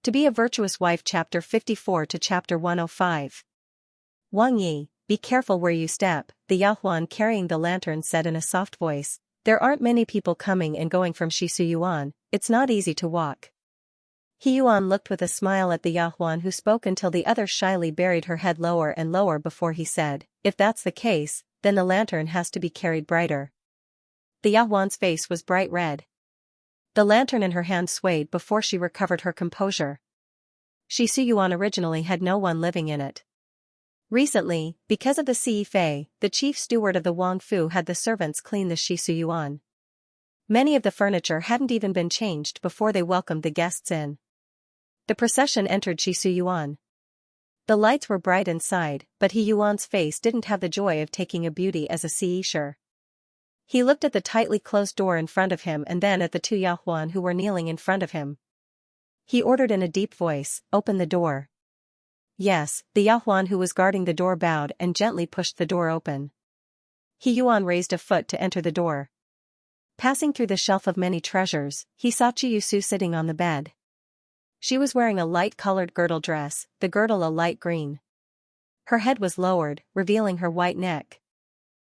To be a virtuous wife chapter 54 to chapter 105. Wang Yi, be careful where you step, the Yahuan carrying the lantern said in a soft voice. There aren't many people coming and going from Shisuyuan, it's not easy to walk. He Yuan looked with a smile at the Yahuan who spoke until the other shyly buried her head lower and lower before he said, if that's the case, then the lantern has to be carried brighter. The Yahuan's face was bright red. The lantern in her hand swayed before she recovered her composure. Shisuyuan originally had no one living in it. Recently, because of the Si Fei, the chief steward of the Wang Fu had the servants clean the Shisuyuan. Many of the furniture hadn't even been changed before they welcomed the guests in. The procession entered Shisuyuan. The lights were bright inside, but He Yuan's face didn't have the joy of taking a beauty as a seisher. He looked at the tightly closed door in front of him and then at the two Yahuan who were kneeling in front of him. He ordered in a deep voice, open the door. Yes, the Yahuan who was guarding the door bowed and gently pushed the door open. He Yuan raised a foot to enter the door. Passing through the shelf of many treasures, he saw Chiyusu sitting on the bed. She was wearing a light-colored girdle dress, the girdle a light green. Her head was lowered, revealing her white neck.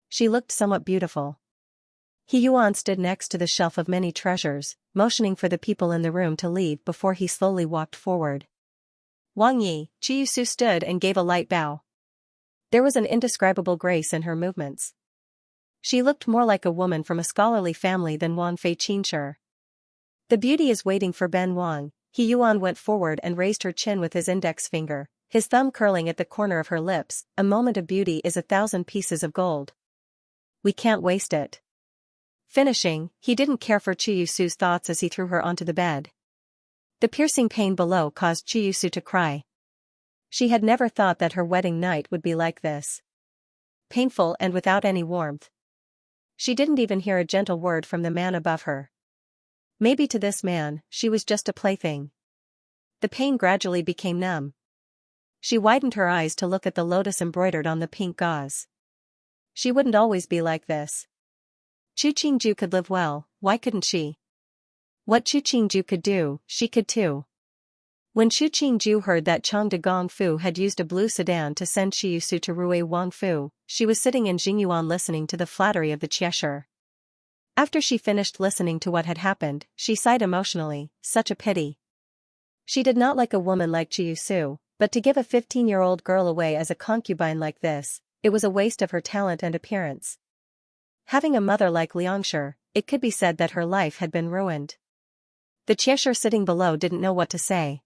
She looked somewhat beautiful. He Yuan stood next to the shelf of many treasures, motioning for the people in the room to leave before he slowly walked forward. Wang Yi, Chiyusu stood and gave a light bow. There was an indescribable grace in her movements. She looked more like a woman from a scholarly family than Wang Fei Qinsher. The beauty is waiting for Ben Wang. He Yuan went forward and raised her chin with his index finger, his thumb curling at the corner of her lips. A moment of beauty is 1,000 pieces of gold. We can't waste it. Finishing, he didn't care for Chiyusu's thoughts as he threw her onto the bed. The piercing pain below caused Chiyusu to cry. She had never thought that her wedding night would be like this. Painful and without any warmth. She didn't even hear a gentle word from the man above her. Maybe to this man, she was just a plaything. The pain gradually became numb. She widened her eyes to look at the lotus embroidered on the pink gauze. She wouldn't always be like this. Chu Qingju could live well, why couldn't she? What Chu Qingju could do, she could too. When Chu Qingju heard that Chang de Gongfu had used a blue sedan to send Chiyusu to Rui Wangfu, she was sitting in Jingyuan listening to the flattery of the Qiesher. After she finished listening to what had happened, she sighed emotionally, such a pity. She did not like a woman like Chiyusu, but to give a 15-year-old girl away as a concubine like this, it was a waste of her talent and appearance. Having a mother like Xianxia, it could be said that her life had been ruined. The Qiesher sitting below didn't know what to say.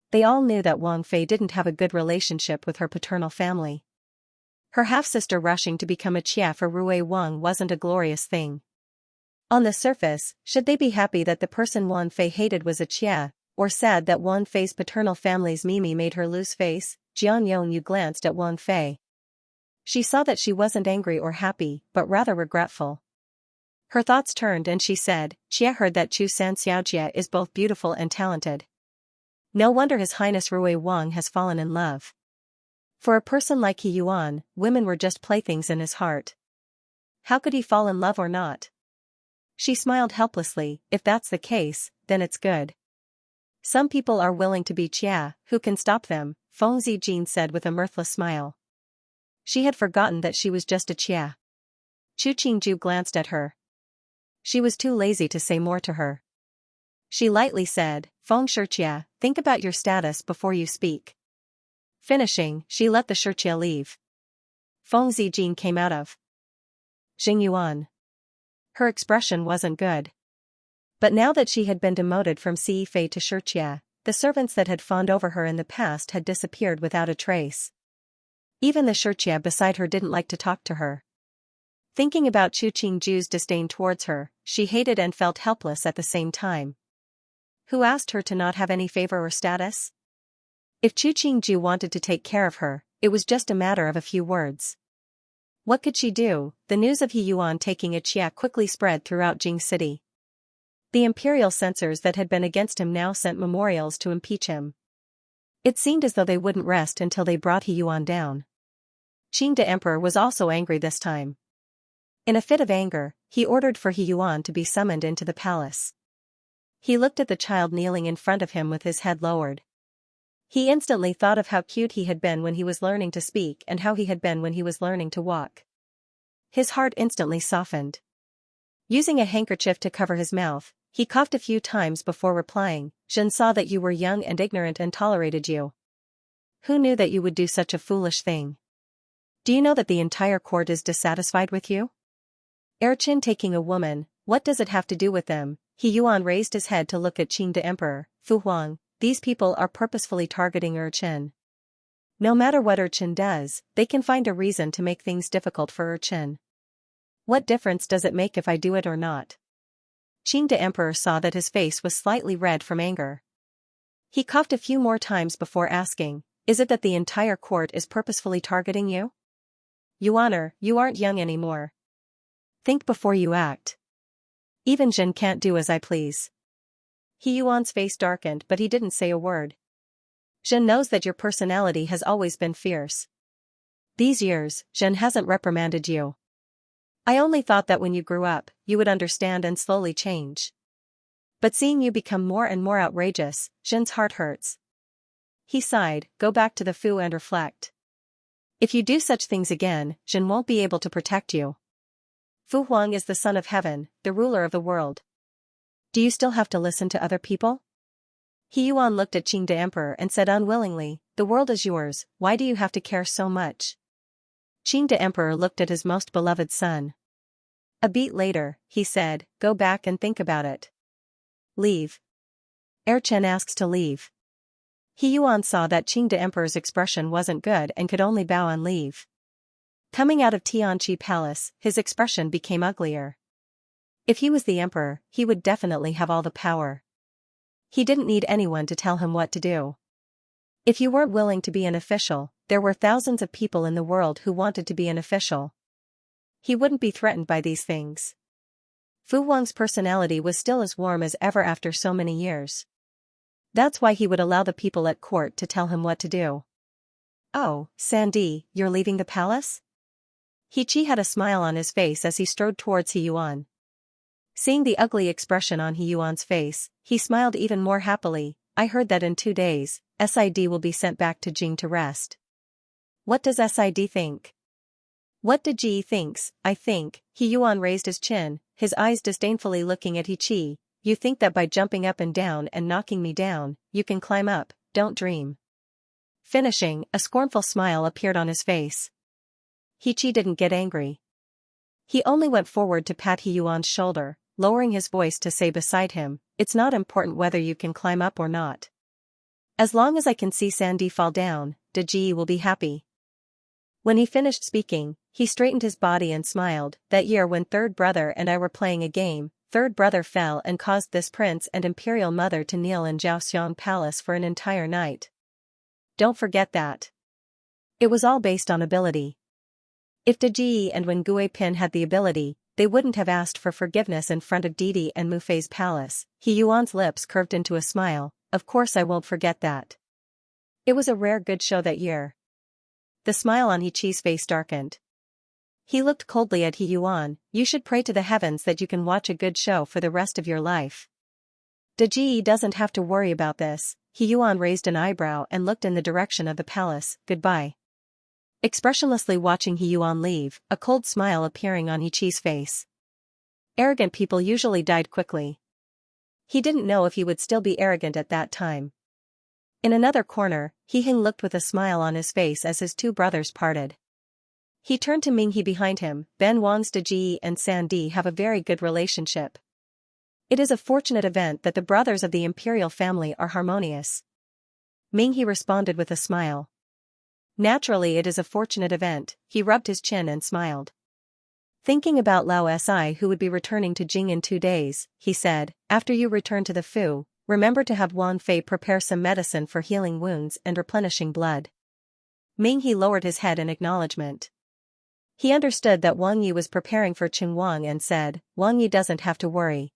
They all knew that Wang Fei didn't have a good relationship with her paternal family. Her half-sister rushing to become a Qie for Rui Wang wasn't a glorious thing. On the surface, should they be happy that the person Wang Fei hated was a Qie, or sad that Wang Fei's paternal family's Mimi made her lose face? Jian Yongyu glanced at Wang Fei. She saw that she wasn't angry or happy, but rather regretful. Her thoughts turned and she said, Qie heard that Chu Xianxia is both beautiful and talented. No wonder His Highness Rui Wang has fallen in love. For a person like He Yuan, women were just playthings in his heart. How could he fall in love or not? She smiled helplessly. If that's the case, then it's good. Some people are willing to be Qie, who can stop them? Feng Zijin said with a mirthless smile. She had forgotten that she was just a Qie. Chu Qingju glanced at her. She was too lazy to say more to her. She lightly said, Feng Shirqie, think about your status before you speak. Finishing, she let the Shirqie leave. Feng Zijin came out of Jingyuan. Her expression wasn't good. But now that she had been demoted from Si Fei to Shirqie, the servants that had fawned over her in the past had disappeared without a trace. Even the Shirqie beside her didn't like to talk to her. Thinking about Chu Qingju's disdain towards her, she hated and felt helpless at the same time. Who asked her to not have any favor or status? If Chu Qingju wanted to take care of her, it was just a matter of a few words. What could she do? The news of He Yuan taking a Qie quickly spread throughout Jing City. The imperial censors that had been against him now sent memorials to impeach him. It seemed as though they wouldn't rest until they brought He Yuan down. Qing the Emperor was also angry this time. In a fit of anger, he ordered for He Yuan to be summoned into the palace. He looked at the child kneeling in front of him with his head lowered. He instantly thought of how cute he had been when he was learning to speak and how he had been when he was learning to walk. His heart instantly softened. Using a handkerchief to cover his mouth, he coughed a few times before replying, "Xian saw that you were young and ignorant and tolerated you. Who knew that you would do such a foolish thing? Do you know that the entire court is dissatisfied with you? Erchin taking a woman, what does it have to do with them?" He Yuan raised his head to look at Qing the Emperor. "Fu Huang, these people are purposefully targeting Erchin. No matter what Erchin does, they can find a reason to make things difficult for Erchin. What difference does it make if I do it or not?" Qing the Emperor saw that his face was slightly red from anger. He coughed a few more times before asking, "Is it that the entire court is purposefully targeting you? Yuaner, you aren't young anymore. Think before you act. Even Jin can't do as I please." He Yuan's face darkened but he didn't say a word. "Jin knows that your personality has always been fierce. These years, Jin hasn't reprimanded you. I only thought that when you grew up, you would understand and slowly change. But seeing you become more and more outrageous, Jin's heart hurts." He sighed, "Go back to the Fu and reflect. If you do such things again, Jin won't be able to protect you. Fu Huang is the son of heaven, the ruler of the world. Do you still have to listen to other people?" He Yuan looked at Qing the Emperor and said unwillingly, "The world is yours, why do you have to care so much?" Qing the Emperor looked at his most beloved son. A beat later, he said, "Go back and think about it. Leave." Erchen asks to leave. He Yuan saw that Qing the Emperor's expression wasn't good and could only bow and leave. Coming out of Tianqi Palace, his expression became uglier. If he was the emperor, he would definitely have all the power. He didn't need anyone to tell him what to do. If you weren't willing to be an official, there were thousands of people in the world who wanted to be an official. He wouldn't be threatened by these things. Fu Wang's personality was still as warm as ever after so many years. That's why he would allow the people at court to tell him what to do. "Oh, Sandy, you're leaving the palace?" He Qi had a smile on his face as he strode towards He Yuan. Seeing the ugly expression on He Yuan's face, he smiled even more happily. "I heard that in 2 days, SID will be sent back to Jing to rest. What does SID think?" "What De Ji thinks, I think," He Yuan raised his chin, his eyes disdainfully looking at He Qi. "You think that by jumping up and down and knocking me down, you can climb up, don't dream." Finishing, a scornful smile appeared on his face. He Qi didn't get angry. He only went forward to pat He Yuan's shoulder, lowering his voice to say beside him, "It's not important whether you can climb up or not. As long as I can see Sandy fall down, De Ji will be happy." When he finished speaking, he straightened his body and smiled. "That year when third brother and I were playing a game, third brother fell and caused this prince and imperial mother to kneel in Jiaoxiang Palace for an entire night. Don't forget that. It was all based on ability. If De Ji and Wen Guipin had the ability, they wouldn't have asked for forgiveness in front of Didi and Mufei's palace." He Yuan's lips curved into a smile. "Of course I won't forget that. It was a rare good show that year." The smile on He Qi's face darkened. He looked coldly at He Yuan. "You should pray to the heavens that you can watch a good show for the rest of your life. De Ji doesn't have to worry about this." He Yuan raised an eyebrow and looked in the direction of the palace. "Goodbye." Expressionlessly watching He Yuan leave, a cold smile appearing on He Qi's face. Arrogant people usually died quickly. He didn't know if he would still be arrogant at that time. In another corner, He Hing looked with a smile on his face as his 2 brothers parted. He turned to Ming He behind him. "Ben Wang's De Ji and San Di have a very good relationship. It is a fortunate event that the brothers of the imperial family are harmonious." Ming He responded with a smile. "Naturally it is a fortunate event." He rubbed his chin and smiled. Thinking about Lao Si who would be returning to Jing in 2 days, he said, "After you return to the Fu, remember to have Wan Fei prepare some medicine for healing wounds and replenishing blood." Ming He lowered his head in acknowledgement. He understood that Wang Yi was preparing for Qing Wang and said, "Wang Yi doesn't have to worry.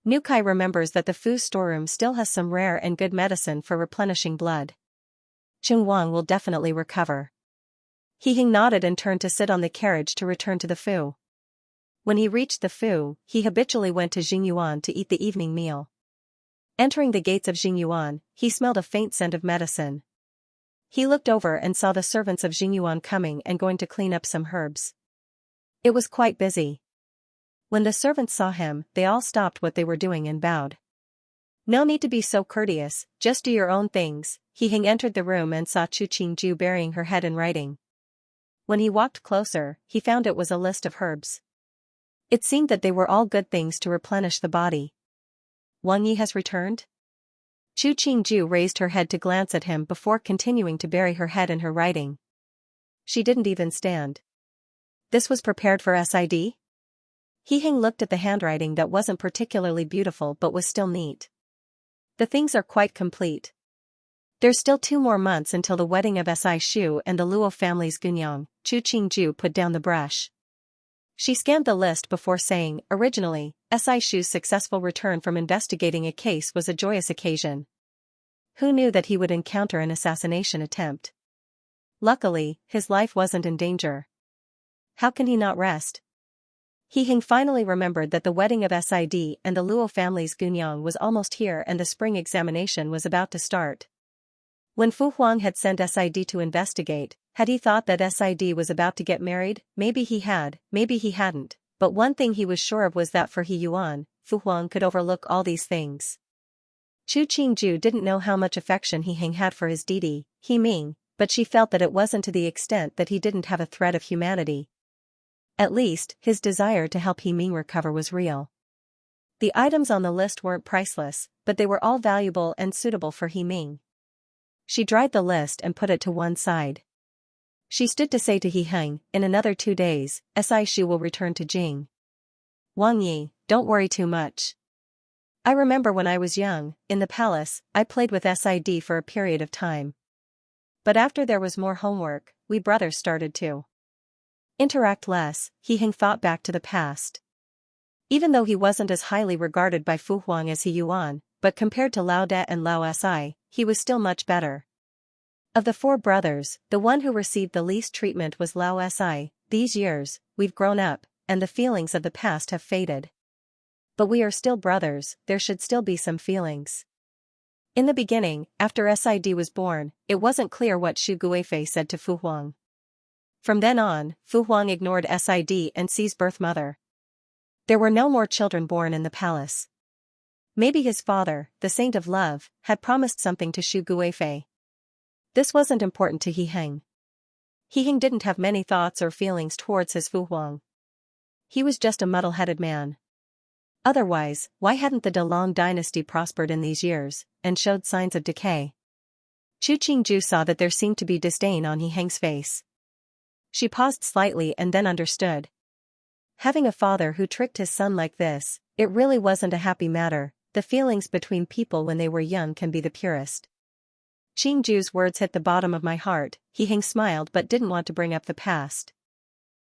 Nukai remembers that the Fu's storeroom still has some rare and good medicine for replenishing blood. Qing Wang will definitely recover." He Hing nodded and turned to sit on the carriage to return to the Fu. When he reached the Fu, he habitually went to Jingyuan to eat the evening meal. Entering the gates of Jingyuan, he smelled a faint scent of medicine. He looked over and saw the servants of Jingyuan coming and going to clean up some herbs. It was quite busy. When the servants saw him, they all stopped what they were doing and bowed. No need to be so courteous, just do your own things. He entered the room and saw Chu Qingju burying her head in writing. When he walked closer, he found it was a list of herbs. It seemed that they were all good things to replenish the body. Wang Yi has returned? Chu Qingju raised her head to glance at him before continuing to bury her head in her writing. She didn't even stand. This was prepared for Sid? He looked at the handwriting that wasn't particularly beautiful but was still neat. The things are quite complete. There's still 2 more months until the wedding of Si Shu and the Luo family's Gunyang. Chu Qingju put down the brush. She scanned the list before saying, originally, Si Shu's successful return from investigating a case was a joyous occasion. Who knew that he would encounter an assassination attempt? Luckily, his life wasn't in danger. How can he not rest? He finally remembered that the wedding of Sid and the Luo family's Gunyang was almost here and the spring examination was about to start. When Fu Huang had sent Sid to investigate, had he thought that Sid was about to get married? Maybe he had, maybe he hadn't, but one thing he was sure of was that for He Yuan, Fu Huang could overlook all these things. Chu Qingju didn't know how much affection He had for his Didi, He Ming, but she felt that it wasn't to the extent that he didn't have a thread of humanity. At least, his desire to help He Ming recover was real. The items on the list weren't priceless, but they were all valuable and suitable for He Ming. She dried the list and put it to one side. She stood to say to He Heng, in another 2 days, Si Shu will return to Jing. Wang Yi, don't worry too much. I remember when I was young, in the palace, I played with Sid for a period of time. But after there was more homework, we brothers started to interact less. He thought back to the past. Even though he wasn't as highly regarded by Fu Huang as He Yuan, but compared to Lao De and Lao Si, he was still much better. Of the 4 brothers, the one who received the least treatment was Lao Si. These years, we've grown up, and the feelings of the past have faded. But we are still brothers, there should still be some feelings. In the beginning, after Sid was born, it wasn't clear what Shu Guifei said to Fu Huang. From then on, Fu Huang ignored Sid and Si's birth mother. There were no more children born in the palace. Maybe his father, the saint of love, had promised something to Shu Guifei. This wasn't important to He Heng. He Heng didn't have many thoughts or feelings towards his Fu Huang. He was just a muddle-headed man. Otherwise, why hadn't the De Long dynasty prospered in these years, and showed signs of decay? Chu Qingju saw that there seemed to be disdain on He Heng's face. She paused slightly and then understood. Having a father who tricked his son like this, it really wasn't a happy matter. The feelings between people when they were young can be the purest. Qingju's words hit the bottom of my heart. He Heng smiled but didn't want to bring up the past.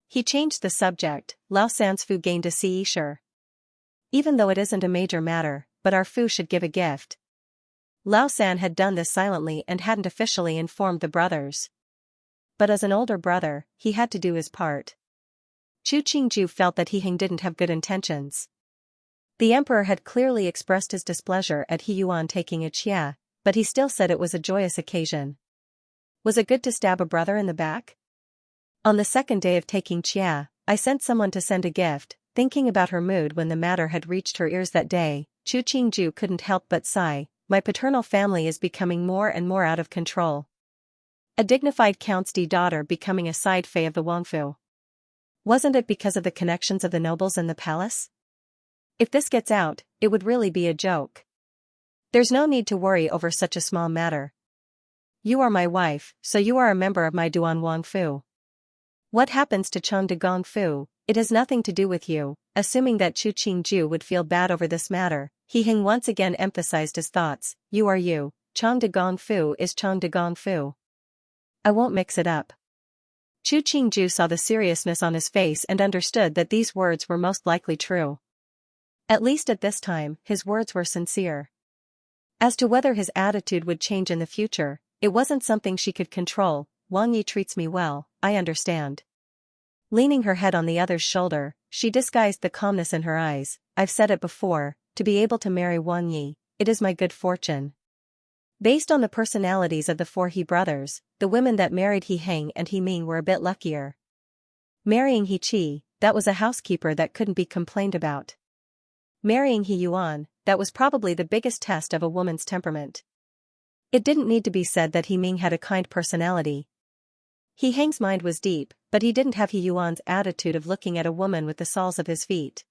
He changed the subject. Lao San's Fu gained a CE sure. Even though it isn't a major matter, but our Fu should give a gift. Lao San had done this silently and hadn't officially informed the brothers. But as an older brother, he had to do his part. Chu Qingju felt that He Heng didn't have good intentions. The emperor had clearly expressed his displeasure at He Yuan taking a Xia, but he still said it was a joyous occasion. Was it good to stab a brother in the back? On the 2nd day of taking Xia, I sent someone to send a gift. Thinking about her mood when the matter had reached her ears that day, Chu Qingju couldn't help but sigh. My paternal family is becoming more and more out of control. A dignified Count's daughter becoming a side fay of the Wangfu. Wasn't it because of the connections of the nobles in the palace? If this gets out, it would really be a joke. There's no need to worry over such a small matter. You are my wife, so you are a member of my Duan Wangfu. What happens to Cheng de Gongfu, it has nothing to do with you. Assuming that Chu Qingju would feel bad over this matter, He Heng once again emphasized his thoughts. You are you, Cheng de Gongfu is Cheng de Gongfu. I won't mix it up. Chu Qingju saw the seriousness on his face and understood that these words were most likely true. At least at this time, his words were sincere. As to whether his attitude would change in the future, it wasn't something she could control. Wang Yi treats me well, I understand. Leaning her head on the other's shoulder, she disguised the calmness in her eyes. I've said it before, to be able to marry Wang Yi, it is my good fortune. Based on the personalities of the four He brothers, the women that married He Heng and He Ming were a bit luckier. Marrying He Qi, that was a housekeeper that couldn't be complained about. Marrying He Yuan, that was probably the biggest test of a woman's temperament. It didn't need to be said that He Ming had a kind personality. He Heng's mind was deep, but he didn't have He Yuan's attitude of looking at a woman with the soles of his feet.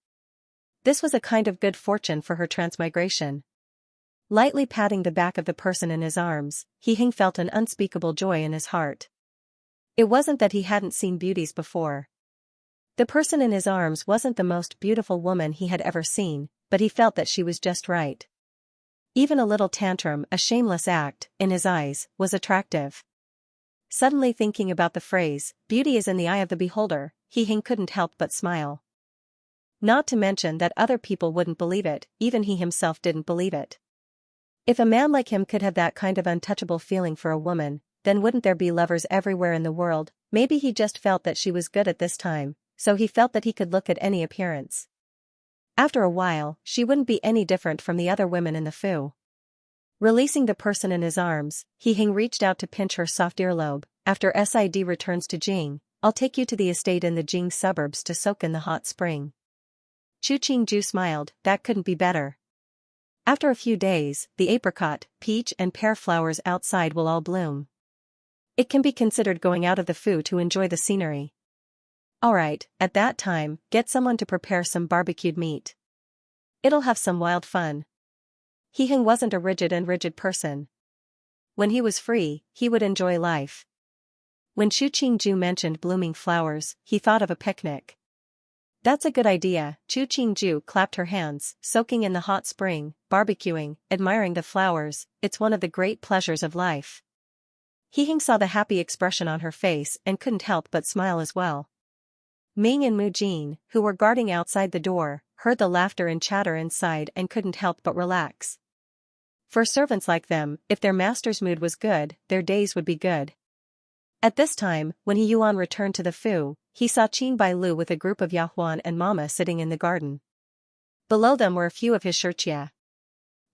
This was a kind of good fortune for her transmigration. Lightly patting the back of the person in his arms, He Heng felt an unspeakable joy in his heart. It wasn't that he hadn't seen beauties before. The person in his arms wasn't the most beautiful woman he had ever seen, but he felt that she was just right. Even a little tantrum, a shameless act, in his eyes, was attractive. Suddenly thinking about the phrase, beauty is in the eye of the beholder, He Heng couldn't help but smile. Not to mention that other people wouldn't believe it, even he himself didn't believe it. If a man like him could have that kind of untouchable feeling for a woman, then wouldn't there be lovers everywhere in the world? Maybe he just felt that she was good at this time, so he felt that he could look at any appearance. After a while, she wouldn't be any different from the other women in the Fu. Releasing the person in his arms, He Heng reached out to pinch her soft earlobe. After Sid returns to Jing, I'll take you to the estate in the Jing suburbs to soak in the hot spring. Chu Qingju smiled, that couldn't be better. After a few days, the apricot, peach and pear flowers outside will all bloom. It can be considered going out of the Fu to enjoy the scenery. Alright, at that time, get someone to prepare some barbecued meat. It'll have some wild fun. He Heng wasn't a rigid person. When he was free, he would enjoy life. When Chu Qingju mentioned blooming flowers, he thought of a picnic. That's a good idea. Chu Qingju clapped her hands, soaking in the hot spring, barbecuing, admiring the flowers, it's one of the great pleasures of life. He Heng saw the happy expression on her face and couldn't help but smile as well. Ming and Mu Jin, who were guarding outside the door, heard the laughter and chatter inside and couldn't help but relax. For servants like them, if their master's mood was good, their days would be good. At this time, when He Yuan returned to the Fu, he saw Qin Bailu with a group of Yahuan and Mama sitting in the garden. Below them were a few of his Xianxia.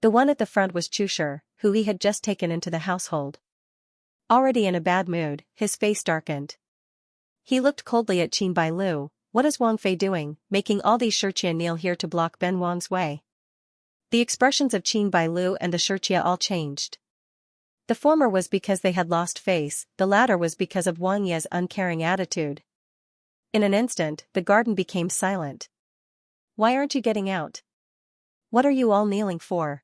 The one at the front was Chushi, who he had just taken into the household. Already in a bad mood, his face darkened. He looked coldly at Qin Bailu. What is Wang Fei doing, making all these Xianxia kneel here to block Ben Wang's way? The expressions of Qin Bailu and the Xianxia all changed. The former was because they had lost face, the latter was because of Wang Ye's uncaring attitude. In an instant, the garden became silent. Why aren't you getting out? What are you all kneeling for?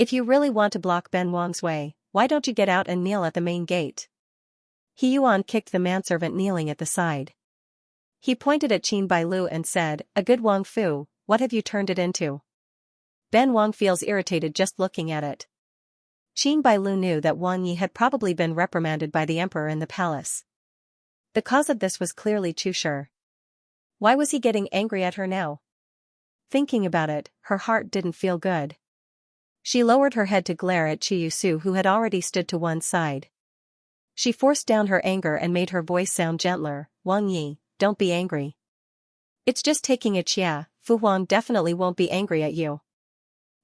If you really want to block Ben Wang's way, why don't you get out and kneel at the main gate? He Yuan kicked the manservant kneeling at the side. He pointed at Qin Bailu and said, a good Wang Fu, what have you turned it into? Ben Wang feels irritated just looking at it. Qin Bailu knew that Wang Yi had probably been reprimanded by the emperor in the palace. The cause of this was clearly Chushi. Why was he getting angry at her now? Thinking about it, her heart didn't feel good. She lowered her head to glare at Chiyusu, who had already stood to one side. She forced down her anger and made her voice sound gentler. Wang Yi, don't be angry. It's just taking a chia. Fu Huang definitely won't be angry at you.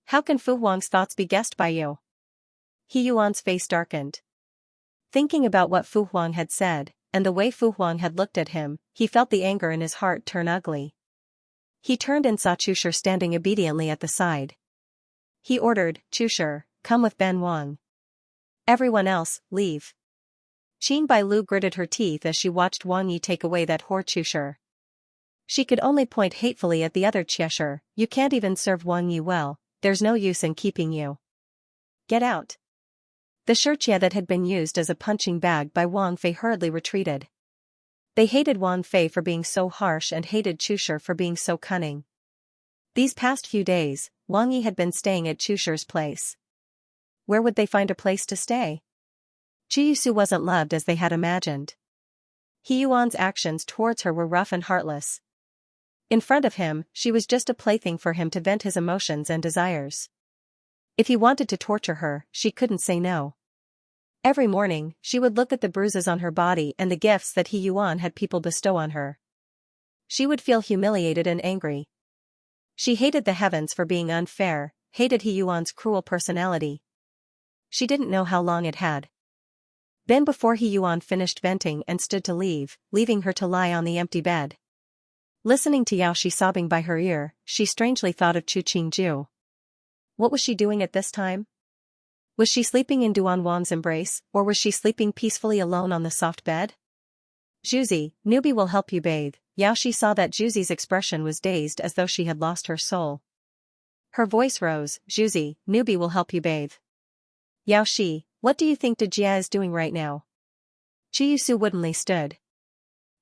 How can Fu Huang's thoughts be guessed by you? He Yuan's face darkened. Thinking about what Fu Huang had said, and the way Fu Huang had looked at him, he felt the anger in his heart turn ugly. He turned and saw Chushi standing obediently at the side. He ordered, Chushi, come with Ben Wang. Everyone else, leave. Qin Bailu gritted her teeth as she watched Wang Yi take away that whore Chushi. She could only point hatefully at the other Chushi. You can't even serve Wang Yi well, there's no use in keeping you. Get out. The Xianxia that had been used as a punching bag by Wang Fei hurriedly retreated. They hated Wang Fei for being so harsh and hated Chushi for being so cunning. These past few days, Wang Yi had been staying at Chushi's place. Where would they find a place to stay? Chiyusu wasn't loved as they had imagined. He Yuan's actions towards her were rough and heartless. In front of him, she was just a plaything for him to vent his emotions and desires. If he wanted to torture her, she couldn't say no. Every morning, she would look at the bruises on her body and the gifts that He Yuan had people bestow on her. She would feel humiliated and angry. She hated the heavens for being unfair, hated He Yuan's cruel personality. She didn't know how long it had been before He Yuan finished venting and stood to leave, leaving her to lie on the empty bed. Listening to Yaoshi sobbing by her ear, she strangely thought of Chu Qingju. What was she doing at this time? Was she sleeping in Duan Wang's embrace, or was she sleeping peacefully alone on the soft bed? Juzi, newbie will help you bathe. Yaoshi saw that Juzi's expression was dazed as though she had lost her soul. Her voice rose, Juzi, newbie will help you bathe. Yaoshi, what do you think Jia is doing right now? Chiyusu woodenly stood.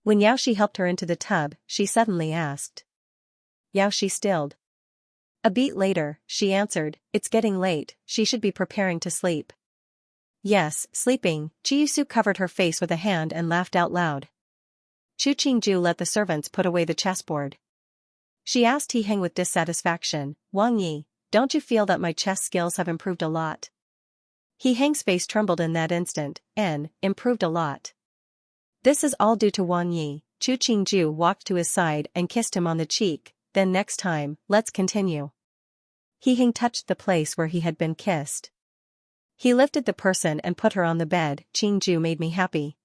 When Yaoshi helped her into the tub, she suddenly asked. Yaoshi stilled. A beat later, she answered, it's getting late, she should be preparing to sleep. Yes, sleeping. Chiyusu covered her face with a hand and laughed out loud. Chu Qingju let the servants put away the chessboard. She asked He Heng with dissatisfaction, Wang Yi, don't you feel that my chess skills have improved a lot? He Heng's face trembled in that instant, improved a lot. This is all due to Wang Yi. Chu Qingju walked to his side and kissed him on the cheek, then next time, let's continue. He Heng touched the place where he had been kissed. He lifted the person and put her on the bed. Qingju made me happy.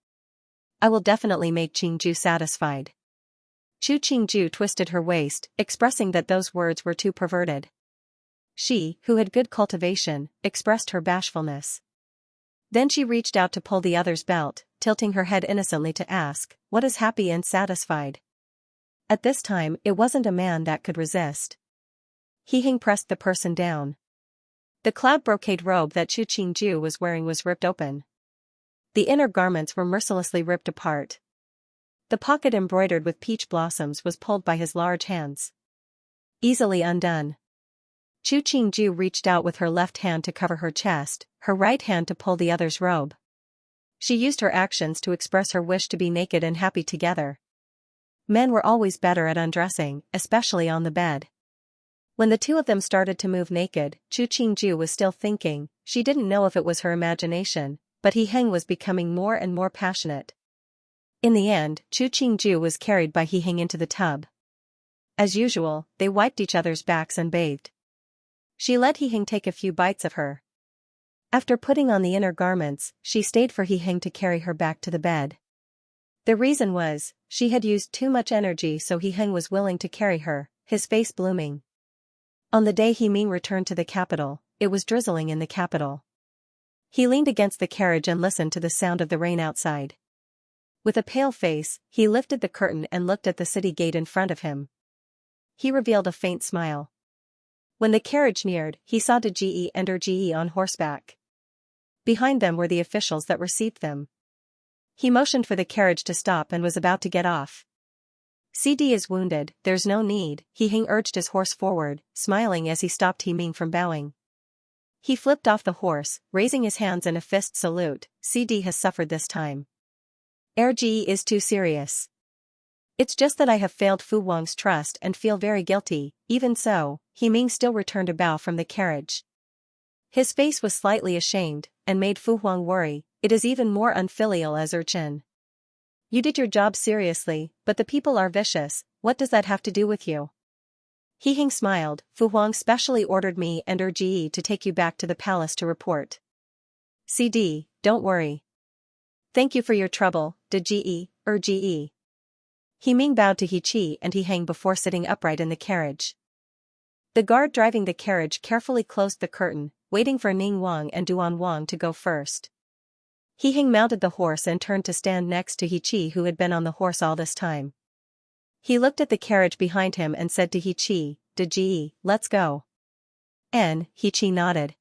I will definitely make Qingju satisfied. Chu Qingju twisted her waist, expressing that those words were too perverted. She, who had good cultivation, expressed her bashfulness. Then she reached out to pull the other's belt, tilting her head innocently to ask, what is happy and satisfied? At this time, it wasn't a man that could resist. He Heng pressed the person down. The cloud brocade robe that Chu Qingju was wearing was ripped open. The inner garments were mercilessly ripped apart. The pocket embroidered with peach blossoms was pulled by his large hands. Easily undone. Chu Qingju reached out with her left hand to cover her chest, her right hand to pull the other's robe. She used her actions to express her wish to be naked and happy together. Men were always better at undressing, especially on the bed. When the two of them started to move naked, Chu Qingju was still thinking. She didn't know if it was her imagination, but He Heng was becoming more and more passionate. In the end, Chu Qingju was carried by He Heng into the tub. As usual, they wiped each other's backs and bathed. She let He Heng take a few bites of her. After putting on the inner garments, she stayed for He Heng to carry her back to the bed. The reason was, she had used too much energy, so He Heng was willing to carry her, his face blooming. On the day He Ming returned to the capital, it was drizzling in the capital. He leaned against the carriage and listened to the sound of the rain outside. With a pale face, he lifted the curtain and looked at the city gate in front of him. He revealed a faint smile. When the carriage neared, he saw De Ji and Er Ji on horseback. Behind them were the officials that received them. He motioned for the carriage to stop and was about to get off. CD is wounded, there's no need, He Heng urged his horse forward, smiling as he stopped He Ming from bowing. He flipped off the horse, raising his hands in a fist salute. CD has suffered this time. RGE is too serious. It's just that I have failed Fu Wang's trust and feel very guilty. Even so, He Ming still returned a bow from the carriage. His face was slightly ashamed, and made Fu Huang worry. It is even more unfilial as Chen. You did your job seriously, but the people are vicious. What does that have to do with you? He Heng smiled. Fu Huang specially ordered me and RGE to take you back to the palace to report. CD, don't worry. Thank you for your trouble, De RGE. He Ming bowed to He Qi and He Heng before sitting upright in the carriage. The guard driving the carriage carefully closed the curtain, waiting for Ning Wang and Duan Wang to go first. He Heng mounted the horse and turned to stand next to He Qi, who had been on the horse all this time. He looked at the carriage behind him and said to He Qi, De Ji, let's go. He Qi nodded.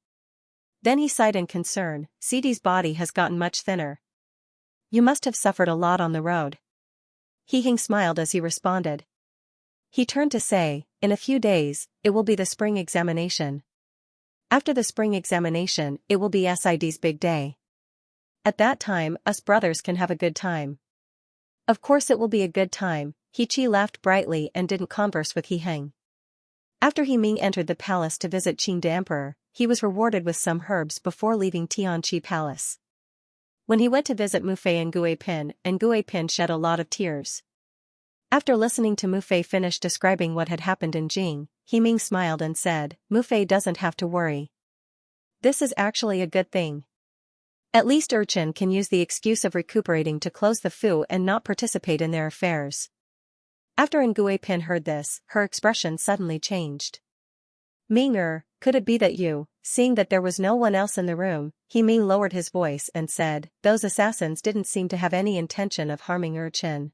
Then he sighed in concern. CD's body has gotten much thinner. You must have suffered a lot on the road. He Heng smiled as he responded. He turned to say, in a few days, it will be the spring examination. After the spring examination, it will be SID's big day. At that time, us brothers can have a good time. Of course it will be a good time. He Qi laughed brightly and didn't converse with He Heng. After He Ming entered the palace to visit Qing the Emperor, he was rewarded with some herbs before leaving Tianqi Palace. When he went to visit Mufei and Gui Pin shed a lot of tears. After listening to Mu Fei finish describing what had happened in Jing, He Ming smiled and said, Mu Fei doesn't have to worry. This is actually a good thing. At least Urchin can use the excuse of recuperating to close the fu and not participate in their affairs. After Ngui Pin heard this, her expression suddenly changed. Ming could it be that you, seeing that there was no one else in the room, He Ming lowered his voice and said, those assassins didn't seem to have any intention of harming Urchin.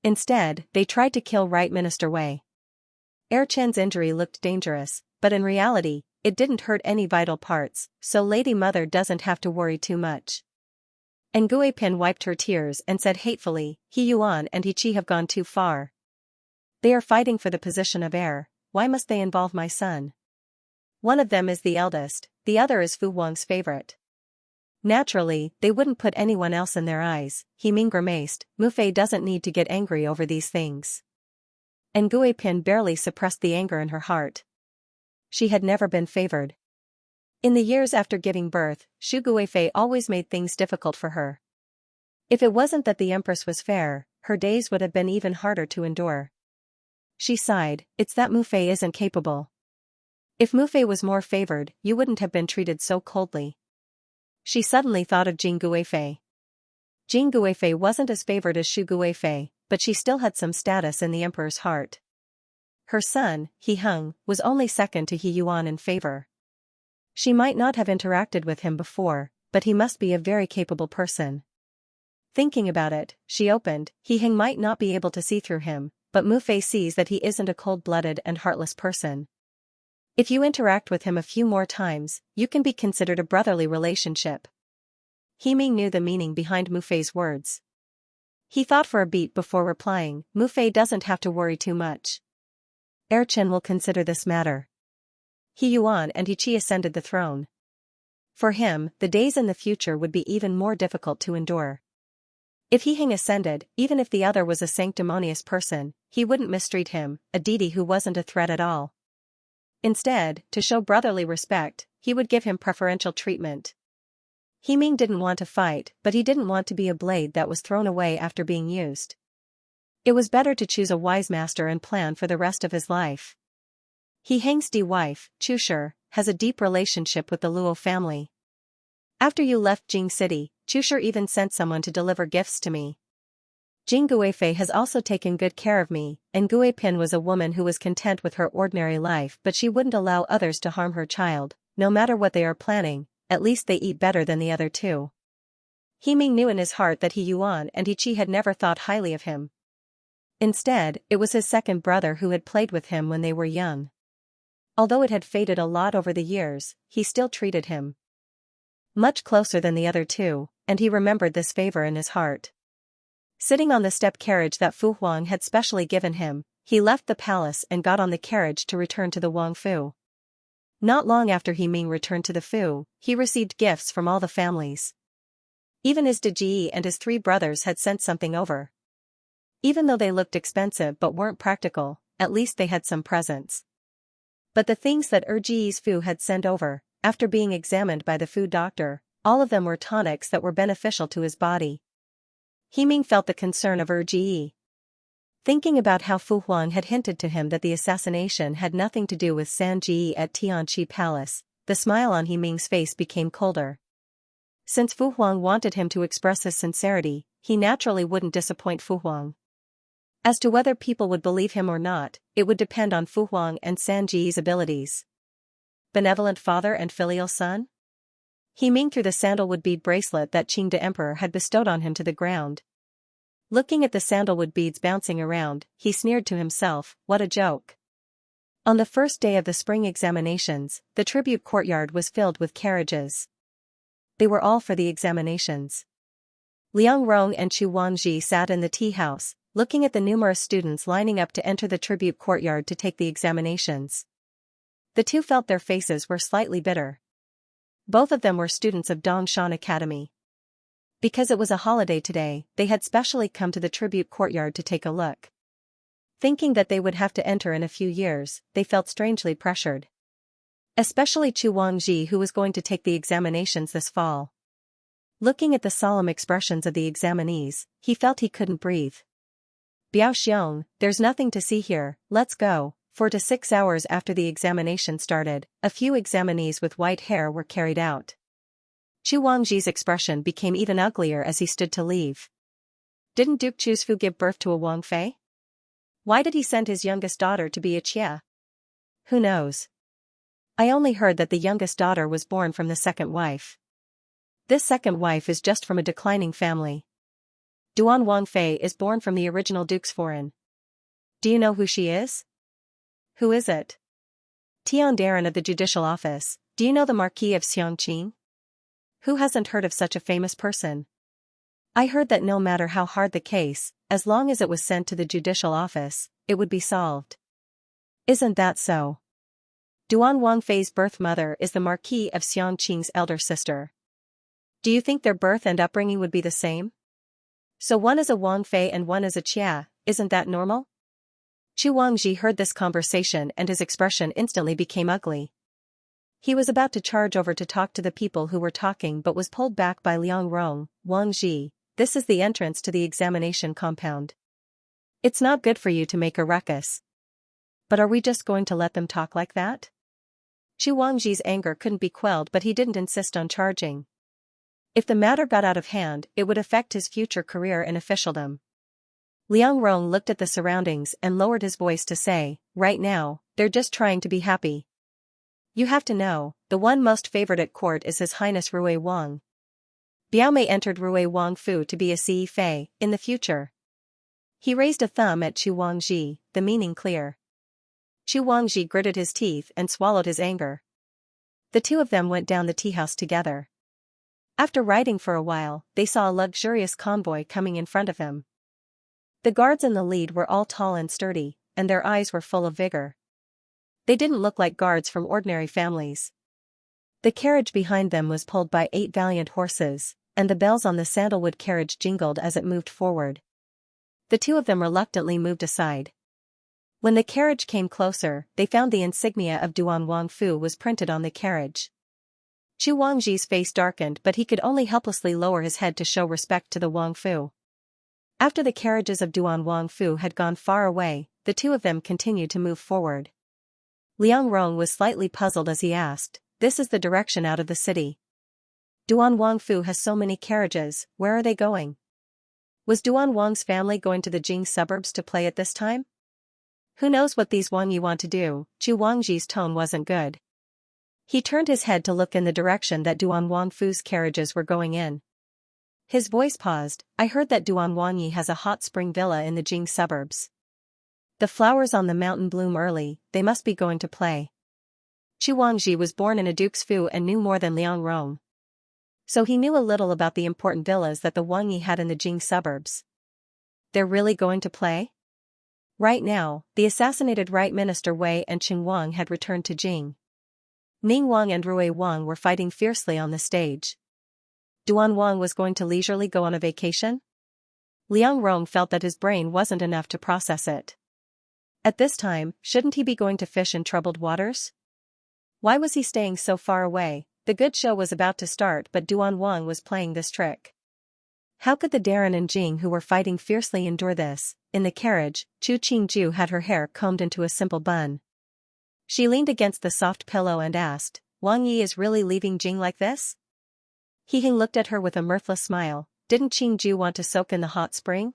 Instead, they tried to kill Right Minister Wei. Chen's injury looked dangerous, but in reality, it didn't hurt any vital parts, so Lady Mother doesn't have to worry too much. Ngui Pin wiped her tears and said hatefully, He Yuan and He Chi have gone too far. They are fighting for the position of heir, why must they involve my son? One of them is the eldest, the other is Fu Wang's favorite. Naturally, they wouldn't put anyone else in their eyes, He Ming grimaced, Mu Fei doesn't need to get angry over these things. Ngui Pin barely suppressed the anger in her heart. She had never been favored. In the years after giving birth, Shu Guifei always made things difficult for her. If it wasn't that the Empress was fair, her days would have been even harder to endure. She sighed, it's that Mu Fei isn't capable. If Mu Fei was more favored, you wouldn't have been treated so coldly. She suddenly thought of Jing Guifei. Jing Guifei wasn't as favored as Shu Guifei, but she still had some status in the emperor's heart. Her son, He Hung, was only second to He Yuan in favor. She might not have interacted with him before, but he must be a very capable person. Thinking about it, she opened, He Hung might not be able to see through him, but Mu Fei sees that he isn't a cold-blooded and heartless person. If you interact with him a few more times, you can be considered a brotherly relationship. He Ming knew the meaning behind Mu Fei's words. He thought for a beat before replying, Mu Fei doesn't have to worry too much. Chen will consider this matter. He Yuan and He Chi ascended the throne. For him, the days in the future would be even more difficult to endure. If He Hing ascended, even if the other was a sanctimonious person, he wouldn't mistreat him, a deity who wasn't a threat at all. Instead, to show brotherly respect, he would give him preferential treatment. He Ming didn't want to fight, but he didn't want to be a blade that was thrown away after being used. It was better to choose a wise master and plan for the rest of his life. He Hang's wife, Chushi, has a deep relationship with the Luo family. After you left Jing City, Chushi even sent someone to deliver gifts to me. Jing Guifei has also taken good care of me, and Ngui Pin was a woman who was content with her ordinary life, but she wouldn't allow others to harm her child, no matter what they are planning, at least they eat better than the other two. He Ming knew in his heart that He Yuan and He Chi had never thought highly of him. Instead, it was his second brother who had played with him when they were young. Although it had faded a lot over the years, he still treated him much closer than the other two, and he remembered this favor in his heart. Sitting on the step carriage that Fu Huang had specially given him, he left the palace and got on the carriage to return to the Wangfu. Not long after He Ming returned to the Fu, he received gifts from all the families. Even his Deji and his three brothers had sent something over. Even though they looked expensive but weren't practical, at least they had some presents. But the things that Ji's Fu had sent over, after being examined by the Fu doctor, all of them were tonics that were beneficial to his body. He Ming felt the concern of Ji. Thinking about how Fu Huang had hinted to him that the assassination had nothing to do with San Ji at Tianqi Palace, the smile on He Ming's face became colder. Since Fu Huang wanted him to express his sincerity, he naturally wouldn't disappoint Fu Huang. As to whether people would believe him or not, it would depend on Fu Huang and San Ji's abilities. Benevolent father and filial son? He Ming threw the sandalwood bead bracelet that Qing de Emperor had bestowed on him to the ground. Looking at the sandalwood beads bouncing around, he sneered to himself, what a joke. On the first day of the spring examinations, the tribute courtyard was filled with carriages. They were all for the examinations. Liang Rong and Chu Wangji sat in the tea house, looking at the numerous students lining up to enter the tribute courtyard to take the examinations. The two felt their faces were slightly bitter. Both of them were students of Dongshan Academy. Because it was a holiday today, they had specially come to the tribute courtyard to take a look. Thinking that they would have to enter in a few years, they felt strangely pressured. Especially Chu Wangji, who was going to take the examinations this fall. Looking at the solemn expressions of the examinees, he felt he couldn't breathe. Biao Xiong, there's nothing to see here, let's go. 4 to 6 hours after the examination started, a few examinees with white hair were carried out. Chu Wangji's expression became even uglier as he stood to leave. Didn't Duke Chuzfu give birth to a Wang Fei? Why did he send his youngest daughter to be a Xia? Who knows? I only heard that the youngest daughter was born from the second wife. This second wife is just from a declining family. Duan Wang Fei is born from the original Duke's foreign. Do you know who she is? Who is it? Tian Darren of the Judicial Office, do you know the Marquis of Xianxia? Who hasn't heard of such a famous person? I heard that no matter how hard the case, as long as it was sent to the Judicial Office, it would be solved. Isn't that so? Duan Wang Fei's birth mother is the Marquis of Xianxia's elder sister. Do you think their birth and upbringing would be the same? So one is a Wang Fei and one is a Xia, isn't that normal? Chu Wangji heard this conversation and his expression instantly became ugly. He was about to charge over to talk to the people who were talking but was pulled back by Liang Rong. Wangji, this is the entrance to the examination compound. It's not good for you to make a ruckus. But are we just going to let them talk like that? Chu Wangji's anger couldn't be quelled, but he didn't insist on charging. If the matter got out of hand, it would affect his future career in officialdom. Liang Rong looked at the surroundings and lowered his voice to say, right now, they're just trying to be happy. You have to know, the one most favored at court is His Highness Rui Wang. Biaomei entered Rui Wang Fu to be a Ce Fei in the future. He raised a thumb at Chu Wangji, the meaning clear. Chu Wangji gritted his teeth and swallowed his anger. The two of them went down the tea house together. After riding for a while, they saw a luxurious convoy coming in front of them. The guards in the lead were all tall and sturdy, and their eyes were full of vigor. They didn't look like guards from ordinary families. The carriage behind them was pulled by 8 valiant horses, and the bells on the sandalwood carriage jingled as it moved forward. The two of them reluctantly moved aside. When the carriage came closer, they found the insignia of Duan Wang Fu was printed on the carriage. Chu Wangji's face darkened, but he could only helplessly lower his head to show respect to the Wang Fu. After the carriages of Duan Wang Fu had gone far away, the two of them continued to move forward. Liang Rong was slightly puzzled as he asked, "This is the direction out of the city. Duan Wang Fu has so many carriages, where are they going? Was Duan Wang's family going to the Jing suburbs to play at this time? Who knows what these Wang Yi want to do?" Chu Wangji's tone wasn't good. He turned his head to look in the direction that Duan Wang Fu's carriages were going in. His voice paused. "I heard that Duan Wang Yi has a hot spring villa in the Jing suburbs. The flowers on the mountain bloom early, they must be going to play." Chu Wangji was born in a duke's fu and knew more than Liang Rong. So he knew a little about the important villas that the Wang Yi had in the Jing suburbs. They're really going to play? Right now, the assassinated Right Minister Wei and Qing Wang had returned to Jing. Ning Wang and Rui Wang were fighting fiercely on the stage. Duan Wang was going to leisurely go on a vacation? Liang Rong felt that his brain wasn't enough to process it. At this time, shouldn't he be going to fish in troubled waters? Why was he staying so far away? The good show was about to start, but Duan Wang was playing this trick. How could the Darren and Jing who were fighting fiercely endure this? In the carriage, Chu Qingju had her hair combed into a simple bun. She leaned against the soft pillow and asked, "Wang Yi is really leaving Jing like this?" He looked at her with a mirthless smile. "Didn't Qingju want to soak in the hot spring?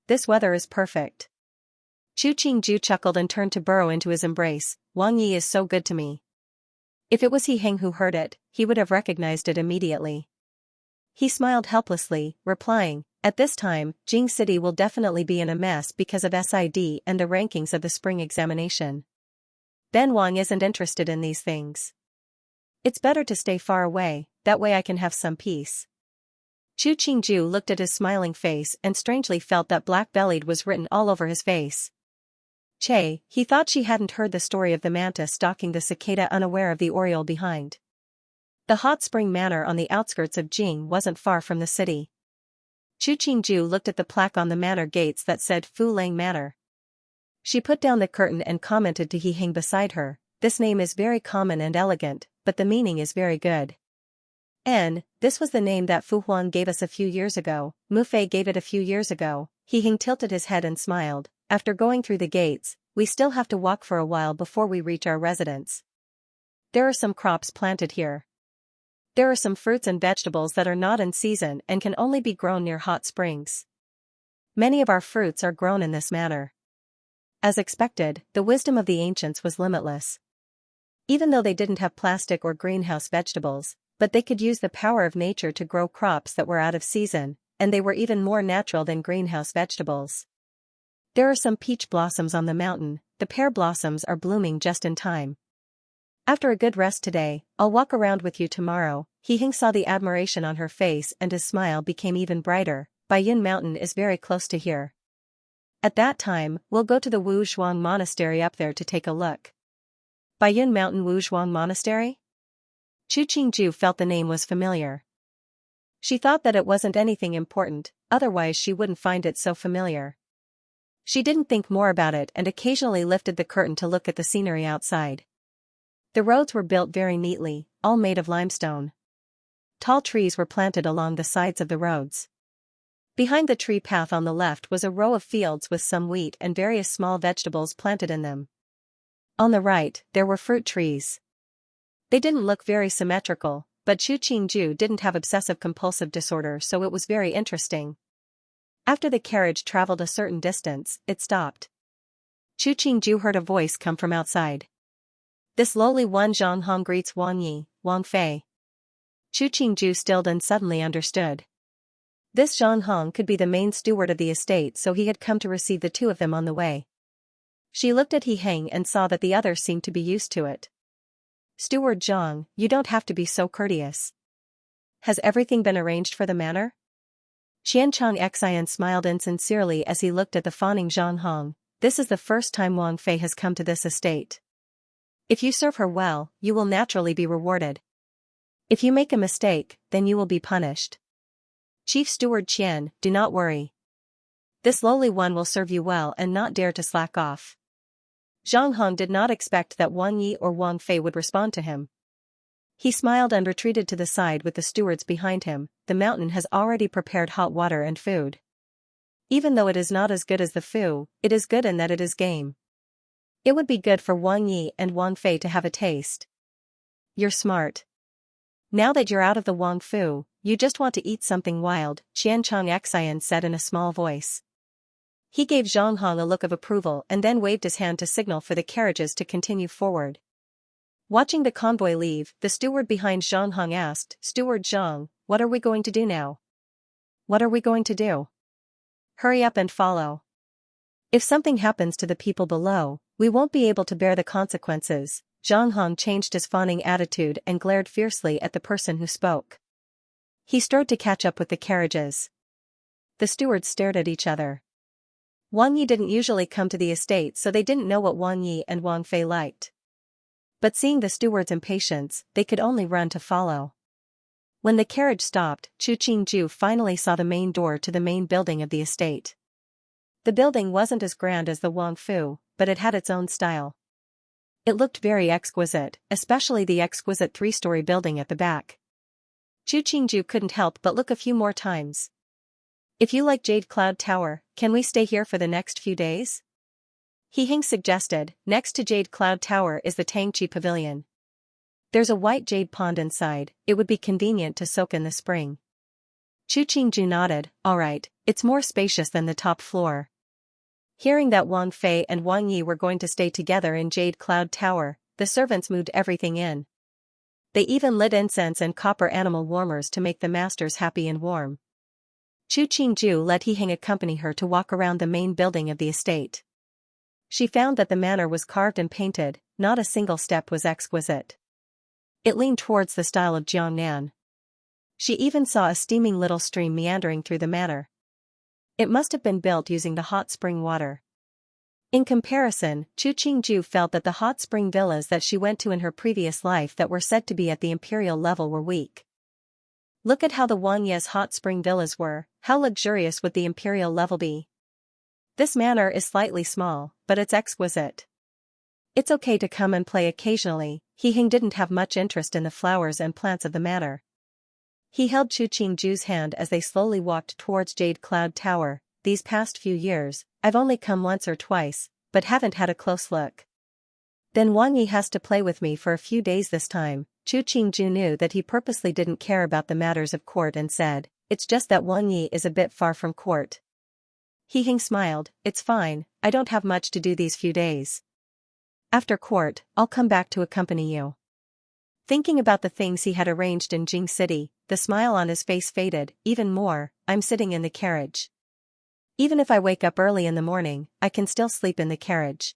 This weather is perfect." Chu Qingju chuckled and turned to burrow into his embrace. "Wang Yi is so good to me." If it was He Heng who heard it, he would have recognized it immediately. He smiled helplessly, replying, "At this time, Jing City will definitely be in a mess because of SID and the rankings of the spring examination. Ben Wang isn't interested in these things. It's better to stay far away, that way I can have some peace." Chu Qingju looked at his smiling face and strangely felt that black-bellied was written all over his face. Che, he thought she hadn't heard the story of the mantis stalking the cicada, unaware of the oriole behind. The hot spring manor on the outskirts of Jing wasn't far from the city. Chu Qingju looked at the plaque on the manor gates that said Fu Lang Manor. She put down the curtain and commented to He Heng beside her, "This name is very common and elegant, but the meaning is very good. This was the name that Fu Huan gave us a few years ago, Mu Fei gave it a few years ago, He tilted his head and smiled. After going through the gates, we still have to walk for a while before we reach our residence. There are some crops planted here. There are some fruits and vegetables that are not in season and can only be grown near hot springs. Many of our fruits are grown in this manner. As expected, the wisdom of the ancients was limitless. Even though they didn't have plastic or greenhouse vegetables, but they could use the power of nature to grow crops that were out of season, and they were even more natural than greenhouse vegetables. There are some peach blossoms on the mountain, the pear blossoms are blooming just in time. After a good rest today, I'll walk around with you tomorrow. Xianxia saw the admiration on her face and his smile became even brighter. Baiyun Mountain is very close to here. At that time, we'll go to the Wu Zhuang Monastery up there to take a look. Baiyun Mountain Wu Zhuang Monastery? Chu Qingju felt the name was familiar. She thought that it wasn't anything important, otherwise she wouldn't find it so familiar. She didn't think more about it and occasionally lifted the curtain to look at the scenery outside. The roads were built very neatly, all made of limestone. Tall trees were planted along the sides of the roads. Behind the tree path on the left was a row of fields with some wheat and various small vegetables planted in them. On the right, there were fruit trees. They didn't look very symmetrical, but Chu Qingju didn't have obsessive-compulsive disorder, so it was very interesting. After the carriage traveled a certain distance, it stopped. Chu Qingju heard a voice come from outside. This lowly one Zhang Hong greets Wang Yi, Wang Fei. Chu Qingju stilled and suddenly understood. This Zhang Hong could be the main steward of the estate, so he had come to receive the two of them on the way. She looked at Xianxia and saw that the other seemed to be used to it. Steward Zhang, you don't have to be so courteous. Has everything been arranged for the manor? Xianxia smiled insincerely as he looked at the fawning Zhang Hong. This is the first time Wang Fei has come to this estate. If you serve her well, you will naturally be rewarded. If you make a mistake, then you will be punished. Chief Steward Qian, do not worry. This lowly one will serve you well and not dare to slack off. Zhang Hong did not expect that Wang Yi or Wang Fei would respond to him. He smiled and retreated to the side with the stewards behind him. The mountain has already prepared hot water and food. Even though it is not as good as the fu, it is good in that it is game. It would be good for Wang Yi and Wang Fei to have a taste. You're smart. Now that you're out of the Wang Fu, you just want to eat something wild, Xianxia said in a small voice. He gave Zhang Hong a look of approval and then waved his hand to signal for the carriages to continue forward. Watching the convoy leave, the steward behind Zhang Hong asked, Steward Zhang, what are we going to do now? What are we going to do? Hurry up and follow. If something happens to the people below, we won't be able to bear the consequences. Zhang Hong changed his fawning attitude and glared fiercely at the person who spoke. He strode to catch up with the carriages. The stewards stared at each other. Wang Yi didn't usually come to the estate, so they didn't know what Wang Yi and Wang Fei liked. But seeing the steward's impatience, they could only run to follow. When the carriage stopped, Chu Qingju finally saw the main door to the main building of the estate. The building wasn't as grand as the Wang Fu, but it had its own style. It looked very exquisite, especially the exquisite three-story building at the back. Chu Qingju couldn't help but look a few more times. If you like Jade Cloud Tower, can we stay here for the next few days? Xianxia suggested. Next to Jade Cloud Tower is the Tangqi Pavilion. There's a white jade pond inside, it would be convenient to soak in the spring. Chu Qingju nodded. Alright, it's more spacious than the top floor. Hearing that Wang Fei and Wang Yi were going to stay together in Jade Cloud Tower, the servants moved everything in. They even lit incense and copper animal warmers to make the masters happy and warm. Chu Qingju let Xianxia accompany her to walk around the main building of the estate. She found that the manor was carved and painted, not a single step was exquisite. It leaned towards the style of Jiangnan. She even saw a steaming little stream meandering through the manor. It must have been built using the hot spring water. In comparison, Chu Qingju felt that the hot spring villas that she went to in her previous life that were said to be at the imperial level were weak. Look at how the Wang Ye's hot spring villas were, how luxurious would the imperial level be? This manor is slightly small, but it's exquisite. It's okay to come and play occasionally. Xianxia didn't have much interest in the flowers and plants of the manor. He held Chu Qingju's hand as they slowly walked towards Jade Cloud Tower. these past few years, I've only come once or twice, but haven't had a close look. Then Wang Yi has to play with me for a few days this time. Chu Qingju knew that he purposely didn't care about the matters of court and said, it's just that Wang Yi is a bit far from court. He Hing smiled, it's fine, I don't have much to do these few days. After court, I'll come back to accompany you. Thinking about the things he had arranged in Jing City, the smile on his face faded. Even more, I'm sitting in the carriage. Even if I wake up early in the morning, I can still sleep in the carriage.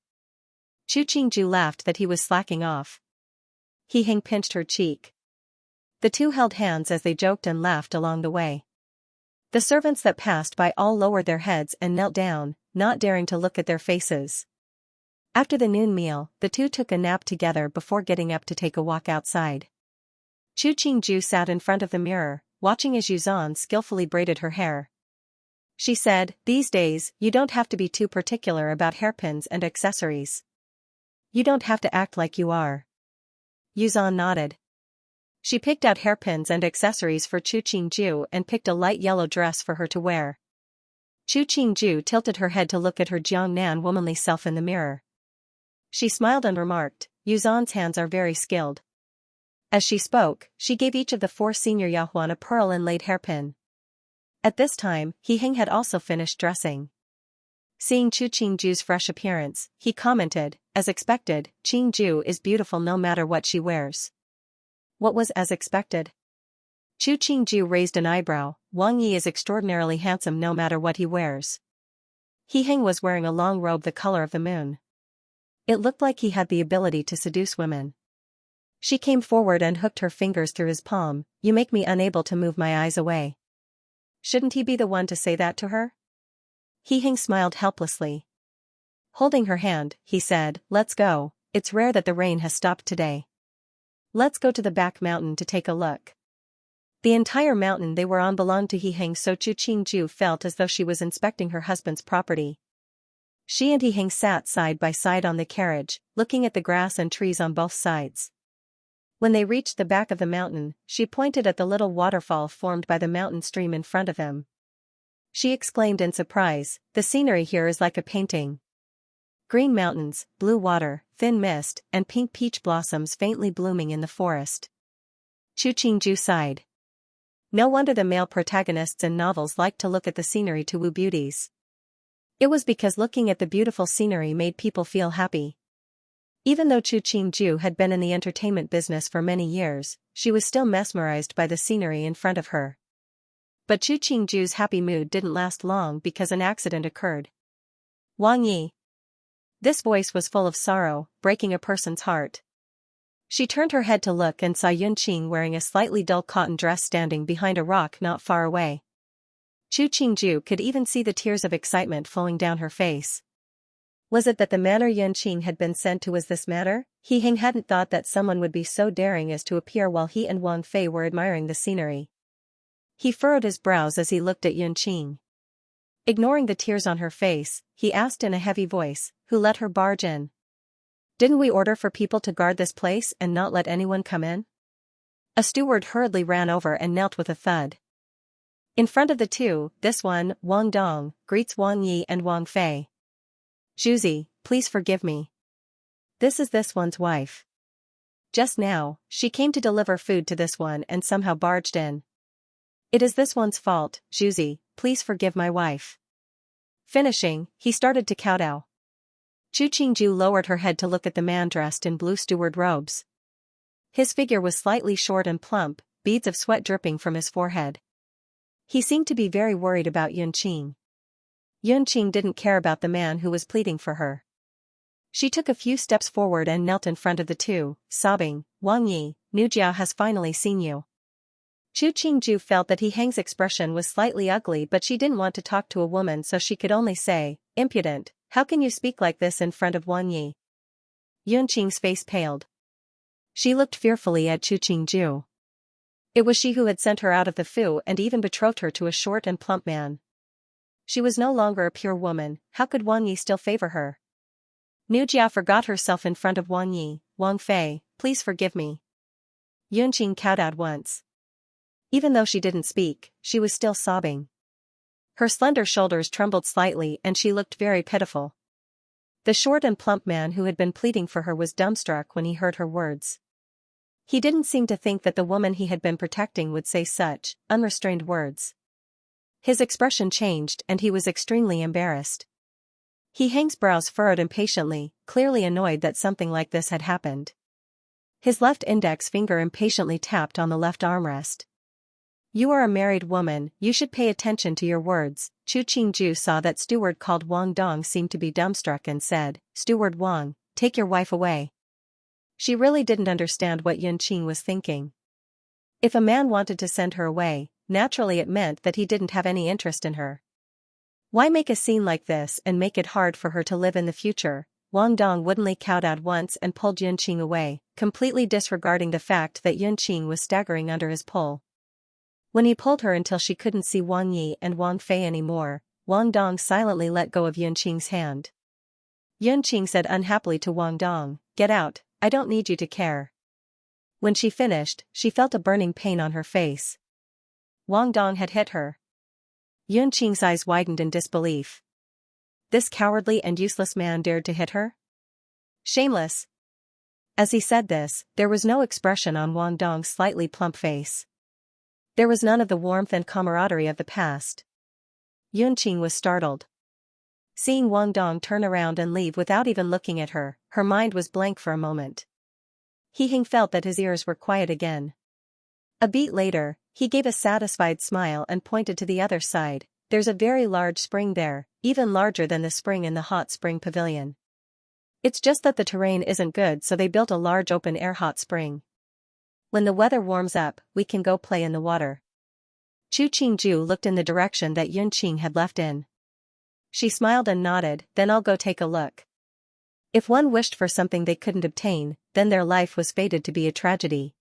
Chu Qingju laughed that he was slacking off. He Hing pinched her cheek. The two held hands as they joked and laughed along the way. The servants that passed by all lowered their heads and knelt down, not daring to look at their faces. After the noon meal, the two took a nap together before getting up to take a walk outside. Chu Qingju sat in front of the mirror, watching as Yuzan skillfully braided her hair. She said, these days, you don't have to be too particular about hairpins and accessories. You don't have to act like you are. Yuzan nodded. She picked out hairpins and accessories for Chu Qingju and picked a light yellow dress for her to wear. Chu Qingju tilted her head to look at her Jiangnan womanly self in the mirror. She smiled and remarked, Yuzan's hands are very skilled. As she spoke, she gave each of the 4 senior Yahuan a pearl-inlaid hairpin. At this time, He Hing had also finished dressing. Seeing Chu Qingju's fresh appearance, he commented, as expected, Qingju is beautiful no matter what she wears. What was as expected? Chu Qingju raised an eyebrow. Wang Yi is extraordinarily handsome no matter what he wears. He Hing was wearing a long robe the color of the moon. It looked like he had the ability to seduce women. She came forward and hooked her fingers through his palm. You make me unable to move my eyes away. Shouldn't he be the one to say that to her? He Hing smiled helplessly. Holding her hand, he said, let's go, it's rare that the rain has stopped today. Let's go to the back mountain to take a look. The entire mountain they were on belonged to He Hing, so Chu Qingju felt as though she was inspecting her husband's property. She and He Hing sat side by side on the carriage, looking at the grass and trees on both sides. When they reached the back of the mountain, she pointed at the little waterfall formed by the mountain stream in front of them. She exclaimed in surprise, the scenery here is like a painting. Green mountains, blue water, thin mist, and pink peach blossoms faintly blooming in the forest. Chu Qingju sighed. No wonder the male protagonists in novels liked to look at the scenery to woo beauties. It was because looking at the beautiful scenery made people feel happy. Even though Chu Qingju had been in the entertainment business for many years, she was still mesmerized by the scenery in front of her. But Chu Qingju's happy mood didn't last long because an accident occurred. Wang Yi. This voice was full of sorrow, breaking a person's heart. She turned her head to look and saw Yunqing wearing a slightly dull cotton dress standing behind a rock not far away. Chu Qingju could even see the tears of excitement flowing down her face. Was it that the manner Yunqing had been sent to was this matter? He Hing hadn't thought that someone would be so daring as to appear while he and Wang Fei were admiring the scenery. He furrowed his brows as he looked at Yunqing. Ignoring the tears on her face, he asked in a heavy voice, who let her barge in? Didn't we order for people to guard this place and not let anyone come in? A steward hurriedly ran over and knelt with a thud. In front of the two, this one, Wang Dong, greets Wang Yi and Wang Fei. Zhuzi, please forgive me. This is this one's wife. Just now, she came to deliver food to this one and somehow barged in. It is this one's fault, Zhuzi, please forgive my wife. Finishing, he started to kowtow. Chu Qingju lowered her head to look at the man dressed in blue steward robes. His figure was slightly short and plump, beads of sweat dripping from his forehead. He seemed to be very worried about Yunqing. Yunqing didn't care about the man who was pleading for her. She took a few steps forward and knelt in front of the two, sobbing, Wang Yi, Nujia has finally seen you. Chu Qingju felt that He Hing's expression was slightly ugly, but she didn't want to talk to a woman, so she could only say, impudent, how can you speak like this in front of Wang Yi? Yunqing's face paled. She looked fearfully at Chu Qingju. It was she who had sent her out of the fu and even betrothed her to a short and plump man. She was no longer a pure woman, how could Wang Yi still favor her? Nujia forgot herself in front of Wang Yi. Wang Fei, please forgive me. Yunqing kowtowed once. Even though she didn't speak, she was still sobbing. Her slender shoulders trembled slightly and she looked very pitiful. The short and plump man who had been pleading for her was dumbstruck when he heard her words. He didn't seem to think that the woman he had been protecting would say such unrestrained words. His expression changed and he was extremely embarrassed. Hang's brows furrowed impatiently, clearly annoyed that something like this had happened. His left index finger impatiently tapped on the left armrest. "You are a married woman, you should pay attention to your words." Chu Qingju saw that steward called Wang Dong seemed to be dumbstruck and said, "Steward Wang, take your wife away." She really didn't understand what Yun Qing was thinking. If a man wanted to send her away, naturally it meant that he didn't have any interest in her. Why make a scene like this and make it hard for her to live in the future? Wang Dong woodenly kowtowed once and pulled Yun Qing away, completely disregarding the fact that Yun Qing was staggering under his pull. When he pulled her until she couldn't see Wang Yi and Wang Fei anymore, Wang Dong silently let go of Yun Qing's hand. Yun Qing said unhappily to Wang Dong, "Get out, I don't need you to care." When she finished, she felt a burning pain on her face. Wang Dong had hit her. Yun Qing's eyes widened in disbelief. This cowardly and useless man dared to hit her? Shameless! As he said this, there was no expression on Wang Dong's slightly plump face. There was none of the warmth and camaraderie of the past. Yun Qing was startled. Seeing Wang Dong turn around and leave without even looking at her, her mind was blank for a moment. Hang felt that his ears were quiet again. A beat later, he gave a satisfied smile and pointed to the other side. "There's a very large spring there, even larger than the spring in the hot spring pavilion. It's just that the terrain isn't good, so they built a large open-air hot spring. When the weather warms up, we can go play in the water." Chu Qingju looked in the direction that Yun Qing had left in. She smiled and nodded, "Then I'll go take a look." If one wished for something they couldn't obtain, then their life was fated to be a tragedy.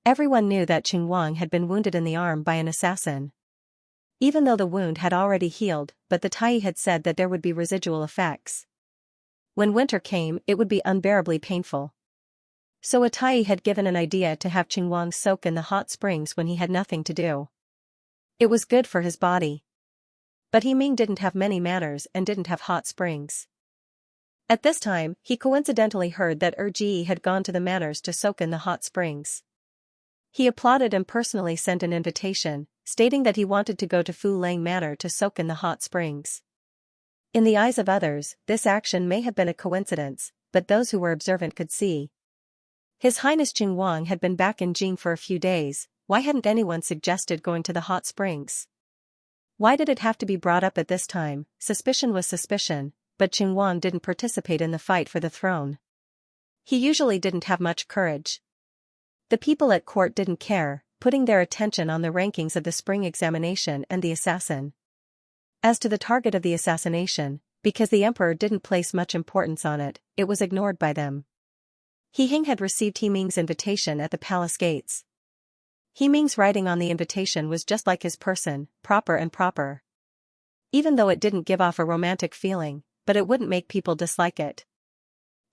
Everyone knew that Qing Wang had been wounded in the arm by an assassin. Even though the wound had already healed, but the Tai had said that there would be residual effects. When winter came, it would be unbearably painful. So a Tai had given an idea to have Qing Wang soak in the hot springs when he had nothing to do. It was good for his body. But Ming didn't have many manners and didn't have hot springs. At this time, he coincidentally heard that Ji had gone to the manors to soak in the hot springs. He applauded and personally sent an invitation, stating that he wanted to go to Fu Lang Manor to soak in the hot springs. In the eyes of others, this action may have been a coincidence, but those who were observant could see. His Highness Qing Wang had been back in Jing for a few days. Why hadn't anyone suggested going to the hot springs? Why did it have to be brought up at this time? Suspicion was suspicion, but Qing Wang didn't participate in the fight for the throne. He usually didn't have much courage. The people at court didn't care, putting their attention on the rankings of the spring examination and the assassin. As to the target of the assassination, because the emperor didn't place much importance on it, it was ignored by them. Hang had received Ming's invitation at the palace gates. Ming's writing on the invitation was just like his person, proper and proper. Even though it didn't give off a romantic feeling, but it wouldn't make people dislike it.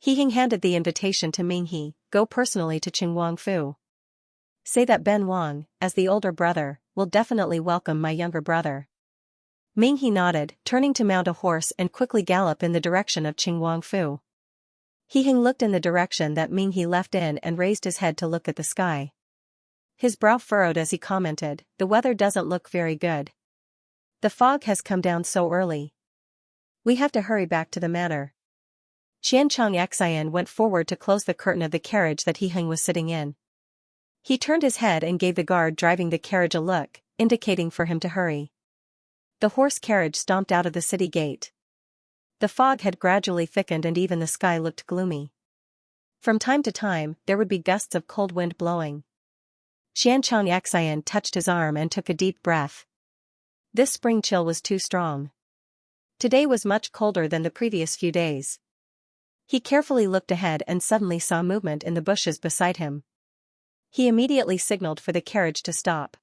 Hang handed the invitation to Ming. "Go personally to Qing Wang Fu. Say that Ben Wang, as the older brother, will definitely welcome my younger brother." Ming nodded, turning to mount a horse and quickly gallop in the direction of Qing Wang Fu. Hang looked in the direction that Ming left in and raised his head to look at the sky. His brow furrowed as he commented, "The weather doesn't look very good. The fog has come down so early. We have to hurry back to the manor." Xianxia went forward to close the curtain of the carriage that Hang was sitting in. He turned his head and gave the guard driving the carriage a look, indicating for him to hurry. The horse carriage stomped out of the city gate. The fog had gradually thickened and even the sky looked gloomy. From time to time, there would be gusts of cold wind blowing. Xianxia touched his arm and took a deep breath. This spring chill was too strong. Today was much colder than the previous few days. He carefully looked ahead and suddenly saw movement in the bushes beside him. He immediately signaled for the carriage to stop.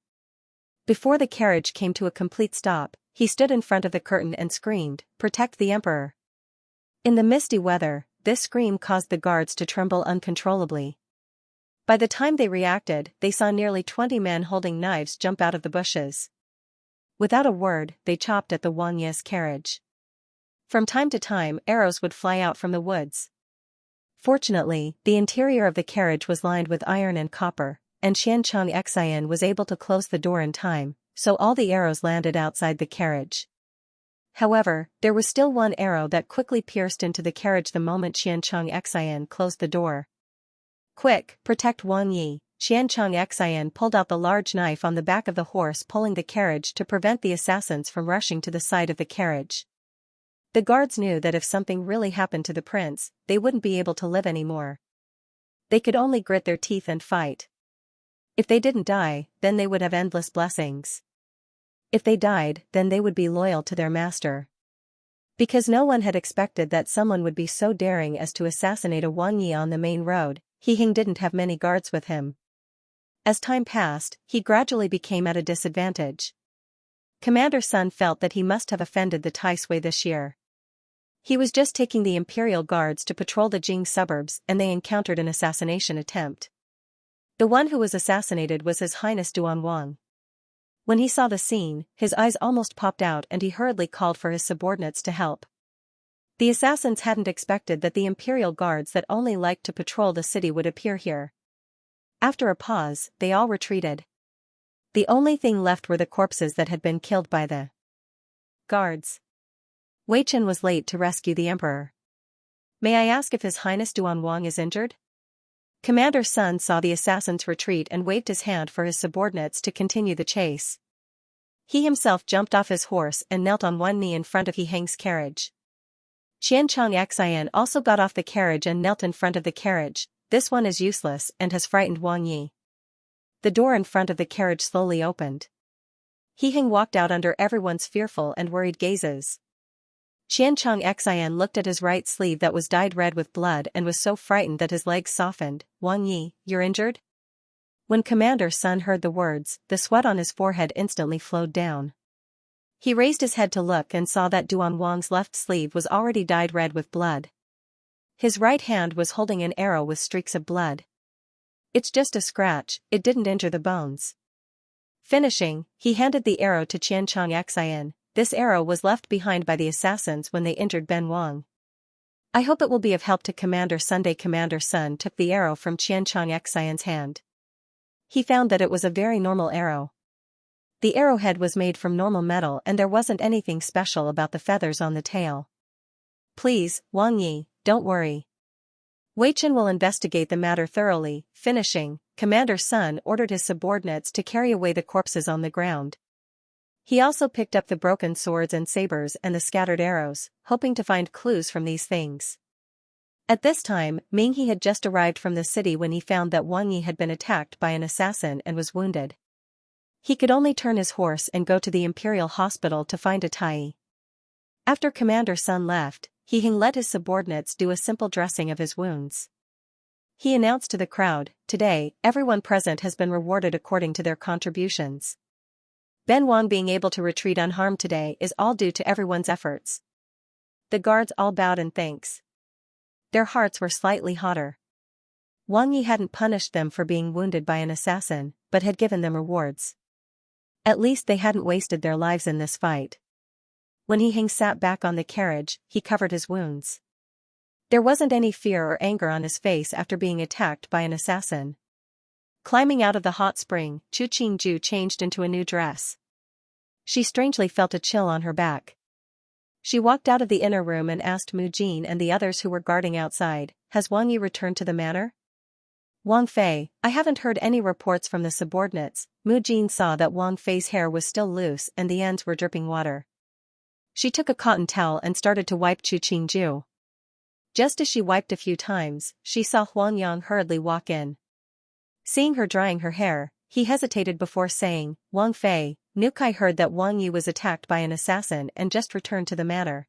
Before the carriage came to a complete stop, he stood in front of the curtain and screamed, "Protect the emperor!" In the misty weather, this scream caused the guards to tremble uncontrollably. By the time they reacted, they saw nearly 20 men holding knives jump out of the bushes. Without a word, they chopped at the Wang Yi's carriage. From time to time, arrows would fly out from the woods. Fortunately, the interior of the carriage was lined with iron and copper, and Xianxia was able to close the door in time, so all the arrows landed outside the carriage. However, there was still one arrow that quickly pierced into the carriage the moment Xianxia closed the door. Quick, protect Wang Yi! Xianxia pulled out the large knife on the back of the horse, pulling the carriage to prevent the assassins from rushing to the side of the carriage. The guards knew that if something really happened to the prince, they wouldn't be able to live anymore. They could only grit their teeth and fight. If they didn't die, then they would have endless blessings. If they died, then they would be loyal to their master. Because no one had expected that someone would be so daring as to assassinate a Wang Yi on the main road, He didn't have many guards with him. As time passed, he gradually became at a disadvantage. Commander Sun felt that he must have offended the Taisui this year. He was just taking the Imperial Guards to patrol the Jing suburbs and they encountered an assassination attempt. The one who was assassinated was His Highness Duan Wang. When he saw the scene, his eyes almost popped out and he hurriedly called for his subordinates to help. The assassins hadn't expected that the Imperial Guards that only liked to patrol the city would appear here. After a pause, they all retreated. The only thing left were the corpses that had been killed by the guards. Wei Chen was late to rescue the emperor. May I ask if His Highness Duan Wang is injured? Commander Sun saw the assassins retreat and waved his hand for his subordinates to continue the chase. He himself jumped off his horse and knelt on one knee in front of He Heng's carriage. Xianxia also got off the carriage and knelt in front of the carriage. This one is useless and has frightened Wang Yi. The door in front of the carriage slowly opened. He Heng walked out under everyone's fearful and worried gazes. Xianxia looked at his right sleeve that was dyed red with blood and was so frightened that his legs softened. Wang Yi, you're injured? When Commander Sun heard the words, the sweat on his forehead instantly flowed down. He raised his head to look and saw that Duan Wang's left sleeve was already dyed red with blood. His right hand was holding an arrow with streaks of blood. It's just a scratch, it didn't injure the bones. Finishing, he handed the arrow to Xianxia. This arrow was left behind by the assassins when they injured Ben Wang. I hope it will be of help to Commander Sunday. Commander Sun took the arrow from Xianxia's hand. He found that it was a very normal arrow. The arrowhead was made from normal metal and there wasn't anything special about the feathers on the tail. Please, Wang Yi, don't worry. Wei Chen will investigate the matter thoroughly. Finishing, Commander Sun ordered his subordinates to carry away the corpses on the ground. He also picked up the broken swords and sabers and the scattered arrows, hoping to find clues from these things. At this time, Ming He had just arrived from the city when he found that Wang Yi had been attacked by an assassin and was wounded. He could only turn his horse and go to the Imperial Hospital to find a Tai. After Commander Sun left, He Heng let his subordinates do a simple dressing of his wounds. He announced to the crowd, today, everyone present has been rewarded according to their contributions. Ben Wang being able to retreat unharmed today is all due to everyone's efforts. The guards all bowed in thanks. Their hearts were slightly hotter. Wang Yi hadn't punished them for being wounded by an assassin, but had given them rewards. At least they hadn't wasted their lives in this fight. When He Heng sat back on the carriage, he covered his wounds. There wasn't any fear or anger on his face after being attacked by an assassin. Climbing out of the hot spring, Chu Qingju changed into a new dress. She strangely felt a chill on her back. She walked out of the inner room and asked Mu Jin and the others who were guarding outside, has Wang Yi returned to the manor? Wang Fei, I haven't heard any reports from the subordinates. Mu Jin saw that Wang Fei's hair was still loose and the ends were dripping water. She took a cotton towel and started to wipe Chu Qingju. Just as she wiped a few times, she saw Huang Yang hurriedly walk in. Seeing her drying her hair, he hesitated before saying, Wang Fei, Nukai heard that Wang Yi was attacked by an assassin and just returned to the manor.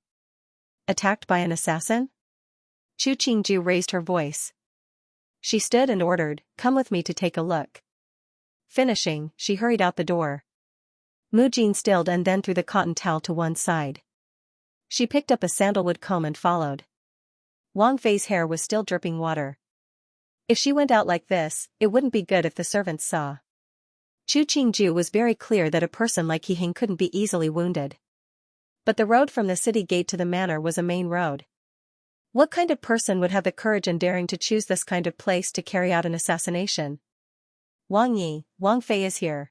Attacked by an assassin? Chu Qingju raised her voice. She stood and ordered, come with me to take a look. Finishing, she hurried out the door. Mu Jin stilled and then threw the cotton towel to one side. She picked up a sandalwood comb and followed. Wang Fei's hair was still dripping water. If she went out like this, it wouldn't be good if the servants saw. Chu Qingju was very clear that a person like He Hing couldn't be easily wounded. But the road from the city gate to the manor was a main road. What kind of person would have the courage and daring to choose this kind of place to carry out an assassination? Wang Yi, Wang Fei is here.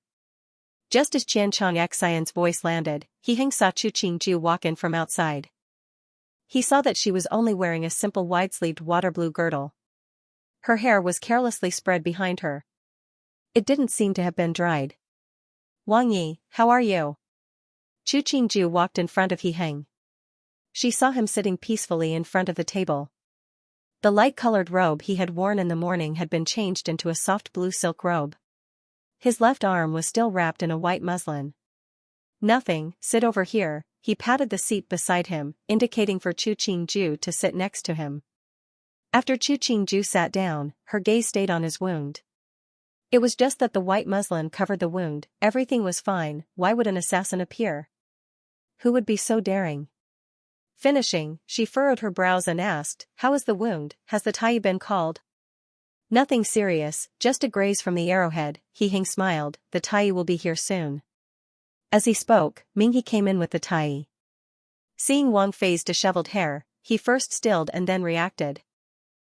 Just as Xianxia's voice landed, He Hing saw Chu Qingju walk in from outside. He saw that she was only wearing a simple wide-sleeved water blue girdle. Her hair was carelessly spread behind her. It didn't seem to have been dried. Wang Yi, how are you? Chu Qingju walked in front of He Hing. She saw him sitting peacefully in front of the table. The light-colored robe he had worn in the morning had been changed into a soft blue silk robe. His left arm was still wrapped in a white muslin. Nothing, sit over here, he patted the seat beside him, indicating for Chu Qingju to sit next to him. After Chu Qingju sat down, her gaze stayed on his wound. It was just that the white muslin covered the wound, everything was fine, why would an assassin appear? Who would be so daring? Finishing, she furrowed her brows and asked, how is the wound, has the Tai been called? Nothing serious, just a graze from the arrowhead, He Hing smiled, the Tai will be here soon. As he spoke, Minghe came in with the Tai. Seeing Wang Fei's disheveled hair, he first stilled and then reacted.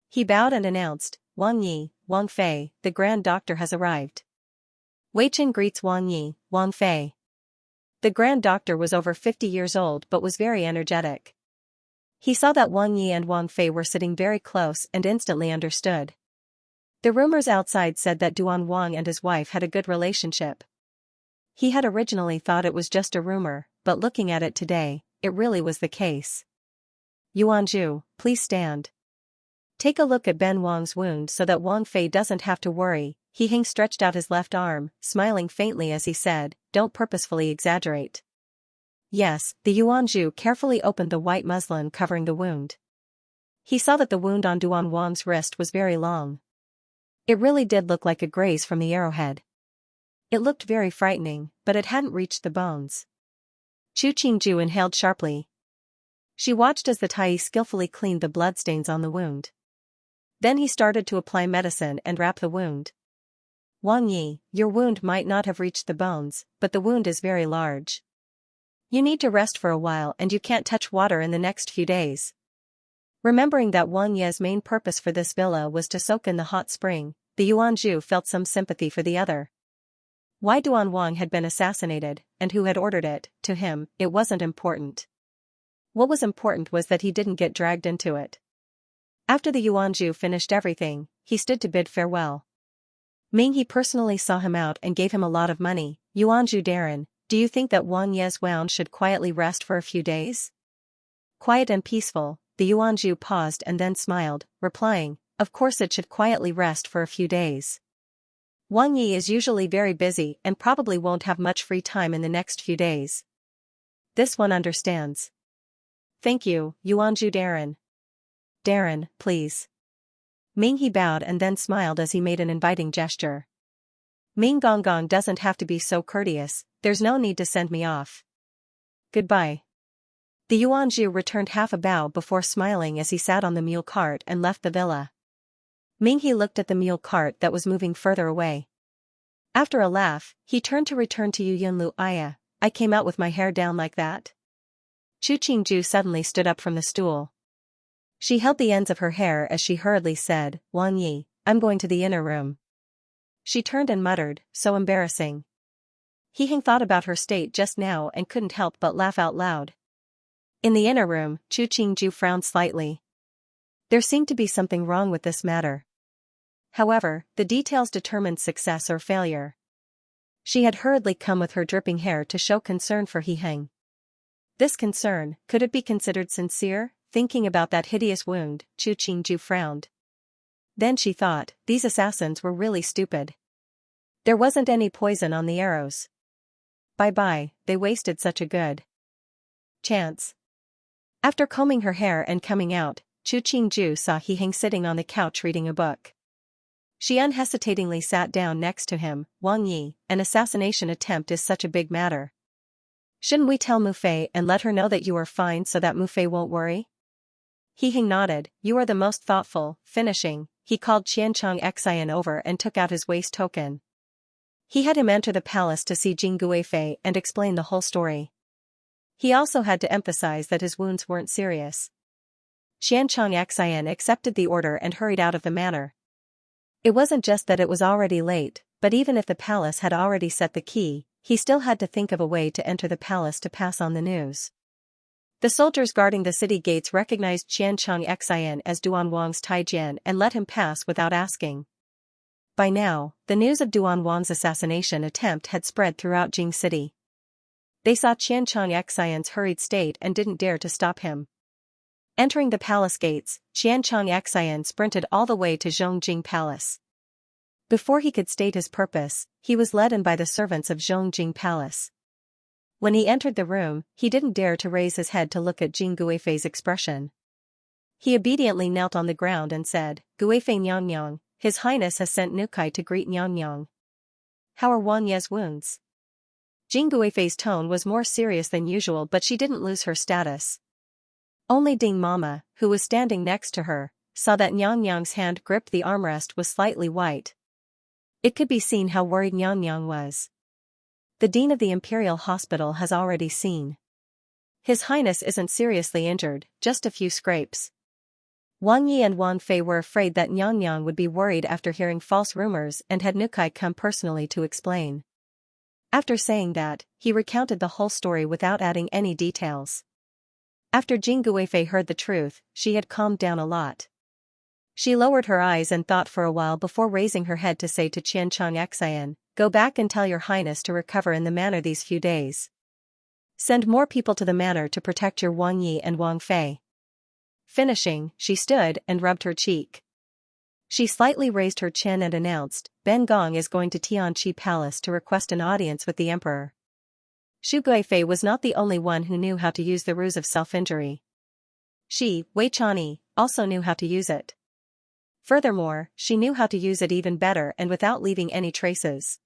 He bowed and announced, Wang Yi, Wang Fei, the Grand Doctor has arrived. Wei Chen greets Wang Yi, Wang Fei. The Grand Doctor was over 50 years old but was very energetic. He saw that Wang Yi and Wang Fei were sitting very close and instantly understood. The rumors outside said that Duan Wang and his wife had a good relationship. He had originally thought it was just a rumor, but looking at it today, it really was the case. Yuanju, please stand. Take a look at Ben Wang's wound so that Wang Fei doesn't have to worry. He Hing stretched out his left arm, smiling faintly as he said, don't purposefully exaggerate. Yes, the Yuanju carefully opened the white muslin covering the wound. He saw that the wound on Duan Wang's wrist was very long. It really did look like a graze from the arrowhead. It looked very frightening, but it hadn't reached the bones. Chu Qingju inhaled sharply. She watched as the Tai skillfully cleaned the bloodstains on the wound. Then he started to apply medicine and wrap the wound. Wang Yi, your wound might not have reached the bones, but the wound is very large. You need to rest for a while and you can't touch water in the next few days. Remembering that Wang Yi's main purpose for this villa was to soak in the hot spring, the Yuanju felt some sympathy for the other. Why Duan Wang had been assassinated, and who had ordered it, to him, it wasn't important. What was important was that he didn't get dragged into it. After the Yuanju finished everything, he stood to bid farewell. Minghe personally saw him out and gave him a lot of money. Yuanju Darren, do you think that Wang Yi's wound should quietly rest for a few days? Quiet and peaceful, the Yuanju paused and then smiled, replying, of course it should quietly rest for a few days. Wang Yi is usually very busy and probably won't have much free time in the next few days. This one understands. Thank you, Yuanju Darren. Darren, please. Minghe bowed and then smiled as he made an inviting gesture. Ming Gonggong doesn't have to be so courteous, there's no need to send me off. Goodbye. The Yuanju returned half a bow before smiling as he sat on the mule cart and left the villa. Minghe looked at the mule cart that was moving further away. After a laugh, he turned to return to Yu Yunlu Aya, I came out with my hair down like that. Chu Qingju suddenly stood up from the stool. She held the ends of her hair as she hurriedly said, Wang Yi, I'm going to the inner room. She turned and muttered, so embarrassing. He Hing thought about her state just now and couldn't help but laugh out loud. In the inner room, Chu Qingju frowned slightly. There seemed to be something wrong with this matter. However, the details determined success or failure. She had hurriedly come with her dripping hair to show concern for He Hing. This concern, could it be considered sincere? Thinking about that hideous wound, Chu Qingju frowned. Then she thought, these assassins were really stupid. There wasn't any poison on the arrows. Bye-bye, they wasted such a good chance. After combing her hair and coming out, Chu Qingju saw He Hing sitting on the couch reading a book. She unhesitatingly sat down next to him. Wang Yi, an assassination attempt is such a big matter. Shouldn't we tell Mu Fei and let her know that you are fine so that Mu Fei won't worry? He Hing nodded, you are the most thoughtful. Finishing, he called Xianxian over and took out his waist token. He had him enter the palace to see Jing Guifei and explain the whole story. He also had to emphasize that his wounds weren't serious. Xianxia accepted the order and hurried out of the manor. It wasn't just that it was already late, but even if the palace had already set the key, he still had to think of a way to enter the palace to pass on the news. The soldiers guarding the city gates recognized Xianxia as Duan Wang's Taijian and let him pass without asking. By now, the news of Duan Wang's assassination attempt had spread throughout Jing City. They saw Xianxia's hurried state and didn't dare to stop him. Entering the palace gates, Xianxia sprinted all the way to Zhongjing Palace. Before he could state his purpose, he was led in by the servants of Zhongjing Palace. When he entered the room, he didn't dare to raise his head to look at Jing Guifei's expression. He obediently knelt on the ground and said, "Guifei Nyang, His Highness has sent Nukai to greet Nyang. How are Wang Ye's wounds?" Jing Guifei's tone was more serious than usual, but she didn't lose her status. Only Ding Mama, who was standing next to her, saw that Nyang's hand gripped the armrest was slightly white. It could be seen how worried Nyang was. "The dean of the Imperial Hospital has already seen. His Highness isn't seriously injured, just a few scrapes." Wang Yi and Wang Fei were afraid that Nyang would be worried after hearing false rumors and had Nukai come personally to explain. After saying that, he recounted the whole story without adding any details. After Jing Guifei heard the truth, she had calmed down a lot. She lowered her eyes and thought for a while before raising her head to say to Xianxia, "Go back and tell your Highness to recover in the manor these few days. Send more people to the manor to protect your Wang Yi and Wang Fei." Finishing, she stood and rubbed her cheek. She slightly raised her chin and announced, "Ben Gong is going to Tianqi Palace to request an audience with the Emperor." Xu Guifei was not the only one who knew how to use the ruse of self-injury. She, Wei Chani, also knew how to use it. Furthermore, she knew how to use it even better and without leaving any traces.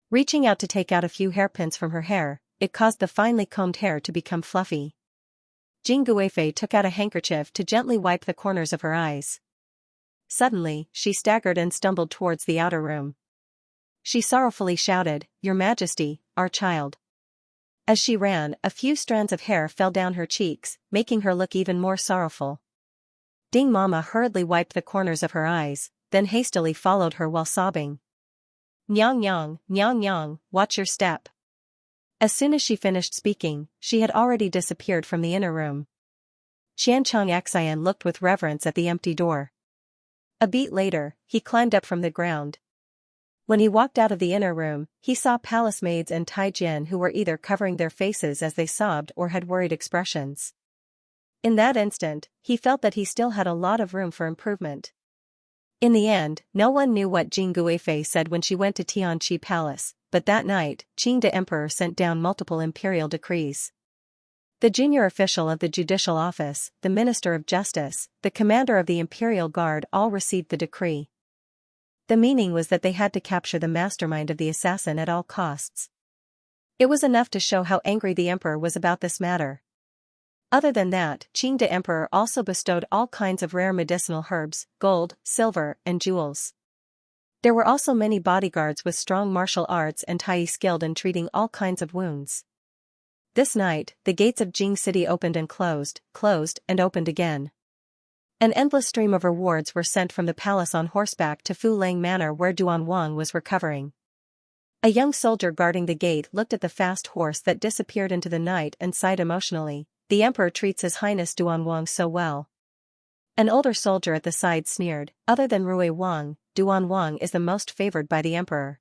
Reaching out to take out a few hairpins from her hair, it caused the finely combed hair to become fluffy. Jing Guifei took out a handkerchief to gently wipe the corners of her eyes. Suddenly, she staggered and stumbled towards the outer room. She sorrowfully shouted, "Your Majesty, our child." As she ran, a few strands of hair fell down her cheeks, making her look even more sorrowful. Ding Mama hurriedly wiped the corners of her eyes, then hastily followed her while sobbing. Nyang, watch your step." As soon as she finished speaking, she had already disappeared from the inner room. Xianxia looked with reverence at the empty door. A beat later, he climbed up from the ground. When he walked out of the inner room, he saw palace maids and Taijian who were either covering their faces as they sobbed or had worried expressions. In that instant, he felt that he still had a lot of room for improvement. In the end, no one knew what Jing Guifei said when she went to Tianqi Palace, but that night, Qing the Emperor sent down multiple imperial decrees. The junior official of the judicial office, the Minister of Justice, the commander of the Imperial Guard all received the decree. The meaning was that they had to capture the mastermind of the assassin at all costs. It was enough to show how angry the emperor was about this matter. Other than that, Qing the Emperor also bestowed all kinds of rare medicinal herbs, gold, silver, and jewels. There were also many bodyguards with strong martial arts and Tai skilled in treating all kinds of wounds. This night, the gates of Jing City opened and closed and opened again. An endless stream of rewards were sent from the palace on horseback to Fu Lang Manor where Duan Wang was recovering. A young soldier guarding the gate looked at the fast horse that disappeared into the night and sighed emotionally, "The Emperor treats His Highness Duan Wang so well." An older soldier at the side sneered, "Other than Rui Wang, Duan Wang is the most favored by the Emperor.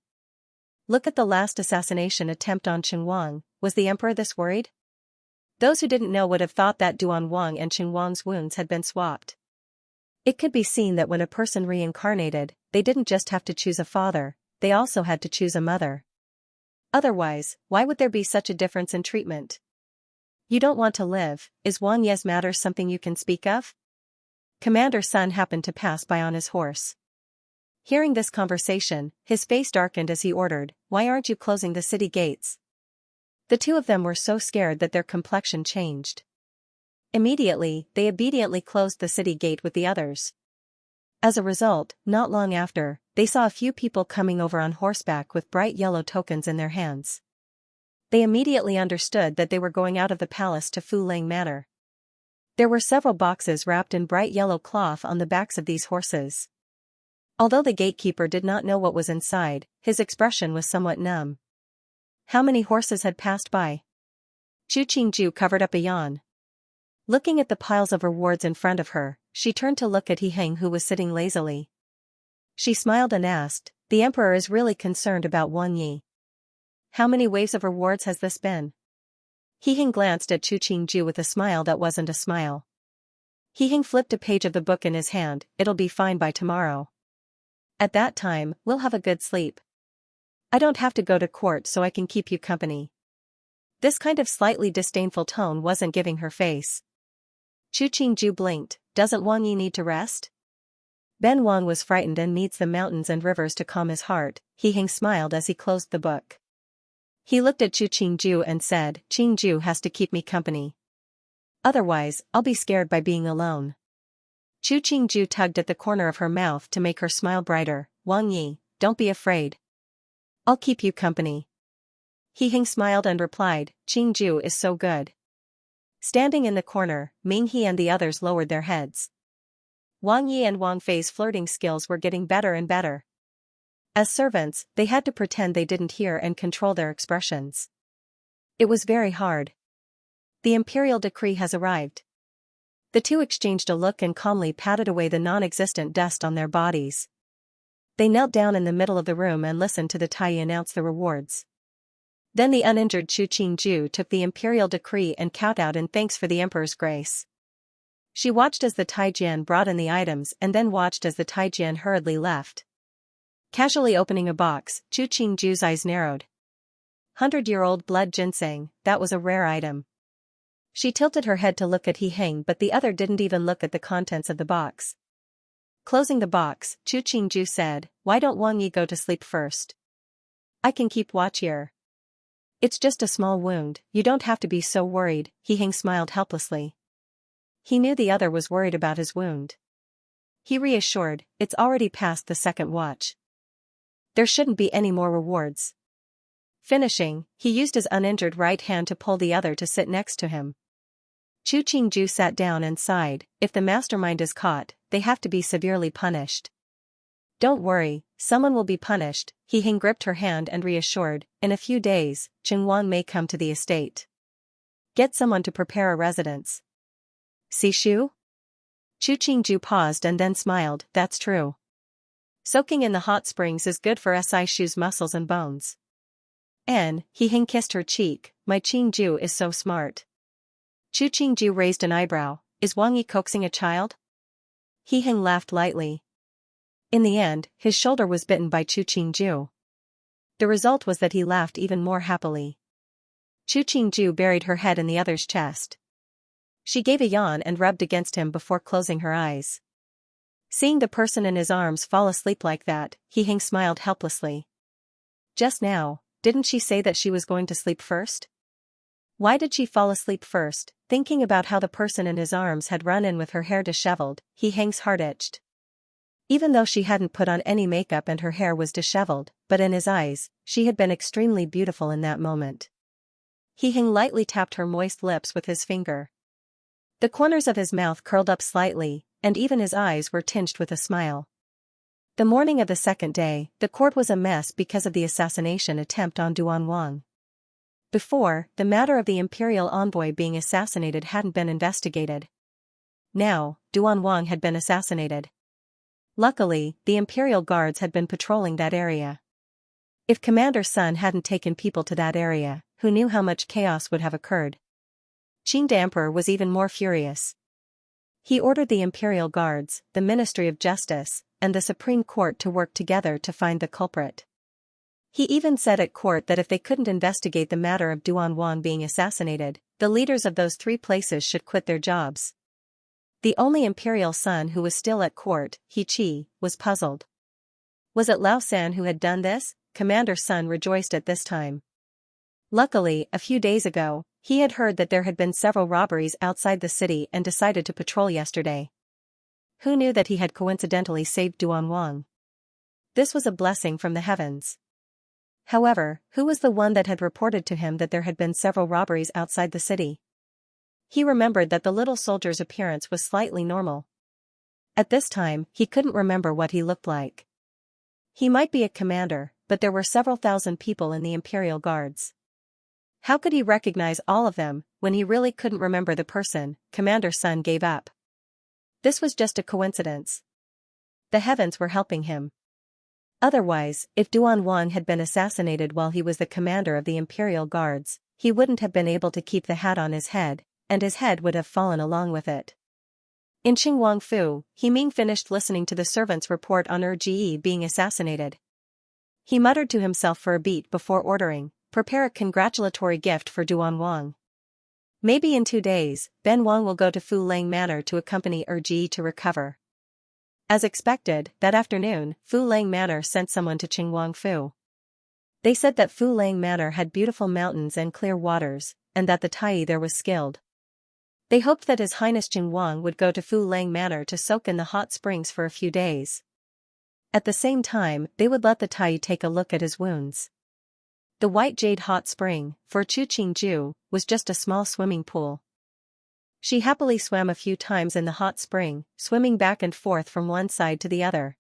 Look at the last assassination attempt on Qing Wang, was the Emperor this worried?" Those who didn't know would have thought that Duan Wang and Qing Wang's wounds had been swapped. It could be seen that when a person reincarnated, they didn't just have to choose a father, they also had to choose a mother. Otherwise, why would there be such a difference in treatment? "You don't want to live, is Wang Ye's matter something you can speak of?" Commander Sun happened to pass by on his horse. Hearing this conversation, his face darkened as he ordered, "Why aren't you closing the city gates?" The two of them were so scared that their complexion changed. Immediately, they obediently closed the city gate with the others. As a result, not long after, they saw a few people coming over on horseback with bright yellow tokens in their hands. They immediately understood that they were going out of the palace to Fu Lang Manor. There were several boxes wrapped in bright yellow cloth on the backs of these horses. Although the gatekeeper did not know what was inside, his expression was somewhat numb. How many horses had passed by? Chu Qingju covered up a yawn. Looking at the piles of rewards in front of her, she turned to look at He Heng, who was sitting lazily. She smiled and asked, "The emperor is really concerned about Wang Yi. How many waves of rewards has this been?" He Heng glanced at Chu Qingju with a smile that wasn't a smile. He Heng flipped a page of the book in his hand. "It'll be fine by tomorrow. At that time, we'll have a good sleep. I don't have to go to court, so I can keep you company." This kind of slightly disdainful tone wasn't giving her face. Chu Qingju blinked. "Doesn't Wang Yi need to rest?" Ben Wang was frightened and needs the mountains and rivers to calm his heart. He Heng smiled as he closed the book. He looked at Chu Qingju and said, "Qingju has to keep me company. Otherwise, I'll be scared by being alone." Chu Qingju tugged at the corner of her mouth to make her smile brighter. "Wang Yi, don't be afraid. I'll keep you company." He Heng smiled and replied, "Qingju is so good." Standing in the corner, Ming He and the others lowered their heads. Wang Yi and Wang Fei's flirting skills were getting better and better. As servants, they had to pretend they didn't hear and control their expressions. It was very hard. "The imperial decree has arrived." The two exchanged a look and calmly patted away the non-existent dust on their bodies. They knelt down in the middle of the room and listened to the Tai announce the rewards. Then the uninjured Chu Qingju took the imperial decree and kowtowed in thanks for the emperor's grace. She watched as the Taijian brought in the items and then watched as the Taijian hurriedly left. Casually opening a box, Chu Qingju's eyes narrowed. 100-year-old blood ginseng, that was a rare item. She tilted her head to look at He Heng, but the other didn't even look at the contents of the box. Closing the box, Chu Qingju said, "Why don't Wang Yi go to sleep first? I can keep watch here. It's just a small wound, you don't have to be so worried." He Heng smiled helplessly. He knew the other was worried about his wound. He reassured, "It's already past the second watch. There shouldn't be any more rewards." Finishing, he used his uninjured right hand to pull the other to sit next to him. Chu Qingju sat down and sighed. If the mastermind is caught, they have to be severely punished. "Don't worry, someone will be punished." He Heng gripped her hand and reassured, "In a few days, Chengwan may come to the estate. Get someone to prepare a residence." "Sishu?" Chu Qingju paused and then smiled. "That's true. Soaking in the hot springs is good for Sishu's muscles and bones." "And," He Heng kissed her cheek, "my Qingju is so smart." Chu Qingju raised an eyebrow. "Is Wang Yi coaxing a child?" He Heng laughed lightly. In the end, his shoulder was bitten by Chu Qingju. The result was that he laughed even more happily. Chu Qingju buried her head in the other's chest. She gave a yawn and rubbed against him before closing her eyes. Seeing the person in his arms fall asleep like that, He Heng smiled helplessly. Just now, didn't she say that she was going to sleep first? Why did she fall asleep first? Thinking about how the person in his arms had run in with her hair disheveled, He Heng's heart itched. Even though she hadn't put on any makeup and her hair was disheveled, but in his eyes, she had been extremely beautiful in that moment. He Heng lightly tapped her moist lips with his finger. The corners of his mouth curled up slightly, and even his eyes were tinged with a smile. The morning of the second day, the court was a mess because of the assassination attempt on Duan Wang. Before, the matter of the imperial envoy being assassinated hadn't been investigated. Now, Duan Wang had been assassinated. Luckily, the imperial guards had been patrolling that area. If Commander Sun hadn't taken people to that area, who knew how much chaos would have occurred? Qingde Emperor was even more furious. He ordered the imperial guards, the Ministry of Justice, and the Supreme Court to work together to find the culprit. He even said at court that if they couldn't investigate the matter of Duan Wang being assassinated, the leaders of those three places should quit their jobs. The only imperial son who was still at court, He Qi, was puzzled. Was it Lao San who had done this? Commander Sun rejoiced at this time. Luckily, a few days ago, he had heard that there had been several robberies outside the city and decided to patrol yesterday. Who knew that he had coincidentally saved Duan Wang? This was a blessing from the heavens. However, who was the one that had reported to him that there had been several robberies outside the city? He remembered that the little soldier's appearance was slightly normal. At this time, he couldn't remember what he looked like. He might be a commander, but there were several thousand people in the Imperial Guards. How could he recognize all of them, when he really couldn't remember the person? Commander Sun gave up. This was just a coincidence. The heavens were helping him. Otherwise, if Duan Wang had been assassinated while he was the commander of the Imperial Guards, he wouldn't have been able to keep the hat on his head, and his head would have fallen along with it. In Qingwangfu, He Ming finished listening to the servant's report on Ji being assassinated. He muttered to himself for a beat before ordering, "Prepare a congratulatory gift for Duan Wang. Maybe in 2 days, Ben Wang will go to Fu Lang Manor to accompany Ji to recover." As expected, that afternoon, Fu Lang Manor sent someone to Qingwangfu. They said that Fu Lang Manor had beautiful mountains and clear waters, and that the Tai there was skilled. They hoped that His Highness Qingwang would go to Fu Lang Manor to soak in the hot springs for a few days. At the same time, they would let the Tai take a look at his wounds. The White Jade Hot Spring, for Chu Qingju, was just a small swimming pool. She happily swam a few times in the hot spring, swimming back and forth from one side to the other.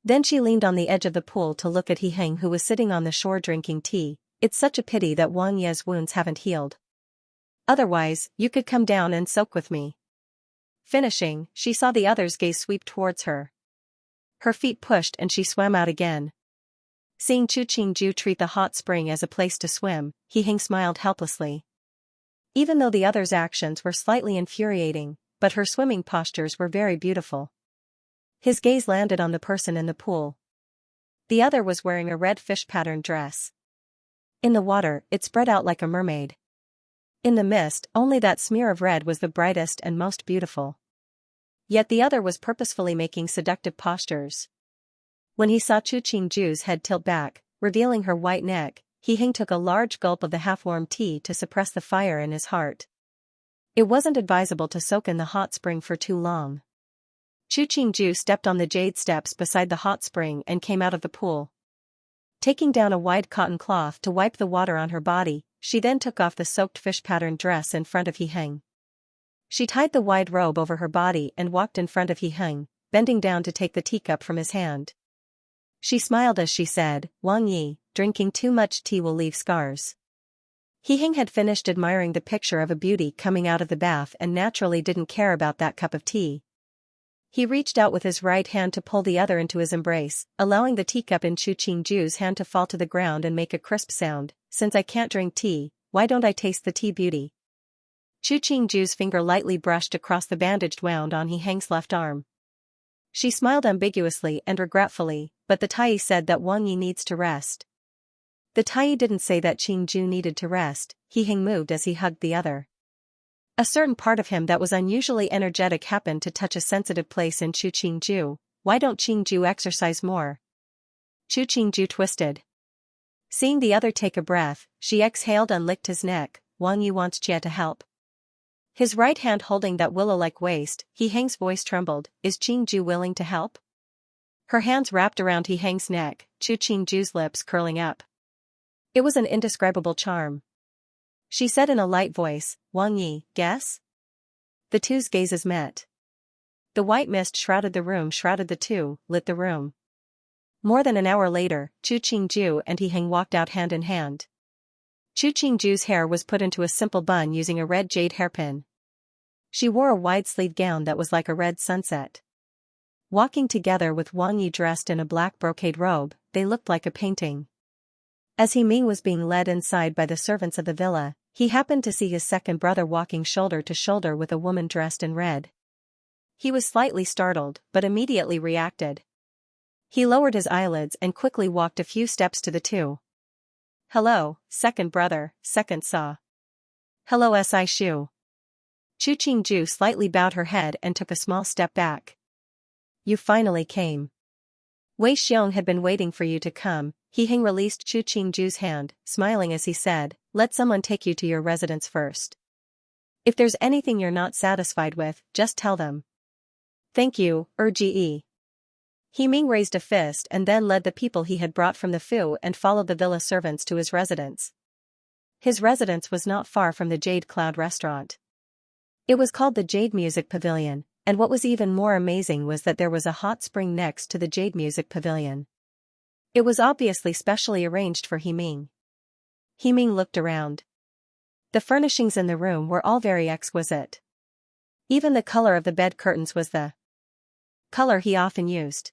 Then she leaned on the edge of the pool to look at He Heng, who was sitting on the shore drinking tea. "It's such a pity that Wang Ye's wounds haven't healed. Otherwise, you could come down and soak with me." Finishing, she saw the other's gaze sweep towards her. Her feet pushed and she swam out again. Seeing Chu Qingju treat the hot spring as a place to swim, He Heng smiled helplessly. Even though the other's actions were slightly infuriating, but her swimming postures were very beautiful. His gaze landed on the person in the pool. The other was wearing a red fish-patterned dress. In the water, it spread out like a mermaid. In the mist, only that smear of red was the brightest and most beautiful. Yet the other was purposefully making seductive postures. When he saw Chu Qingju's head tilt back, revealing her white neck, He Heng took a large gulp of the half-warm tea to suppress the fire in his heart. It wasn't advisable to soak in the hot spring for too long. Chu Qingju stepped on the jade steps beside the hot spring and came out of the pool. Taking down a wide cotton cloth to wipe the water on her body, she then took off the soaked fish-patterned dress in front of He Heng. She tied the wide robe over her body and walked in front of He Heng, bending down to take the teacup from his hand. She smiled as she said, "Wang Yi, drinking too much tea will leave scars." He Heng had finished admiring the picture of a beauty coming out of the bath and naturally didn't care about that cup of tea. He reached out with his right hand to pull the other into his embrace, allowing the teacup in Chu Qingju's hand to fall to the ground and make a crisp sound. "Since I can't drink tea, why don't I taste the tea, beauty?" Chu Qingju's finger lightly brushed across the bandaged wound on He Heng's left arm. She smiled ambiguously and regretfully, but the Tai said that Wang Yi needs to rest. The Tai didn't say that Qingju needed to rest. He Heng moved as he hugged the other. A certain part of him that was unusually energetic happened to touch a sensitive place in Chu Qingju. "Why don't Qingju exercise more?" Chu Qingju twisted. Seeing the other take a breath, she exhaled and licked his neck. "Wang Yi wants Jia to help." His right hand holding that willow-like waist, He Heng's voice trembled. "Is Qingju willing to help?" Her hands wrapped around He Heng's neck, Chu Qingju's lips curling up. It was an indescribable charm. She said in a light voice, "Wang Yi, guess?" The two's gazes met. The white mist shrouded the two, lit the room. More than an hour later, Chu Qingju and He Heng walked out hand in hand. Chu Qingju's hair was put into a simple bun using a red jade hairpin. She wore a wide-sleeved gown that was like a red sunset. Walking together with Wang Yi dressed in a black brocade robe, they looked like a painting. As He Ming was being led inside by the servants of the villa, he happened to see his second brother walking shoulder to shoulder with a woman dressed in red. He was slightly startled, but immediately reacted. He lowered his eyelids and quickly walked a few steps to the two. "Hello, second brother," second saw. "Hello, Si Shu." Chu Qingju slightly bowed her head and took a small step back. "You finally came. Wei Xiong had been waiting for you to come." He Heng released Chu Qingju's hand, smiling as he said, "Let someone take you to your residence first. If there's anything you're not satisfied with, just tell them." "Thank you, Ji." He Ming raised a fist and then led the people he had brought from the Fu and followed the villa servants to his residence. His residence was not far from the Jade Cloud restaurant. It was called the Jade Music Pavilion, and what was even more amazing was that there was a hot spring next to the Jade Music Pavilion. It was obviously specially arranged for He Ming. He Ming looked around. The furnishings in the room were all very exquisite. Even the color of the bed curtains was the color he often used.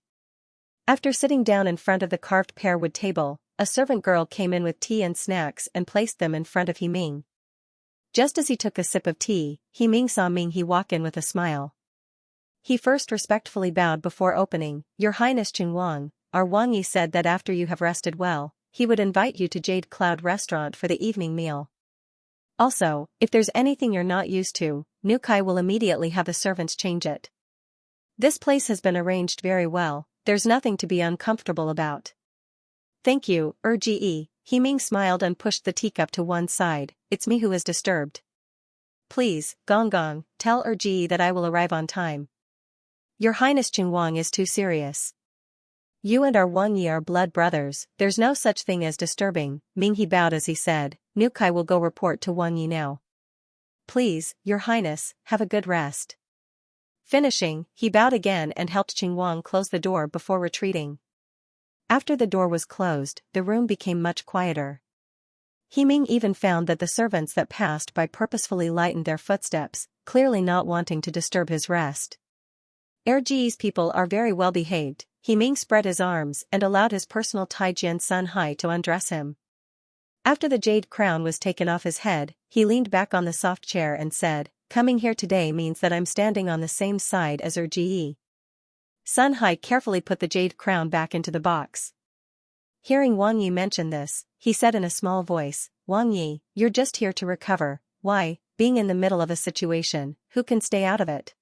After sitting down in front of the carved pear wood table, a servant girl came in with tea and snacks and placed them in front of He Ming. Just as he took a sip of tea, He Ming saw Ming He walk in with a smile. He first respectfully bowed before opening. "Your Highness Qingwang, our Wang Yi said that after you have rested well, he would invite you to Jade Cloud Restaurant for the evening meal. Also, if there's anything you're not used to, Nu Kai will immediately have the servants change it. This place has been arranged very well, there's nothing to be uncomfortable about." "Thank you, Ge." He Ming smiled and pushed the teacup to one side. "It's me who is disturbed. Please, Gong Gong, tell Ge that I will arrive on time. Your Highness Qingwang is too serious. You and our Wang Yi are blood brothers, there's no such thing as disturbing." Ming He bowed as he said, "Nu Kai will go report to Wang Yi now. Please, Your Highness, have a good rest." Finishing, he bowed again and helped Qingwang close the door before retreating. After the door was closed, the room became much quieter. He Ming even found that the servants that passed by purposefully lightened their footsteps, clearly not wanting to disturb his rest. Ge's people are very well behaved. He Ming spread his arms and allowed his personal Taijian Sun Hai to undress him. After the jade crown was taken off his head, he leaned back on the soft chair and said, "Coming here today means that I'm standing on the same side as Ge." Sun Hai carefully put the jade crown back into the box. Hearing Wang Yi mention this, he said in a small voice, "Wang Yi, you're just here to recover. Why, being in the middle of a situation, who can stay out of it?"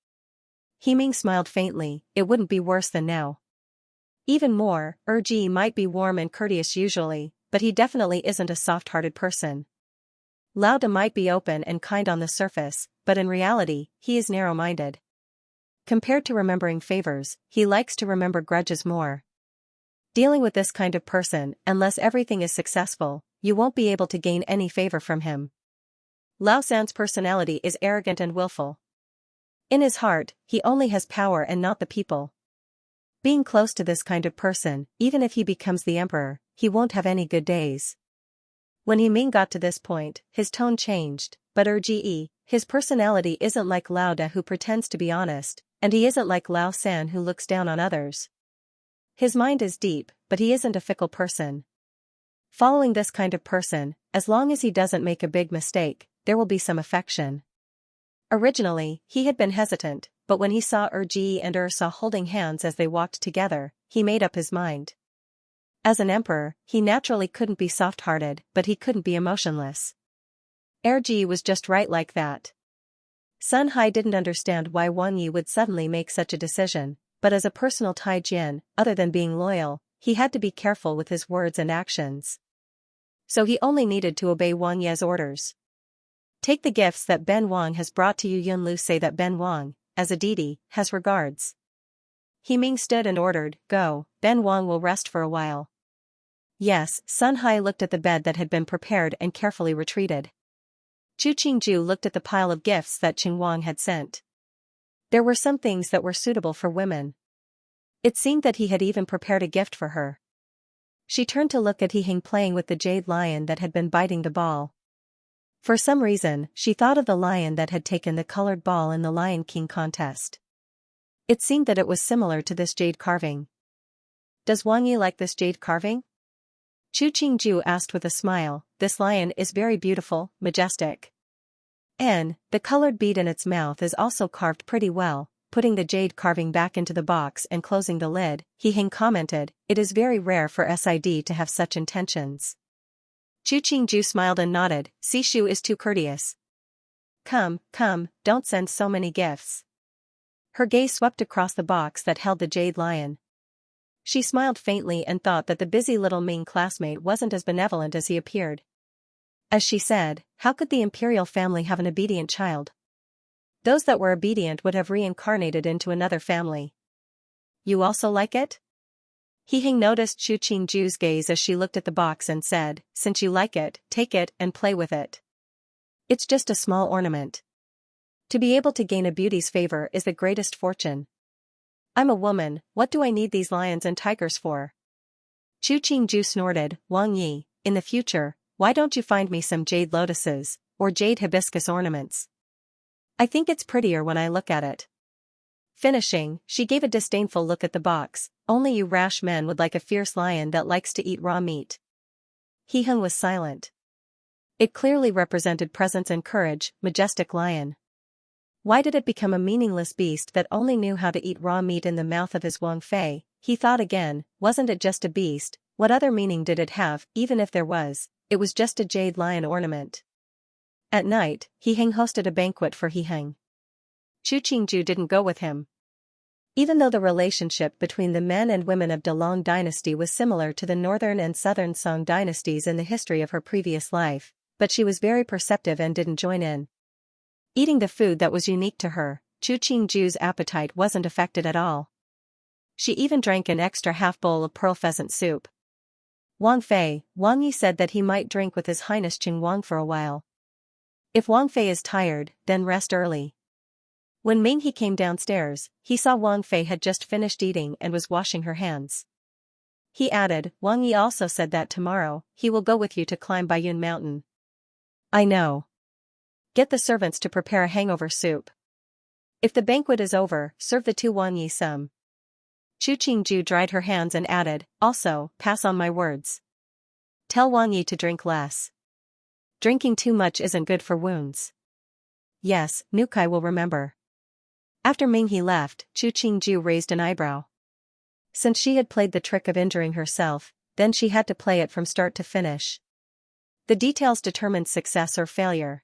He Ming smiled faintly. "It wouldn't be worse than now. Even more, Ge might be warm and courteous usually, but he definitely isn't a soft-hearted person. Lao Da might be open and kind on the surface, but in reality, he is narrow-minded. Compared to remembering favors, he likes to remember grudges more. Dealing with this kind of person, unless everything is successful, you won't be able to gain any favor from him. Lao San's personality is arrogant and willful. In his heart, he only has power and not the people. Being close to this kind of person, even if he becomes the emperor, he won't have any good days." When He Ming got to this point, his tone changed, but Ge, his personality isn't like Lao Da who pretends to be honest, and he isn't like Lao San who looks down on others. His mind is deep, but he isn't a fickle person. Following this kind of person, as long as he doesn't make a big mistake, there will be some affection. Originally, he had been hesitant, but when he saw Ge and Sa holding hands as they walked together, he made up his mind. As an emperor, he naturally couldn't be soft-hearted, but he couldn't be emotionless. Ge was just right like that. Sun Hai didn't understand why Wang Yi would suddenly make such a decision, but as a personal Taijian, other than being loyal, he had to be careful with his words and actions. So he only needed to obey Wang Yi's orders. "Take the gifts that Ben Wang has brought to you. Yun Lu say that Ben Wang, as a deity, has regards." He Ming stood and ordered, "Go, Ben Wang will rest for a while." Yes, Sun Hai looked at the bed that had been prepared and carefully retreated. Chu Qingju looked at the pile of gifts that Qingwang had sent. There were some things that were suitable for women. It seemed that he had even prepared a gift for her. She turned to look at He Hing playing with the jade lion that had been biting the ball. For some reason, she thought of the lion that had taken the colored ball in the Lion King contest. It seemed that it was similar to this jade carving. "Does Wang Yi like this jade carving?" Chu Qingju asked with a smile. "This lion is very beautiful, majestic. And the colored bead in its mouth is also carved pretty well." Putting the jade carving back into the box and closing the lid, He Hing commented, "It is very rare for Sid to have such intentions." Chu Qingju smiled and nodded. "Sishu is too courteous. Come, don't send so many gifts." Her gaze swept across the box that held the jade lion. She smiled faintly and thought that the busy little Ming classmate wasn't as benevolent as he appeared. As she said, how could the imperial family have an obedient child? Those that were obedient would have reincarnated into another family. "You also like it?" He Hing noticed Chu Qingju's gaze as she looked at the box and said, "Since you like it, take it and play with it. It's just a small ornament. To be able to gain a beauty's favor is the greatest fortune. I'm a woman, what do I need these lions and tigers for?" Chu Qingju snorted, "Wang Yi, in the future, why don't you find me some jade lotuses, or jade hibiscus ornaments? I think it's prettier when I look at it." Finishing, she gave a disdainful look at the box. "Only you rash men would like a fierce lion that likes to eat raw meat." He Hung was silent. It clearly represented presence and courage, majestic lion. Why did it become a meaningless beast that only knew how to eat raw meat in the mouth of his Wang Fei? He thought again, wasn't it just a beast? What other meaning did it have? Even if there was, it was just a jade lion ornament. At night, He Heng hosted a banquet for He Heng. Chu Qingju didn't go with him. Even though the relationship between the men and women of Delong dynasty was similar to the northern and southern Song dynasties in the history of her previous life, but she was very perceptive and didn't join in. Eating the food that was unique to her, Chu Qingju's appetite wasn't affected at all. She even drank an extra half bowl of pearl pheasant soup. Wang Yi said that he might drink with His Highness Qing Wang for a while. If Wang Fei is tired, then rest early. When Ming He came downstairs, he saw Wang Fei had just finished eating and was washing her hands. He added, "Wang Yi also said that tomorrow, he will go with you to climb Baiyun Mountain." "I know. Get the servants to prepare a hangover soup. If the banquet is over, serve the two Wang Yi some." Chu Qingju dried her hands and added, "Also, pass on my words. Tell Wang Yi to drink less. Drinking too much isn't good for wounds." "Yes, Nukai will remember." After Ming He left, Chu Qingju raised an eyebrow. Since she had played the trick of injuring herself, then she had to play it from start to finish. The details determined success or failure.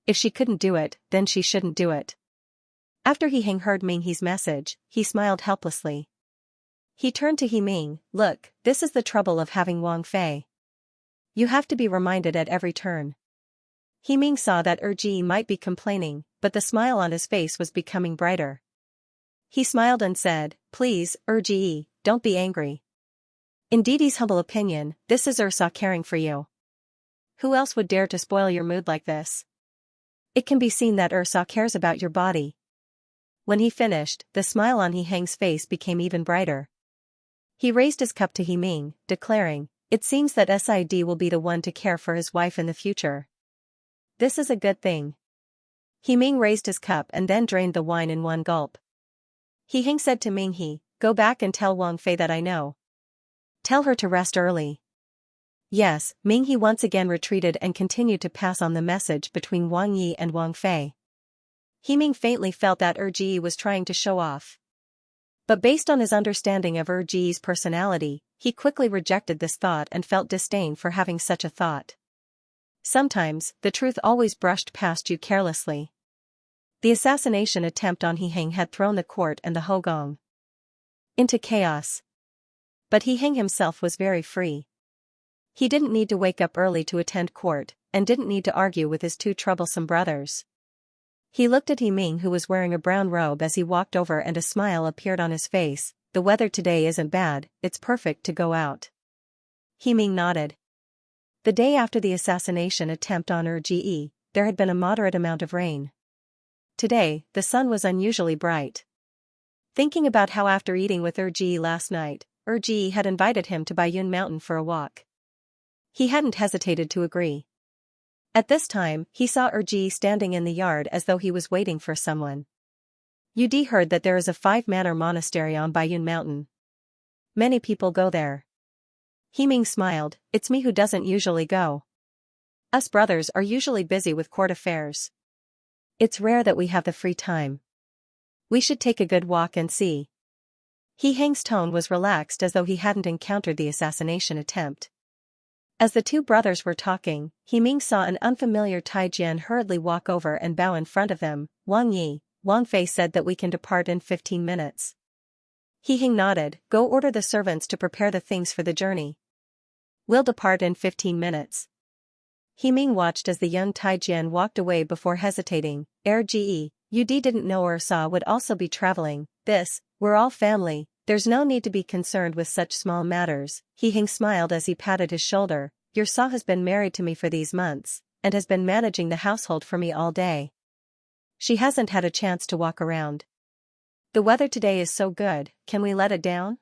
If she couldn't do it, then she shouldn't do it. After He Heng heard Ming He's message, he smiled helplessly. He turned to He Ming, "Look, this is the trouble of having Wang Fei. You have to be reminded at every turn." He Ming saw that Ji might be complaining, but the smile on his face was becoming brighter. He smiled and said, "Please, Ji, don't be angry. In Didi's humble opinion, this is Ursa caring for you. Who else would dare to spoil your mood like this? It can be seen that Ursa cares about your body." When he finished, the smile on He Heng's face became even brighter. He raised his cup to He Ming, declaring, "It seems that Sid will be the one to care for his wife in the future. This is a good thing." He Ming raised his cup and then drained the wine in one gulp. He Heng said to Ming He, "Go back and tell Wang Fei that I know. Tell her to rest early." Yes, Ming He once again retreated and continued to pass on the message between Wang Yi and Wang Fei. He Ming faintly felt that Ji was trying to show off. But based on his understanding of Ji's personality, he quickly rejected this thought and felt disdain for having such a thought. Sometimes, the truth always brushed past you carelessly. The assassination attempt on He Heng had thrown the court and the Hogong into chaos. But He Heng himself was very free. He didn't need to wake up early to attend court, and didn't need to argue with his two troublesome brothers. He looked at He Ming, who was wearing a brown robe, as he walked over, and a smile appeared on his face. "The weather today isn't bad, it's perfect to go out." He Ming nodded. The day after the assassination attempt on Ji, there had been a moderate amount of rain. Today, the sun was unusually bright. Thinking about how after eating with Ji last night, Ji had invited him to Baiyun Mountain for a walk, he hadn't hesitated to agree. At this time, he saw Ji standing in the yard as though he was waiting for someone. "Ud heard that there is a 5-manor monastery on Baiyun Mountain. Many people go there." He Ming smiled, "It's me who doesn't usually go. Us brothers are usually busy with court affairs. It's rare that we have the free time. We should take a good walk and see." He Heng's tone was relaxed, as though he hadn't encountered the assassination attempt. As the two brothers were talking, He Ming saw an unfamiliar Taijian hurriedly walk over and bow in front of them. "Wang Yi, Wang Fei said that we can depart in 15 minutes. He Heng nodded. "Go order the servants to prepare the things for the journey. We'll depart in 15 minutes. He Ming watched as the young Taijian walked away before hesitating. Ji, Ud didn't know Ursa would also be traveling. We're all family, There's no need to be concerned with such small matters, He Hing smiled as he patted his shoulder. Your Saw has been married to me for these months, and has been managing the household for me all day. She hasn't had a chance to walk around. The weather today is so good, can we let it down?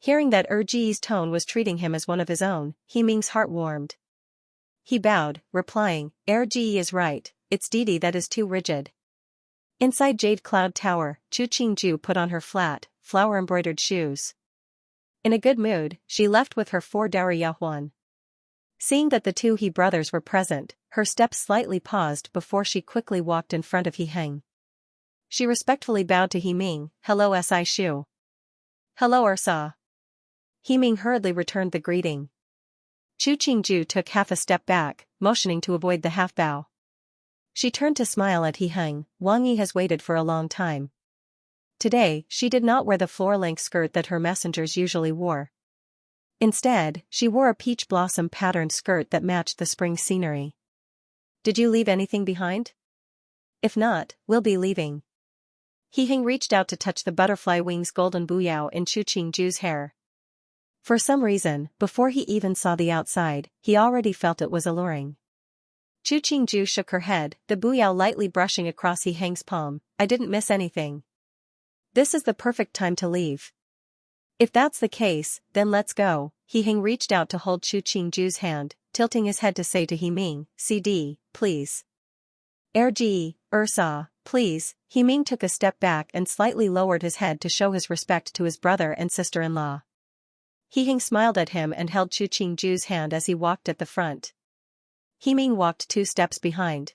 Hearing that Ji's tone was treating him as one of his own, He Ming's heart warmed. He bowed, replying, Ji is right, it's Didi that is too rigid. Inside Jade Cloud Tower, Chu Qingju put on her flat, flower-embroidered shoes. In a good mood, she left with her 4 dowry Yahuan. Seeing that the 2 He brothers were present, her steps slightly paused before she quickly walked in front of He Heng. She respectfully bowed to He Ming. Hello Si Shu. Hello Ersa. He Ming hurriedly returned the greeting. Chu Qingju took half a step back, motioning to avoid the half-bow. She turned to smile at He Heng. Wang Yi has waited for a long time. Today, she did not wear the floor-length skirt that her messengers usually wore. Instead, she wore a peach blossom patterned skirt that matched the spring scenery. Did you leave anything behind? If not, we'll be leaving. He Heng reached out to touch the butterfly wings golden buyao in Chu Qingju's hair. For some reason, before he even saw the outside, he already felt it was alluring. Chu Qingju shook her head, the buyao lightly brushing across He Heng's palm. I didn't miss anything. This is the perfect time to leave. If that's the case, then let's go. He Heng reached out to hold Chu Qingju's hand, tilting his head to say to He Ming, CD, please. Ji, Ursa, please. He Ming took a step back and slightly lowered his head to show his respect to his brother and sister-in-law. He Heng smiled at him and held Chu Qingju's hand as he walked at the front. He Ming walked 2 steps behind.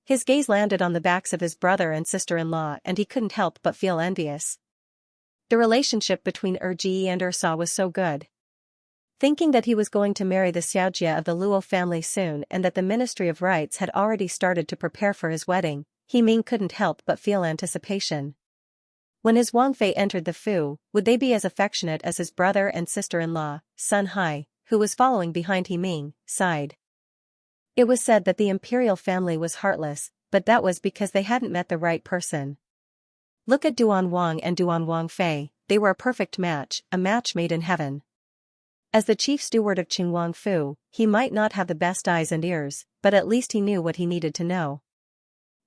His gaze landed on the backs of his brother and sister-in-law and he couldn't help but feel envious. The relationship between Ji and Ursa was so good. Thinking that he was going to marry the Xianxia of the Luo family soon and that the Ministry of Rites had already started to prepare for his wedding, He Ming couldn't help but feel anticipation. When his Wang Fei entered the Fu, would they be as affectionate as his brother and sister-in-law? Sun Hai, who was following behind He Ming, sighed. It was said that the imperial family was heartless, but that was because they hadn't met the right person. Look at Duan Wang and Duan Wang Fei, they were a perfect match, a match made in heaven. As the chief steward of Qingwang Fu, he might not have the best eyes and ears, but at least he knew what he needed to know.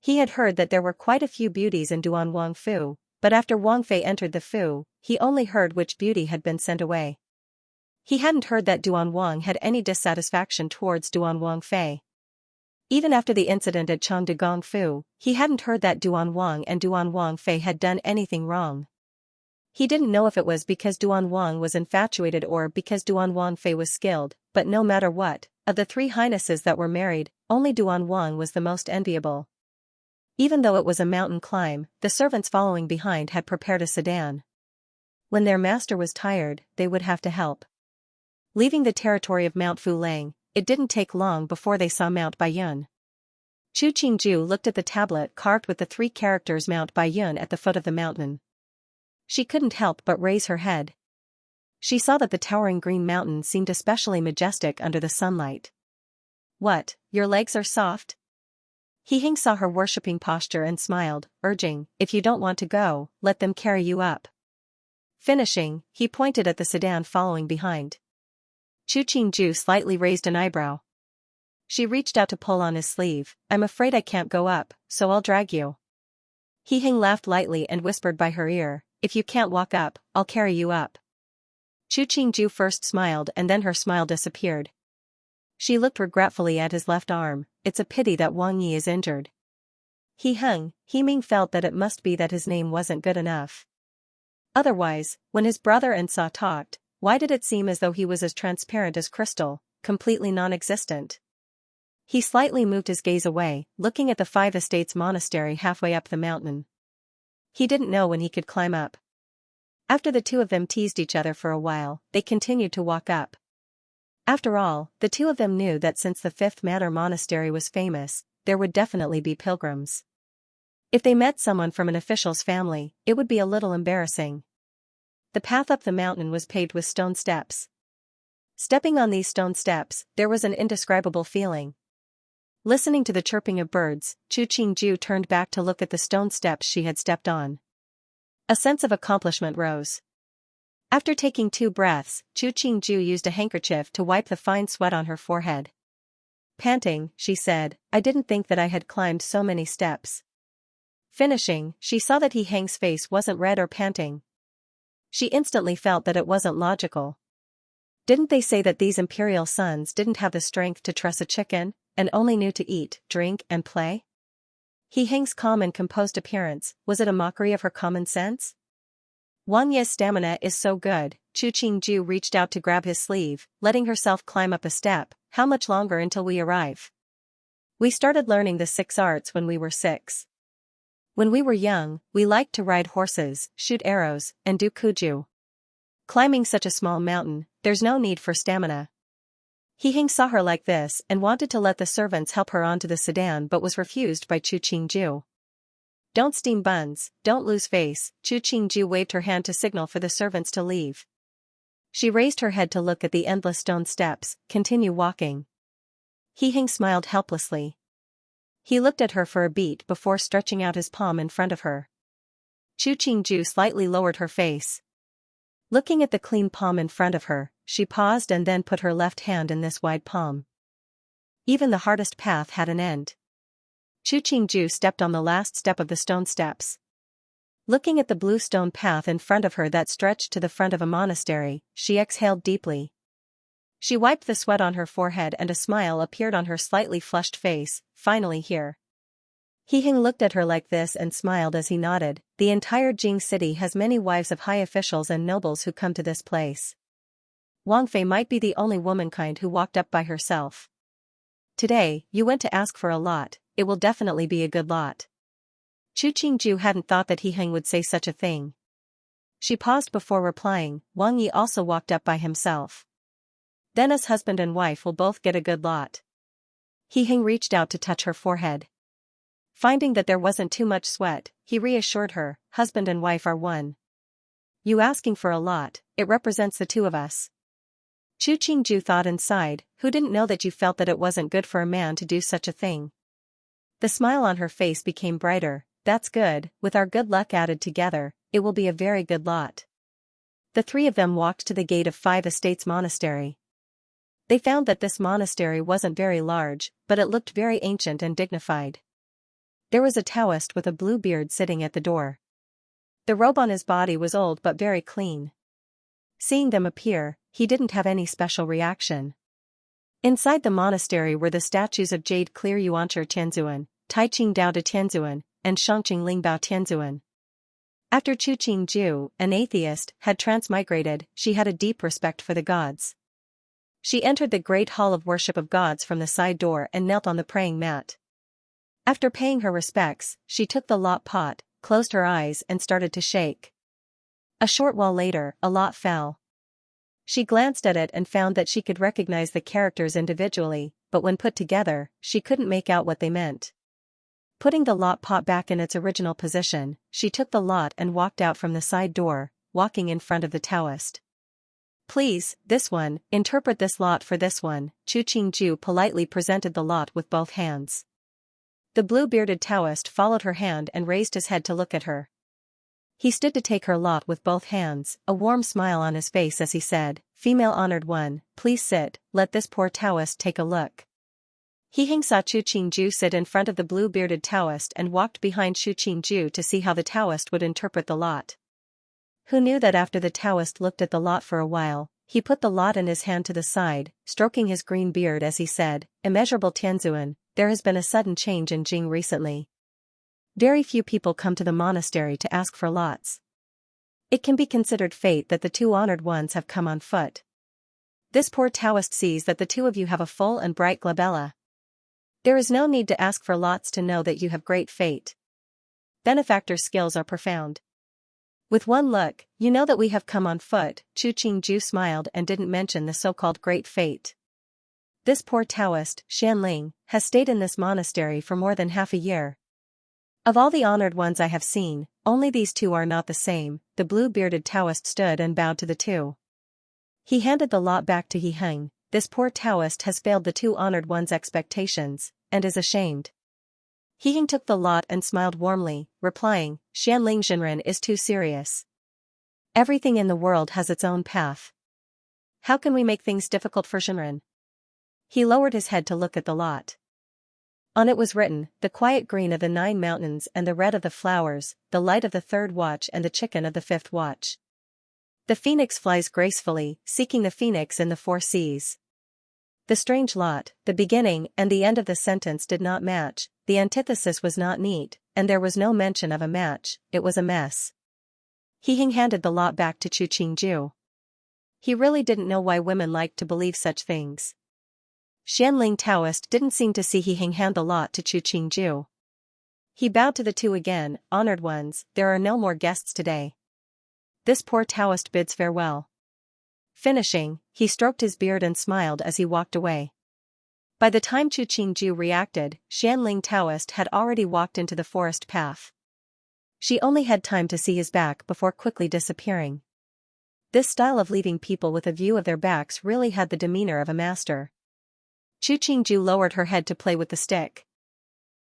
He had heard that there were quite a few beauties in Duan Wang Fu, but after Wang Fei entered the Fu, he only heard which beauty had been sent away. He hadn't heard that Duan Wang had any dissatisfaction towards Duan Wang Fei. Even after the incident at Changde Fu, he hadn't heard that Duan Wang and Duan Wang Fei had done anything wrong. He didn't know if it was because Duan Wang was infatuated or because Duan Wang Fei was skilled, but no matter what, of the 3 highnesses that were married, only Duan Wang was the most enviable. Even though it was a mountain climb, the servants following behind had prepared a sedan. When their master was tired, they would have to help. Leaving the territory of Mount Fulang, it didn't take long before they saw Mount Baiyun. Chu Qingju looked at the tablet carved with the 3 characters Mount Baiyun at the foot of the mountain. She couldn't help but raise her head. She saw that the towering green mountain seemed especially majestic under the sunlight. What, your legs are soft? He Hing saw her worshipping posture and smiled, urging, if you don't want to go, let them carry you up. Finishing, he pointed at the sedan following behind. Chu Qingju slightly raised an eyebrow. She reached out to pull on his sleeve. I'm afraid I can't go up, so I'll drag you. He Hing laughed lightly and whispered by her ear, if you can't walk up, I'll carry you up. Chu Qingju first smiled and then her smile disappeared. She looked regretfully at his left arm. It's a pity that Wang Yi is injured. He Ming felt that it must be that his name wasn't good enough. Otherwise, when his brother and Sa talked, why did it seem as though he was as transparent as crystal, completely non-existent? He slightly moved his gaze away, looking at the 5 Estates monastery halfway up the mountain. He didn't know when he could climb up. After the 2 of them teased each other for a while, they continued to walk up. After all, the 2 of them knew that since the 5th Manor Monastery was famous, there would definitely be pilgrims. If they met someone from an official's family, it would be a little embarrassing. The path up the mountain was paved with stone steps. Stepping on these stone steps, there was an indescribable feeling. Listening to the chirping of birds, Chu Qingju turned back to look at the stone steps she had stepped on. A sense of accomplishment rose. After taking 2 breaths, Chu Qingju used a handkerchief to wipe the fine sweat on her forehead. Panting, she said, "I didn't think that I had climbed so many steps." Finishing, she saw that He Heng's face wasn't red or panting. She instantly felt that it wasn't logical. Didn't they say that these imperial sons didn't have the strength to truss a chicken, and only knew to eat, drink and play? He Heng's calm and composed appearance, was it a mockery of her common sense? Wang Ye's stamina is so good. Chu Qingju reached out to grab his sleeve, letting herself climb up a step. How much longer until we arrive? We started learning the 6 arts when we were 6. When we were young, we liked to ride horses, shoot arrows, and do kuju. Climbing such a small mountain, there's no need for stamina. He Heng saw her like this and wanted to let the servants help her onto the sedan but was refused by Chu Qingju. "Don't steam buns, don't lose face." Chu Qingju waved her hand to signal for the servants to leave. She raised her head to look at the endless stone steps. "Continue walking." He Heng smiled helplessly. He looked at her for a beat before stretching out his palm in front of her. Chu Qingju slightly lowered her face. Looking at the clean palm in front of her, she paused and then put her left hand in this wide palm. Even the hardest path had an end. Chu Qingju stepped on the last step of the stone steps. Looking at the blue stone path in front of her that stretched to the front of a monastery, she exhaled deeply. She wiped the sweat on her forehead and a smile appeared on her slightly flushed face. "Finally here." He Heng looked at her like this and smiled as he nodded. "The entire Jing city has many wives of high officials and nobles who come to this place. Wang Fei might be the only womankind who walked up by herself. Today, you went to ask for a lot, it will definitely be a good lot." Chu Qingju hadn't thought that He Heng would say such a thing. She paused before replying. "Wang Yi also walked up by himself. Then us husband and wife will both get a good lot." He Heng reached out to touch her forehead. Finding that there wasn't too much sweat, he reassured her, "Husband and wife are one. You asking for a lot, it represents the 2 of us." Chu Qingju thought inside, who didn't know that you felt that it wasn't good for a man to do such a thing? The smile on her face became brighter. "That's good, with our good luck added together, it will be a very good lot." The 3 of them walked to the gate of 5 Estates Monastery. They found that this monastery wasn't very large, but it looked very ancient and dignified. There was a Taoist with a blue beard sitting at the door. The robe on his body was old but very clean. Seeing them appear, he didn't have any special reaction. Inside the monastery were the statues of Jade Clear Yuancher Tianzuan, Tai Ching Dao de Tianzuan, and Shangqing Lingbao Tianzuan. After Chu Qingju, an atheist, had transmigrated, she had a deep respect for the gods. She entered the great hall of worship of gods from the side door and knelt on the praying mat. After paying her respects, she took the lot pot, closed her eyes and started to shake. A short while later, a lot fell. She glanced at it and found that she could recognize the characters individually, but when put together, she couldn't make out what they meant. Putting the lot pot back in its original position, she took the lot and walked out from the side door, walking in front of the Taoist. "Please, this one, interpret this lot for this one." Chu Qingju politely presented the lot with both hands. The blue-bearded Taoist followed her hand and raised his head to look at her. He stood to take her lot with both hands, a warm smile on his face as he said, "Female honored one, please sit, let this poor Taoist take a look." He Heng saw Chu Qingju sit in front of the blue-bearded Taoist and walked behind Chu Qingju to see how the Taoist would interpret the lot. Who knew that after the Taoist looked at the lot for a while, he put the lot in his hand to the side, stroking his green beard as he said, "Immeasurable Tianzuan, there has been a sudden change in Jing recently. Very few people come to the monastery to ask for lots. It can be considered fate that the 2 honored ones have come on foot. This poor Taoist sees that the 2 of you have a full and bright glabella. There is no need to ask for lots to know that you have great fate. Benefactor's skills are profound. With one look, you know that we have come on foot." Chu Qingju smiled and didn't mention the so-called great fate. This poor Taoist, Xianling, has stayed in this monastery for more than half a year. Of all the honored ones I have seen, only these 2 are not the same. The blue-bearded Taoist stood and bowed to the 2. He handed the lot back to He Heng. This poor Taoist has failed the 2 honored ones' expectations, and is ashamed. He Heng took the lot and smiled warmly, replying, "Xianling Jinren is too serious. Everything in the world has its own path. How can we make things difficult for Shinran? He lowered his head to look at the lot. On it was written, the quiet green of the 9 mountains and the red of the flowers, the light of the 3rd watch and the chicken of the 5th watch. The phoenix flies gracefully, seeking the phoenix in the 4 seas. The strange lot, the beginning and the end of the sentence did not match, the antithesis was not neat, and there was no mention of a match, it was a mess. He handed the lot back to Chu Qingju. He really didn't know why women liked to believe such things. Xianling Taoist didn't seem to see He hand the lot to Chu Qingju. He bowed to the 2 again, honored ones, there are no more guests today. This poor Taoist bids farewell. Finishing, he stroked his beard and smiled as he walked away. By the time Chu Qingju reacted, Xianling Taoist had already walked into the forest path. She only had time to see his back before quickly disappearing. This style of leaving people with a view of their backs really had the demeanor of a master. Chu Qingju lowered her head to play with the stick.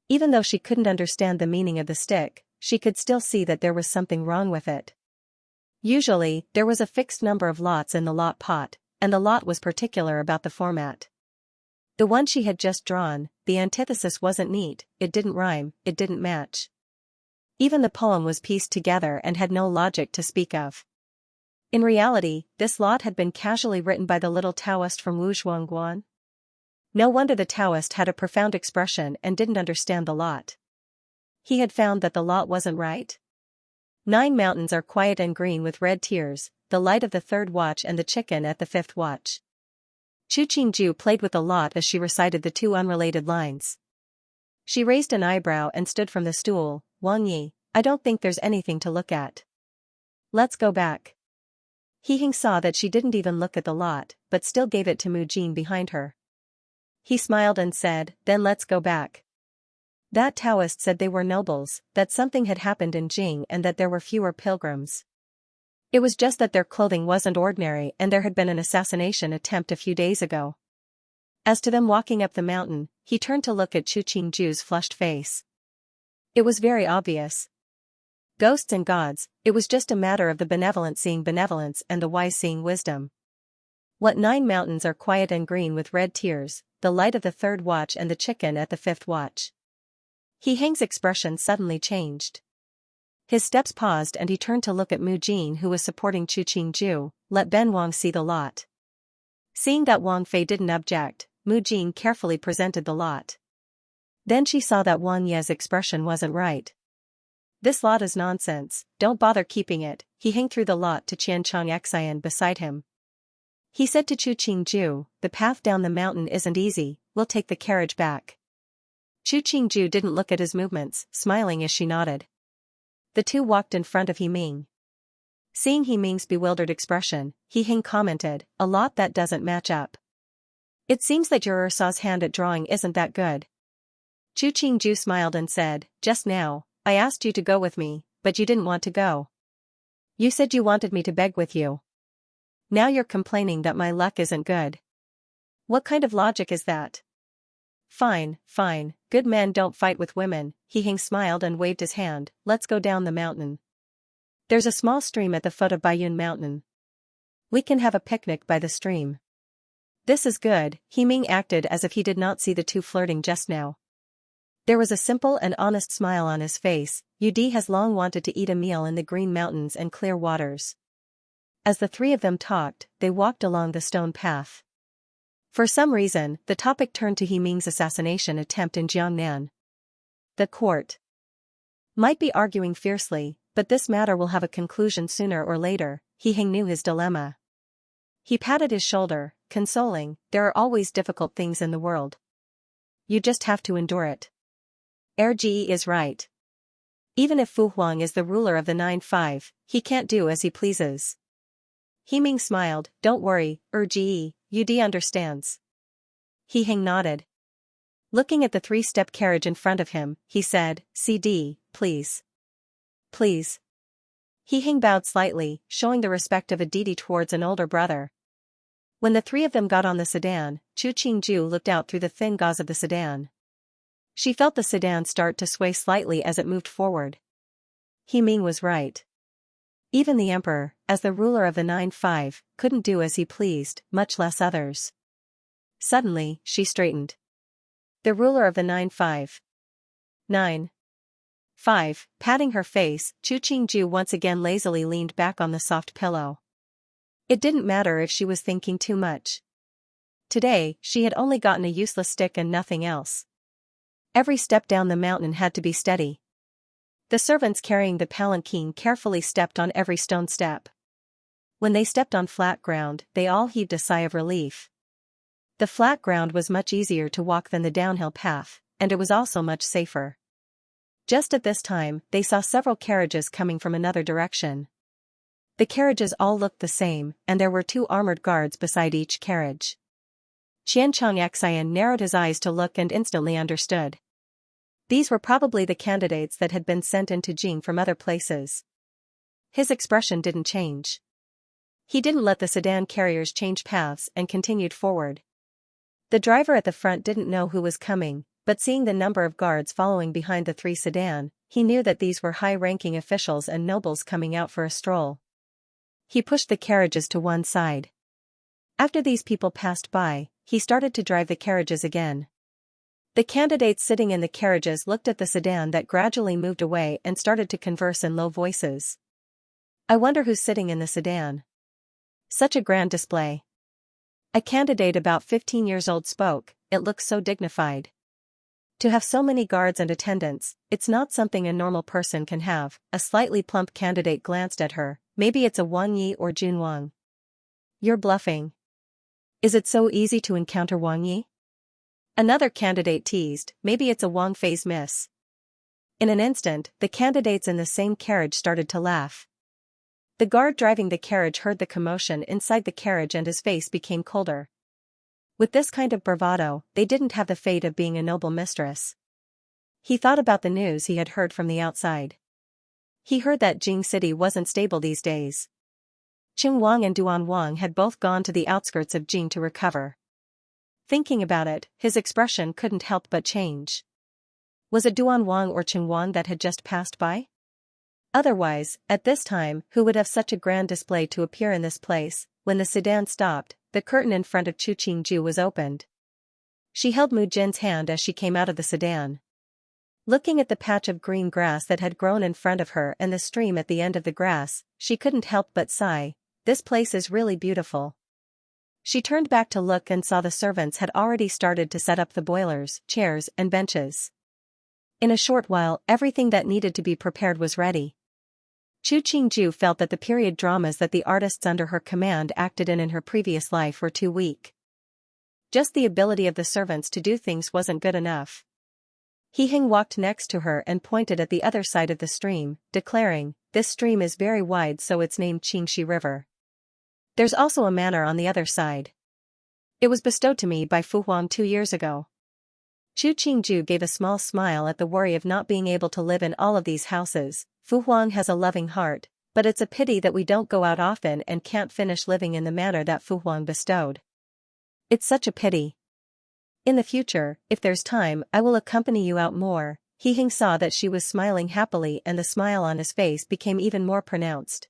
Even though she couldn't understand the meaning of the stick, she could still see that there was something wrong with it. Usually, there was a fixed number of lots in the lot pot, and the lot was particular about the format. The one she had just drawn, the antithesis wasn't neat, it didn't rhyme, it didn't match. Even the poem was pieced together and had no logic to speak of. In reality, this lot had been casually written by the little Taoist from Wuzhuangguan. No wonder the Taoist had a profound expression and didn't understand the lot. He had found that the lot wasn't right. 9 mountains are quiet and green with red tears, the light of the 3rd watch and the chicken at the 5th watch. Chu Qingju played with the lot as she recited the 2 unrelated lines. She raised an eyebrow and stood from the stool. Wang Yi, I don't think there's anything to look at. Let's go back. He saw that she didn't even look at the lot, but still gave it to Mu Jin behind her. He smiled and said, then let's go back. That Taoist said they were nobles, that something had happened in Jing and that there were fewer pilgrims. It was just that their clothing wasn't ordinary and there had been an assassination attempt a few days ago. As to them walking up the mountain, he turned to look at Chu Qingju's flushed face. It was very obvious. Ghosts and gods, it was just a matter of the benevolent seeing benevolence and the wise seeing wisdom. What 9 mountains are quiet and green with red tears, the light of the 3rd watch and the chicken at the 5th watch. Hang's expression suddenly changed. His steps paused and he turned to look at Mu Jin who was supporting Chu Qingju. Let Ben Wang see the lot. Seeing that Wang Fei didn't object, Mu Jin carefully presented the lot. Then she saw that Wang Ye's expression wasn't right. This lot is nonsense, don't bother keeping it. He threw the lot to Xianxia beside him. He said to Chu Qingju, the path down the mountain isn't easy, we'll take the carriage back. Chu Qingju didn't look at his movements, smiling as she nodded. The 2 walked in front of Ming. Seeing Ming's bewildered expression, Hing commented, a lot that doesn't match up. It seems that your Ursaw's hand at drawing isn't that good. Chu Qingju smiled and said, just now, I asked you to go with me, but you didn't want to go. You said you wanted me to beg with you. Now you're complaining that my luck isn't good. What kind of logic is that? Fine, good men don't fight with women. Hing smiled and waved his hand, let's go down the mountain. There's a small stream at the foot of Baiyun Mountain. We can have a picnic by the stream. This is good. Ming acted as if he did not see the 2 flirting just now. There was a simple and honest smile on his face. Ud has long wanted to eat a meal in the green mountains and clear waters. As the 3 of them talked, they walked along the stone path. For some reason, the topic turned to Ming's assassination attempt in Jiangnan. The court might be arguing fiercely, but this matter will have a conclusion sooner or later. Hing knew his dilemma. He patted his shoulder, consoling, there are always difficult things in the world. You just have to endure it. RGE is right. Even if Fu Huang is the ruler of the 9-5, he can't do as he pleases. Ming smiled, don't worry, RGE, UD understands. Hing nodded. Looking at the 3-step carriage in front of him, he said, CD, please. Please. Hing bowed slightly, showing the respect of a deity towards an older brother. When the 3 of them got on the sedan, Chu Qingju looked out through the thin gauze of the sedan. She felt the sedan start to sway slightly as it moved forward. Ming was right. Even the emperor, as the ruler of the 9-5, couldn't do as he pleased, much less others. Suddenly, she straightened. The ruler of the 9-5. 9-5, patting her face, Chu Qingju once again lazily leaned back on the soft pillow. It didn't matter if she was thinking too much. Today, she had only gotten a useless stick and nothing else. Every step down the mountain had to be steady. The servants carrying the palanquin carefully stepped on every stone step. When they stepped on flat ground, they all heaved a sigh of relief. The flat ground was much easier to walk than the downhill path, and it was also much safer. Just at this time, they saw several carriages coming from another direction. The carriages all looked the same, and there were 2 armored guards beside each carriage. Xianxia narrowed his eyes to look and instantly understood. These were probably the candidates that had been sent into Jing from other places. His expression didn't change. He didn't let the sedan carriers change paths and continued forward. The driver at the front didn't know who was coming, but seeing the number of guards following behind the 3 sedan, he knew that these were high-ranking officials and nobles coming out for a stroll. He pushed the carriages to one side. After these people passed by, he started to drive the carriages again. The candidates sitting in the carriages looked at the sedan that gradually moved away and started to converse in low voices. I wonder who's sitting in the sedan. Such a grand display. A candidate about 15 years old spoke, it looks so dignified. To have so many guards and attendants, it's not something a normal person can have. A slightly plump candidate glanced at her, maybe it's a Wang Yi or Jun Wang. You're bluffing. Is it so easy to encounter Wang Yi? Another candidate teased, maybe it's a Wang Fei's miss. In an instant, the candidates in the same carriage started to laugh. The guard driving the carriage heard the commotion inside the carriage and his face became colder. With this kind of bravado, they didn't have the fate of being a noble mistress. He thought about the news he had heard from the outside. He heard that Jing City wasn't stable these days. Qing Wang and Duan Wang had both gone to the outskirts of Jing to recover. Thinking about it, his expression couldn't help but change. Was it Duan Wang or Qing Wang that had just passed by? Otherwise, at this time, who would have such a grand display to appear in this place? When the sedan stopped, the curtain in front of Chu Qingju was opened. She held Mu Jin's hand as she came out of the sedan. Looking at the patch of green grass that had grown in front of her and the stream at the end of the grass, she couldn't help but sigh, this place is really beautiful. She turned back to look and saw the servants had already started to set up the boilers, chairs, and benches. In a short while, everything that needed to be prepared was ready. Chu Qingju felt that the period dramas that the artists under her command acted in her previous life were too weak. Just the ability of the servants to do things wasn't good enough. He Hing walked next to her and pointed at the other side of the stream, declaring, this stream is very wide, so it's named Qingxi River. There's also a manor on the other side. It was bestowed to me by Fu Huang 2 years ago. Chu Qingju gave a small smile at the worry of not being able to live in all of these houses. Fu Huang has a loving heart, but it's a pity that we don't go out often and can't finish living in the manor that Fu Huang bestowed. It's such a pity. In the future, if there's time, I will accompany you out more. He Hing saw that she was smiling happily and the smile on his face became even more pronounced.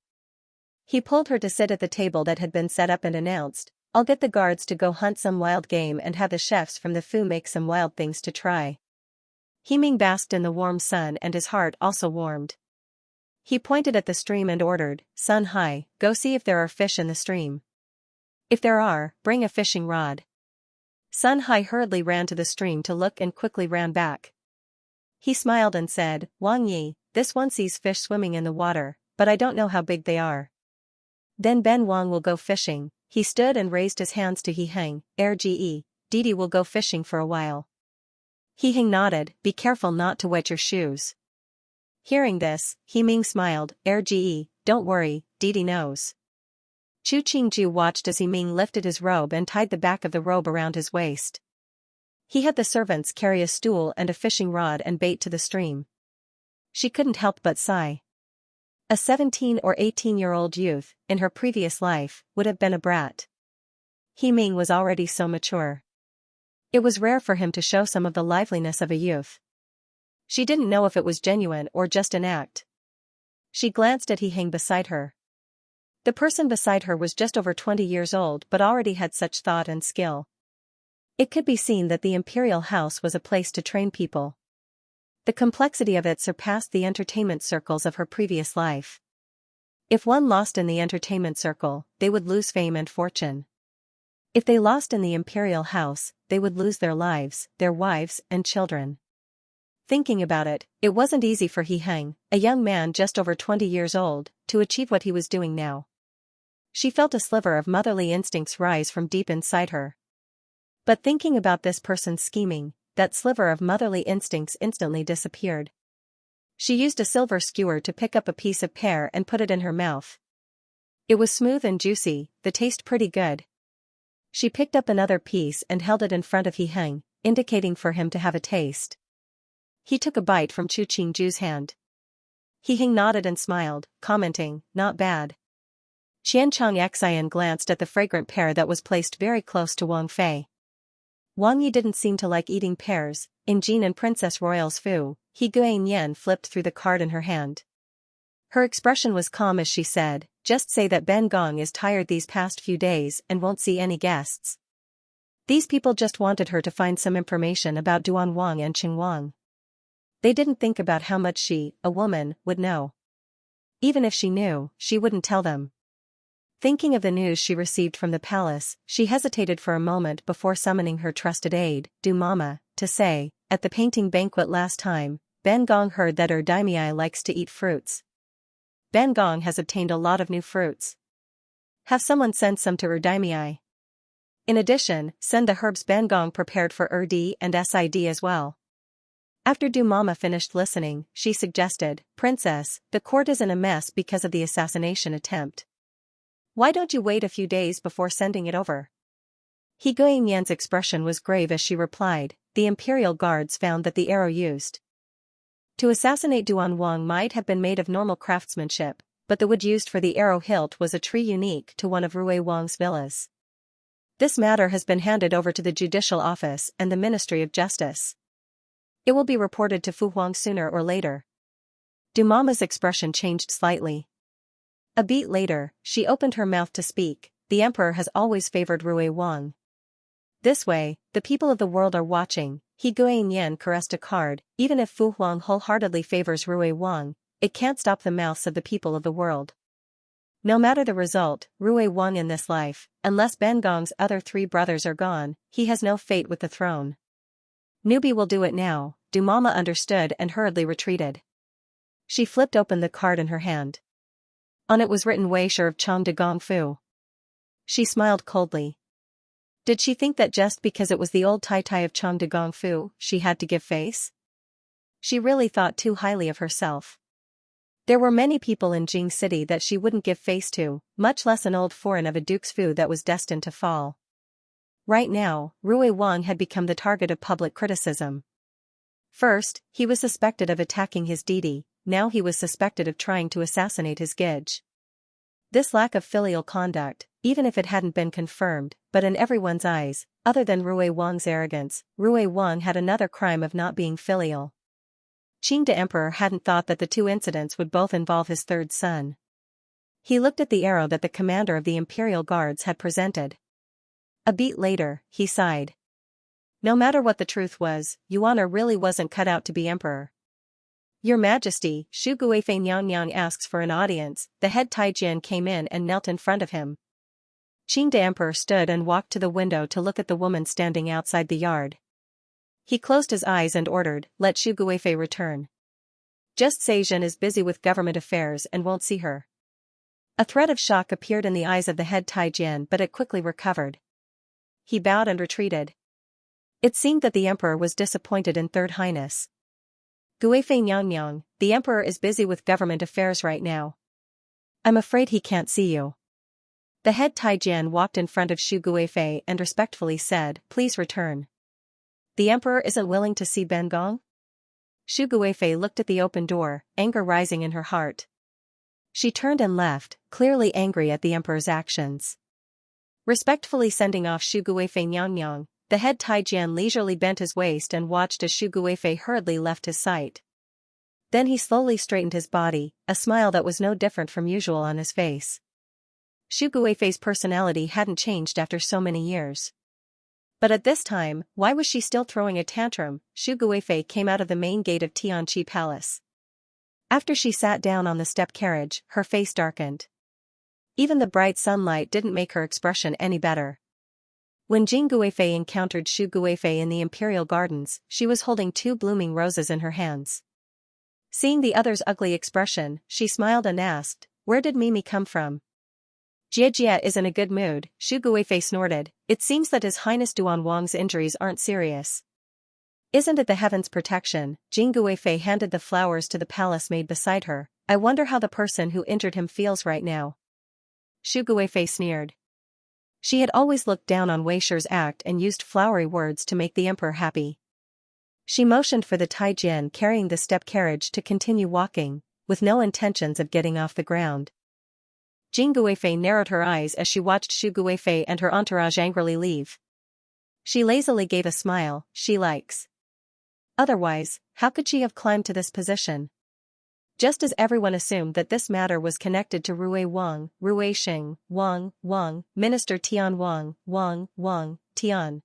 He pulled her to sit at the table that had been set up and announced, I'll get the guards to go hunt some wild game and have the chefs from the Fu make some wild things to try. He Ming basked in the warm sun and his heart also warmed. He pointed at the stream and ordered, Sun Hai, go see if there are fish in the stream. If there are, bring a fishing rod. Sun Hai hurriedly ran to the stream to look and quickly ran back. He smiled and said, Wang Yi, this one sees fish swimming in the water, but I don't know how big they are. Then Ben Wang will go fishing. He stood and raised his hands to He Hing, Ge, Didi will go fishing for a while. He Hing nodded, be careful not to wet your shoes. Hearing this, He Ming smiled, Ge, don't worry, Didi knows. Chu Qingju watched as He Ming lifted his robe and tied the back of the robe around his waist. He had the servants carry a stool and a fishing rod and bait to the stream. She couldn't help but sigh. A 17 or 18-year-old youth, in her previous life, would have been a brat. He Ming was already so mature. It was rare for him to show some of the liveliness of a youth. She didn't know if it was genuine or just an act. She glanced at He Heng beside her. The person beside her was just over 20 years old but already had such thought and skill. It could be seen that the imperial house was a place to train people. The complexity of it surpassed the entertainment circles of her previous life. If one lost in the entertainment circle, they would lose fame and fortune. If they lost in the imperial house, they would lose their lives, their wives, and children. Thinking about it, it wasn't easy for He Heng, a young man just over 20 years old, to achieve what he was doing now. She felt a sliver of motherly instincts rise from deep inside her. But thinking about this person's scheming, that sliver of motherly instincts instantly disappeared. She used a silver skewer to pick up a piece of pear and put it in her mouth. It was smooth and juicy, the taste pretty good. She picked up another piece and held it in front of He Heng, indicating for him to have a taste. He took a bite from Chu Qingju's hand. He Heng nodded and smiled, commenting, "Not bad." Xianxia glanced at the fragrant pear that was placed very close to Wang Fei. Wang Yi didn't seem to like eating pears. In Jean and Princess Royal's Fu, He Guanyan flipped through the card in her hand. Her expression was calm as she said, "Just say that Ben Gong is tired these past few days and won't see any guests." These people just wanted her to find some information about Duan Wang and Qing Wang. They didn't think about how much she, a woman, would know. Even if she knew, she wouldn't tell them. Thinking of the news she received from the palace, she hesitated for a moment before summoning her trusted aide, Du Mama, to say, "At the painting banquet last time, Ben Gong heard that daimai likes to eat fruits. Ben Gong has obtained a lot of new fruits. Have someone send some to daimai. In addition, send the herbs Ben Gong prepared for D and Sid as well." After Du Mama finished listening, she suggested, "Princess, the court is in a mess because of the assassination attempt. Why don't you wait a few days before sending it over?" He Guanyan's expression was grave as she replied, "The imperial guards found that the arrow used to assassinate Duan Wang might have been made of normal craftsmanship, but the wood used for the arrow hilt was a tree unique to one of Rui Wang's villas. This matter has been handed over to the Judicial Office and the Ministry of Justice. It will be reported to Fu Huang sooner or later." Du Mama's expression changed slightly. A beat later, she opened her mouth to speak, "The emperor has always favored Rui Wang. This way, the people of the world are watching." He Guanyan caressed a card, "Even if Fu Huang wholeheartedly favors Rui Wang, it can't stop the mouths of the people of the world. No matter the result, Rui Wang in this life, unless Ben Gong's other 3 brothers are gone, he has no fate with the throne. Newbie will do it now." Du Mama understood and hurriedly retreated. She flipped open the card in her hand. On it was written Wei Shi of Chong de Gong Fu. She smiled coldly. Did she think that just because it was the old Tai Tai of Chong de Gong Fu, she had to give face? She really thought too highly of herself. There were many people in Jing City that she wouldn't give face to, much less an old foreign of a Duke's Fu that was destined to fall. Right now, Rui Wang had become the target of public criticism. First, he was suspected of attacking his deity, now he was suspected of trying to assassinate his Gij. This lack of filial conduct, even if it hadn't been confirmed, but in everyone's eyes, other than Rui Wang's arrogance, Rui Wang had another crime of not being filial. Qing de Emperor hadn't thought that the 2 incidents would both involve his 3rd son. He looked at the arrow that the commander of the Imperial Guards had presented. A beat later, he sighed. No matter what the truth was, Yuan really wasn't cut out to be emperor. "Your Majesty," Shu Guifei Nyang asks for an audience. The head Taijian came in and knelt in front of him. Qing de Emperor stood and walked to the window to look at the woman standing outside the yard. He closed his eyes and ordered, "Let Shu Guifei return. Just say Zhen is busy with government affairs and won't see her." A threat of shock appeared in the eyes of the head Taijian, but it quickly recovered. He bowed and retreated. It seemed that the emperor was disappointed in Third Highness. "Guifei Nyang, the emperor is busy with government affairs right now. I'm afraid he can't see you." The head Taijian walked in front of Shu Guifei and respectfully said, "Please return." "The emperor isn't willing to see Ben Gong?" Shu Guifei looked at the open door, anger rising in her heart. She turned and left, clearly angry at the emperor's actions. Respectfully sending off Shu Guifei Nyang, the head Taijian leisurely bent his waist and watched as Shu Guifei hurriedly left his sight. Then he slowly straightened his body, a smile that was no different from usual on his face. Xu Guifei's personality hadn't changed after so many years. But at this time, why was she still throwing a tantrum? Xu Guifei came out of the main gate of Tianqi Palace. After she sat down on the step carriage, her face darkened. Even the bright sunlight didn't make her expression any better. When Jing Guifei encountered Xu Guifei in the imperial gardens, she was holding 2 blooming roses in her hands. Seeing the other's ugly expression, she smiled and asked, "Where did Mimi come from?" "Jie is in a good mood," Xu Guifei snorted. "It seems that His Highness Duan Wang's injuries aren't serious." "Isn't it the heaven's protection?" Jing Guifei handed the flowers to the palace maid beside her. "I wonder how the person who injured him feels right now." Xu Guifei sneered. She had always looked down on Wei Shi's act and used flowery words to make the emperor happy. She motioned for the Taijian carrying the step carriage to continue walking, with no intentions of getting off the ground. Jing Guifei narrowed her eyes as she watched Xu Guifei and her entourage angrily leave. She lazily gave a smile. She likes. Otherwise, how could she have climbed to this position? Just as everyone assumed that this matter was connected to Rui Wang, Rui Xing, Wang, Minister Tian Wang, Tian.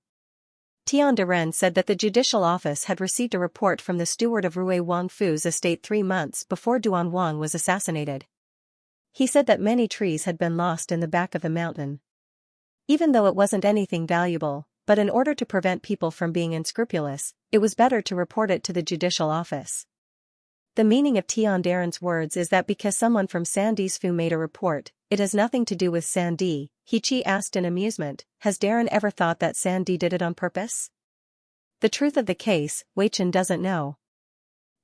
Tian Deren said that the judicial office had received a report from the steward of Rui Wang Fu's estate 3 months before Duan Wang was assassinated. He said that many trees had been lost in the back of the mountain. Even though it wasn't anything valuable, but in order to prevent people from being unscrupulous, it was better to report it to the judicial office. The meaning of Tian Deren's words is that because someone from Sandi's Fu made a report, it has nothing to do with Sandi. He asked in amusement, "Has Deren ever thought that Sandi did it on purpose?" The truth of the case, Wei Chen doesn't know.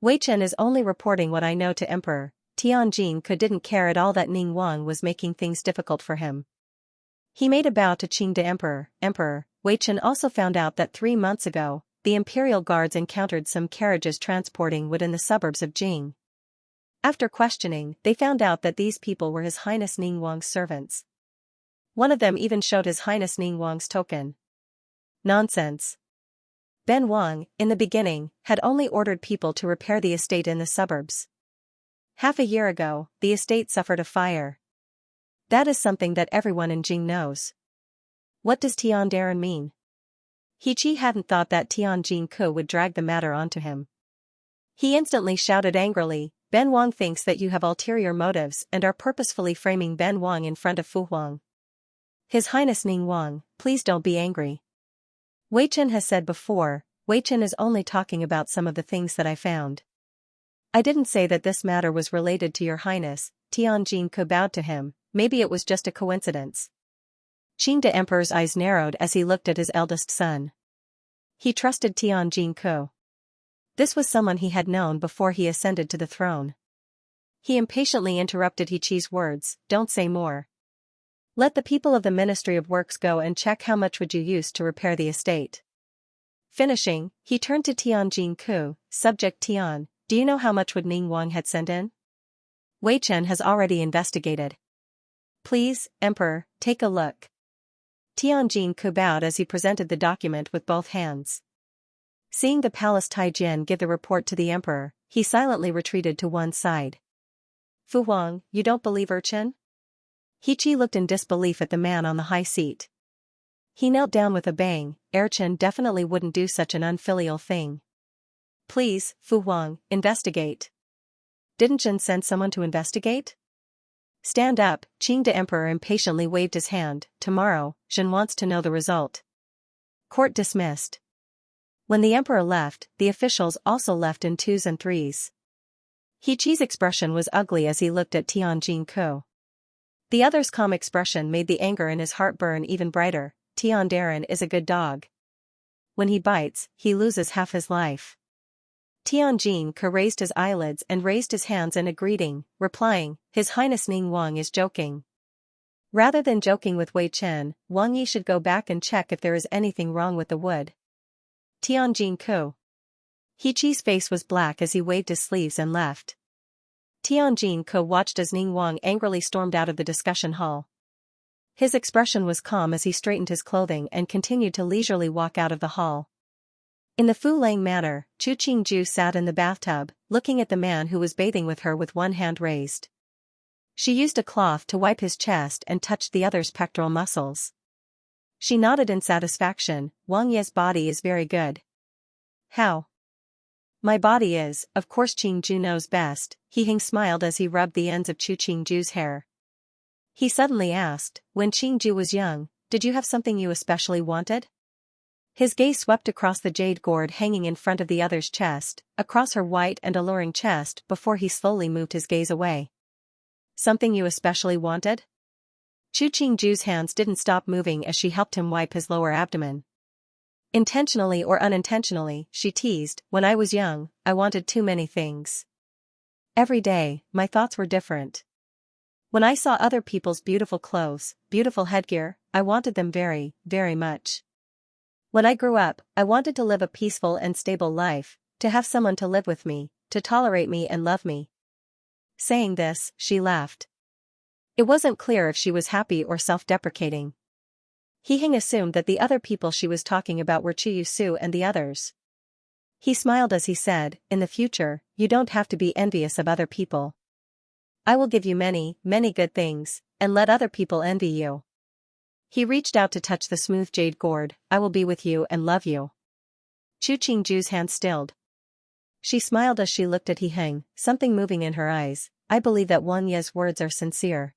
Wei Chen is only reporting what I know to Emperor. Tian Jingke didn't care at all that Ning Wang was making things difficult for him. He made a bow to Qing de Emperor. "Emperor," Wei Chen also found out that 3 months ago, the imperial guards encountered some carriages transporting wood in the suburbs of Jing. After questioning, they found out that these people were His Highness Ning Wang's servants. One of them even showed His Highness Ning Wang's token. Nonsense. Ben Wang, in the beginning, had only ordered people to repair the estate in the suburbs. Half a year ago, the estate suffered a fire. That is something that everyone in Jing knows. What does Tian Deren mean? He hadn't thought that Tian Jingke would drag the matter onto him. He instantly shouted angrily, "Ben Wang thinks that you have ulterior motives and are purposefully framing Ben Wang in front of Fu Huang. His Highness Ning Wang, please don't be angry. Wei Chen has said before, Wei Chen is only talking about some of the things that I found. I didn't say that this matter was related to your highness." Tian Jingke bowed to him. "Maybe it was just a coincidence." Qing de Emperor's eyes narrowed as he looked at his eldest son. He trusted Tian Jingke. This was someone he had known before he ascended to the throne. He impatiently interrupted Heqi's words, "Don't say more. Let the people of the Ministry of Works go and check how much wood you used to repair the estate." Finishing, he turned to Tian Jingke, "Subject Tian, do you know how much wood Ning Wang had sent in?" "Wei Chen has already investigated." "Please, Emperor, take a look." Tian Jingke bowed as he presented the document with both hands. Seeing the palace Taijian give the report to the emperor, he silently retreated to one side. "Fu Huang, you don't believe Urchin?" Heqi looked in disbelief at the man on the high seat. He knelt down with a bang. Urchin definitely wouldn't do such an unfilial thing. "Please, Fu Huang, investigate." "Didn't Jin send someone to investigate?" "Stand up," Qing de Emperor impatiently waved his hand. "Tomorrow, Jin wants to know the result." Court dismissed. When the emperor left, the officials also left in 2s and 3s. Heqi's expression was ugly as he looked at Tian Jingke. The other's calm expression made the anger in his heart burn even brighter. Tian Deren is a good dog. When he bites, he loses half his life. Tian Jingke raised his eyelids and raised his hands in a greeting, replying, "His Highness Ning Wang is joking." Rather than joking with Wei Chen, Wang Yi should go back and check if there is anything wrong with the wood. Tian Jingke. Heqi's face was black as he waved his sleeves and left. Tian Jingke watched as Ning Wang angrily stormed out of the discussion hall. His expression was calm as he straightened his clothing and continued to leisurely walk out of the hall. In the Fulang manor, Chu Qingju sat in the bathtub, looking at the man who was bathing with her with one hand raised. She used a cloth to wipe his chest and touched the other's pectoral muscles. She nodded in satisfaction. Wang Ye's body is very good. How? My body is, of course Qingju knows best. He Hing smiled as he rubbed the ends of Chu Qingju's hair. He suddenly asked, when Qingju was young, did you have something you especially wanted? His gaze swept across the jade gourd hanging in front of the other's chest, across her white and alluring chest before he slowly moved his gaze away. Something you especially wanted? Chu Qingju's hands didn't stop moving as she helped him wipe his lower abdomen. Intentionally or unintentionally, she teased, when I was young, I wanted too many things. Every day, my thoughts were different. When I saw other people's beautiful clothes, beautiful headgear, I wanted them very, very much. When I grew up, I wanted to live a peaceful and stable life, to have someone to live with me, to tolerate me and love me. Saying this, she laughed. It wasn't clear if she was happy or self-deprecating. He Hing assumed that the other people she was talking about were Chu Su and the others. He smiled as he said, in the future, you don't have to be envious of other people. I will give you many, many good things, and let other people envy you. He reached out to touch the smooth jade gourd. I will be with you and love you. Chu Qingju's hand stilled. She smiled as she looked at He Hing, something moving in her eyes. I believe that Wang Ye's words are sincere.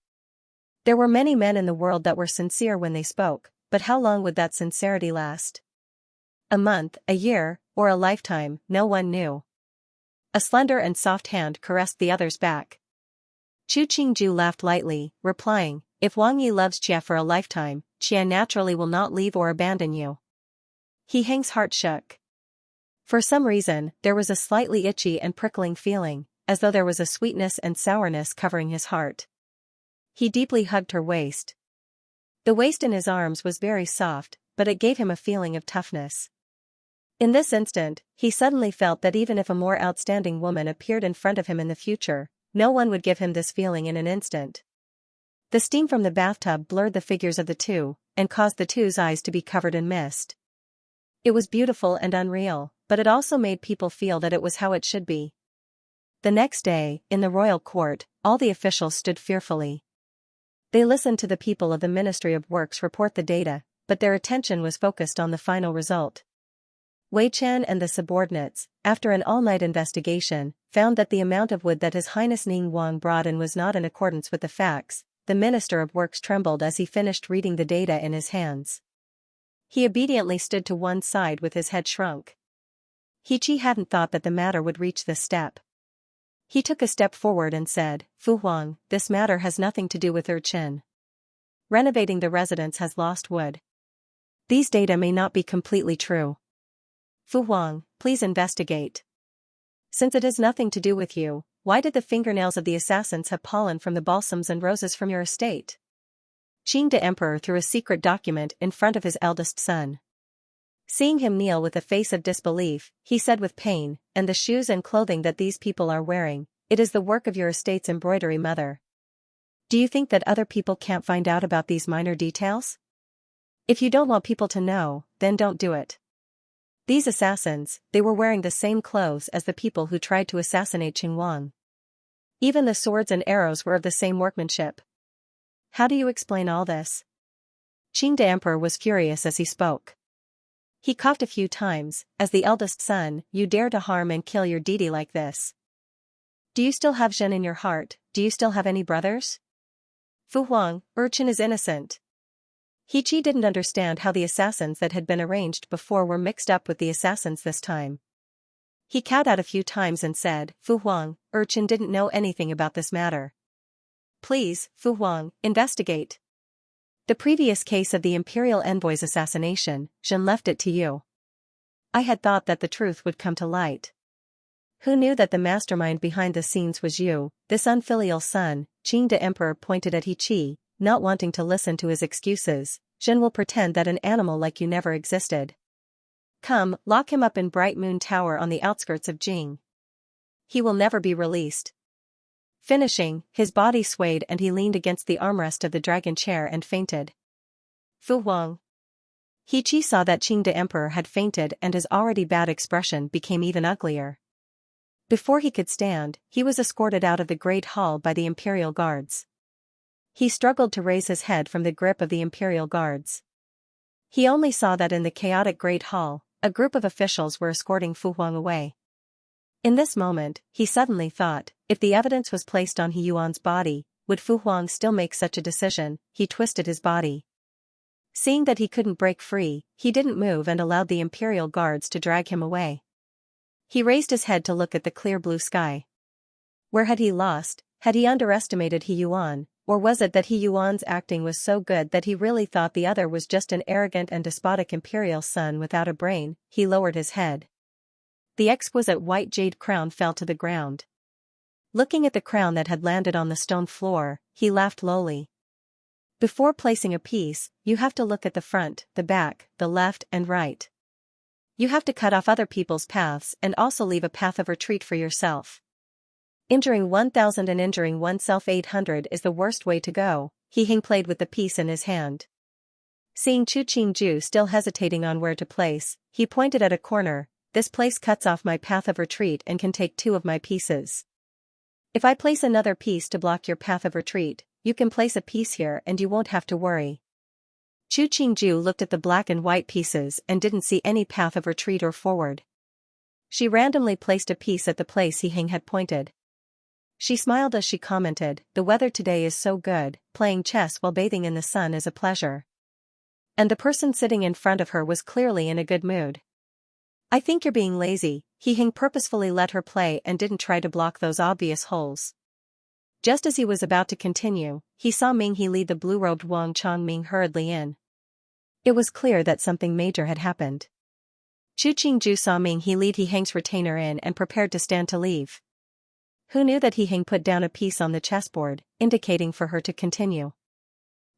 There were many men in the world that were sincere when they spoke, but how long would that sincerity last? A month, a year, or a lifetime, no one knew. A slender and soft hand caressed the other's back. Chu Qingju laughed lightly, replying, if Wang Yi loves Chia for a lifetime, Chia naturally will not leave or abandon you. He Hing's heart shook. For some reason, there was a slightly itchy and prickling feeling, as though there was a sweetness and sourness covering his heart. He deeply hugged her waist. The waist in his arms was very soft, but it gave him a feeling of toughness. In this instant, he suddenly felt that even if a more outstanding woman appeared in front of him in the future, no one would give him this feeling in an instant. The steam from the bathtub blurred the figures of the two, and caused the two's eyes to be covered in mist. It was beautiful and unreal, but it also made people feel that it was how it should be. The next day, in the royal court, all the officials stood fearfully. They listened to the people of the Ministry of Works report the data, but their attention was focused on the final result. Wei Chen and the subordinates, after an all-night investigation, found that the amount of wood that His Highness Ning Wang brought in was not in accordance with the facts. The Minister of Works trembled as he finished reading the data in his hands. He obediently stood to one side with his head shrunk. He hadn't thought that the matter would reach this step. He took a step forward and said, Fu Huang, this matter has nothing to do with Chen. Renovating the residence has lost wood. These data may not be completely true. Fu Huang, please investigate. Since it has nothing to do with you, why did the fingernails of the assassins have pollen from the balsams and roses from your estate? Qing the Emperor threw a secret document in front of his eldest son. Seeing him kneel with a face of disbelief, he said with pain, and the shoes and clothing that these people are wearing, it is the work of your estate's embroidery mother. Do you think that other people can't find out about these minor details? If you don't want people to know, then don't do it. These assassins, they were wearing the same clothes as the people who tried to assassinate Qing Wang. Even the swords and arrows were of the same workmanship. How do you explain all this? Qing the Emperor was furious as he spoke. He coughed a few times. As the eldest son, you dare to harm and kill your deity like this. Do you still have Zhen in your heart? Do you still have any brothers? Fu Huang, Chen is innocent. He didn't understand how the assassins that had been arranged before were mixed up with the assassins this time. He cowed out a few times and said, Fu Huang, Chen didn't know anything about this matter. Please, Fu Huang, investigate. The previous case of the imperial envoy's assassination, Zhen left it to you. I had thought that the truth would come to light. Who knew that the mastermind behind the scenes was you, this unfilial son? Qing the Emperor pointed at He, not wanting to listen to his excuses. Zhen will pretend that an animal like you never existed. Come, lock him up in Bright Moon Tower on the outskirts of Jing. He will never be released. Finishing, his body swayed and he leaned against the armrest of the dragon chair and fainted. Fu Huang. He Qi saw that Qing the emperor had fainted and his already bad expression became even uglier. Before he could stand, he was escorted out of the great hall by the imperial guards. He struggled to raise his head from the grip of the imperial guards. He only saw that in the chaotic great hall, a group of officials were escorting Fu Huang away. In this moment, he suddenly thought, if the evidence was placed on He Yuan's body, would Fu Huang still make such a decision? He twisted his body. Seeing that he couldn't break free, he didn't move and allowed the imperial guards to drag him away. He raised his head to look at the clear blue sky. Where had he lost? Had he underestimated He Yuan, or was it that He Yuan's acting was so good that he really thought the other was just an arrogant and despotic imperial son without a brain? He lowered his head. The exquisite white jade crown fell to the ground. Looking at the crown that had landed on the stone floor, he laughed lowly. Before placing a piece, you have to look at the front, the back, the left and right. You have to cut off other people's paths and also leave a path of retreat for yourself. Injuring 1,000 and injuring oneself 800 is the worst way to go. He played with the piece in his hand. Seeing Chu Qingju still hesitating on where to place, he pointed at a corner. This place cuts off my path of retreat and can take 2 of my pieces. If I place another piece to block your path of retreat, you can place a piece here and you won't have to worry. Chu Qingju looked at the black and white pieces and didn't see any path of retreat or forward. She randomly placed a piece at the place He had pointed. She smiled as she commented, "The weather today is so good, playing chess while bathing in the sun is a pleasure." And the person sitting in front of her was clearly in a good mood. "I think you're being lazy." He purposefully let her play and didn't try to block those obvious holes. Just as he was about to continue, he saw Ming He lead the blue-robed Wang Chongming hurriedly in. It was clear that something major had happened. Chu Qingju saw Ming He lead He Hang's retainer in and prepared to stand to leave. Who knew that He Hang put down a piece on the chessboard, indicating for her to continue.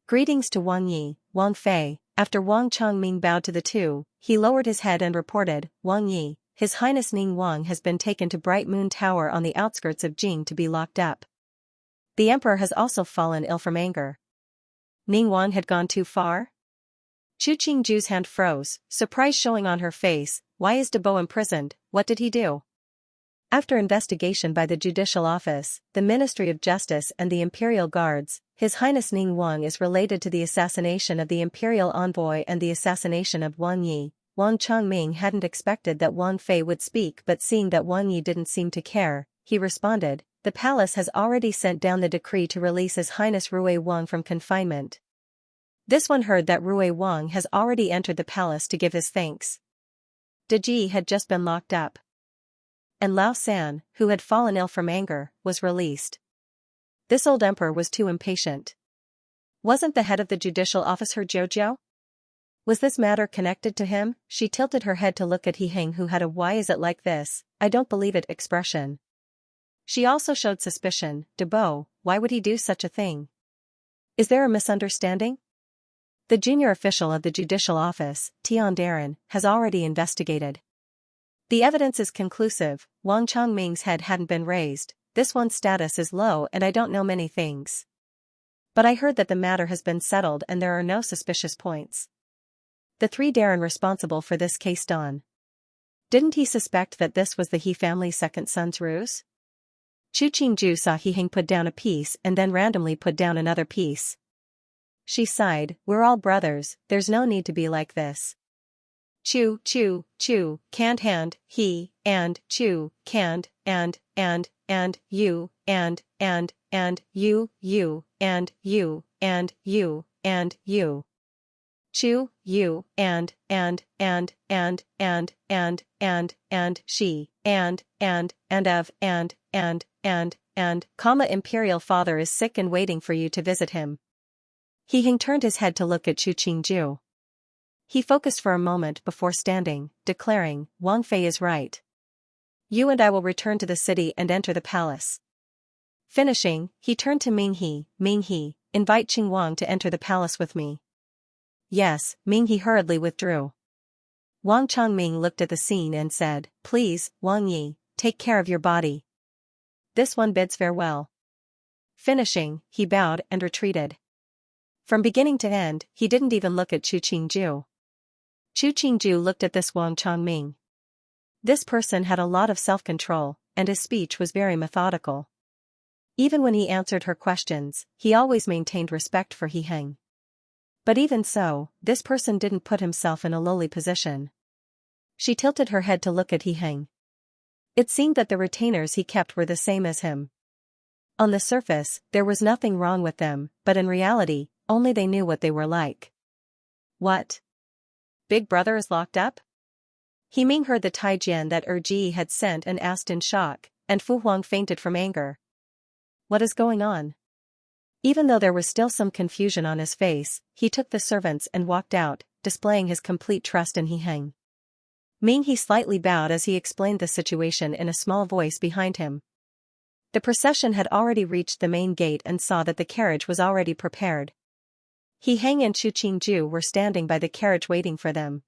Greetings to Wang Yi, Wang Fei. After Wang Chongming bowed to the two, he lowered his head and reported, "Wang Yi, His Highness Ning Wang has been taken to Bright Moon Tower on the outskirts of Jing to be locked up. The emperor has also fallen ill from anger." Ning Wang had gone too far? Chu Qingju's hand froze, surprise showing on her face. Why is Debo imprisoned? What did he do? After investigation by the Judicial Office, the Ministry of Justice and the Imperial Guards, His Highness Ning Wang is related to the assassination of the Imperial Envoy and the assassination of Wang Yi. Wang Chongming hadn't expected that Wang Fei would speak, but seeing that Wang Yi didn't seem to care, he responded, "The palace has already sent down the decree to release His Highness Rui Wang from confinement." This one heard that Rui Wang has already entered the palace to give his thanks. De Ji had just been locked up. And Lao San, who had fallen ill from anger, was released. This old emperor was too impatient. Wasn't the head of the judicial office her Jojo? Was this matter connected to him? She tilted her head to look at He Hang, who had a "why is it like this, I don't believe it" expression. She also showed suspicion. Debo, why would he do such a thing? Is there a misunderstanding? The junior official of the judicial office, Tian Darren, has already investigated. The evidence is conclusive. Wang Chongming's head hadn't been raised. This one's status is low and I don't know many things. But I heard that the matter has been settled and there are no suspicious points. The 3 Darren responsible for this case Don. Didn't he suspect that this was the He family's second son's ruse? Chu Qingju saw He Hang put down a piece and then randomly put down another piece. She sighed, "We're all brothers, there's no need to be like this." Chu, can't hand, he, and, chu, can't, and, you, and, you, and, you, and, you, and, you, and, you. Chu, you, and, she, and of, comma Imperial father is sick and waiting for you to visit him. He Hang turned his head to look at Chu Qingju. He focused for a moment before standing, declaring, "Wang Fei is right. You and I will return to the city and enter the palace." Finishing, he turned to Ming He, "Invite Qing Wang to enter the palace with me." Yes, Ming He hurriedly withdrew. Wang Chongming looked at the scene and said, "Please, Wang Yi, take care of your body. This one bids farewell." Finishing, he bowed and retreated. From beginning to end, he didn't even look at Chu Qingju. Chu Qingju looked at this Wang Changming. This person had a lot of self-control, and his speech was very methodical. Even when he answered her questions, he always maintained respect for He Heng. But even so, this person didn't put himself in a lowly position. She tilted her head to look at He Heng. It seemed that the retainers he kept were the same as him. On the surface, there was nothing wrong with them, but in reality, only they knew what they were like. What? Big Brother is locked up? He Ming heard the Taijian that Ji had sent and asked in shock, and Fu Huang fainted from anger. What is going on? Even though there was still some confusion on his face, he took the servants and walked out, displaying his complete trust in He Heng. Ming he slightly bowed as he explained the situation in a small voice behind him. The procession had already reached the main gate and saw that the carriage was already prepared. He Heng and Chu Qingju were standing by the carriage waiting for them.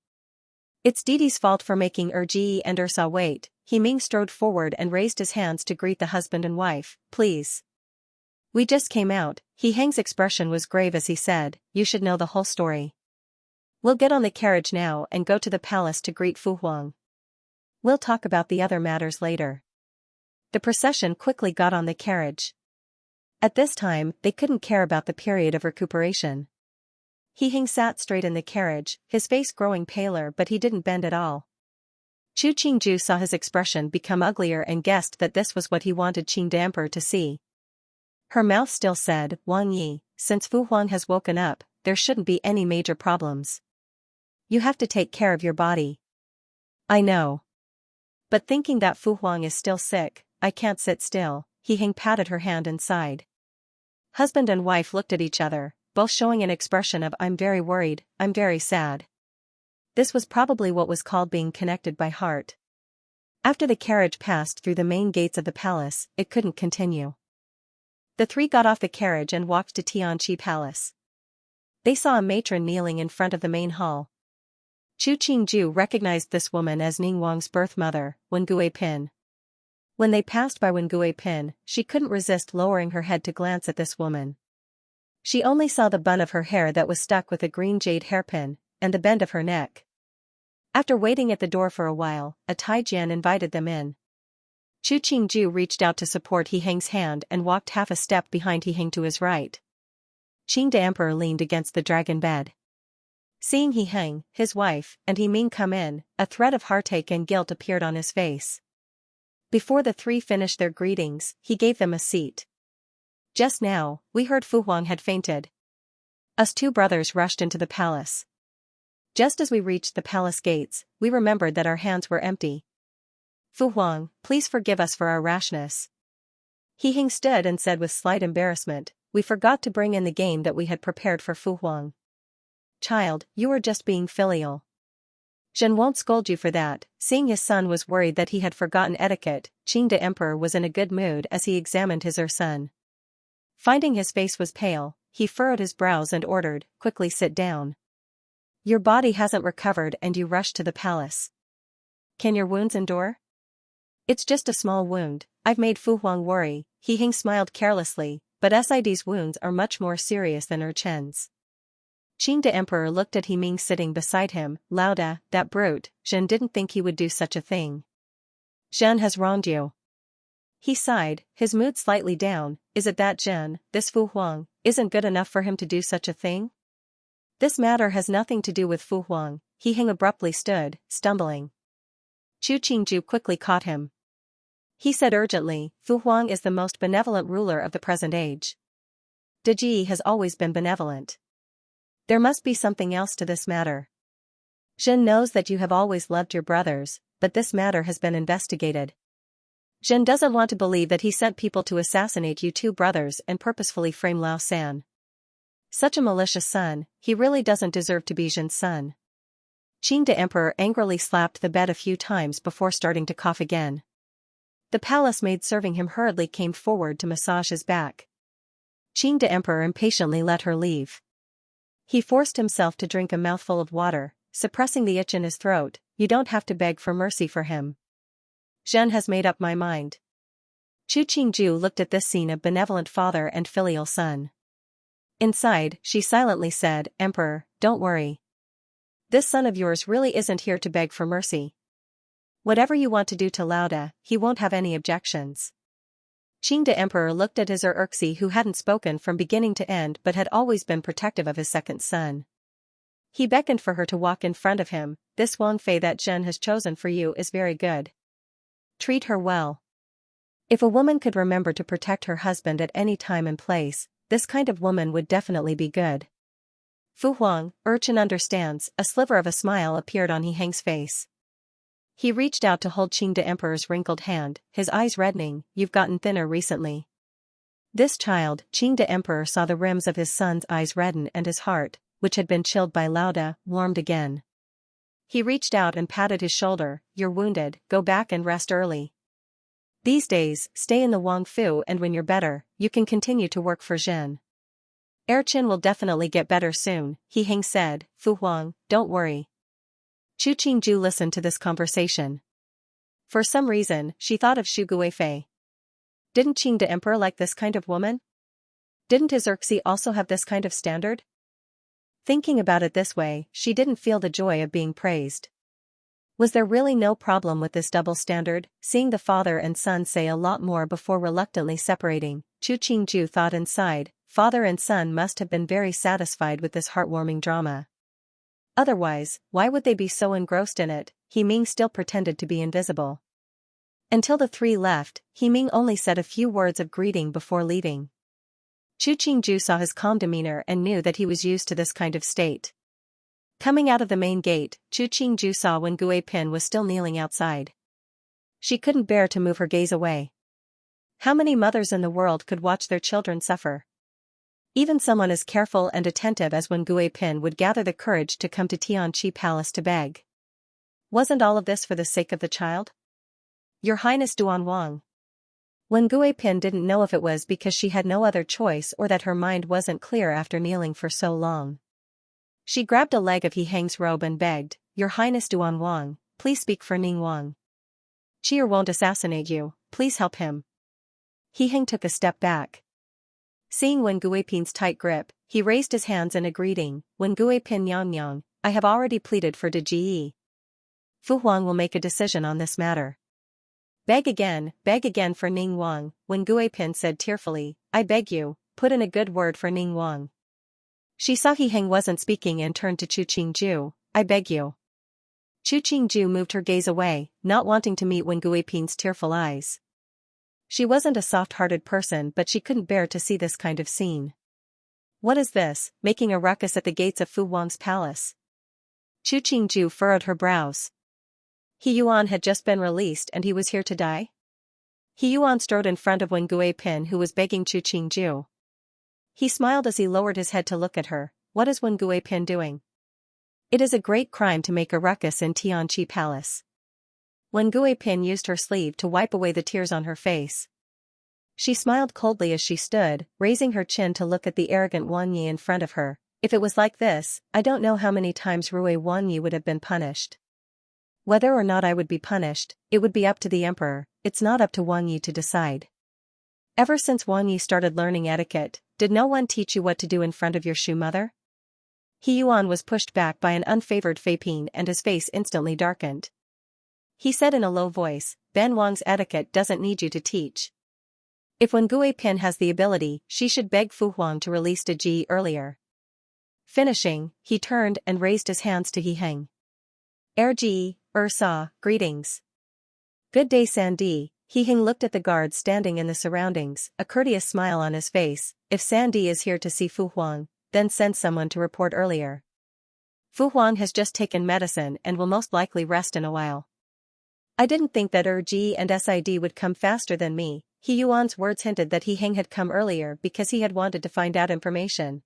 It's Didi's fault for making Ji and Ursa wait. He Ming strode forward and raised his hands to greet the husband and wife. Please. We just came out. He Heng's expression was grave as he said, you should know the whole story. We'll get on the carriage now and go to the palace to greet Fu Huang. We'll talk about the other matters later. The procession quickly got on the carriage. At this time, they couldn't care about the period of recuperation. He Heng sat straight in the carriage, his face growing paler, but he didn't bend at all. Chu Qingju saw his expression become uglier and guessed that this was what he wanted Qing Damper to see. Her mouth still said, Wang Yi, since Fu Huang has woken up, there shouldn't be any major problems. You have to take care of your body. I know. But thinking that Fu Huang is still sick, I can't sit still. He Heng patted her hand and sighed. Husband and wife looked at each other, both showing an expression of I'm very worried, I'm very sad. This was probably what was called being connected by heart. After the carriage passed through the main gates of the palace, it couldn't continue. The three got off the carriage and walked to Tianqi Palace. They saw a matron kneeling in front of the main hall. Chu Qingju recognized this woman as Ning Wang's birth mother, Wengui Pin. When they passed by Wengui Pin, she couldn't resist lowering her head to glance at this woman. She only saw the bun of her hair that was stuck with a green jade hairpin, and the bend of her neck. After waiting at the door for a while, a Taijian invited them in. Chu Qingju reached out to support He Heng's hand and walked half a step behind He Heng to his right. Qing the Emperor leaned against the dragon bed. Seeing He Heng, his wife, and He Ming come in, a thread of heartache and guilt appeared on his face. Before the three finished their greetings, he gave them a seat. Just now, we heard Fu Huang had fainted. Us two brothers rushed into the palace. Just as we reached the palace gates, we remembered that our hands were empty. Fu Huang, please forgive us for our rashness. He Heng stood and said with slight embarrassment, we forgot to bring in the game that we had prepared for Fu Huang. Child, you were just being filial. Zhen won't scold you for that. Seeing his son was worried that he had forgotten etiquette, Qing the Emperor was in a good mood as he examined his son. Finding his face was pale, he furrowed his brows and ordered, quickly sit down. Your body hasn't recovered and you rushed to the palace. Can your wounds endure? It's just a small wound. I've made Fu Huang worry. He Heng smiled carelessly, but Sid's wounds are much more serious than Chen's. Qing the Emperor looked at He Ming sitting beside him. Lauda, that brute, Zhen didn't think he would do such a thing. Zhen has wronged you. He sighed, his mood slightly down. Is it that Zhen, this Fu Huang, isn't good enough for him to do such a thing? This matter has nothing to do with Fu Huang. He Heng abruptly stood, stumbling. Chu Qingju quickly caught him. He said urgently, Fu Huang is the most benevolent ruler of the present age. Deji has always been benevolent. There must be something else to this matter. Zhen knows that you have always loved your brothers, but this matter has been investigated. Zhen doesn't want to believe that he sent people to assassinate you two brothers and purposefully frame Lao San. Such a malicious son, he really doesn't deserve to be Zhen's son. Qing the Emperor angrily slapped the bed a few times before starting to cough again. The palace maid serving him hurriedly came forward to massage his back. Qing the Emperor impatiently let her leave. He forced himself to drink a mouthful of water, suppressing the itch in his throat. You don't have to beg for mercy for him. Zhen has made up my mind. Chu Qingju looked at this scene of benevolent father and filial son. Inside, she silently said, Emperor, don't worry. This son of yours really isn't here to beg for mercy. Whatever you want to do to Lauda, he won't have any objections. Qing de Emperor looked at his Urxi, who hadn't spoken from beginning to end but had always been protective of his second son. He beckoned for her to walk in front of him. This Wang Fei that Zhen has chosen for you is very good. Treat her well. If a woman could remember to protect her husband at any time and place, this kind of woman would definitely be good. Fu Huang, urchin understands. A sliver of a smile appeared on He Heng's face. He reached out to hold Qing de Emperor's wrinkled hand, his eyes reddening. You've gotten thinner recently. This child, Qing de Emperor saw the rims of his son's eyes redden and his heart, which had been chilled by Lauda, warmed again. He reached out and patted his shoulder. You're wounded, go back and rest early. These days, stay in the Wang Fu, and when you're better, you can continue to work for Zhen. Erchin will definitely get better soon, He Heng said. Fu Huang, don't worry. Chu Qingju listened to this conversation. For some reason, she thought of Xu Guifei. Didn't Qing de Emperor like this kind of woman? Didn't his Urxi also have this kind of standard? Thinking about it this way, she didn't feel the joy of being praised. Was there really no problem with this double standard? Seeing the father and son say a lot more before reluctantly separating, Chu Qingju thought inside, father and son must have been very satisfied with this heartwarming drama. Otherwise, why would they be so engrossed in it? He Ming still pretended to be invisible. Until the three left, He Ming only said a few words of greeting before leaving. Chu Qingju saw his calm demeanor and knew that he was used to this kind of state. Coming out of the main gate, Chu Qingju saw Wen Guipin was still kneeling outside. She couldn't bear to move her gaze away. How many mothers in the world could watch their children suffer? Even someone as careful and attentive as Wen Guipin would gather the courage to come to Tianqi Palace to beg. Wasn't all of this for the sake of the child? Your Highness Duan Wang. Wen Guipin didn't know if it was because she had no other choice or that her mind wasn't clear after kneeling for so long. She grabbed a leg of He Heng's robe and begged, Your Highness Duan Wang, please speak for Ning Wang. Chi'er won't assassinate you, please help him. He Heng took a step back. Seeing Wen Guipin's tight grip, he raised his hands in a greeting. Wen Guipin Yang, I have already pleaded for De Ji. Fu Huang will make a decision on this matter. Beg again for Ning Wang, Wen Guipin said tearfully, I beg you, put in a good word for Ning Wang. She saw He Heng wasn't speaking and turned to Chu Qingju, I beg you. Chu Qingju moved her gaze away, not wanting to meet Wen Guipin's tearful eyes. She wasn't a soft-hearted person, but she couldn't bear to see this kind of scene. What is this, making a ruckus at the gates of Fu Huang's palace? Chu Qingju furrowed her brows. He Yuan had just been released and he was here to die? He Yuan strode in front of Wen Guipin, who was begging Chu Qingju. He smiled as he lowered his head to look at her. What is Wen Guipin doing? It is a great crime to make a ruckus in Tianqi Palace. Wen Guipin used her sleeve to wipe away the tears on her face. She smiled coldly as she stood, raising her chin to look at the arrogant Wang Yi in front of her. If it was like this, I don't know how many times Rui Wang Yi would have been punished. Whether or not I would be punished, it would be up to the emperor, it's not up to Wang Yi to decide. Ever since Wang Yi started learning etiquette, did no one teach you what to do in front of your Shu mother? He Yuan was pushed back by an unfavored Fei Ping and his face instantly darkened. He said in a low voice, Ben Wang's etiquette doesn't need you to teach. If Wen Guipin has the ability, she should beg Fu Huang to release De Ji earlier. Finishing, he turned and raised his hands to He Heng. Ji, Sa, greetings. Good day Sandi. He Heng looked at the guards standing in the surroundings, a courteous smile on his face. If Sandi is here to see Fu Huang, then send someone to report earlier. Fu Huang has just taken medicine and will most likely rest in a while. I didn't think that Ji and Sid would come faster than me. He Yuan's words hinted that He Heng had come earlier because he had wanted to find out information.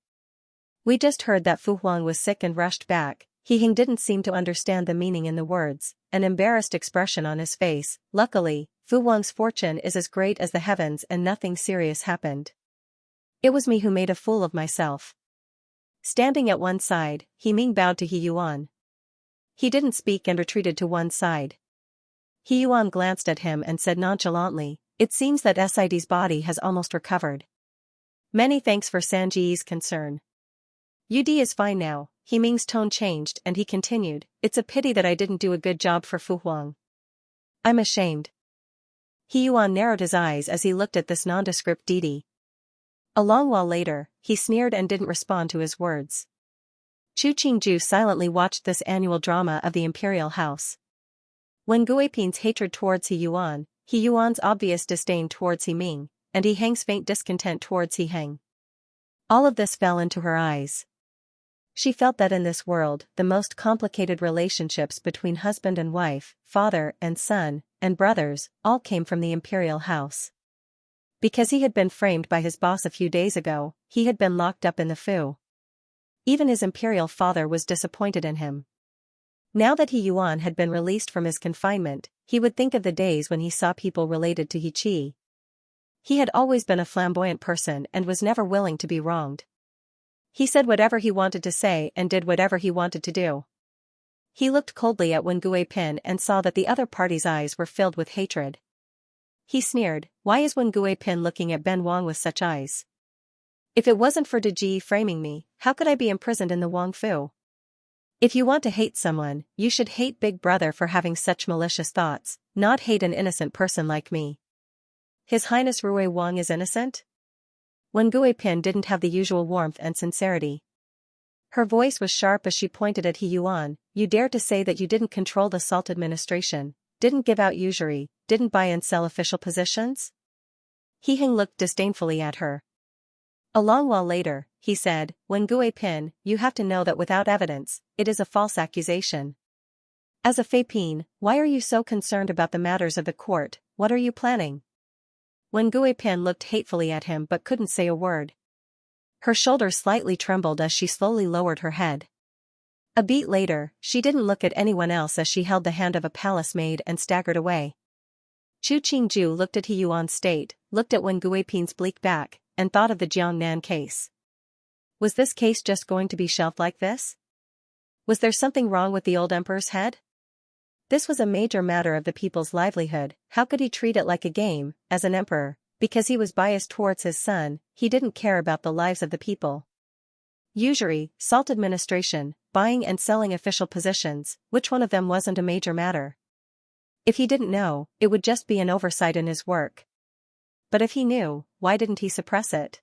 We just heard that Fu Huang was sick and rushed back. He Heng didn't seem to understand the meaning in the words, an embarrassed expression on his face. Luckily, Fu Huang's fortune is as great as the heavens and nothing serious happened. It was me who made a fool of myself. Standing at one side, He Ming bowed to He Yuan. He didn't speak and retreated to one side. He Yuan glanced at him and said nonchalantly, it seems that Sid's body has almost recovered. Many thanks for Sanji's concern. Ud is fine now, He Ming's tone changed and he continued, "It's a pity that I didn't do a good job for Fu Huang. I'm ashamed." He Yuan narrowed his eyes as he looked at this nondescript deity. A long while later, he sneered and didn't respond to his words. Chu Qingju silently watched this annual drama of the imperial house. When Guiping's hatred towards He Yuan's obvious disdain towards He Ming, and He Heng's faint discontent towards He Heng. All of this fell into her eyes. She felt that in this world, the most complicated relationships between husband and wife, father and son, and brothers, all came from the imperial house. Because he had been framed by his boss a few days ago, he had been locked up in the Fu. Even his imperial father was disappointed in him. Now that He Yuan had been released from his confinement, he would think of the days when he saw people related to He Qi. He had always been a flamboyant person and was never willing to be wronged. He said whatever he wanted to say and did whatever he wanted to do. He looked coldly at Wen Guiping and saw that the other party's eyes were filled with hatred. He sneered, "Why is Wen Guiping looking at Ben Wang with such eyes? If it wasn't for De Ji framing me, how could I be imprisoned in the Wang Fu? If you want to hate someone, you should hate Big Brother for having such malicious thoughts, not hate an innocent person like me. His Highness Rui Wang is innocent?" Wen Guiping didn't have the usual warmth and sincerity. Her voice was sharp as she pointed at He Yuan, "You dare to say that you didn't control the salt administration, didn't give out usury, didn't buy and sell official positions?" He Heng looked disdainfully at her. A long while later, he said, "Wen Guiping, you have to know that without evidence, it is a false accusation. As a Fei Pin, why are you so concerned about the matters of the court? What are you planning?" Wen Guiping looked hatefully at him but couldn't say a word. Her shoulders slightly trembled as she slowly lowered her head. A beat later, she didn't look at anyone else as she held the hand of a palace maid and staggered away. Chu Qingju looked at He Yuan's state, looked at Wen Guiping's bleak back, and thought of the Jiangnan case. Was this case just going to be shelved like this? Was there something wrong with the old emperor's head? This was a major matter of the people's livelihood. How could he treat it like a game? As an emperor, because he was biased towards his son, he didn't care about the lives of the people. Usury, salt administration, buying and selling official positions, which one of them wasn't a major matter? If he didn't know, it would just be an oversight in his work. But if he knew, why didn't he suppress it?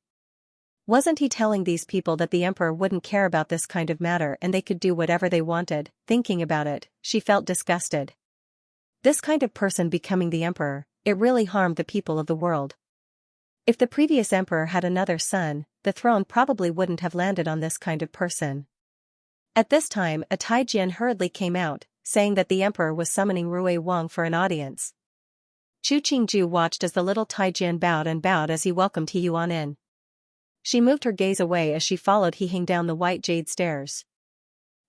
Wasn't he telling these people that the emperor wouldn't care about this kind of matter and they could do whatever they wanted? Thinking about it, she felt disgusted. This kind of person becoming the emperor, it really harmed the people of the world. If the previous emperor had another son, the throne probably wouldn't have landed on this kind of person. At this time, a Taijian hurriedly came out, saying that the emperor was summoning Rui Wang for an audience. Chu Qingju watched as the little Taijian bowed as he welcomed He Yuan in. She moved her gaze away as she followed He Heng down the white jade stairs.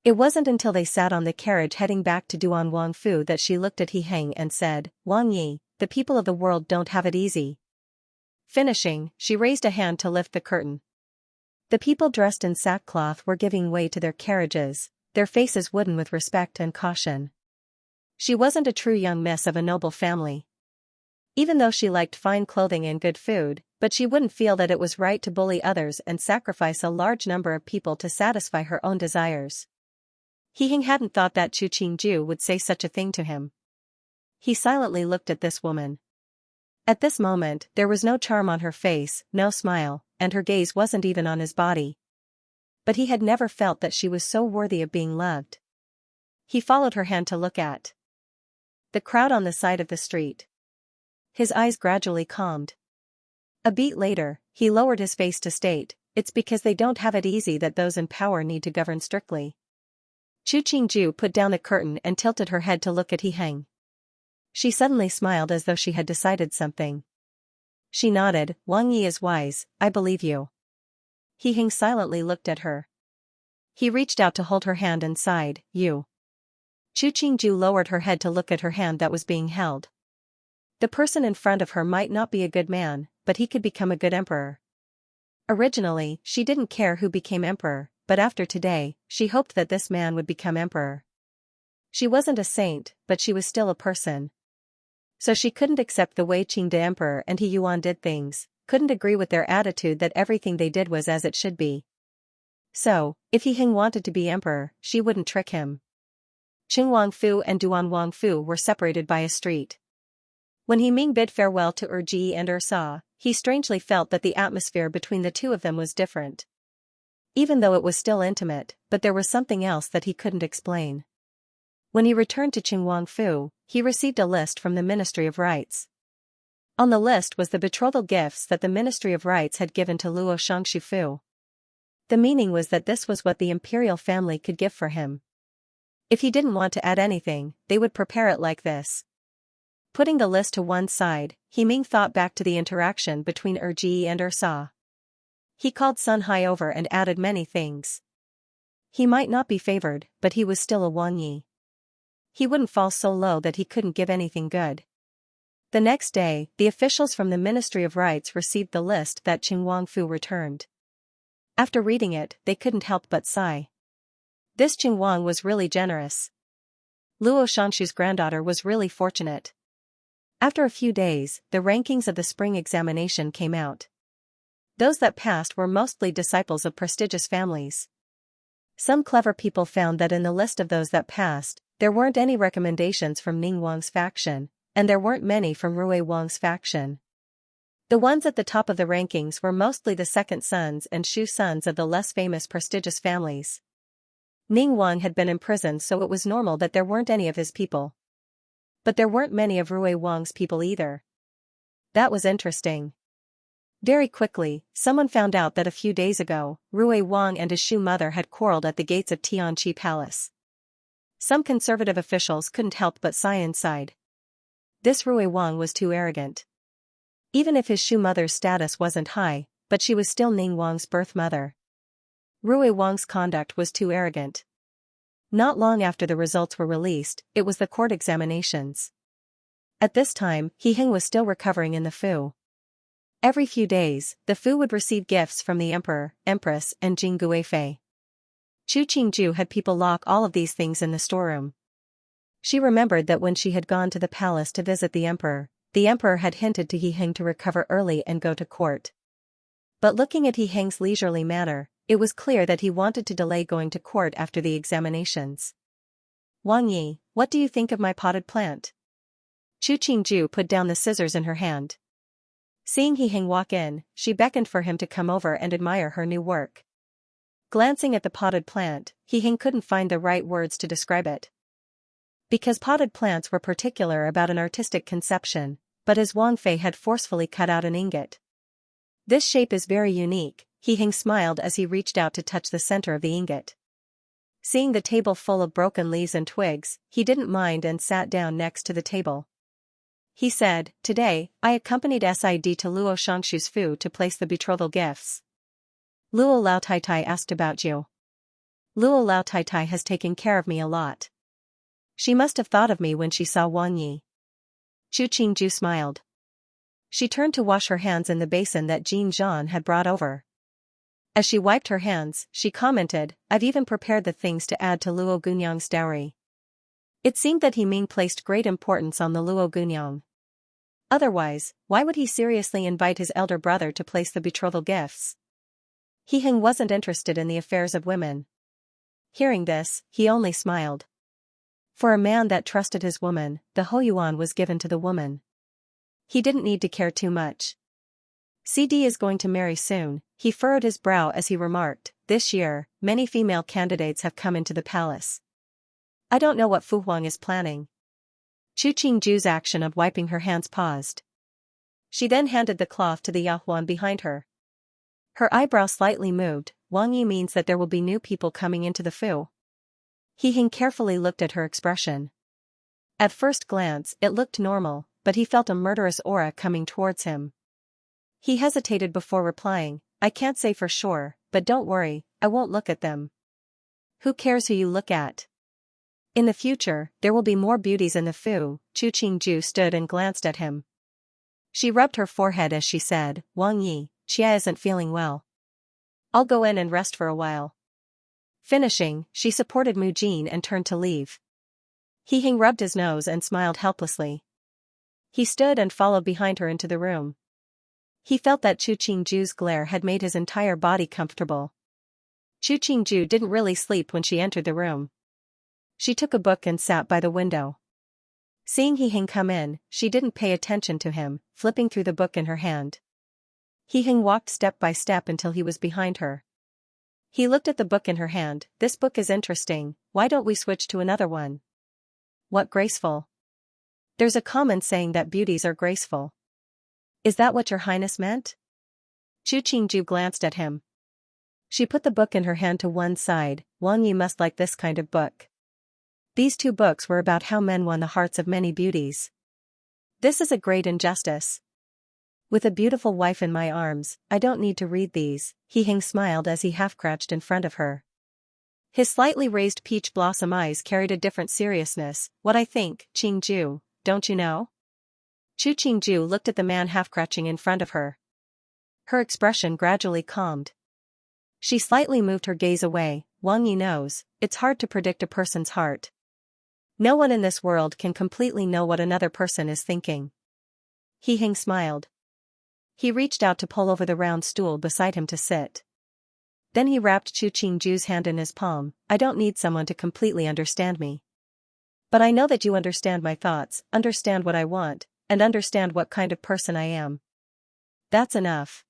It wasn't until they sat on the carriage heading back to Duan Wang Fu that she looked at He Heng and said, "Wang Yi, the people of the world don't have it easy." Finishing, she raised a hand to lift the curtain. The people dressed in sackcloth were giving way to their carriages, their faces wooden with respect and caution. She wasn't a true young miss of a noble family. Even though she liked fine clothing and good food, but she wouldn't feel that it was right to bully others and sacrifice a large number of people to satisfy her own desires. He Heng hadn't thought that Chu Qingju would say such a thing to him. He silently looked at this woman. At this moment, there was no charm on her face, no smile, and her gaze wasn't even on his body. But he had never felt that she was so worthy of being loved. He followed her hand to look at the crowd on the side of the street. His eyes gradually calmed. A beat later, he lowered his face to state, "It's because they don't have it easy that those in power need to govern strictly." Chu Qingju put down the curtain and tilted her head to look at He Heng. She suddenly smiled as though she had decided something. She nodded, "Wang Yi is wise, I believe you." He Heng silently looked at her. He reached out to hold her hand and sighed, "You." Chu Qingju lowered her head to look at her hand that was being held. The person in front of her might not be a good man, but he could become a good emperor. Originally, she didn't care who became emperor, but after today, she hoped that this man would become emperor. She wasn't a saint, but she was still a person. So she couldn't accept the way Qingde emperor and He Yuan did things, couldn't agree with their attitude that everything they did was as it should be. So, if He Heng wanted to be emperor, she wouldn't trick him. Qing Wangfu and Duan Wangfu were separated by a street. When He Ming bid farewell to Ji and Sa, he strangely felt that the atmosphere between the two of them was different. Even though it was still intimate, but there was something else that he couldn't explain. When he returned to Qing Wangfu, he received a list from the Ministry of Rites. On the list was the betrothal gifts that the Ministry of Rites had given to Luo Shangshufu. The meaning was that this was what the imperial family could give for him. If he didn't want to add anything, they would prepare it like this. Putting the list to one side, He Ming thought back to the interaction between Ji and Sa. He called Sun Hai over and added many things. He might not be favored, but he was still a Wang Yi. He wouldn't fall so low that he couldn't give anything good. The next day, the officials from the Ministry of Rites received the list that Qing Wangfu returned. After reading it, they couldn't help but sigh. This Qing Wang was really generous. Luo Shangshu's granddaughter was really fortunate. After a few days, the rankings of the spring examination came out. Those that passed were mostly disciples of prestigious families. Some clever people found that in the list of those that passed, there weren't any recommendations from Ning Wang's faction, and there weren't many from Rui Wang's faction. The ones at the top of the rankings were mostly the second sons and Shu sons of the less famous prestigious families. Ning Wang had been imprisoned, so it was normal that there weren't any of his people. But there weren't many of Rui Wang's people either. That was interesting. Very quickly, someone found out that a few days ago, Rui Wang and his Shu mother had quarreled at the gates of Tianqi Palace. Some conservative officials couldn't help but sigh inside. This Rui Wang was too arrogant. Even if his Shu mother's status wasn't high, but she was still Ning Wang's birth mother. Rui Wang's conduct was too arrogant. Not long after the results were released, it was the court examinations. At this time, He Heng was still recovering in the Fu. Every few days, the Fu would receive gifts from the emperor, empress, and Jing Guifei. Chu Qingju had people lock all of these things in the storeroom. She remembered that when she had gone to the palace to visit the emperor had hinted to He Heng to recover early and go to court. But looking at He Heng's leisurely manner, it was clear that he wanted to delay going to court after the examinations. Wang Yi, what do you think of my potted plant? Chu Qingju put down the scissors in her hand. Seeing He Heng walk in, she beckoned for him to come over and admire her new work. Glancing at the potted plant, He Heng couldn't find the right words to describe it. Because potted plants were particular about an artistic conception, but his Wang Fei had forcefully cut out an ingot. This shape is very unique, He Heng smiled as he reached out to touch the center of the ingot. Seeing the table full of broken leaves and twigs, he didn't mind and sat down next to the table. He said, "Today, I accompanied Sid to Luo Shangshu's Fu to place the betrothal gifts. Luo Lao Tai asked about you. Luo Lao Tai has taken care of me a lot. She must have thought of me when she saw Wang Yi." Chu Qingju smiled. She turned to wash her hands in the basin that Jin Zhan had brought over. As she wiped her hands, she commented, "I've even prepared the things to add to Luo Gunyang's dowry." It seemed that He Ming placed great importance on the Luo Gunyang. Otherwise, why would he seriously invite his elder brother to place the betrothal gifts? He Heng wasn't interested in the affairs of women. Hearing this, he only smiled. For a man that trusted his woman, the Hoyuan was given to the woman. He didn't need to care too much. CD is going to marry soon, he furrowed his brow as he remarked, "This year, many female candidates have come into the palace. I don't know what Fu Huang is planning." Chu Qingju's action of wiping her hands paused. She then handed the cloth to the Yahuan behind her. Her eyebrow slightly moved. "Wang Yi means that there will be new people coming into the Fu." He Heng carefully looked at her expression. At first glance, it looked normal, but he felt a murderous aura coming towards him. He hesitated before replying, "I can't say for sure, but don't worry, I won't look at them." "Who cares who you look at? In the future, there will be more beauties in the Fu." Chu Qingju stood and glanced at him. She rubbed her forehead as she said, "Wang Yi, Chia isn't feeling well. I'll go in and rest for a while." Finishing, she supported Mu Jin and turned to leave. He Heng rubbed his nose and smiled helplessly. He stood and followed behind her into the room. He felt that Chu Qingju's glare had made his entire body comfortable. Chu Qingju didn't really sleep when she entered the room. She took a book and sat by the window. Seeing He Hing come in, she didn't pay attention to him, flipping through the book in her hand. He Hing walked step by step until he was behind her. He looked at the book in her hand. This book is interesting, why don't we switch to another one? What graceful. There's a common saying that beauties are graceful. Is that what your highness meant? Chu Qingju glanced at him. She put the book in her hand to one side. Wang Yi must like this kind of book. These two books were about how men won the hearts of many beauties. This is a great injustice. With a beautiful wife in my arms, I don't need to read these. He Hing smiled as he half-crouched in front of her. His slightly raised peach blossom eyes carried a different seriousness. What I think, Qingju, don't you know? Chu Qingju looked at the man half-crouching in front of her. Her expression gradually calmed. She slightly moved her gaze away. Wang Yi knows, it's hard to predict a person's heart. No one in this world can completely know what another person is thinking. He Hing smiled. He reached out to pull over the round stool beside him to sit. Then he wrapped Chu Qingju's hand in his palm. I don't need someone to completely understand me. But I know that you understand my thoughts, understand what I want, and understand what kind of person I am. That's enough.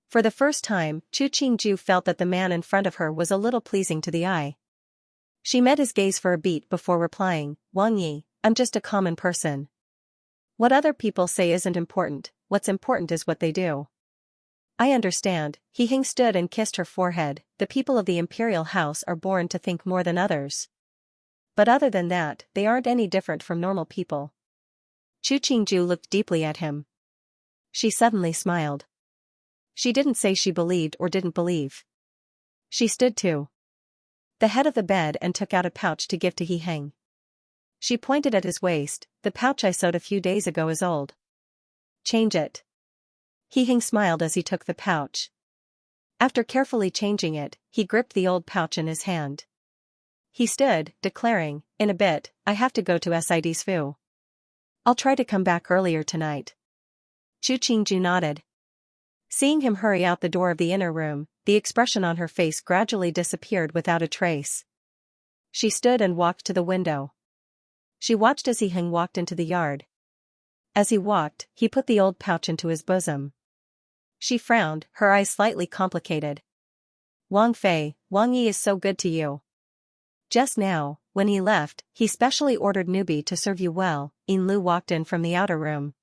For the first time, Chu Qingju felt that the man in front of her was a little pleasing to the eye. She met his gaze for a beat before replying, Wang Yi, I'm just a common person. What other people say isn't important, what's important is what they do. I understand. He Hing stood and kissed her forehead. The people of the imperial house are born to think more than others. But other than that, they aren't any different from normal people. Chu Qingju looked deeply at him. She suddenly smiled. She didn't say she believed or didn't believe. She stood to the head of the bed and took out a pouch to give to He Hing. She pointed at his waist. The pouch I sewed a few days ago is old. Change it. He Hing smiled as he took the pouch. After carefully changing it, he gripped the old pouch in his hand. He stood, declaring, in a bit, I have to go to Sid's Fu. I'll try to come back earlier tonight. Chu Qingju nodded. Seeing him hurry out the door of the inner room, the expression on her face gradually disappeared without a trace. She stood and walked to the window. She watched as He Hing walked into the yard. As he walked, he put the old pouch into his bosom. She frowned, her eyes slightly complicated. Wang Yi is so good to you. Just now, when he left, he specially ordered Nubi to serve you well. Yin Lu walked in from the outer room.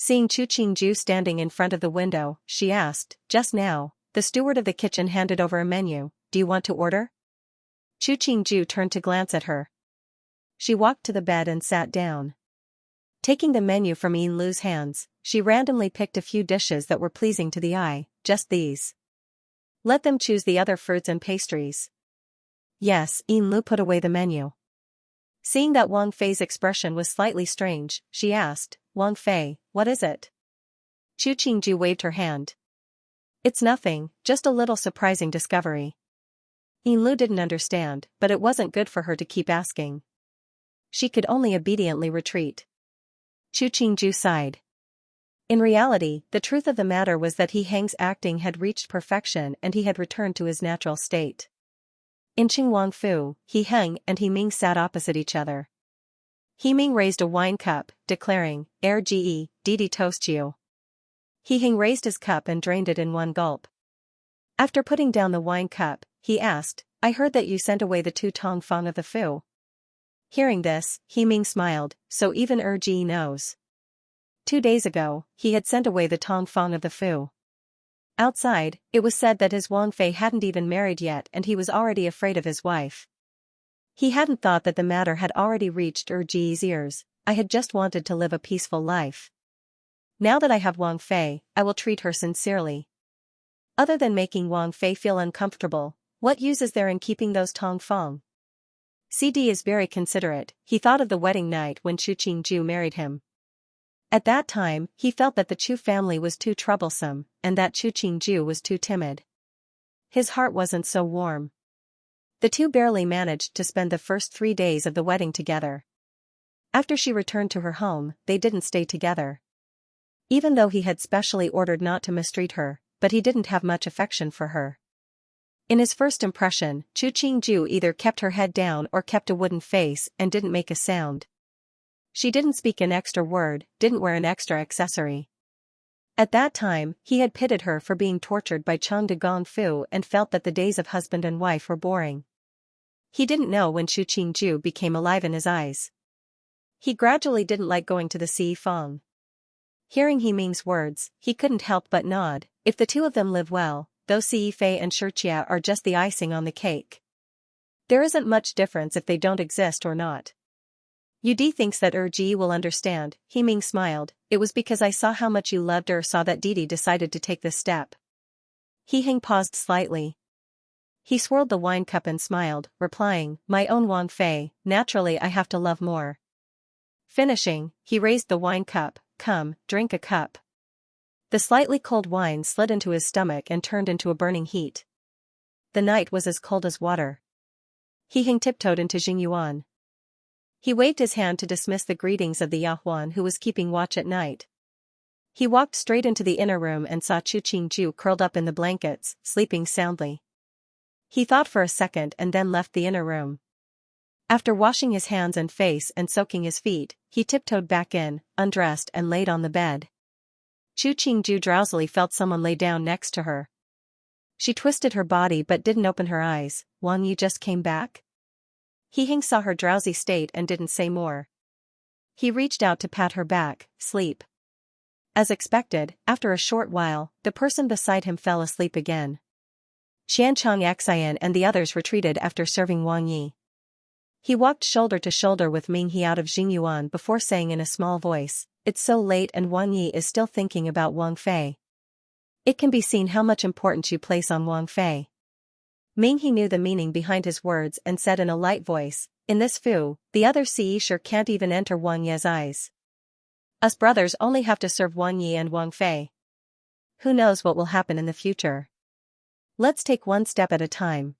Seeing Chu Qingju standing in front of the window, she asked, just now, the steward of the kitchen handed over a menu, do you want to order? Chu Qingju turned to glance at her. She walked to the bed and sat down. Taking the menu from Yin Lu's hands, she randomly picked a few dishes that were pleasing to the eye, just these. Let them choose the other fruits and pastries. Yes, Yin Lu put away the menu. Seeing that Wang Fei's expression was slightly strange, she asked, Wang Fei, what is it? Chu Qingju waved her hand. It's nothing, just a little surprising discovery. Yin Lu didn't understand, but it wasn't good for her to keep asking. She could only obediently retreat. Chu Qingju sighed. In reality, the truth of the matter was that He Hing's acting had reached perfection and he had returned to his natural state. In Qingwang Fu, He Hing and He Ming sat opposite each other. He Ming raised a wine cup, declaring, Ge, Didi toast you. He Hing raised his cup and drained it in one gulp. After putting down the wine cup, he asked, I heard that you sent away the 2 Tong Fong of the Fu. Hearing this, He Ming smiled, so even Ge knows. 2 days ago, he had sent away the Tong Fong of the Fu. Outside, it was said that his Wang Fei hadn't even married yet and he was already afraid of his wife. He hadn't thought that the matter had already reached Ge's ears. I had just wanted to live a peaceful life. Now that I have Wang Fei, I will treat her sincerely. Other than making Wang Fei feel uncomfortable, what use is there in keeping those Tong Fong? CD is very considerate. He thought of the wedding night when Chu Qingju married him. At that time, he felt that the Chu family was too troublesome, and that Chu Qingju was too timid. His heart wasn't so warm. The two barely managed to spend the first 3 days of the wedding together. After she returned to her home, they didn't stay together. Even though he had specially ordered not to mistreat her, but he didn't have much affection for her. In his first impression, Chu Qingju either kept her head down or kept a wooden face and didn't make a sound. She didn't speak an extra word, didn't wear an extra accessory. At that time, he had pitied her for being tortured by Cheng de Gongfu and felt that the days of husband and wife were boring. He didn't know when Chu Qingju became alive in his eyes. He gradually didn't like going to the Si Feng. Hearing He Ming's words, he couldn't help but nod. If the two of them live well, though Si Fei and Xianxia are just the icing on the cake. There isn't much difference if they don't exist or not. Yudi thinks that Ji will understand. He Ming smiled. It was because I saw how much you loved her, saw that Didi decided to take this step. He Hing paused slightly. He swirled the wine cup and smiled, replying, my own Wang Fei, naturally I have to love more. Finishing, he raised the wine cup. Come, drink a cup. The slightly cold wine slid into his stomach and turned into a burning heat. The night was as cold as water. He Hing tiptoed into Jingyuan. He waved his hand to dismiss the greetings of the Yahuan who was keeping watch at night. He walked straight into the inner room and saw Chu Qingju curled up in the blankets, sleeping soundly. He thought for a second and then left the inner room. After washing his hands and face and soaking his feet, he tiptoed back in, undressed and laid on the bed. Chu Qingju drowsily felt someone lay down next to her. She twisted her body but didn't open her eyes. Wang Yi just came back? He Hing saw her drowsy state and didn't say more. He reached out to pat her back. Sleep. As expected, after a short while, the person beside him fell asleep again. Xianxia and the others retreated after serving Wang Yi. He walked shoulder to shoulder with Ming He out of Jingyuan before saying in a small voice, it's so late and Wang Yi is still thinking about Wang Fei. It can be seen how much importance you place on Wang Fei. Ming He knew the meaning behind his words and said in a light voice, in this fu, the other Si sure can't even enter Wang Ye's eyes. Us brothers only have to serve Wang Yi and Wang Fei. Who knows what will happen in the future? Let's take one step at a time.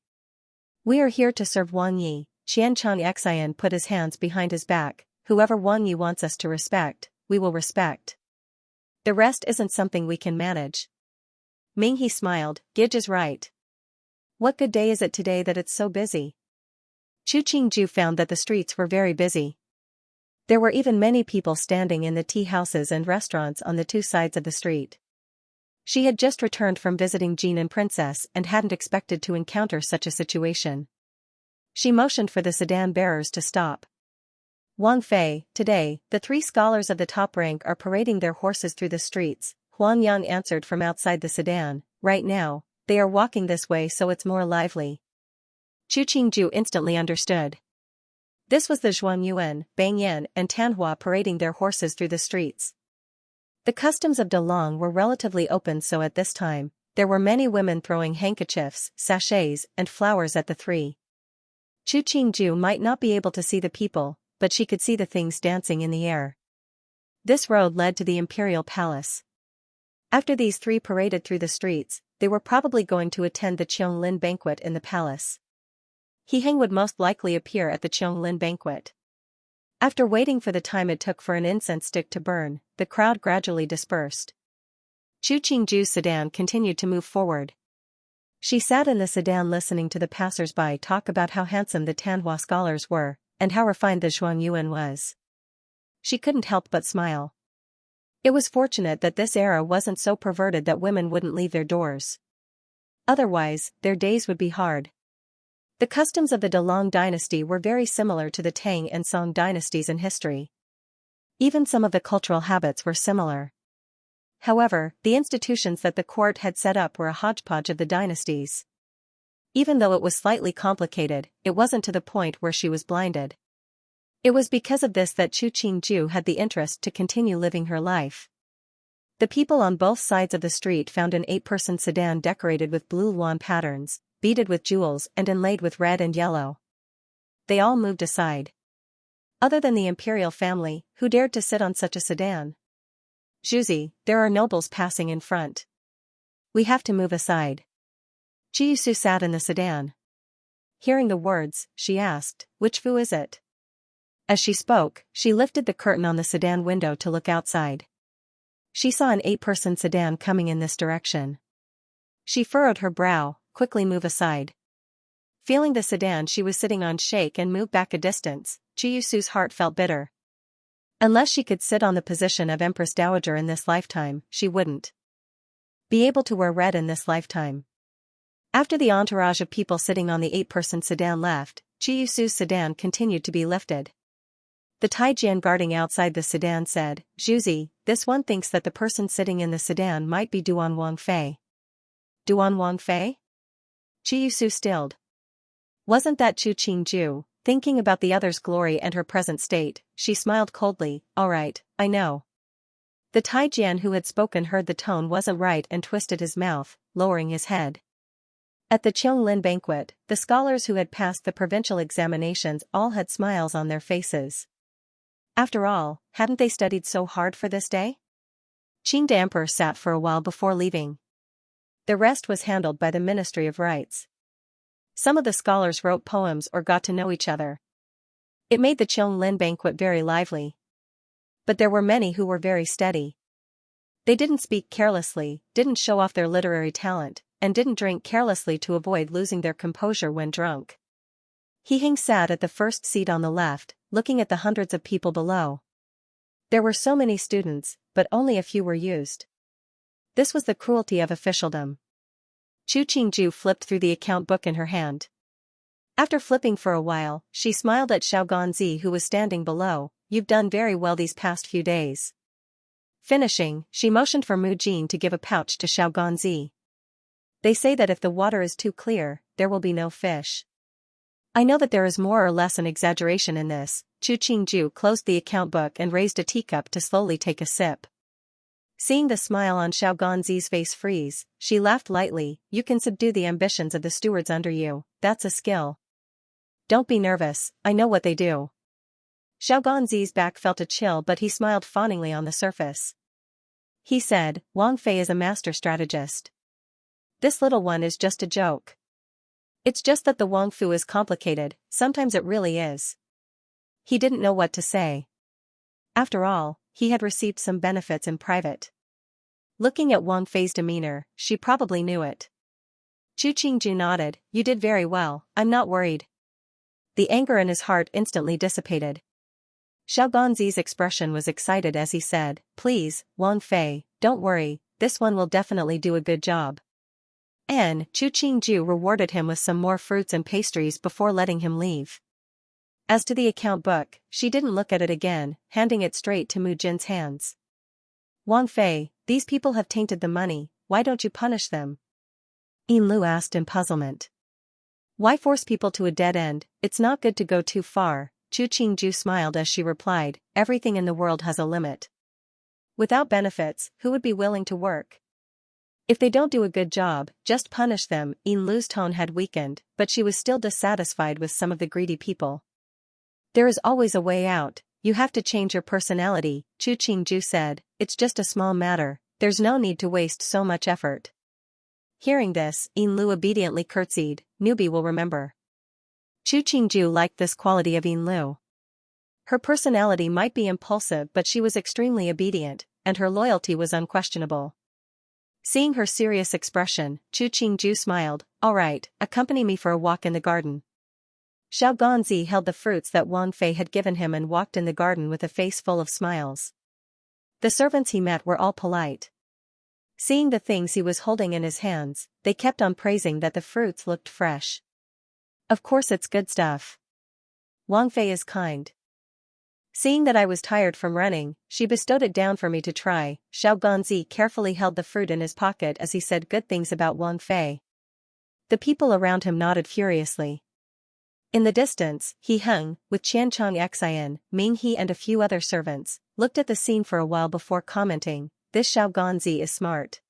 We are here to serve Wang Yi. Xianxia put his hands behind his back. Whoever Wang Yi wants us to respect, we will respect. The rest isn't something we can manage. Ming He smiled. Gij is right. What good day is it today that it's so busy? Chu Qingju found that the streets were very busy. There were even many people standing in the tea houses and restaurants on the two sides of the street. She had just returned from visiting Jean and Princess and hadn't expected to encounter such a situation. She motioned for the sedan bearers to stop. Wang Fei, today, the 3 scholars of the top rank are parading their horses through the streets, Huang Yang answered from outside the sedan. Right now, they are walking this way so it's more lively. Chu Qingju instantly understood. This was the Zhuangyuan, Bangyan and Tanhua parading their horses through the streets. The customs of Dalong were relatively open, so at this time, there were many women throwing handkerchiefs, sachets and flowers at the 3. Chu Qingju might not be able to see the people, but she could see the things dancing in the air. This road led to the imperial palace. After these 3 paraded through the streets, they were probably going to attend the Qianglin banquet in the palace. He Hing would most likely appear at the Qianglin banquet. After waiting for the time it took for an incense stick to burn, the crowd gradually dispersed. Chu Qingju's sedan continued to move forward. She sat in the sedan listening to the passers-by talk about how handsome the Tanhua scholars were, and how refined the Zhuangyuan was. She couldn't help but smile. It was fortunate that this era wasn't so perverted that women wouldn't leave their doors. Otherwise, their days would be hard. The customs of the Dalong dynasty were very similar to the Tang and Song dynasties in history. Even some of the cultural habits were similar. However, the institutions that the court had set up were a hodgepodge of the dynasties. Even though it was slightly complicated, it wasn't to the point where she was blinded. It was because of this that Chu Qingju had the interest to continue living her life. The people on both sides of the street found an 8-person sedan decorated with blue lawn patterns, beaded with jewels and inlaid with red and yellow. They all moved aside. Other than the imperial family, who dared to sit on such a sedan? Zhuzi, there are nobles passing in front. We have to move aside. Chiyusu sat in the sedan. Hearing the words, she asked, which fu is it? As she spoke, she lifted the curtain on the sedan window to look outside. She saw an 8-person sedan coming in this direction. She furrowed her brow. quickly move aside. Feeling the sedan she was sitting on shake and move back a distance, Chiyusu's heart felt bitter. Unless she could sit on the position of Empress Dowager in this lifetime, she wouldn't be able to wear red in this lifetime. After the entourage of people sitting on the 8-person sedan left, Chiyusu's sedan continued to be lifted. The Taijian guarding outside the sedan said, "Zhuzi, this one thinks that the person sitting in the sedan might be Duan Wangfei." Duan Wangfei? Chiyusu stilled. Wasn't that Chu Qingju? Thinking about the other's glory and her present state, she smiled coldly. "All right, I know." The Taijian who had spoken heard the tone wasn't right and twisted his mouth, lowering his head. At the Qionglin banquet, the scholars who had passed the provincial examinations all had smiles on their faces. After all, hadn't they studied so hard for this day? Qing Emperor sat for a while before leaving. The rest was handled by the Ministry of Rites. Some of the scholars wrote poems or got to know each other. It made the Qionglin banquet very lively. But there were many who were very steady. They didn't speak carelessly, didn't show off their literary talent, and didn't drink carelessly to avoid losing their composure when drunk. He Hing sat at the first seat on the left, looking at the hundreds of people below. There were so many students, but only a few were used. This was the cruelty of officialdom. Chu Qingju flipped through the account book in her hand. After flipping for a while, she smiled at Xiao Ganzi who was standing below. "You've done very well these past few days." Finishing, she motioned for Mu Jin to give a pouch to Xiao Ganzi. "They say that if the water is too clear, there will be no fish. I know that there is more or less an exaggeration in this." Chu Qingju closed the account book and raised a teacup to slowly take a sip. Seeing the smile on Xiao Ganzi's face freeze, she laughed lightly. "You can subdue the ambitions of the stewards under you, that's a skill. Don't be nervous, I know what they do." Xiao Ganzi's back felt a chill but he smiled fawningly on the surface. He said, "Wang Fei is a master strategist. This little one is just a joke. It's just that the Wang Fu is complicated, sometimes it really is." He didn't know what to say. After all, he had received some benefits in private. Looking at Wang Fei's demeanor, she probably knew it. Chu Qingju nodded. "You did very well, I'm not worried." The anger in his heart instantly dissipated. Xiao Ganzi's expression was excited as he said, "Please, Wang Fei, don't worry, this one will definitely do a good job." And Chu Qingju rewarded him with some more fruits and pastries before letting him leave. As to the account book, she didn't look at it again, handing it straight to Mu Jin's hands. "Wang Fei, these people have tainted the money, why don't you punish them?" Yin Lu asked in puzzlement. "Why force people to a dead end? It's not good to go too far." Chu Qingju smiled as she replied, "Everything in the world has a limit. Without benefits, who would be willing to work? If they don't do a good job, just punish them." Yin Lu's tone had weakened, but she was still dissatisfied with some of the greedy people. "There is always a way out, you have to change your personality," Chu Qingju said. "It's just a small matter, there's no need to waste so much effort." Hearing this, Yin Lu obediently curtsied. "Newbie will remember." Chu Qingju liked this quality of Yin Lu. Her personality might be impulsive but she was extremely obedient, and her loyalty was unquestionable. Seeing her serious expression, Chu Qingju smiled. "All right, accompany me for a walk in the garden." Xiao Ganzi held the fruits that Wang Fei had given him and walked in the garden with a face full of smiles. The servants he met were all polite. Seeing the things he was holding in his hands, they kept on praising that the fruits looked fresh. "Of course it's good stuff. Wang Fei is kind." Seeing that I was tired from running, she bestowed it down for me to try. Xiao Ganzi carefully held the fruit in his pocket as he said good things about Wang Fei. The people around him nodded furiously. In the distance, He Heng, with Xianxia, Ming He and a few other servants, looked at the scene for a while before commenting, "This Xiao Ganzi is smart.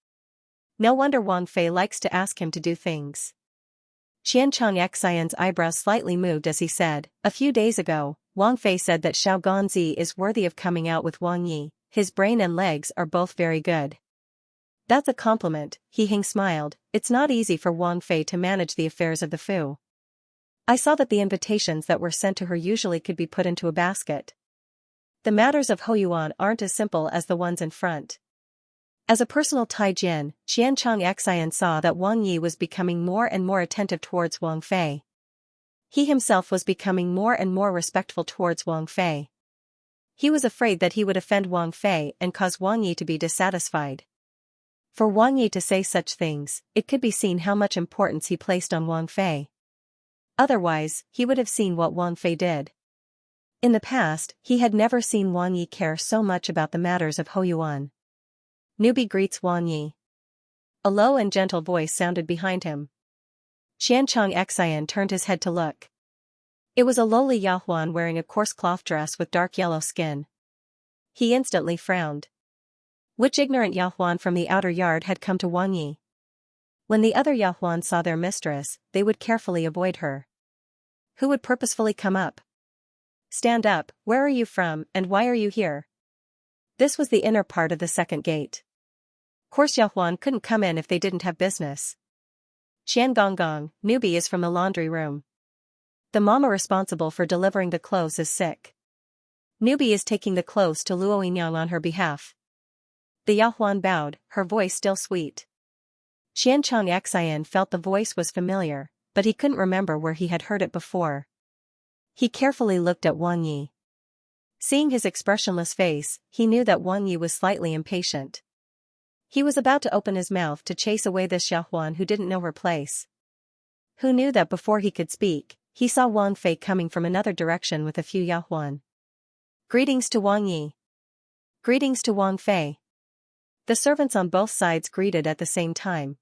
No wonder Wang Fei likes to ask him to do things." Xianxia's eyebrows slightly moved as he said, "A few days ago, Wang Fei said that Xiao Ganzi is worthy of coming out with Wang Yi, his brain and legs are both very good." "That's a compliment," He Heng smiled. "It's not easy for Wang Fei to manage the affairs of the Fu. I saw that the invitations that were sent to her usually could be put into a basket. The matters of Hoyuan aren't as simple as the ones in front." As a personal Taijin, Xianxia saw that Wang Yi was becoming more and more attentive towards Wang Fei. He himself was becoming more and more respectful towards Wang Fei. He was afraid that he would offend Wang Fei and cause Wang Yi to be dissatisfied. For Wang Yi to say such things, it could be seen how much importance he placed on Wang Fei. Otherwise, he would have seen what Wang Fei did. In the past, he had never seen Wang Yi care so much about the matters of Hoyuan. Newbie greets Wang Yi. A low and gentle voice sounded behind him. Xianxia turned his head to look. It was a lowly Yahuan wearing a coarse cloth dress with dark yellow skin. He instantly frowned. Which ignorant Yahuan from the outer yard had come to Wang Yi? When the other Yahuan saw their mistress, they would carefully avoid her. Who would purposefully come up? Stand up, where are you from, and why are you here? This was the inner part of the second gate. Course Yahuan couldn't come in if they didn't have business. Xiangonggong, newbie is from the laundry room. The mama responsible for delivering the clothes is sick. Newbie is taking the clothes to Luoyinyang on her behalf. The Yahuan bowed, her voice still sweet. Xianxia felt the voice was familiar, but he couldn't remember where he had heard it before. He carefully looked at Wang Yi. Seeing his expressionless face, he knew that Wang Yi was slightly impatient. He was about to open his mouth to chase away this Yahuan who didn't know her place. Who knew that before he could speak, he saw Wang Fei coming from another direction with a few Yahuan. Greetings to Wang Yi. Greetings to Wang Fei. The servants on both sides greeted at the same time.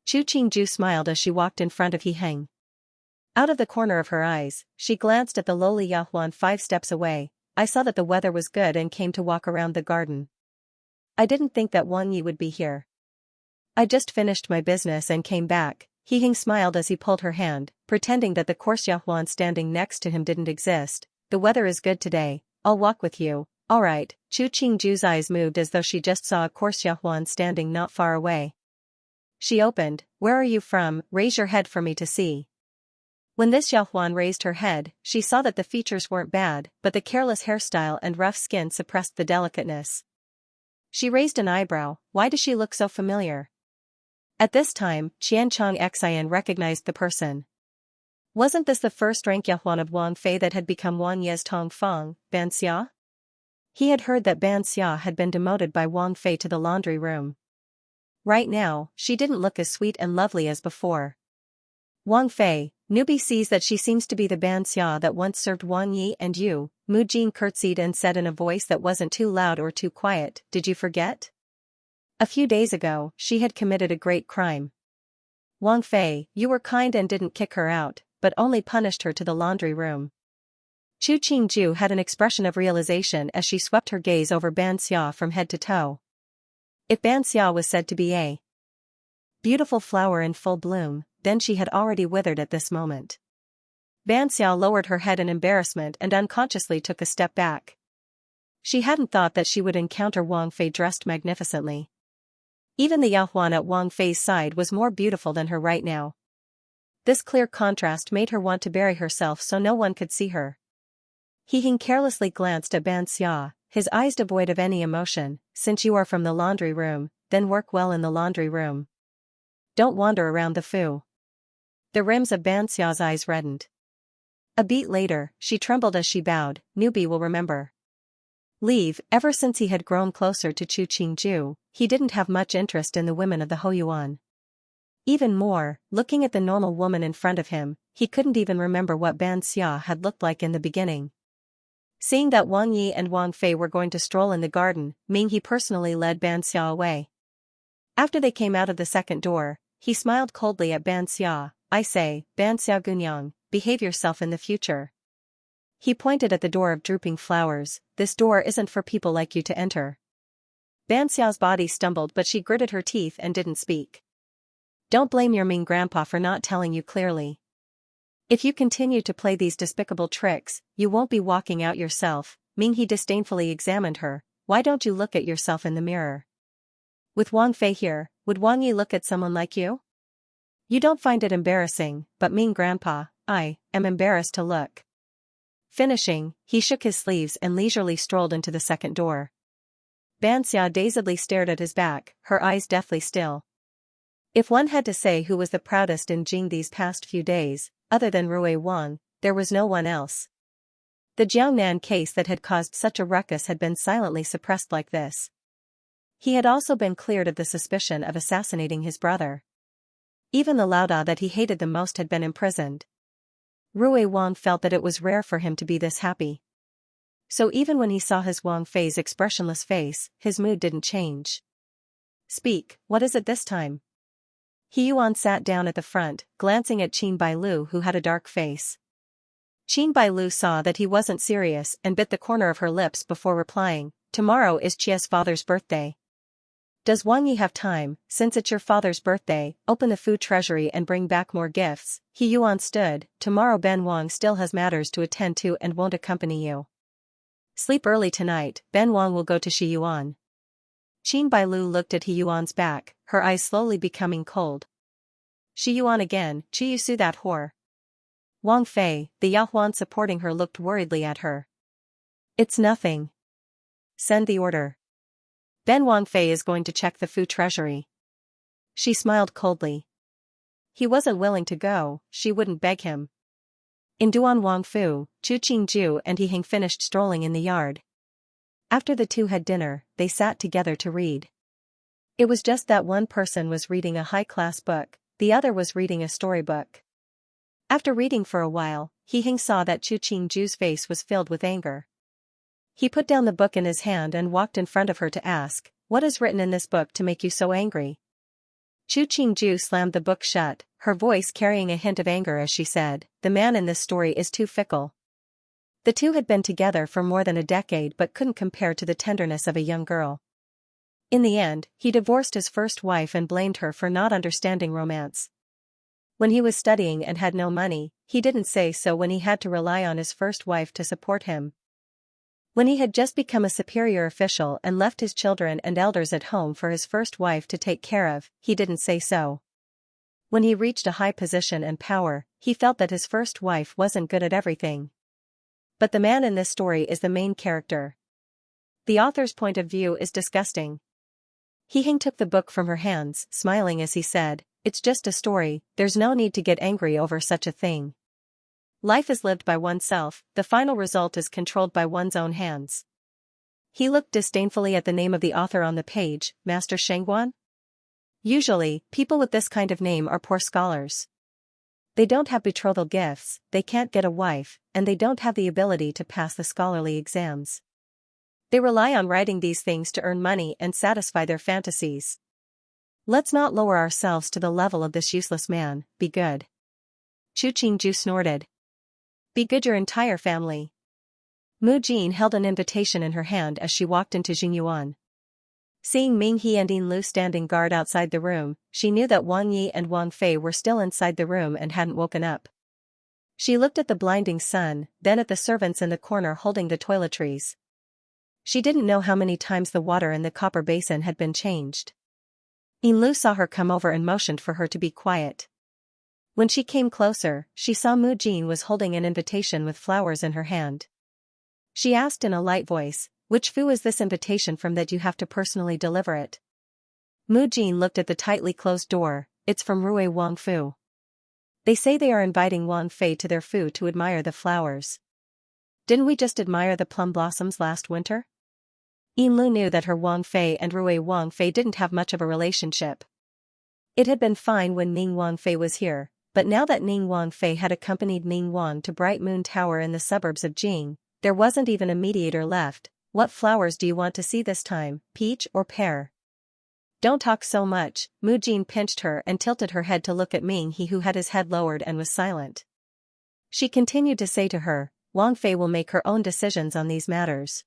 Chu Qingju smiled as she walked in front of He Heng. Out of the corner of her eyes, she glanced at the lowly Yahuan 5 steps away. I saw that the weather was good and came to walk around the garden. I didn't think that Wang Yi would be here. I just finished my business and came back. He Heng smiled as he pulled her hand, pretending that the coarse Yahuan standing next to him didn't exist. The weather is good today, I'll walk with you. Alright. Chu Qingju's eyes moved as though she just saw a coarse Yahuan standing not far away. She opened, where are you from, raise your head for me to see. When this Yahuan raised her head, she saw that the features weren't bad, but the careless hairstyle and rough skin suppressed the delicateness. She raised an eyebrow, why does she look so familiar? At this time, Xianxia recognized the person. Wasn't this the first-rank Yahuan of Wang Fei that had become Wang Ye's Tongfang, Banxia? He had heard that Banxia had been demoted by Wang Fei to the laundry room. Right now, she didn't look as sweet and lovely as before. Wang Fei, newbie sees that she seems to be the Banxia that once served Wang Yi and you. Mu Jin curtsied and said in a voice that wasn't too loud or too quiet, did you forget? A few days ago, she had committed a great crime. Wang Fei, you were kind and didn't kick her out, but only punished her to the laundry room. Chu Qingju had an expression of realization as she swept her gaze over Banxia from head to toe. If Banxia was said to be a beautiful flower in full bloom, then she had already withered at this moment. Banxia lowered her head in embarrassment and unconsciously took a step back. She hadn't thought that she would encounter Wang Fei dressed magnificently. Even the Yahuan at Wang Fei's side was more beautiful than her right now. This clear contrast made her want to bury herself so no one could see her. He Heng carelessly glanced at Banxia, his eyes devoid of any emotion. Since you are from the laundry room, then work well in the laundry room. Don't wander around the foo. The rims of Banxia's eyes reddened. A beat later, she trembled as she bowed, newbie will remember. Leave. Ever since he had grown closer to Chu Qingju, he didn't have much interest in the women of the Hoyuan. Even more, looking at the normal woman in front of him, he couldn't even remember what Banxia had looked like in the beginning. Seeing that Wang Yi and Wang Fei were going to stroll in the garden, Ming He personally led Banxia away. After they came out of the second door, he smiled coldly at Banxia. I say, Banxia Gunyang, behave yourself in the future. He pointed at the door of drooping flowers, this door isn't for people like you to enter. Banxia's body stumbled but she gritted her teeth and didn't speak. Don't blame your Ming grandpa for not telling you clearly. If you continue to play these despicable tricks, you won't be walking out yourself. Ming He disdainfully examined her, why don't you look at yourself in the mirror? With Wang Fei here, would Wang Yi look at someone like you? You don't find it embarrassing, but Ming grandpa, I am embarrassed to look. Finishing, he shook his sleeves and leisurely strolled into the second door. Xianxia dazedly stared at his back, her eyes deathly still. If one had to say who was the proudest in Jing these past few days, other than Rui Wang, there was no one else. The Jiangnan case that had caused such a ruckus had been silently suppressed like this. He had also been cleared of the suspicion of assassinating his brother. Even the Lauda that he hated the most had been imprisoned. Rui Wang felt that it was rare for him to be this happy. So even when he saw his Wang Fei's expressionless face, his mood didn't change. Speak, what is it this time? He Yuan sat down at the front, glancing at Qin Bailu who had a dark face. Qin Bailu saw that he wasn't serious and bit the corner of her lips before replying, tomorrow is Chia's father's birthday. Does Wang Yi have time? Since it's your father's birthday, open the food treasury and bring back more gifts. He Yuan stood, tomorrow Ben Wang still has matters to attend to and won't accompany you. Sleep early tonight, Ben Wang will go to Shi Yuan. Qin Bailu looked at He Yuan's back, her eyes slowly becoming cold. Shi Yuan again, Chi Yusu that whore. Wang Fei, the Yahuan supporting her looked worriedly at her. It's nothing. Send the order. Ben Wang Fei is going to check the food treasury. She smiled coldly. He wasn't willing to go, she wouldn't beg him. In Duan Wang Fu, Chu Qingju and He Hing finished strolling in the yard. After the two had dinner, they sat together to read. It was just that one person was reading a high-class book, the other was reading a storybook. After reading for a while, He Hing saw that Chu Qingju's face was filled with anger. He put down the book in his hand and walked in front of her to ask, what is written in this book to make you so angry? Chu Qingju slammed the book shut, her voice carrying a hint of anger as she said, the man in this story is too fickle. The two had been together for more than a decade but couldn't compare to the tenderness of a young girl. In the end, he divorced his first wife and blamed her for not understanding romance. When he was studying and had no money, he didn't say so when he had to rely on his first wife to support him. When he had just become a superior official and left his children and elders at home for his first wife to take care of, he didn't say so. When he reached a high position and power, he felt that his first wife wasn't good at everything. But the man in this story is the main character. The author's point of view is disgusting. He Hing took the book from her hands, smiling as he said, it's just a story, there's no need to get angry over such a thing. Life is lived by oneself, the final result is controlled by one's own hands. He looked disdainfully at the name of the author on the page, Master Shengguan. Usually, people with this kind of name are poor scholars. They don't have betrothal gifts, they can't get a wife, and they don't have the ability to pass the scholarly exams. They rely on writing these things to earn money and satisfy their fantasies. Let's not lower ourselves to the level of this useless man, be good. Chu Qingju snorted. Be good your entire family. Mu Jin held an invitation in her hand as she walked into Jingyuan. Seeing Ming He and Yin Lu standing guard outside the room, she knew that Wang Yi and Wang Fei were still inside the room and hadn't woken up. She looked at the blinding sun, then at the servants in the corner holding the toiletries. She didn't know how many times the water in the copper basin had been changed. Yin Lu saw her come over and motioned for her to be quiet. When she came closer, she saw Mu Jin was holding an invitation with flowers in her hand. She asked in a light voice, which fu is this invitation from that you have to personally deliver it? Mu Jin looked at the tightly closed door, it's from Rui Wang Fu. They say they are inviting Wang Fei to their fu to admire the flowers. Didn't we just admire the plum blossoms last winter? Yin Lu knew that her Wang Fei and Rui Wang Fei didn't have much of a relationship. It had been fine when Ning Wang Fei was here, but now that Ning Wang Fei had accompanied Ning Wang to Bright Moon Tower in the suburbs of Jing, there wasn't even a mediator left. What flowers do you want to see this time, peach or pear? Don't talk so much, Mu Jin pinched her and tilted her head to look at Ming He who had his head lowered and was silent. She continued to say to her, Wang Fei will make her own decisions on these matters.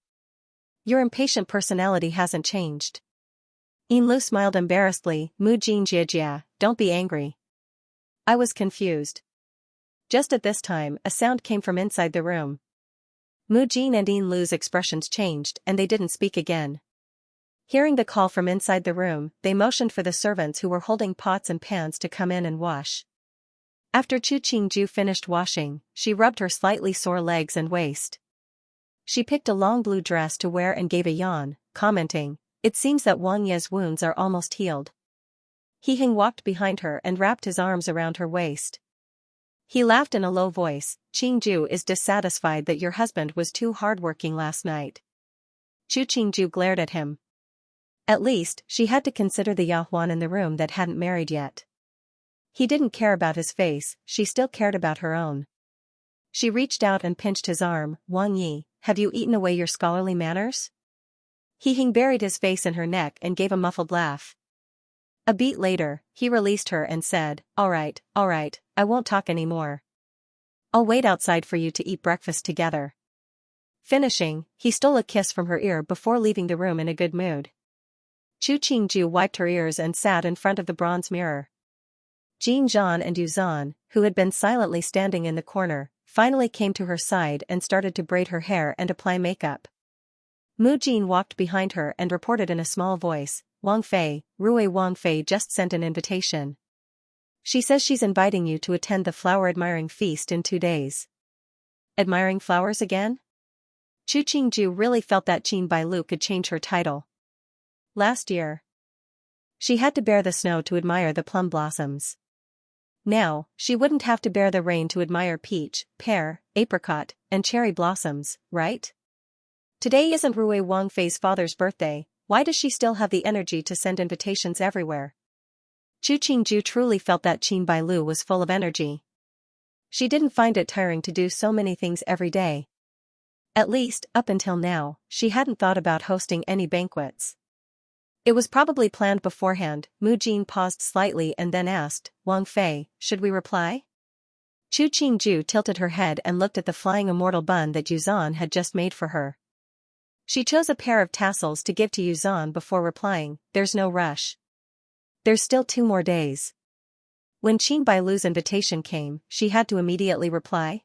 Your impatient personality hasn't changed. Yin Lu smiled embarrassedly, Mu Jin Jia, don't be angry. I was confused. Just at this time, a sound came from inside the room. Mu Jin and Yin Lu's expressions changed and they didn't speak again. Hearing the call from inside the room, they motioned for the servants who were holding pots and pans to come in and wash. After Chu Qingju finished washing, she rubbed her slightly sore legs and waist. She picked a long blue dress to wear and gave a yawn, commenting, "It seems that Wang Ye's wounds are almost healed." He Hing walked behind her and wrapped his arms around her waist. He laughed in a low voice, "Qingju is dissatisfied that your husband was too hardworking last night." Qingju glared at him. At least, she had to consider the Yahuan in the room that hadn't married yet. He didn't care about his face, she still cared about her own. She reached out and pinched his arm. "Wang Yi, have you eaten away your scholarly manners?" He Hing buried his face in her neck and gave a muffled laugh. A beat later, he released her and said, all right, I won't talk anymore. I'll wait outside for you to eat breakfast together." Finishing, he stole a kiss from her ear before leaving the room in a good mood. Qingju wiped her ears and sat in front of the bronze mirror. Jin Zhan and Yuzhan, who had been silently standing in the corner, finally came to her side and started to braid her hair and apply makeup. Mu Jin walked behind her and reported in a small voice, "Wang Fei, Rui Wang Fei just sent an invitation. She says she's inviting you to attend the flower-admiring feast in 2 days." Admiring flowers again? Qingju really felt that Qin Bailu could change her title. Last year, she had to bear the snow to admire the plum blossoms. Now, she wouldn't have to bear the rain to admire peach, pear, apricot, and cherry blossoms, right? Today isn't Rui Wang Fei's father's birthday. Why does she still have the energy to send invitations everywhere? Qingju truly felt that Qin Bailu was full of energy. She didn't find it tiring to do so many things every day. At least, up until now, she hadn't thought about hosting any banquets. It was probably planned beforehand. Mu Jin paused slightly and then asked, "Wang Fei, should we reply?" Qingju tilted her head and looked at the flying immortal bun that Yuzhan had just made for her. She chose a pair of tassels to give to Yuzhan before replying, "There's no rush. There's still 2 more days." When Qin Bailu's invitation came, she had to immediately reply.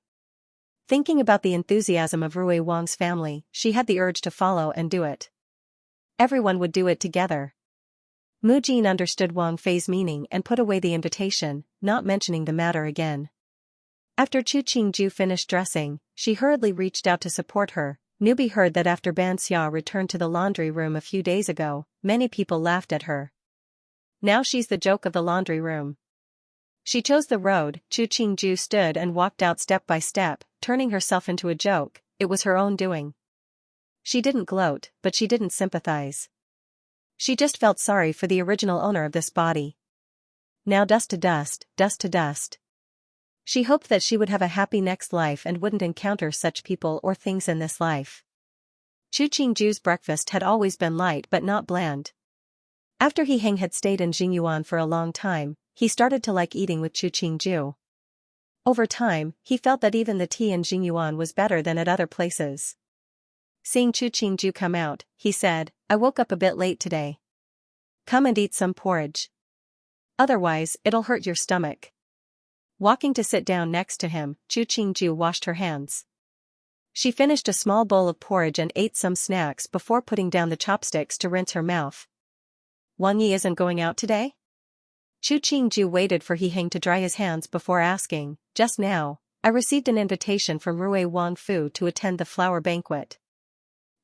Thinking about the enthusiasm of Rui Wang's family, she had the urge to follow and do it. Everyone would do it together. Mu Jin understood Wang Fei's meaning and put away the invitation, not mentioning the matter again. After Qingju finished dressing, she hurriedly reached out to support her. Newbie heard that after Ban Xia returned to the laundry room a few days ago, many people laughed at her. Now she's the joke of the laundry room. She chose the road. Qingju stood and walked out step by step, turning herself into a joke. It was her own doing. She didn't gloat, but she didn't sympathize. She just felt sorry for the original owner of this body. Now dust to dust, dust to dust. She hoped that she would have a happy next life and wouldn't encounter such people or things in this life. Qingju's breakfast had always been light but not bland. After He Heng had stayed in Jingyuan for a long time, he started to like eating with Qingju. Over time, he felt that even the tea in Jingyuan was better than at other places. Seeing Qingju come out, he said, "I woke up a bit late today. Come and eat some porridge. Otherwise, it'll hurt your stomach." Walking to sit down next to him, Qingju washed her hands. She finished a small bowl of porridge and ate some snacks before putting down the chopsticks to rinse her mouth. "Wang Yi isn't going out today?" Qingju waited for He Heng to dry his hands before asking. "Just now, I received an invitation from Rui Wang Fu to attend the flower banquet.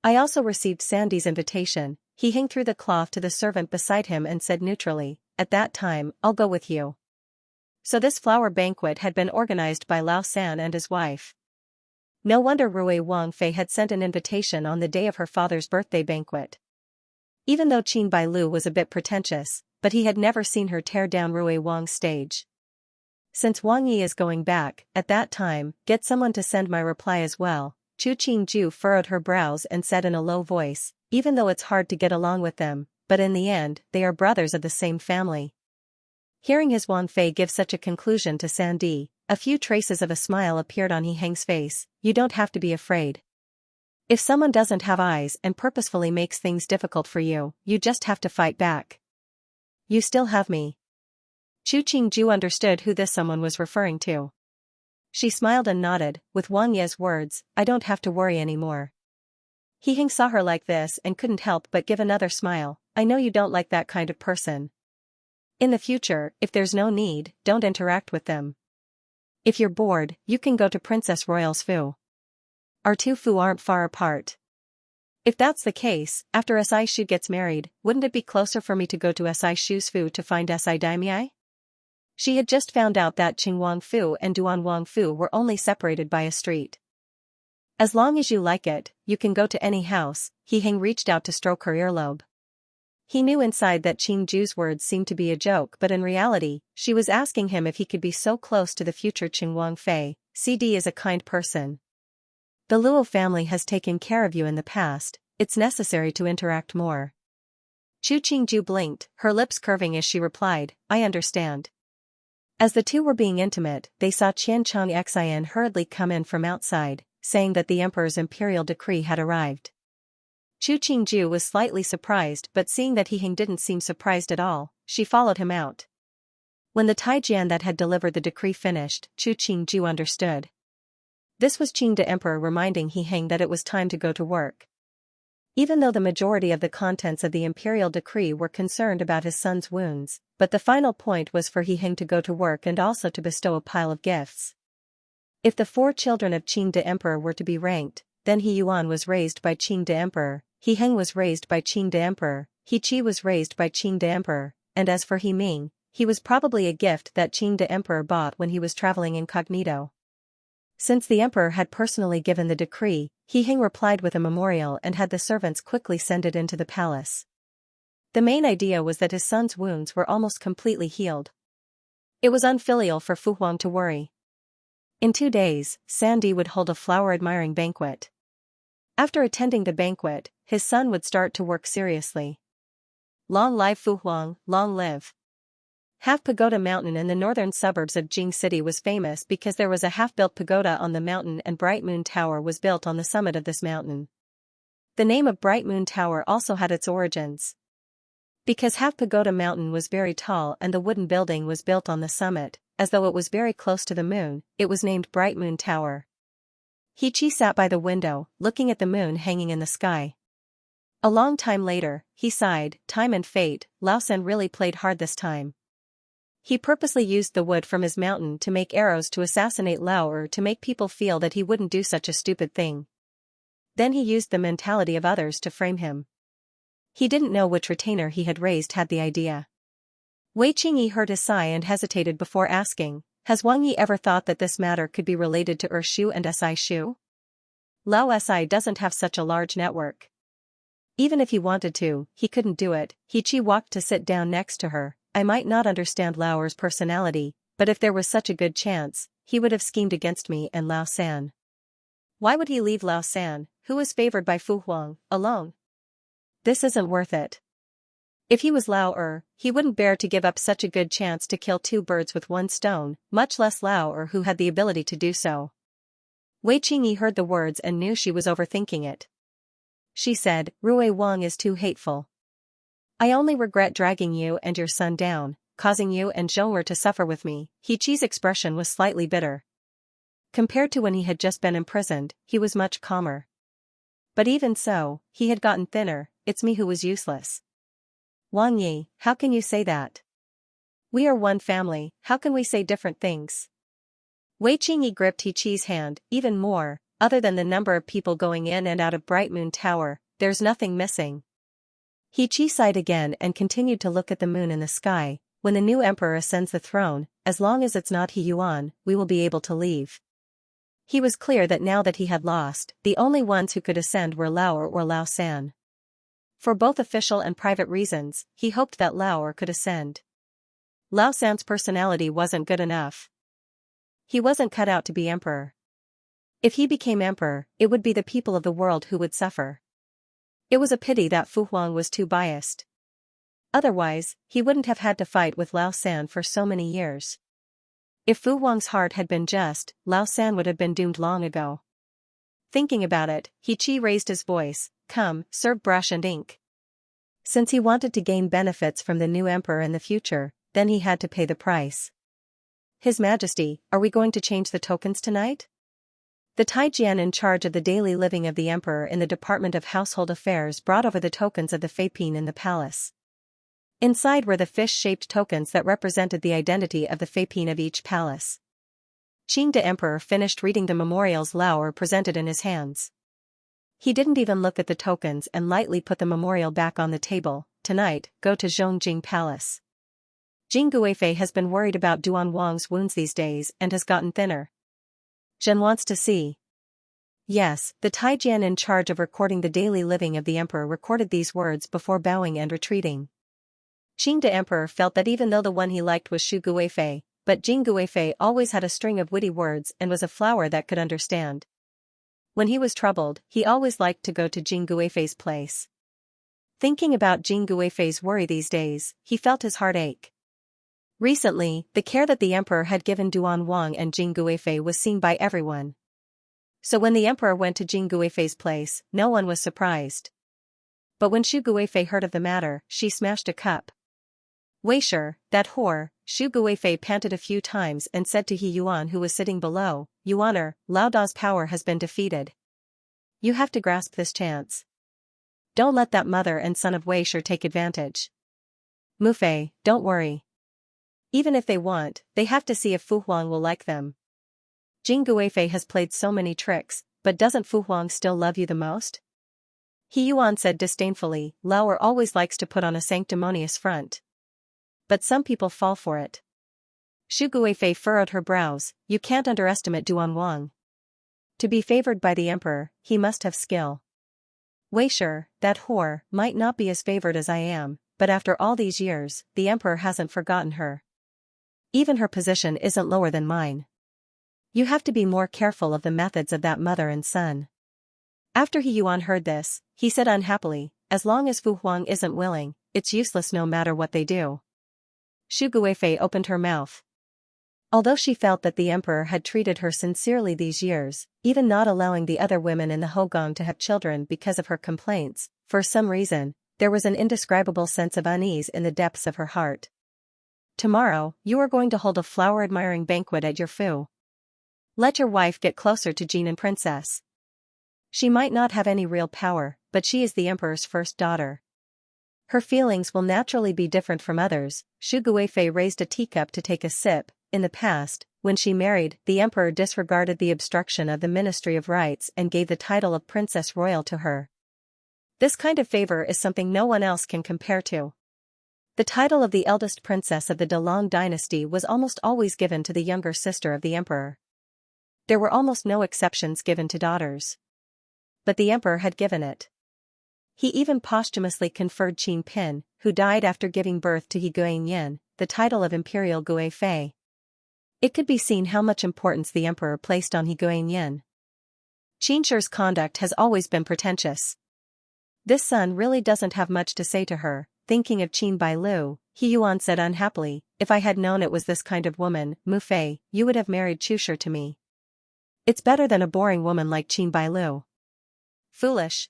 I also received Sandy's invitation." He Heng threw the cloth to the servant beside him and said neutrally, "At that time, I'll go with you." So this flower banquet had been organized by Lao San and his wife. No wonder Rui Wang Fei had sent an invitation on the day of her father's birthday banquet. Even though Qin Bailu was a bit pretentious, but he had never seen her tear down Rui Wang's stage. "Since Wang Yi is going back, at that time, get someone to send my reply as well." Qingju furrowed her brows and said in a low voice, "Even though it's hard to get along with them, but in the end, they are brothers of the same family." Hearing his Wang Fei give such a conclusion to Sandy, a few traces of a smile appeared on He Heng's face. "You don't have to be afraid. If someone doesn't have eyes and purposefully makes things difficult for you, you just have to fight back. You still have me." Qingju understood who this someone was referring to. She smiled and nodded. With Wang Ye's words, "I don't have to worry anymore." He Heng saw her like this and couldn't help but give another smile. "I know you don't like that kind of person. In the future, if there's no need, don't interact with them. If you're bored, you can go to Princess Royal's Fu. Our 2 Fu aren't far apart." If that's the case, after Si Shu gets married, wouldn't it be closer for me to go to Si Shu's Fu to find Si Daimai? She had just found out that Qing Wang Fu and Duan Wang Fu were only separated by a street. As long as you like it, you can go to any house. He Heng reached out to stroke her earlobe. He knew inside that Qing Ju's words seemed to be a joke, but in reality, she was asking him if he could be so close to the future Qing Wang Fei. CD is a kind person. The Luo family has taken care of you in the past, it's necessary to interact more. Chu Qingju blinked, her lips curving as she replied, I understand. As the two were being intimate, they saw Xianxia hurriedly come in from outside, saying that the emperor's imperial decree had arrived. Chu Qingju was slightly surprised, but seeing that He Heng didn't seem surprised at all, she followed him out. When the Taijian that had delivered the decree finished, Chu Qingju understood. This was Qing the Emperor reminding He Heng that it was time to go to work. Even though the majority of the contents of the imperial decree were concerned about his son's wounds, but the final point was for He Heng to go to work and also to bestow a pile of gifts. If the 4 children of Qing the Emperor were to be ranked, then He Yuan was raised by Qing the Emperor, He Heng was raised by Qing the Emperor, He Qi was raised by Qing the Emperor, and as for He Ming, he was probably a gift that Qing the Emperor bought when he was traveling incognito. Since the emperor had personally given the decree, He Heng replied with a memorial and had the servants quickly send it into the palace. The main idea was that his son's wounds were almost completely healed. It was unfilial for Fu Huang to worry. In 2 days, Sandy would hold a flower-admiring banquet. After attending the banquet, his son would start to work seriously. Long live Fu Huang, long live. Half Pagoda Mountain in the northern suburbs of Jing City was famous because there was a half-built pagoda on the mountain and Bright Moon Tower was built on the summit of this mountain. The name of Bright Moon Tower also had its origins. Because Half Pagoda Mountain was very tall and the wooden building was built on the summit, as though it was very close to the moon, it was named Bright Moon Tower. He Qi sat by the window, looking at the moon hanging in the sky. A long time later, he sighed, time and fate, Lao San really played hard this time. He purposely used the wood from his mountain to make arrows to assassinate Lao Er to make people feel that he wouldn't do such a stupid thing. Then he used the mentality of others to frame him. He didn't know which retainer he had raised had the idea. Wei Qingyi heard his sigh and hesitated before asking, has Wang Yi ever thought that this matter could be related to Shu and Si Shu? Lao Si doesn't have such a large network. Even if he wanted to, he couldn't do it. He Qi walked to sit down next to her. I might not understand Lao Er's personality, but if there was such a good chance, he would have schemed against me and Lao San. Why would he leave Lao San, who was favored by Fu Huang, alone? This isn't worth it. If he was Lao Er, he wouldn't bear to give up such a good chance to kill 2 birds with 1 stone, much less Lao Er who had the ability to do so. Wei Qingyi heard the words and knew she was overthinking it. She said, Rui Wang is too hateful. I only regret dragging you and your son down, causing you and Zhong'er to suffer with me. He Qi's expression was slightly bitter. Compared to when he had just been imprisoned, he was much calmer. But even so, he had gotten thinner. It's me who was useless. Wang Yi, how can you say that? We are one family, how can we say different things? Wei Qingyi gripped He Qi's hand, even more, other than the number of people going in and out of Bright Moon Tower, there's nothing missing. He Qi sighed again and continued to look at the moon in the sky. When the new emperor ascends the throne, as long as it's not He Yuan, we will be able to leave. He was clear that now that he had lost, the only ones who could ascend were Lao Er or Lao San. For both official and private reasons, he hoped that Lao Er could ascend. Lao San's personality wasn't good enough. He wasn't cut out to be emperor. If he became emperor, it would be the people of the world who would suffer. It was a pity that Fu Huang was too biased. Otherwise, he wouldn't have had to fight with Lao San for so many years. If Fu Huang's heart had been just, Lao San would have been doomed long ago. Thinking about it, He Qi raised his voice, come, serve brush and ink. Since he wanted to gain benefits from the new emperor in the future, then he had to pay the price. His Majesty, are we going to change the tokens tonight? The Taijian in charge of the daily living of the emperor in the Department of Household Affairs brought over the tokens of the Feipin in the palace. Inside were the fish-shaped tokens that represented the identity of the Feipin of each palace. Qing the emperor finished reading the memorials Lao Er presented in his hands. He didn't even look at the tokens and lightly put the memorial back on the table. Tonight, go to Zhongjing Palace. Jing Guifei has been worried about Duan Wang's wounds these days and has gotten thinner. Zhen wants to see. Yes, the Taijian in charge of recording the daily living of the emperor recorded these words before bowing and retreating. Qing the emperor felt that even though the one he liked was Xu Guifei, but Jing Guifei always had a string of witty words and was a flower that could understand. When he was troubled, he always liked to go to Jing Guifei's place. Thinking about Jing Guifei's worry these days, he felt his heart ache. Recently, the care that the emperor had given Duan Wang and Jing Guifei was seen by everyone. So when the emperor went to Jing Guifei's place, no one was surprised. But when Xu Guifei heard of the matter, she smashed a cup. Weisher, that whore, Xu Guifei panted a few times and said to He Yuan who was sitting below, Yuaner, Lao Da's power has been defeated. You have to grasp this chance. Don't let that mother and son of Weisher take advantage. Mufei, don't worry. Even if they want, they have to see if Fu Huang will like them. Jing Guifei has played so many tricks, but doesn't Fu Huang still love you the most? He Yuan said disdainfully, Lauer always likes to put on a sanctimonious front. But some people fall for it. Xu Guifei furrowed her brows, you can't underestimate Duan Wang. To be favored by the emperor, he must have skill. Weisher, that whore, might not be as favored as I am, but after all these years, the emperor hasn't forgotten her. Even her position isn't lower than mine. You have to be more careful of the methods of that mother and son. After He Yuan heard this, he said unhappily, as long as Fu Huang isn't willing, it's useless no matter what they do. Xu Guifei opened her mouth. Although she felt that the emperor had treated her sincerely these years, even not allowing the other women in the Hogong to have children because of her complaints, for some reason, there was an indescribable sense of unease in the depths of her heart. Tomorrow, you are going to hold a flower-admiring banquet at your Fu. Let your wife get closer to Jean and Princess. She might not have any real power, but she is the emperor's first daughter. Her feelings will naturally be different from others. Xu Guifei raised a teacup to take a sip. In the past, when she married, the emperor disregarded the obstruction of the Ministry of Rights and gave the title of Princess Royal to her. This kind of favor is something no one else can compare to. The title of the eldest princess of the Delong dynasty was almost always given to the younger sister of the emperor. There were almost no exceptions given to daughters. But the emperor had given it. He even posthumously conferred Qin Pin, who died after giving birth to He Guanyin, the title of Imperial Guifei. It could be seen how much importance the emperor placed on He Guanyin. Qin Shi's conduct has always been pretentious. This son really doesn't have much to say to her. Thinking of Qin Bailu, He Yuan said unhappily, if I had known it was this kind of woman, Mufei, you would have married Chu to me. It's better than a boring woman like Qin Bailu. Foolish.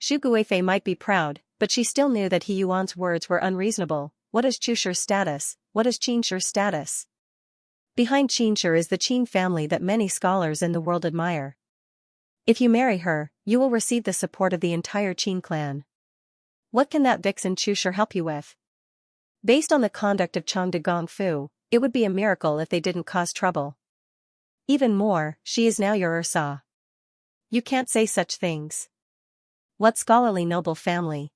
Xu Guifei might be proud, but she still knew that He Yuan's words were unreasonable. What is Chu Shi's status? What is Qin Shi's status? Behind Qin Shi is the Qin family that many scholars in the world admire. If you marry her, you will receive the support of the entire Qin clan. What can that vixen Chu Shi help you with? Based on the conduct of Chang de Gongfu, it would be a miracle if they didn't cause trouble. Even more, she is now your Ursa. You can't say such things. What scholarly noble family.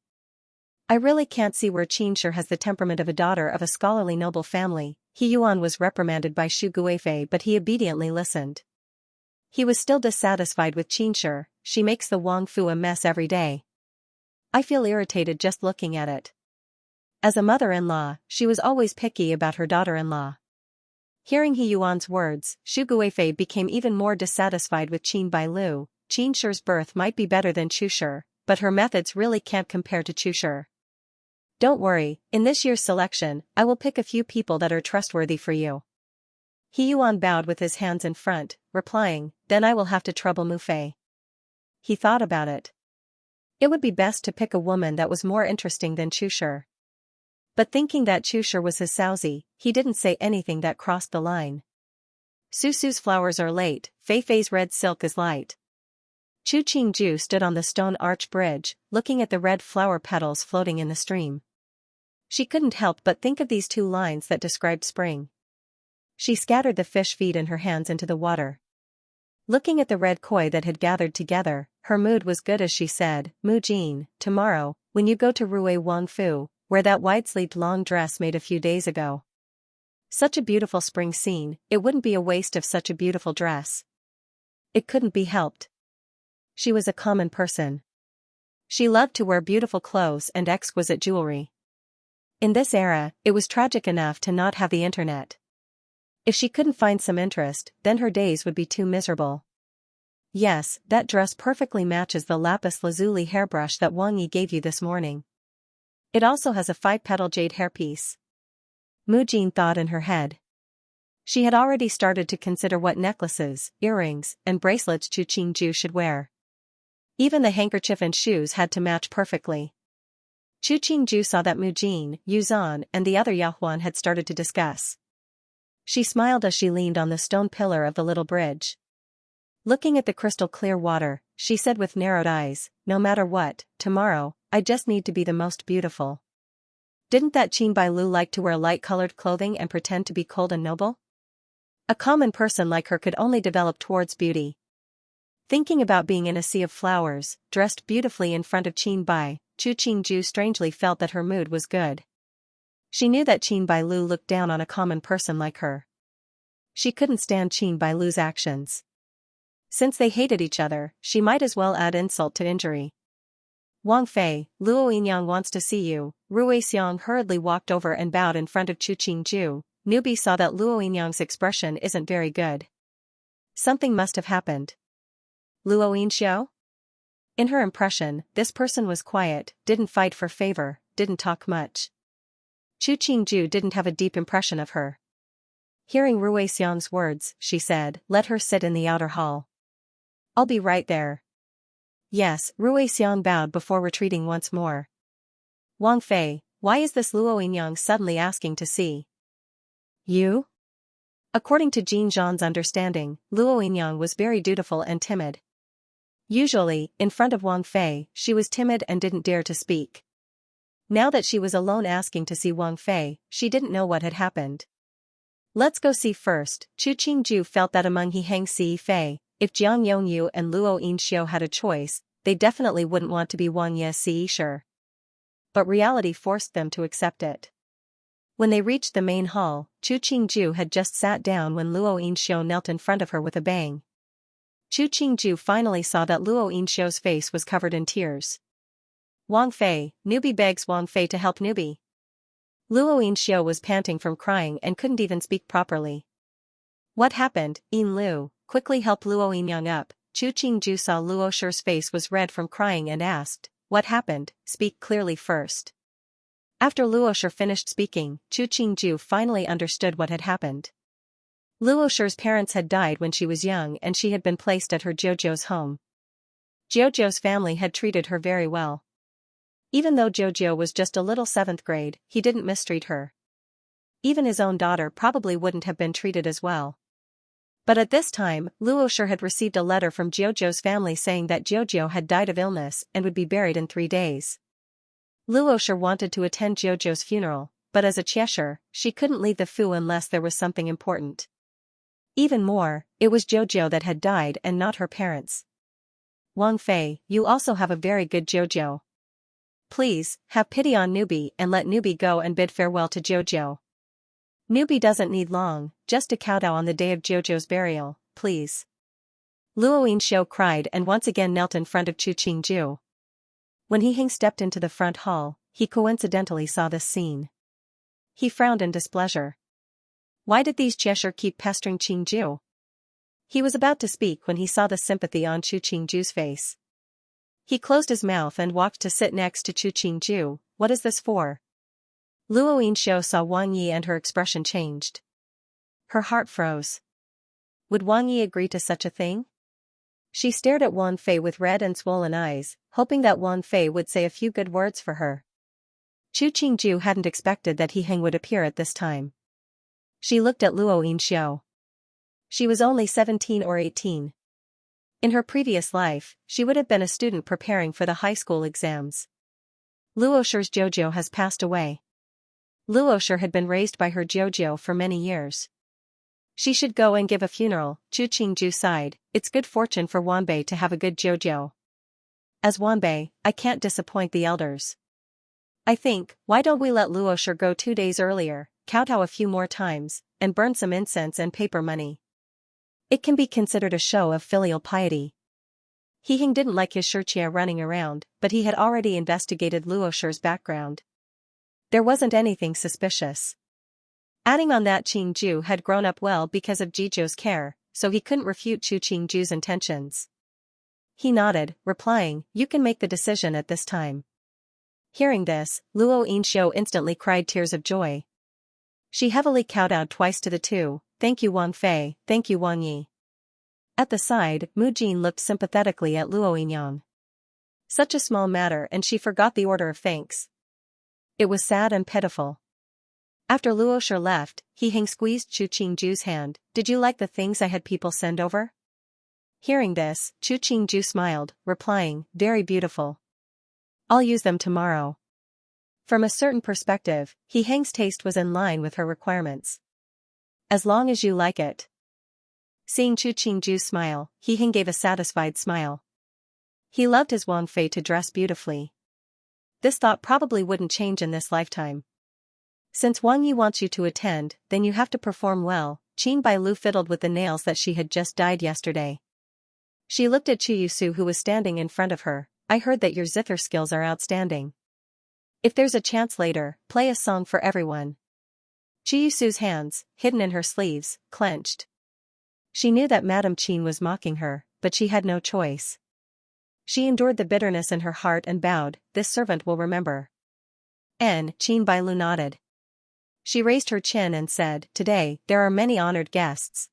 I really can't see where Qin Shi has the temperament of a daughter of a scholarly noble family. He Yuan was reprimanded by Xu Guifei, but he obediently listened. He was still dissatisfied with Qin Shi. She makes the Wang Fu a mess every day. I feel irritated just looking at it. As a mother-in-law, she was always picky about her daughter-in-law. Hearing He Yuan's words, Xu Guifei became even more dissatisfied with Qin Bailu. Qin Shi's birth might be better than Chu Shi, but her methods really can't compare to Chu Shi. Don't worry, in this year's selection, I will pick a few people that are trustworthy for you. He Yuan bowed with his hands in front, replying, then I will have to trouble Mufei. He thought about it. It would be best to pick a woman that was more interesting than Chu Shi. But thinking that Chu Shi was his Saozi, he didn't say anything that crossed the line. Susu's flowers are late, Fei Fei's red silk is light. Chu Qingju stood on the stone arch bridge, looking at the red flower petals floating in the stream. She couldn't help but think of these two lines that described spring. She scattered the fish feed in her hands into the water. Looking at the red koi that had gathered together, her mood was good as she said, Mu Jin, tomorrow, when you go to Rui Wangfu, wear that wide-sleeved long dress made a few days ago. Such a beautiful spring scene, it wouldn't be a waste of such a beautiful dress. It couldn't be helped. She was a common person. She loved to wear beautiful clothes and exquisite jewelry. In this era, it was tragic enough to not have the internet. If she couldn't find some interest, then her days would be too miserable. Yes, that dress perfectly matches the lapis lazuli hairbrush that Wang Yi gave you this morning. It also has a 5-petal jade hairpiece. Mu Jin thought in her head. She had already started to consider what necklaces, earrings, and bracelets Chu Qingju should wear. Even the handkerchief and shoes had to match perfectly. Chu Qingju saw that Mu Jin, Yuzan, and the other Yahuan had started to discuss. She smiled as she leaned on the stone pillar of the little bridge. Looking at the crystal-clear water, she said with narrowed eyes, no matter what, tomorrow, I just need to be the most beautiful. Didn't that Qin Bailu like to wear light-colored clothing and pretend to be cold and noble? A common person like her could only develop towards beauty. Thinking about being in a sea of flowers, dressed beautifully in front of Qin Bai, Chu Qingju strangely felt that her mood was good. She knew that Qin Bailu looked down on a common person like her. She couldn't stand Qin Bailu's actions. Since they hated each other, she might as well add insult to injury. Wang Fei, Luo Yinyang wants to see you. Rui Xiang hurriedly walked over and bowed in front of Chu Qingju. Newbie saw that Luo Yinyang's expression isn't very good. Something must have happened. Luo Yinxiao? In her impression, this person was quiet, didn't fight for favor, didn't talk much. Chu Qingju didn't have a deep impression of her. Hearing Rui Xiang's words, she said, let her sit in the outer hall. I'll be right there. Yes, Rui Xiang bowed before retreating once more. Wang Fei, why is this Luo Yinyang suddenly asking to see you? According to Jin Zhan's understanding, Luo Yinyang was very dutiful and timid. Usually, in front of Wang Fei, she was timid and didn't dare to speak. Now that she was alone asking to see Wang Fei, she didn't know what had happened. Let's go see first. Chu Qingju felt that among He Hang Si Fei, if Jiang Yongyu and Luo Yinxiao had a choice, they definitely wouldn't want to be Wang Ye Si sure. But reality forced them to accept it. When they reached the main hall, Chu Qingju had just sat down when Luo Yinxiao knelt in front of her with a bang. Chu Qingju finally saw that Luo Yinxiao's face was covered in tears. Wang Fei, newbie begs Wang Fei to help newbie. Luo Yinxiao was panting from crying and couldn't even speak properly. What happened, Yin Lu? Quickly help Luo Yinyang up. Chu Qingju saw Luo Shi's face was red from crying and asked, what happened? Speak clearly first. After Luo Shi finished speaking, Chu Qingju finally understood what had happened. Luo Shi's parents had died when she was young and she had been placed at her Jojo's home. Jojo's family had treated her very well. Even though Jojo was just a little 7th grade, he didn't mistreat her. Even his own daughter probably wouldn't have been treated as well. But at this time, Luo Shi had received a letter from Jojo's family saying that Jojo had died of illness and would be buried in 3 days. Luo Shi wanted to attend Jojo's funeral, but as a Cheshire, she couldn't leave the Fu unless there was something important. Even more, it was Jojo that had died and not her parents. Wang Fei, you also have a very good Jojo. Please, have pity on newbie and let newbie go and bid farewell to Jojo. Newbie doesn't need long, just a kowtow on the day of Jojo's burial, please. Luo Yinxiao cried and once again knelt in front of Chu Qingju. When He Hang stepped into the front hall, he coincidentally saw this scene. He frowned in displeasure. Why did these Cheshire keep pestering Qingju? He was about to speak when he saw the sympathy on Chu Qingju's face. He closed his mouth and walked to sit next to Chu Qingju. What is this for? Luo Yinxiao saw Wang Yi and her expression changed. Her heart froze. Would Wang Yi agree to such a thing? She stared at Wang Fei with red and swollen eyes, hoping that Wang Fei would say a few good words for her. Chu Qingju hadn't expected that He Hang would appear at this time. She looked at Luo Yinxiao. She was only 17 or 18. In her previous life, she would have been a student preparing for the high school exams. Luo Shi's Jojo has passed away. Luo Shi had been raised by her Jojo for many years. She should go and give a funeral. Chu Qingju sighed, it's good fortune for Wanbei to have a good Jojo. As Wanbei, I can't disappoint the elders. I think, why don't we let Luosher go 2 days earlier, kowtow a few more times, and burn some incense and paper money. It can be considered a show of filial piety. He didn't like his Xianxia running around, but he had already investigated Luosher's background. There wasn't anything suspicious. Adding on that Qingju had grown up well because of Jiju's care, so he couldn't refute Chu Qingju's intentions. He nodded, replying, "You can make the decision at this time." Hearing this, Luo Yinxiu instantly cried tears of joy. She heavily kowtowed twice to the two, "Thank you Wang Fei, thank you Wang Yi." At the side, Mu Jin looked sympathetically at Luo Yinyang. Such a small matter and she forgot the order of thanks. It was sad and pitiful. After Luosher left, He squeezed Chu Qingju's hand. "Did you like the things I had people send over?" Hearing this, Chu Qingju smiled, replying, "Very beautiful. I'll use them tomorrow." From a certain perspective, He's taste was in line with her requirements. "As long as you like it." Seeing Chu Qingju's smile, He gave a satisfied smile. He loved his Wang Fei to dress beautifully. This thought probably wouldn't change in this lifetime. Since Wang Yi wants you to attend, then you have to perform well. Qin Bailu fiddled with the nails that she had just dyed yesterday. She looked at Chu Yusu who was standing in front of her. "I heard that your zither skills are outstanding. If there's a chance later, play a song for everyone." Chu Yusu's hands, hidden in her sleeves, clenched. She knew that Madame Qin was mocking her, but she had no choice. She endured the bitterness in her heart and bowed, "This servant will remember." Qin Bailu nodded. She raised her chin and said, "Today, there are many honored guests.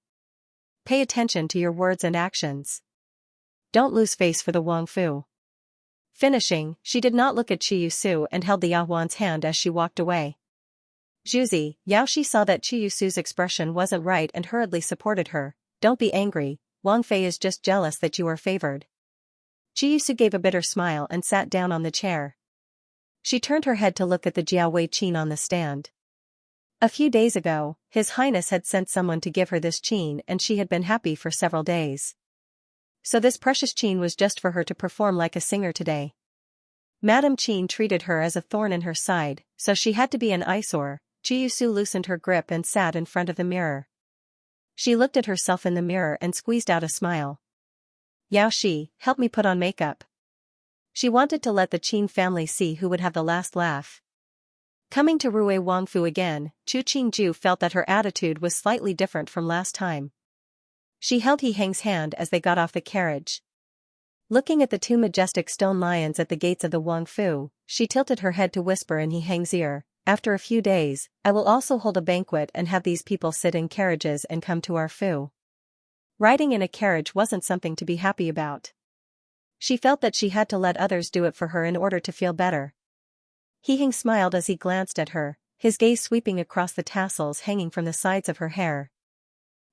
Pay attention to your words and actions. Don't lose face for the Wang Fu." Finishing, she did not look at Chu Yusu and held the Yahuan's hand as she walked away. Juzi, Yaoshi saw that Chu Yusu's expression wasn't right and hurriedly supported her. "Don't be angry, Wang Fei is just jealous that you are favored." Chu Yusu gave a bitter smile and sat down on the chair. She turned her head to look at the Jiao Wei Qin on the stand. A few days ago, His Highness had sent someone to give her this qin and she had been happy for several days. So this precious qin was just for her to perform like a singer today. Madame Qin treated her as a thorn in her side, so she had to be an eyesore. Chu Yusu loosened her grip and sat in front of the mirror. She looked at herself in the mirror and squeezed out a smile. "Yao Shi, help me put on makeup." She wanted to let the Qin family see who would have the last laugh. Coming to Rui Wangfu again, Chu Qingju felt that her attitude was slightly different from last time. She held He's hand as they got off the carriage. Looking at the two majestic stone lions at the gates of the Wangfu, she tilted her head to whisper in He's ear, "After a few days, I will also hold a banquet and have these people sit in carriages and come to our fu." Riding in a carriage wasn't something to be happy about. She felt that she had to let others do it for her in order to feel better. He smiled as he glanced at her, his gaze sweeping across the tassels hanging from the sides of her hair.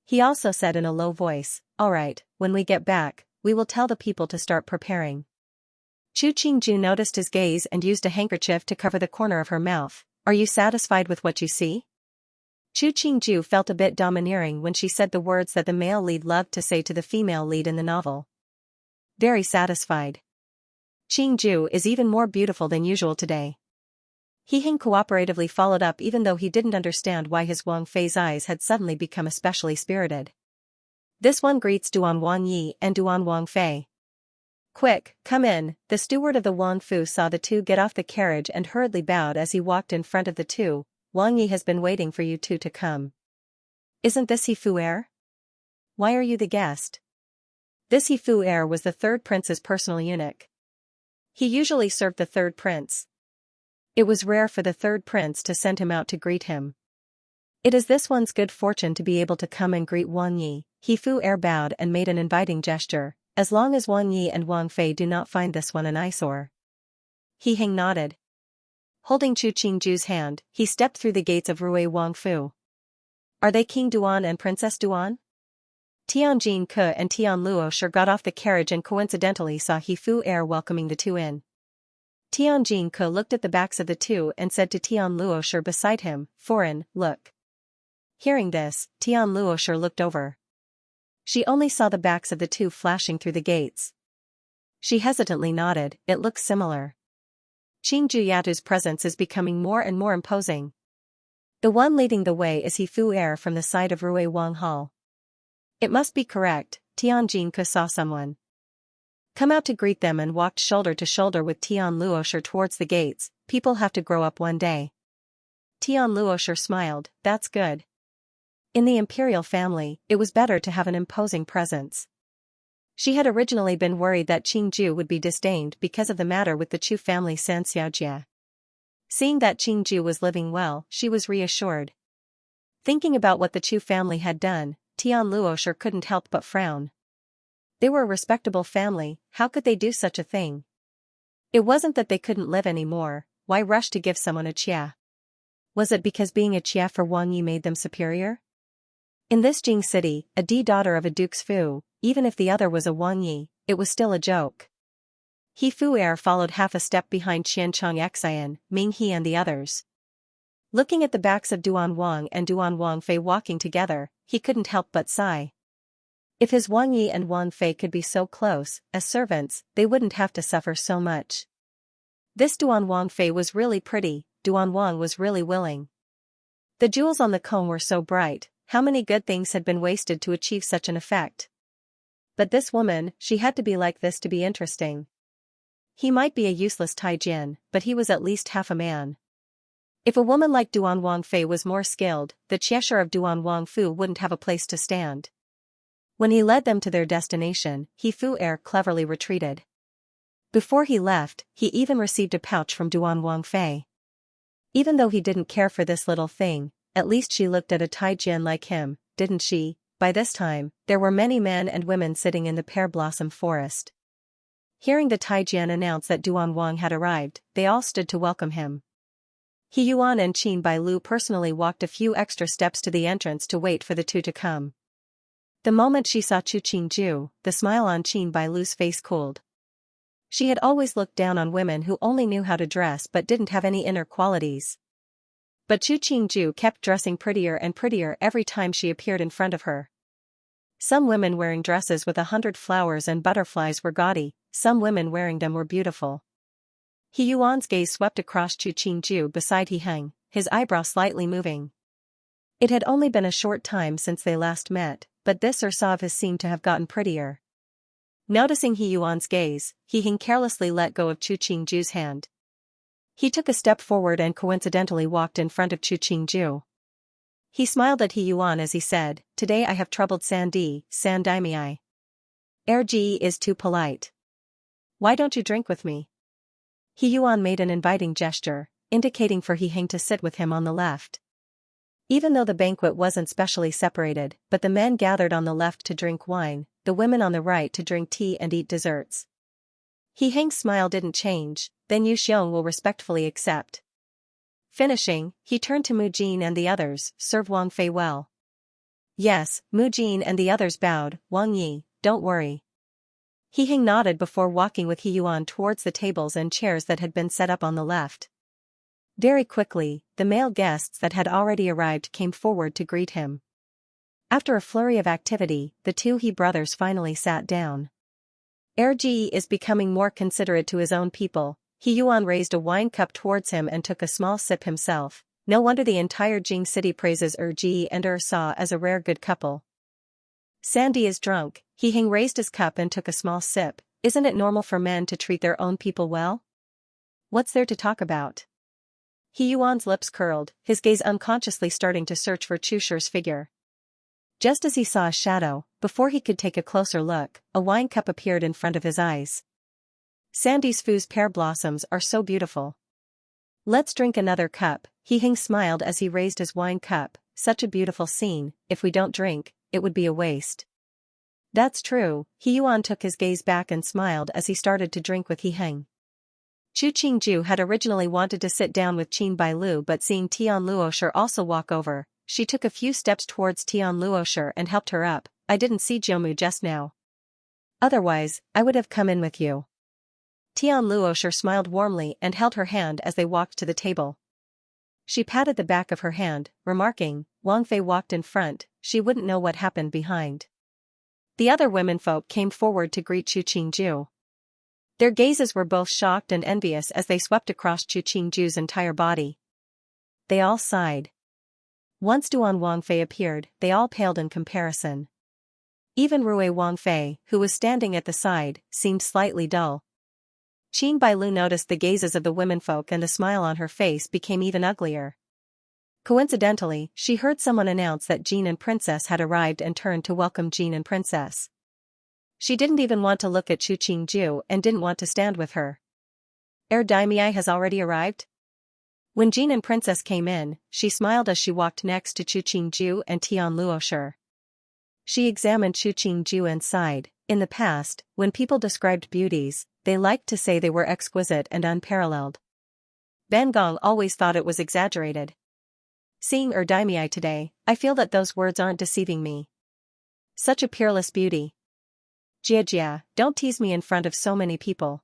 He also said in a low voice, "All right, when we get back, we will tell the people to start preparing." Chu Qingju noticed his gaze and used a handkerchief to cover the corner of her mouth. "Are you satisfied with what you see?" Chu Qingju felt a bit domineering when she said the words that the male lead loved to say to the female lead in the novel. "Very satisfied. Qingju is even more beautiful than usual today." He cooperatively followed up even though he didn't understand why his Wang Fei's eyes had suddenly become especially spirited. "This one greets Duan Wang Yi and Duan Wang Fei. Quick, come in." The steward of the Wang Fu saw the two get off the carriage and hurriedly bowed as he walked in front of the two. "Wang Yi has been waiting for you two to come. Isn't this He Fu heir? Why are you the guest?" This He Fu heir was the third prince's personal eunuch. He usually served the third prince. It was rare for the third prince to send him out to greet him. It is this one's good fortune to be able to come and greet Wang Yi. He Fu heir bowed and made an inviting gesture, as long as Wang Yi and Wang Fei do not find this one an eyesore. He nodded. Holding Chu Qingju's hand, he stepped through the gates of Rui Wangfu. "Are they King Duan and Princess Duan?" Tianjin Ke and Tian Luo sure got off the carriage and coincidentally saw He Fu heir welcoming the two in. Tianjin Ke looked at the backs of the two and said to Tian Luosher beside him, "Foreign, look." Hearing this, Tian Luosher looked over. She only saw the backs of the two flashing through the gates. She hesitantly nodded, it looks similar. Qing Juyatu's presence is becoming more and more imposing. The one leading the way is He Fu Er from the side of Rui Wang Hall. It must be correct, Tianjin Ke saw someone come out to greet them and walked shoulder to shoulder with Tian Luosher towards the gates. People have to grow up one day. Tian Luosher smiled, that's good. In the imperial family, it was better to have an imposing presence. She had originally been worried that Qing Ju would be disdained because of the matter with the Chu family Xianxia. Seeing that Qing Ju was living well, she was reassured. Thinking about what the Chu family had done, Tian Luosher couldn't help but frown. They were a respectable family, how could they do such a thing? It wasn't that they couldn't live anymore, why rush to give someone a chia? Was it because being a chia for Wang Yi made them superior? In this Jing city, a daughter of a duke's fu, even if the other was a Wang Yi, it was still a joke. He Fu Er followed half a step behind Xianxia, Ming He and the others. Looking at the backs of Duan Wang and Duan Wang Fei walking together, he couldn't help but sigh. If his Wang Yi and Wang Fei could be so close, as servants, they wouldn't have to suffer so much. This Duan Wang Fei was really pretty, Duan Wang was really willing. The jewels on the comb were so bright, how many good things had been wasted to achieve such an effect? But this woman, she had to be like this to be interesting. He might be a useless Taijin, but he was at least half a man. If a woman like Duan Wang Fei was more skilled, the Chieshur of Duan Wang Fu wouldn't have a place to stand. When he led them to their destination, He Fu Er cleverly retreated. Before he left, he even received a pouch from Duan Wang Fei. Even though he didn't care for this little thing, at least she looked at a Taijin like him, didn't she? By this time, there were many men and women sitting in the pear blossom forest. Hearing the Taijin announce that Duan Wang had arrived, they all stood to welcome him. He Yuan and Qin Bailu personally walked a few extra steps to the entrance to wait for the two to come. The moment she saw Chu Qingju, the smile on Qin Bailu's face cooled. She had always looked down on women who only knew how to dress but didn't have any inner qualities. But Chu Qingju kept dressing prettier and prettier every time she appeared in front of her. Some women wearing dresses with 100 flowers and butterflies were gaudy, some women wearing them were beautiful. He Yuan's gaze swept across Chu Qingju beside He Heng, his eyebrow slightly moving. It had only been a short time since they last met, but this or saw of his seemed to have gotten prettier. Noticing He Yuan's gaze, He Heng carelessly let go of Chu Qingju's hand. He took a step forward and coincidentally walked in front of Chu Qingju. He smiled at He Yuan as he said, "Today I have troubled Sandi, Sandimei. Erji is too polite. Why don't you drink with me?" He Yuan made an inviting gesture, indicating for He Heng to sit with him on the left. Even though the banquet wasn't specially separated, but the men gathered on the left to drink wine, the women on the right to drink tea and eat desserts. He Heng's smile didn't change, then Yu Xiong will respectfully accept. Finishing, he turned to Mu Jin and the others, serve Wang Fei well. Yes, Mu Jin and the others bowed, Wang Yi, don't worry. He Heng nodded before walking with He Yuan towards the tables and chairs that had been set up on the left. Very quickly, the male guests that had already arrived came forward to greet him. After a flurry of activity, the two He brothers finally sat down. Erji is becoming more considerate to his own people. He Yuan raised a wine cup towards him and took a small sip himself. No wonder the entire Jing city praises Erji and Sa as a rare good couple. Sandy is drunk. He Heng raised his cup and took a small sip. Isn't it normal for men to treat their own people well? What's there to talk about? He Yuan's lips curled, his gaze unconsciously starting to search for Chu Shi's figure. Just as he saw a shadow, before he could take a closer look, a wine cup appeared in front of his eyes. Sandy's Fu's pear blossoms are so beautiful. Let's drink another cup. He Heng smiled as he raised his wine cup. Such a beautiful scene, if we don't drink, it would be a waste. That's true. He Yuan took his gaze back and smiled as he started to drink with He Heng. Chu Qingju had originally wanted to sit down with Qin Bailu, but seeing Tian Luosher also walk over, she took a few steps towards Tian Luosher and helped her up. I didn't see Jomu just now. Otherwise, I would have come in with you. Tian Luosher smiled warmly and held her hand as they walked to the table. She patted the back of her hand, remarking, Wang Fei walked in front, she wouldn't know what happened behind. The other womenfolk came forward to greet Chu Qingju. Their gazes were both shocked and envious as they swept across Chu Qingju's entire body. They all sighed. Once Duan Wangfei appeared, they all paled in comparison. Even Rui Wangfei, who was standing at the side, seemed slightly dull. Qin Bailu noticed the gazes of the womenfolk and the smile on her face became even uglier. Coincidentally, she heard someone announce that Jin and Princess had arrived and turned to welcome Jin and Princess. She didn't even want to look at Chu Qingju and didn't want to stand with her. Daimai has already arrived? When Jin and Princess came in, she smiled as she walked next to Chu Qingju and Tian Luoshi. She examined Chu Qingju and sighed. In the past, when people described beauties, they liked to say they were exquisite and unparalleled. Ben Gong always thought it was exaggerated. Seeing Daimai today, I feel that those words aren't deceiving me. Such a peerless beauty. Jia, don't tease me in front of so many people.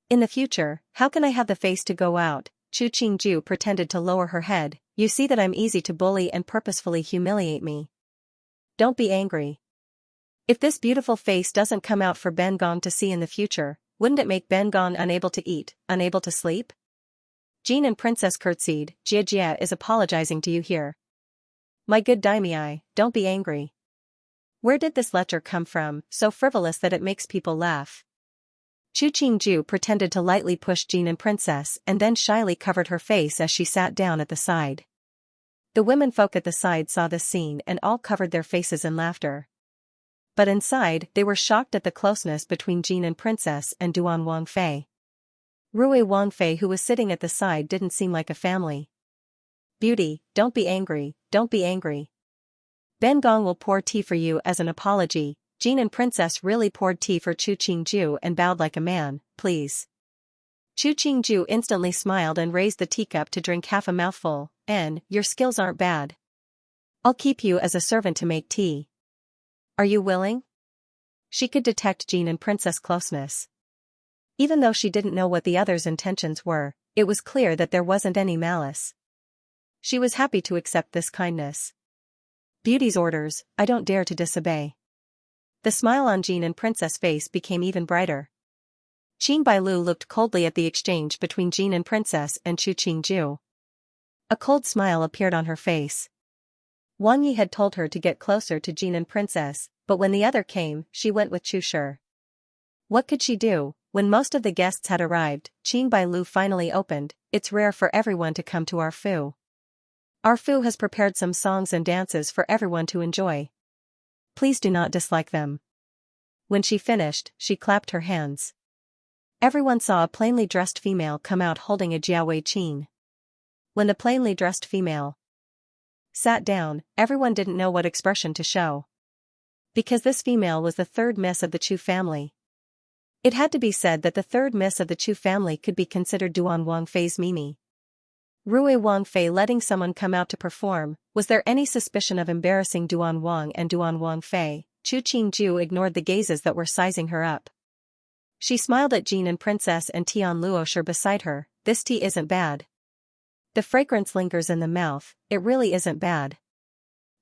In the future, how can I have the face to go out? Chu Qingju pretended to lower her head. You see that I'm easy to bully and purposefully humiliate me. Don't be angry. If this beautiful face doesn't come out for Ben Gong to see in the future, wouldn't it make Ben Gong unable to eat, unable to sleep? Jin and Princess curtsied. Jia is apologizing to you here. My good Daimai, don't be angry. Where did this letter come from, so frivolous that it makes people laugh? Chu Qingju pretended to lightly push Jin and Princess and then shyly covered her face as she sat down at the side. The womenfolk at the side saw this scene and all covered their faces in laughter. But inside, they were shocked at the closeness between Jin and Princess and Duan Wangfei. Rui Wangfei, who was sitting at the side, didn't seem like a family. Beauty, don't be angry, don't be angry. Ben Gong will pour tea for you as an apology. Jin and Princess really poured tea for Chu Qingju and bowed like a man, please. Chu Qingju instantly smiled and raised the teacup to drink half a mouthful. Your skills aren't bad. I'll keep you as a servant to make tea. Are you willing? She could detect Jin and Princess' closeness. Even though she didn't know what the others' intentions were, it was clear that there wasn't any malice. She was happy to accept this kindness. Beauty's orders, I don't dare to disobey. The smile on Jin and Princess' face became even brighter. Qin Bailu looked coldly at the exchange between Jin and Princess and Chu Qingju. A cold smile appeared on her face. Wang Yi had told her to get closer to Jin and Princess, but when the other came, she went with Chu Shi. What could she do? When most of the guests had arrived, Qin Bailu finally opened. It's rare for everyone to come to our Fu. Our Fu has prepared some songs and dances for everyone to enjoy. Please do not dislike them. When she finished, she clapped her hands. Everyone saw a plainly dressed female come out holding a jiawei qin. When the plainly dressed female sat down, everyone didn't know what expression to show. Because this female was the third miss of the Chu family. It had to be said that the third miss of the Chu family could be considered Duan Wangfei's Mimi. Rui Wangfei letting someone come out to perform, was there any suspicion of embarrassing Duan Wang and Duan Wangfei? Chu Qingju ignored the gazes that were sizing her up. She smiled at Jin and Princess and Tian Luoshi beside her. This tea isn't bad. The fragrance lingers in the mouth, it really isn't bad.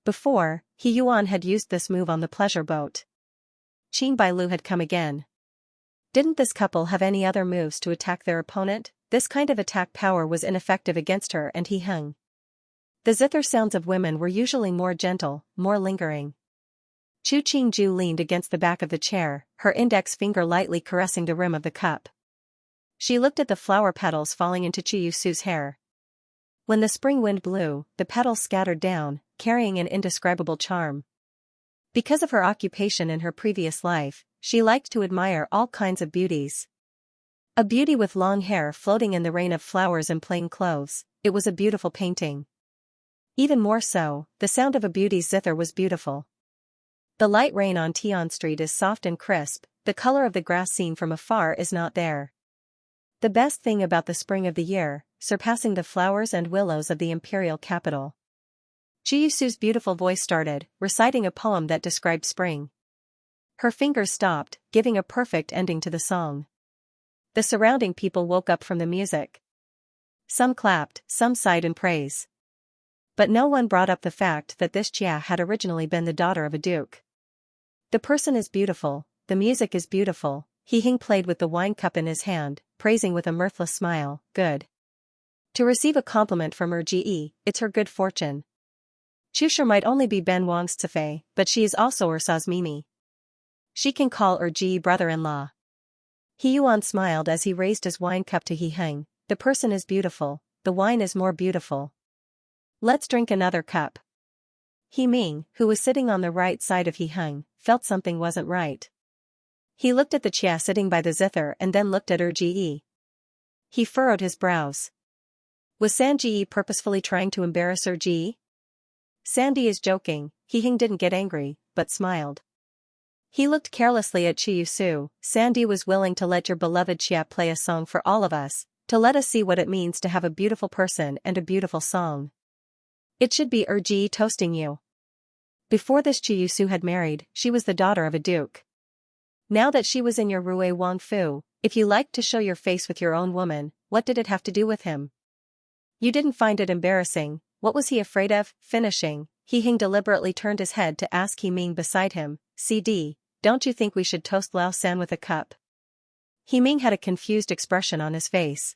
Before, He Yuan had used this move on the pleasure boat. Qin Bailu had come again. Didn't this couple have any other moves to attack their opponent? This kind of attack power was ineffective against her and he hung. The zither sounds of women were usually more gentle, more lingering. Chu Qingju leaned against the back of the chair, her index finger lightly caressing the rim of the cup. She looked at the flower petals falling into Chu Yusu's hair. When the spring wind blew, the petals scattered down, carrying an indescribable charm. Because of her occupation in her previous life, she liked to admire all kinds of beauties. A beauty with long hair floating in the rain of flowers in plain clothes, it was a beautiful painting. Even more so, the sound of a beauty's zither was beautiful. The light rain on Tian Street is soft and crisp, the color of the grass seen from afar is not there. The best thing about the spring of the year, surpassing the flowers and willows of the imperial capital. Chu Yusu's beautiful voice started, reciting a poem that described spring. Her fingers stopped, giving a perfect ending to the song. The surrounding people woke up from the music. Some clapped, some sighed in praise. But no one brought up the fact that this Jia had originally been the daughter of a duke. The person is beautiful, the music is beautiful. He Hing played with the wine cup in his hand, praising with a mirthless smile, good. To receive a compliment from Ge, it's her good fortune. Chusher might only be Ben Wang's Tefei, but she is also Ursa's Mimi. She can call Ge brother-in-law. He Yuan smiled as he raised his wine cup to He Heng. The person is beautiful, the wine is more beautiful. Let's drink another cup. He Ming, who was sitting on the right side of He Heng, felt something wasn't right. He looked at the Chia sitting by the zither and then looked at Ge. He furrowed his brows. Was Sanji purposefully trying to embarrass Ge? Sandy is joking. He Hing didn't get angry, but smiled. He looked carelessly at Chiyu. Sandy was willing to let your beloved Chia play a song for all of us, to let us see what it means to have a beautiful person and a beautiful song. It should be Ge toasting you. Before this Chiyu had married, she was the daughter of a duke. Now that she was in your Rui Wang Fu, if you liked to show your face with your own woman, what did it have to do with him? You didn't find it embarrassing. What was he afraid of? Finishing, He Hing deliberately turned his head to ask He Ming beside him, CD, don't you think we should toast Lao San with a cup? He Ming had a confused expression on his face.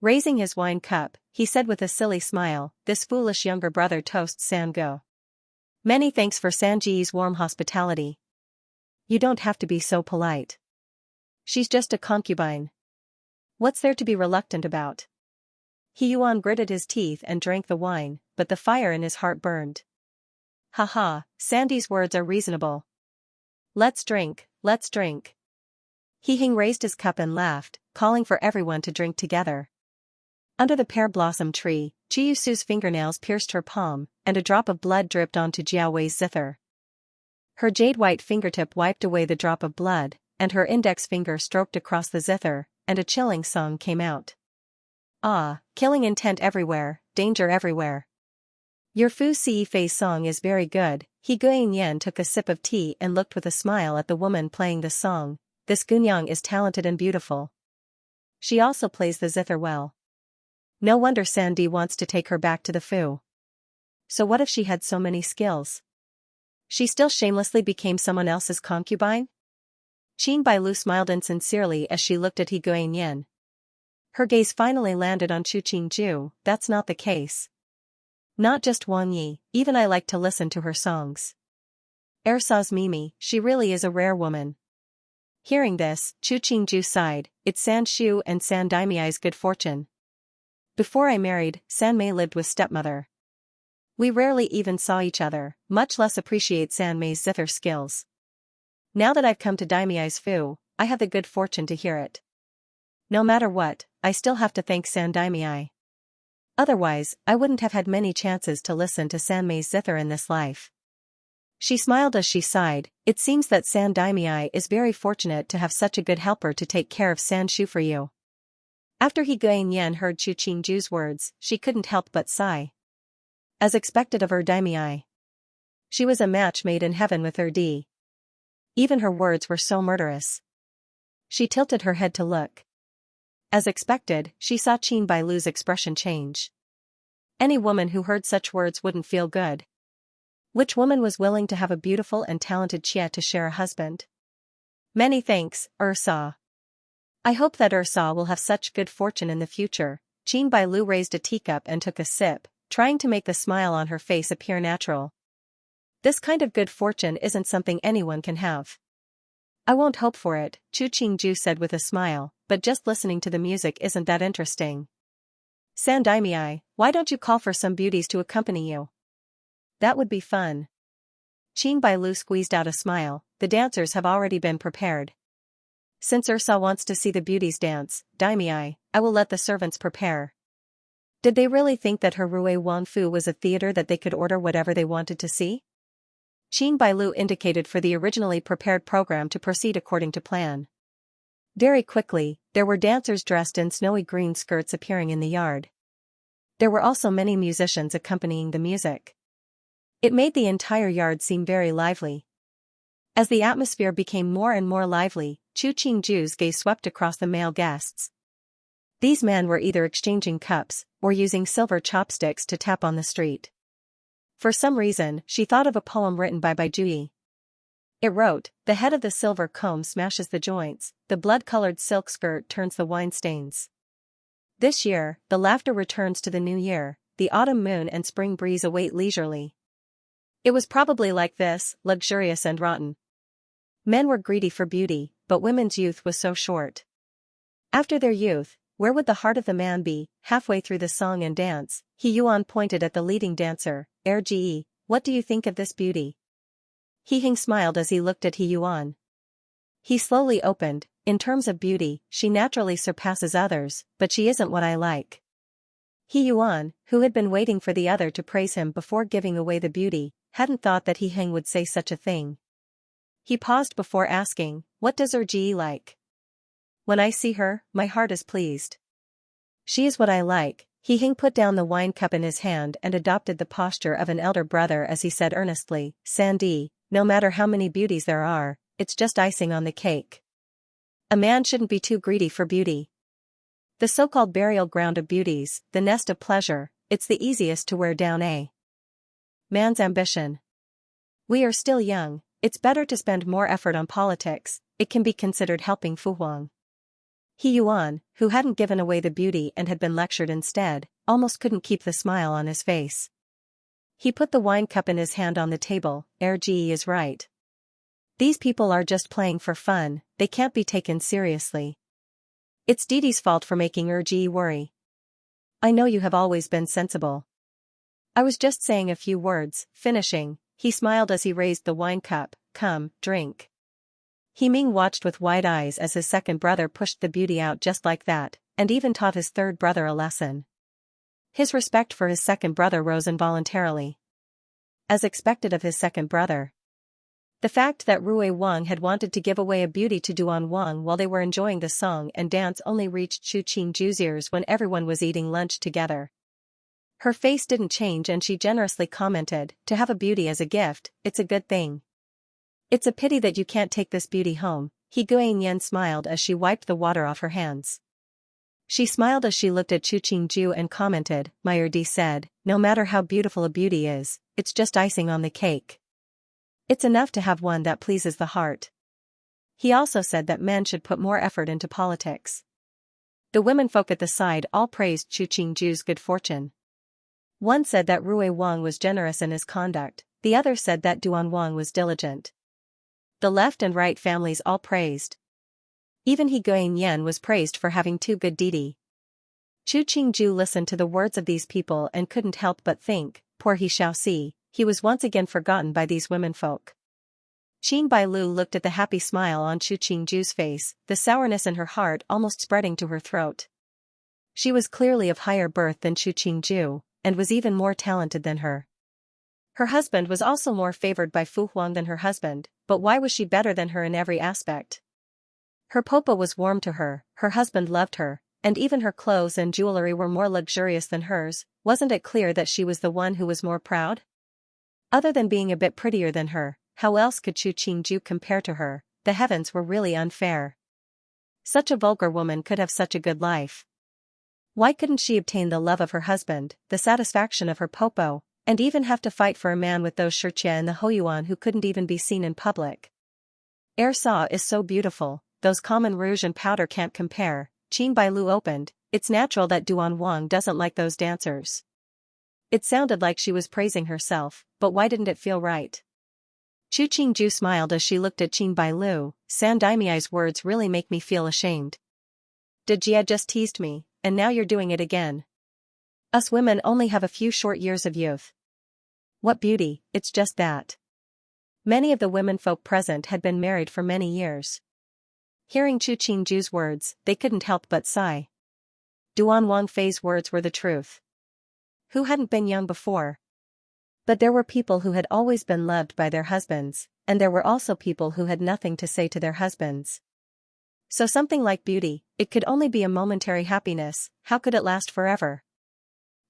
Raising his wine cup, he said with a silly smile, this foolish younger brother toasts San Go. Many thanks for Sanji's warm hospitality. You don't have to be so polite. She's just a concubine. What's there to be reluctant about? He Yuan gritted his teeth and drank the wine, but the fire in his heart burned. Haha, Sandy's words are reasonable. Let's drink, let's drink. He Hing raised his cup and laughed, calling for everyone to drink together. Under the pear blossom tree, Chiyusu's fingernails pierced her palm, and a drop of blood dripped onto Jiaowei's zither. Her jade-white fingertip wiped away the drop of blood, and her index finger stroked across the zither, and a chilling song came out. Ah, killing intent everywhere, danger everywhere. Your Fu Si Fei's song is very good. He Guanyan took a sip of tea and looked with a smile at the woman playing the song. This Gunyang is talented and beautiful. She also plays the zither well. No wonder Sandy wants to take her back to the Fu. So what if she had so many skills? She still shamelessly became someone else's concubine? Qin Bailu smiled insincerely as she looked at He Guanyan. Her gaze finally landed on Chu Qingju. That's not the case. Not just Wang Yi, even I like to listen to her songs. Ersa's Mimi, she really is a rare woman. Hearing this, Chu Qingju sighed, it's San Shu and San Daimiai's good fortune. Before I married, San Mei lived with stepmother. We rarely even saw each other, much less appreciate San Mei's zither skills. Now that I've come to Daimiai's Fu, I have the good fortune to hear it. No matter what, I still have to thank San Daimiai. Otherwise, I wouldn't have had many chances to listen to San Mei's zither in this life. She smiled as she sighed. It seems that San Daimiai is very fortunate to have such a good helper to take care of San Shu for you. After He Guanyan heard Chu Qingju's words, she couldn't help but sigh. As expected of her Daimiai. She was a match made in heaven with Erdi. Even her words were so murderous. She tilted her head to look. As expected, she saw Qin Bailu's expression change. Any woman who heard such words wouldn't feel good. Which woman was willing to have a beautiful and talented Chia to share a husband? Many thanks, Ursa. I hope that Ursa will have such good fortune in the future. Qin Bailu raised a teacup and took a sip, trying to make the smile on her face appear natural. This kind of good fortune isn't something anyone can have. I won't hope for it, Chu Qingju said with a smile, but just listening to the music isn't that interesting. San Daimiai, why don't you call for some beauties to accompany you? That would be fun. Qin Bailu squeezed out a smile, the dancers have already been prepared. Since Ursa wants to see the beauties dance, Daimiai, I will let the servants prepare. Did they really think that her Rui Wang Fu was a theater that they could order whatever they wanted to see? Qin Bailu indicated for the originally prepared program to proceed according to plan. Very quickly, there were dancers dressed in snowy green skirts appearing in the yard. There were also many musicians accompanying the music. It made the entire yard seem very lively. As the atmosphere became more and more lively, Chu Qingju's gaze swept across the male guests. These men were either exchanging cups, or using silver chopsticks to tap on the street. For some reason, she thought of a poem written by Bai Juyi. It wrote, "The head of the silver comb smashes the joints, the blood-colored silk skirt turns the wine stains." This year, the laughter returns to the new year, the autumn moon and spring breeze await leisurely. It was probably like this, luxurious and rotten. Men were greedy for beauty, but women's youth was so short. After their youth, where would the heart of the man be? Halfway through the song and dance, He Yuan pointed at the leading dancer, "Ge, what do you think of this beauty?" He Hing smiled as he looked at He Yuan. He slowly opened, "In terms of beauty, she naturally surpasses others, but she isn't what I like." He Yuan, who had been waiting for the other to praise him before giving away the beauty, hadn't thought that He Hing would say such a thing. He paused before asking, "What does Ge like?" "When I see her, my heart is pleased. She is what I like." He Hing put down the wine cup in his hand and adopted the posture of an elder brother as he said earnestly, "Sandy, no matter how many beauties there are, it's just icing on the cake. A man shouldn't be too greedy for beauty. The so-called burial ground of beauties, the nest of pleasure, it's the easiest to wear down a man's ambition. We are still young, it's better to spend more effort on politics, it can be considered helping Fu Huang." He Yuan, who hadn't given away the beauty and had been lectured instead, almost couldn't keep the smile on his face. He put the wine cup in his hand on the table, "Ge is right. These people are just playing for fun, they can't be taken seriously. It's Didi's fault for making Ge worry. I know you have always been sensible. I was just saying a few words." Finishing, he smiled as he raised the wine cup, "Come, drink." He Ming watched with wide eyes as his second brother pushed the beauty out just like that, and even taught his third brother a lesson. His respect for his second brother rose involuntarily. As expected of his second brother. The fact that Rui Wang had wanted to give away a beauty to Duan Wang while they were enjoying the song and dance only reached Chu Qingju's ears when everyone was eating lunch together. Her face didn't change and she generously commented, "To have a beauty as a gift, it's a good thing. It's a pity that you can't take this beauty home." He Guanyin smiled as she wiped the water off her hands. She smiled as she looked at Chu Qingju and commented, "My Erdi said, no matter how beautiful a beauty is, it's just icing on the cake. It's enough to have one that pleases the heart." He also said that men should put more effort into politics. The womenfolk at the side all praised Chu Qingju's good fortune. One said that Rui Wang was generous in his conduct, the other said that Duan Wang was diligent. The left and right families all praised. Even He Guanyin was praised for having two good Didi. Chu Qingju listened to the words of these people and couldn't help but think, poor He Xiaoxi, he was once again forgotten by these womenfolk. Qin Bailu looked at the happy smile on Chu Qingju's face, the sourness in her heart almost spreading to her throat. She was clearly of higher birth than Chu Qingju, and was even more talented than her. Her husband was also more favored by Fu Huang than her husband, but why was she better than her in every aspect? Her popa was warm to her husband loved her, and even her clothes and jewelry were more luxurious than hers. Wasn't it clear that she was the one who was more proud? Other than being a bit prettier than her, how else could Chu Qingju compare to her? The heavens were really unfair. Such a vulgar woman could have such a good life. Why couldn't she obtain the love of her husband, the satisfaction of her popo, and even have to fight for a man with those Xianxia and the Hoyuan who couldn't even be seen in public? Ersa is so beautiful, those common rouge and powder can't compare. Qin Bailu opened, "It's natural that Duan Wang doesn't like those dancers." It sounded like she was praising herself, but why didn't it feel right? Chu Qingju smiled as she looked at Qin Bailu, "San Daimiai's words really make me feel ashamed. Did Jia just teased me, and now you're doing it again? Us women only have a few short years of youth. What beauty, it's just that." Many of the womenfolk present had been married for many years. Hearing Chu Qingju's words, they couldn't help but sigh. Duan Wang Fei's words were the truth. Who hadn't been young before? But there were people who had always been loved by their husbands, and there were also people who had nothing to say to their husbands. So something like beauty, it could only be a momentary happiness, how could it last forever?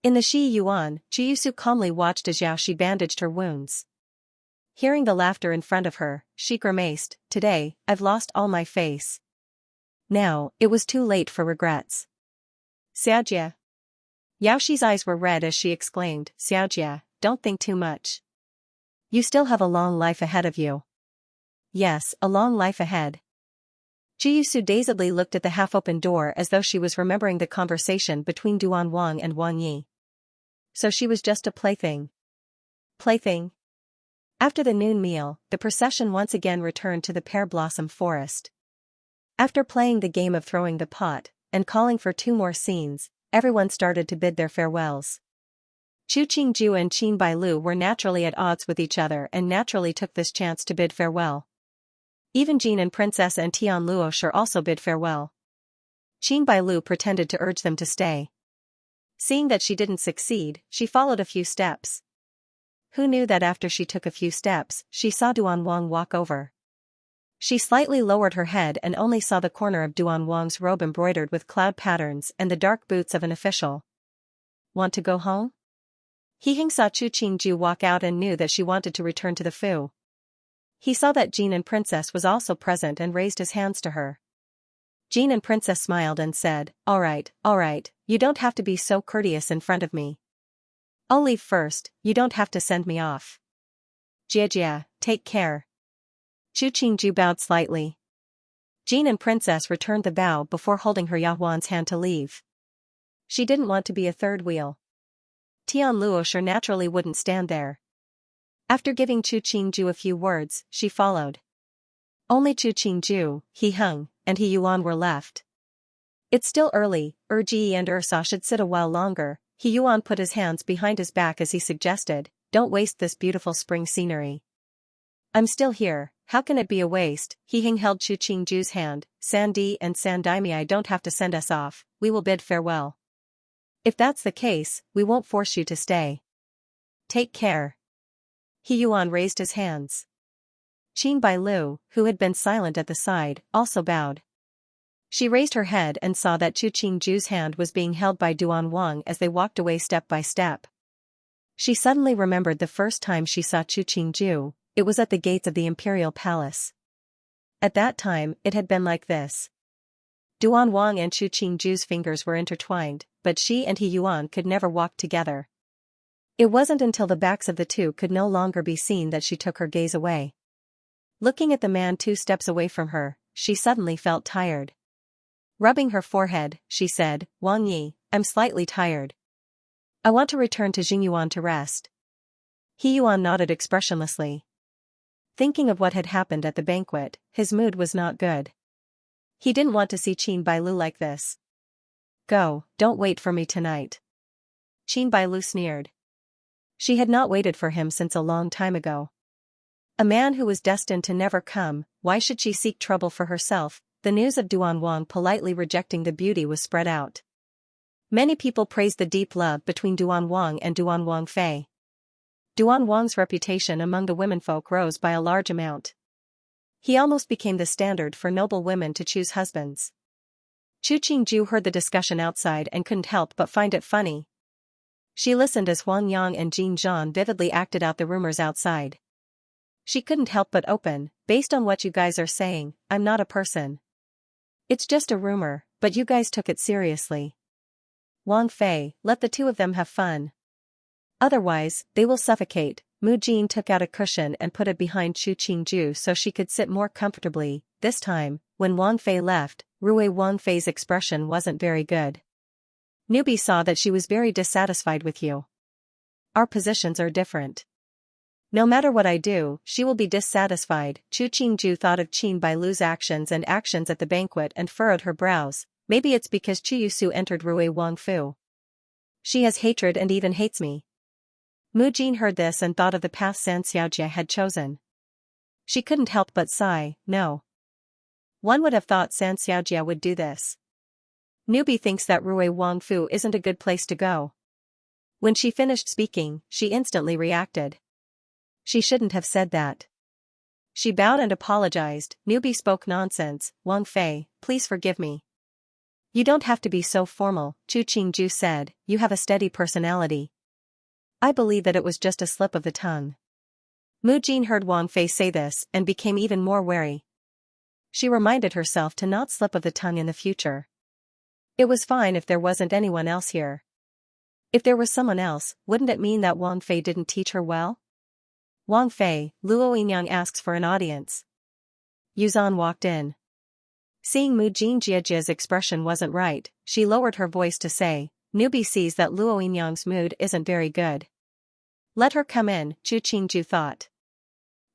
In the Shi Yuan, Chiyusu calmly watched as Xiaoxi bandaged her wounds. Hearing the laughter in front of her, she grimaced, "Today, I've lost all my face." Now, it was too late for regrets. "Xiaojia." Yaoxi's eyes were red as she exclaimed, "Xiaojia, don't think too much. You still have a long life ahead of you. yes, a long life ahead. Chiyu dazedly looked at the half-open door as though she was remembering the conversation between Duan Wang and Wang Yi. So she was just a plaything. Plaything? After the noon meal, the procession once again returned to the pear blossom forest. After playing the game of throwing the pot, and calling for 2 more scenes, everyone started to bid their farewells. Chu Qingju and Qin Bailu were naturally at odds with each other and naturally took this chance to bid farewell. Even Jin and Princess and Tian Luoshur also bid farewell. Qin Bailu pretended to urge them to stay. Seeing that she didn't succeed, she followed a few steps. Who knew that after she took a few steps, she saw Duan Wang walk over. She slightly lowered her head and only saw the corner of Duan Wang's robe embroidered with cloud patterns and the dark boots of an official. Want to go home? He Hing saw Chu Qingju walk out and knew that she wanted to return to the Fu. He saw that Jin and Princess was also present and raised his hands to her. Jin and Princess smiled and said, all right, you don't have to be so courteous in front of me. I'll leave first, you don't have to send me off. Jia, take care. Chu Qingju bowed slightly. Jin and Princess returned the bow before holding her Yahuan's hand to leave. She didn't want to be a third wheel. Tian Luoshur naturally wouldn't stand there. After giving Chu Qingju a few words, she followed. Only Chu Qingju, He Hung, and He Yuan were left. It's still early, Ji and Ursa should sit a while longer. He Yuan put his hands behind his back as he suggested, don't waste this beautiful spring scenery. I'm still here, how can it be a waste? He Hing held Chu Qingju's hand, Sandi and Sandaimai don't have to send us off, we will bid farewell. If that's the case, we won't force you to stay. Take care. He Yuan raised his hands. Qin Bailu, who had been silent at the side, also bowed. She raised her head and saw that Chu Qingju's hand was being held by Duan Wang as they walked away step by step. She suddenly remembered the first time she saw Chu Qingju, it was at the gates of the imperial palace. At that time, it had been like this. Duan Wang and Chu Qingju's fingers were intertwined, but she and He Yuan could never walk together. It wasn't until the backs of the two could no longer be seen that she took her gaze away. Looking at the man 2 steps away from her, she suddenly felt tired. Rubbing her forehead, she said, Wang Yi, I'm slightly tired. I want to return to Jingyuan to rest. He Yuan nodded expressionlessly. Thinking of what had happened at the banquet, his mood was not good. He didn't want to see Qin Bailu like this. Go, don't wait for me tonight. Qin Bailu sneered. She had not waited for him since a long time ago. A man who was destined to never come, why should she seek trouble for herself? The news of Duan Wang politely rejecting the beauty was spread out. Many people praised the deep love between Duan Wang and Duan Wang Fei. Duan Wang's reputation among the womenfolk rose by a large amount. He almost became the standard for noble women to choose husbands. Chu Qingju heard the discussion outside and couldn't help but find it funny. She listened as Huang Yang and Jin Zhan vividly acted out the rumors outside. She couldn't help but open, based on what you guys are saying, I'm not a person. It's just a rumor, but you guys took it seriously. Wang Fei, let the 2 of them have fun. Otherwise, they will suffocate. Mu Jin took out a cushion and put it behind Chu Qingju so she could sit more comfortably. This time, when Wang Fei left, Rui Wang Fei's expression wasn't very good. Newbie saw that she was very dissatisfied with you. Our positions are different. No matter what I do, she will be dissatisfied. Chu Qingju thought of Qin Bailu's actions at the banquet and furrowed her brows. Maybe it's because Chu Yusu entered Rui Wang Fu. She has hatred and even hates me. Mu Jin heard this and thought of the path Xianxia had chosen. She couldn't help but sigh, no. One would have thought Xianxia would do this. Newbie thinks that Rui Wang Fu isn't a good place to go. When she finished speaking, she instantly reacted. She shouldn't have said that. She bowed and apologized. Newbie spoke nonsense. Wang Fei, please forgive me. You don't have to be so formal, Chu Qingju said, you have a steady personality. I believe that it was just a slip of the tongue. Mu Jin heard Wang Fei say this and became even more wary. She reminded herself to not slip of the tongue in the future. It was fine if there wasn't anyone else here. If there was someone else, wouldn't it mean that Wang Fei didn't teach her well? Wang Fei, Luo Yinyang asks for an audience. Yuzan walked in. Seeing Mu Jingjiajia's expression wasn't right, she lowered her voice to say, "Newbie sees that Luo Yinyang's mood isn't very good. Let her come in," Chu Qingju thought.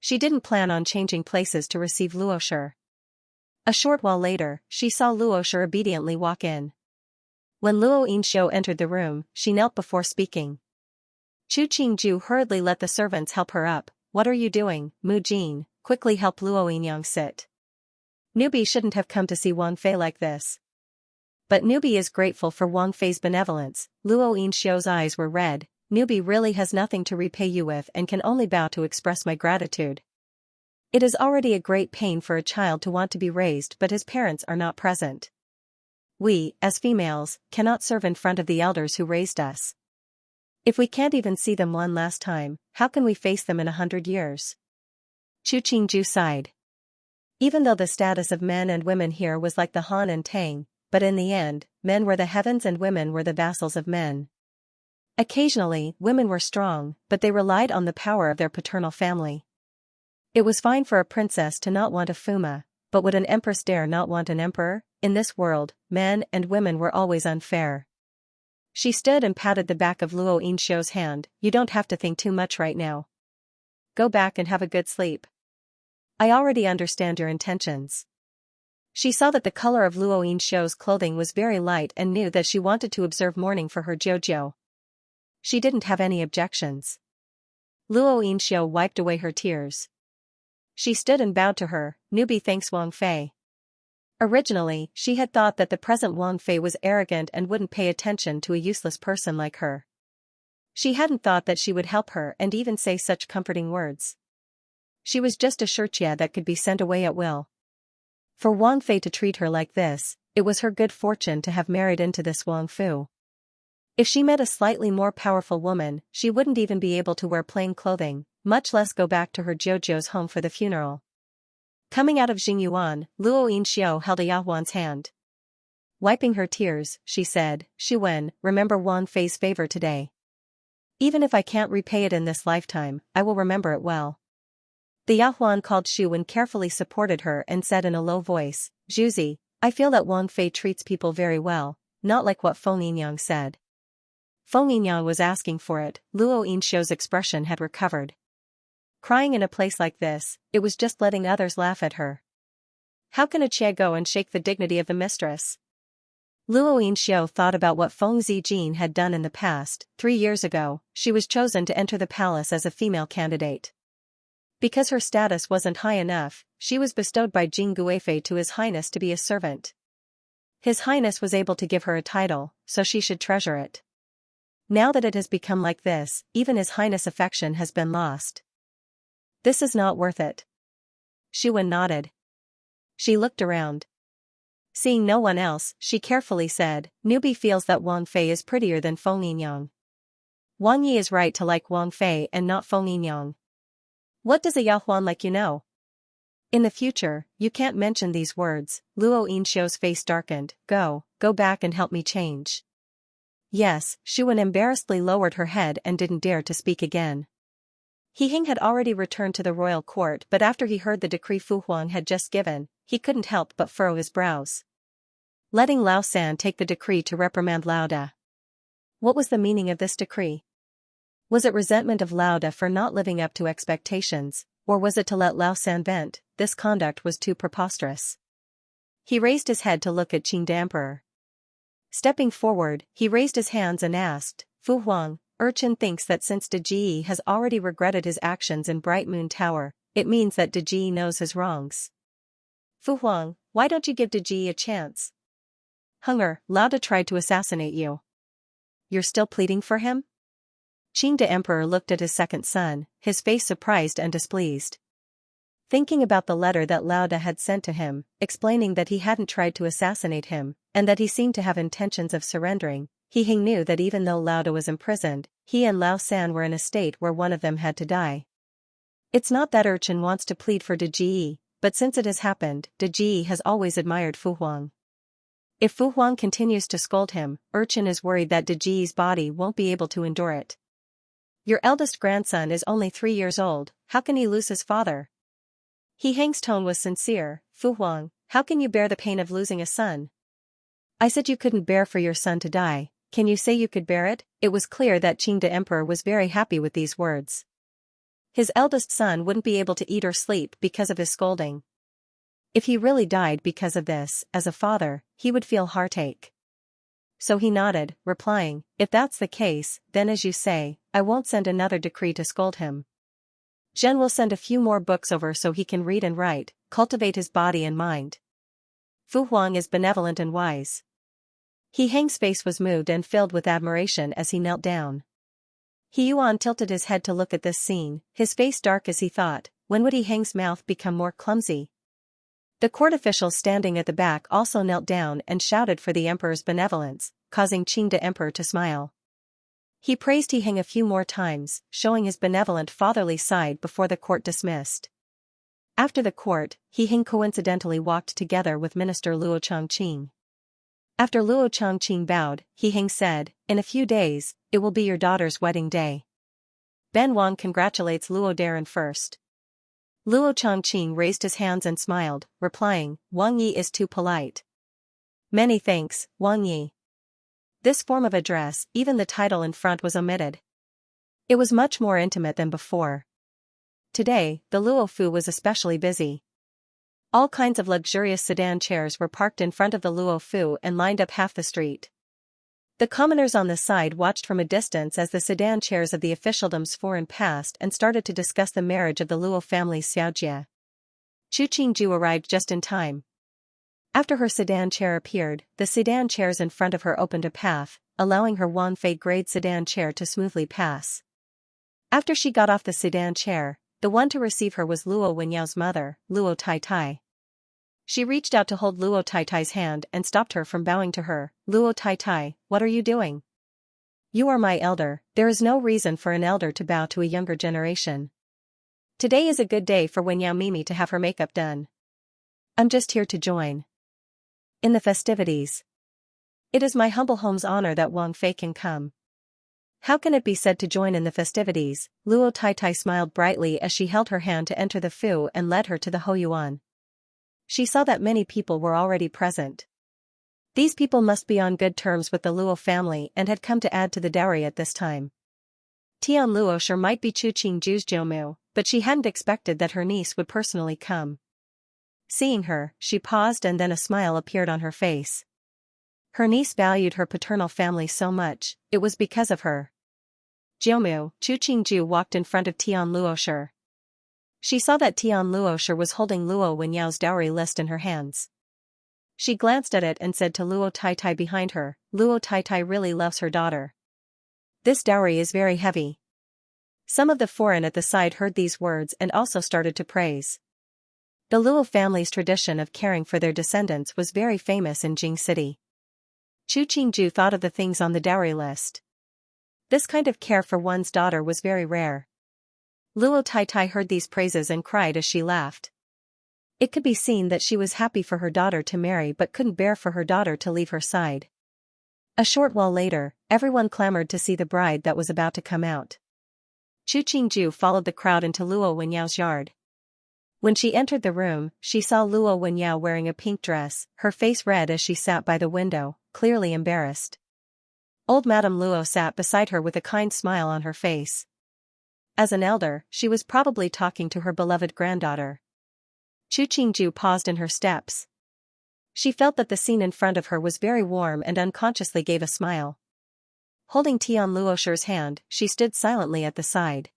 She didn't plan on changing places to receive Luoshi. A short while later, she saw Luoshi obediently walk in. When Luo Yinxiu entered the room, she knelt before speaking. Chu Qingju hurriedly let the servants help her up. "What are you doing, Mu Jin? Quickly help Luo Yinyang sit. Newbie shouldn't have come to see Wang Fei like this." But Newbie is grateful for Wang Fei's benevolence. Luo Yinxiu's eyes were red. "Newbie really has nothing to repay you with and can only bow to express my gratitude. It is already a great pain for a child to want to be raised but his parents are not present. We, as females, cannot serve in front of the elders who raised us. If we can't even see them one last time, how can we face them in 100 years? Chu Qingju sighed. Even though the status of men and women here was like the Han and Tang, but in the end, men were the heavens and women were the vassals of men. Occasionally, women were strong, but they relied on the power of their paternal family. It was fine for a princess to not want a Fuma, but would an empress dare not want an emperor? In this world, men and women were always unfair. She stood and patted the back of Luo Yinxiu's hand. "You don't have to think too much right now. Go back and have a good sleep. I already understand your intentions." She saw that the color of Luo Yinxiu's clothing was very light and knew that she wanted to observe mourning for her Jojo. She didn't have any objections. Luo Yinxiu wiped away her tears. She stood and bowed to her. "Newbie thanks Wang Fei." Originally, she had thought that the present Wang Fei was arrogant and wouldn't pay attention to a useless person like her. She hadn't thought that she would help her and even say such comforting words. She was just a Xianxia that could be sent away at will. For Wang Fei to treat her like this, it was her good fortune to have married into this Wang Fu. If she met a slightly more powerful woman, she wouldn't even be able to wear plain clothing, much less go back to her Jojo's home for the funeral. Coming out of Jingyuan, Luo Yinxiu held a Yahuan's hand. Wiping her tears, she said, "Xuan, remember Wang Fei's favor today. Even if I can't repay it in this lifetime, I will remember it well." The Yahuan called Xu and carefully supported her and said in a low voice, "Zhuzi, I feel that Wang Fei treats people very well, not like what Feng Yinyang said." Feng Yinyang was asking for it. Luo Yinxiu's expression had recovered. Crying in a place like this, it was just letting others laugh at her. How can a Jie go and shake the dignity of the mistress? Luo Yinxiu thought about what Feng Zijin had done in the past. 3 years ago, she was chosen to enter the palace as a female candidate. Because her status wasn't high enough, she was bestowed by Jing Guifei to His Highness to be a servant. His Highness was able to give her a title, so she should treasure it. Now that it has become like this, even His Highness' affection has been lost. This is not worth it. Xuan nodded. She looked around. Seeing no one else, she carefully said, "Newbie feels that Wang Fei is prettier than Feng Yinyang. Wang Yi is right to like Wang Fei and not Feng Yinyang. What does a Yahuan like you know? In the future, you can't mention these words." Luo Yinxiu's face darkened. Go back and help me change." Yes, Xuan embarrassedly lowered her head and didn't dare to speak again. He Hing had already returned to the royal court, but after he heard the decree Fu Huang had just given, he couldn't help but furrow his brows. Letting Lao San take the decree to reprimand Lao Da. What was the meaning of this decree? Was it resentment of Lao Da for not living up to expectations, or was it to let Lao San vent? This conduct was too preposterous. He raised his head to look at Qing the Emperor. Stepping forward, he raised his hands and asked, "Fu Huang, Urchin thinks that since De Ji has already regretted his actions in Bright Moon Tower, it means that De Ji knows his wrongs. Fu Huang, why don't you give De Ji a chance? Hunger, Lao Da tried to assassinate you. You're still pleading for him?" Qing the Emperor looked at his second son, his face surprised and displeased. Thinking about the letter that Lao Da had sent to him, explaining that he hadn't tried to assassinate him, and that he seemed to have intentions of surrendering, He Hing knew that even though Lao Da was imprisoned, he and Lao San were in a state where one of them had to die. It's not that Urchin wants to plead for De Ji, but since it has happened, De Ji has always admired Fu Huang. If Fu Huang continues to scold him, Urchin is worried that De Ji's body won't be able to endure it. Your eldest grandson is only 3 years old, how can he lose his father? He Hang's tone was sincere. Fu Huang, how can you bear the pain of losing a son? I said you couldn't bear for your son to die, can you say you could bear it? It was clear that Qing the Emperor was very happy with these words. His eldest son wouldn't be able to eat or sleep because of his scolding. If he really died because of this, as a father, he would feel heartache. So he nodded, replying, if that's the case, then as you say, I won't send another decree to scold him. Zhen will send a few more books over so he can read and write, cultivate his body and mind. Fu Huang is benevolent and wise. He Hang's face was moved and filled with admiration as he knelt down. He Yuan tilted his head to look at this scene, his face dark as he thought, when would He Hang's mouth become more clumsy? The court officials standing at the back also knelt down and shouted for the emperor's benevolence, causing Qing the Emperor to smile. He praised He Hang a few more times, showing his benevolent fatherly side before the court dismissed. After the court, He Hang coincidentally walked together with Minister Luo Changqing. After Luo Changqing bowed, He Hang said, in a few days, it will be your daughter's wedding day. Ben Wang congratulates Luo Darren first. Luo Changqing raised his hands and smiled, replying, Wang Yi is too polite. Many thanks, Wang Yi. This form of address, even the title in front was omitted. It was much more intimate than before. Today, the Luo Fu was especially busy. All kinds of luxurious sedan chairs were parked in front of the Luo Fu and lined up half the street. The commoners on the side watched from a distance as the sedan chairs of the officialdom's foreign passed and started to discuss the marriage of the Luo family's Xiaoxia. Chu Qingju arrived just in time. After her sedan chair appeared, the sedan chairs in front of her opened a path, allowing her Wanfei grade sedan chair to smoothly pass. After she got off the sedan chair, the one to receive her was Luo Wenyao's mother, Luo Taitai. She reached out to hold Luo Taitai's hand and stopped her from bowing to her. Luo Taitai, what are you doing? You are my elder, there is no reason for an elder to bow to a younger generation. Today is a good day for Wenyao Mimi to have her makeup done. I'm just here to join in the festivities. It is my humble home's honor that Wang Fei can come. How can it be said to join in the festivities? Luo Taitai smiled brightly as she held her hand to enter the Fu and led her to the Hoyuan. She saw that many people were already present. These people must be on good terms with the Luo family and had come to add to the dowry at this time. Tian Luo sure might be Chu Qingju's Jiumu, but she hadn't expected that her niece would personally come. Seeing her, she paused and then a smile appeared on her face. Her niece valued her paternal family so much, it was because of her. Jiumu, Chu Qingju walked in front of Tian Luosher. She saw that Tian Luosher was holding Luo Wenyao's dowry list in her hands. She glanced at it and said to Luo Taitai behind her, Luo Taitai really loves her daughter. This dowry is very heavy. Some of the foreign at the side heard these words and also started to praise. The Luo family's tradition of caring for their descendants was very famous in Jing City. Chu Qingju thought of the things on the dowry list. This kind of care for one's daughter was very rare. Luo Taitai heard these praises and cried as she laughed. It could be seen that she was happy for her daughter to marry but couldn't bear for her daughter to leave her side. A short while later, everyone clamored to see the bride that was about to come out. Chu Qingju followed the crowd into Luo Wenyao's yard. When she entered the room, she saw Luo Wenyao wearing a pink dress, her face red as she sat by the window, clearly embarrassed. Old Madame Luo sat beside her with a kind smile on her face. As an elder, she was probably talking to her beloved granddaughter. Chu Qingju paused in her steps. She felt that the scene in front of her was very warm and unconsciously gave a smile. Holding Tian Luosher's hand, she stood silently at the side.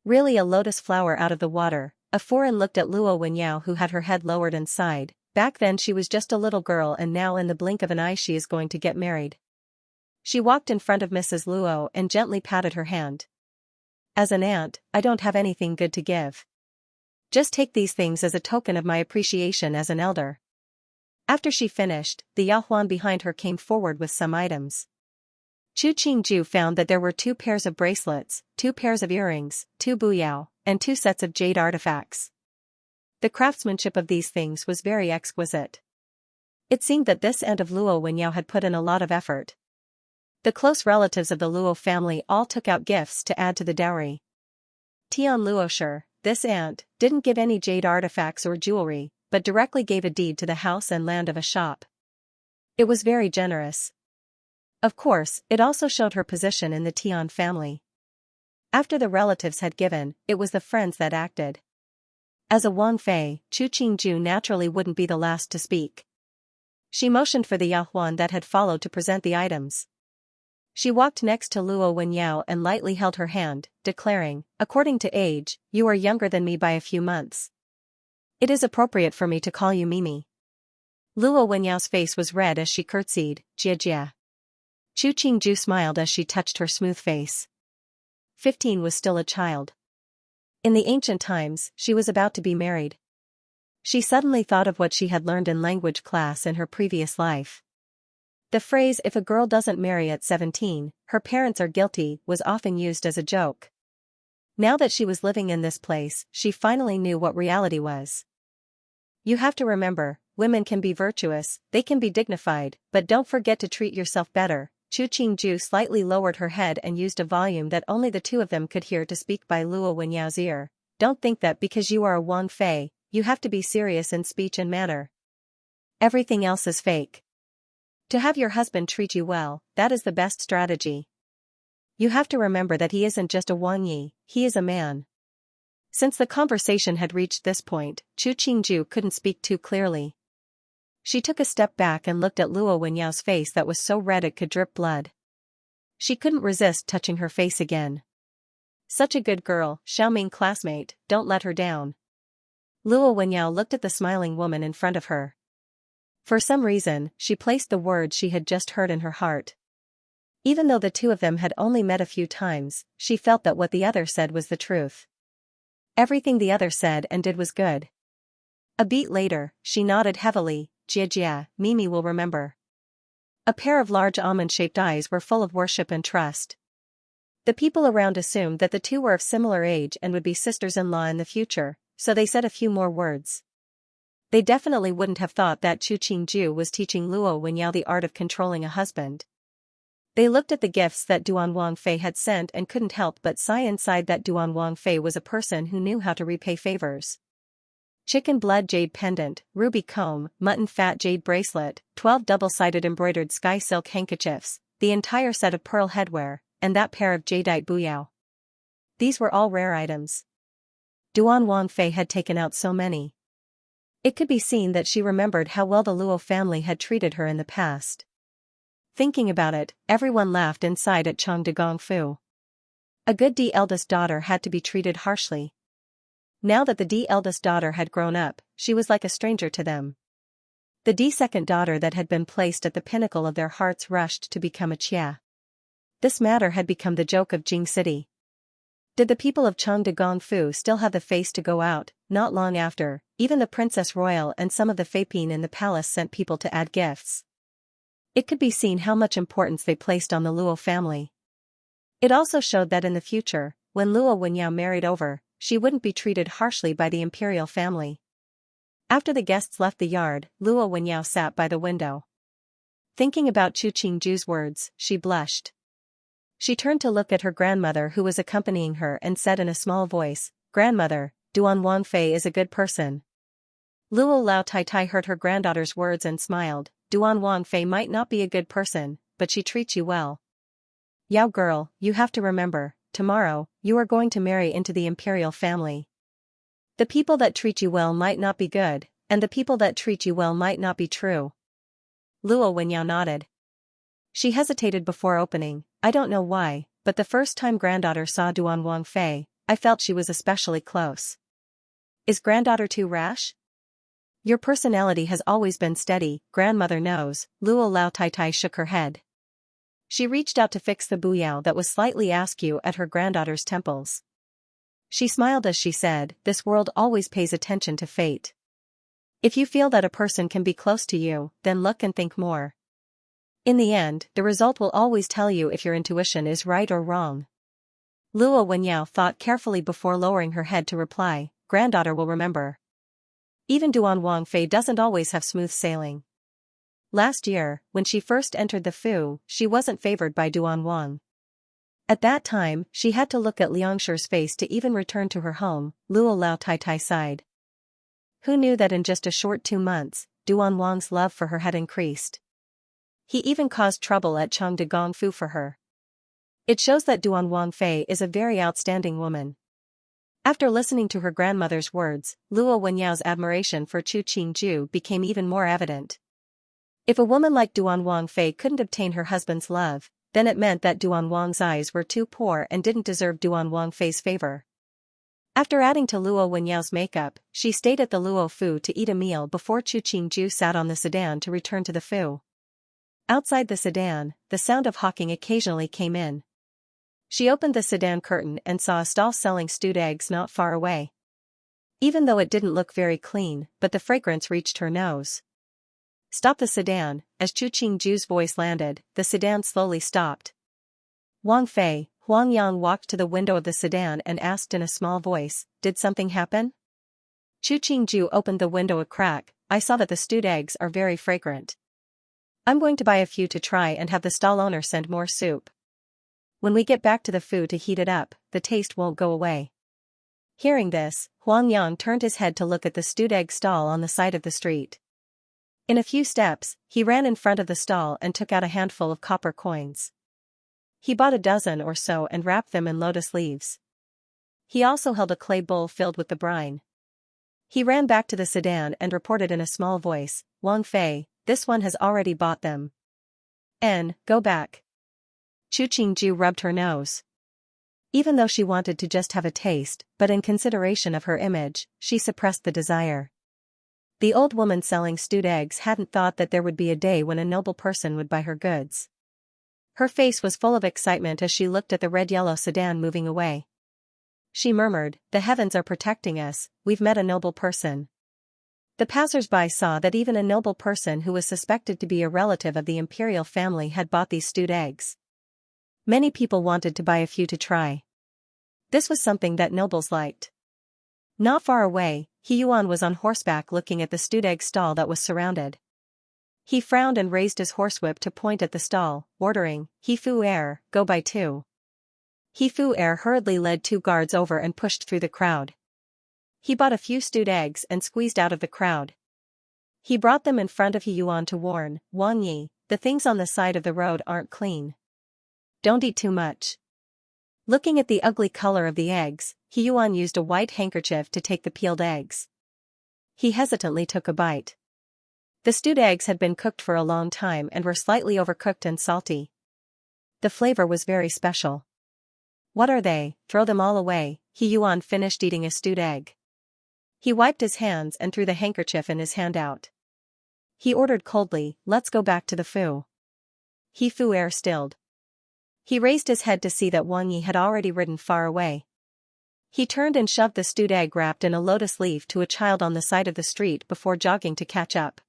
Really a lotus flower out of the water, a foreign looked at Luo Wenyao who had her head lowered and sighed. Back then she was just a little girl and now in the blink of an eye she is going to get married. She walked in front of Mrs. Luo and gently patted her hand. As an aunt, I don't have anything good to give. Just take these things as a token of my appreciation as an elder. After she finished, the Yahuan behind her came forward with some items. Chu Qingju found that there were 2 pairs of bracelets, 2 pairs of earrings, 2 buyao, and 2 sets of jade artifacts. The craftsmanship of these things was very exquisite. It seemed that this aunt of Luo Wenyao had put in a lot of effort. The close relatives of the Luo family all took out gifts to add to the dowry. Tian Luosher, this aunt didn't give any jade artifacts or jewelry, but directly gave a deed to the house and land of a shop. It was very generous. Of course, it also showed her position in the Tian family. After the relatives had given, it was the friends that acted. As a Wang Fei, Chu Qingju naturally wouldn't be the last to speak. She motioned for the Yahuan that had followed to present the items. She walked next to Luo Wenyao and lightly held her hand, declaring, "According to age, you are younger than me by a few months. It is appropriate for me to call you Mimi." Luo Wenyao's face was red as she curtsied, "Jia." Chu Qingju smiled as she touched her smooth face. 15 was still a child. In the ancient times, she was about to be married. She suddenly thought of what she had learned in language class in her previous life. The phrase "if a girl doesn't marry at 17, her parents are guilty" was often used as a joke. Now that she was living in this place, she finally knew what reality was. You have to remember, women can be virtuous, they can be dignified, but don't forget to treat yourself better. Chu Qingju slightly lowered her head and used a volume that only the two of them could hear to speak by Luo Wenyao's ear. Don't think that because you are a Wang Fei, you have to be serious in speech and manner. Everything else is fake. To have your husband treat you well, that is the best strategy. You have to remember that he isn't just a Wang Yi, he is a man. Since the conversation had reached this point, Chu Qingju couldn't speak too clearly. She took a step back and looked at Luo Wenyao's face that was so red it could drip blood. She couldn't resist touching her face again. Such a good girl, Xiaoming classmate, don't let her down. Luo Wenyao looked at the smiling woman in front of her. For some reason, she placed the words she had just heard in her heart. Even though the two of them had only met a few times, she felt that what the other said was the truth. Everything the other said and did was good. A beat later, she nodded heavily. "Jia, Mimi will remember." A pair of large almond-shaped eyes were full of worship and trust. The people around assumed that the two were of similar age and would be sisters-in-law in the future, so they said a few more words. They definitely wouldn't have thought that Chu Qingju was teaching Luo Wenyao the art of controlling a husband. They looked at the gifts that Duan Wang Fei had sent and couldn't help but sigh inside that Duan Wang Fei was a person who knew how to repay favors. Chicken blood jade pendant, ruby comb, mutton fat jade bracelet, 12 double-sided embroidered sky silk handkerchiefs, the entire set of pearl headwear, and that pair of jadeite buyao. These were all rare items. Duan Wang Fei had taken out so many. It could be seen that she remembered how well the Luo family had treated her in the past. Thinking about it, everyone laughed inside at Chang de Gongfu. A good D eldest daughter had to be treated harshly. Now that the D eldest daughter had grown up, she was like a stranger to them. The D second daughter that had been placed at the pinnacle of their hearts rushed to become a Xia. This matter had become the joke of Jing City. Did the people of Chang de Gongfu still have the face to go out? Not long after, even the Princess Royal and some of the Feipin in the palace sent people to add gifts. It could be seen how much importance they placed on the Luo family. It also showed that in the future, when Luo Wenyao married over, she wouldn't be treated harshly by the imperial family. After the guests left the yard, Luo Wenyao sat by the window. Thinking about Chu Qingju's words, she blushed. She turned to look at her grandmother who was accompanying her and said in a small voice, "Grandmother, Duan Wang Fei is a good person." Luo Lao Tai heard her granddaughter's words and smiled. "Duan Wang Fei might not be a good person, but she treats you well. Yao girl, you have to remember, tomorrow, you are going to marry into the imperial family. The people that treat you well might not be good, and the people that treat you well might not be true." Luo Wenyao nodded. She hesitated before opening. "I don't know why, but the first time granddaughter saw Duan Wang Fei, I felt she was especially close." "Is granddaughter too rash?" "Your personality has always been steady, grandmother knows." Luo Lao Tai shook her head. She reached out to fix the buyao that was slightly askew at her granddaughter's temples. She smiled as she said, "This world always pays attention to fate. If you feel that a person can be close to you, then look and think more. In the end, the result will always tell you if your intuition is right or wrong." Luo Wenyao thought carefully before lowering her head to reply, "Granddaughter will remember." Even Duan Wang Fei doesn't always have smooth sailing. Last year, when she first entered the Fu, she wasn't favored by Duan Wang. At that time, she had to look at Xianxia's face to even return to her home. Luo Lao Tai Tai sighed. Who knew that in just a short 2 months, Duan Wang's love for her had increased. He even caused trouble at Chang de Gong Fu for her. It shows that Duan Wang Fei is a very outstanding woman. After listening to her grandmother's words, Luo Wenyao's admiration for Chu Qingju became even more evident. If a woman like Duan Wang Fei couldn't obtain her husband's love, then it meant that Duan Wang's eyes were too poor and didn't deserve Duan Wang Fei's favor. After adding to Luo Wenyao's makeup, she stayed at the Luo Fu to eat a meal before Chu Qingju sat on the sedan to return to the Fu. Outside the sedan, the sound of hawking occasionally came in. She opened the sedan curtain and saw a stall selling stewed eggs not far away. Even though it didn't look very clean, but the fragrance reached her nose. Stop the sedan. As Chu Qingju's voice landed, the sedan slowly stopped. Wang Fei, Huang Yang walked to the window of the sedan and asked in a small voice, "Did something happen?" Chu Qingju opened the window a crack. "I saw that the stewed eggs are very fragrant. I'm going to buy a few to try and have the stall owner send more soup. When we get back to the Fu to heat it up, the taste won't go away." Hearing this, Huang Yang turned his head to look at the stewed egg stall on the side of the street. In a few steps, he ran in front of the stall and took out a handful of copper coins. He bought a dozen or so and wrapped them in lotus leaves. He also held a clay bowl filled with the brine. He ran back to the sedan and reported in a small voice, "Wang Fei, this one has already bought them. Go back." Chu Qingju rubbed her nose. Even though she wanted to just have a taste, but in consideration of her image, she suppressed the desire. The old woman selling stewed eggs hadn't thought that there would be a day when a noble person would buy her goods. Her face was full of excitement as she looked at the red-yellow sedan moving away. She murmured, "The heavens are protecting us, we've met a noble person." The passers-by saw that even a noble person who was suspected to be a relative of the imperial family had bought these stewed eggs. Many people wanted to buy a few to try. This was something that nobles liked. Not far away, He Yuan was on horseback looking at the stewed egg stall that was surrounded. He frowned and raised his horsewhip to point at the stall, ordering, "He Fu Er, go buy 2. He Fu Er hurriedly led 2 guards over and pushed through the crowd. He bought a few stewed eggs and squeezed out of the crowd. He brought them in front of He Yuan to warn, "Wang Yi, the things on the side of the road aren't clean. Don't eat too much." Looking at the ugly color of the eggs, He Yuan used a white handkerchief to take the peeled eggs. He hesitantly took a bite. The stewed eggs had been cooked for a long time and were slightly overcooked and salty. The flavor was very special. "What are they? Throw them all away." He Yuan finished eating a stewed egg. He wiped his hands and threw the handkerchief in his hand out. He ordered coldly, "Let's go back to the Fu." He Fu Er stilled. He raised his head to see that Wang Yi had already ridden far away. He turned and shoved the stewed egg wrapped in a lotus leaf to a child on the side of the street before jogging to catch up.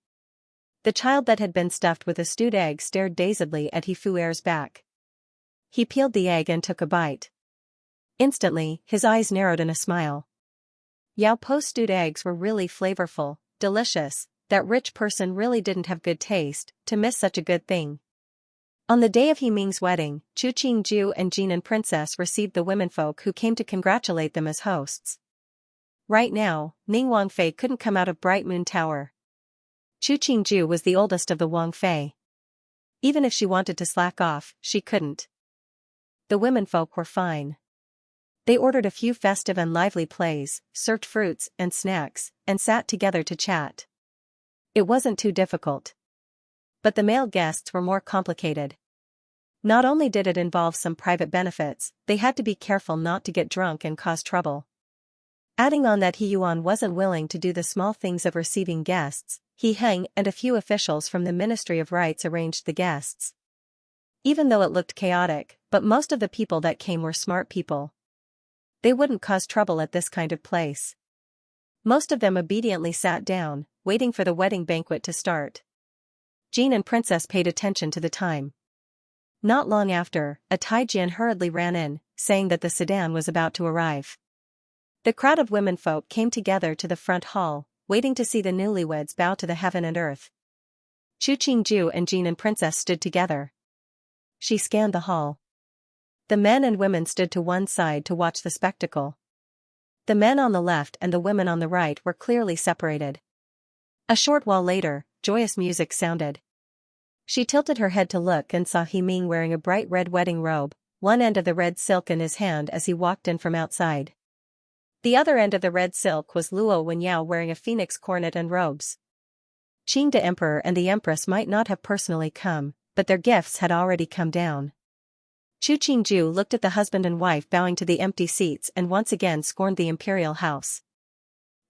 The child that had been stuffed with a stewed egg stared dazedly at He Fu Er's back. He peeled the egg and took a bite. Instantly, his eyes narrowed in a smile. Yao Po's stewed eggs were really flavorful, delicious. That rich person really didn't have good taste to miss such a good thing. On the day of He Ming's wedding, Chu Qingju and Jin and Princess received the womenfolk who came to congratulate them as hosts. Right now, Ning Wang Fei couldn't come out of Bright Moon Tower. Chu Qingju was the oldest of the Wang Fei. Even if she wanted to slack off, she couldn't. The womenfolk were fine. They ordered a few festive and lively plays, served fruits and snacks, and sat together to chat. It wasn't too difficult. But the male guests were more complicated. Not only did it involve some private benefits, they had to be careful not to get drunk and cause trouble. Adding on that He Yuan wasn't willing to do the small things of receiving guests, He Heng and a few officials from the Ministry of Rites arranged the guests. Even though it looked chaotic, but most of the people that came were smart people. They wouldn't cause trouble at this kind of place. Most of them obediently sat down, waiting for the wedding banquet to start. Jin and Princess paid attention to the time. Not long after, a Taijian hurriedly ran in, saying that the sedan was about to arrive. The crowd of womenfolk came together to the front hall, waiting to see the newlyweds bow to the heaven and earth. Chu Qingju and Jin and Princess stood together. She scanned the hall. The men and women stood to one side to watch the spectacle. The men on the left and the women on the right were clearly separated. A short while later, joyous music sounded. She tilted her head to look and saw He Ming wearing a bright red wedding robe, one end of the red silk in his hand as he walked in from outside. The other end of the red silk was Luo Wenyao wearing a phoenix coronet and robes. Qing the Emperor and the Empress might not have personally come, but their gifts had already come down. Chu Qingju looked at the husband and wife bowing to the empty seats and once again scorned the imperial house.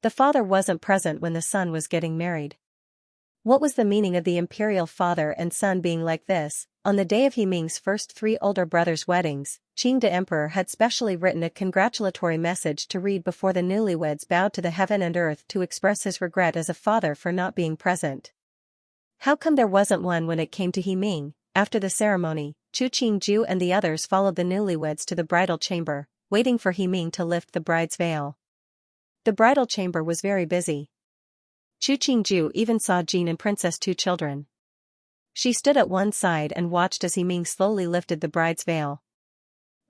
The father wasn't present when the son was getting married. What was the meaning of the imperial father and son being like this? On the day of He Ming's first 3 older brothers' weddings, Qing the Emperor had specially written a congratulatory message to read before the newlyweds bowed to the heaven and earth to express his regret as a father for not being present. How come there wasn't one when it came to He Ming? After the ceremony, Chu Qingju and the others followed the newlyweds to the bridal chamber, waiting for He Ming to lift the bride's veil. The bridal chamber was very busy. Chu Qingju even saw Jean and Princess' 2 children. She stood at one side and watched as He Ming slowly lifted the bride's veil.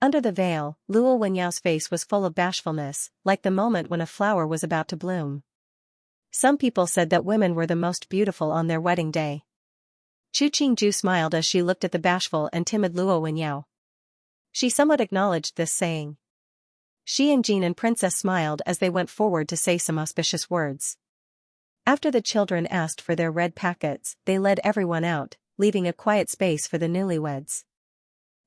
Under the veil, Luo Wenyao's face was full of bashfulness, like the moment when a flower was about to bloom. Some people said that women were the most beautiful on their wedding day. Chu Qingju smiled as she looked at the bashful and timid Luo Wenyao. She somewhat acknowledged this saying. She and Jean and Princess smiled as they went forward to say some auspicious words. After the children asked for their red packets, they led everyone out, leaving a quiet space for the newlyweds.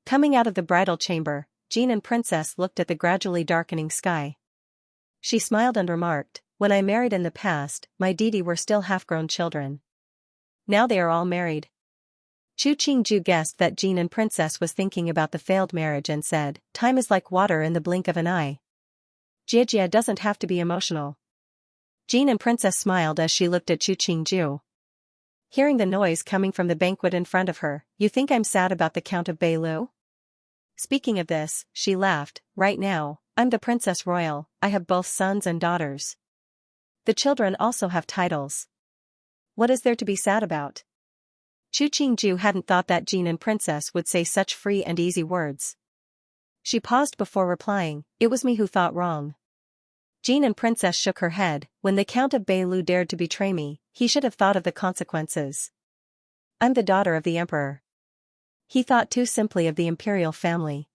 Coming out of the bridal chamber, Jean and Princess looked at the gradually darkening sky. She smiled and remarked, "When I married in the past, my Didi were still half-grown children. Now they are all married." Chu Qingju guessed that Jean and Princess was thinking about the failed marriage and said, "Time is like water in the blink of an eye. Jie doesn't have to be emotional." Jean and Princess smiled as she looked at Chu Qingju. Hearing the noise coming from the banquet in front of her, "You think I'm sad about the Count of Beilu?" Speaking of this, she laughed, "Right now, I'm the Princess Royal, I have both sons and daughters. The children also have titles. What is there to be sad about?" Chu Qingju hadn't thought that Jean and Princess would say such free and easy words. She paused before replying, "It was me who thought wrong." Jean and Princess shook her head. "When the Count of Beilu dared to betray me, he should have thought of the consequences. I'm the daughter of the Emperor. He thought too simply of the imperial family."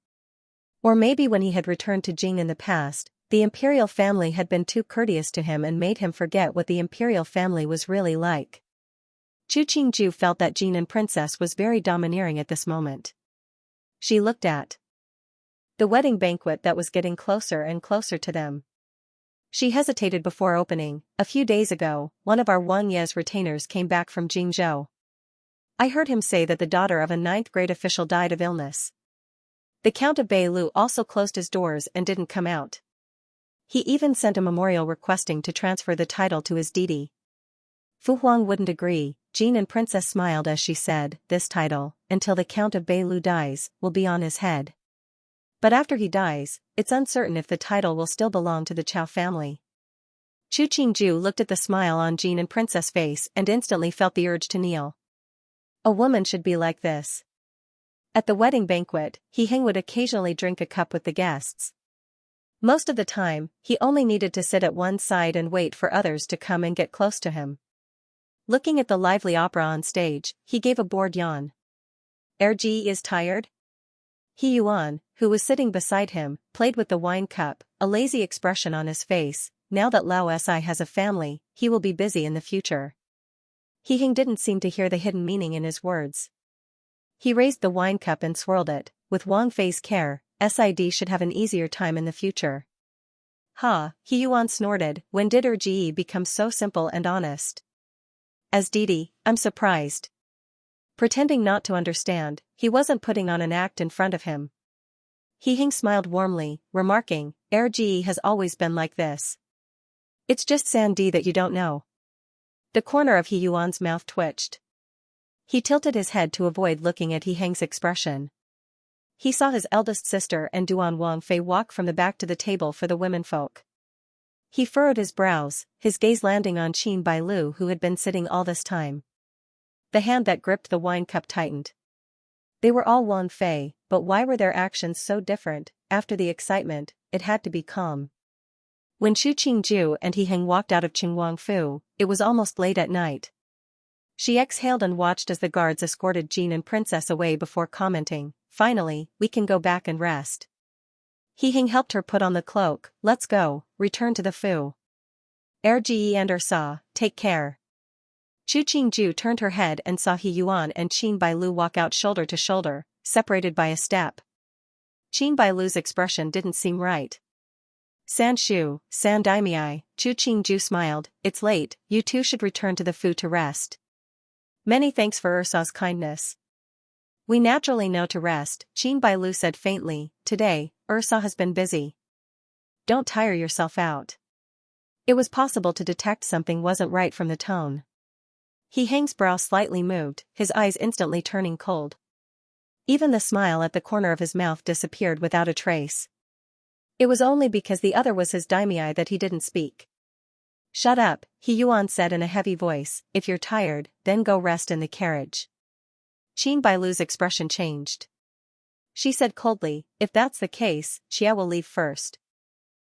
Or maybe when he had returned to Jing in the past, the imperial family had been too courteous to him and made him forget what the imperial family was really like. Chu Qingju felt that Jean and Princess was very domineering at this moment. She looked at the wedding banquet that was getting closer and closer to them. She hesitated before opening. "A few days ago, one of our Wang Ye's retainers came back from Jingzhou. I heard him say that the daughter of a 9th-grade official died of illness. The Count of Beilu also closed his doors and didn't come out. He even sent a memorial requesting to transfer the title to his Didi." Fu Huang wouldn't agree. Jean and Princess smiled as she said, "This title, until the Count of Beilu dies, will be on his head. But after he dies, it's uncertain if the title will still belong to the Chao family." Chu Qingju looked at the smile on Jean and Princess' face and instantly felt the urge to kneel. A woman should be like this. At the wedding banquet, He Hing would occasionally drink a cup with the guests. Most of the time, he only needed to sit at one side and wait for others to come and get close to him. Looking at the lively opera on stage, he gave a bored yawn. "Erji is tired?" He Yuan, who was sitting beside him, played with the wine cup, a lazy expression on his face. Now that Lao Si has a family, he will be busy in the future. He Hing didn't seem to hear the hidden meaning in his words. He raised the wine cup and swirled it. "With Wang Fei's care, Sid should have an easier time in the future." "Ha," He Yuan snorted, "when did Erji become so simple and honest?" "As Didi, I'm surprised." Pretending not to understand, he wasn't putting on an act in front of him. He Hing smiled warmly, remarking, "Erji has always been like this. It's just Sandy that you don't know." The corner of He Yuan's mouth twitched. He tilted his head to avoid looking at He Hing's expression. He saw his eldest sister and Duan Wang Fei walk from the back to the table for the womenfolk. He furrowed his brows, his gaze landing on Qin Bailu, who had been sitting all this time. The hand that gripped the wine cup tightened. They were all Wang Fei, but why were their actions so different? After the excitement, it had to be calm. When Xu Qingju and He Heng walked out of Qingwangfu, it was almost late at night. She exhaled and watched as the guards escorted Jean and Princess away before commenting, "Finally, we can go back and rest." He Heng helped her put on the cloak. "Let's go, return to the Fu. Erge and Saw, take care." Chu Qingju turned her head and saw He Yuan and Qin Bailu walk out shoulder to shoulder, separated by a step. Qin Bailu's expression didn't seem right. "San Shu, San Daimei," Chu Qingju smiled, "It's late, you two should return to the Fu to rest." "Many thanks for Ursaw's kindness. We naturally know to rest," Qin Bailu said faintly. "Today, Ursaw has been busy. Don't tire yourself out." It was possible to detect something wasn't right from the tone. He Heng's brow slightly moved, his eyes instantly turning cold. Even the smile at the corner of his mouth disappeared without a trace. It was only because the other was his daimei that he didn't speak. "Shut up," He Yuan said in a heavy voice, "if you're tired, then go rest in the carriage." Qin Bailu's expression changed. She said coldly, "If that's the case, Xia will leave first."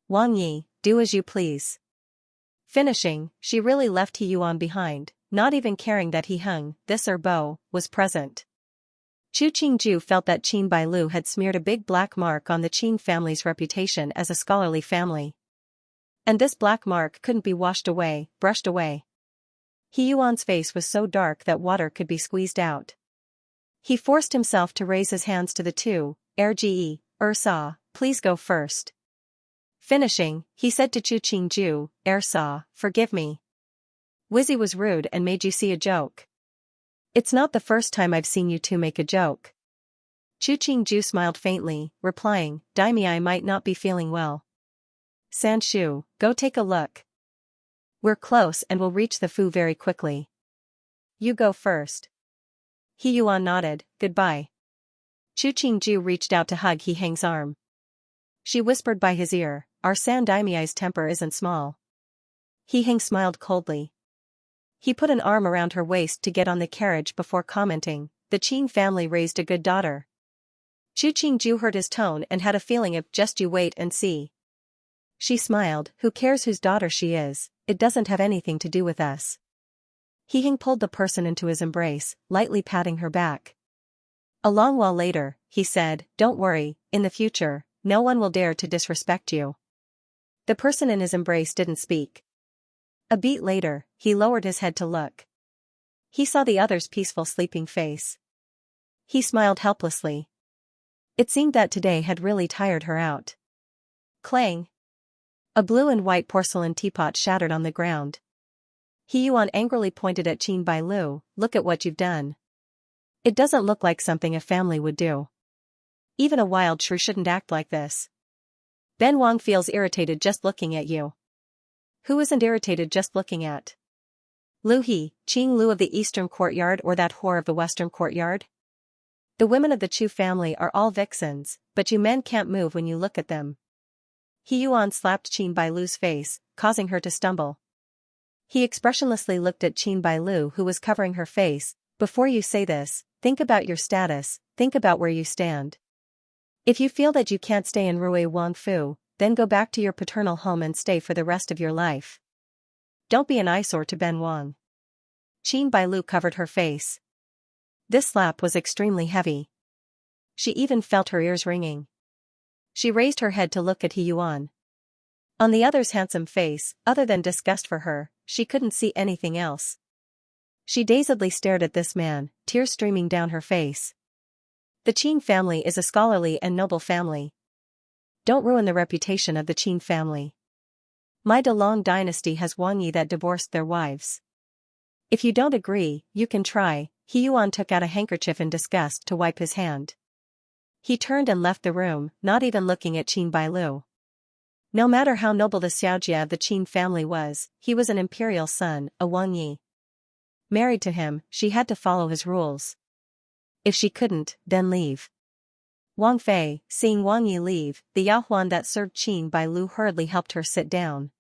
"Wang Yi, do as you please." Finishing, she really left He Yuan behind, not even caring that He Heng, this Bo, was present. Chu Qingju felt that Qin Bailu had smeared a big black mark on the Qin family's reputation as a scholarly family. And this black mark couldn't be washed away, brushed away. He Yuan's face was so dark that water could be squeezed out. He forced himself to raise his hands to the two. "Erge, Saw, please go first." Finishing, he said to Chu Qingju, "Saw, forgive me. Wizzy was rude and made you see a joke." "It's not the first time I've seen you two make a joke." Chu Qingju smiled faintly, replying, "Daimei might not be feeling well." "San Shu, go take a look. We're close and will reach the Fu very quickly. You go first." He Yuan nodded, "Goodbye." Chu Qingju reached out to hug He Heng's arm. She whispered by his ear, "Our San Daimei's temper isn't small." He Heng smiled coldly. He put an arm around her waist to get on the carriage before commenting, "The Qin family raised a good daughter." Chu Qingju heard his tone and had a feeling of, "Just you wait and see." She smiled, "Who cares whose daughter she is, it doesn't have anything to do with us." He Heng pulled the person into his embrace, lightly patting her back. A long while later, he said, "Don't worry, in the future, no one will dare to disrespect you." The person in his embrace didn't speak. A beat later, he lowered his head to look. He saw the other's peaceful sleeping face. He smiled helplessly. It seemed that today had really tired her out. Clang! A blue and white porcelain teapot shattered on the ground. He Yuan angrily pointed at Qin Bailu, "Look at what you've done. It doesn't look like something a family would do. Even a wild shrew shouldn't act like this. Ben Wang feels irritated just looking at you." "Who isn't irritated just looking at Lu He, Qing Lu of the Eastern Courtyard or that whore of the Western Courtyard? The women of the Chu family are all vixens, but you men can't move when you look at them." He Yuan slapped Qin Bailu's face, causing her to stumble. He expressionlessly looked at Qin Bailu, who was covering her face. "Before you say this, think about your status, think about where you stand. If you feel that you can't stay in Rui Wangfu, then go back to your paternal home and stay for the rest of your life. Don't be an eyesore to Ben Wang." Qin Bailu covered her face. This slap was extremely heavy. She even felt her ears ringing. She raised her head to look at He Yuan. On the other's handsome face, other than disgust for her, she couldn't see anything else. She dazedly stared at this man, tears streaming down her face. The Qin family is a scholarly and noble family. Don't ruin the reputation of the Qin family. My DeLong dynasty has Wang Yi that divorced their wives. If you don't agree, you can try." He Yuan took out a handkerchief in disgust to wipe his hand. He turned and left the room, not even looking at Qin Bailu. No matter how noble the Xiaojia of the Qin family was, he was an imperial son, a Wang Yi. Married to him, she had to follow his rules. If she couldn't, then leave. Wang Fei, seeing Wang Yi leave, the Yahuan that served Qin Bailu hurriedly helped her sit down.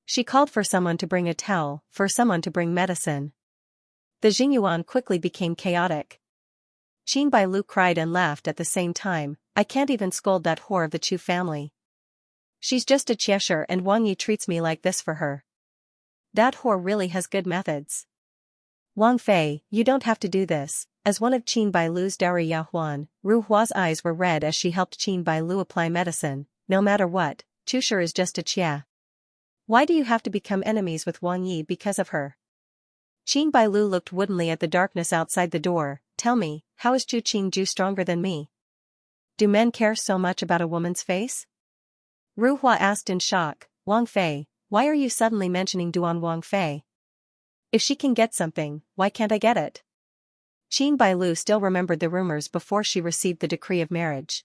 She called for someone to bring a towel, for someone to bring medicine. The Xingyuan quickly became chaotic. Qin Bailu cried and laughed at the same time. I can't even scold that whore of the Chu family. She's just a Xianxia and Wang Yi treats me like this for her. That whore really has good methods. Wang Fei, you don't have to do this. As one of Qin Bailu's dowry Yahuan, Ru Hua's eyes were red as she helped Qin Bailu apply medicine. No matter what, Chushir is just a Chia. Why do you have to become enemies with Wang Yi because of her? Qin Bailu looked woodenly at the darkness outside the door. Tell me, how is Chu Qingju stronger than me? Do men care so much about a woman's face? Ru Hua asked in shock. Wang Fei, why are you suddenly mentioning Duan Wang Fei? If she can get something, why can't I get it? Qin Bailu still remembered the rumors before she received the decree of marriage.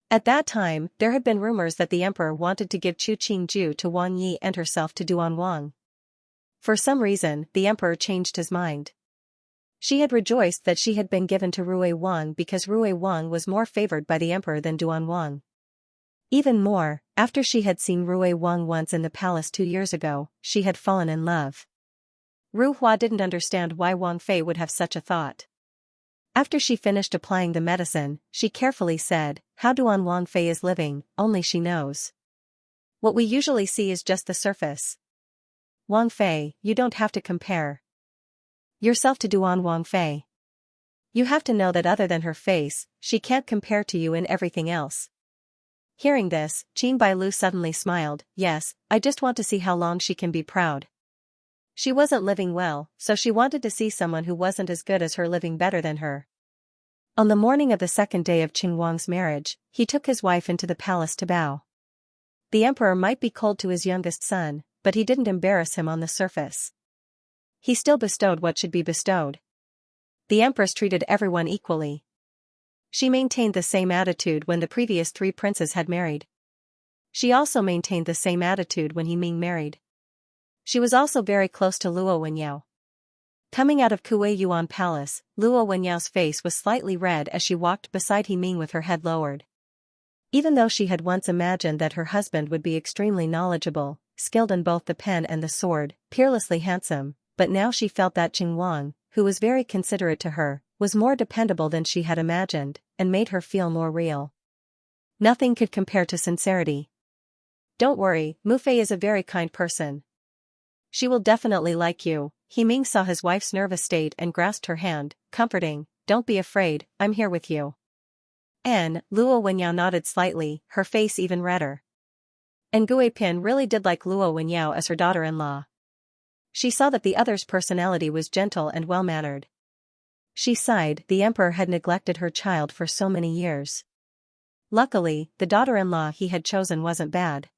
At that time, there had been rumors that the emperor wanted to give Chu Qingju to Wang Yi and herself to Duan Wang. For some reason, the emperor changed his mind. She had rejoiced that she had been given to Rui Wang because Rui Wang was more favored by the emperor than Duan Wang. Even more, after she had seen Rui Wang once in the palace 2 years ago, she had fallen in love. Ru Hua didn't understand why Wang Fei would have such a thought. After she finished applying the medicine, she carefully said, how Duan Wang Fei is living, only she knows. What we usually see is just the surface. Wang Fei, you don't have to compare yourself to Duan Wang Fei. You have to know that other than her face, she can't compare to you in everything else. Hearing this, Qin Bailu suddenly smiled. Yes, I just want to see how long she can be proud. She wasn't living well, so she wanted to see someone who wasn't as good as her living better than her. On the morning of the second day of Qin Wang's marriage, he took his wife into the palace to bow. The emperor might be cold to his youngest son, but he didn't embarrass him on the surface. He still bestowed what should be bestowed. The empress treated everyone equally. She maintained the same attitude when the previous 3 princes had married. She also maintained the same attitude when He Ming married. She was also very close to Luo Wenyao. Coming out of Kuei Yuan Palace, Luo Wenyao's face was slightly red as she walked beside He Ming with her head lowered. Even though she had once imagined that her husband would be extremely knowledgeable, skilled in both the pen and the sword, peerlessly handsome, but now she felt that Qin Wang, who was very considerate to her, was more dependable than she had imagined, and made her feel more real. Nothing could compare to sincerity. Don't worry, Mu Fei is a very kind person. She will definitely like you. He Ming saw his wife's nervous state and grasped her hand, comforting. Don't be afraid, I'm here with you. Luo Wenyao nodded slightly, her face even redder. And Gui Pin really did like Luo Wenyao as her daughter-in-law. She saw that the other's personality was gentle and well-mannered. She sighed. The emperor had neglected her child for so many years. Luckily, the daughter-in-law he had chosen wasn't bad.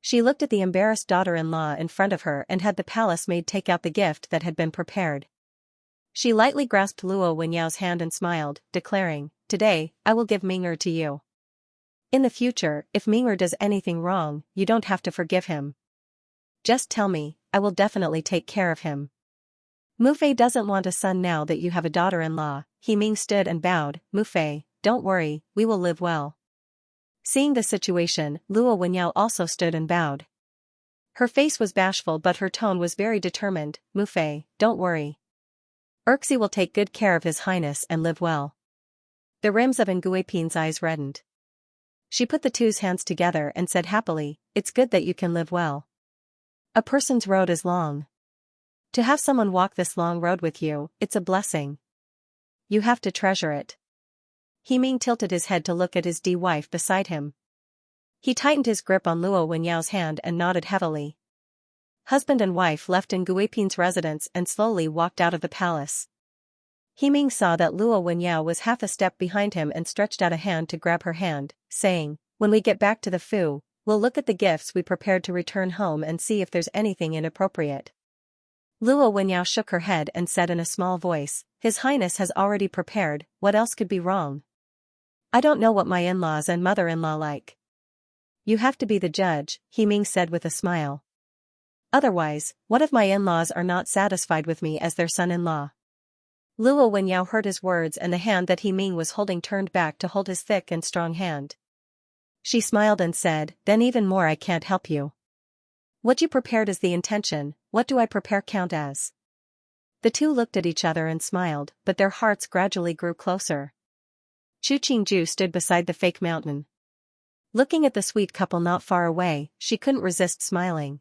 She looked at the embarrassed daughter-in-law in front of her and had the palace maid take out the gift that had been prepared. She lightly grasped Luo Wenyao's hand and smiled, declaring, today, I will give Ming'er to you. In the future, if Ming'er does anything wrong, you don't have to forgive him. Just tell me, I will definitely take care of him. Mu Fei doesn't want a son now that you have a daughter-in-law. He Ming stood and bowed. Mu Fei, don't worry, we will live well. Seeing the situation, Luo Wenyao also stood and bowed. Her face was bashful but her tone was very determined. Mu Fei, don't worry. Erxi will take good care of His Highness and live well. The rims of Nguipin's eyes reddened. She put the 2's hands together and said happily, it's good that you can live well. A person's road is long. To have someone walk this long road with you, it's a blessing. You have to treasure it. He Ming tilted his head to look at his wife beside him. He tightened his grip on Luo Wenyao's hand and nodded heavily. Husband and wife left Nguipin's residence and slowly walked out of the palace. He Ming saw that Luo Wenyao was half a step behind him and stretched out a hand to grab her hand, saying, when we get back to the Fu, we'll look at the gifts we prepared to return home and see if there's anything inappropriate. Luo Wenyao shook her head and said in a small voice, His Highness has already prepared, what else could be wrong? I don't know what my in-laws and mother-in-law like. You have to be the judge, He Ming said with a smile. Otherwise, what if my in-laws are not satisfied with me as their son-in-law? Luo Wenyao heard his words and the hand that He Ming was holding turned back to hold his thick and strong hand. She smiled and said, then even more I can't help you. What you prepared is the intention, what do I prepare count as? The two looked at each other and smiled, but their hearts gradually grew closer. Chu Qingju stood beside the fake mountain. Looking at the sweet couple not far away, she couldn't resist smiling.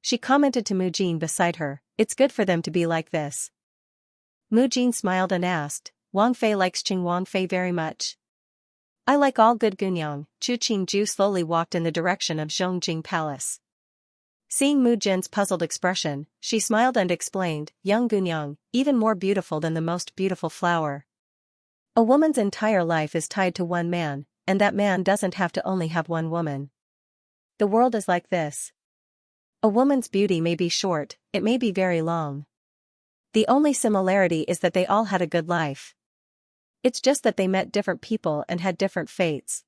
She commented to Mu Jin beside her, "It's good for them to be like this." Mu Jin smiled and asked, "Wang Fei likes Qing Wang Fei very much?" "I like all good Gunyang." Chu Qingju slowly walked in the direction of Zhongjing Palace. Seeing Mu Jin's puzzled expression, she smiled and explained, "Young Gunyang, even more beautiful than the most beautiful flower. A woman's entire life is tied to one man, and that man doesn't have to only have one woman. The world is like this. A woman's beauty may be short, it may be very long. The only similarity is that they all had a good life. It's just that they met different people and had different fates."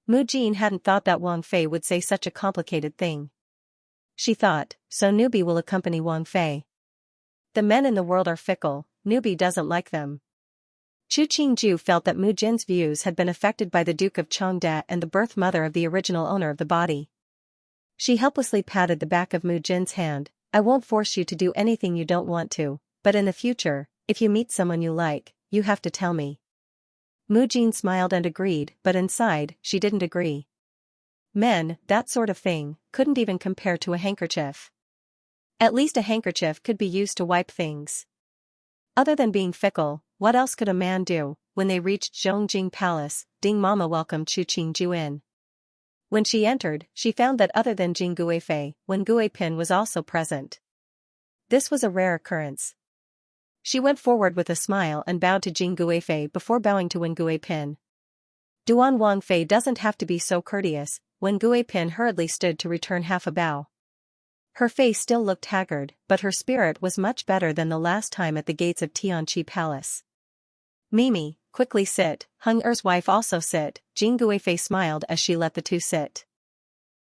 Mu Jin hadn't thought that Wang Fei would say such a complicated thing. She thought, so Newbie will accompany Wang Fei. The men in the world are fickle, Newbie doesn't like them. Chu Qingju felt that Mu Jin's views had been affected by the Duke of Chengde and the birth mother of the original owner of the body. She helplessly patted the back of Mu Jin's hand. "I won't force you to do anything you don't want to, but in the future, if you meet someone you like, you have to tell me." Mu Jin smiled and agreed, but inside, she didn't agree. Men, that sort of thing, couldn't even compare to a handkerchief. At least a handkerchief could be used to wipe things. Other than being fickle, what else could a man do? When they reached Zhongjing Palace, Ding Mama welcomed Chu Qingju in. When she entered, she found that other than Jing Guifei, Wen Guipin was also present. This was a rare occurrence. She went forward with a smile and bowed to Jing Guifei before bowing to Wen Guipin. "Duan Wang Fei doesn't have to be so courteous." Wen Guipin hurriedly stood to return half a bow. Her face still looked haggard, but her spirit was much better than the last time at the gates of Tianqi Palace. "Mimi, quickly sit." Hung Er's wife also sit. Jing Guifei smiled as she let the two sit.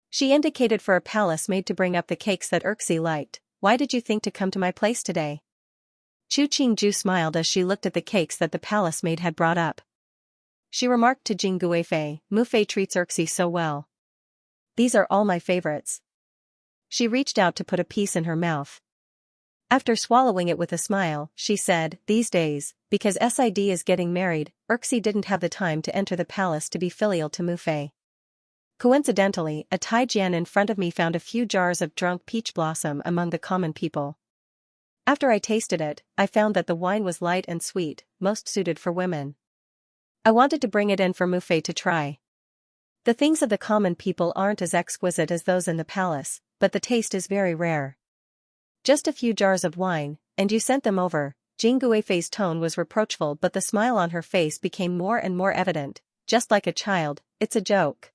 She indicated for a palace maid to bring up the cakes that Erxi liked. "Why did you think to come to my place today?" Chu Qingju smiled as she looked at the cakes that the palace maid had brought up. She remarked to Jing Guifei, "Mu Fei treats Erxi so well. These are all my favorites." She reached out to put a piece in her mouth. After swallowing it with a smile, she said, "These days, because Sid is getting married, Erxi didn't have the time to enter the palace to be filial to Mu Fei. Coincidentally, a Taijian in front of me found a few jars of drunk peach blossom among the common people. After I tasted it, I found that the wine was light and sweet, most suited for women. I wanted to bring it in for Mu Fei to try. The things of the common people aren't as exquisite as those in the palace, but the taste is very rare. Just a few jars of wine, and you sent them over." Jing Guifei's tone was reproachful, but the smile on her face became more and more evident. "Just like a child, it's a joke."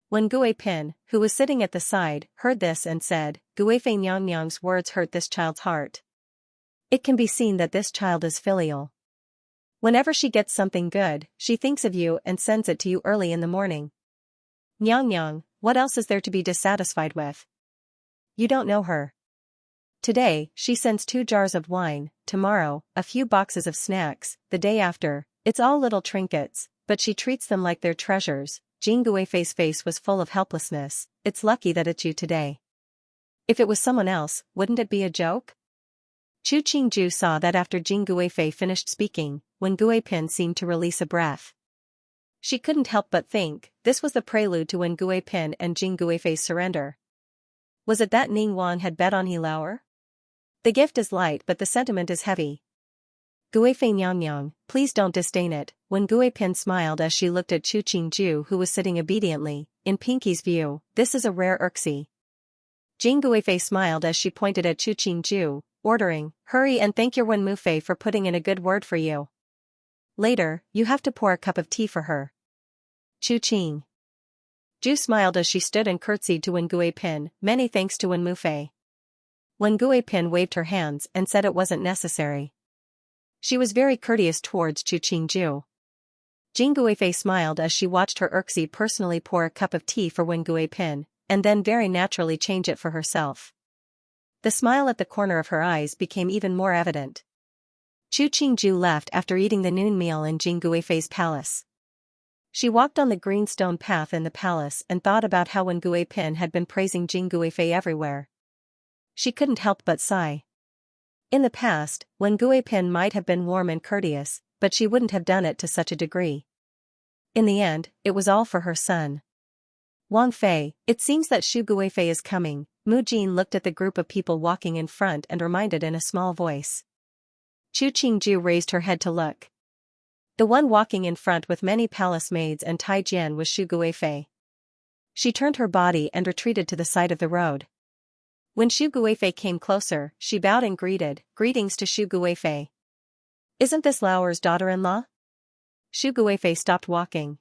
When Guipin, who was sitting at the side, heard this and said, "Guifei Nyang's words hurt this child's heart. It can be seen that this child is filial. Whenever she gets something good, she thinks of you and sends it to you early in the morning. Nyang, what else is there to be dissatisfied with? You don't know her. Today, she sends 2 jars of wine, tomorrow, a few boxes of snacks, the day after, it's all little trinkets, but she treats them like they're treasures." Jing Guifei's face was full of helplessness. "It's lucky that it's you today. If it was someone else, wouldn't it be a joke?" Chu Qingju saw that after Jing Guifei finished speaking, Wen Guipin seemed to release a breath. She couldn't help but think, this was the prelude to Wen Guipin and Jing Guifei's surrender. Was it that Ning Wan had bet on Hilauer? The gift is light but the sentiment is heavy. "Guifei Nyang, please don't disdain it." Wen Guipin smiled as she looked at Chu Qingju, who was sitting obediently. "In Pinky's view, this is a rare Erxi." Jing Guifei smiled as she pointed at Chu Qingju, ordering, "Hurry and thank your Wen Mu Fei for putting in a good word for you. Later, you have to pour a cup of tea for her." Chu Qingju smiled as she stood and curtsied to Wen Guipin. "Many thanks to Wen Mu Fei." Wen Guipin waved her hands and said it wasn't necessary. She was very courteous towards Chu Qingju. Jing Guifei smiled as she watched her Erxi personally pour a cup of tea for Wen Guipin, and then very naturally change it for herself. The smile at the corner of her eyes became even more evident. Chu Qingju left after eating the noon meal in Jing Guifei's palace. She walked on the green stone path in the palace and thought about how Wen Guipin had been praising Jing Guifei everywhere. She couldn't help but sigh. In the past, when Guipin might have been warm and courteous, but she wouldn't have done it to such a degree. In the end, it was all for her son. Wang Fei, it seems that Xu Guifei is coming. Mu Jin looked at the group of people walking in front and reminded in a small voice. Chu Qingju raised her head to look. The one walking in front with many palace maids and Tai Jian was Xu Guifei. She turned her body and retreated to the side of the road. When Xu Guifei came closer, she bowed and greeted, "Greetings to Xu Guifei. Isn't this Lauer's daughter-in-law?" Xu Guifei stopped walking.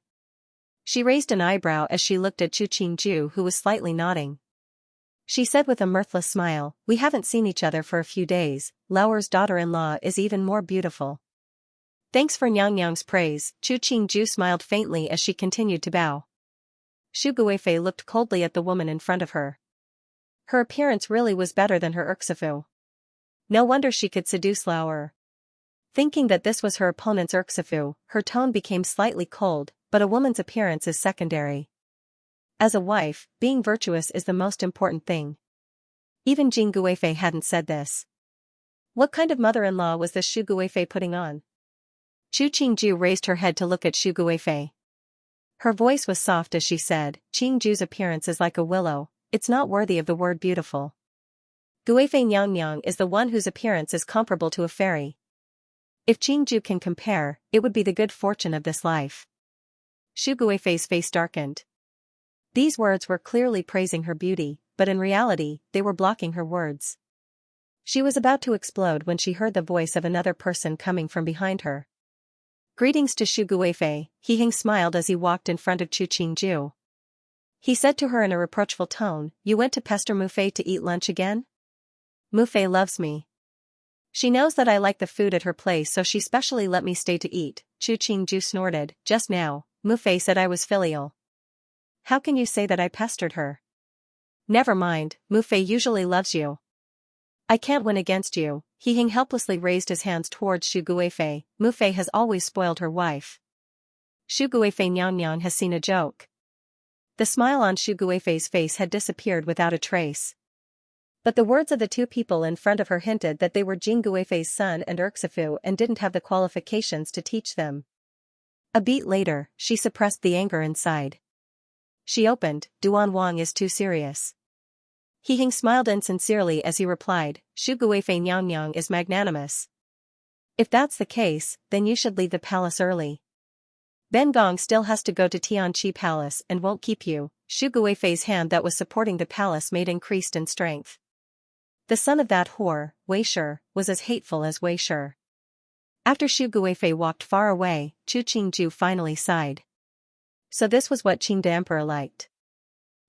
She raised an eyebrow as she looked at Chu Qingju, who was slightly nodding. She said with a mirthless smile, "We haven't seen each other for a few days. Lauer's daughter-in-law is even more beautiful." Thanks for Nyang's praise. Chu Qingju smiled faintly as she continued to bow. Xu Guifei looked coldly at the woman in front of her. Her appearance really was better than her Erxifu. No wonder she could seduce Lauer. Thinking that this was her opponent's Erxifu, her tone became slightly cold, but a woman's appearance is secondary. As a wife, being virtuous is the most important thing. Even Jing Guifei hadn't said this. What kind of mother-in-law was this Xu Guifei putting on? Chu Qingju raised her head to look at Xu Guifei. Her voice was soft as she said, "Qingju's appearance is like a willow, it's not worthy of the word beautiful. Guifei Nyang is the one whose appearance is comparable to a fairy. If Qingju can compare, it would be the good fortune of this life." Xu Guifei's face darkened. These words were clearly praising her beauty, but in reality, they were blocking her words. She was about to explode when she heard the voice of another person coming from behind her. "Greetings to Xu Guifei," He Hing smiled as he walked in front of Chu Qingju. He said to her in a reproachful tone, "You went to pester Mu Fei to eat lunch again? Mu Fei loves me. She knows that I like the food at her place, so she specially let me stay to eat." Chu Qingju snorted, "Just now, Mu Fei said I was filial. How can you say that I pestered her?" "Never mind, Mu Fei usually loves you. I can't win against you." He Hing helplessly raised his hands towards Xu Guifei. "Mu Fei has always spoiled her wife. Xu Guifei Nyang has seen a joke." The smile on Xu Guifei's face had disappeared without a trace. But the words of the two people in front of her hinted that they were Jing Guifei's son and Erxifu and didn't have the qualifications to teach them. A beat later, she suppressed the anger inside. She opened, "Duan Wang is too serious." He Hing smiled insincerely as he replied, "Xu Guifei Nyang is magnanimous. If that's the case, then you should leave the palace early. Ben Gong still has to go to Tianqi Palace and won't keep you." Xu Guifei's hand that was supporting the palace maid increased in strength. The son of that whore, Wei Shi, was as hateful as Wei Shi. After Xu Guifei walked far away, Chu Qingju finally sighed. So this was what Qing the emperor liked.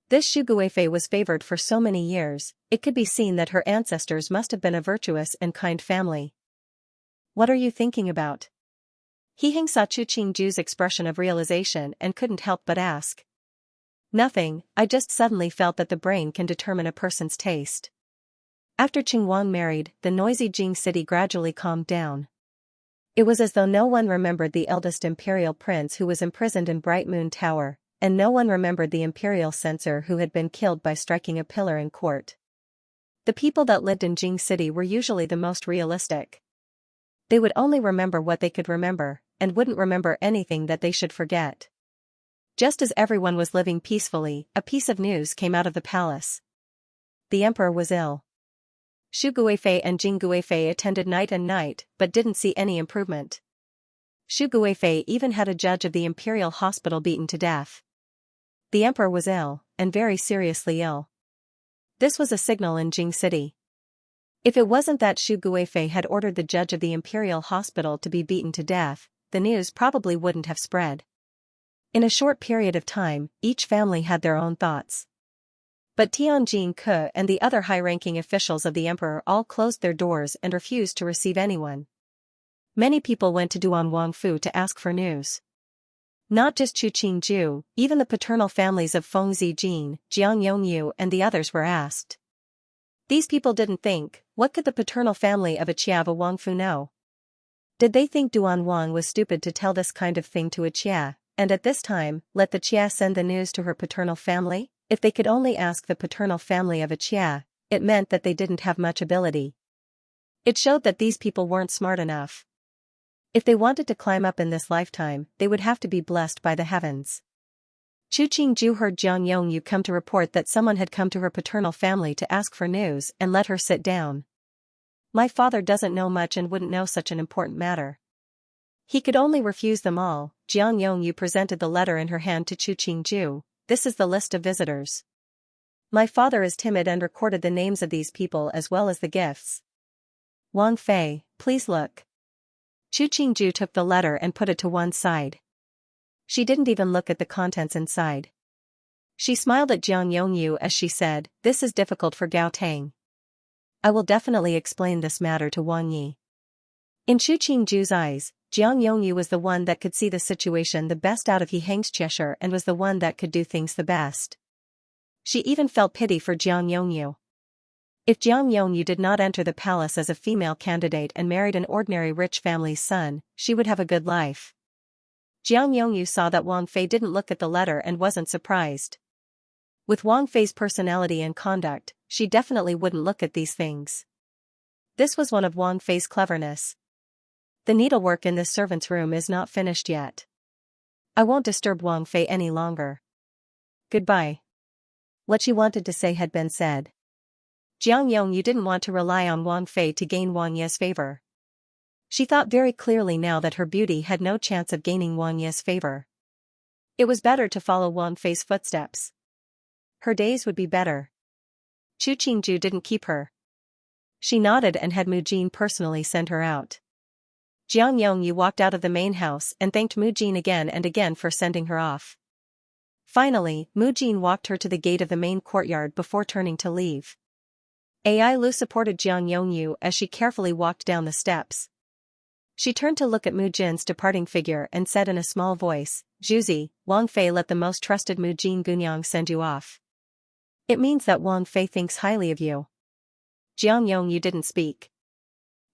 This Xu Guifei was favored for so many years, it could be seen that her ancestors must have been a virtuous and kind family. "What are you thinking about?" He Hing saw Chu Qingju's expression of realization and couldn't help but ask. "Nothing, I just suddenly felt that the brain can determine a person's taste." After Qing Wang married, the noisy Jing city gradually calmed down. It was as though no one remembered the eldest imperial prince who was imprisoned in Bright Moon Tower, and no one remembered the imperial censor who had been killed by striking a pillar in court. The people that lived in Jing city were usually the most realistic. They would only remember what they could remember, and wouldn't remember anything that they should forget. Just as everyone was living peacefully, a piece of news came out of the palace. The emperor was ill. Xu Guifei and Jing Guifei attended night and night, but didn't see any improvement. Xu Guifei even had a judge of the imperial hospital beaten to death. The emperor was ill, and very seriously ill. This was a signal in Jing city. If it wasn't that Xu Guifei had ordered the judge of the imperial hospital to be beaten to death, the news probably wouldn't have spread. In a short period of time, each family had their own thoughts. But Tianjin Ke and the other high-ranking officials of the emperor all closed their doors and refused to receive anyone. Many people went to Duan Wangfu to ask for news. Not just Chu Qingju, even the paternal families of Feng Zijin, Jiang Yongyu and the others were asked. These people didn't think, what could the paternal family of a Chia Wangfu know? Did they think Duan Wang was stupid to tell this kind of thing to a Chia, and at this time, let the Chia send the news to her paternal family? If they could only ask the paternal family of a Chia, it meant that they didn't have much ability. It showed that these people weren't smart enough. If they wanted to climb up in this lifetime, they would have to be blessed by the heavens. Chu Qingju heard Jiang Yongyu come to report that someone had come to her paternal family to ask for news and let her sit down. My father doesn't know much and wouldn't know such an important matter. He could only refuse them all. Jiang Yongyu presented the letter in her hand to Chu Qingju. This is the list of visitors. My father is timid and recorded the names of these people as well as the gifts. Wang Fei, please look. Chu Qingju took the letter and put it to one side. She didn't even look at the contents inside. She smiled at Jiang Yongyu as she said, "This is difficult for Gao Tang. I will definitely explain this matter to Wang Yi." In Chu Qingju's eyes, Jiang Yongyu was the one that could see the situation the best out of Xianxia and was the one that could do things the best. She even felt pity for Jiang Yongyu. If Jiang Yongyu did not enter the palace as a female candidate and married an ordinary rich family's son, she would have a good life. Jiang Yongyu saw that Wang Fei didn't look at the letter and wasn't surprised. With Wang Fei's personality and conduct, she definitely wouldn't look at these things. This was one of Wang Fei's cleverness. The needlework in this servant's room is not finished yet. I won't disturb Wang Fei any longer. Goodbye. What she wanted to say had been said. Jiang Yongyu didn't want to rely on Wang Fei to gain Wang Ye's favor. She thought very clearly now that her beauty had no chance of gaining Wang Ye's favor. It was better to follow Wang Fei's footsteps. Her days would be better. Chu Qingju didn't keep her. She nodded and had Mu Jin personally send her out. Jiang Yongyu walked out of the main house and thanked Mu Jin again and again for sending her off. Finally, Mu Jin walked her to the gate of the main courtyard before turning to leave. Ai Lu supported Jiang Yongyu as she carefully walked down the steps. She turned to look at Mu Jin's departing figure and said in a small voice, "Zhuzi, Wang Fei let the most trusted Mu Jin Gunyang send you off. It means that Wang Fei thinks highly of you." Jiang Yongyu didn't speak.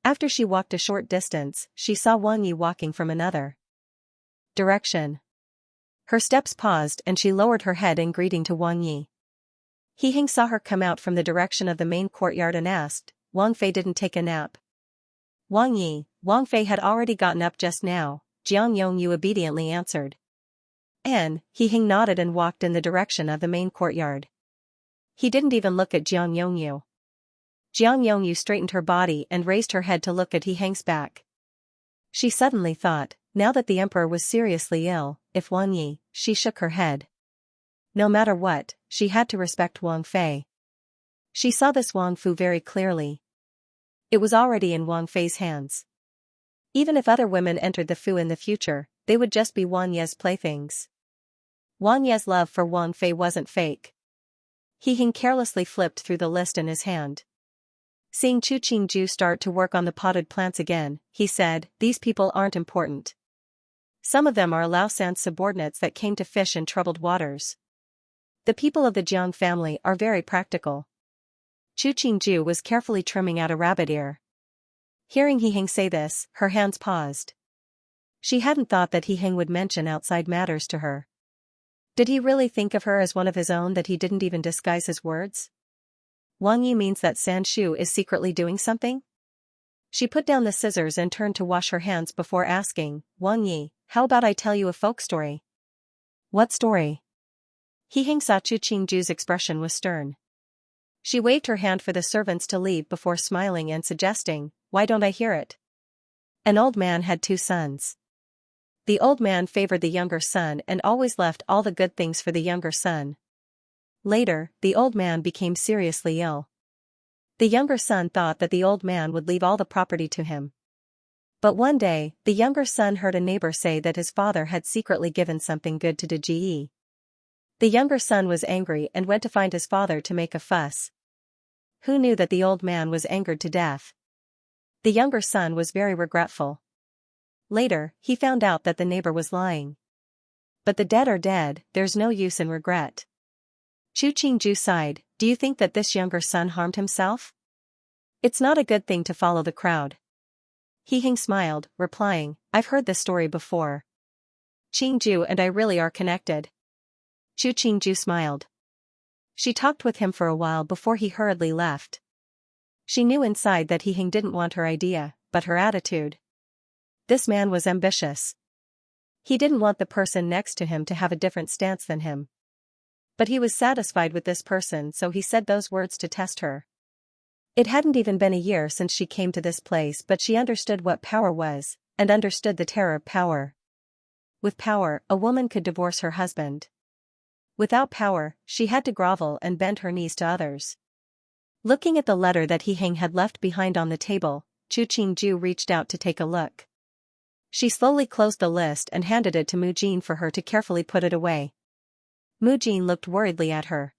After she walked a short distance, she saw Wang Yi walking from another direction. Her steps paused and she lowered her head in greeting to Wang Yi. He Hing saw her come out from the direction of the main courtyard and asked, "Wang Fei didn't take a nap?" Wang Fei had already gotten up just now, Jiang Yongyu obediently answered. He Hing nodded and walked in the direction of the main courtyard. He didn't even look at Jiang Yongyu. Jiang Yongyu straightened her body and raised her head to look at He Hing's back. She suddenly thought, now that the emperor was seriously ill, if Wang Yi, she shook her head. No matter what, she had to respect Wang Fei. She saw this Wang Fu very clearly. It was already in Wang Fei's hands. Even if other women entered the Fu in the future, they would just be Wang Ye's playthings. Wang Ye's love for Wang Fei wasn't fake. He Hing carelessly flipped through the list in his hand. Seeing Chu Qingju start to work on the potted plants again, he said, "These people aren't important. Some of them are Lao San's subordinates that came to fish in troubled waters. The people of the Jiang family are very practical." Chu Qingju was carefully trimming out a rabbit ear. Hearing He Hing say this, her hands paused. She hadn't thought that He Hing would mention outside matters to her. Did he really think of her as one of his own that he didn't even disguise his words? Wang Yi means that San Shu is secretly doing something? She put down the scissors and turned to wash her hands before asking, "Wang Yi, how about I tell you a folk story?" "What story?" He Hing saw Chu Qingju's expression was stern. She waved her hand for the servants to leave before smiling and suggesting, "Why don't I hear it?" An old man had 2 sons. The old man favored the younger son and always left all the good things for the younger son. Later, the old man became seriously ill. The younger son thought that the old man would leave all the property to him. But one day, the younger son heard a neighbor say that his father had secretly given something good to Ji. The younger son was angry and went to find his father to make a fuss. Who knew that the old man was angered to death? The younger son was very regretful. Later, he found out that the neighbor was lying. But the dead are dead, there's no use in regret. Chu Qingju sighed, "Do you think that this younger son harmed himself? It's not a good thing to follow the crowd." He Hing smiled, replying, "I've heard this story before. Qingju and I really are connected." Chu Qingju smiled. She talked with him for a while before he hurriedly left. She knew inside that He didn't want her idea, but her attitude. This man was ambitious. He didn't want the person next to him to have a different stance than him. But he was satisfied with this person, so he said those words to test her. It hadn't even been a year since she came to this place, but she understood what power was, and understood the terror of power. With power, a woman could divorce her husband. Without power, she had to grovel and bend her knees to others. Looking at the letter that He had left behind on the table, Chu Qingju reached out to take a look. She slowly closed the list and handed it to Mu Jin for her to carefully put it away. Mu Jin looked worriedly at her.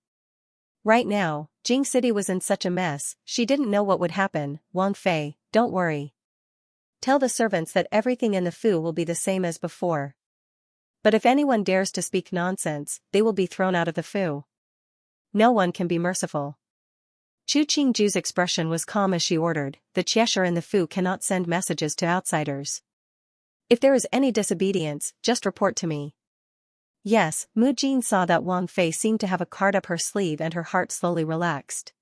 Right now, Jing City was in such a mess, she didn't know what would happen. Wang Fei, don't worry. Tell the servants that everything in the fu will be the same as before. But if anyone dares to speak nonsense, they will be thrown out of the fu. No one can be merciful. Chu Qingju's expression was calm as she ordered, the Cheshire and the fu cannot send messages to outsiders. If there is any disobedience, just report to me. Yes, Mu Jin saw that Wang Fei seemed to have a card up her sleeve and her heart slowly relaxed.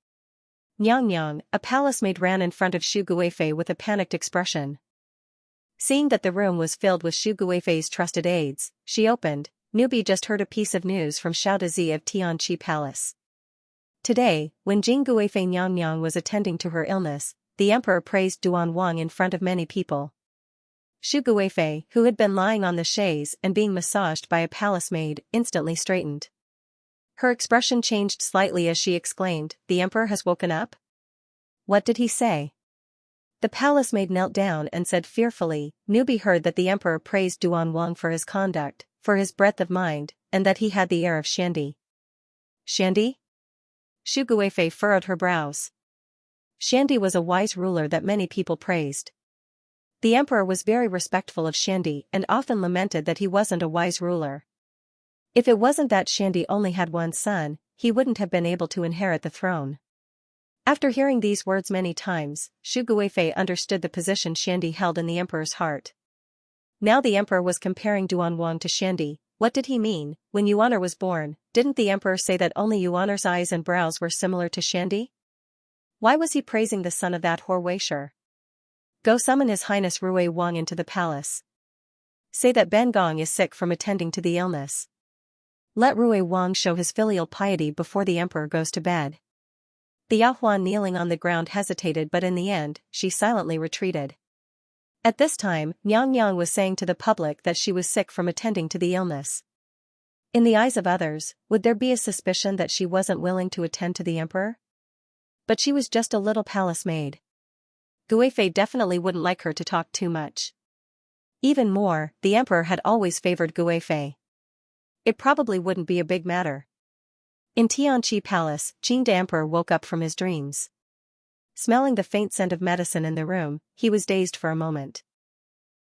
Nyang, a palace maid, ran in front of Xu Guifei with a panicked expression. Seeing that the room was filled with Xu Guifei's trusted aides, she opened, Newbie just heard a piece of news from Xiao Dazi of Tianqi Palace. Today, when Jing Guifei Nyang was attending to her illness, the emperor praised Duan Wang in front of many people. Xu Guifei, who had been lying on the chaise and being massaged by a palace maid, instantly straightened. Her expression changed slightly as she exclaimed, "The emperor has woken up? What did he say?" The palace maid knelt down and said fearfully, Newbie heard that the emperor praised Duan Wang for his conduct, for his breadth of mind, and that he had the air of Shandi. Shandi? Xu Guifei furrowed her brows. Shandi was a wise ruler that many people praised. The emperor was very respectful of Shandi and often lamented that he wasn't a wise ruler. If it wasn't that Shandi only had one son, he wouldn't have been able to inherit the throne. After hearing these words many times, Xu Guifei understood the position Shandi held in the emperor's heart. Now the emperor was comparing Duan Wang to Shandi. What did he mean? When Yuan'er was born, didn't the emperor say that only Yuan'er's eyes and brows were similar to Shandi? Why was he praising the son of that whore Weisher? Go summon His Highness Rui Wang into the palace. Say that Ben Gong is sick from attending to the illness. Let Rui Wang show his filial piety before the emperor goes to bed. The Yahuan kneeling on the ground hesitated, but in the end, she silently retreated. At this time, Nyang was saying to the public that she was sick from attending to the illness. In the eyes of others, would there be a suspicion that she wasn't willing to attend to the emperor? But she was just a little palace maid. Guifei definitely wouldn't like her to talk too much. Even more, the emperor had always favored Guifei. It probably wouldn't be a big matter. In Tianqi Palace, Qingde Emperor woke up from his dreams. Smelling the faint scent of medicine in the room, he was dazed for a moment.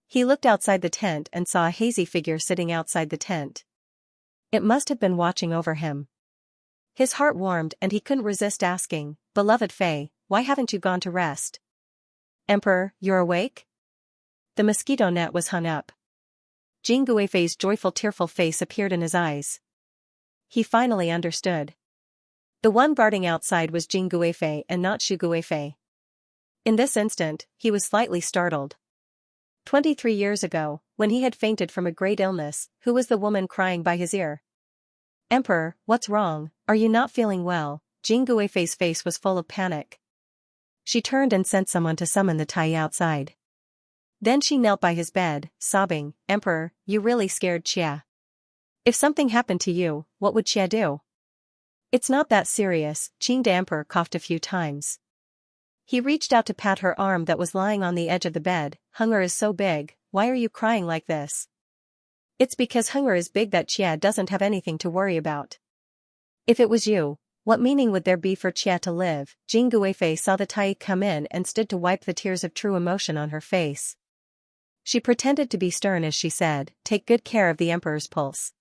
He looked outside the tent and saw a hazy figure sitting outside the tent. It must have been watching over him. His heart warmed and he couldn't resist asking, "Beloved Fei, why haven't you gone to rest?" "Emperor, you're awake?" The mosquito net was hung up. Jing Guifei's joyful tearful face appeared in his eyes. He finally understood. The one guarding outside was Jing Guifei and not Xu Guifei. In this instant, he was slightly startled. 23 years ago, when he had fainted from a great illness, who was the woman crying by his ear? "Emperor, what's wrong? Are you not feeling well?" Jing Guifei's face was full of panic. She turned and sent someone to summon the Tai outside. Then she knelt by his bed, sobbing, "Emperor, you really scared Xia. If something happened to you, what would Xia do?" "It's not that serious," Qingde Emperor coughed a few times. He reached out to pat her arm that was lying on the edge of the bed. "Hunger is so big, why are you crying like this?" "It's because hunger is big that Xia doesn't have anything to worry about. If it was you, what meaning would there be for Xia to live?" Jing Guifei saw the Tai come in and stood to wipe the tears of true emotion on her face. She pretended to be stern as she said, "Take good care of the emperor's pulse.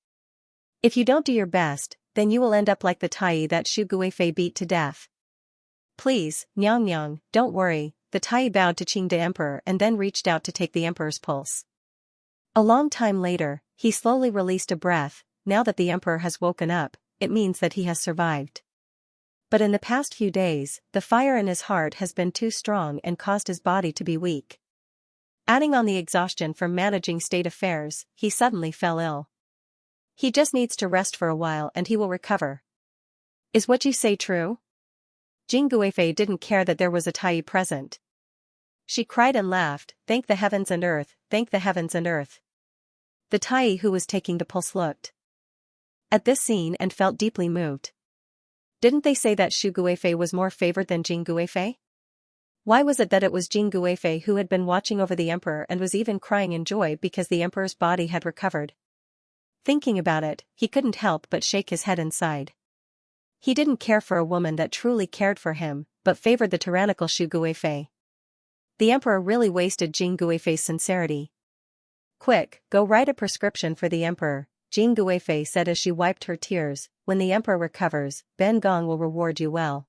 If you don't do your best, then you will end up like the Tai that Xu Guifei beat to death. Please, Nyang, don't worry." The Tai bowed to Qingde Emperor and then reached out to take the emperor's pulse. A long time later, he slowly released a breath. Now that the emperor has woken up, it means that he has survived. But in the past few days, the fire in his heart has been too strong and caused his body to be weak. Adding on the exhaustion from managing state affairs, he suddenly fell ill. He just needs to rest for a while and he will recover. Is what you say true? Jing Guifei didn't care that there was a Tai present. She cried and laughed, thank the heavens and earth, thank the heavens and earth. The Tai who was taking the pulse looked at this scene and felt deeply moved. Didn't they say that Shu Guifei was more favored than Jing Guifei? Why was it that it was Jing Guifei who had been watching over the emperor and was even crying in joy because the emperor's body had recovered? Thinking about it, he couldn't help but shake his head inside. He didn't care for a woman that truly cared for him, but favored the tyrannical Shu Guifei. The emperor really wasted Jing Guifei's sincerity. Quick, go write a prescription for the emperor, Jing Guifei said as she wiped her tears. When the emperor recovers, Ben Gong will reward you well.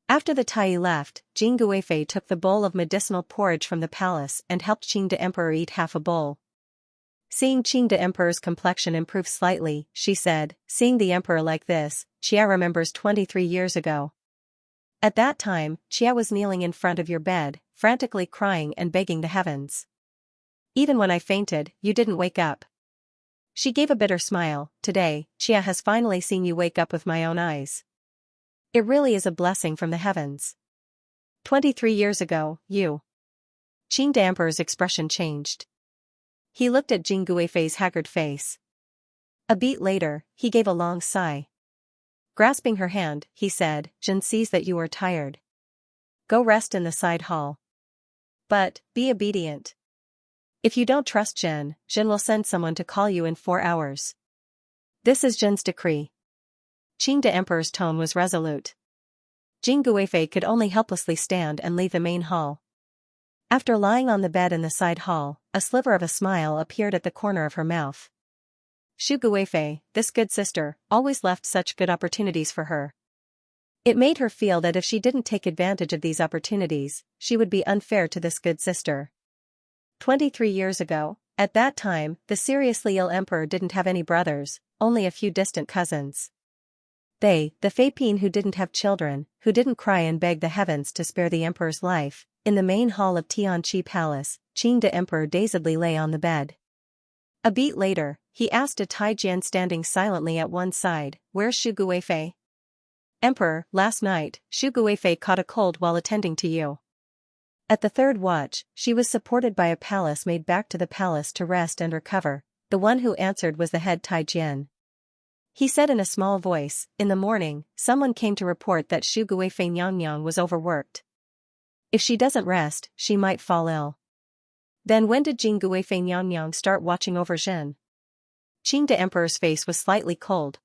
After the Tai left, Jing Guifei took the bowl of medicinal porridge from the palace and helped Qing de Emperor eat half a bowl. Seeing Qing de Emperor's complexion improve slightly, she said, seeing the emperor like this, Xia remembers 23 years ago. At that time, Xia was kneeling in front of your bed, frantically crying and begging the heavens. Even when I fainted, you didn't wake up. She gave a bitter smile. Today, Xia has finally seen you wake up with my own eyes. It really is a blessing from the heavens. 23 years ago, you. Qing de Emperor's expression changed. He looked at Jing Guifei's haggard face. A beat later, he gave a long sigh. Grasping her hand, he said, Jin sees that you are tired. Go rest in the side hall. But, be obedient. If you don't trust Jin will send someone to call you in 4 hours. This is Jin's decree. Qing de Emperor's tone was resolute. Jing Guifei could only helplessly stand and leave the main hall. After lying on the bed in the side hall, a sliver of a smile appeared at the corner of her mouth. Shu Guifei, this good sister, always left such good opportunities for her. It made her feel that if she didn't take advantage of these opportunities, she would be unfair to this good sister. 23 years ago, at that time, the seriously ill emperor didn't have any brothers, only a few distant cousins. They, the Feipin who didn't have children, who didn't cry and beg the heavens to spare the emperor's life, in the main hall of Tianqi Palace, Qing de Emperor dazedly lay on the bed. A beat later, he asked a Tai Jian standing silently at one side, where's Shu Guifei? Emperor, last night, Shu Guifei caught a cold while attending to you. At the third watch, she was supported by a palace maid back to the palace to rest and recover. The one who answered was the head Tai Jian. He said in a small voice, in the morning, someone came to report that Shu Guifei Nyang was overworked. If she doesn't rest, she might fall ill. Then when did Jing Guifei Nyang start watching over Jin? Qing de Emperor's face was slightly cold.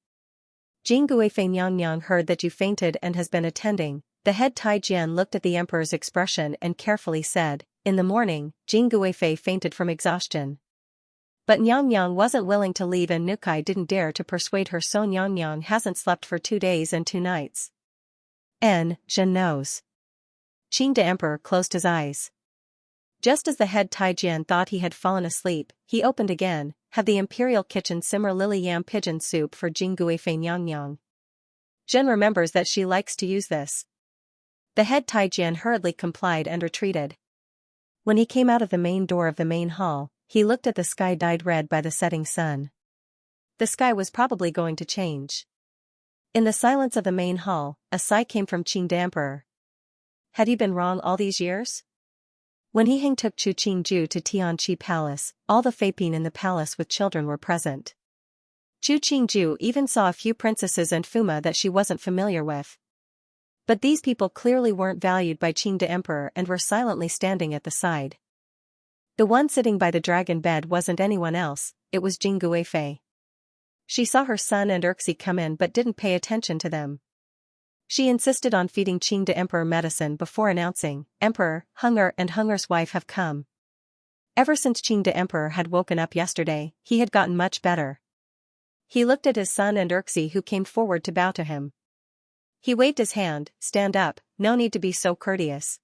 Jing Guifei Nyang heard that you fainted and has been attending. The head Tai Jian looked at the emperor's expression and carefully said, in the morning, Jing Guifei fainted from exhaustion. But Nyang wasn't willing to leave and Nukai didn't dare to persuade her, so Nyang hasn't slept for 2 days and 2 nights. Jin knows. Qing de Emperor closed his eyes. Just as the head Tai Jian thought he had fallen asleep, he opened again, had the imperial kitchen simmer lily yam pigeon soup for Jing Guifei Nyang. Jin remembers that she likes to use this. The head Tai Jian hurriedly complied and retreated. When he came out of the main door of the main hall, he looked at the sky dyed red by the setting sun. The sky was probably going to change. In the silence of the main hall, a sigh came from Qing de Emperor. Had he been wrong all these years? When he took Chu Qingju to Tianqi Palace, all the Feipin in the palace with children were present. Chu Qingju even saw a few princesses and Fuma that she wasn't familiar with. But these people clearly weren't valued by Qing de Emperor and were silently standing at the side. The one sitting by the dragon bed wasn't anyone else, it was Jing Guifei. She saw her son and Erxi come in but didn't pay attention to them. She insisted on feeding Qing de Emperor medicine before announcing, Emperor, Hunger and Hunger's wife have come. Ever since Qing de Emperor had woken up yesterday, he had gotten much better. He looked at his son and Erxi who came forward to bow to him. He waved his hand, stand up, no need to be so courteous.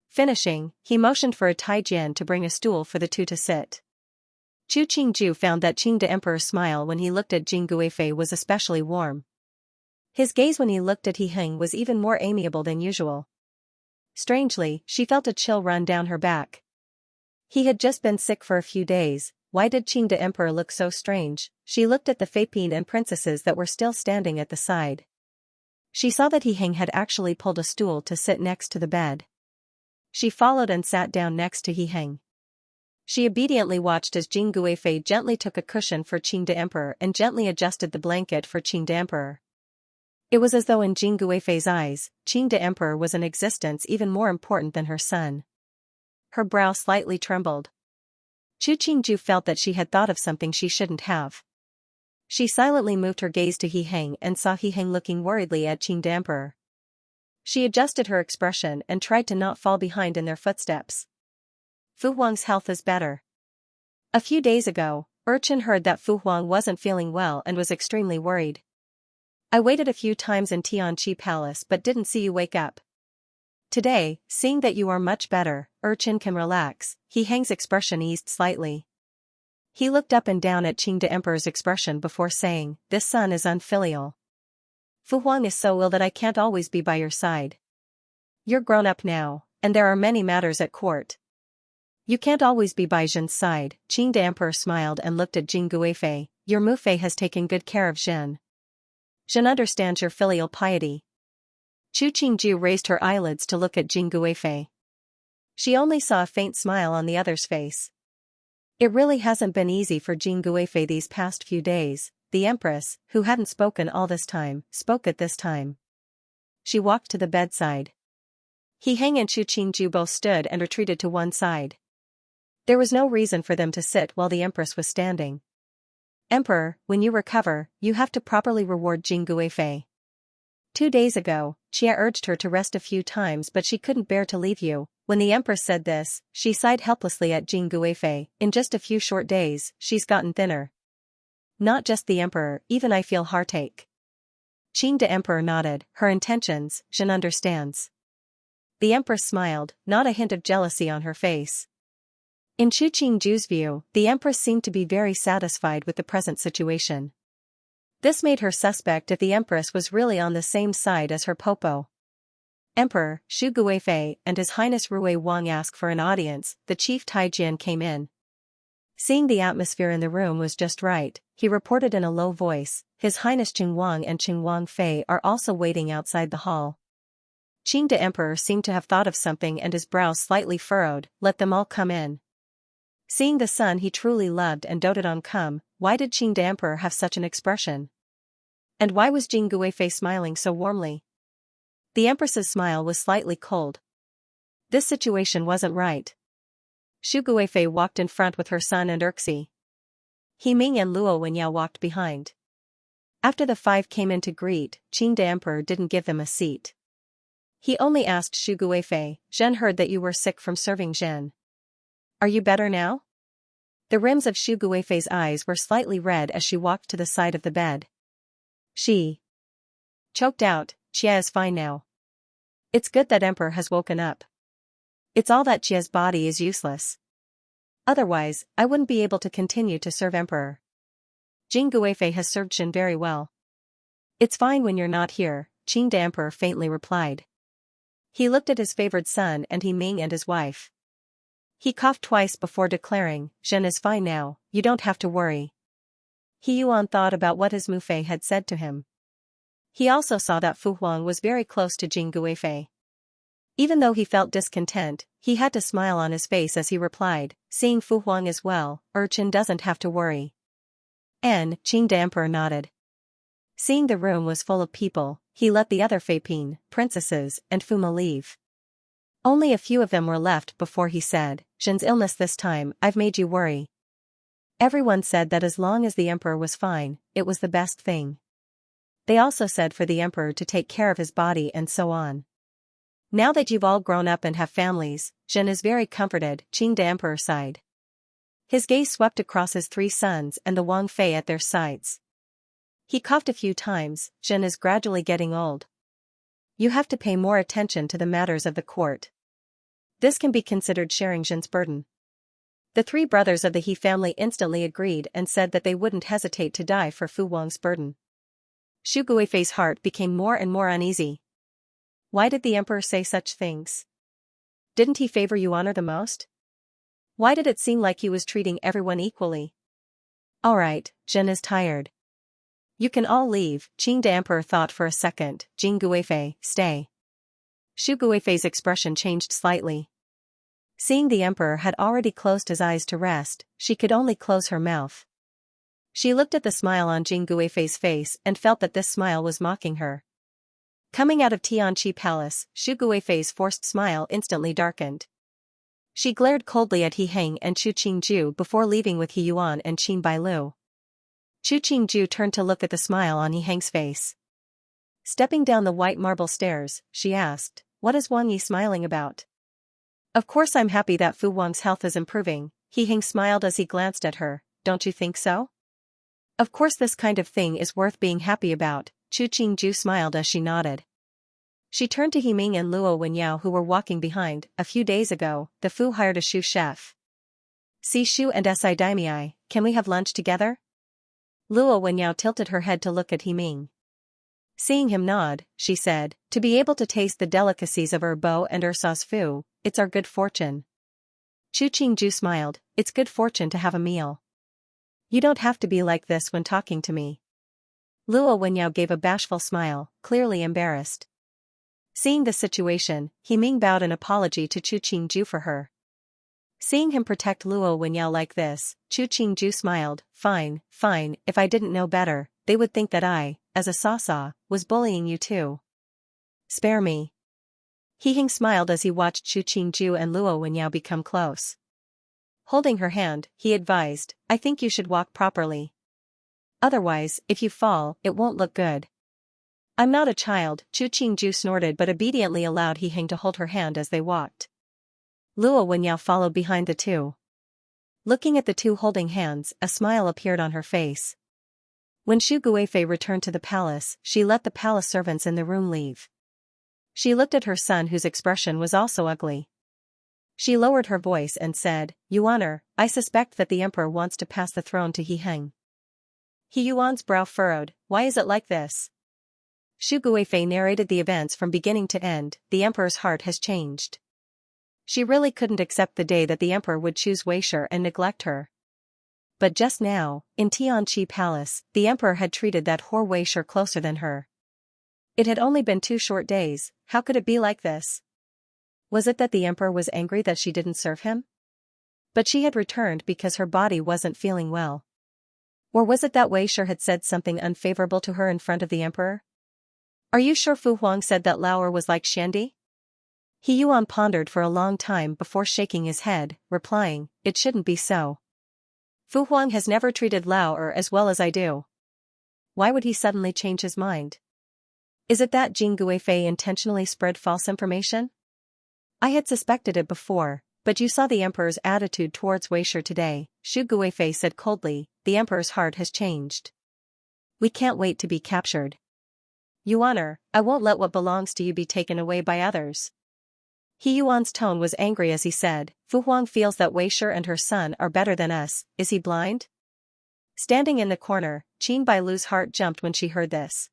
Finishing, he motioned for a Tai Jian to bring a stool for the two to sit. Chu Qingju found that Qing de Emperor's smile when he looked at Jing Guifei was especially warm. His gaze when he looked at He Heng was even more amiable than usual. Strangely, she felt a chill run down her back. He had just been sick for a few days. Why did Qing the Emperor look so strange? She looked at the Feiping and princesses that were still standing at the side. She saw that He Heng had actually pulled a stool to sit next to the bed. She followed and sat down next to He Heng. She obediently watched as Jing Guifei gently took a cushion for Qing the Emperor and gently adjusted the blanket for Qing the Emperor. It was as though in Jing Guifei's eyes, Qing the Emperor was an existence even more important than her son. Her brow slightly trembled. Chu Qingju felt that she had thought of something she shouldn't have. She silently moved her gaze to He Heng and saw He Heng looking worriedly at Qing the Emperor. She adjusted her expression and tried to not fall behind in their footsteps. Fu Huang's health is better. A few days ago, Urchin heard that Fu Huang wasn't feeling well and was extremely worried. I waited a few times in Tianqi Palace but didn't see you wake up. Today, seeing that you are much better, Urchin can relax. He Heng's expression eased slightly. He looked up and down at Qing the Emperor's expression before saying, "This son is unfilial. Fu Huang is so ill that I can't always be by your side. You're grown up now, and there are many matters at court. You can't always be by Zhen's side." Qing the Emperor smiled and looked at Jing Guifei. "Your Mufei has taken good care of Zhen. Zhen understands your filial piety." Chu Qingju raised her eyelids to look at Jing Guifei. She only saw a faint smile on the other's face. It really hasn't been easy for Jing Guifei these past few days. The Empress, who hadn't spoken all this time, spoke at this time. She walked to the bedside. He Heng and Chu Qingju both stood and retreated to one side. There was no reason for them to sit while the Empress was standing. "Emperor, when you recover, you have to properly reward Jing Guifei. 2 days ago, Chia urged her to rest a few times but she couldn't bear to leave you." When the Empress said this, she sighed helplessly at Jing Guifei. "In just a few short days, she's gotten thinner." "Not just the Emperor, even I feel heartache." Qing the Emperor nodded. "Her intentions, Zhen understands." The Empress smiled, not a hint of jealousy on her face. In Chu Qingju's view, the Empress seemed to be very satisfied with the present situation. This made her suspect if the Empress was really on the same side as her popo. "Emperor, Shu Guifei and His Highness Rui Wang ask for an audience." The chief Taijian came in. Seeing the atmosphere in the room was just right, he reported in a low voice, "His Highness Qing Wang and Qing Wang Fei are also waiting outside the hall." Qing the Emperor seemed to have thought of something and his brows slightly furrowed. "Let them all come in." Seeing the son he truly loved and doted on come, why did Qing the Emperor have such an expression? And why was Jing Guifei smiling so warmly? The Empress's smile was slightly cold. This situation wasn't right. Shu Guifei walked in front with her son and Erxi. He Ming and Luo Wenyao walked behind. After the 5 came in to greet, Qing the Emperor didn't give them a seat. He only asked Shu Guifei, "Zhen heard that you were sick from serving Zhen. Are you better now?" The rims of Shu Guifei's eyes were slightly red as she walked to the side of the bed. She choked out, "Chia is fine now. It's good that Emperor has woken up. It's all that Chia's body is useless. Otherwise, I wouldn't be able to continue to serve Emperor. Jing Guifei has served Zhen very well." "It's fine when you're not here," Qing the Emperor faintly replied. He looked at his favored son and He Ming and his wife. He coughed twice before declaring, "Zhen is fine now, you don't have to worry." He Yuan thought about what his Mufei had said to him. He also saw that Fu Huang was very close to Jing Guifei. Even though he felt discontent, he had to smile on his face as he replied, "Seeing Fu Huang is well, Urchin doesn't have to worry." Qing the Emperor nodded. Seeing the room was full of people, he let the other Feiping, princesses, and Fuma leave. Only a few of them were left before he said, "Zhen's illness this time, I've made you worry." Everyone said that as long as the Emperor was fine, it was the best thing. They also said for the Emperor to take care of his body and so on. "Now that you've all grown up and have families, Zhen is very comforted," Qing the Emperor sighed. His gaze swept across his 3 sons and the Wang Fei at their sides. He coughed a few times. "Zhen is gradually getting old. You have to pay more attention to the matters of the court. This can be considered sharing Zhen's burden." The 3 brothers of the He family instantly agreed and said that they wouldn't hesitate to die for Fu Wang's burden. Xu Guifei's heart became more and more uneasy. Why did the emperor say such things? Didn't he favor Yuan the most? Why did it seem like he was treating everyone equally? Alright, Zhen is tired. You can all leave. Qing de emperor thought for a second. Jing Guifei, stay. Xu Guifei's expression changed slightly. Seeing the emperor had already closed his eyes to rest, she could only close her mouth. She looked at the smile on Jing Guifei's face and felt that this smile was mocking her. Coming out of Xianxia Palace, Xu Guifei's forced smile instantly darkened. She glared coldly at He Heng and Chu Qingju before leaving with He Yuan and Qin Bailu. Chu Qingju turned to look at the smile on He Heng's face. Stepping down the white marble stairs, she asked, "What is Wang Yi smiling about?" "Of course I'm happy that Fu Wang's health is improving," He Heng smiled as he glanced at her. "Don't you think so?" "Of course this kind of thing is worth being happy about," Chu Qingju smiled as she nodded. She turned to He Ming and Luo Wenyao who were walking behind. "A few days ago, the Fu hired a Shu chef. Si Shu and Si Daimei, can we have lunch together?" Luo Wenyao tilted her head to look at He Ming. Seeing him nod, she said, "To be able to taste the delicacies of Erbo and Ersau's Fu, it's our good fortune." Chu Qingju smiled, "It's good fortune to have a meal. You don't have to be like this when talking to me." Luo Wenyao gave a bashful smile, clearly embarrassed. Seeing the situation, He Ming bowed an apology to Chu Qingju for her. Seeing him protect Luo Wenyao like this, Chu Qingju smiled, fine, if I didn't know better, they would think that I, as a Sasa, was bullying you too. Spare me." He Heng smiled as he watched Chu Qingju and Luo Wenyao become close. Holding her hand, he advised, "I think you should walk properly. Otherwise, if you fall, it won't look good." "I'm not a child," Chu Qingju snorted but obediently allowed He Heng to hold her hand as they walked. Luo Wenyao followed behind the two. Looking at the two holding hands, a smile appeared on her face. When Xu Guifei returned to the palace, she let the palace servants in the room leave. She looked at her son whose expression was also ugly. She lowered her voice and said, "Yuaner, I suspect that the emperor wants to pass the throne to He Heng." He Yuan's brow furrowed, "Why is it like this?" Xu Guifei narrated the events from beginning to end. "The emperor's heart has changed." She really couldn't accept the day that the emperor would choose Weishur and neglect her. But just now, in Tianqi Palace, the emperor had treated that whore Weishur closer than her. It had only been 2 short days, how could it be like this? Was it that the emperor was angry that she didn't serve him? But she had returned because her body wasn't feeling well. Or was it that Weishur had said something unfavorable to her in front of the emperor? "Are you sure Fu Huang said that Laoer was like Xiandi?" He Yuan pondered for a long time before shaking his head, replying, "It shouldn't be so. Fu Huang has never treated Laoer as well as I do. Why would he suddenly change his mind? Is it that Jing Guifei intentionally spread false information? I had suspected it before, but you saw the emperor's attitude towards Weishur today," Xu Guifei said coldly. "The emperor's heart has changed. We can't wait to be captured. Yuaner, I won't let what belongs to you be taken away by others." He Yuan's tone was angry as he said, "Fu Huang feels that Weishur and her son are better than us, is he blind?" Standing in the corner, Qin Bailu's heart jumped when she heard this.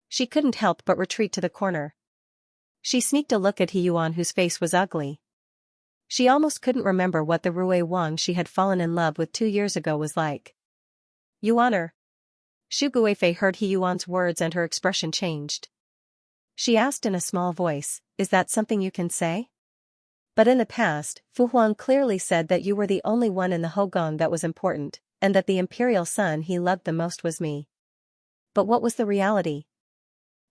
She couldn't help but retreat to the corner. She sneaked a look at He Yuan whose face was ugly. She almost couldn't remember what the Rui Wang she had fallen in love with 2 years ago was like. "Yuaner." Xu Guifei heard He Yuan's words and her expression changed. She asked in a small voice, "Is that something you can say? But in the past, Fu Huang clearly said that you were the only one in the Hogong that was important, and that the imperial son he loved the most was me. But what was the reality?"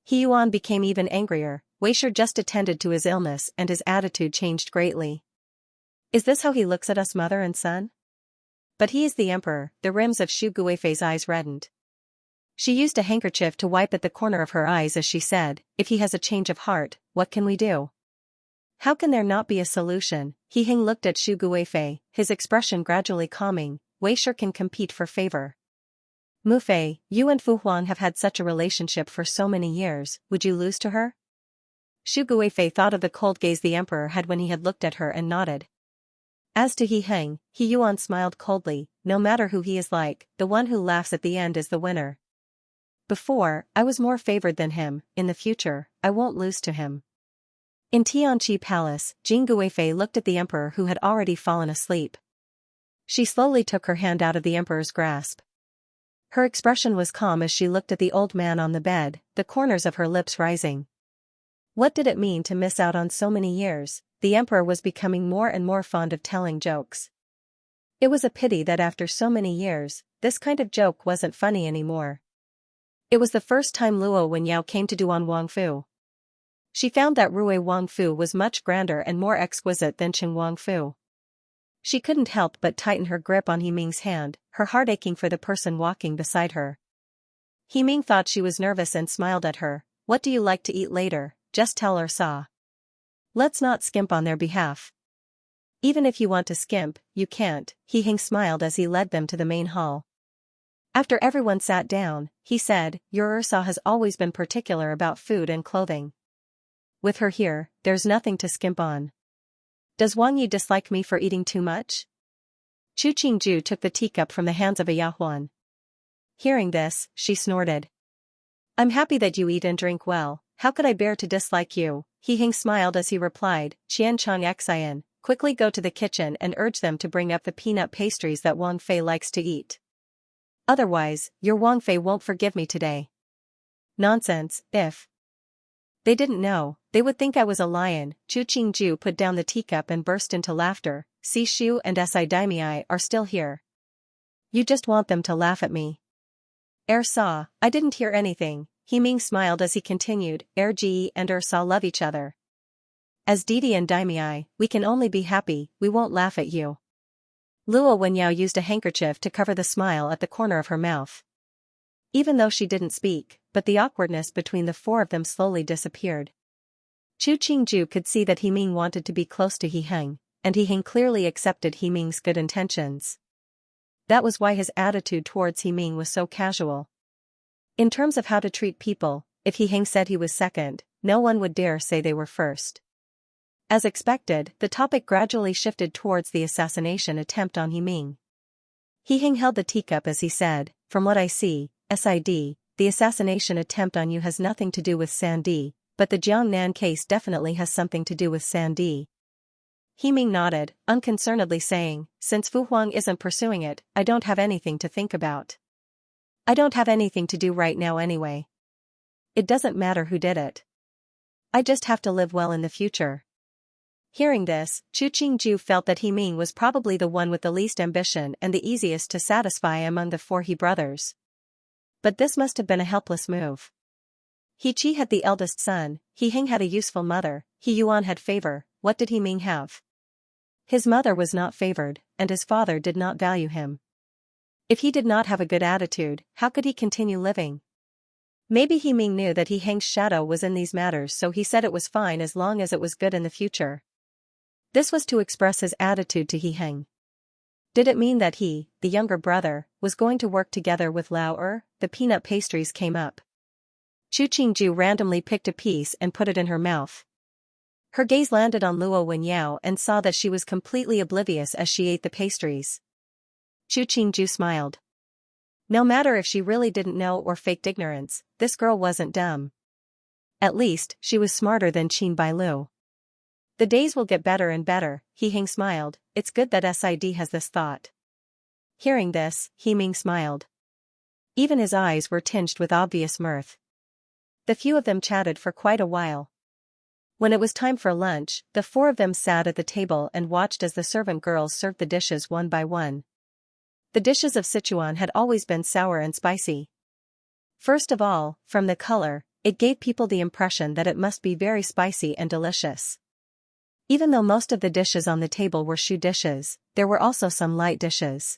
He Yuan became even angrier. Weishur just attended to his illness and his attitude changed greatly. "Is this how he looks at us, mother and son?" "But he is the emperor." The rims of Xu Guifei's eyes reddened. She used a handkerchief to wipe at the corner of her eyes as she said, "If he has a change of heart, what can we do? How can there not be a solution?" He Heng looked at Xu Guifei, his expression gradually calming. "Weishur can compete for favor. Mufei, you and Fu Huang have had such a relationship for so many years, would you lose to her?" Xu Guifei thought of the cold gaze the emperor had when he had looked at her and nodded. As to He Heng, He Yuan smiled coldly, "No matter who he is like, the one who laughs at the end is the winner." Before, I was more favored than him, in the future, I won't lose to him. In Tianqi Palace, Jing Guifei looked at the emperor who had already fallen asleep. She slowly took her hand out of the emperor's grasp. Her expression was calm as she looked at the old man on the bed, the corners of her lips rising. What did it mean to miss out on so many years? The emperor was becoming more and more fond of telling jokes. It was a pity that after so many years, this kind of joke wasn't funny anymore. It was the first time Luo Wenyao came to Duan Wangfu. She found that Rui Wangfu was much grander and more exquisite than Qing Wangfu. She couldn't help but tighten her grip on He Ming's hand, her heart aching for the person walking beside her. He Ming thought she was nervous and smiled at her. What do you like to eat later? Just tell Ursa. Let's not skimp on their behalf. Even if you want to skimp, you can't, He Ming smiled as he led them to the main hall. After everyone sat down, he said, Your Ursa has always been particular about food and clothing. With her here, there's nothing to skimp on. Does Wang Yi dislike me for eating too much? Chu Qingju took the teacup from the hands of a Yahuan. Hearing this, she snorted. I'm happy that you eat and drink well, how could I bear to dislike you? He Ming smiled as he replied, Qian Chang Xian, quickly go to the kitchen and urge them to bring up the peanut pastries that Wang Fei likes to eat. Otherwise, your Wang Fei won't forgive me today. Nonsense, if they didn't know, they would think I was a lion. Chu Qingju put down the teacup and burst into laughter. Si Shu and Si Daimei are still here. You just want them to laugh at me. Saw, I didn't hear anything. He Ming smiled as he continued, Ji and Saw love each other. As Didi and Daimei, we can only be happy, we won't laugh at you. Luo Wenyao used a handkerchief to cover the smile at the corner of her mouth. Even though she didn't speak, but the awkwardness between the four of them slowly disappeared. Chu Qingju could see that He Ming wanted to be close to He Ming, and He Ming clearly accepted He Ming's good intentions. That was why his attitude towards He Ming was so casual. In terms of how to treat people, if He Ming said he was second, no one would dare say they were first. As expected, the topic gradually shifted towards the assassination attempt on He Ming. He Ming held the teacup as he said, From what I see, Sid, the assassination attempt on you has nothing to do with Sandy, but the Jiangnan case definitely has something to do with Sandy. He Ming nodded, unconcernedly saying, Since Fu Huang isn't pursuing it, I don't have anything to think about. I don't have anything to do right now anyway. It doesn't matter who did it. I just have to live well in the future. Hearing this, Chu Qingju felt that He Ming was probably the one with the least ambition and the easiest to satisfy among the four He brothers. But this must have been a helpless move. He Qi had the eldest son, He Ming had a useful mother, He Yuan had favor. What did He Ming have? His mother was not favored, and his father did not value him. If he did not have a good attitude, how could he continue living? Maybe He Ming knew that He Ming's shadow was in these matters, so he said it was fine as long as it was good in the future. This was to express his attitude to He Ming. Did it mean that he, the younger brother, was going to work together with Lao? The peanut pastries came up. Chu Qingju randomly picked a piece and put it in her mouth. Her gaze landed on Luo Wenyao and saw that she was completely oblivious as she ate the pastries. Chu Qingju smiled. No matter if she really didn't know or faked ignorance, this girl wasn't dumb. At least, she was smarter than Qin Bailu. The days will get better and better, He Ming smiled, it's good that Sid has this thought. Hearing this, He Ming smiled. Even his eyes were tinged with obvious mirth. The few of them chatted for quite a while. When it was time for lunch, the four of them sat at the table and watched as the servant girls served the dishes one by one. The dishes of Sichuan had always been sour and spicy. First of all, from the color, it gave people the impression that it must be very spicy and delicious. Even though most of the dishes on the table were shu dishes, there were also some light dishes.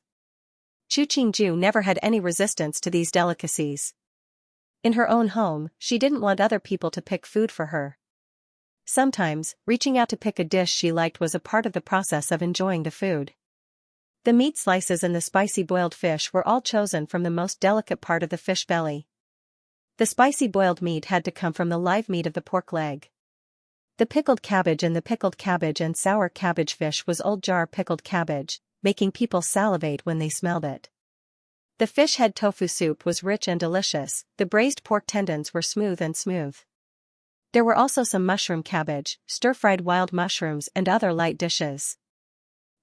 Chu Qingju never had any resistance to these delicacies. In her own home, she didn't want other people to pick food for her. Sometimes, reaching out to pick a dish she liked was a part of the process of enjoying the food. The meat slices and the spicy boiled fish were all chosen from the most delicate part of the fish belly. The spicy boiled meat had to come from the live meat of the pork leg. The pickled cabbage and sour cabbage fish was old jar pickled cabbage, making people salivate when they smelled it. The fish head tofu soup was rich and delicious, the braised pork tendons were smooth and smooth. There were also some mushroom cabbage, stir-fried wild mushrooms and other light dishes.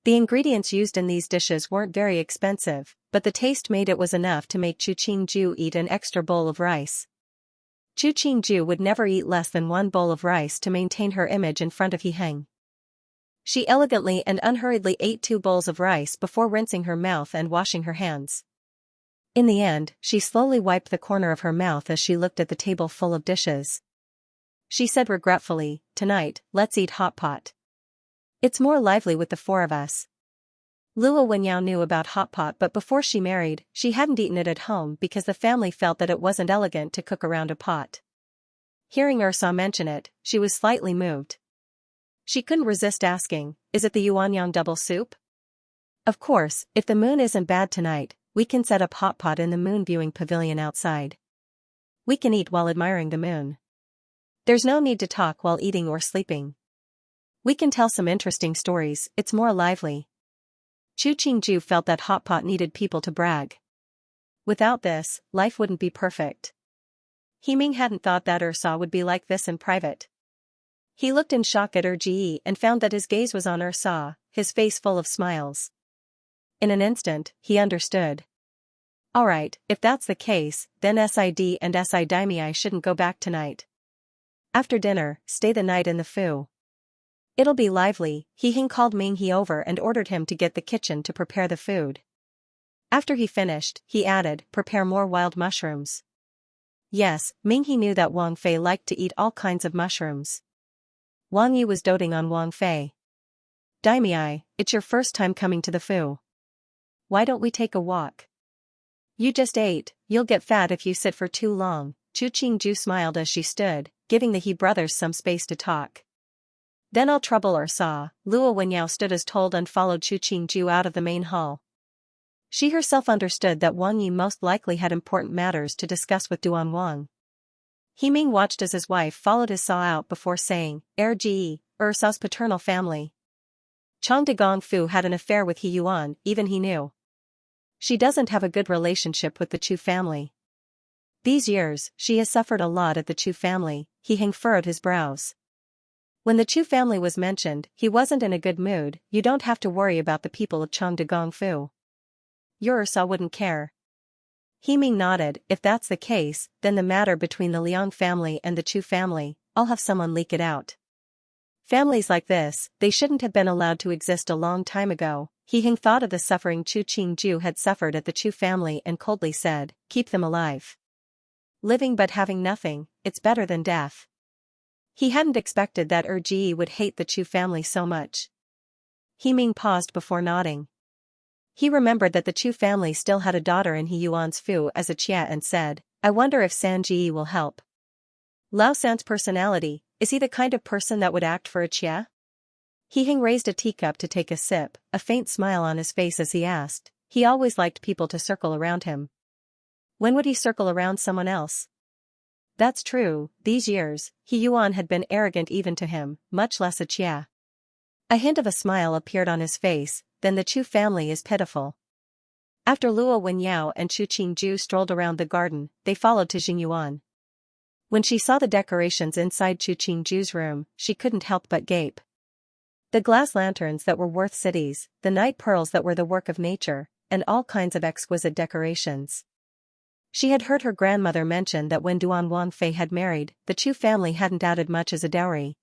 The ingredients used in these dishes weren't very expensive, but the taste made it was enough to make Chu Qingju eat an extra bowl of rice. Chu Qingju would never eat less than one bowl of rice to maintain her image in front of He Heng. She elegantly and unhurriedly ate 2 bowls of rice before rinsing her mouth and washing her hands. In the end, she slowly wiped the corner of her mouth as she looked at the table full of dishes. She said regretfully, "Tonight, let's eat hot pot. It's more lively with the 4 of us." Luo Wenyao knew about hot pot, but before she married, she hadn't eaten it at home because the family felt that it wasn't elegant to cook around a pot. Hearing Ursa mention it, she was slightly moved. She couldn't resist asking, "Is it the Yuanyang double soup?" "Of course, if the moon isn't bad tonight, we can set up hot pot in the moon viewing pavilion outside. We can eat while admiring the moon. There's no need to talk while eating or sleeping. We can tell some interesting stories, it's more lively." Chu Qingju felt that hot pot needed people to brag. Without this, life wouldn't be perfect. He Ming hadn't thought that Ursa would be like this in private. He looked in shock at Ji and found that his gaze was on Ursa, his face full of smiles. In an instant, he understood. "Alright, if that's the case, then Sid and Si Daimei shouldn't go back tonight. After dinner, stay the night in the Fu. It'll be lively." He Hing called Ming He over and ordered him to get the kitchen to prepare the food. After he finished, he added, "Prepare more wild mushrooms." Yes, Ming He knew that Wang Fei liked to eat all kinds of mushrooms. Wang Yi was doting on Wang Fei. "Daimei, it's your first time coming to the Fu. Why don't we take a walk? You just ate, you'll get fat if you sit for too long." Chu Qingju smiled as she stood, giving the He brothers some space to talk. "Then I'll trouble Ursa." Luo Wenyao stood as told and followed Chu Qingju out of the main hall. She herself understood that Wang Yi most likely had important matters to discuss with Duan Wang. He Ming watched as his wife followed his saw out before saying, Ji, Ursa's paternal family. Chang de Gong Fu had an affair with He Yuan, even he knew. She doesn't have a good relationship with the Chu family. These years, she has suffered a lot at the Chu family. He Heng furrowed his brows. When the Chu family was mentioned, he wasn't in a good mood. "You don't have to worry about the people of Chang de Gong Fu. Your Ursa wouldn't care." He Ming nodded. "If that's the case, then the matter between the Liang family and the Chu family, I'll have someone leak it out. Families like this, they shouldn't have been allowed to exist a long time ago." He Heng thought of the suffering Chu Qingju had suffered at the Chu family and coldly said, "Keep them alive. Living but having nothing, it's better than death." He hadn't expected that Ji would hate the Chu family so much. He Ming paused before nodding. He remembered that the Chu family still had a daughter in He Yuan's Fu as a Chia and said, "I wonder if San Ji will help." Lao San's personality, is he the kind of person that would act for a Chia? He Heng raised a teacup to take a sip, a faint smile on his face as he asked. He always liked people to circle around him. When would he circle around someone else? That's true, these years, He Yuan had been arrogant even to him, much less a Chia. A hint of a smile appeared on his face. "Then the Chu family is pitiful." After Luo Wenyao and Chu Qingju strolled around the garden, they followed to Xingyuan. When she saw the decorations inside Chu Qingju's room, she couldn't help but gape. The glass lanterns that were worth cities, the night pearls that were the work of nature, and all kinds of exquisite decorations. She had heard her grandmother mention that when Duan Wang Fei had married, the Chu family hadn't added much as a dowry.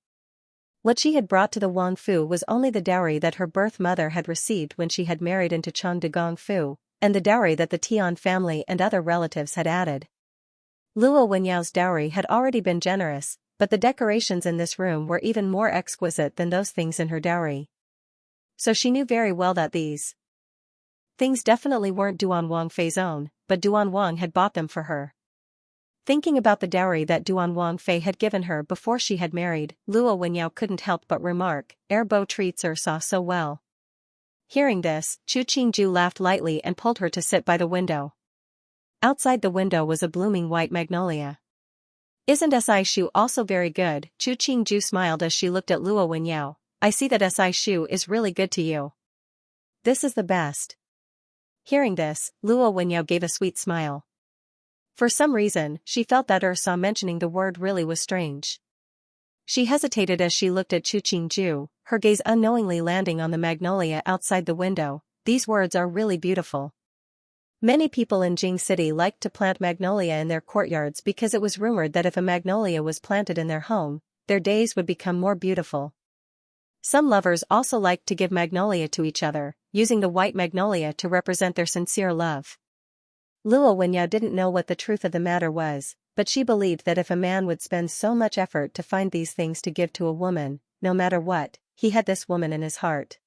What she had brought to the Wang Fu was only the dowry that her birth mother had received when she had married into Chang de Gong Fu, and the dowry that the Tian family and other relatives had added. Luo Wenyao's dowry had already been generous, but the decorations in this room were even more exquisite than those things in her dowry. So she knew very well that these things definitely weren't Duan Wang Fei's own, but Duan Wang had bought them for her. Thinking about the dowry that Duan Wang Fei had given her before she had married, Luo Wenyao couldn't help but remark, Beau treats Ursa so well. Hearing this, Chu Qingju laughed lightly and pulled her to sit by the window. Outside the window was a blooming white magnolia. Isn't Si Shu also very good? Chu Qingju smiled as she looked at Luo Wenyao. I see that Si Shu is really good to you. This is the best. Hearing this, Luo Wenyao gave a sweet smile. For some reason, she felt that Saw mentioning the word really was strange. She hesitated as she looked at Chu Qingju, her gaze unknowingly landing on the magnolia outside the window. These words are really beautiful. Many people in Jing City liked to plant magnolia in their courtyards because it was rumored that if a magnolia was planted in their home, their days would become more beautiful. Some lovers also liked to give magnolia to each other, using the white magnolia to represent their sincere love. Luo Wenyao didn't know what the truth of the matter was, but she believed that if a man would spend so much effort to find these things to give to a woman, no matter what, he had this woman in his heart.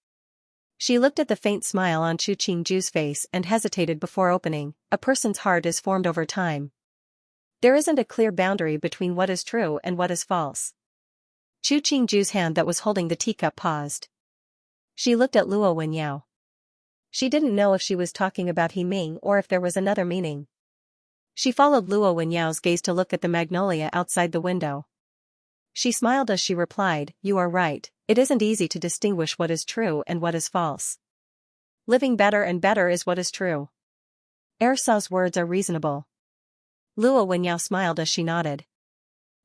She looked at the faint smile on Chu Qingju's face and hesitated before opening. A person's heart is formed over time. There isn't a clear boundary between what is true and what is false. Chu Qingju's hand that was holding the teacup paused. She looked at Luo Wenyao. She didn't know if she was talking about He Ming or if there was another meaning. She followed Luo Wenyao's gaze to look at the magnolia outside the window. She smiled as she replied, "You are right, it isn't easy to distinguish what is true and what is false. Living better and better is what is true." Ersaw's words are reasonable. Luo Wenyao smiled as she nodded.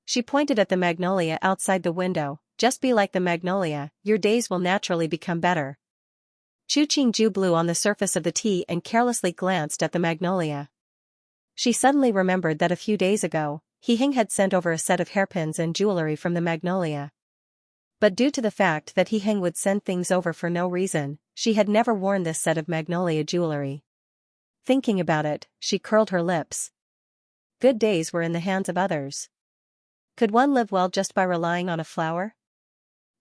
She pointed at the magnolia outside the window. "Just be like the magnolia, your days will naturally become better." Chu Qingju blew on the surface of the tea and carelessly glanced at the magnolia. She suddenly remembered that a few days ago, He Hing had sent over a set of hairpins and jewelry from the magnolia. But due to the fact that He Hing would send things over for no reason, she had never worn this set of magnolia jewelry. Thinking about it, she curled her lips. Good days were in the hands of others. Could one live well just by relying on a flower?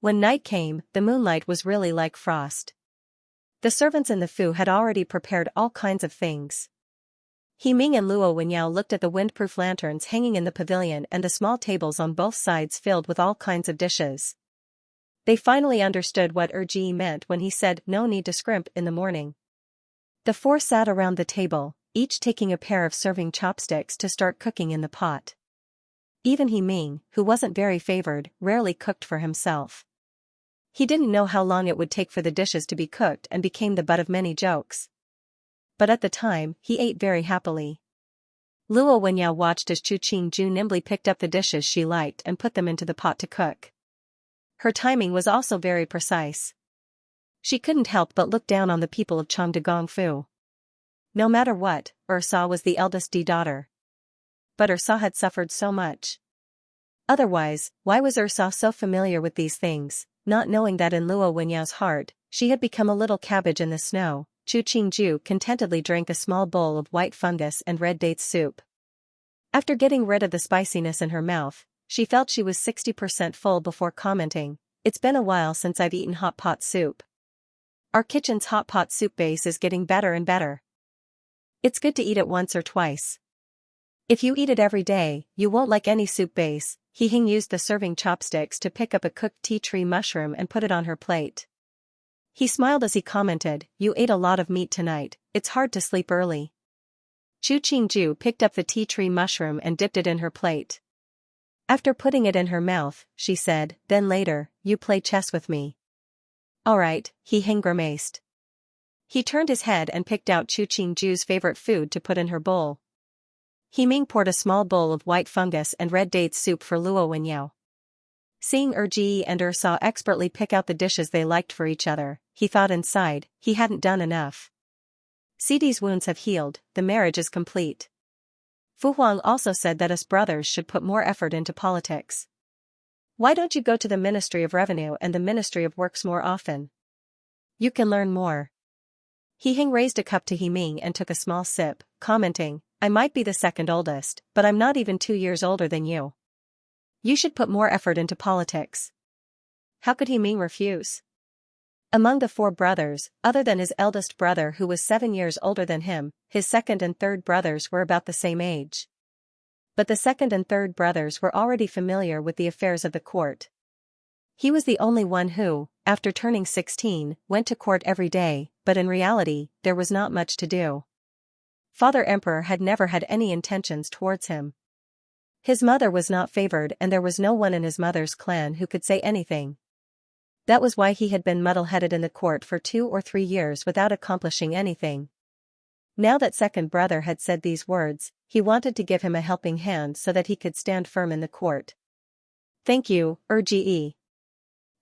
When night came, the moonlight was really like frost. The servants in the Fu had already prepared all kinds of things. He Ming and Luo Wenyao looked at the windproof lanterns hanging in the pavilion and the small tables on both sides filled with all kinds of dishes. They finally understood what Ji meant when he said no need to scrimp in the morning. The four sat around the table, each taking a pair of serving chopsticks to start cooking in the pot. Even He Ming, who wasn't very favored, rarely cooked for himself. He didn't know how long it would take for the dishes to be cooked and became the butt of many jokes. But at the time, he ate very happily. Luo Wenyao watched as Chu Qingju nimbly picked up the dishes she liked and put them into the pot to cook. Her timing was also very precise. She couldn't help but look down on the people of Changde-Gongfu. No matter what, Saw was the eldest daughter. But Saw had suffered so much. Otherwise, why was Saw so familiar with these things, not knowing that in Luo Wenyao's heart, she had become a little cabbage in the snow? Chu Qingju contentedly drank a small bowl of white fungus and red dates soup. After getting rid of the spiciness in her mouth, she felt she was 60% full before commenting, "It's been a while since I've eaten hot pot soup. Our kitchen's hot pot soup base is getting better and better. It's good to eat it once or twice. If you eat it every day, you won't like any soup base." He Hing used the serving chopsticks to pick up a cooked tea tree mushroom and put it on her plate. He smiled as he commented, "You ate a lot of meat tonight, it's hard to sleep early." Chu Qingju picked up the tea tree mushroom and dipped it in her plate. After putting it in her mouth, she said, "Then later, you play chess with me." "Alright," He Hing grimaced. He turned his head and picked out Chu Qingju's favorite food to put in her bowl. He Ming poured a small bowl of white fungus and red dates soup for Luo Wenyao. Seeing Ji and Saw expertly pick out the dishes they liked for each other, he thought inside, he hadn't done enough. Sidi's wounds have healed, the marriage is complete. Fu Huang also said that us brothers should put more effort into politics. Why don't you go to the Ministry of Revenue and the Ministry of Works more often? You can learn more. He Hing raised a cup to He Ming and took a small sip, commenting, "I might be the second oldest, but I'm not even 2 years older than you. You should put more effort into politics." How could He Ming refuse? Among the four brothers, other than his eldest brother who was 7 years older than him, his second and third brothers were about the same age. But the second and third brothers were already familiar with the affairs of the court. He was the only one who, after turning 16, went to court every day, but in reality, there was not much to do. Father Emperor had never had any intentions towards him. His mother was not favored and there was no one in his mother's clan who could say anything. That was why he had been muddle-headed in the court for 2 or 3 years without accomplishing anything. Now that second brother had said these words, he wanted to give him a helping hand so that he could stand firm in the court. Thank you, Ge.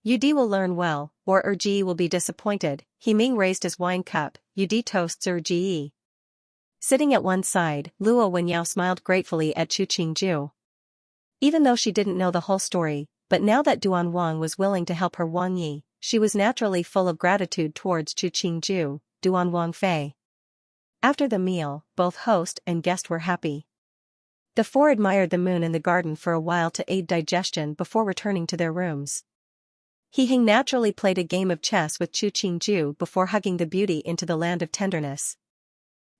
Ud will learn well, or Ge will be disappointed. He Ming raised his wine cup. Ud toasts Ge. Sitting at one side, Luo Wenyao smiled gratefully at Chu Qingju. Even though she didn't know the whole story, but now that Duan Wang was willing to help her Wang Yi, she was naturally full of gratitude towards Chu Qingju, Duan Wang Fei. After the meal, both host and guest were happy. The four admired the moon in the garden for a while to aid digestion before returning to their rooms. He Hing naturally played a game of chess with Chu Qingju before hugging the beauty into the land of tenderness.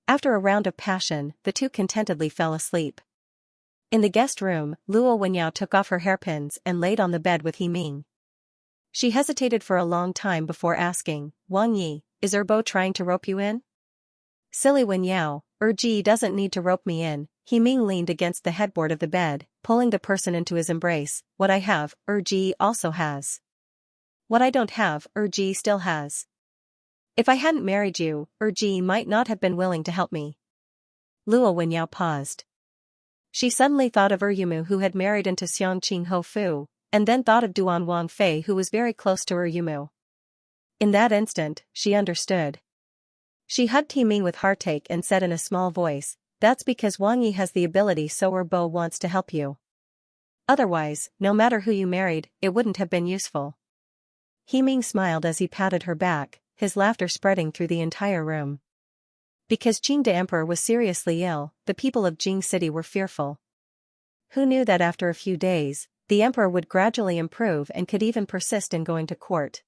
After a round of passion, the two contentedly fell asleep. In the guest room, Luo Wenyao took off her hairpins and laid on the bed with He Ming. She hesitated for a long time before asking, Wang Yi, is Erbo trying to rope you in? Silly Wenyao, Ji doesn't need to rope me in. He Ming leaned against the headboard of the bed, pulling the person into his embrace. What I have, Ji also has. What I don't have, Ji still has. If I hadn't married you, Ji might not have been willing to help me. Luo Wenyao paused. She suddenly thought of Yumu who had married into Xianxia Ho Fu, and then thought of Duan Wang Fei who was very close to Yumu. In that instant, she understood. She hugged He Ming with heartache and said in a small voice, that's because Wang Yi has the ability, so Erbo wants to help you. Otherwise, no matter who you married, it wouldn't have been useful. He Ming smiled as he patted her back, his laughter spreading through the entire room. Because Qing the Emperor was seriously ill, the people of Jing City were fearful. Who knew that after a few days, the emperor would gradually improve and could even persist in going to court?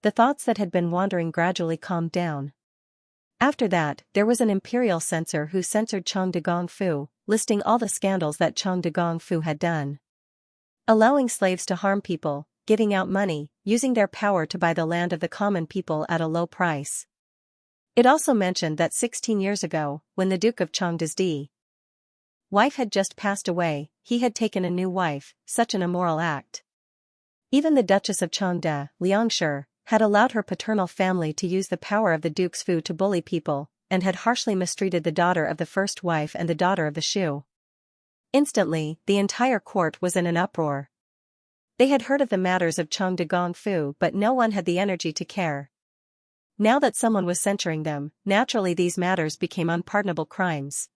The thoughts that had been wandering gradually calmed down. After that, there was an imperial censor who censored Chang de Gongfu, listing all the scandals that Chang de Gongfu had done. Allowing slaves to harm people, giving out money, using their power to buy the land of the common people at a low price. It also mentioned that 16 years ago, when the Duke of Changde's wife had just passed away, he had taken a new wife, such an immoral act. Even the Duchess of Changde, Xianxia, had allowed her paternal family to use the power of the Duke's Fu to bully people, and had harshly mistreated the daughter of the first wife and the daughter of the Shu. Instantly, the entire court was in an uproar. They had heard of the matters of Chang de Gongfu, but no one had the energy to care. Now that someone was censuring them, naturally these matters became unpardonable crimes.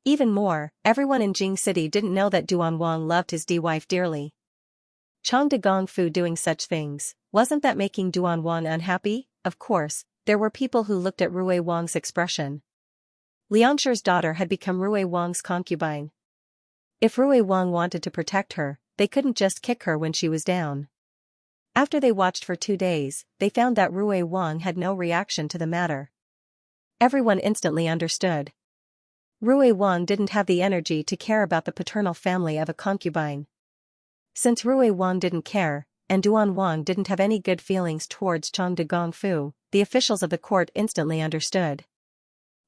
Even more, everyone in Jing City didn't know that Duan Wang loved his wife dearly. Chang de Gongfu doing such things, wasn't that making Duan Wang unhappy? Of course, there were people who looked at Rui Wang's expression. Liangxi's daughter had become Rui Wang's concubine. If Rui Wang wanted to protect her, they couldn't just kick her when she was down. After they watched for 2 days, they found that Rui Wang had no reaction to the matter. Everyone instantly understood. Rui Wang didn't have the energy to care about the paternal family of a concubine. Since Rui Wang didn't care, and Duan Wang didn't have any good feelings towards Chang de Gongfu, the officials of the court instantly understood.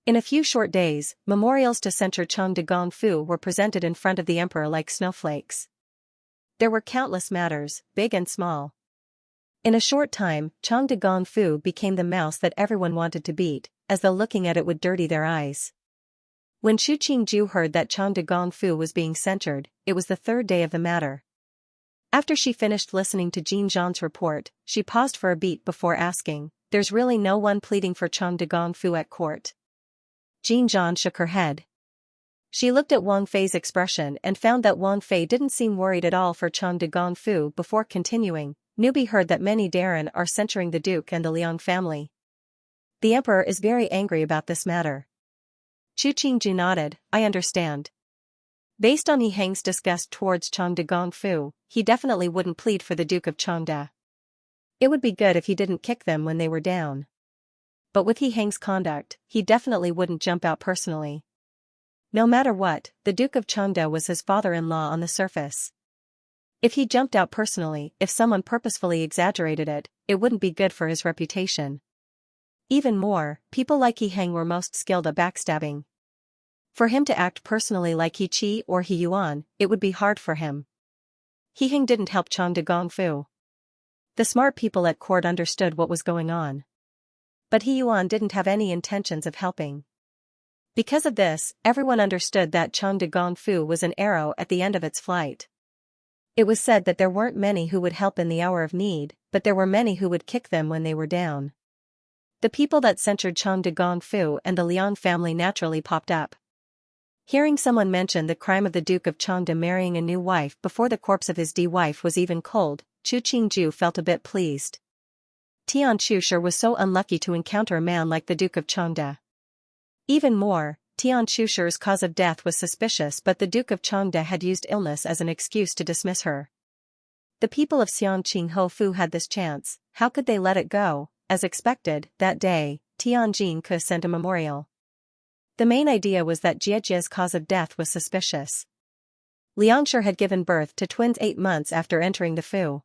In a few short days, memorials to censure Chang de Gongfu were presented in front of the emperor like snowflakes. There were countless matters, big and small. In a short time, Chang de Gongfu became the mouse that everyone wanted to beat, as though looking at it would dirty their eyes. When Chu Qingju heard that Chang de Gongfu was being censured, it was the 3rd day of the matter. After she finished listening to Jin Zhang's report, she paused for a beat before asking, there's really no one pleading for Chang de Gongfu at court? Jin Zhang shook her head. She looked at Wang Fei's expression and found that Wang Fei didn't seem worried at all for Chang de Gongfu before continuing. Newbie heard that many Darren are censuring the Duke and the Liang family. The emperor is very angry about this matter. Chu Qingju nodded, I understand. Based on He Hang's disgust towards Chang de Gongfu, he definitely wouldn't plead for the Duke of Changde. It would be good if he didn't kick them when they were down. But with He Hang's conduct, he definitely wouldn't jump out personally. No matter what, the Duke of Changde was his father-in-law on the surface. If he jumped out personally, if someone purposefully exaggerated it, it wouldn't be good for his reputation. Even more, people like He Hang were most skilled at backstabbing. For him to act personally like He Qi or He Yuan, it would be hard for him. He Hang didn't help Chang de Gongfu. The smart people at court understood what was going on. But He Yuan didn't have any intentions of helping. Because of this, everyone understood that Chang de Gongfu was an arrow at the end of its flight. It was said that there weren't many who would help in the hour of need, but there were many who would kick them when they were down. The people that censured Chang de Gongfu and the Liang family naturally popped up. Hearing someone mention the crime of the Duke of Changde marrying a new wife before the corpse of his wife was even cold, Chu Qingju felt a bit pleased. Tian Chu sure was so unlucky to encounter a man like the Duke of Changde. Even more, Tian Chusher's cause of death was suspicious, but the Duke of Changde had used illness as an excuse to dismiss her. The people of Xianqing Hofu had this chance, how could they let it go? As expected, that day, Tianjin Ke sent a memorial. The main idea was that Jiejia's cause of death was suspicious. Liangshi had given birth to twins 8 months after entering the Fu.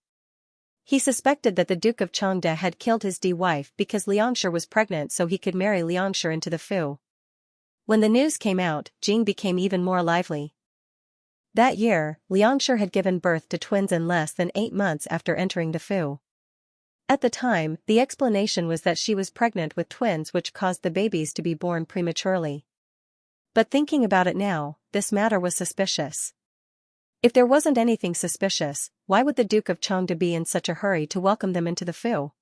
He suspected that the Duke of Changde had killed his wife because Liangshi was pregnant so he could marry Liangshi into the Fu. When the news came out, Jing became even more lively. That year, Liangshi had given birth to twins in less than 8 months after entering the Fu. At the time, the explanation was that she was pregnant with twins, which caused the babies to be born prematurely. But thinking about it now, this matter was suspicious. If there wasn't anything suspicious, why would the Duke of Changde be in such a hurry to welcome them into the Fu?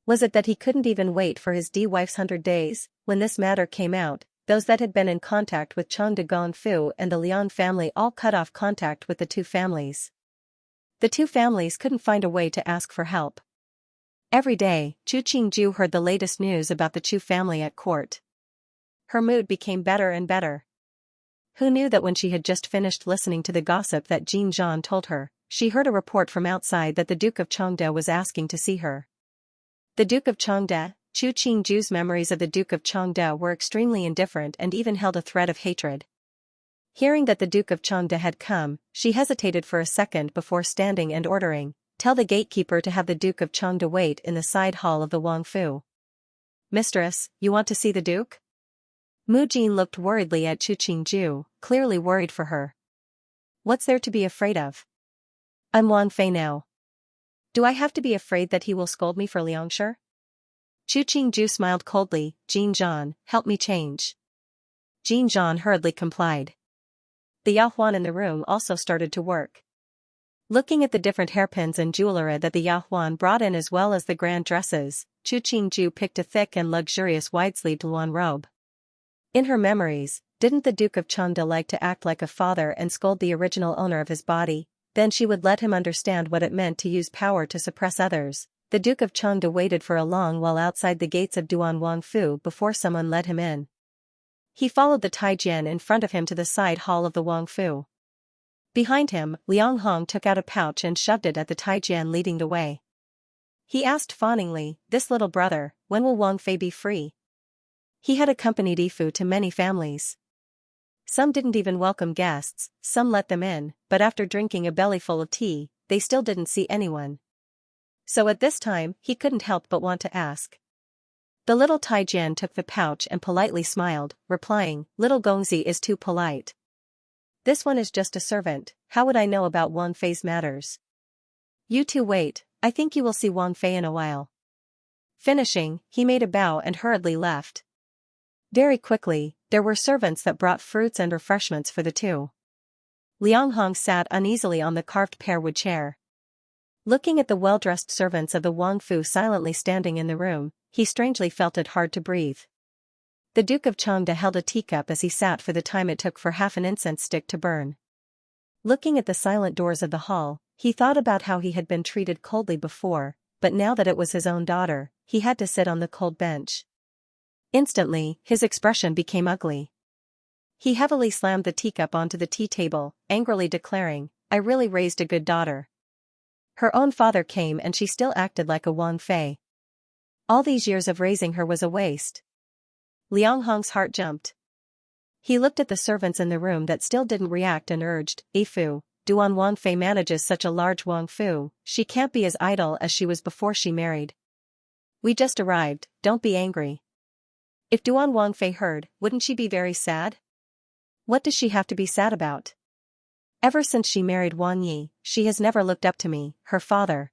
Was it that he couldn't even wait for his wife's 100 days? When this matter came out, those that had been in contact with Chang de Gongfu and the Liang family all cut off contact with the two families. The two families couldn't find a way to ask for help. Every day, Chu Qingju heard the latest news about the Chu family at court. Her mood became better and better. Who knew that when she had just finished listening to the gossip that Jin Zhan told her, she heard a report from outside that the Duke of Changde was asking to see her. The Duke of Changde, Chu Qingju's memories of the Duke of Changde were extremely indifferent and even held a thread of hatred. Hearing that the Duke of Changde had come, she hesitated for a second before standing and ordering, "Tell the gatekeeper to have the Duke of Changde wait in the side hall of the Wang Fu." "Mistress, you want to see the Duke?" Mu Jin looked worriedly at Chu Qingju, clearly worried for her. "What's there to be afraid of? I'm Wang Fei now. Do I have to be afraid that he will scold me for Liangshi?" Chu Qingju smiled coldly. "Jin Zhan, help me change." Jin Zhan hurriedly complied. The Yahuan in the room also started to work. Looking at the different hairpins and jewelry that the Yahuan brought in as well as the grand dresses, Chu Qingju picked a thick and luxurious wide-sleeved Luan robe. In her memories, didn't the Duke of Changde like to act like a father and scold the original owner of his body? Then she would let him understand what it meant to use power to suppress others. The Duke of Changde waited for a long while outside the gates of Duan Wangfu before someone let him in. He followed the Taijian in front of him to the side hall of the Wangfu. Behind him, Liang Hong took out a pouch and shoved it at the Taijian leading the way. He asked fawningly, "This little brother, when will Wang Fei be free?" He had accompanied Ifu to many families. Some didn't even welcome guests, some let them in, but after drinking a bellyful of tea, they still didn't see anyone. So at this time, he couldn't help but want to ask. The little Taijian took the pouch and politely smiled, replying, "Little Gongzi is too polite. This one is just a servant, how would I know about Wang Fei's matters? You two wait, I think you will see Wang Fei in a while." Finishing, he made a bow and hurriedly left. Very quickly, there were servants that brought fruits and refreshments for the two. Liang Hong sat uneasily on the carved pearwood chair. Looking at the well-dressed servants of the Wang Fu silently standing in the room, he strangely felt it hard to breathe. The Duke of Changde held a teacup as he sat for the time it took for half an incense stick to burn. Looking at the silent doors of the hall, he thought about how he had been treated coldly before, but now that it was his own daughter, he had to sit on the cold bench. Instantly, his expression became ugly. He heavily slammed the teacup onto the tea table, angrily declaring, "I really raised a good daughter. Her own father came and she still acted like a Wang Fei. All these years of raising her was a waste." Liang Hong's heart jumped. He looked at the servants in the room that still didn't react and urged, "Ifu, Duan Wang Fei manages such a large Wang Fu, she can't be as idle as she was before she married. We just arrived, don't be angry." If Duan Wang Fei heard, wouldn't she be very sad? What does she have to be sad about? Ever since she married Wang Yi, she has never looked up to me, her father.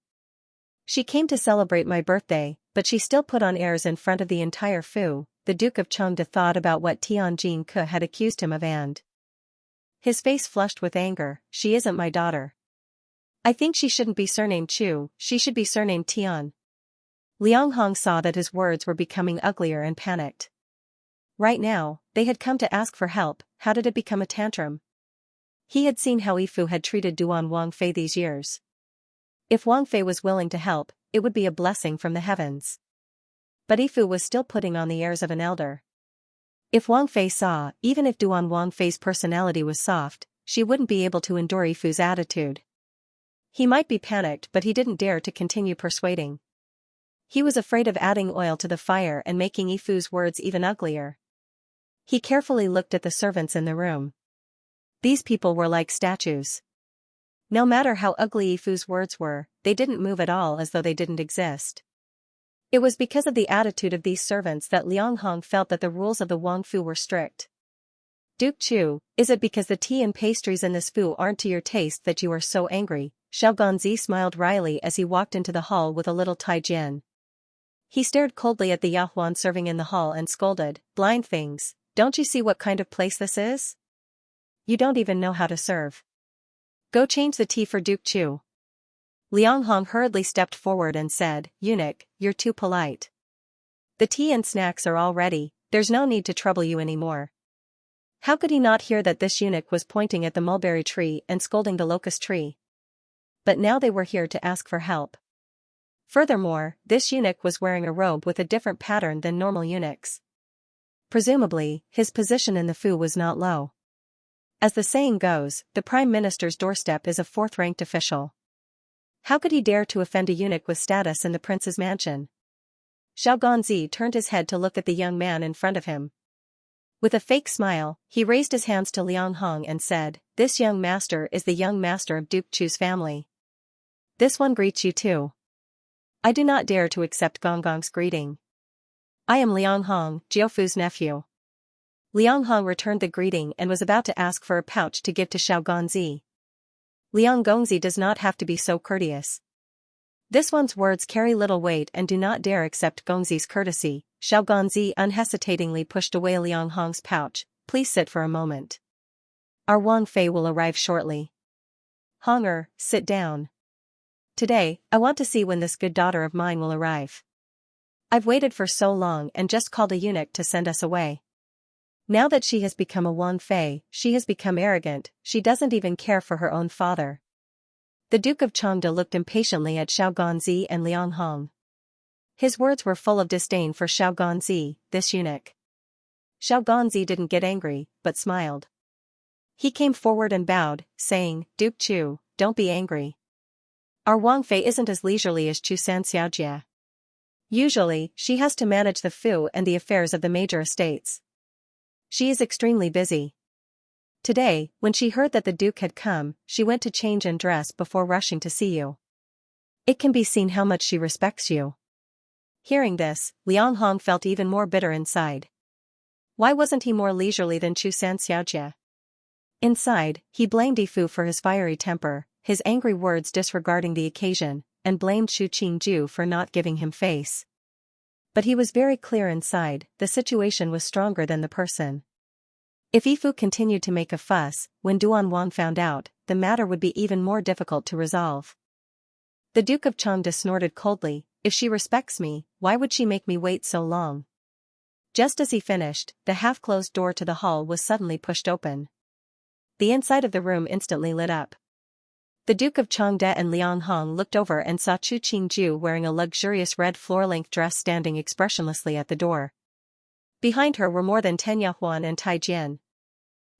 She came to celebrate my birthday, but she still put on airs in front of the entire Fu, the Duke of Chengde thought about what Tianjin Ke had accused him of and his face flushed with anger. She isn't my daughter. I think she shouldn't be surnamed Chu, she should be surnamed Tian. Liang Hong saw that his words were becoming uglier and panicked. Right now, they had come to ask for help. How did it become a tantrum? He had seen how Yifu had treated Duan Wangfei these years. If Wangfei was willing to help, it would be a blessing from the heavens. But Yifu was still putting on the airs of an elder. If Wangfei saw, even if Duan Wangfei's personality was soft, she wouldn't be able to endure Yifu's attitude. He might be panicked, but he didn't dare to continue persuading. He was afraid of adding oil to the fire and making Yifu's words even uglier. He carefully looked at the servants in the room. These people were like statues. No matter how ugly Yifu's words were, they didn't move at all, as though they didn't exist. It was because of the attitude of these servants that Liang Hong felt that the rules of the Wang Fu were strict. Duke Chu, is it because the tea and pastries in this fu aren't to your taste that you are so angry? Xiao Ganzi smiled wryly as he walked into the hall with a little Tai Jian. He stared coldly at the Yahuan serving in the hall and scolded, "Blind things, don't you see what kind of place this is? You don't even know how to serve. Go change the tea for Duke Chu." Liang Hong hurriedly stepped forward and said, "Eunuch, you're too polite. The tea and snacks are all ready, there's no need to trouble you anymore." How could he not hear that this eunuch was pointing at the mulberry tree and scolding the locust tree? But now they were here to ask for help. Furthermore, this eunuch was wearing a robe with a different pattern than normal eunuchs. Presumably, his position in the fu was not low. As the saying goes, the prime minister's doorstep is a fourth-ranked official. How could he dare to offend a eunuch with status in the prince's mansion? Xiao Ganzi turned his head to look at the young man in front of him. With a fake smile, he raised his hands to Liang Hong and said, "This young master is the young master of Duke Chu's family. This one greets you too. I do not dare to accept Gongong's greeting. I am Liang Hong, Jiufu's nephew." Liang Hong returned the greeting and was about to ask for a pouch to give to Xiao Ganzi. Liang Gongzi does not have to be so courteous. This one's words carry little weight and do not dare accept Gongzi's courtesy. Xiao Ganzi unhesitatingly pushed away Liang Hong's pouch. "Please sit for a moment. Our Wang Fei will arrive shortly. Honger, sit down. Today, I want to see when this good daughter of mine will arrive. I've waited for so long and just called a eunuch to send us away. Now that she has become a Wang Fei, she has become arrogant, she doesn't even care for her own father." The Duke of Chengde looked impatiently at Xiao Ganzi and Liang Hong. His words were full of disdain for Xiao Ganzi, this eunuch. Xiao Ganzi didn't get angry, but smiled. He came forward and bowed, saying, "Duke Chu, don't be angry. Our Wang Fei isn't as leisurely as Chu Xianxia. Usually, she has to manage the fu and the affairs of the major estates. She is extremely busy. Today, when she heard that the Duke had come, she went to change and dress before rushing to see you. It can be seen how much she respects you." Hearing this, Liang Hong felt even more bitter inside. Why wasn't he more leisurely than Chu Sanxiaojia? Inside, he blamed Yifu for his fiery temper, his angry words disregarding the occasion, and blamed Xu Qingju for not giving him face. But he was very clear inside, the situation was stronger than the person. If Yifu continued to make a fuss, when Duan Wang found out, the matter would be even more difficult to resolve. The Duke of Chengde snorted coldly, "If she respects me, why would she make me wait so long?" Just as he finished, the half-closed door to the hall was suddenly pushed open. The inside of the room instantly lit up. The Duke of Chengde and Liang Hong looked over and saw Chu Qingju wearing a luxurious red floor-length dress standing expressionlessly at the door. Behind her were more than 10 Yahuan and Tai Jian.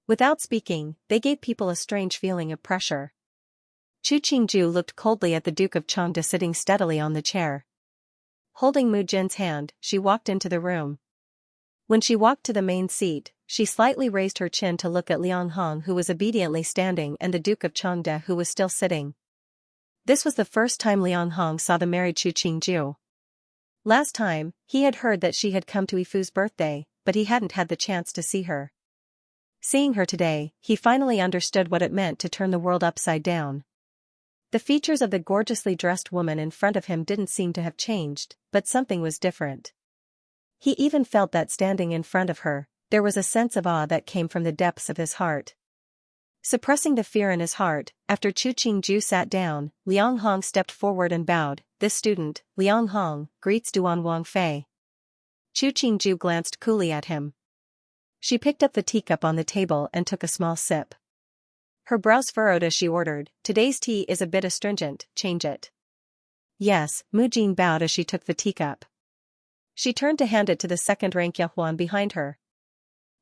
Without speaking, they gave people a strange feeling of pressure. Chu Qingju looked coldly at the Duke of Chengde sitting steadily on the chair. Holding Mu Jin's hand, she walked into the room. When she walked to the main seat, she slightly raised her chin to look at Liang Hong, who was obediently standing, and the Duke of Chengde, who was still sitting. This was the first time Liang Hong saw the married Chu Qingju. Last time, he had heard that she had come to Yifu's birthday, but he hadn't had the chance to see her. Seeing her today, he finally understood what it meant to turn the world upside down. The features of the gorgeously dressed woman in front of him didn't seem to have changed, but something was different. He even felt that standing in front of her, there was a sense of awe that came from the depths of his heart. Suppressing the fear in his heart, after Chu Qingju sat down, Liang Hong stepped forward and bowed. This student, Liang Hong, greets Duan Wangfei. Chu Qingju glanced coolly at him. She picked up the teacup on the table and took a small sip. Her brows furrowed as she ordered, "Today's tea is a bit astringent, change it." "Yes," Mu Jin bowed as she took the teacup. She turned to hand it to the second-rank Yahuan behind her.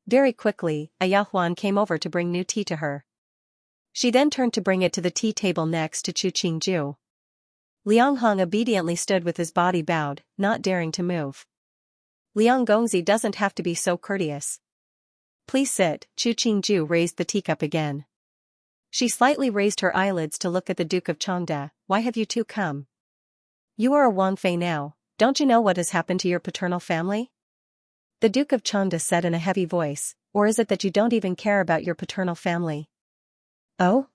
Very quickly, a Yahuan came over to bring new tea to her. She then turned to bring it to the tea table next to Chu Qingju. Liang Hong obediently stood with his body bowed, not daring to move. "Liang Gongzi doesn't have to be so courteous. Please sit." Chu Qingju raised the teacup again. She slightly raised her eyelids to look at the Duke of Changde. "Why have you two come? You are a Wangfei now, don't you know what has happened to your paternal family?" The Duke of Changde said in a heavy voice, "Or is it that you don't even care about your paternal family?" "Oh?"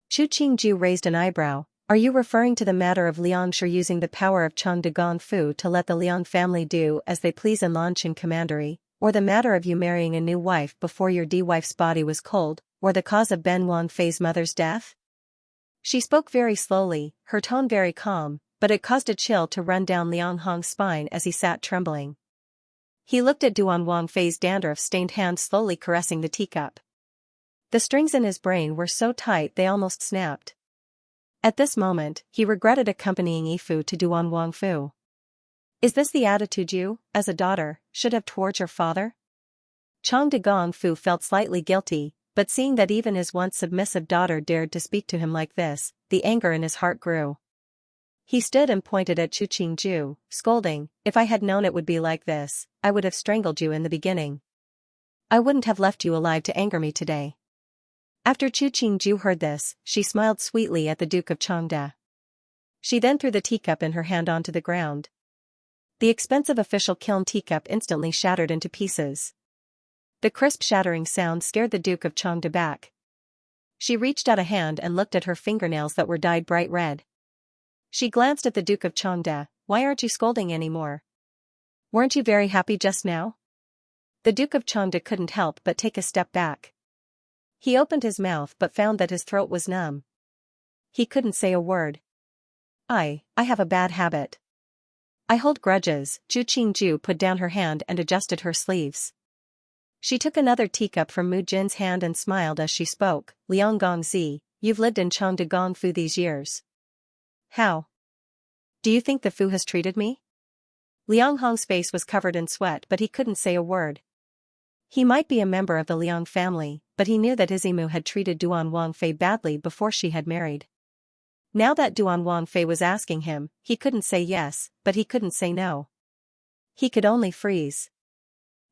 Chu Qingju raised an eyebrow. "Are you referring to the matter of Liang Shi using the power of Chang de Gongfu to let the Liang family do as they please in Lanqin Commandery, or the matter of you marrying a new wife before your wife's body was cold, or the cause of Ben Wangfei's mother's death?" She spoke very slowly, her tone very calm, but it caused a chill to run down Liang Hong's spine as he sat trembling. He looked at Duan Wangfei's dandruff-stained hand slowly caressing the teacup. The strings in his brain were so tight they almost snapped. At this moment, he regretted accompanying Yifu to Duan Wangfu. Is this the attitude you, as a daughter, should have towards your father? Chang de Gongfu felt slightly guilty, but seeing that even his once submissive daughter dared to speak to him like this, the anger in his heart grew. He stood and pointed at Chu Qingju, scolding, "If I had known it would be like this, I would have strangled you in the beginning. I wouldn't have left you alive to anger me today." After Chu Qingju heard this, she smiled sweetly at the Duke of Changde. She then threw the teacup in her hand onto the ground. The expensive official kiln teacup instantly shattered into pieces. The crisp shattering sound scared the Duke of Changde back. She reached out a hand and looked at her fingernails that were dyed bright red. She glanced at the Duke of Changde. "Why aren't you scolding anymore? Weren't you very happy just now?" The Duke of Changde couldn't help but take a step back. He opened his mouth but found that his throat was numb. He couldn't say a word. I have a bad habit. I hold grudges." Chu Qingju put down her hand and adjusted her sleeves. She took another teacup from Mu Jin's hand and smiled as she spoke. "Liang Gongzi, you've lived in Changde Gongfu these years. How do you think the Fu has treated me?" Liang Hong's face was covered in sweat but he couldn't say a word. He might be a member of the Liang family, but he knew that his Imu had treated Duan Wangfei badly before she had married. Now that Duan Wangfei was asking him, he couldn't say yes, but he couldn't say no. He could only freeze.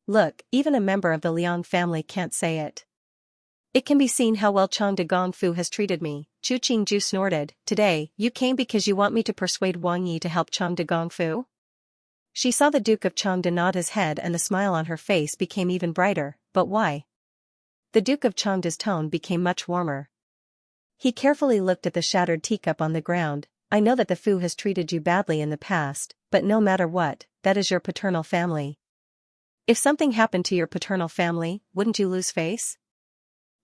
Look, even a member of the Liang family can't say it. It can be seen how well Chang de Gongfu has treated me. Chu Qingju snorted. "Today, you came because you want me to persuade Wang Yi to help Chang de Gongfu?" She saw the Duke of Changde nod his head and the smile on her face became even brighter. "But why?" The Duke of Changde's tone became much warmer. He carefully looked at the shattered teacup on the ground. "I know that the Fu has treated you badly in the past, but no matter what, that is your paternal family. If something happened to your paternal family, wouldn't you lose face?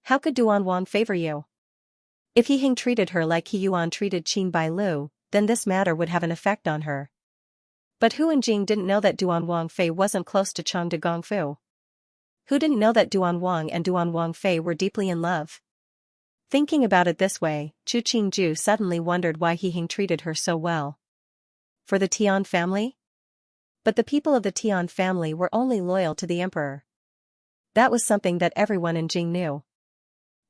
How could Duan Wang favor you? If He Hing treated her like He Yuan treated Qin Bai Lu, then this matter would have an effect on her." But Hu and Jing didn't know that Duan Wangfei wasn't close to Chang de Gongfu. Who didn't know that Duan Wang and Duan Wangfei were deeply in love? Thinking about it this way, Chu Qingju suddenly wondered why He Hing treated her so well. For the Tian family? But the people of the Tian family were only loyal to the emperor. That was something that everyone in Jing knew.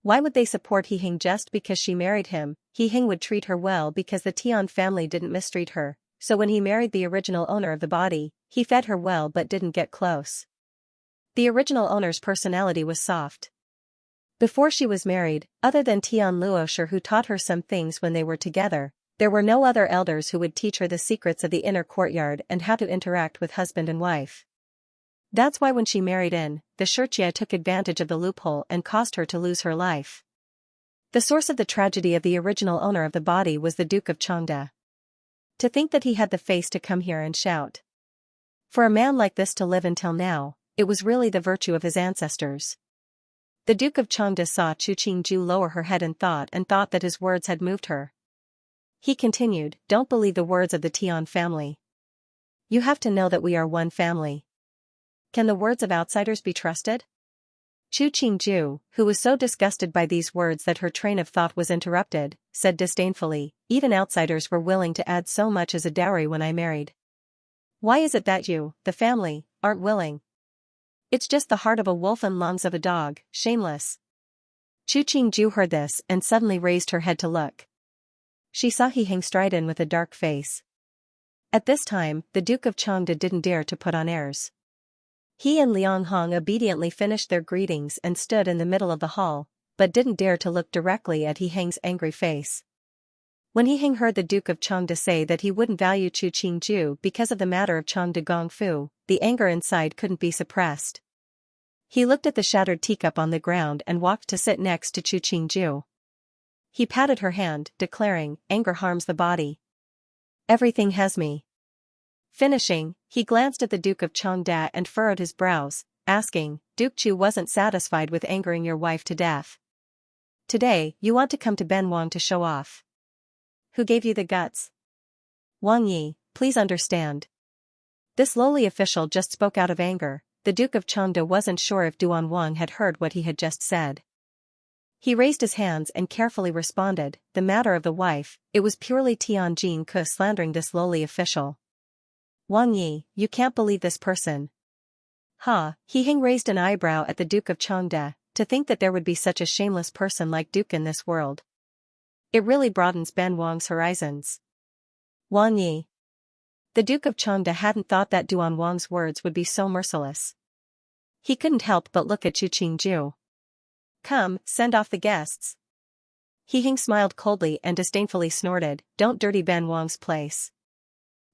Why would they support He Hing just because she married him? He Hing would treat her well because the Tian family didn't mistreat her. So when he married the original owner of the body, he fed her well but didn't get close. The original owner's personality was soft. Before she was married, other than Tian Luosher who taught her some things when they were together, there were no other elders who would teach her the secrets of the inner courtyard and how to interact with husband and wife. That's why when she married in, the Xianxia took advantage of the loophole and caused her to lose her life. The source of the tragedy of the original owner of the body was the Duke of Changde. To think that he had the face to come here and shout. For a man like this to live until now, it was really the virtue of his ancestors. The Duke of Chengde saw Chu Qingju lower her head in thought and thought that his words had moved her. He continued, "Don't believe the words of the Tian family. You have to know that we are one family. Can the words of outsiders be trusted?" Chu Qingju, who was so disgusted by these words that her train of thought was interrupted, said disdainfully, "Even outsiders were willing to add so much as a dowry when I married. Why is it that you, the family, aren't willing? It's just the heart of a wolf and lungs of a dog, shameless." Chu Qingju heard this and suddenly raised her head to look. She saw he hung straight in with a dark face. At this time, the Duke of Chengde didn't dare to put on airs. He and Liang Hong obediently finished their greetings and stood in the middle of the hall, but didn't dare to look directly at He Heng's angry face. When He Heng heard the Duke of Chengde say that he wouldn't value Chu Qingju because of the matter of Chengde Gongfu, the anger inside couldn't be suppressed. He looked at the shattered teacup on the ground and walked to sit next to Chu Qingju. He patted her hand, declaring, "Anger harms the body. Everything has me." Finishing, he glanced at the Duke of Chengde and furrowed his brows, asking, "Duke Chu wasn't satisfied with angering your wife to death. Today, you want to come to Ben Wang to show off. Who gave you the guts? Wang Yi, please understand." This lowly official just spoke out of anger. The Duke of Chengde wasn't sure if Duan Wang had heard what he had just said. He raised his hands and carefully responded, "The matter of the wife, it was purely Tianjin Ke slandering this lowly official. Wang Yi, you can't believe this person." He Heng raised an eyebrow at the Duke of Chengde, to think that there would be such a shameless person like Duke in this world. It really broadens Ben Wang's horizons. Wang Yi. The Duke of Chengde hadn't thought that Duan Wang's words would be so merciless. He couldn't help but look at Chu Qingju. "Come, send off the guests." He Heng smiled coldly and disdainfully snorted, "Don't dirty Ben Wang's place."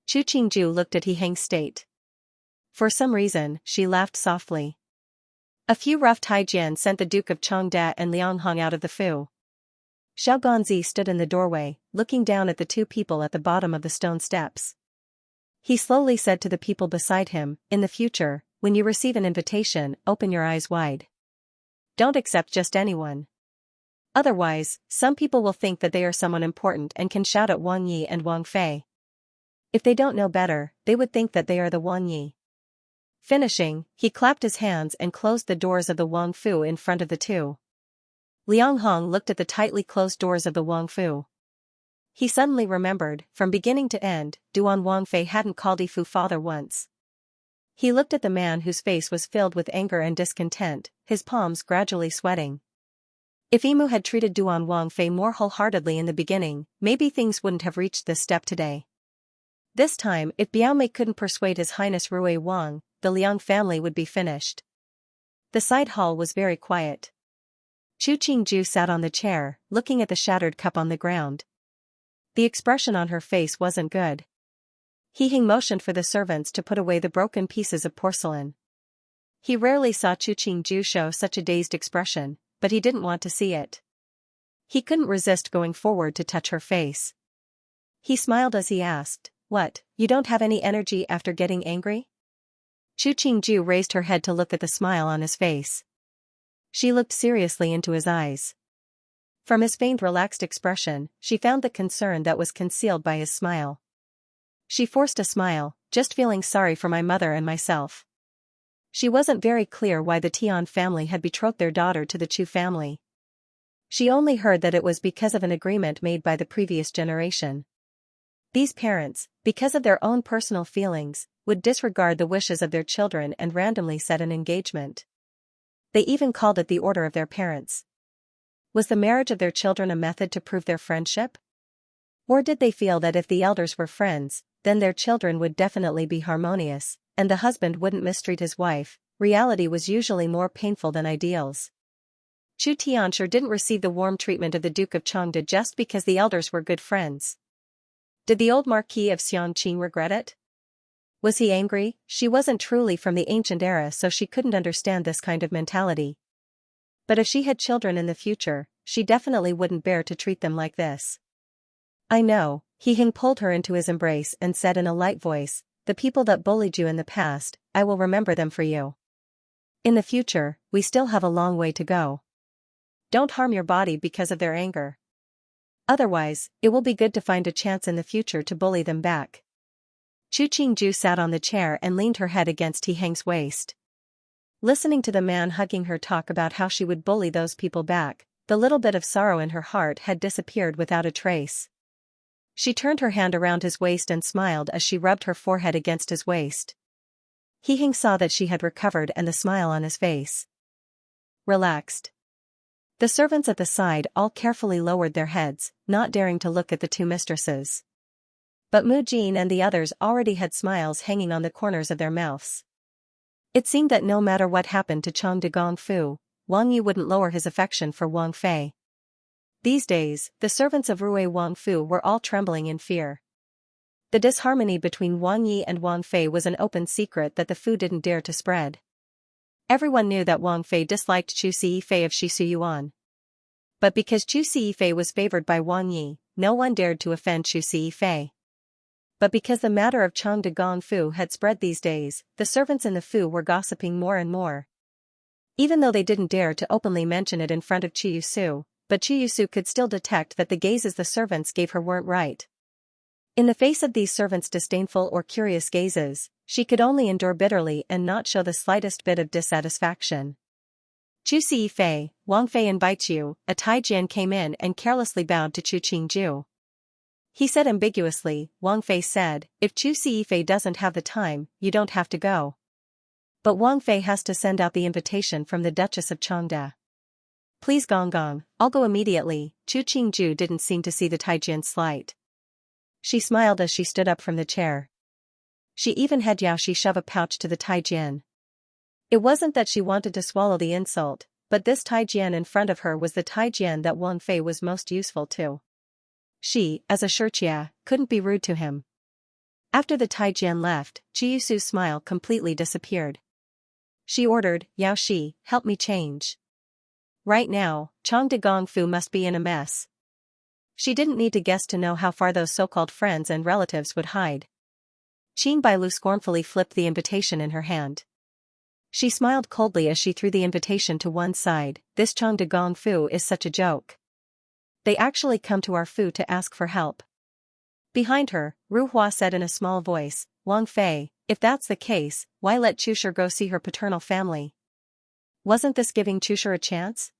Chu Qingju looked at He Heng's state. For some reason, she laughed softly. A few rough Taijian sent the Duke of Chengde and Liang Hong out of the fu. Xiao Ganzi stood in the doorway, looking down at the two people at the bottom of the stone steps. He slowly said to the people beside him, "In the future, when you receive an invitation, open your eyes wide. Don't accept just anyone. Otherwise, some people will think that they are someone important and can shout at Wang Yi and Wang Fei. If they don't know better, they would think that they are the Wang Yi." Finishing, he clapped his hands and closed the doors of the Wang Fu in front of the two. Liang Hong looked at the tightly closed doors of the Wang Fu. He suddenly remembered, from beginning to end, Duan Wang Fei hadn't called Ifu father once. He looked at the man whose face was filled with anger and discontent, his palms gradually sweating. If Imu had treated Duan Wang Fei more wholeheartedly in the beginning, maybe things wouldn't have reached this step today. This time, if Biaomei couldn't persuade His Highness Rui Wang, the Liang family would be finished. The side hall was very quiet. Chu Qingju sat on the chair, looking at the shattered cup on the ground. The expression on her face wasn't good. He Heng motioned for the servants to put away the broken pieces of porcelain. He rarely saw Chu Qingju show such a dazed expression, but he didn't want to see it. He couldn't resist going forward to touch her face. He smiled as he asked, "What, you don't have any energy after getting angry?" Chu Qingju raised her head to look at the smile on his face. She looked seriously into his eyes. From his feigned relaxed expression, she found the concern that was concealed by his smile. She forced a smile, "Just feeling sorry for my mother and myself." She wasn't very clear why the Tian family had betrothed their daughter to the Chu family. She only heard that it was because of an agreement made by the previous generation. These parents, because of their own personal feelings, would disregard the wishes of their children and randomly set an engagement. They even called it the order of their parents. Was the marriage of their children a method to prove their friendship? Or did they feel that if the elders were friends, then their children would definitely be harmonious, and the husband wouldn't mistreat his wife? Reality was usually more painful than ideals. Chu Tianxia didn't receive the warm treatment of the Duke of Chengde just because the elders were good friends. Did the old Marquis of Xianxia regret it? Was he angry? She wasn't truly from the ancient era, so she couldn't understand this kind of mentality. But if she had children in the future, she definitely wouldn't bear to treat them like this. "I know," He Heng pulled her into his embrace and said in a light voice, the people that bullied you in the past, I will remember them for you. In the future, we still have a long way to go. Don't harm your body because of their anger. Otherwise, it will be good to find a chance in the future to bully them back. Chu Qingju sat on the chair and leaned her head against He Heng's waist. Listening to the man hugging her talk about how she would bully those people back, the little bit of sorrow in her heart had disappeared without a trace. She turned her hand around his waist and smiled as she rubbed her forehead against his waist. He Heng saw that she had recovered and the smile on his face relaxed. The servants at the side all carefully lowered their heads, not daring to look at the two mistresses. But Mu Jin and the others already had smiles hanging on the corners of their mouths. It seemed that no matter what happened to Chang de Gongfu, Wang Yi wouldn't lower his affection for Wang Fei. These days, the servants of Rui Wangfu were all trembling in fear. The disharmony between Wang Yi and Wang Fei was an open secret that the Fu didn't dare to spread. Everyone knew that Wang Fei disliked Chu Siyifei of Shisuyuan. But because Chu Siyifei was favored by Wang Yi, no one dared to offend Chu Siyifei. But because the matter of Chang de Gongfu had spread these days, the servants in the Fu were gossiping more and more. Even though they didn't dare to openly mention it in front of Chi Yusu, but Chi Yusu could still detect that the gazes the servants gave her weren't right. In the face of these servants' disdainful or curious gazes, she could only endure bitterly and not show the slightest bit of dissatisfaction. Chu Siyifei, Wang Fei invites you, a Taijian came in and carelessly bowed to Chu Qingju. He said ambiguously, Wang Fei said, if Chu Siyifei doesn't have the time, you don't have to go. But Wang Fei has to send out the invitation from the Duchess of Changde. Please Gong, I'll go immediately. Chu Qingju didn't seem to see the Taijian's slight. She smiled as she stood up from the chair. She even had Yao Shi shove a pouch to the Taijian. It wasn't that she wanted to swallow the insult, but this Taijian in front of her was the Taijian that Wang Fei was most useful to. She, as a Xianxia, couldn't be rude to him. After the Taijian left, Chi Yusu's smile completely disappeared. She ordered, Yao Shi, help me change. Right now, Chang de Gongfu must be in a mess. She didn't need to guess to know how far those so-called friends and relatives would hide. Qin Bailu scornfully flipped the invitation in her hand. She smiled coldly as she threw the invitation to one side. This Chang de Gongfu is such a joke. They actually come to our Fu to ask for help. Behind her, Ru Hua said in a small voice, Wang Fei, if that's the case, why let Chushi go see her paternal family? Wasn't this giving Chushi a chance?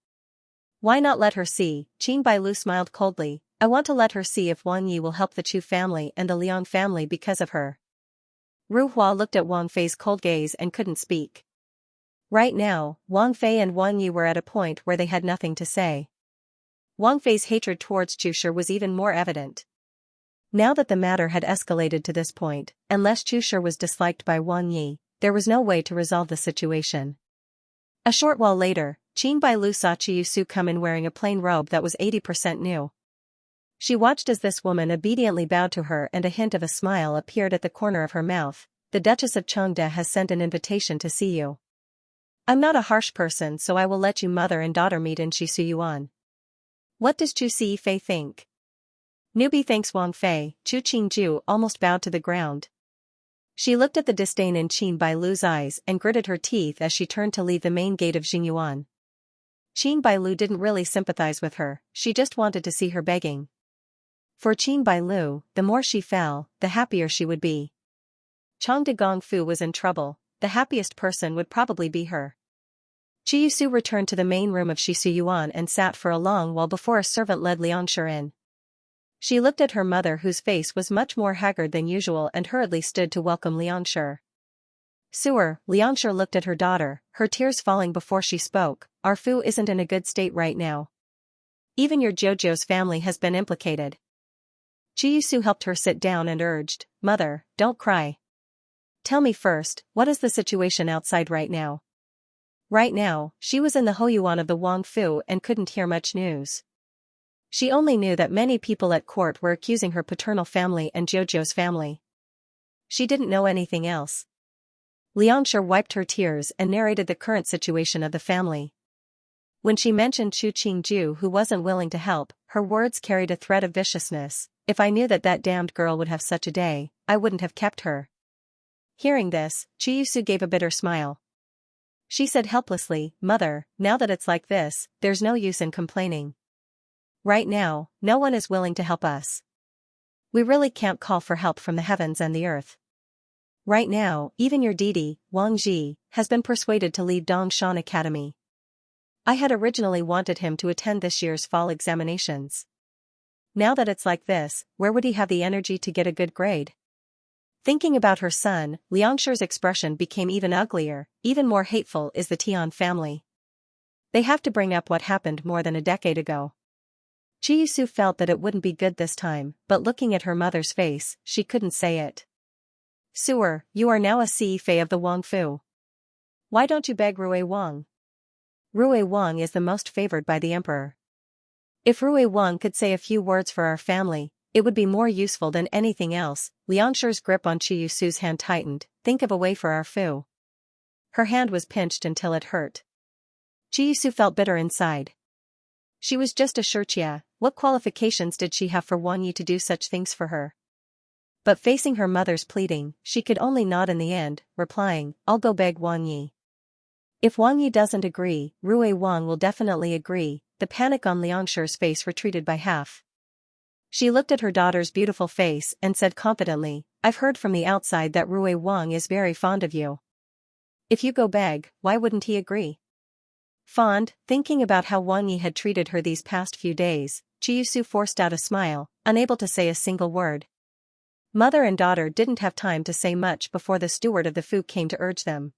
Why not let her see? Qin Bailu smiled coldly. I want to let her see if Wang Yi will help the Chu family and the Liang family because of her. Ru Hua looked at Wang Fei's cold gaze and couldn't speak. Right now, Wang Fei and Wang Yi were at a point where they had nothing to say. Wang Fei's hatred towards Chushi was even more evident. Now that the matter had escalated to this point, unless Chushi was disliked by Wang Yi, there was no way to resolve the situation. A short while later, Qin Bailu saw Chi Yusu come in wearing a plain robe that was 80% new. She watched as this woman obediently bowed to her and a hint of a smile appeared at the corner of her mouth. The Duchess of Changde has sent an invitation to see you. I'm not a harsh person, so I will let you mother and daughter meet in Shisuyuan. What does Chu Siyifei think? Newbie thanks Wang Fei. Chu Qingju almost bowed to the ground. She looked at the disdain in Qin Bailu's eyes and gritted her teeth as she turned to leave the main gate of Xingyuan. Qin Bailu didn't really sympathize with her, she just wanted to see her begging. For Qin Bailu, the more she fell, the happier she would be. Chang de Gongfu was in trouble, the happiest person would probably be her. Chi Yusu returned to the main room of Shisuyuan and sat for a long while before a servant led Liangshi in. She looked at her mother whose face was much more haggard than usual and hurriedly stood to welcome Liangshi. Sewer, Liangshi looked at her daughter, her tears falling before she spoke. Our Fu isn't in a good state right now. Even your Jojo's family has been implicated. Chi Yusu helped her sit down and urged, Mother, don't cry. Tell me first, what is the situation outside right now? Right now, she was in the Hoyuan of the Wang Fu and couldn't hear much news. She only knew that many people at court were accusing her paternal family and Jojo's family. She didn't know anything else. Liangshi wiped her tears and narrated the current situation of the family. When she mentioned Chu Qingju who wasn't willing to help, her words carried a thread of viciousness. If I knew that that damned girl would have such a day, I wouldn't have kept her. Hearing this, Chiyusu gave a bitter smile. She said helplessly, "Mother, now that it's like this, there's no use in complaining. Right now, no one is willing to help us. We really can't call for help from the heavens and the earth. Right now, even your deity, Wang Ji, has been persuaded to leave Dongshan Academy. I had originally wanted him to attend this year's fall examinations. Now that it's like this, where would he have the energy to get a good grade?" Thinking about her son, Liangshi's expression became even uglier. Even more hateful is the Tian family. They have to bring up what happened more than a decade ago. Chiyusu felt that it wouldn't be good this time, but looking at her mother's face, she couldn't say it. "Suer, you are now a Fei of the Wang Fu. Why don't you beg Rui Wang? Rui Wang is the most favored by the emperor. If Rui Wang could say a few words for our family, it would be more useful than anything else." Liangshi's grip on Chiyusu's hand tightened. "Think of a way for our Fu." Her hand was pinched until it hurt. Chiyusu felt bitter inside. She was just a Xianxia. What qualifications did she have for Wang Yi to do such things for her? But facing her mother's pleading, she could only nod in the end, replying, "I'll go beg Wang Yi. If Wang Yi doesn't agree, Rui Wang will definitely agree." The panic on Liangshi's face retreated by half. She looked at her daughter's beautiful face and said confidently, "I've heard from the outside that Rui Wang is very fond of you. If you go beg, why wouldn't he agree?" Fond, thinking about how Wang Yi had treated her these past few days, Chiyusu forced out a smile, unable to say a single word. Mother and daughter didn't have time to say much before the steward of the Fu came to urge them.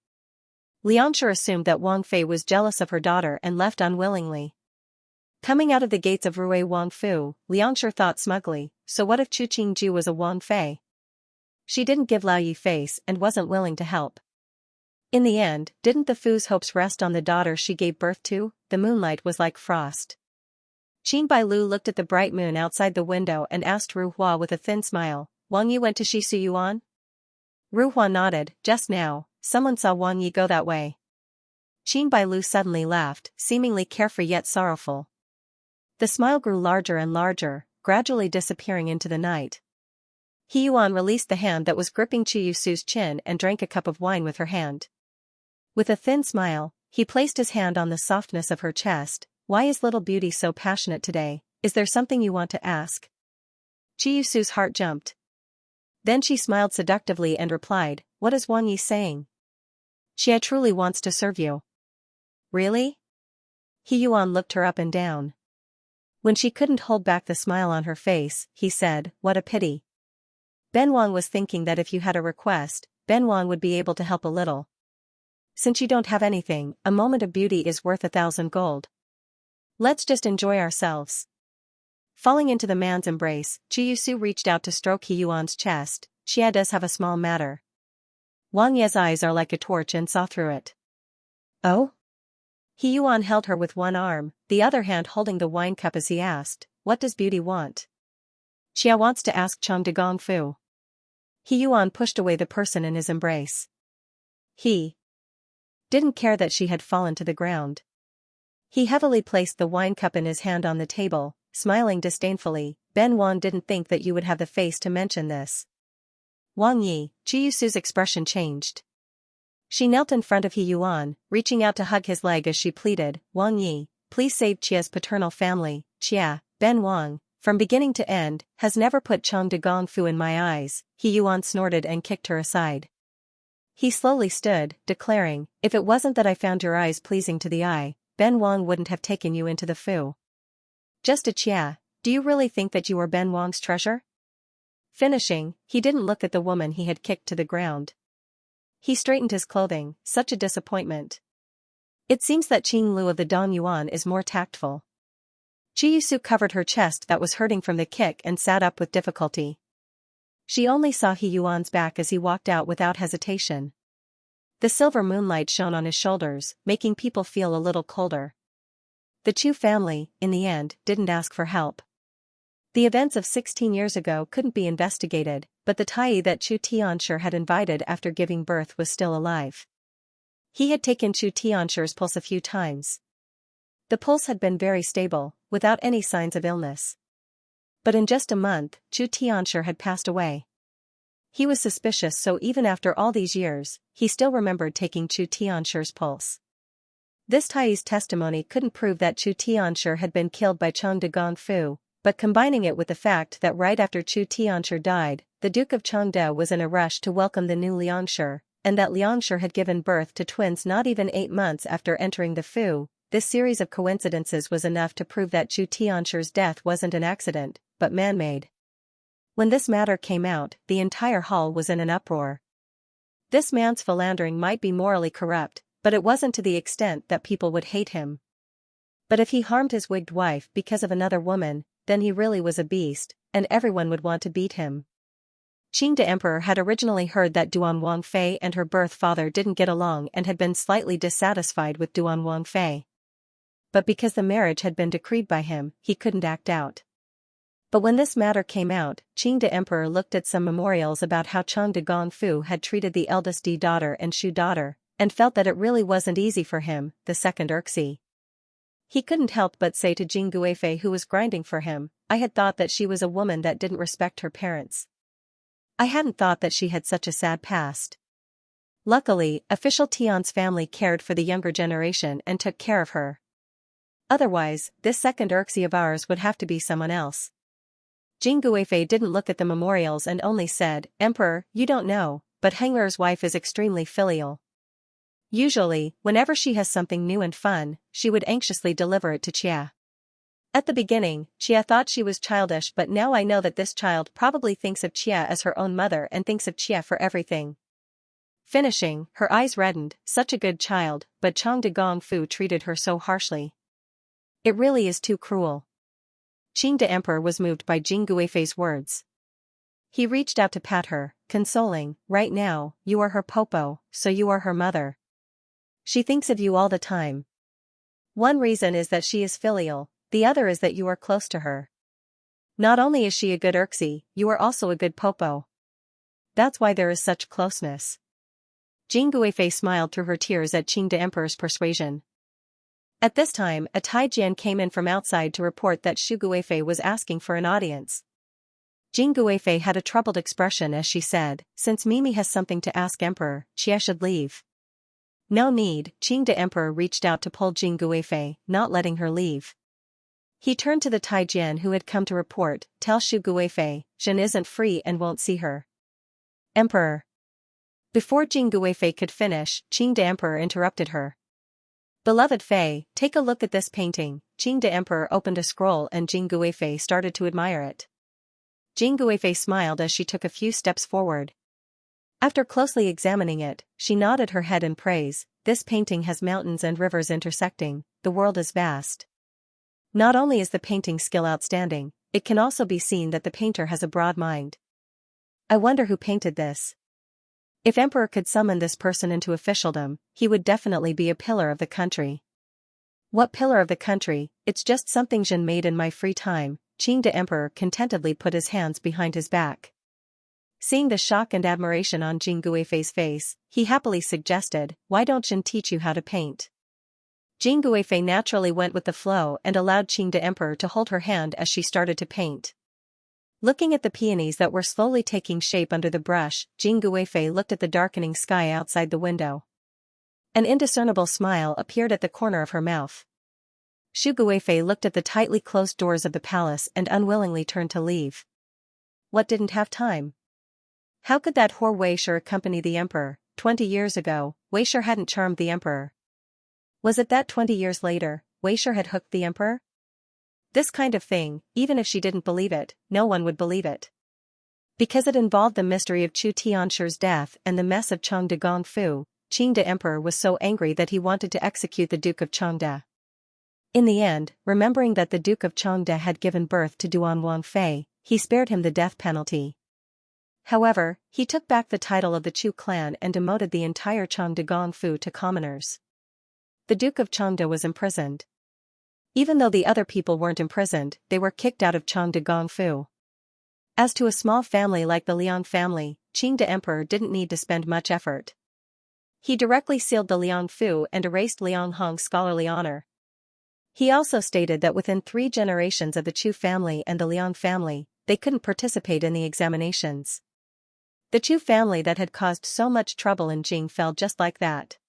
Liangshi assumed that Wang Fei was jealous of her daughter and left unwillingly. Coming out of the gates of Rui Wang Fu, Liangshi thought smugly, so what if Chu Qingju was a Wang Fei? She didn't give Lao Yi face and wasn't willing to help. In the end, didn't the Fu's hopes rest on the daughter she gave birth to? The moonlight was like frost. Qin Bailu looked at the bright moon outside the window and asked Ru Hua with a thin smile, "Wang Yi went to Shisu Yuan?" Ru Hua nodded. "Just now, someone saw Wang Yi go that way." Qin Bailu suddenly laughed, seemingly carefree yet sorrowful. The smile grew larger and larger, gradually disappearing into the night. He Yuan released the hand that was gripping Chiyusu's chin and drank a cup of wine with her hand. With a thin smile, he placed his hand on the softness of her chest. "Why is little beauty so passionate today? Is there something you want to ask?" Chiyusu's heart jumped. Then she smiled seductively and replied, "What is Wang Yi saying?" "Xia truly wants to serve you." "Really?" He Yuan looked her up and down. When she couldn't hold back the smile on her face, he said, "What a pity. Ben Wang was thinking that if you had a request, Ben Wang would be able to help a little. Since you don't have anything, a moment of beauty is worth 1,000 gold. Let's just enjoy ourselves." Falling into the man's embrace, Chiyusu reached out to stroke He Yuan's chest. "Xia does have a small matter." Wang Ye's eyes are like a torch and saw through it. "Oh?" He Yuan held her with one arm, the other hand holding the wine cup as he asked, "What does beauty want?" "Xia wants to ask Cheng de Gong Fu." He Yuan pushed away the person in his embrace. He didn't care that she had fallen to the ground. He heavily placed the wine cup in his hand on the table, smiling disdainfully. "Ben Wang didn't think that you would have the face to mention this." "Wang Yi," Chiyusu's expression changed. She knelt in front of He Yuan, reaching out to hug his leg as she pleaded, "Wang Yi, please save Chia's paternal family. Chia, Ben Wang, from beginning to end, has never put Cheng de Gong Fu in my eyes." He Yuan snorted and kicked her aside. He slowly stood, declaring, "If it wasn't that I found your eyes pleasing to the eye, Ben Wang wouldn't have taken you into the Fu. Just a Chia, do you really think that you are Ben Wang's treasure?" Finishing, he didn't look at the woman he had kicked to the ground. He straightened his clothing. Such a disappointment. It seems that Qing Lu of the Dong Yuan is more tactful. Chiyusu covered her chest that was hurting from the kick and sat up with difficulty. She only saw He Yuan's back as he walked out without hesitation. The silver moonlight shone on his shoulders, making people feel a little colder. The Chu family, in the end, didn't ask for help. The events of 16 years ago couldn't be investigated, but the Tai that Chu Tianshi had invited after giving birth was still alive. He had taken Chu Tianshi's pulse a few times. The pulse had been very stable, without any signs of illness. But in just a month, Chu Tianshi had passed away. He was suspicious, so even after all these years, he still remembered taking Chu Tianshi's pulse. This Tai's testimony couldn't prove that Chu Tianshi had been killed by Chang de Gongfu, but combining it with the fact that right after Chu Tianshi died, the Duke of Changde was in a rush to welcome the new Liangshi, and that Liangshi had given birth to twins not even 8 months after entering the Fu, this series of coincidences was enough to prove that Chu Tianshi's death wasn't an accident, but man-made. When this matter came out, the entire hall was in an uproar. This man's philandering might be morally corrupt, but it wasn't to the extent that people would hate him. But if he harmed his wigged wife because of another woman, then he really was a beast, and everyone would want to beat him. Qing the Emperor had originally heard that Duan Wangfei and her birth father didn't get along and had been slightly dissatisfied with Duan Wangfei. But because the marriage had been decreed by him, he couldn't act out. But when this matter came out, Qing the Emperor looked at some memorials about how Chang de Gongfu had treated the eldest Di daughter and Shu daughter, and felt that it really wasn't easy for him, the second Erxi. He couldn't help but say to Jing Guifei, who was grinding for him, "I had thought that she was a woman that didn't respect her parents. I hadn't thought that she had such a sad past." Luckily, official Tian's family cared for the younger generation and took care of her. Otherwise, this second Erxi of ours would have to be someone else. Jing Guifei didn't look at the memorials and only said, "Emperor, you don't know, but Hengler's wife is extremely filial. Usually, whenever she has something new and fun, she would anxiously deliver it to Chia. At the beginning, Chia thought she was childish, but now I know that this child probably thinks of Chia as her own mother and thinks of Chia for everything." Finishing, her eyes reddened, such a good child, but Chang de Gongfu treated her so harshly. It really is too cruel. Qing the Emperor was moved by Jing Guifei's words. He reached out to pat her, consoling, "Right now, you are her popo, so you are her mother. She thinks of you all the time. One reason is that she is filial, the other is that you are close to her. Not only is she a good Erxi, you are also a good popo. That's why there is such closeness." Jing Guifei smiled through her tears at Qing the Emperor's persuasion. At this time, a Taijian came in from outside to report that Shu Guifei was asking for an audience. Jing Guifei had a troubled expression as she said, "Since Mimi has something to ask Emperor, Chia should leave." "No need." Qing the Emperor reached out to pull Jing Guifei, not letting her leave. He turned to the Taijian who had come to report, "Tell Shu Guifei, Zhen isn't free and won't see her." "Emperor." Before Jing Guifei could finish, Qing the Emperor interrupted her. "Beloved Fei, take a look at this painting." Qing the Emperor opened a scroll and Jing Guifei started to admire it. Jing Guifei smiled as she took a few steps forward. After closely examining it, she nodded her head in praise. "This painting has mountains and rivers intersecting, the world is vast." Not only is the painting skill outstanding, it can also be seen that the painter has a broad mind. I wonder who painted this. If Emperor could summon this person into officialdom, he would definitely be a pillar of the country. What pillar of the country? It's just something Zhen made in my free time. Qing the Emperor contentedly put his hands behind his back. Seeing the shock and admiration on Jing Guifei's face, he happily suggested, "Why don't Zhen teach you how to paint?" Jing Guifei naturally went with the flow and allowed Qing the Emperor to hold her hand as she started to paint. Looking at the peonies that were slowly taking shape under the brush, Jing Guifei looked at the darkening sky outside the window. An indiscernible smile appeared at the corner of her mouth. Shu Guifei looked at the tightly closed doors of the palace and unwillingly turned to leave. What, didn't have time? How could that whore Weisher accompany the Emperor? 20 years ago, Weisher hadn't charmed the Emperor. Was it that 20 years later, Weisher had hooked the Emperor? This kind of thing, even if she didn't believe it, no one would believe it. Because it involved the mystery of Chu Tianshi's death and the mess of Chang de Gongfu, Qing the Emperor was so angry that he wanted to execute the Duke of Changde. In the end, remembering that the Duke of Changde had given birth to Duan Wangfei, he spared him the death penalty. However, he took back the title of the Chu clan and demoted the entire Chang de Gongfu to commoners. The Duke of Changde was imprisoned. Even though the other people weren't imprisoned, they were kicked out of Chang de Gongfu. As to a small family like the Liang family, Qing the Emperor didn't need to spend much effort. He directly sealed the Liang Fu and erased Liang Hong's scholarly honor. He also stated that within 3 generations of the Chu family and the Liang family, they couldn't participate in the examinations. The Chu family that had caused so much trouble in Jing fell just like that.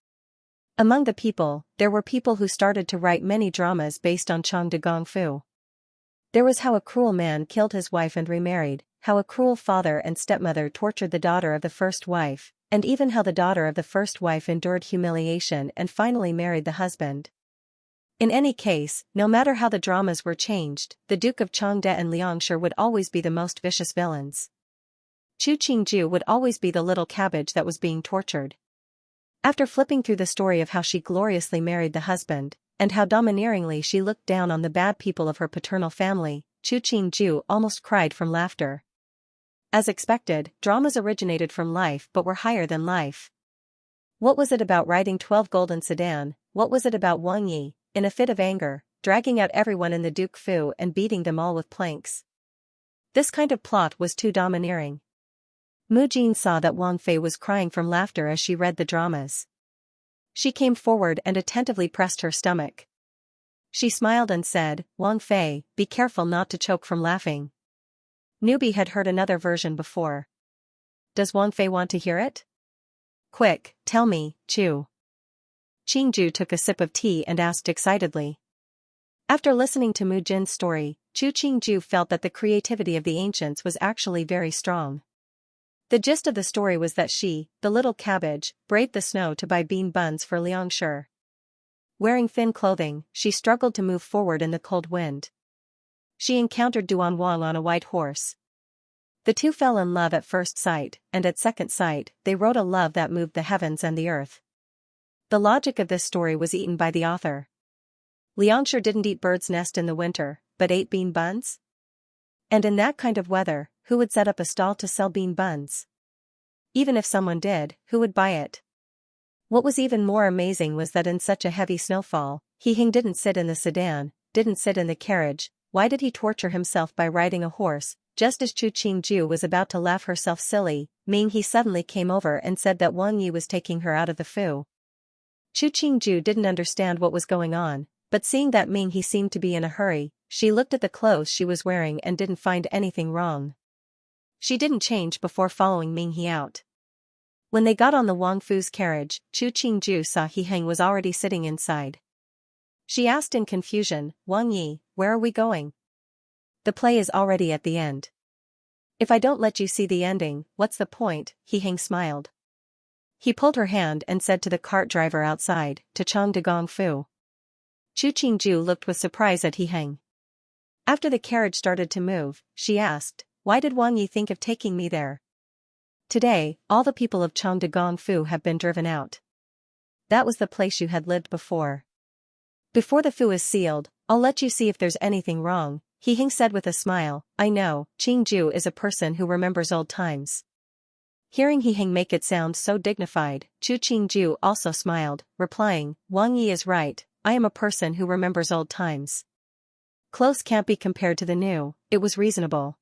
Among the people, there were people who started to write many dramas based on Chang de Gongfu. There was how a cruel man killed his wife and remarried, how a cruel father and stepmother tortured the daughter of the first wife, and even how the daughter of the first wife endured humiliation and finally married the husband. In any case, no matter how the dramas were changed, the Duke of Changde and Xianxia would always be the most vicious villains. Chu Qingju would always be the little cabbage that was being tortured. After flipping through the story of how she gloriously married the husband, and how domineeringly she looked down on the bad people of her paternal family, Chu Qingju almost cried from laughter. As expected, dramas originated from life but were higher than life. What was it about riding 12 golden sedan? What was it about Wang Yi, in a fit of anger, dragging out everyone in the Duke Fu and beating them all with planks? This kind of plot was too domineering. Mu Jin saw that Wang Fei was crying from laughter as she read the dramas. She came forward and attentively pressed her stomach. She smiled and said, "Wang Fei, be careful not to choke from laughing." Newbie had heard another version before. Does Wang Fei want to hear it? Quick, tell me, Chu. Qingju took a sip of tea and asked excitedly. After listening to Mu Jin's story, Chu Qingju felt that the creativity of the ancients was actually very strong. The gist of the story was that she, the little cabbage, braved the snow to buy bean buns for Xianxia. Wearing thin clothing, she struggled to move forward in the cold wind. She encountered Duan Wang on a white horse. The two fell in love at first sight, and at second sight, they wrote a love that moved the heavens and the earth. The logic of this story was eaten by the author. Xianxia didn't eat bird's nest in the winter, but ate bean buns? And in that kind of weather, who would set up a stall to sell bean buns? Even if someone did, who would buy it? What was even more amazing was that in such a heavy snowfall, He Hing didn't sit in the sedan, didn't sit in the carriage. Why did he torture himself by riding a horse? Just as Chu Qingju was about to laugh herself silly, Ming He suddenly came over and said that Wang Yi was taking her out of the Fu. Chu Qingju didn't understand what was going on, but seeing that Ming He seemed to be in a hurry, she looked at the clothes she was wearing and didn't find anything wrong. She didn't change before following Ming He out. When they got on the Wang Fu's carriage, Chu Qingju saw He Heng was already sitting inside. She asked in confusion, "Wang Yi, where are we going? The play is already at the end." "If I don't let you see the ending, what's the point?" He Heng smiled. He pulled her hand and said to the cart driver outside, "To Chang de Gong Fu." Chu Qingju looked with surprise at He Heng. After the carriage started to move, she asked, "Why did Wang Yi think of taking me there?" "Today, all the people of Chang de Gong Fu have been driven out. That was the place you had lived before. Before the Fu is sealed, I'll let you see if there's anything wrong," He Heng said with a smile. "I know, Qingju is a person who remembers old times." Hearing He Heng make it sound so dignified, Chu Qingju also smiled, replying, "Wang Yi is right, I am a person who remembers old times. Close can't be compared to the new." It was reasonable.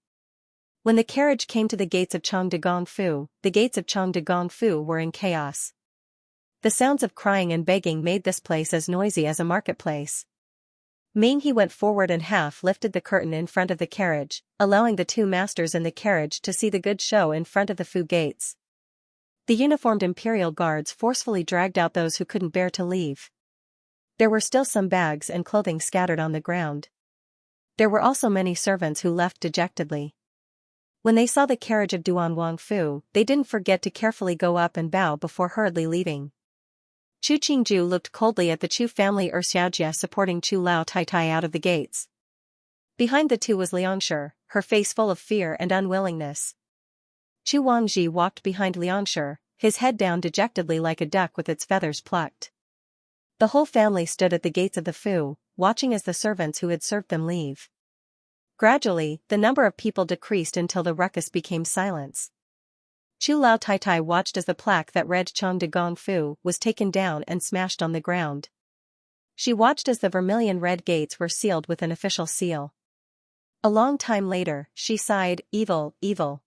When the carriage came to the gates of Chang de Gong Fu, the gates of Chang de Gong Fu were in chaos. The sounds of crying and begging made this place as noisy as a marketplace. Ming He went forward and half lifted the curtain in front of the carriage, allowing the two masters in the carriage to see the good show in front of the Fu gates. The uniformed imperial guards forcefully dragged out those who couldn't bear to leave. There were still some bags and clothing scattered on the ground. There were also many servants who left dejectedly. When they saw the carriage of Duan Wang Fu, they didn't forget to carefully go up and bow before hurriedly leaving. Chu Qingju looked coldly at the Chu family Xiaoxia supporting Chu Lao Tai out of the gates. Behind the two was Xianxia, her face full of fear and unwillingness. Chu Wangji walked behind Xianxia, his head down dejectedly like a duck with its feathers plucked. The whole family stood at the gates of the Fu, watching as the servants who had served them leave. Gradually, the number of people decreased until the ruckus became silence. Chu Lao Tai watched as the plaque that read Chang de Gong Fu was taken down and smashed on the ground. She watched as the vermilion red gates were sealed with an official seal. A long time later, she sighed, "Evil, evil."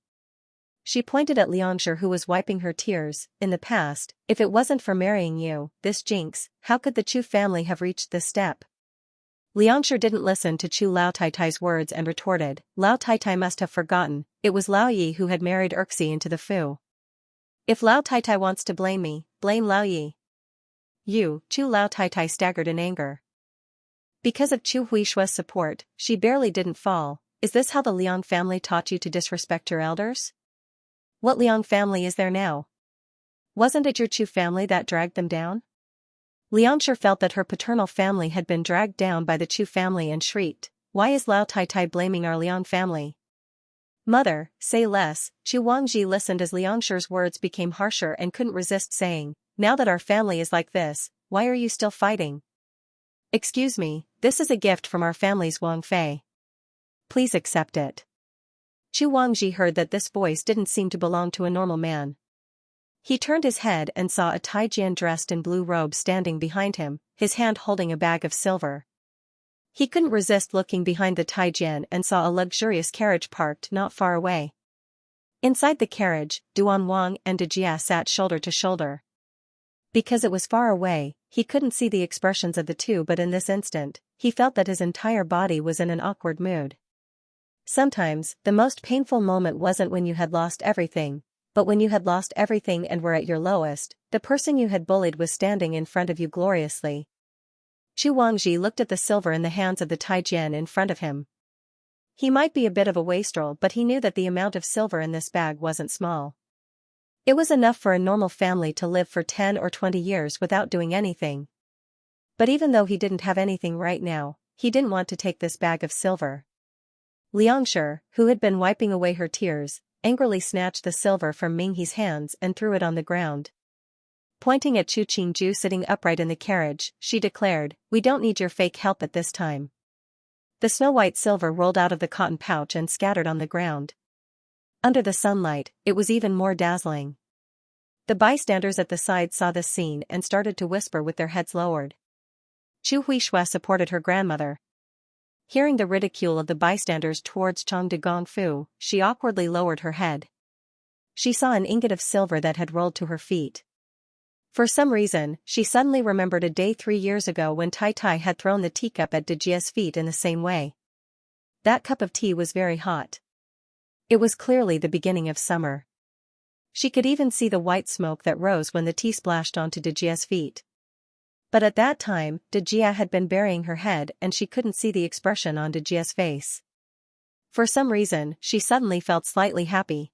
She pointed at Xianxia who was wiping her tears. "In the past, if it wasn't for marrying you, this jinx, how could the Chu family have reached this step?" Xianxia didn't listen to Chu Lao Tai's words and retorted, "Lao Tai must have forgotten, it was Lao Yi who had married Erxi into the Fu. If Lao Taitai wants to blame me, blame Lao Yi. You, Chu. Lao Taitai staggered in anger. Because of Chu Huishua's support, she barely didn't fall. Is this how the Liang family taught you to disrespect your elders? What Liang family is there now? Wasn't it your Chu family that dragged them down? Xianxia felt that her paternal family had been dragged down by the Chu family and shrieked, "Why is Lao Taitai blaming our Liang family?" "Mother, say less." Chu Wangji listened as Liangxia's words became harsher and couldn't resist saying, "Now that our family is like this, why are you still fighting?" "Excuse me, this is a gift from our family's Wang Fei. Please accept it." Chu Wangji heard that this voice didn't seem to belong to a normal man. He turned his head and saw a Taijian dressed in blue robe standing behind him, his hand holding a bag of silver. He couldn't resist looking behind the Taijian and saw a luxurious carriage parked not far away. Inside the carriage, Duan Wang and De Jia sat shoulder to shoulder. Because it was far away, he couldn't see the expressions of the two, but in this instant, he felt that his entire body was in an awkward mood. Sometimes, the most painful moment wasn't when you had lost everything, but when you had lost everything and were at your lowest, the person you had bullied was standing in front of you gloriously. Chu Wangji looked at the silver in the hands of the Taijian in front of him. He might be a bit of a wastrel, but he knew that the amount of silver in this bag wasn't small. It was enough for a normal family to live for 10 or 20 years without doing anything. But even though he didn't have anything right now, he didn't want to take this bag of silver. Liangxia, who had been wiping away her tears, angrily snatched the silver from Minghe's hands and threw it on the ground. Pointing at Chu Qingju sitting upright in the carriage, she declared, "We don't need your fake help at this time." The snow-white silver rolled out of the cotton pouch and scattered on the ground. Under the sunlight, it was even more dazzling. The bystanders at the side saw this scene and started to whisper with their heads lowered. Chu Huishua supported her grandmother. Hearing the ridicule of the bystanders towards Chang de Gongfu, she awkwardly lowered her head. She saw an ingot of silver that had rolled to her feet. For some reason, she suddenly remembered a day 3 years ago when Tai Tai had thrown the teacup at De Jia's feet in the same way. That cup of tea was very hot. It was clearly the beginning of summer. She could even see the white smoke that rose when the tea splashed onto De Jia's feet. But at that time, De Jia had been burying her head and she couldn't see the expression on De Jia's face. For some reason, she suddenly felt slightly happy.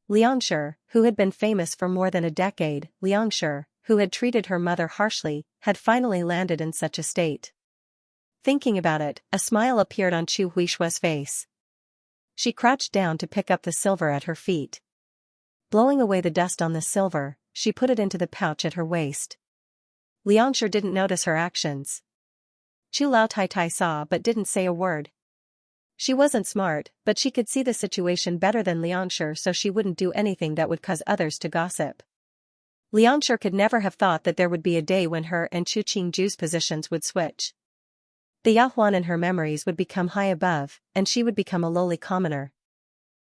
Liangxia, who had been famous for more than a decade, Liangxia, who had treated her mother harshly, had finally landed in such a state. Thinking about it, a smile appeared on Chu Huishua's face. She crouched down to pick up the silver at her feet. Blowing away the dust on the silver, she put it into the pouch at her waist. Liangxia didn't notice her actions. Chu Lao Taitai saw but didn't say a word. She wasn't smart, but she could see the situation better than Liangxia, so she wouldn't do anything that would cause others to gossip. Liangxia could never have thought that there would be a day when her and Chu Qingju's positions would switch. The Yahuan in her memories would become high above, and she would become a lowly commoner.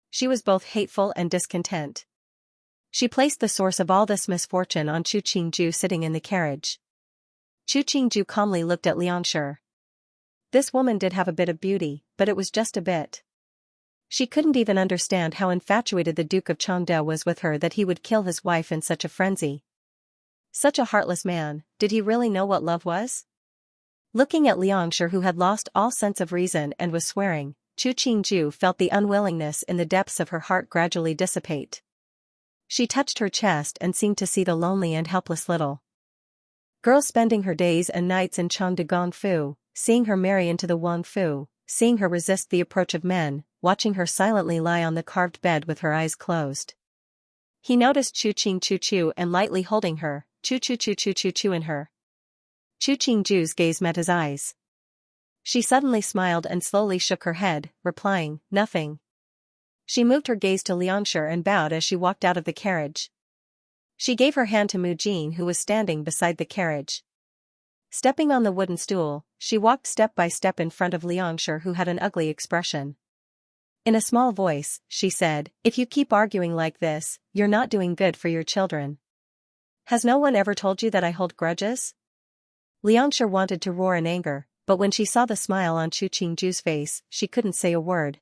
She was both hateful and discontent. She placed the source of all this misfortune on Chu Qingju sitting in the carriage. Chu Qingju calmly looked at Liangxia. This woman did have a bit of beauty, but it was just a bit. She couldn't even understand how infatuated the Duke of Chengde was with her that he would kill his wife in such a frenzy. Such a heartless man, did he really know what love was? Looking at Liangxia, who had lost all sense of reason and was swearing, Chu Qingju felt the unwillingness in the depths of her heart gradually dissipate. She touched her chest and seemed to see the lonely and helpless little girl spending her days and nights in Chang de Gongfu, seeing her marry into the Wang Fu, seeing her resist the approach of men, watching her silently lie on the carved bed with her eyes closed. He noticed Chu Qingju and lightly holding her, Chu in her. Chu Qingju's gaze met his eyes. She suddenly smiled and slowly shook her head, replying, "Nothing." She moved her gaze to Liangxia and bowed as she walked out of the carriage. She gave her hand to Mu Jin, who was standing beside the carriage. Stepping on the wooden stool, she walked step by step in front of Liangxia, who had an ugly expression. In a small voice, she said, "If you keep arguing like this, you're not doing good for your children. Has no one ever told you that I hold grudges?" Liangxia wanted to roar in anger, but when she saw the smile on Chu Qingju's face, she couldn't say a word.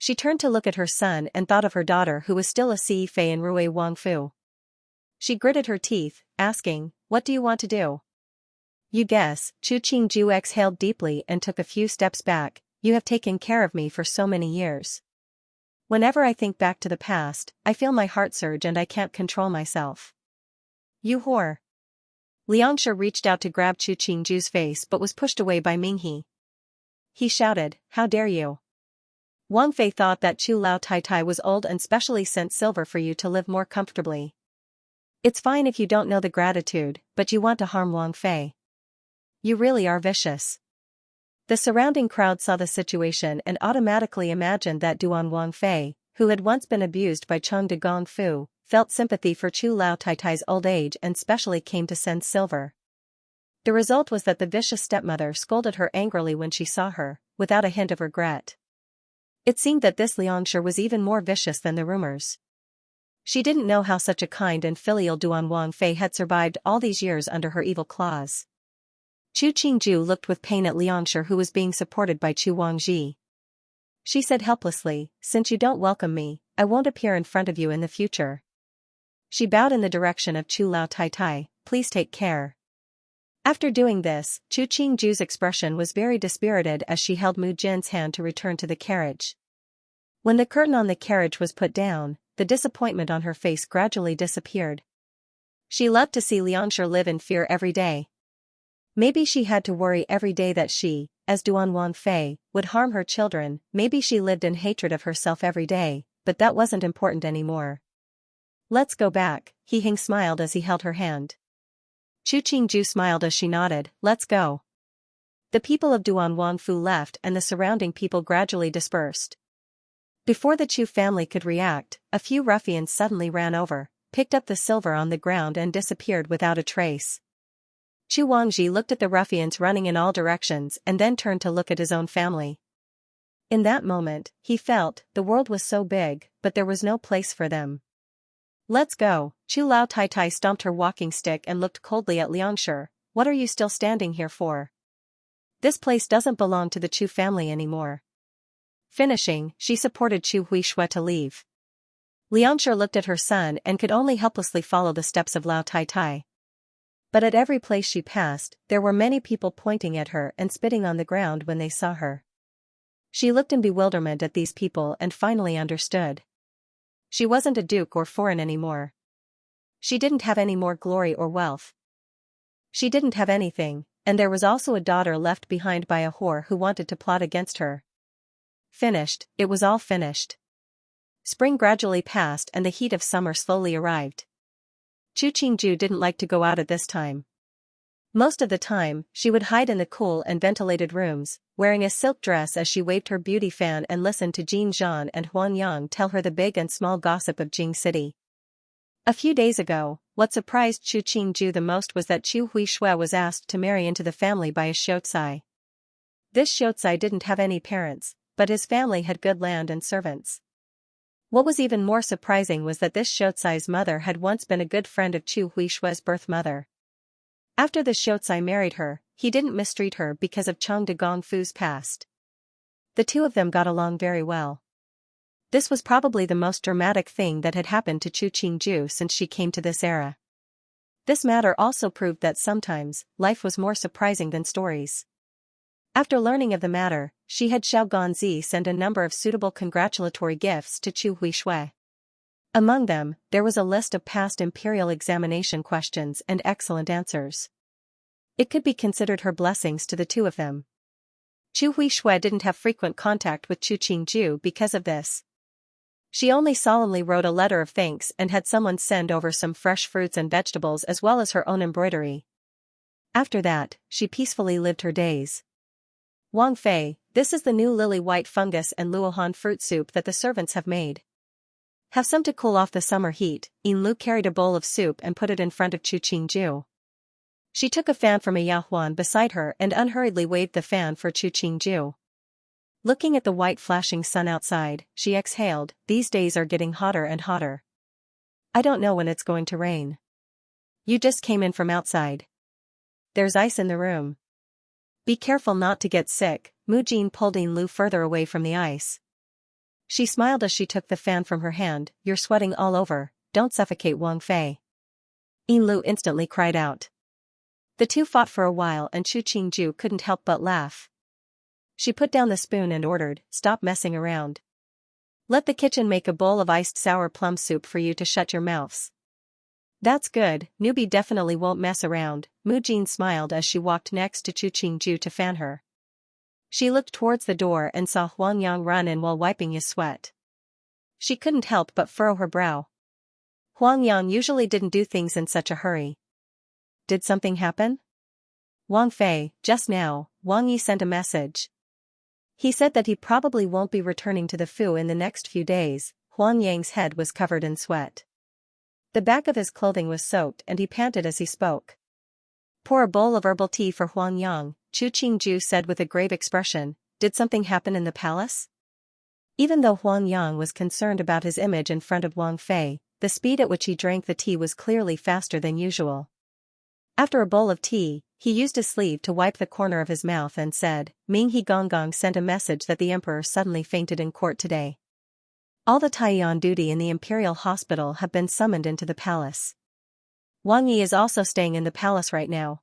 She turned to look at her son and thought of her daughter who was still a Si Fei in Rui Wangfu. She gritted her teeth, asking, "What do you want to do?" "You guess." Chu Qingju exhaled deeply and took a few steps back. "You have taken care of me for so many years. Whenever I think back to the past, I feel my heart surge and I can't control myself." "You whore." Xianxia reached out to grab Chu Qingju's face but was pushed away by Minghe. He shouted, "How dare you!" Wang Fei thought that Chu Lao Tai Tai was old and specially sent silver for you to live more comfortably. It's fine if you don't know the gratitude, but you want to harm Wang Fei. You really are vicious. The surrounding crowd saw the situation and automatically imagined that Duan Wang Fei, who had once been abused by Cheng de Gong Fu, felt sympathy for Chu Lao Tai Tai's old age and specially came to send silver. The result was that the vicious stepmother scolded her angrily when she saw her, without a hint of regret. It seemed that this Xianxia was even more vicious than the rumors. She didn't know how such a kind and filial Duan Wang Fei had survived all these years under her evil claws. Chu Qingju looked with pain at Xianxia, who was being supported by Chu Wangji. She said helplessly, "Since you don't welcome me, I won't appear in front of you in the future." She bowed in the direction of Chu Lao Tai Tai. "Please take care." After doing this, Chu Qingju's expression was very dispirited as she held Mu Jin's hand to return to the carriage. When the curtain on the carriage was put down, the disappointment on her face gradually disappeared. She loved to see Xianxia live in fear every day. Maybe she had to worry every day that she, as Duan Wang Fei, would harm her children. Maybe she lived in hatred of herself every day, but that wasn't important anymore. "Let's go back," He Hing smiled as he held her hand. Chu Qingju smiled as she nodded. "Let's go." The people of Duan Wangfu left and the surrounding people gradually dispersed. Before the Chu family could react, a few ruffians suddenly ran over, picked up the silver on the ground and disappeared without a trace. Chu Wangji looked at the ruffians running in all directions and then turned to look at his own family. In that moment, he felt, the world was so big, but there was no place for them. "Let's go." Chu Lao Tai Tai stomped her walking stick and looked coldly at Xianxia. "What are you still standing here for? This place doesn't belong to the Chu family anymore." Finishing, she supported Chu Huishui to leave. Xianxia looked at her son and could only helplessly follow the steps of Lao Tai Tai. But at every place she passed, there were many people pointing at her and spitting on the ground when they saw her. She looked in bewilderment at these people and finally understood. She wasn't a duke or foreign anymore. She didn't have any more glory or wealth. She didn't have anything, and there was also a daughter left behind by a whore who wanted to plot against her. Finished, it was all finished. Spring gradually passed and the heat of summer slowly arrived. Chu Qingju didn't like to go out at this time. Most of the time, she would hide in the cool and ventilated rooms, wearing a silk dress as she waved her beauty fan and listened to Jin Zhan and Huan Yang tell her the big and small gossip of Jing City. A few days ago, what surprised Chu Qingju the most was that Chu Huishui was asked to marry into the family by a Xiaocai. This Xiaocai didn't have any parents, but his family had good land and servants. What was even more surprising was that this Xiaocai's mother had once been a good friend of Chu Huishui's birth mother. After the Xiaocai married her, he didn't mistreat her because of Cheng de Gong Fu's past. The two of them got along very well. This was probably the most dramatic thing that had happened to Chu Qingju since she came to this era. This matter also proved that sometimes, life was more surprising than stories. After learning of the matter, she had Xiao Ganzi send a number of suitable congratulatory gifts to Chu Huishui. Among them, there was a list of past imperial examination questions and excellent answers. It could be considered her blessings to the two of them. Chu Huishui didn't have frequent contact with Chu Qingju because of this. She only solemnly wrote a letter of thanks and had someone send over some fresh fruits and vegetables as well as her own embroidery. After that, she peacefully lived her days. "Wang Fei, this is the new lily white fungus and luohan fruit soup that the servants have made. Have some to cool off the summer heat." Yin Lu carried a bowl of soup and put it in front of Chu Qingju. She took a fan from a yahuan beside her and unhurriedly waved the fan for Chu Qingju. Looking at the white flashing sun outside, she exhaled, "These days are getting hotter and hotter. I don't know when it's going to rain. You just came in from outside. There's ice in the room. Be careful not to get sick." Mu Jin pulled Yin Lu further away from the ice. She smiled as she took the fan from her hand. You're sweating all over, don't suffocate Wang Fei. Yin Lu instantly cried out. The two fought for a while and Chu Qingju couldn't help but laugh. She put down the spoon and ordered, stop messing around. Let the kitchen make a bowl of iced sour plum soup for you to shut your mouths. That's good, newbie definitely won't mess around. Mu Jin smiled as she walked next to Chu Qingju to fan her. She looked towards the door and saw Huang Yang run in while wiping his sweat. She couldn't help but furrow her brow. Huang Yang usually didn't do things in such a hurry. Did something happen? Wang Fei, just now, Wang Yi sent a message. He said that he probably won't be returning to the Fu in the next few days. Huang Yang's head was covered in sweat. The back of his clothing was soaked and he panted as he spoke. Pour a bowl of herbal tea for Huang Yang, Chu Qingju said with a grave expression. Did something happen in the palace? Even though Huang Yang was concerned about his image in front of Wang Fei, the speed at which he drank the tea was clearly faster than usual. After a bowl of tea, he used his sleeve to wipe the corner of his mouth and said, Ming He Gonggong sent a message that the emperor suddenly fainted in court today. All the Tai on duty in the imperial hospital have been summoned into the palace. Wang Yi is also staying in the palace right now.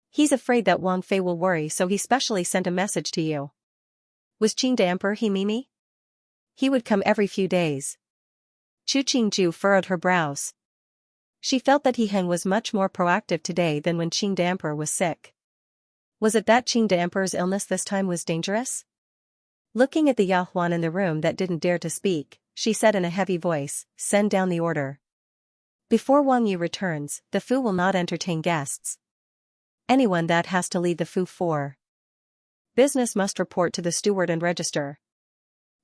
He's afraid that Wang Fei will worry, so he specially sent a message to you. Was Qing de Emperor he Mimi? He would come every few days. Chu Qingju furrowed her brows. She felt that He Heng was much more proactive today than when Qing de Emperor was sick. Was it that Qing de Emperor's illness this time was dangerous? Looking at the Yahuan in the room that didn't dare to speak, she said in a heavy voice, send down the order. Before Wang Yi returns, the Fu will not entertain guests. Anyone that has to leave the Fu for business must report to the steward and register.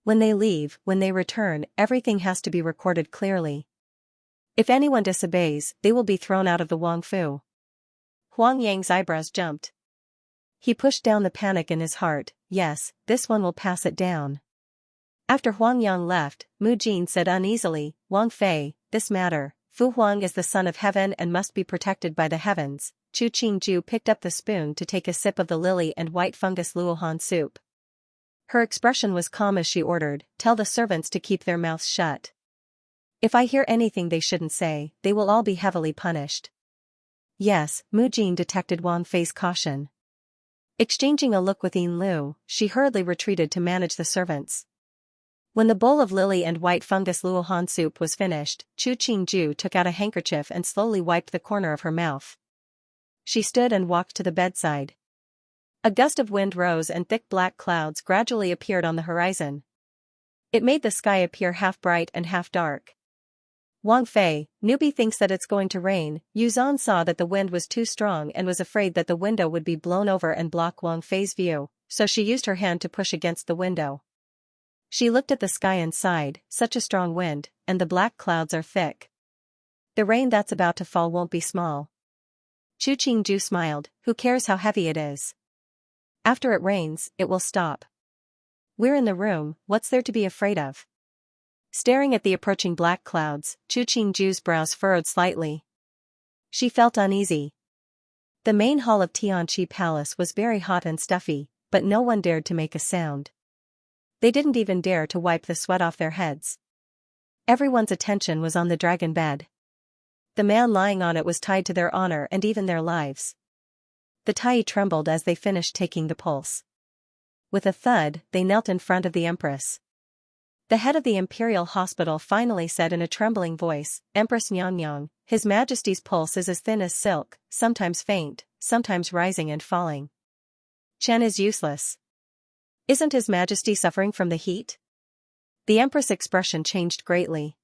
When they leave, when they return, everything has to be recorded clearly. If anyone disobeys, they will be thrown out of the Wang Fu. Huang Yang's eyebrows jumped. He pushed down the panic in his heart. Yes, this one will pass it down. After Huang Yang left, Mu Jin said uneasily, Wang Fei, this matter, Fu Huang is the son of heaven and must be protected by the heavens. Chu Qingju picked up the spoon to take a sip of the lily and white fungus luohan soup. Her expression was calm as she ordered, tell the servants to keep their mouths shut. If I hear anything they shouldn't say, they will all be heavily punished. Yes, Mu Jin detected Wang Fei's caution. Exchanging a look with Yin Lu, she hurriedly retreated to manage the servants. When the bowl of lily and white fungus luohan soup was finished, Chu Qingju took out a handkerchief and slowly wiped the corner of her mouth. She stood and walked to the bedside. A gust of wind rose and thick black clouds gradually appeared on the horizon. It made the sky appear half bright and half dark. Wang Fei, newbie thinks that it's going to rain. Yuzan saw that the wind was too strong and was afraid that the window would be blown over and block Wang Fei's view, so she used her hand to push against the window. She looked at the sky and sighed, such a strong wind, and the black clouds are thick. The rain that's about to fall won't be small. Chu Qingju smiled, who cares how heavy it is? After it rains, it will stop. We're in the room, what's there to be afraid of? Staring at the approaching black clouds, Chu Qingju's brows furrowed slightly. She felt uneasy. The main hall of Tianqi Palace was very hot and stuffy, but no one dared to make a sound. They didn't even dare to wipe the sweat off their heads. Everyone's attention was on the dragon bed. The man lying on it was tied to their honor and even their lives. The Tai trembled as they finished taking the pulse. With a thud, they knelt in front of the Empress. The head of the Imperial Hospital finally said in a trembling voice, Empress Xianxia, His Majesty's pulse is as thin as silk, sometimes faint, sometimes rising and falling. Chen is useless. Isn't His Majesty suffering from the heat? The Empress' expression changed greatly.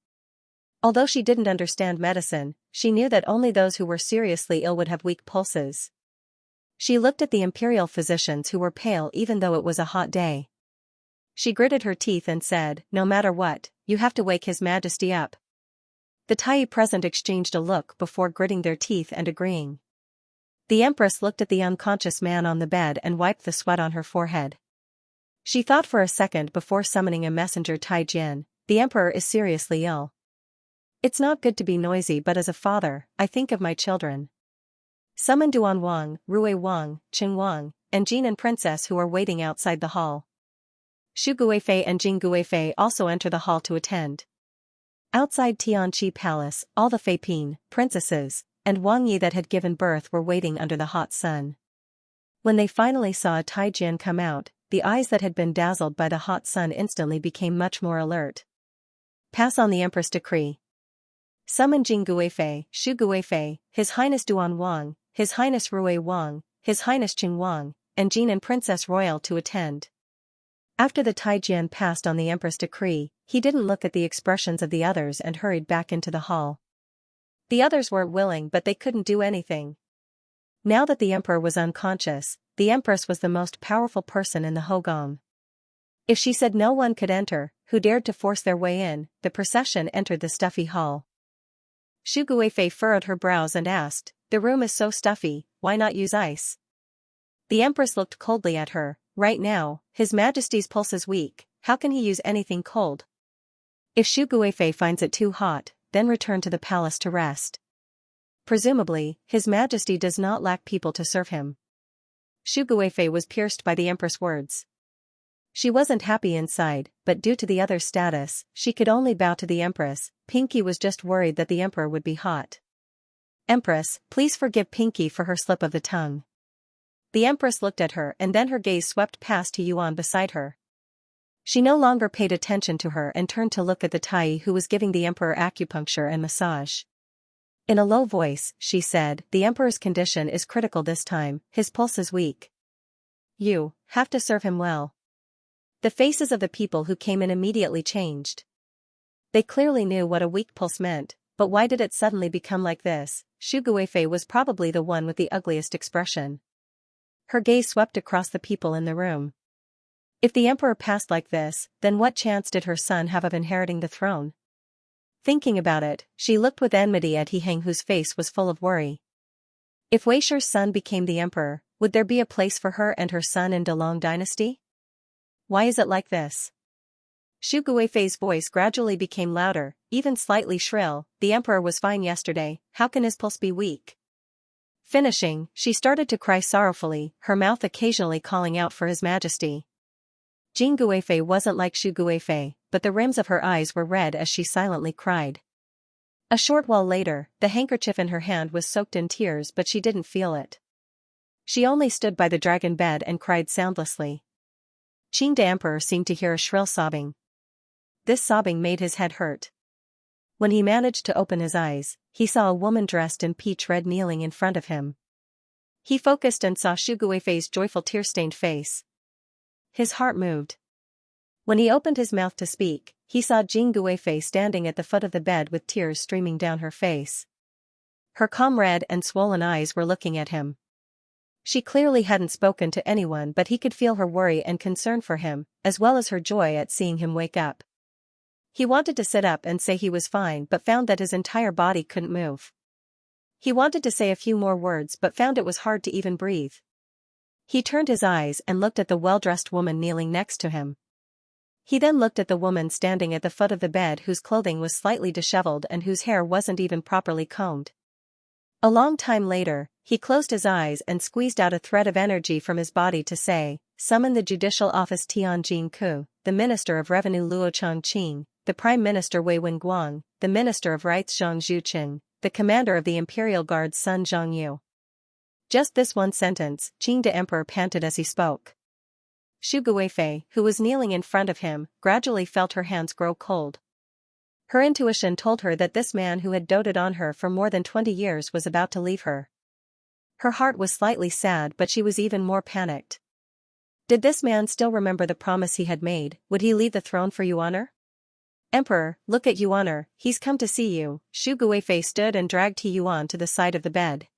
Although she didn't understand medicine, she knew that only those who were seriously ill would have weak pulses. She looked at the imperial physicians who were pale even though it was a hot day. She gritted her teeth and said, no matter what, you have to wake His Majesty up. The Tai present exchanged a look before gritting their teeth and agreeing. The Empress looked at the unconscious man on the bed and wiped the sweat on her forehead. She thought for a second before summoning a messenger. Tai Jin, the Emperor is seriously ill. It's not good to be noisy, but as a father, I think of my children. Summon Duan Wang, Rui Wang, Qing Wang, and Jean and Princess who are waiting outside the hall. Xu Guifei and Jing Guifei also enter the hall to attend. Outside Tianqi Palace, all the Feiping, princesses, and Wang Yi that had given birth were waiting under the hot sun. When they finally saw Taijian come out, the eyes that had been dazzled by the hot sun instantly became much more alert. Pass on the Empress decree. Summon Jing Guifei, Xu Guifei, His Highness Duan Wang, His Highness Rui Wang, His Highness Qing Wang, and Jin and Princess Royal to attend. After the Taijian passed on the Empress decree, he didn't look at the expressions of the others and hurried back into the hall. The others weren't willing, but they couldn't do anything. Now that the emperor was unconscious, the empress was the most powerful person in the Hogong. If she said no one could enter, who dared to force their way in, the procession entered the stuffy hall. Xu Guifei furrowed her brows and asked, "The room is so stuffy, why not use ice?" The empress looked coldly at her. "Right now, His Majesty's pulse is weak, how can he use anything cold? If Xu Guifei finds it too hot, then return to the palace to rest. Presumably, His Majesty does not lack people to serve him." Xu Guifei was pierced by the empress' words. She wasn't happy inside, but due to the other's status, she could only bow to the empress. Pinky was just worried that the emperor would be hot. "Empress, please forgive Pinky for her slip of the tongue." The empress looked at her and then her gaze swept past to Yuan beside her. She no longer paid attention to her and turned to look at the Tai who was giving the emperor acupuncture and massage. In a low voice, she said, "The emperor's condition is critical this time, his pulse is weak. You have to serve him well." The faces of the people who came in immediately changed. They clearly knew what a weak pulse meant, but why did it suddenly become like this? Xu Guifei was probably the one with the ugliest expression. Her gaze swept across the people in the room. If the emperor passed like this, then what chance did her son have of inheriting the throne? Thinking about it, she looked with enmity at He Heng whose face was full of worry. If Wei Shi's son became the emperor, would there be a place for her and her son in Delong dynasty? Why is it like this? Xu Guifei's voice gradually became louder, even slightly shrill. "The emperor was fine yesterday, how can his pulse be weak?" Finishing, she started to cry sorrowfully, her mouth occasionally calling out for His Majesty. Jing Guifei wasn't like Xu Guifei, but the rims of her eyes were red as she silently cried. A short while later, the handkerchief in her hand was soaked in tears, but she didn't feel it. She only stood by the dragon bed and cried soundlessly. Qing the emperor seemed to hear a shrill sobbing. This sobbing made his head hurt. When he managed to open his eyes, he saw a woman dressed in peach red kneeling in front of him. He focused and saw Xu Guifei's joyful tear-stained face. His heart moved. When he opened his mouth to speak, he saw Jing Guifei standing at the foot of the bed with tears streaming down her face. Her calm red and swollen eyes were looking at him. She clearly hadn't spoken to anyone, but he could feel her worry and concern for him, as well as her joy at seeing him wake up. He wanted to sit up and say he was fine but found that his entire body couldn't move. He wanted to say a few more words but found it was hard to even breathe. He turned his eyes and looked at the well-dressed woman kneeling next to him. He then looked at the woman standing at the foot of the bed whose clothing was slightly disheveled and whose hair wasn't even properly combed. A long time later, he closed his eyes and squeezed out a thread of energy from his body to say, "Summon the Judicial Office Tianjin Ku, the Minister of Revenue Luo Changqing, the Prime Minister Wei Wenguang, the Minister of Rights Zhang Zhuqing, the Commander of the Imperial Guards Sun Zhangyu." Just this one sentence, Qing the Emperor panted as he spoke. Xu Guifei, who was kneeling in front of him, gradually felt her hands grow cold. Her intuition told her that this man who had doted on her for more than 20 years was about to leave her. Her heart was slightly sad, but she was even more panicked. Did this man still remember the promise he had made? Would he leave the throne for Yuan? "Emperor, look at Yuan, he's come to see you." Xu Guifei stood and dragged He Yuan to the side of the bed.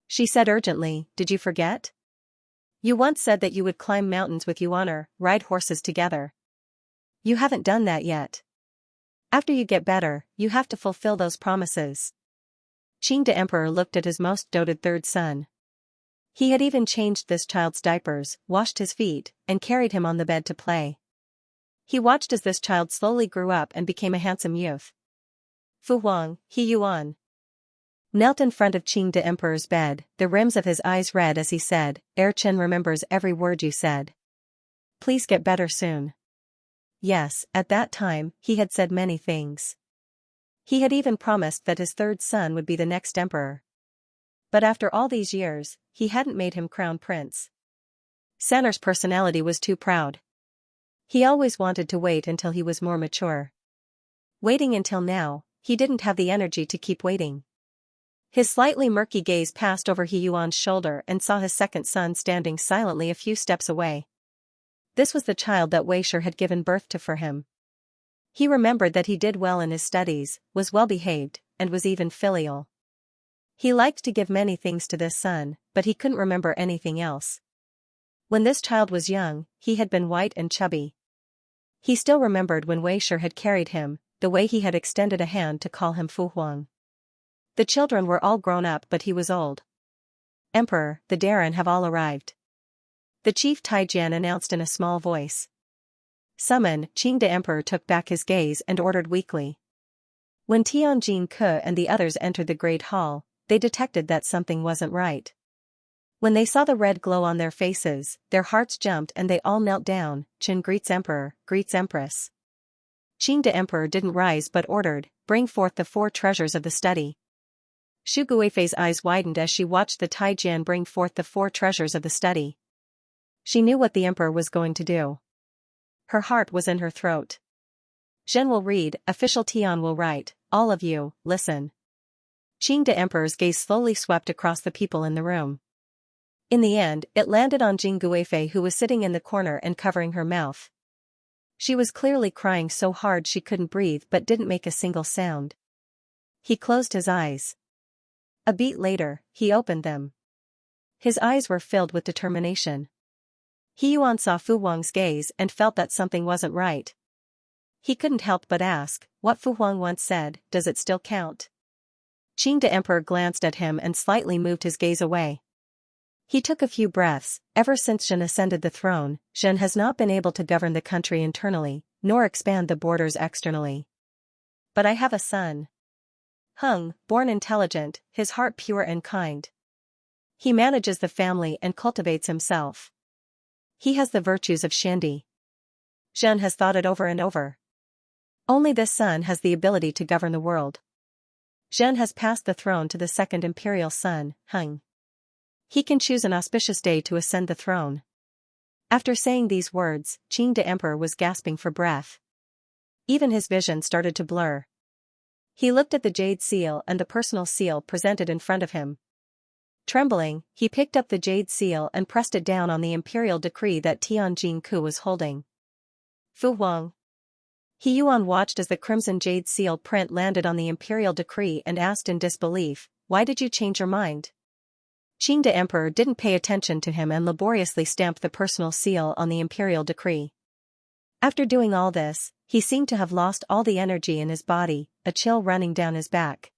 She said urgently, "Did you forget? You once said that you would climb mountains with Yuan, ride horses together. You haven't done that yet. After you get better, you have to fulfill those promises." Qing the Emperor looked at his most doted third son. He had even changed this child's diapers, washed his feet, and carried him on the bed to play. He watched as this child slowly grew up and became a handsome youth. Fu Huang, He Yuan, knelt in front of Qing the Emperor's bed, the rims of his eyes red as he said, "Chen remembers every word you said. Please get better soon." Yes, at that time, he had said many things. He had even promised that his third son would be the next emperor. But after all these years, he hadn't made him crown prince. Sanner's personality was too proud. He always wanted to wait until he was more mature. Waiting until now, he didn't have the energy to keep waiting. His slightly murky gaze passed over He Yuan's shoulder and saw his second son standing silently a few steps away. This was the child that Wei Shi had given birth to for him. He remembered that he did well in his studies, was well behaved, and was even filial. He liked to give many things to this son, but he couldn't remember anything else. When this child was young, he had been white and chubby. He still remembered when Wei Shi had carried him, the way he had extended a hand to call him Fu Huang. The children were all grown up but he was old. Emperor, the Darren have all arrived. The chief Taijian announced in a small voice. Summon, Qing de Emperor took back his gaze and ordered weakly. When Tianjin Ke and the others entered the great hall, they detected that something wasn't right. When they saw the red glow on their faces, their hearts jumped and they all knelt down. Qin greets Emperor, greets Empress. Qing de Emperor didn't rise but ordered, bring forth the 4 treasures of the study. Xu Guifei's eyes widened as she watched the Taijian bring forth the 4 treasures of the study. She knew what the emperor was going to do. Her heart was in her throat. Zhen will read, official Tian will write, all of you, listen. Qing de Emperor's gaze slowly swept across the people in the room. In the end, it landed on Jing Guifei, who was sitting in the corner and covering her mouth. She was clearly crying so hard she couldn't breathe but didn't make a single sound. He closed his eyes. A beat later, he opened them. His eyes were filled with determination. He Yuan saw Fu Huang's gaze and felt that something wasn't right. He couldn't help but ask, what Fu Huang once said, does it still count? Qing de Emperor glanced at him and slightly moved his gaze away. He took a few breaths. Ever since Zhen ascended the throne, Zhen has not been able to govern the country internally, nor expand the borders externally. But I have a son. Heng, born intelligent, his heart pure and kind. He manages the family and cultivates himself. He has the virtues of Shandi. Zhen has thought it over and over. Only this son has the ability to govern the world. Zhen has passed the throne to the second imperial son, Heng. He can choose an auspicious day to ascend the throne. After saying these words, Qing de Emperor was gasping for breath. Even his vision started to blur. He looked at the jade seal and the personal seal presented in front of him. Trembling, he picked up the jade seal and pressed it down on the imperial decree that Tianjin Ku was holding. Fu Huang. He Yuan watched as the crimson jade seal print landed on the imperial decree and asked in disbelief, why did you change your mind? Qing de Emperor didn't pay attention to him and laboriously stamped the personal seal on the imperial decree. After doing all this, he seemed to have lost all the energy in his body, a chill running down his back.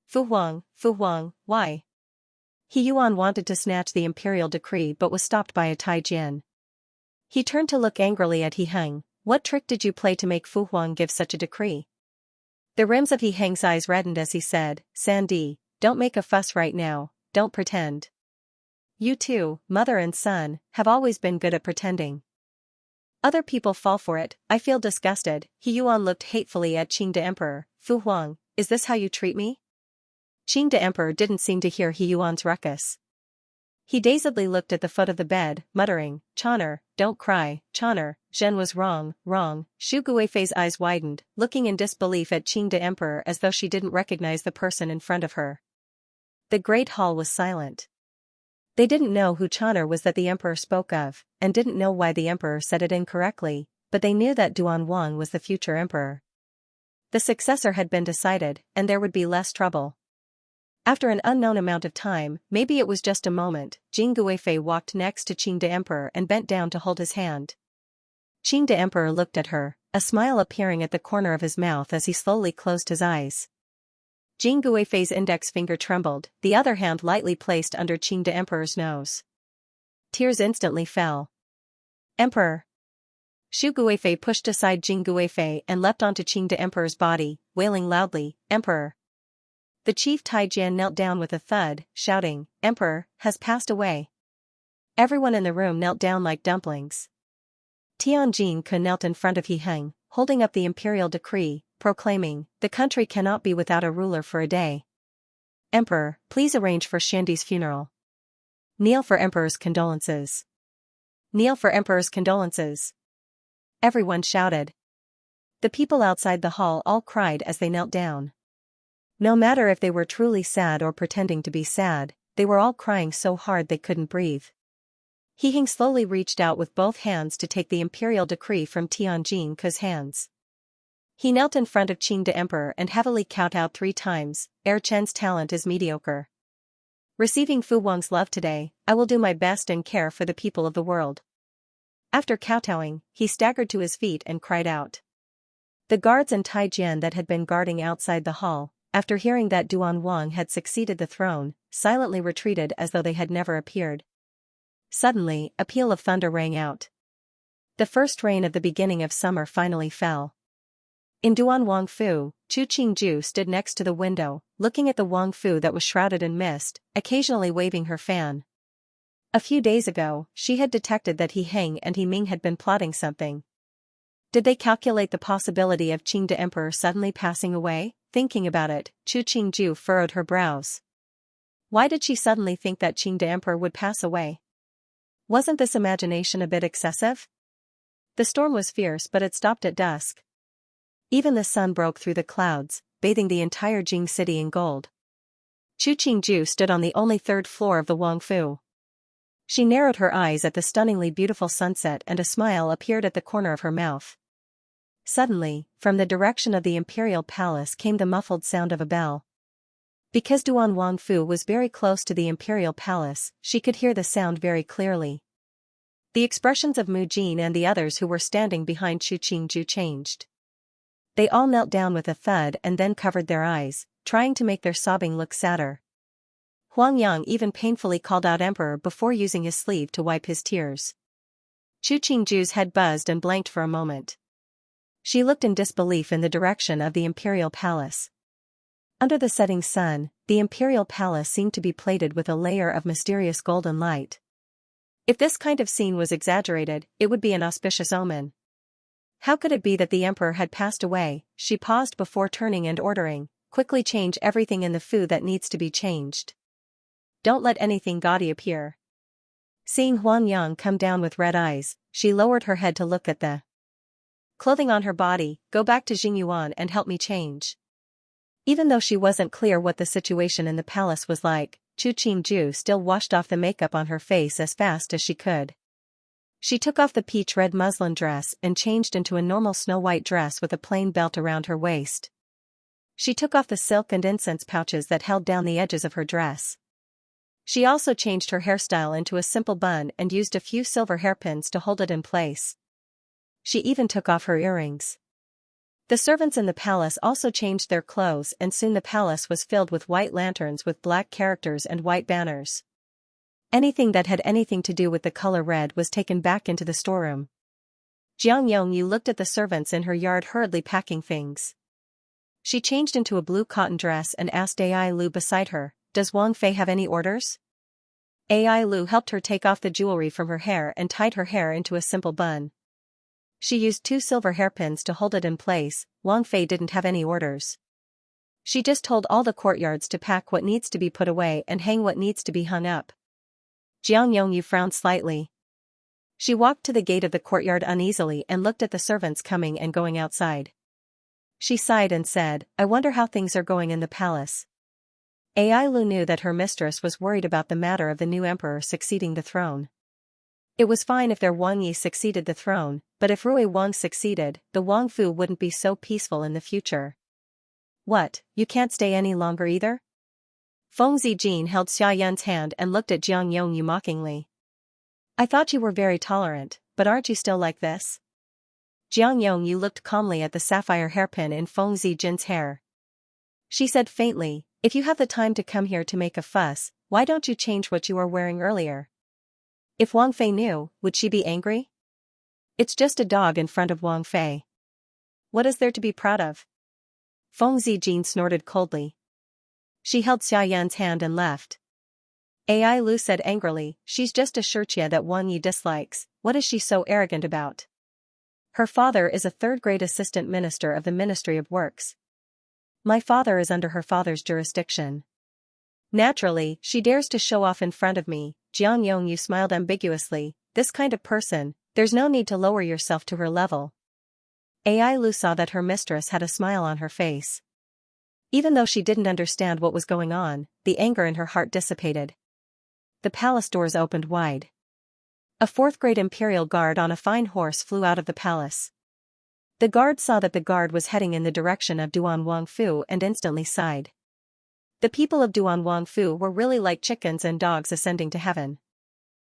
Fu Huang, why? He Yuan wanted to snatch the imperial decree but was stopped by a Taijian. He turned to look angrily at He Heng. What trick did you play to make Fu Huang give such a decree? The rims of He Heng's eyes reddened as he said, Sandy, don't make a fuss right now, don't pretend. You two, mother and son, have always been good at pretending. Other people fall for it. I feel disgusted. He Yuan looked hatefully at Qing de Emperor. Fu Huang, is this how you treat me? Qing de Emperor didn't seem to hear He Yuan's ruckus. He dazedly looked at the foot of the bed, muttering, Chon'er, don't cry, Chon'er, Zhen was wrong. Xu Guifei's eyes widened, looking in disbelief at Qing de Emperor as though she didn't recognize the person in front of her. The great hall was silent. They didn't know who Chon'er was that the emperor spoke of, and didn't know why the emperor said it incorrectly, but they knew that Duan Wang was the future emperor. The successor had been decided, and there would be less trouble. After an unknown amount of time, maybe it was just a moment, Jing Guifei walked next to Qing de Emperor and bent down to hold his hand. Qing de Emperor looked at her, a smile appearing at the corner of his mouth as he slowly closed his eyes. Jing Guifei's index finger trembled, the other hand lightly placed under Qing de Emperor's nose. Tears instantly fell. Emperor! Xu Guifei pushed aside Jing Guifei and leapt onto Qing de Emperor's body, wailing loudly, Emperor! The chief Taijian knelt down with a thud, shouting, Emperor, has passed away. Everyone in the room knelt down like dumplings. Tianjin knelt in front of He Heng, holding up the imperial decree, proclaiming, "The country cannot be without a ruler for a day. Emperor, please arrange for Shandi's funeral. Kneel for Emperor's condolences. Kneel for Emperor's condolences." Everyone shouted. The people outside the hall all cried as they knelt down. No matter if they were truly sad or pretending to be sad, they were all crying so hard they couldn't breathe. He Heng slowly reached out with both hands to take the imperial decree from Tianjin's hands. He knelt in front of Qing the Emperor and heavily kowtowed 3 times. "Er Chen's talent is mediocre. Receiving Fu Wang's love today, I will do my best and care for the people of the world." After kowtowing, he staggered to his feet and cried out. The guards and Taijian that had been guarding outside the hall, after hearing that Duan Wang had succeeded the throne, silently retreated as though they had never appeared. Suddenly, a peal of thunder rang out. The first rain of the beginning of summer finally fell. In Duan Wang Fu, Chu Qingju stood next to the window, looking at the Wang Fu that was shrouded in mist, occasionally waving her fan. A few days ago, she had detected that He Heng and He Ming had been plotting something. Did they calculate the possibility of Qing the Emperor suddenly passing away? Thinking about it, Chu Qingju furrowed her brows. Why did she suddenly think that Qing the Emperor would pass away? Wasn't this imagination a bit excessive? The storm was fierce, but it stopped at dusk. Even the sun broke through the clouds, bathing the entire Jing city in gold. Chu Qingju stood on the only 3rd floor of the Wang Fu. She narrowed her eyes at the stunningly beautiful sunset and a smile appeared at the corner of her mouth. Suddenly, from the direction of the imperial palace came the muffled sound of a bell. Because Duan Wang Fu was very close to the imperial palace, she could hear the sound very clearly. The expressions of Mu Jin and the others who were standing behind Chu Qingju changed. They all knelt down with a thud and then covered their eyes, trying to make their sobbing look sadder. Huang Yang even painfully called out "Emperor" before using his sleeve to wipe his tears. Chu Qingju's head buzzed and blanked for a moment. She looked in disbelief in the direction of the imperial palace. Under the setting sun, the imperial palace seemed to be plated with a layer of mysterious golden light. If this kind of scene was exaggerated, it would be an auspicious omen. How could it be that the emperor had passed away? She paused before turning and ordering, "Quickly change everything in the food that needs to be changed. Don't let anything gaudy appear." Seeing Huang Yang come down with red eyes, she lowered her head to look at the clothing on her body. "Go back to Jingyuan and help me change." Even though she wasn't clear what the situation in the palace was like, Chu Qingju still washed off the makeup on her face as fast as she could. She took off the peach-red muslin dress and changed into a normal snow-white dress with a plain belt around her waist. She took off the silk and incense pouches that held down the edges of her dress. She also changed her hairstyle into a simple bun and used a few silver hairpins to hold it in place. She even took off her earrings. The servants in the palace also changed their clothes and soon the palace was filled with white lanterns with black characters and white banners. Anything that had anything to do with the color red was taken back into the storeroom. Jiang Yongyu looked at the servants in her yard hurriedly packing things. She changed into a blue cotton dress and asked Ai Lu beside her, "Does Wang Fei have any orders?" Ai Lu helped her take off the jewelry from her hair and tied her hair into a simple bun. She used 2 silver hairpins to hold it in place. Wang Fei didn't have any orders. She just told all the courtyards to pack what needs to be put away and hang what needs to be hung up. Jiang Yongyu frowned slightly. She walked to the gate of the courtyard uneasily and looked at the servants coming and going outside. She sighed and said, "I wonder how things are going in the palace." Ai Lu knew that her mistress was worried about the matter of the new emperor succeeding the throne. It was fine if their Wang Yi succeeded the throne, but if Rui Wang succeeded, the Wang Fu wouldn't be so peaceful in the future. "What, you can't stay any longer either?" Feng Zijin held Xia Yun's hand and looked at Jiang Yongyu mockingly. "I thought you were very tolerant, but aren't you still like this?" Jiang Yongyu looked calmly at the sapphire hairpin in Feng Zijin's hair. She said faintly, "If you have the time to come here to make a fuss, why don't you change what you were wearing earlier?" If Wang Fei knew, would she be angry? It's just a dog in front of Wang Fei. What is there to be proud of? Feng Zijin snorted coldly. She held Xia Yan's hand and left. Ai Lu said angrily, "She's just a Xianxia that Wang Yi dislikes, what is she so arrogant about?" Her father is a third-grade assistant minister of the Ministry of Works. My father is under her father's jurisdiction. Naturally, she dares to show off in front of me. Jiang Yongyu smiled ambiguously. This kind of person, there's no need to lower yourself to her level. Ai Lu saw that her mistress had a smile on her face. Even though she didn't understand what was going on, the anger in her heart dissipated. The palace doors opened wide. A fourth-grade imperial guard on a fine horse flew out of the palace. The guard saw that the guard was heading in the direction of Duan Wangfu and instantly sighed. The people of Duan Wangfu were really like chickens and dogs ascending to heaven.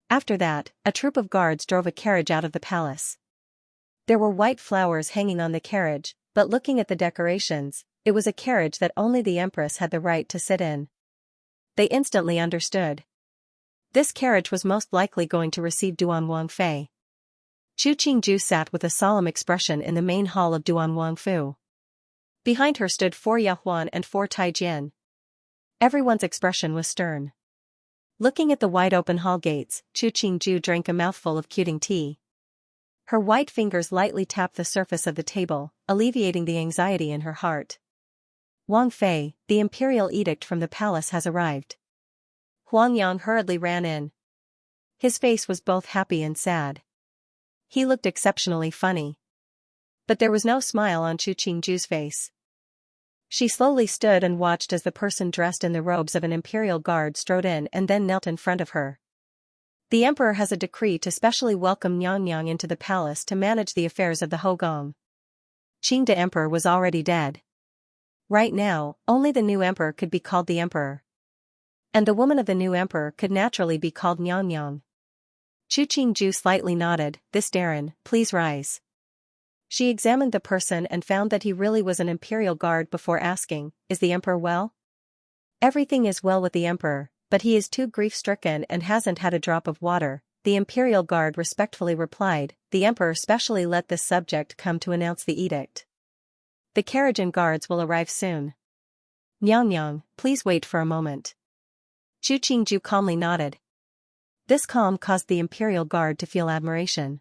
After that, a troop of guards drove a carriage out of the palace. There were white flowers hanging on the carriage, but looking at the decorations, it was a carriage that only the empress had the right to sit in. They instantly understood. This carriage was most likely going to receive Duan Wangfei. Chu Qingju sat with a solemn expression in the main hall of Duan Wangfu. Behind her stood 4 Yahuan and 4 Taijian. Everyone's expression was stern. Looking at the wide-open hall gates, Chu Qingju drank a mouthful of Qing tea. Her white fingers lightly tapped the surface of the table, alleviating the anxiety in her heart. Wang Fei, the imperial edict from the palace has arrived. Huang Yang hurriedly ran in. His face was both happy and sad. He looked exceptionally funny. But there was no smile on Chu Qingju's face. She slowly stood and watched as the person dressed in the robes of an imperial guard strode in and then knelt in front of her. The emperor has a decree to specially welcome Nyang into the palace to manage the affairs of the Hogong. Qingde emperor was already dead. Right now, only the new emperor could be called the emperor. And the woman of the new emperor could naturally be called Nyang. Chu Qingju slightly nodded. This Darren, please rise. She examined the person and found that he really was an imperial guard before asking, is the emperor well? Everything is well with the emperor, but he is too grief-stricken and hasn't had a drop of water, the imperial guard respectfully replied. The emperor specially let this subject come to announce the edict. The carriage and guards will arrive soon. Nyang, please wait for a moment. Chu Qingju calmly nodded. This calm caused the imperial guard to feel admiration.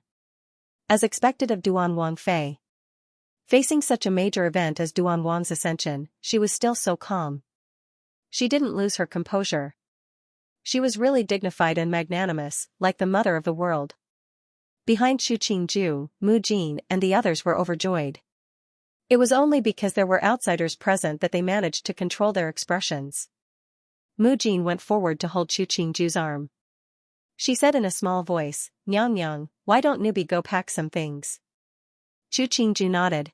As expected of Duan Wangfei. Facing such a major event as Duan Wang's ascension, she was still so calm. She didn't lose her composure. She was really dignified and magnanimous, like the mother of the world. Behind Chu Qingju, Mu Jin and the others were overjoyed. It was only because there were outsiders present that they managed to control their expressions. Mu Jin went forward to hold Chu Qingju's arm. She said in a small voice, Nyang, why don't newbie go pack some things? Chu Qingju nodded.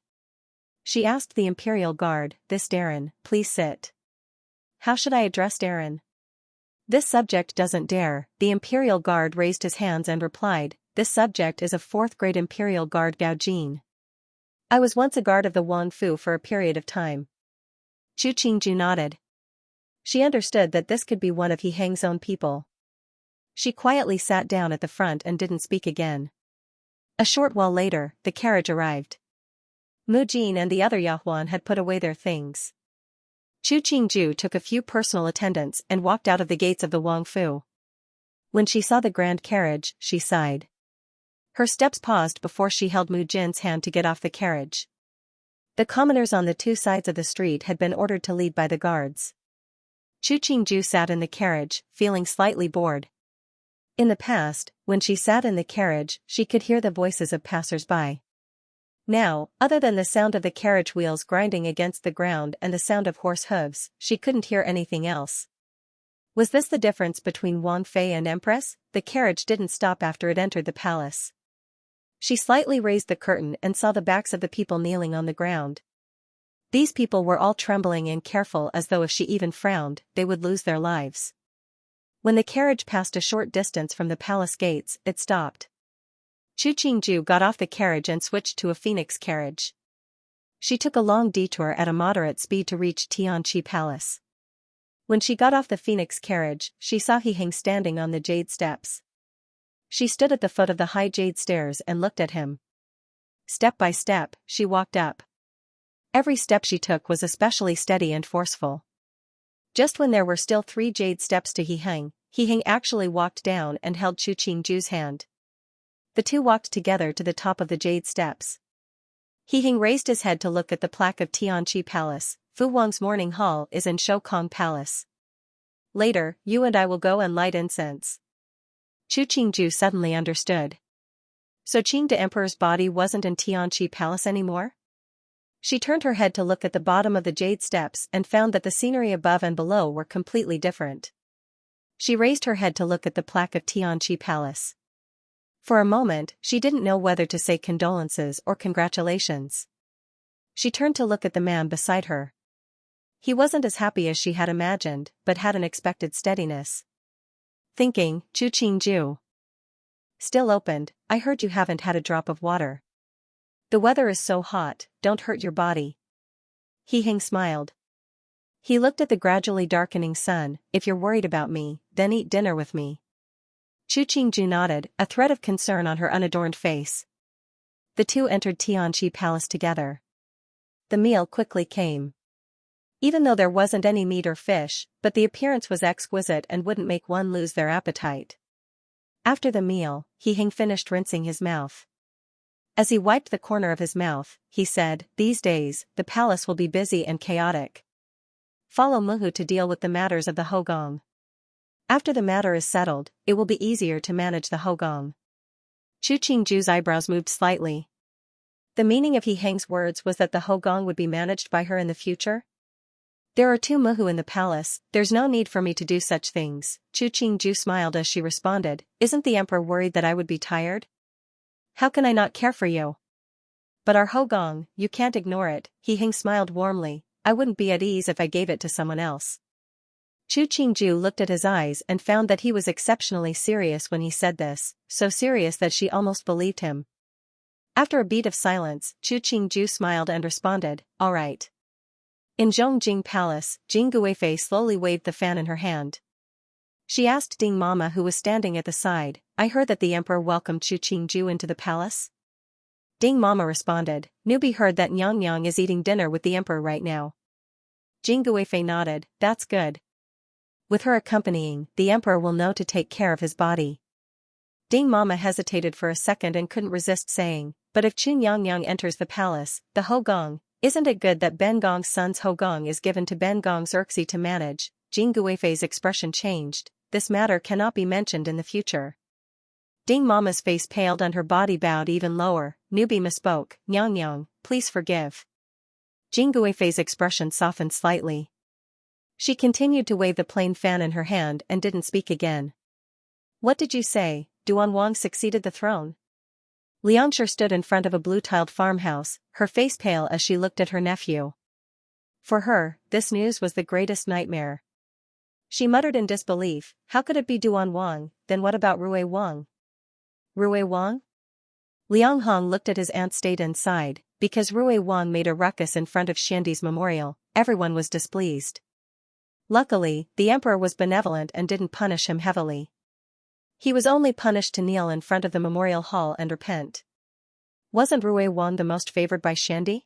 She asked the imperial guard, this Darren, please sit. How should I address Darren? This subject doesn't dare. The imperial guard raised his hands and replied, this subject is a 4th-grade imperial guard Gao Jin. I was once a guard of the Wangfu for a period of time. Chu Qingju nodded. She understood that this could be one of He Hang's own people. She quietly sat down at the front and didn't speak again. A short while later, the carriage arrived. Mu Jin and the other Yahuan had put away their things. Chu Qingju took a few personal attendants and walked out of the gates of the Wangfu. When she saw the grand carriage, she sighed. Her steps paused before she held Mu Jin's hand to get off the carriage. The commoners on the 2 sides of the street had been ordered to lead by the guards. Chu Qingju sat in the carriage, feeling slightly bored. In the past, when she sat in the carriage, she could hear the voices of passers-by. Now, other than the sound of the carriage wheels grinding against the ground and the sound of horse hooves, she couldn't hear anything else. Was this the difference between Wang Fei and Empress? The carriage didn't stop after it entered the palace. She slightly raised the curtain and saw the backs of the people kneeling on the ground. These people were all trembling and careful, as though if she even frowned, they would lose their lives. When the carriage passed a short distance from the palace gates, it stopped. Chu Qingju got off the carriage and switched to a phoenix carriage. She took a long detour at a moderate speed to reach Tianqi Palace. When she got off the phoenix carriage, she saw He Hang standing on the jade steps. She stood at the foot of the high jade stairs and looked at him. Step by step, she walked up. Every step she took was especially steady and forceful. Just when there were still 3 jade steps to He Hang actually walked down and held Chu Qingju's hand. The two walked together to the top of the jade steps. He Hing raised his head to look at the plaque of Tianqi Palace. Fu Wang's morning hall is in Shoukong Palace. Later, you and I will go and light incense. Chu Qingju suddenly understood. So Qing de Emperor's body wasn't in Tianqi Palace anymore? She turned her head to look at the bottom of the jade steps and found that the scenery above and below were completely different. She raised her head to look at the plaque of Tianqi Palace. For a moment, she didn't know whether to say condolences or congratulations. She turned to look at the man beside her. He wasn't as happy as she had imagined, but had an expected steadiness. Thinking, Chu Qingju. Still opened, I heard you haven't had a drop of water. The weather is so hot, don't hurt your body. He Hing smiled. He looked at the gradually darkening sun. If you're worried about me, then eat dinner with me. Chu Qingju nodded, a thread of concern on her unadorned face. The two entered Tianqi Palace together. The meal quickly came. Even though there wasn't any meat or fish, but the appearance was exquisite and wouldn't make one lose their appetite. After the meal, He Hing finished rinsing his mouth. As he wiped the corner of his mouth, he said, these days, the palace will be busy and chaotic. Follow Muhu to deal with the matters of the Hogong. After the matter is settled, it will be easier to manage the Hogong. Chu Qingju's eyebrows moved slightly. The meaning of He Hing's words was that the Hogong would be managed by her in the future? There are two Muhu in the palace, there's no need for me to do such things. Chu Qingju smiled as she responded, isn't the emperor worried that I would be tired? How can I not care for you? But our Hogong, you can't ignore it. He Hing smiled warmly, I wouldn't be at ease if I gave it to someone else. Chu Qingju looked at his eyes and found that he was exceptionally serious when he said this, so serious that she almost believed him. After a beat of silence, Chu Qingju smiled and responded, all right. In Zhongjing Palace, Jing Guifei slowly waved the fan in her hand. She asked Ding Mama, who was standing at the side, I heard that the emperor welcomed Chu Qingju into the palace? Ding Mama responded, Newbie heard that Nyang is eating dinner with the emperor right now. Jing Guifei nodded, that's good. With her accompanying, the emperor will know to take care of his body. Ding Mama hesitated for a second and couldn't resist saying, but if Chu Nyang enters the palace, the Hogong, isn't it good that Ben Gong's son's Hogong is given to Ben Gong's Erxi to manage? Jing Guifei's expression changed, this matter cannot be mentioned in the future. Ding Mama's face paled and her body bowed even lower, Newbie misspoke, Nyang, please forgive. Jing Guifei's expression softened slightly. She continued to wave the plain fan in her hand and didn't speak again. What did you say? Duan Wang succeeded the throne? Xianxia stood in front of a blue-tiled farmhouse, her face pale as she looked at her nephew. For her, this news was the greatest nightmare. She muttered in disbelief, how could it be Duan Wang, then what about Rui Wang? Rui Wang? Liang Hong looked at his aunt stayed inside, because Rui Wang made a ruckus in front of Xiandi's memorial, everyone was displeased. Luckily, the emperor was benevolent and didn't punish him heavily. He was only punished to kneel in front of the memorial hall and repent. Wasn't Rui Wang the most favored by Xiandi?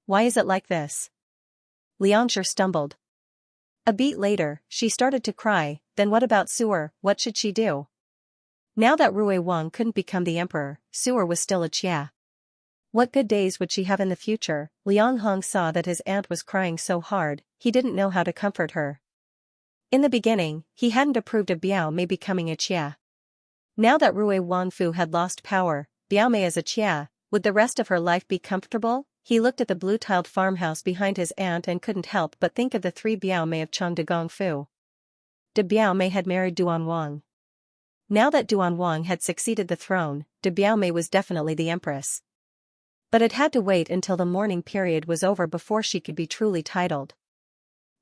Why is it like this? Liangxia stumbled. A beat later, she started to cry, then what about Su'er, what should she do? Now that Rui Wang couldn't become the emperor, Su'er was still a Xia. What good days would she have in the future? Liang Hong saw that his aunt was crying so hard, he didn't know how to comfort her. In the beginning, he hadn't approved of Biao Mei becoming a Xia. Now that Rui Wangfu had lost power, Biao Mei as a Xia, would the rest of her life be comfortable? He looked at the blue-tiled farmhouse behind his aunt and couldn't help but think of the three Biao Mei of Cheng de Gongfu. De Biao Mei had married Duan Wang. Now that Duan Wang had succeeded the throne, De Biao Mei was definitely the empress. But it had to wait until the mourning period was over before she could be truly titled.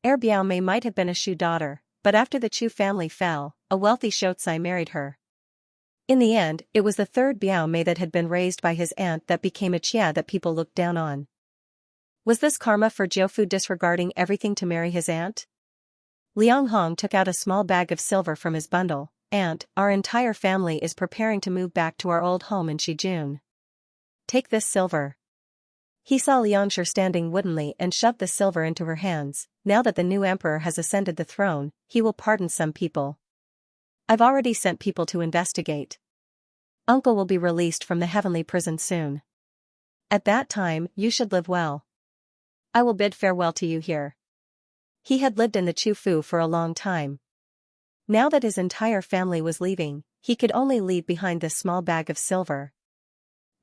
Heir Biao Mei might have been a Shu daughter, but after the Chu family fell, a wealthy Shotsai married her. In the end, it was the third Biao Mei that had been raised by his aunt that became a Xia that people looked down on. Was this karma for Jiufu disregarding everything to marry his aunt? Liang Hong took out a small bag of silver from his bundle. Aunt, our entire family is preparing to move back to our old home in Shijun. Take this silver. He saw Liangxia standing woodenly and shoved the silver into her hands. Now that the new emperor has ascended the throne, he will pardon some people. I've already sent people to investigate. Uncle will be released from the heavenly prison soon. At that time, you should live well. I will bid farewell to you here. He had lived in the Chufu for a long time. Now that his entire family was leaving, he could only leave behind this small bag of silver.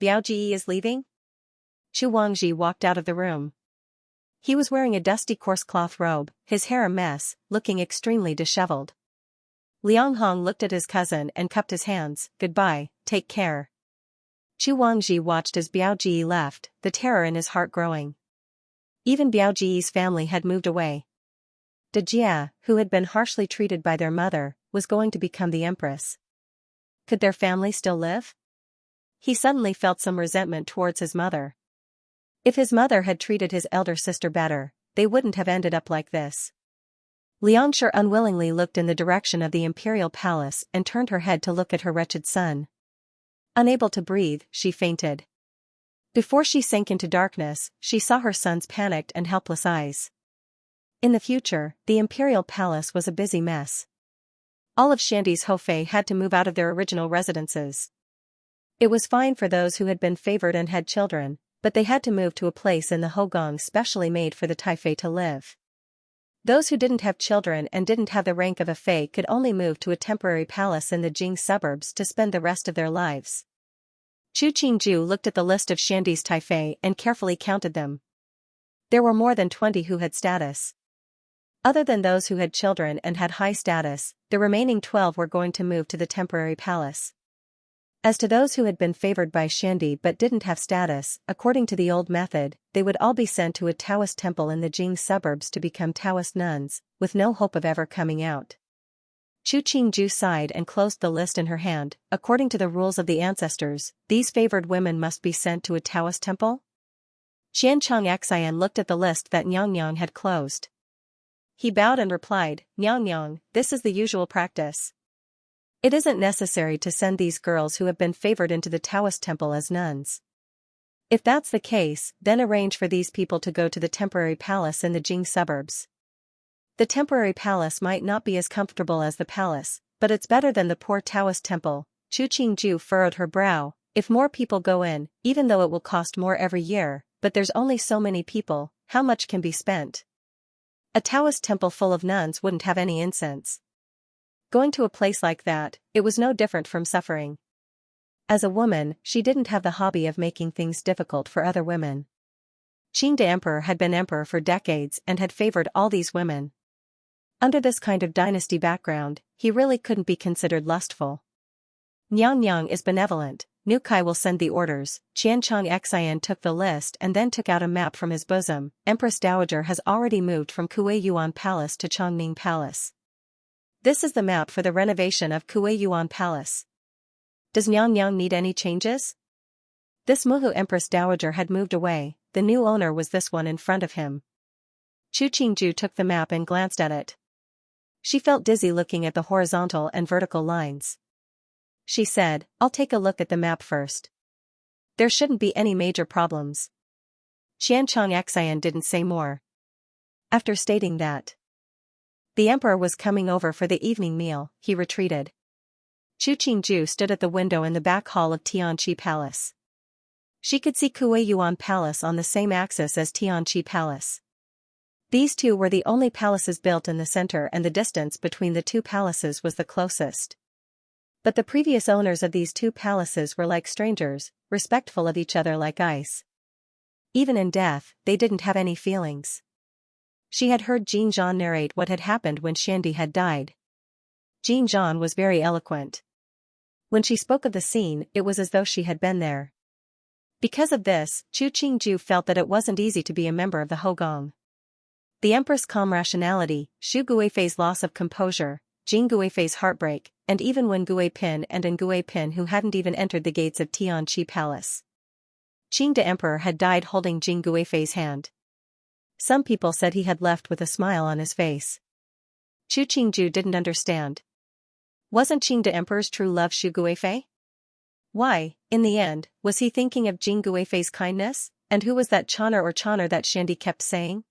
Biaoji is leaving? Chu Wangji walked out of the room. He was wearing a dusty coarse cloth robe, his hair a mess, looking extremely disheveled. Liang Hong looked at his cousin and cupped his hands. Goodbye, take care. Chu Wangji watched as Biaoji left, the terror in his heart growing. Even Biaoji's family had moved away. Dejia, who had been harshly treated by their mother, was going to become the empress. Could their family still live? He suddenly felt some resentment towards his mother. If his mother had treated his elder sister better, they wouldn't have ended up like this. Liangshi unwillingly looked in the direction of the imperial palace and turned her head to look at her wretched son. Unable to breathe, she fainted. Before she sank into darkness, she saw her son's panicked and helpless eyes. In the future, the imperial palace was a busy mess. All of Shandy's Hofei had to move out of their original residences. It was fine for those who had been favored and had children, but they had to move to a place in the Hogong specially made for the Taifei to live. Those who didn't have children and didn't have the rank of a Fei could only move to a temporary palace in the Jing suburbs to spend the rest of their lives. Chu Qingju looked at the list of Shandy's Taifei and carefully counted them. There were more than 20 who had status. Other than those who had children and had high status, the remaining 12 were going to move to the temporary palace. As to those who had been favored by Shandy but didn't have status, according to the old method, they would all be sent to a Taoist temple in the Jing suburbs to become Taoist nuns, with no hope of ever coming out. Chu Qingju sighed and closed the list in her hand. According to the rules of the ancestors, these favored women must be sent to a Taoist temple? Xianxia looked at the list that Nyang had closed. He bowed and replied, Nyang, this is the usual practice. It isn't necessary to send these girls who have been favored into the Taoist temple as nuns. If that's the case, then arrange for these people to go to the temporary palace in the Jing suburbs. The temporary palace might not be as comfortable as the palace, but it's better than the poor Taoist temple. Chu Qingju furrowed her brow. If more people go in, even though it will cost more every year, but there's only so many people, how much can be spent? A Taoist temple full of nuns wouldn't have any incense. Going to a place like that, it was no different from suffering. As a woman, she didn't have the hobby of making things difficult for other women. Qing de Emperor had been emperor for decades and had favored all these women. Under this kind of dynasty background, he really couldn't be considered lustful. Nyang is benevolent, Nukai will send the orders. Xianxia took the list and then took out a map from his bosom. Empress Dowager has already moved from Kuei-Yuan Palace to Chongning Palace. This is the map for the renovation of Kuei-Yuan Palace. Does Nyang need any changes? This Muhu Empress Dowager had moved away, the new owner was this one in front of him. Chu Qingju took the map and glanced at it. She felt dizzy looking at the horizontal and vertical lines. She said, I'll take a look at the map first. There shouldn't be any major problems. Xianxia didn't say more. After stating that the emperor was coming over for the evening meal, he retreated. Chu Qingju stood at the window in the back hall of Tianqi Palace. She could see Kuei-Yuan Palace on the same axis as Tianqi Palace. These two were the only palaces built in the center and the distance between the two palaces was the closest. But the previous owners of these two palaces were like strangers, respectful of each other like ice. Even in death, they didn't have any feelings. She had heard Jin Zhan narrate what had happened when Shandy had died. Jin Zhan was very eloquent. When she spoke of the scene, it was as though she had been there. Because of this, Chu Qingju felt that it wasn't easy to be a member of the Hogong. The Empress' calm rationality, Xu Guifei's loss of composure, Jing Guifei's heartbreak, and even Wen Guipin and An Guipin who hadn't even entered the gates of Tianqi Palace. Qing de Emperor had died holding Jing Guifei's hand. Some people said he had left with a smile on his face. Chu Qingju didn't understand. Wasn't Qing de Emperor's true love Xu Guifei? Why, in the end, was he thinking of Jing Guifei's kindness, and who was that Choner that Shandy kept saying?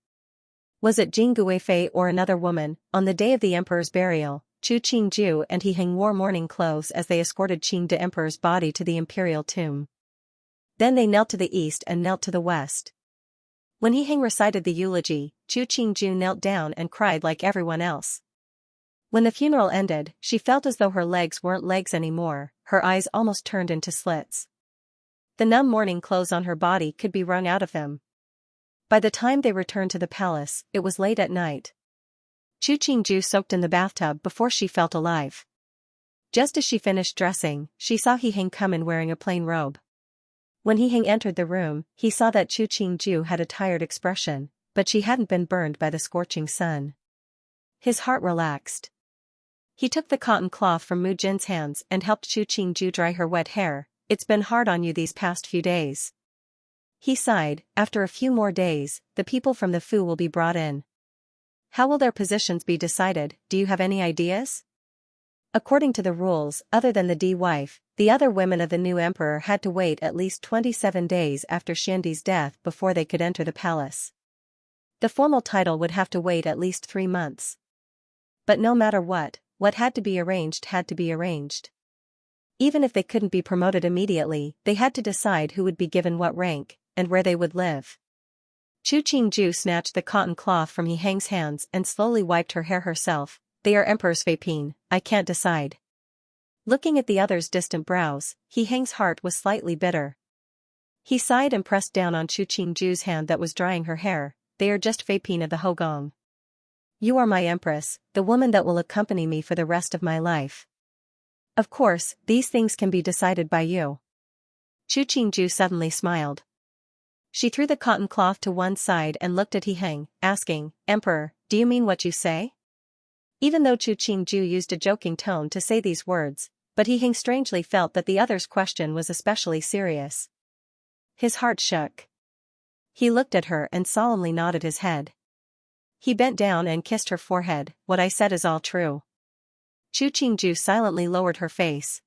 Was it Jing Guifei or another woman? On the day of the emperor's burial, Chu Qingju and He Heng wore mourning clothes as they escorted Qing de Emperor's body to the imperial tomb. Then they knelt to the east and knelt to the west. When He Heng recited the eulogy, Chu Qingju knelt down and cried like everyone else. When the funeral ended, she felt as though her legs weren't legs anymore, her eyes almost turned into slits. The numb mourning clothes on her body could be wrung out of them. By the time they returned to the palace, it was late at night. Chu Qingju soaked in the bathtub before she felt alive. Just as she finished dressing, she saw He Heng come in wearing a plain robe. When He Heng entered the room, he saw that Chu Qingju had a tired expression, but she hadn't been burned by the scorching sun. His heart relaxed. He took the cotton cloth from Mu Jin's hands and helped Chu Qingju dry her wet hair. It's been hard on you these past few days. He sighed. After a few more days, the people from the Fu will be brought in. How will their positions be decided? Do you have any ideas? According to the rules, other than the D-wife, the other women of the new emperor had to wait at least 27 days after Xiandi's death before they could enter the palace. The formal title would have to wait at least 3 months. But no matter what had to be arranged had to be arranged. Even if they couldn't be promoted immediately, they had to decide who would be given what rank, and where they would live. Chu Qingju snatched the cotton cloth from He Heng's hands and slowly wiped her hair herself. They are Emperor's Feipin, I can't decide. Looking at the other's distant brows, He Heng's heart was slightly bitter. He sighed and pressed down on Chu Qingju's hand that was drying her hair. They are just Feipin of the Hogong. You are my empress, the woman that will accompany me for the rest of my life. Of course, these things can be decided by you. Chu Qingju suddenly smiled. She threw the cotton cloth to one side and looked at He Heng, asking, Emperor, do you mean what you say? Even though Chu Qingju used a joking tone to say these words, but He Heng strangely felt that the other's question was especially serious. His heart shook. He looked at her and solemnly nodded his head. He bent down and kissed her forehead. What I said is all true. Chu Qingju silently lowered her face.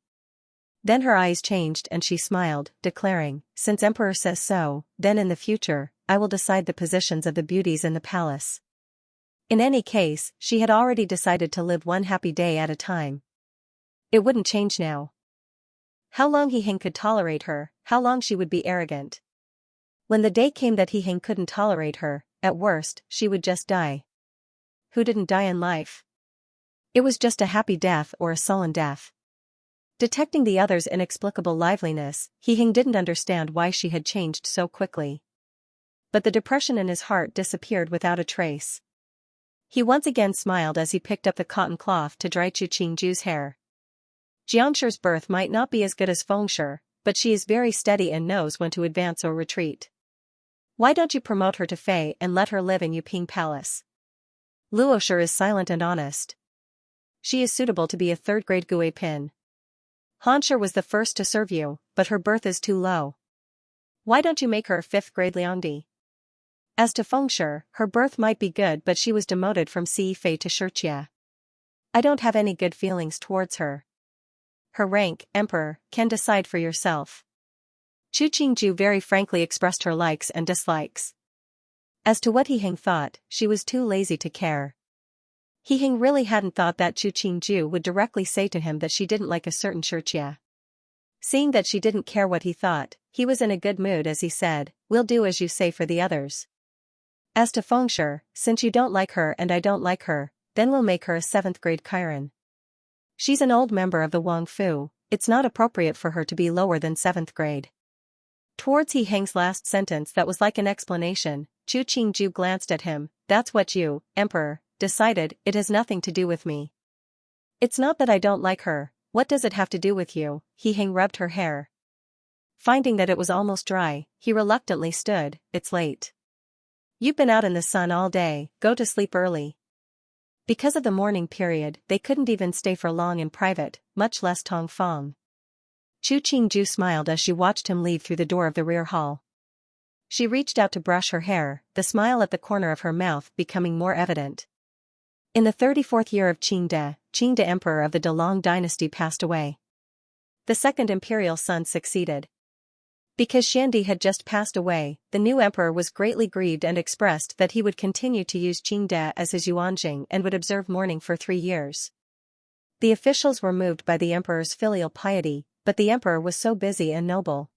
Then her eyes changed and she smiled, declaring, since Emperor says so, then in the future, I will decide the positions of the beauties in the palace. In any case, she had already decided to live one happy day at a time. It wouldn't change now. How long He Heng could tolerate her, how long she would be arrogant. When the day came that He Heng couldn't tolerate her, at worst, she would just die. Who didn't die in life? It was just a happy death or a sullen death. Detecting the other's inexplicable liveliness, He Heng didn't understand why she had changed so quickly. But the depression in his heart disappeared without a trace. He once again smiled as he picked up the cotton cloth to dry Chu Qingju's hair. Xianxia's birth might not be as good as Fengshe, but she is very steady and knows when to advance or retreat. Why don't you promote her to Fei and let her live in Yuping Palace? Luoshe is silent and honest. She is suitable to be a third-grade Gui Pin. Hanshe was the first to serve you, but her birth is too low. Why don't you make her a fifth-grade Liangdi? As to Fengshe, her birth might be good but she was demoted from Fei to Xianxia. I don't have any good feelings towards her. Her rank, emperor, can decide for yourself. Chu Qingju very frankly expressed her likes and dislikes. As to what He Heng thought, she was too lazy to care. He Heng really hadn't thought that Chu Qingju would directly say to him that she didn't like a certain Xianxia. Seeing that she didn't care what he thought, he was in a good mood as he said, we'll do as you say for the others. As to Fengshe, since you don't like her and I don't like her, then we'll make her a 7th-grade Kiran. She's an old member of the Wang Fu, it's not appropriate for her to be lower than 7th grade. Towards He Heng's last sentence that was like an explanation, Chu Qingju glanced at him, that's what you, Emperor, decided, it has nothing to do with me. It's not that I don't like her, what does it have to do with you? He Heng rubbed her hair. Finding that it was almost dry, he reluctantly stood, it's late. You've been out in the sun all day, go to sleep early. Because of the mourning period, they couldn't even stay for long in private, much less Tong Fong. Chu Qingju smiled as she watched him leave through the door of the rear hall. She reached out to brush her hair, the smile at the corner of her mouth becoming more evident. In the 34th year of Qingde Emperor of the Delong dynasty passed away. The second imperial son succeeded. Because Xiandi had just passed away, the new emperor was greatly grieved and expressed that he would continue to use Qingde as his Yuanjing and would observe mourning for 3 years. The officials were moved by the emperor's filial piety, but the emperor was so busy and noble.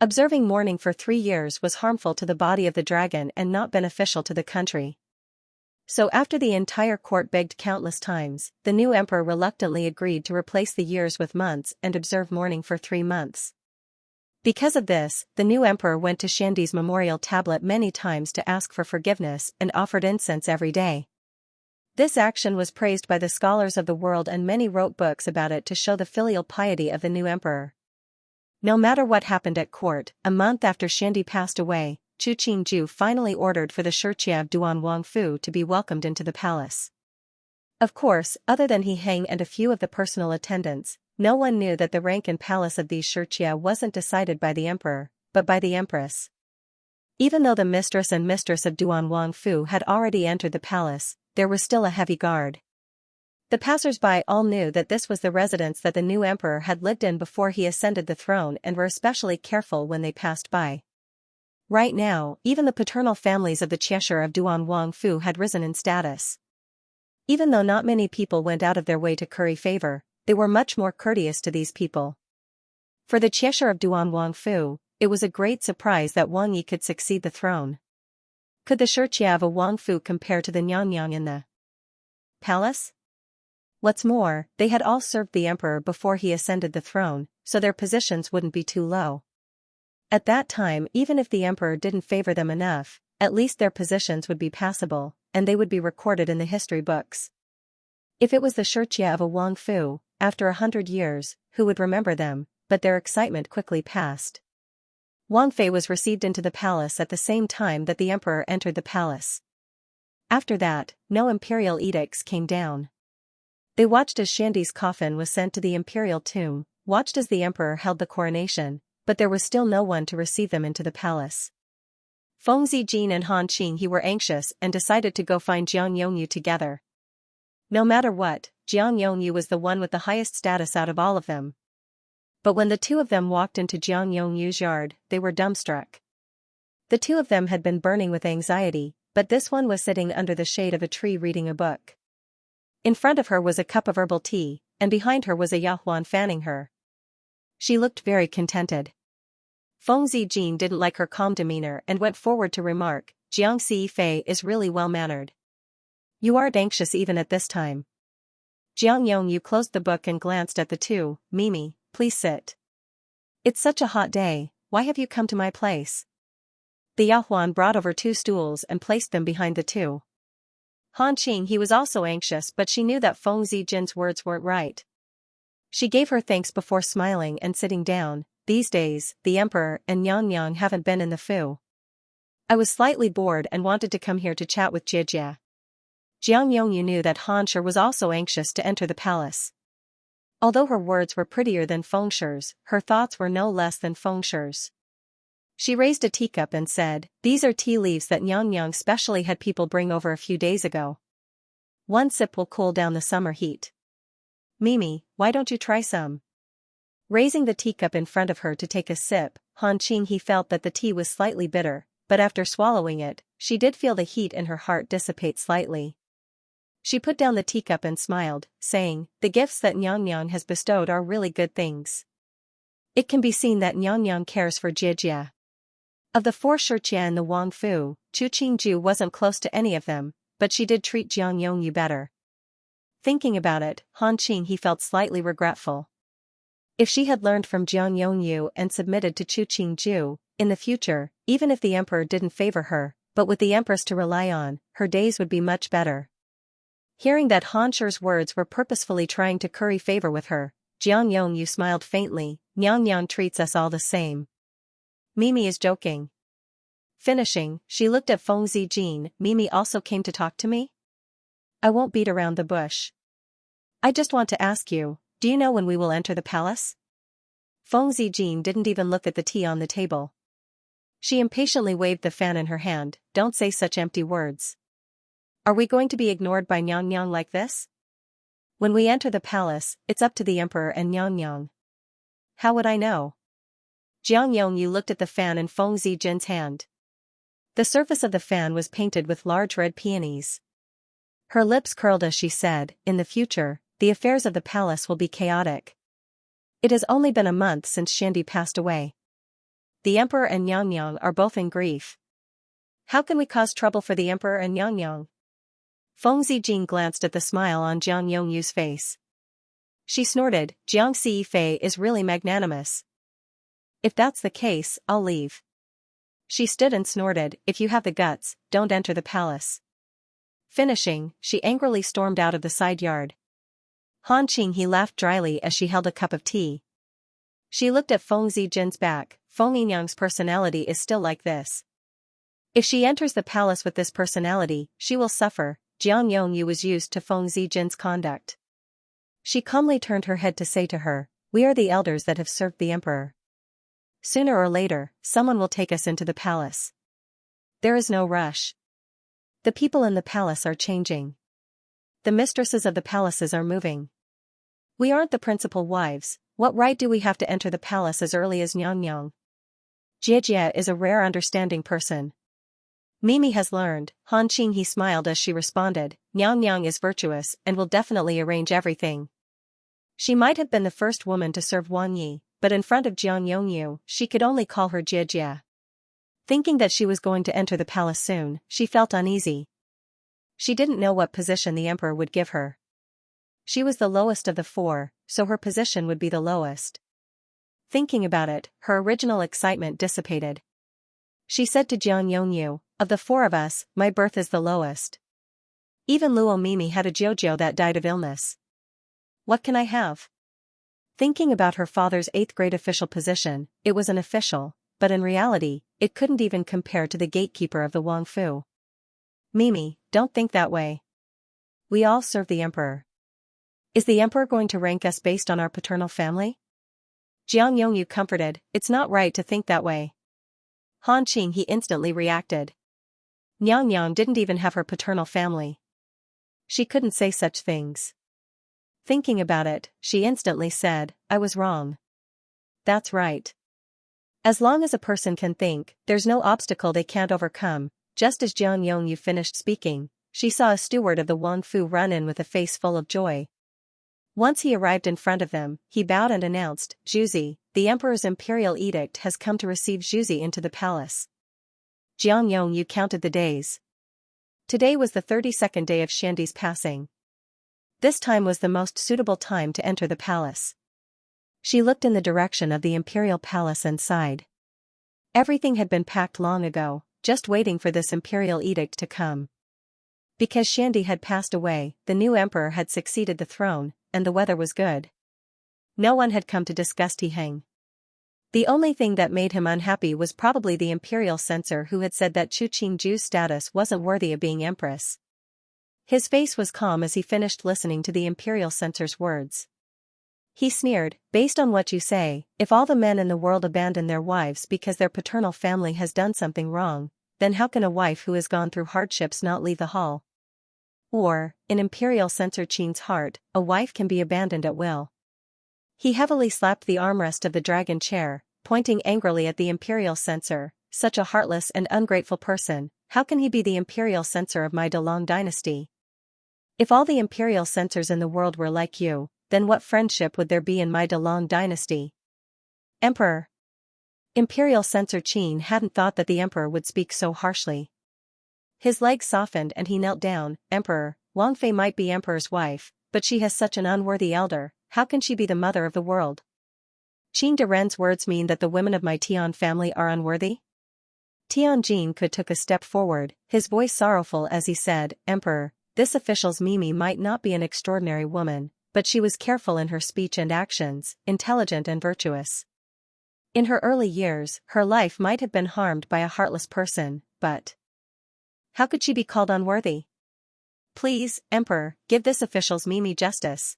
Observing mourning for 3 years was harmful to the body of the dragon and not beneficial to the country. So after the entire court begged countless times, the new emperor reluctantly agreed to replace the years with months and observe mourning for 3 months. Because of this, the new emperor went to Xiandi's memorial tablet many times to ask for forgiveness and offered incense every day. This action was praised by the scholars of the world, and many wrote books about it to show the filial piety of the new emperor. No matter what happened at court, a month after Xiandi passed away, Chu Qingju finally ordered for the Xianxia of Duan Wangfu to be welcomed into the palace. Of course, other than He Heng and a few of the personal attendants, no one knew that the rank and palace of these Xianxia wasn't decided by the emperor, but by the empress. Even though the mistress and mistress of Duan Wangfu had already entered the palace, there was still a heavy guard. The passers-by all knew that this was the residence that the new emperor had lived in before he ascended the throne, and were especially careful when they passed by. Right now, even the paternal families of the Cheshire of Duan Wangfu had risen in status. Even though not many people went out of their way to curry favor, they were much more courteous to these people. For the Cheshire of Duan Wangfu, it was a great surprise that Wang Yi could succeed the throne. Could the Xianxia of a Wangfu compare to the Xiangyang in the palace? What's more, they had all served the emperor before he ascended the throne, so their positions wouldn't be too low. At that time, even if the emperor didn't favor them enough, at least their positions would be passable, and they would be recorded in the history books. If it was the Xianxia of a Wangfu, after 100 years, who would remember them? But their excitement quickly passed. Wang Fei was received into the palace at the same time that the emperor entered the palace. After that, no imperial edicts came down. They watched as Xiandi's coffin was sent to the imperial tomb, watched as the emperor held the coronation, but there was still no one to receive them into the palace. Feng Zijin and Han Qinghe were anxious and decided to go find Jiang Yongyu together. No matter what, Jiang Yongyu was the one with the highest status out of all of them. But when the two of them walked into Jiang Yongyu's yard, they were dumbstruck. The two of them had been burning with anxiety, but this one was sitting under the shade of a tree reading a book. In front of her was a cup of herbal tea, and behind her was a Yahuan fanning her. She looked very contented. Feng Zijin didn't like her calm demeanor and went forward to remark, Jiang Fei is really well-mannered. You aren't anxious even at this time. Jiang Yongyu closed the book and glanced at the two. Mimi, please sit. It's such a hot day, why have you come to my place? The Yahuan brought over 2 stools and placed them behind the two. Han Qinghe was also anxious, but she knew that Feng Zijin's words weren't right. She gave her thanks before smiling and sitting down. These days, the emperor and Yang haven't been in the Fu. I was slightly bored and wanted to come here to chat with Jijia. Jiang Yongyu knew that Han Shi was also anxious to enter the palace. Although her words were prettier than Feng Shi's, her thoughts were no less than Feng Shi's. She raised a teacup and said, these are tea leaves that Yang specially had people bring over a few days ago. 1 sip will cool down the summer heat. Mimi, why don't you try some? Raising the teacup in front of her to take a sip, Han Qinghe felt that the tea was slightly bitter, but after swallowing it, she did feel the heat in her heart dissipate slightly. She put down the teacup and smiled, saying, the gifts that Yang has bestowed are really good things. It can be seen that Yang cares for Jijia. Of the 4 Xianxia in the Wangfu, Chu Qingju wasn't close to any of them, but she did treat Jiang Yongyu better. Thinking about it, Han Qinghe felt slightly regretful. If she had learned from Jiang Yongyu and submitted to Chu Qingju, in the future, even if the emperor didn't favor her, but with the empress to rely on, her days would be much better. Hearing that Han Shi's words were purposefully trying to curry favor with her, Jiang Yongyu smiled faintly. Yang treats us all the same. Mimi is joking. Finishing, she looked at Feng Zijin. Mimi also came to talk to me? I won't beat around the bush. I just want to ask you, do you know when we will enter the palace? Feng Zijin didn't even look at the tea on the table. She impatiently waved the fan in her hand. Don't say such empty words. Are we going to be ignored by Yang like this? When we enter the palace, it's up to the emperor and Yang. How would I know? Jiang Yongyu looked at the fan in Feng Zijin's hand. The surface of the fan was painted with large red peonies. Her lips curled as she said, in the future, the affairs of the palace will be chaotic. It has only been a month since Shandi passed away. The emperor and Xianxia are both in grief. How can we cause trouble for the emperor and Xianxia? Feng Zijing glanced at the smile on Jiang Yongyu's face. She snorted, Jiang Fei is really magnanimous. If that's the case, I'll leave. She stood and snorted, if you have the guts, don't enter the palace. Finishing, she angrily stormed out of the side yard. Han Qinghe laughed dryly as she held a cup of tea. She looked at Feng Zijin's back. Feng Yinyang's personality is still like this. If she enters the palace with this personality, she will suffer. Jiang Yongyu was used to Feng Zijin's conduct. She calmly turned her head to say to her, we are the elders that have served the emperor. Sooner or later, someone will take us into the palace. There is no rush. The people in the palace are changing. The mistresses of the palaces are moving. We aren't the principal wives. What right do we have to enter the palace as early as Xianxia? Jie is a rare understanding person. Mimi has learned. Han Qinghe smiled as she responded, Xianxia is virtuous and will definitely arrange everything. She might have been the first woman to serve Wang Yi, but in front of Jiang Yongyu, she could only call her Jie. Thinking that she was going to enter the palace soon, she felt uneasy. She didn't know what position the emperor would give her. She was the lowest of the four, so her position would be the lowest. Thinking about it, her original excitement dissipated. She said to Jiang Yongyu, of the four of us, my birth is the lowest. Even Luo Mimi had a Jojo that died of illness. What can I have? Thinking about her father's 8th grade official position, it was an official, but in reality, it couldn't even compare to the gatekeeper of the Wangfu. Mimi, don't think that way. We all serve the emperor. Is the emperor going to rank us based on our paternal family? Jiang Yongyu comforted, it's not right to think that way. Han Qinghe instantly reacted. Xianxia didn't even have her paternal family. She couldn't say such things. Thinking about it, she instantly said, I was wrong. That's right. As long as a person can think, there's no obstacle they can't overcome. Just as Jiang Yongyu finished speaking, she saw a steward of the Wangfu run in with a face full of joy. Once he arrived in front of them, he bowed and announced, Juzi, the emperor's imperial edict has come to receive Juzi into the palace. Jiang Yongyu counted the days. Today was the 32nd day of Shandi's passing. This time was the most suitable time to enter the palace. She looked in the direction of the imperial palace and sighed. Everything had been packed long ago, just waiting for this imperial edict to come. Because Shandi had passed away, the new emperor had succeeded the throne, and the weather was good. No one had come to discuss Tiheng. The only thing that made him unhappy was probably the imperial censor who had said that Chu Qingju's status wasn't worthy of being empress. His face was calm as he finished listening to the imperial censor's words. He sneered, based on what you say, if all the men in the world abandon their wives because their paternal family has done something wrong, then how can a wife who has gone through hardships not leave the hall? Or, in imperial censor Qin's heart, a wife can be abandoned at will. He heavily slapped the armrest of the dragon chair, pointing angrily at the imperial censor, such a heartless and ungrateful person, how can he be the imperial censor of my Dalong dynasty? If all the imperial censors in the world were like you, then what friendship would there be in my Dalong dynasty? Emperor. Imperial censor Qin hadn't thought that the emperor would speak so harshly. His legs softened and he knelt down, Emperor, Wang Fei might be emperor's wife, but she has such an unworthy elder, how can she be the mother of the world? Qin Deren's words mean that the women of my Tian family are unworthy? Tian Jin took a step forward, his voice sorrowful as he said, Emperor, this official's Mimi might not be an extraordinary woman, but she was careful in her speech and actions, intelligent and virtuous. In her early years, her life might have been harmed by a heartless person, but how could she be called unworthy? Please, Emperor, give this official's Mimi justice.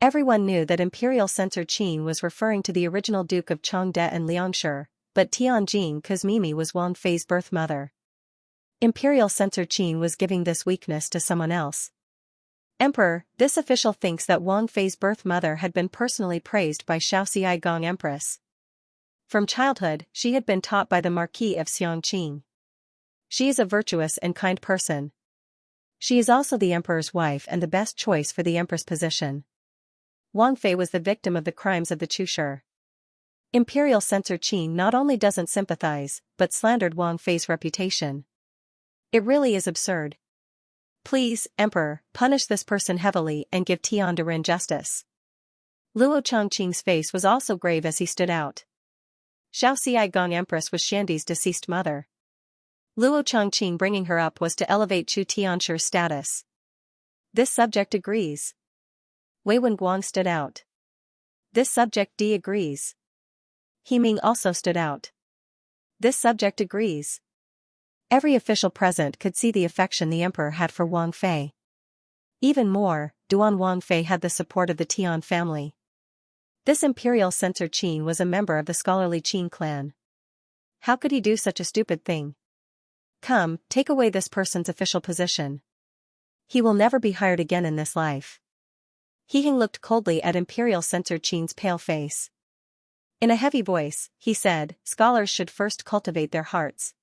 Everyone knew that Imperial Censor Qin was referring to the original Duke of Changde and Liangshe, but Tianjin's Mimi was Wang Fei's birth mother. Imperial Censor Qin was giving this weakness to someone else. Emperor, this official thinks that Wang Fei's birth mother had been personally praised by Xiaoxiai Gong Empress. From childhood, she had been taught by the Marquis of Xiangqing. She is a virtuous and kind person. She is also the emperor's wife and the best choice for the empress position. Wang Fei was the victim of the crimes of the Chushi. Imperial censor Qin not only doesn't sympathize, but slandered Wang Fei's reputation. It really is absurd. Please, Emperor, punish this person heavily and give Tian Darin justice. Luo Changqing's face was also grave as he stood out. Xiao Xiaigong Empress was Shandi's deceased mother. Luo Changqing bringing her up was to elevate Chu Tianshi's status. This subject agrees. Wei Wenguang stood out. This subject D agrees. He Ming also stood out. This subject agrees. Every official present could see the affection the emperor had for Wang Fei. Even more, Duan Wang Fei had the support of the Tian family. This imperial censor Qin was a member of the scholarly Qin clan. How could he do such a stupid thing? Come, take away this person's official position. He will never be hired again in this life. He Hing looked coldly at imperial censor Qin's pale face. In a heavy voice, he said, scholars should first cultivate their hearts.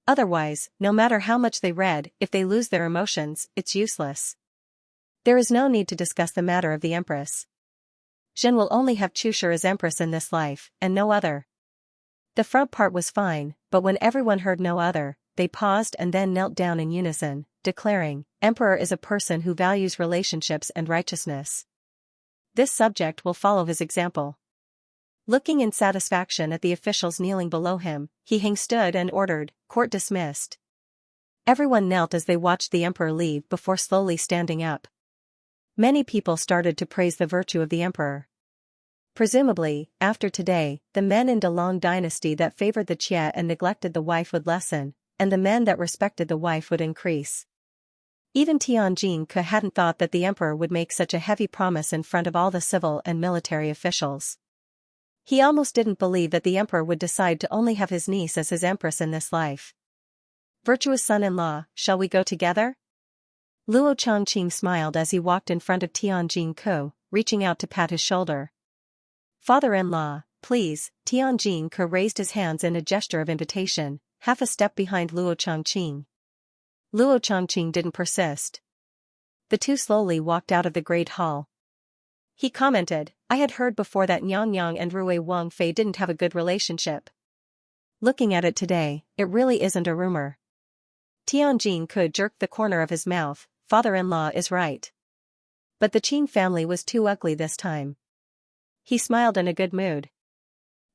Otherwise, no matter how much they read, if they lose their emotions, it's useless. There is no need to discuss the matter of the empress. Zhen will only have Chushi as empress in this life, and no other. The front part was fine, but when everyone heard no other, they paused and then knelt down in unison, declaring, Emperor is a person who values relationships and righteousness. This subject will follow his example. Looking in satisfaction at the officials kneeling below him, He Hing stood and ordered, court dismissed. Everyone knelt as they watched the emperor leave before slowly standing up. Many people started to praise the virtue of the emperor. Presumably, after today, the men in Delong dynasty that favored the Jie and neglected the wife would lessen, and the men that respected the wife would increase. Even Tianjin Ke hadn't thought that the emperor would make such a heavy promise in front of all the civil and military officials. He almost didn't believe that the emperor would decide to only have his niece as his empress in this life. Virtuous son-in-law, shall we go together? Luo Changqing smiled as he walked in front of Tianjin Ke, reaching out to pat his shoulder. Father-in-law, please. Tianjin Ke raised his hands in a gesture of invitation, half a step behind Luo Changqing. Luo Changqing didn't persist. The two slowly walked out of the great hall. He commented, I had heard before that Nyang and Rui Wang Fei didn't have a good relationship. Looking at it today, it really isn't a rumor. Tianjin Ke jerked the corner of his mouth, father-in-law is right. But the Qin family was too ugly this time. He smiled in a good mood.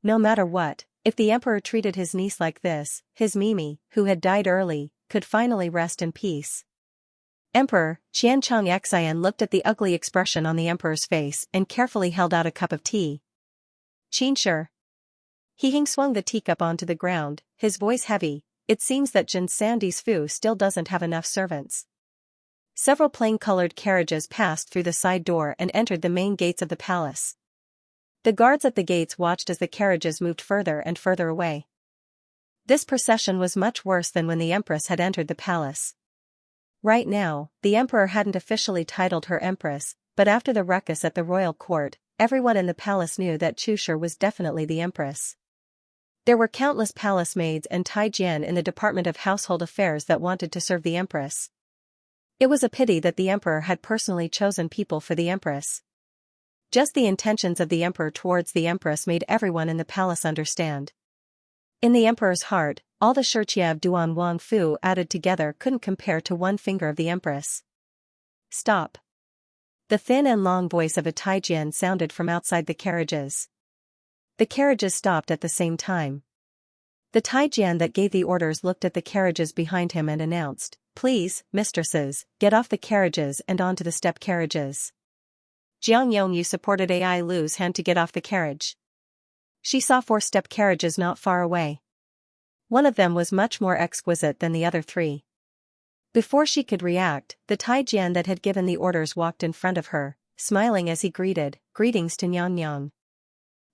No matter what, if the emperor treated his niece like this, his Mimi, who had died early, could finally rest in peace. Emperor, Xianxia looked at the ugly expression on the emperor's face and carefully held out a cup of tea. Qinsher. He Hing swung the teacup onto the ground, his voice heavy, it seems that Jin Sandi's Fu still doesn't have enough servants. Several plain-colored carriages passed through the side door and entered the main gates of the palace. The guards at the gates watched as the carriages moved further and further away. This procession was much worse than when the empress had entered the palace. Right now, the emperor hadn't officially titled her empress, but after the ruckus at the royal court, everyone in the palace knew that Chushi was definitely the empress. There were countless palace maids and Taijian in the Department of Household Affairs that wanted to serve the empress. It was a pity that the emperor had personally chosen people for the empress. Just the intentions of the emperor towards the empress made everyone in the palace understand. In the emperor's heart, all the Shirqia of Duan Wang Fu added together couldn't compare to one finger of the empress. Stop. The thin and long voice of a Taijian sounded from outside the carriages. The carriages stopped at the same time. The Taijian that gave the orders looked at the carriages behind him and announced, please, mistresses, get off the carriages and onto the step carriages. Jiang Yongyu supported Ai Lu's hand to get off the carriage. She saw 4 step carriages not far away. One of them was much more exquisite than the other 3. Before she could react, the Taijian that had given the orders walked in front of her, smiling as he greeted, greetings to Nyang.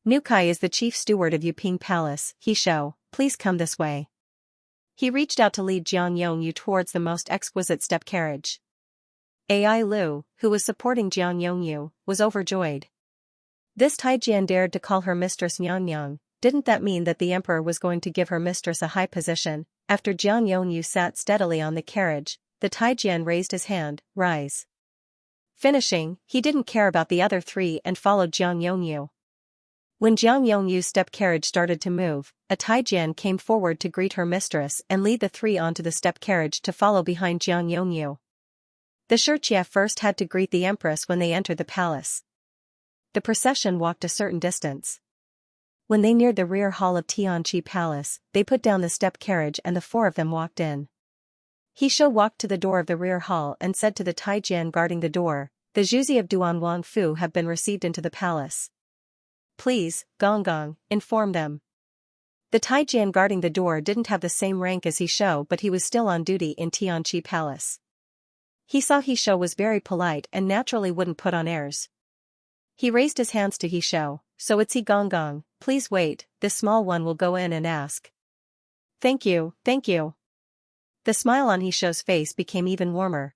Nukai is the chief steward of Yuping Palace, He Shou, please come this way. He reached out to lead Jiang Yongyu towards the most exquisite step carriage. Ai Lu, who was supporting Jiang Yongyu, was overjoyed. This Taijian dared to call her mistress Nyang. Didn't that mean that the emperor was going to give her mistress a high position? After Jiang Yongyu sat steadily on the carriage, the Taijian raised his hand, rise. Finishing, he didn't care about the other three and followed Jiang Yongyu. When Jiang Yongyu's step carriage started to move, a Taijian came forward to greet her mistress and lead the three onto the step carriage to follow behind Jiang Yongyu. The Xianxia first had to greet the empress when they entered the palace. The procession walked a certain distance. When they neared the rear hall of Xianxia Palace, they put down the step carriage and the four of them walked in. He walked to the door of the rear hall and said to the Taijian guarding the door, "The Zhuzi of Duan Wangfu have been received into the palace. Please, Gong, inform them." The Taijian guarding the door didn't have the same rank as He, but he was still on duty in Xianxia Palace. He saw He was very polite and naturally wouldn't put on airs. He raised his hands to He, "So it's He Gong, please wait, this small one will go in and ask." Thank you. The smile on He's face became even warmer.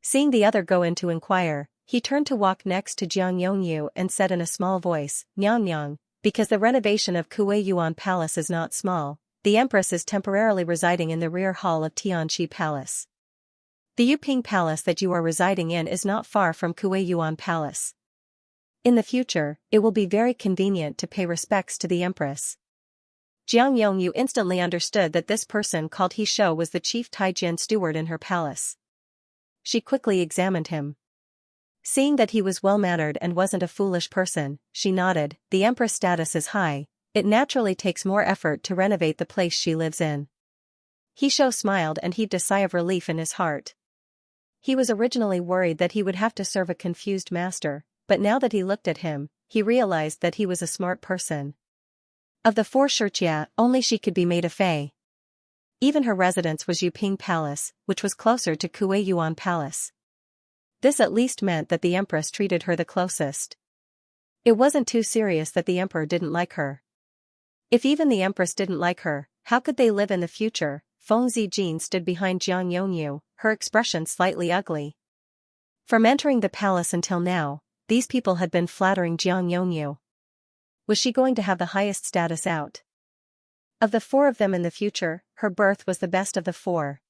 Seeing the other go in to inquire, he turned to walk next to Jiang Yongyu and said in a small voice, "Nyang, because the renovation of Kuei-Yuan Palace is not small, the Empress is temporarily residing in the rear hall of Tianqi Palace. The Yuping Palace that you are residing in is not far from Kuei-Yuan Palace. In the future, it will be very convenient to pay respects to the Empress." Jiang Yongyu instantly understood that this person called He was the chief Taijian steward in her palace. She quickly examined him. Seeing that he was well-mannered and wasn't a foolish person, she nodded. The Empress' status is high, it naturally takes more effort to renovate the place she lives in. He smiled and heaved a sigh of relief in his heart. He was originally worried that he would have to serve a confused master, but now that he looked at him, he realized that he was a smart person. Of the four Xianxia, only she could be made a fei. Even her residence was Yuping Palace, which was closer to Kuei-Yuan Palace. This at least meant that the Empress treated her the closest. It wasn't too serious that the Emperor didn't like her. If even the Empress didn't like her, how could they live in the future? Feng Zijin stood behind Jiang Yongyu, her expression slightly ugly. From entering the palace until now, these people had been flattering Jiang Yongyu. Was she going to have the highest status out? Of the four of them in the future, her birth was the best of the four.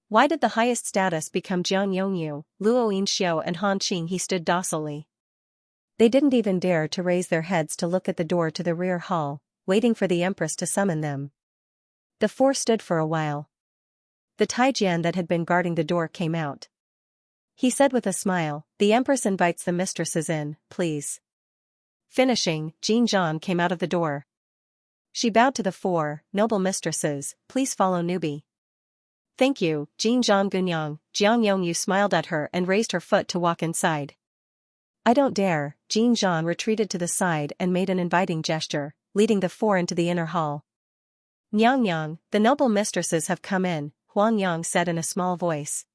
Why did the highest status become Jiang Yongyu, Luo Yinxiu and Han Qing? He stood docilely. They didn't even dare to raise their heads to look at the door to the rear hall, waiting for the Empress to summon them. The four stood for a while. The Taijian that had been guarding the door came out. He said with a smile, "The Empress invites the mistresses in, please." Finishing, Jin Zhan came out of the door. She bowed to the four, "Noble mistresses, please follow newbie." "Thank you, Jin Zhan Gunyang." Jiang Yongyu smiled at her and raised her foot to walk inside. "I don't dare." Jin Zhan retreated to the side and made an inviting gesture, leading the four into the inner hall. "Nyang, the noble mistresses have come in," Huang Yang said in a small voice.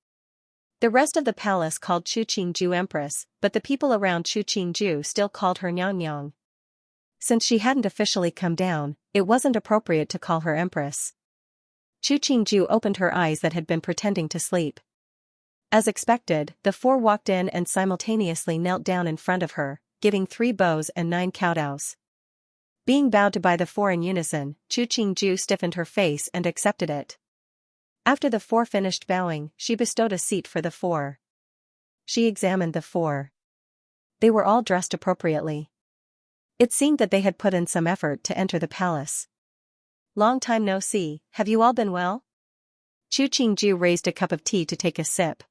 The rest of the palace called Chu Qingju Empress, but the people around Chu Qingju still called her Nyang. Since she hadn't officially come down, it wasn't appropriate to call her Empress. Chu Qingju opened her eyes that had been pretending to sleep. As expected, the four walked in and simultaneously knelt down in front of her, giving 3 bows and 9 kowtows. Being bowed to by the four in unison, Chu Qingju stiffened her face and accepted it. After the four finished bowing, she bestowed a seat for the four. She examined the four. They were all dressed appropriately. It seemed that they had put in some effort to enter the palace. "Long time no see, have you all been well?" Chu Qingju raised a cup of tea to take a sip.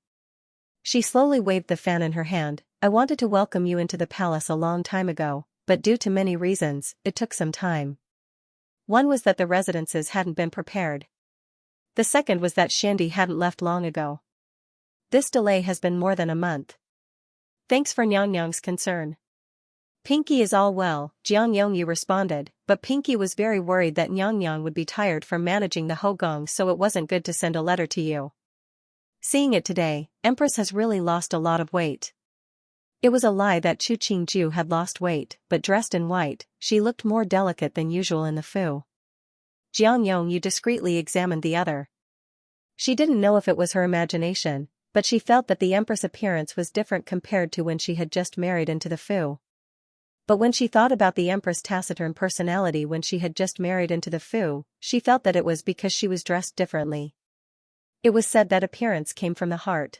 She slowly waved the fan in her hand. "I wanted to welcome you into the palace a long time ago, but due to many reasons, it took some time. One was that the residences hadn't been prepared. The second was that Shandi hadn't left long ago. This delay has been more than a month. Thanks for Nyang's concern." "Pinky is all well," Jiang Yongyu responded, but Pinky was very worried that Nyang would be tired from managing the Hogong, so it wasn't good to send a letter to you. Seeing it today, Empress has really lost a lot of weight. It was a lie that Chu Qingju had lost weight, but dressed in white, she looked more delicate than usual in the fu. Jiang Yongyu discreetly examined the other. She didn't know if it was her imagination, but she felt that the Empress' appearance was different compared to when she had just married into the fu. But when she thought about the Empress' taciturn personality when she had just married into the fu, she felt that it was because she was dressed differently. It was said that appearance came from the heart.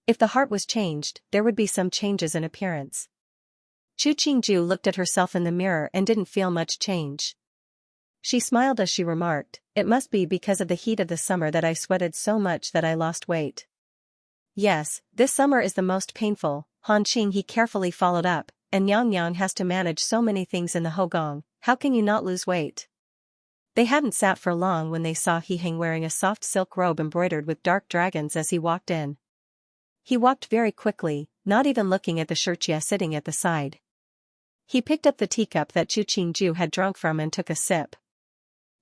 If the heart was changed, there would be some changes in appearance. Chu Qingju looked at herself in the mirror and didn't feel much change. She smiled as she remarked, "It must be because of the heat of the summer that I sweated so much that I lost weight." "Yes, this summer is the most painful," Han Qing he carefully followed up, "and Yang Yang has to manage so many things in the Hogong, how can you not lose weight?" They hadn't sat for long when they saw He Heng wearing a soft silk robe embroidered with dark dragons as he walked in. He walked very quickly, not even looking at the Xianxia sitting at the side. He picked up the teacup that Chu Qingju had drunk from and took a sip.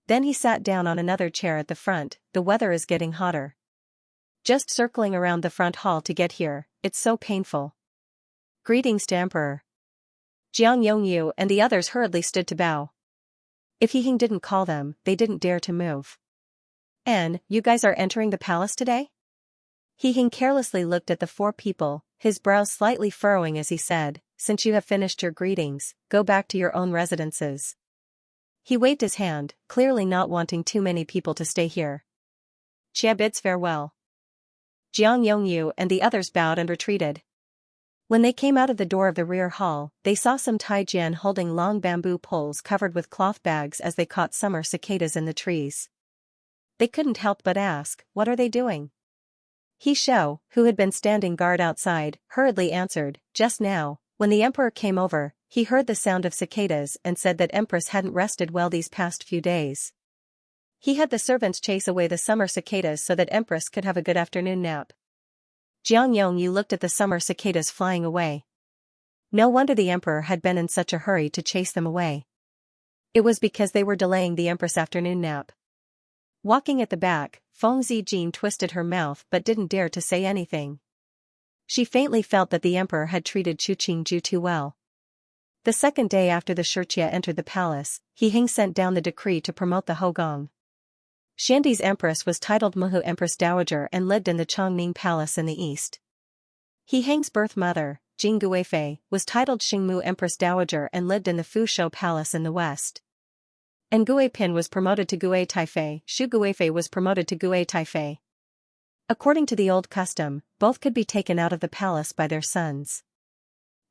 Then he sat down on another chair at the front. "The weather is getting hotter. Just circling around the front hall to get here, it's so painful. Greetings to Emperor." Jiang Yongyu and the others hurriedly stood to bow. If He Heng didn't call them, they didn't dare to move. "And, you guys are entering the palace today?" He Heng carelessly looked at the four people, his brows slightly furrowing as he said, "Since you have finished your greetings, go back to your own residences." He waved his hand, clearly not wanting too many people to stay here. Chia bids farewell. Jiang Yongyu and the others bowed and retreated. When they came out of the door of the rear hall, they saw some Taijian holding long bamboo poles covered with cloth bags as they caught summer cicadas in the trees. They couldn't help but ask, "What are they doing?" He Shou, who had been standing guard outside, hurriedly answered, "Just now, when the emperor came over, he heard the sound of cicadas and said that Empress hadn't rested well these past few days. He had the servants chase away the summer cicadas so that Empress could have a good afternoon nap." Jiang Yongyu looked at the summer cicadas flying away. No wonder the emperor had been in such a hurry to chase them away. It was because they were delaying the Empress' afternoon nap. Walking at the back, Feng Zijin twisted her mouth but didn't dare to say anything. She faintly felt that the emperor had treated Chu Qingju too well. The second day after the Xianxia entered the palace, He Heng sent down the decree to promote the Hogong. Shandi's empress was titled Muhu Empress Dowager and lived in the Chongning Palace in the east. He Heng's birth mother, Jing Guifei, was titled Xingmu Empress Dowager and lived in the Fuzhou Palace in the west. And Guipin was promoted to Gui Taifei. Shu Guifei was promoted to Gui Taifei. According to the old custom, both could be taken out of the palace by their sons.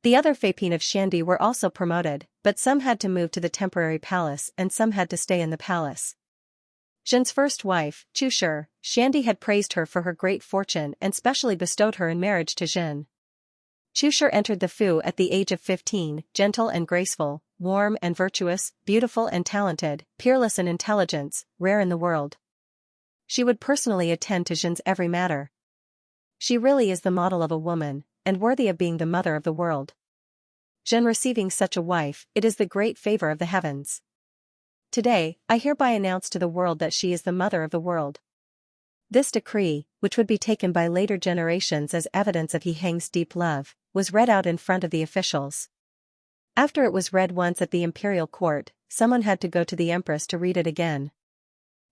The other Feipin of Shandi were also promoted, but some had to move to the temporary palace and some had to stay in the palace. Zhen's first wife, Chu Shi, Shandi had praised her for her great fortune and specially bestowed her in marriage to Zhen. Chu Shi entered the Fu at the age of 15, gentle and graceful, warm and virtuous, beautiful and talented, peerless in intelligence, rare in the world. She would personally attend to Zhen's every matter. She really is the model of a woman, and worthy of being the mother of the world. Zhen receiving such a wife, it is the great favor of the heavens. Today, I hereby announce to the world that she is the mother of the world. This decree, which would be taken by later generations as evidence of He Heng's deep love, was read out in front of the officials. After it was read once at the imperial court, someone had to go to the empress to read it again.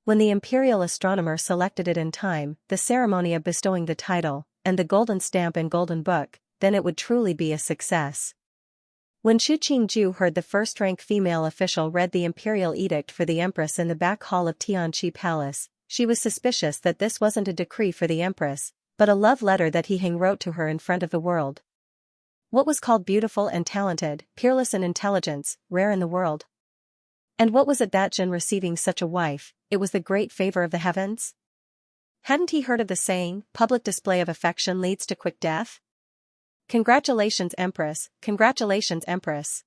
When the imperial astronomer selected it in time, the ceremony of bestowing the title, and the golden stamp and golden book, then it would truly be a success. When Chu Qingju heard the first-rank female official read the imperial edict for the empress in the back hall of Tianqi Palace, she was suspicious that this wasn't a decree for the empress, but a love letter that He Heng wrote to her in front of the world. What was called beautiful and talented, peerless in intelligence, rare in the world? And what was it that Zhen receiving such a wife, it was the great favor of the heavens? Hadn't he heard of the saying, public display of affection leads to quick death? Congratulations, Empress, congratulations, Empress.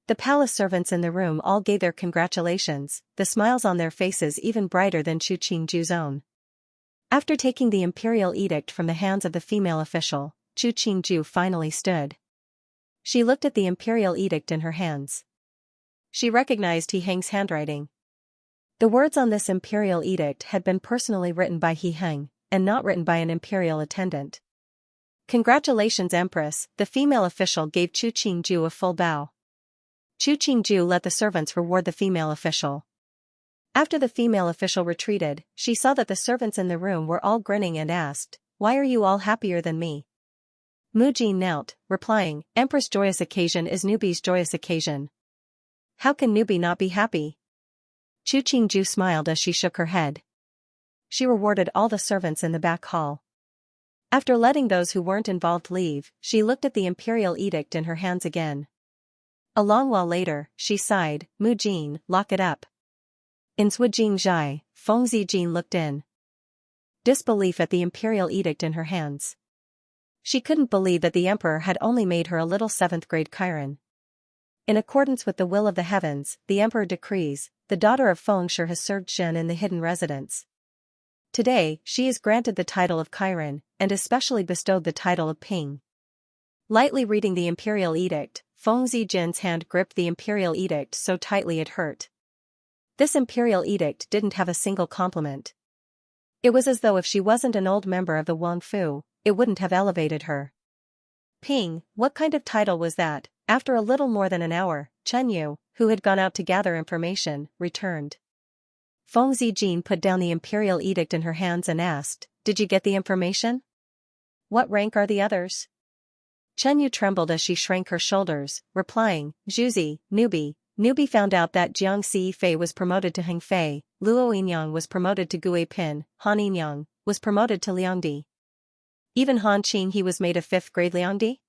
The palace servants in the room all gave their congratulations, the smiles on their faces even brighter than Chu Qingju's own. After taking the imperial edict from the hands of the female official, Chu Qingju finally stood. She looked at the imperial edict in her hands. She recognized He Heng's handwriting. The words on this imperial edict had been personally written by He Heng, and not written by an imperial attendant. Congratulations, Empress, the female official gave Chu Qingju a full bow. Chu Qingju let the servants reward the female official. After the female official retreated, she saw that the servants in the room were all grinning and asked, "Why are you all happier than me?" Mu Jin knelt, replying, "Empress' joyous occasion is newbie's joyous occasion. How can newbie not be happy?" Chu Qingju smiled as she shook her head. she rewarded all the servants in the back hall. After letting those who weren't involved leave, she looked at the imperial edict in her hands again. A long while later, she sighed, "Mu Jin, lock it up." In Zhujiang Zhai, Feng Zijin looked in disbelief at the imperial edict in her hands. She couldn't believe that the emperor had only made her a little 7th-grade Chiron. In accordance with the will of the heavens, the emperor decrees, the daughter of Feng Shi has served Shen in the hidden residence. Today, she is granted the title of Chiron, and especially bestowed the title of Ping. Lightly reading the imperial edict, Feng Zijin's hand gripped the imperial edict so tightly it hurt. This imperial edict didn't have a single compliment. It was as though if she wasn't an old member of the Wang Fu, it wouldn't have elevated her. Ping, what kind of title was that? After a little more than an hour, Chen Yu, who had gone out to gather information, returned. Feng Zijin put down the imperial edict in her hands and asked, "Did you get the information? What rank are the others?" Chen Yu trembled as she shrank her shoulders, replying, "Zhuzi, newbie. Newbie found out that Jiang Fei was promoted to Heng Fei, Luo Yinyang was promoted to Gui Pin, Han Yinyang was promoted to Liangdi. Even Han Qing he was made a 5th-grade Liangdi?"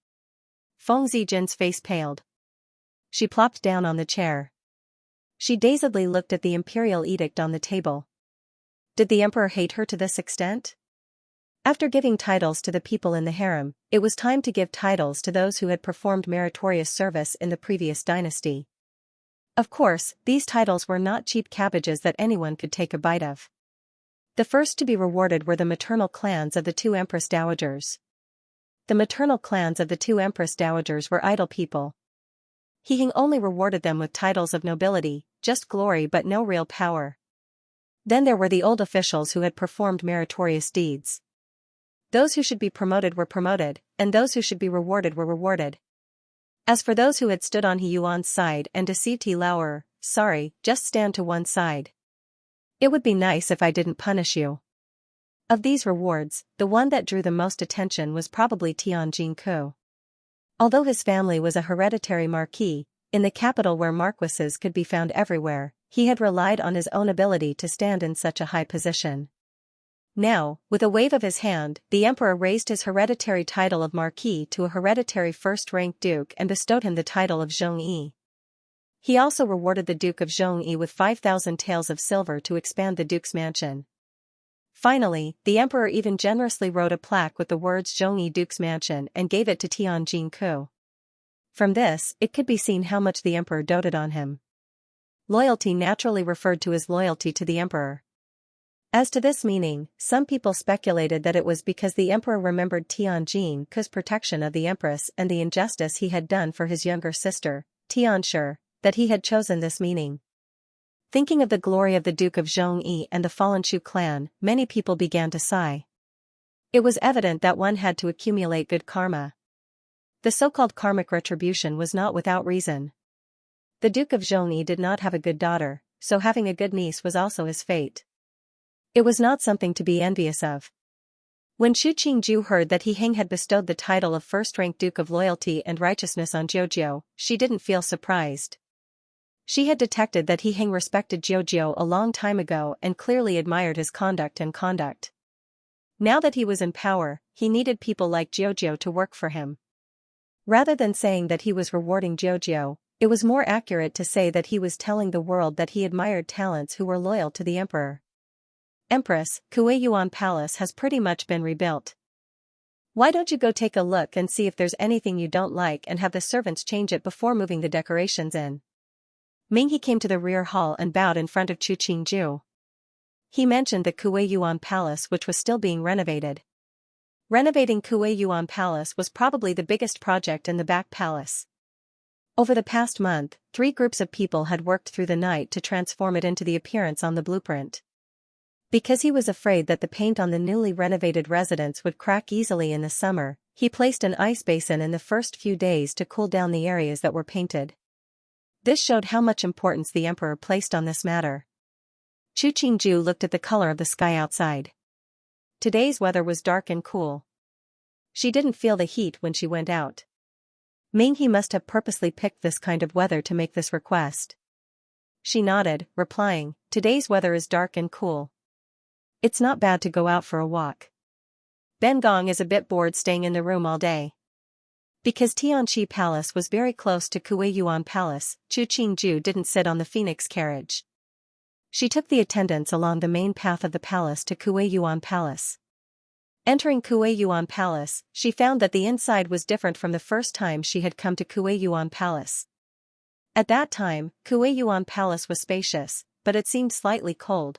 Feng Zijin's face paled. She plopped down on the chair. She dazedly looked at the imperial edict on the table. Did the emperor hate her to this extent? After giving titles to the people in the harem, it was time to give titles to those who had performed meritorious service in the previous dynasty. Of course, these titles were not cheap cabbages that anyone could take a bite of. The first to be rewarded were the maternal clans of the 2 empress dowagers. The maternal clans of the 2 empress dowagers were idle people. He Hing only rewarded them with titles of nobility, just glory but no real power. Then there were the old officials who had performed meritorious deeds. Those who should be promoted were promoted, and those who should be rewarded were rewarded. As for those who had stood on He Yuan's side and deceived He Lauer, sorry, just stand to one side. It would be nice if I didn't punish you. Of these rewards, the one that drew the most attention was probably Tianjin Ku. Although his family was a hereditary marquis, in the capital where marquises could be found everywhere, he had relied on his own ability to stand in such a high position. Now, with a wave of his hand, the emperor raised his hereditary title of marquis to a hereditary 1st-rank duke and bestowed him the title of Zhongyi. He also rewarded the Duke of Zhongyi with 5,000 taels of silver to expand the duke's mansion. Finally, the emperor even generously wrote a plaque with the words Zhongyi Duke's Mansion and gave it to Tianjin Ku. From this, it could be seen how much the emperor doted on him. Loyalty naturally referred to his loyalty to the emperor. As to this meaning, some people speculated that it was because the emperor remembered Tianjin Ku's protection of the empress and the injustice he had done for his younger sister, Tianshi, that he had chosen this meaning. Thinking of the glory of the Duke of Zhongyi and the fallen Chu clan, many people began to sigh. It was evident that one had to accumulate good karma. The so-called karmic retribution was not without reason. The Duke of Zhongyi did not have a good daughter, so having a good niece was also his fate. It was not something to be envious of. When Xu Qingju heard that He Hing had bestowed the title of 1st-rank Duke of Loyalty and Righteousness on Jiujiu, she didn't feel surprised. She had detected that He Hing respected Jiujiu a long time ago and clearly admired his conduct. Now that he was in power, he needed people like Jiujiu to work for him. Rather than saying that he was rewarding Jiujiu, it was more accurate to say that he was telling the world that he admired talents who were loyal to the emperor. Empress, Kuei-Yuan Palace has pretty much been rebuilt. Why don't you go take a look and see if there's anything you don't like and have the servants change it before moving the decorations in? Minghe came to the rear hall and bowed in front of Chu Qingju. He mentioned the Kuei-Yuan Palace which was still being renovated. Renovating Kuei-Yuan Palace was probably the biggest project in the back palace. Over the past month, 3 groups of people had worked through the night to transform it into the appearance on the blueprint. Because he was afraid that the paint on the newly renovated residence would crack easily in the summer, he placed an ice basin in the first few days to cool down the areas that were painted. This showed how much importance the emperor placed on this matter. Chu Qingju looked at the color of the sky outside. Today's weather was dark and cool. She didn't feel the heat when she went out. Minghe must have purposely picked this kind of weather to make this request. She nodded, replying, "Today's weather is dark and cool." It's not bad to go out for a walk. Ben Gong is a bit bored staying in the room all day. Because Tianqi Palace was very close to Kuei-Yuan Palace, Chu Qingju didn't sit on the phoenix carriage. She took the attendants along the main path of the palace to Kuei-Yuan Palace. Entering Kuei-Yuan Palace, she found that the inside was different from the first time she had come to Kuei-Yuan Palace. At that time, Kuei-Yuan Palace was spacious, but it seemed slightly cold.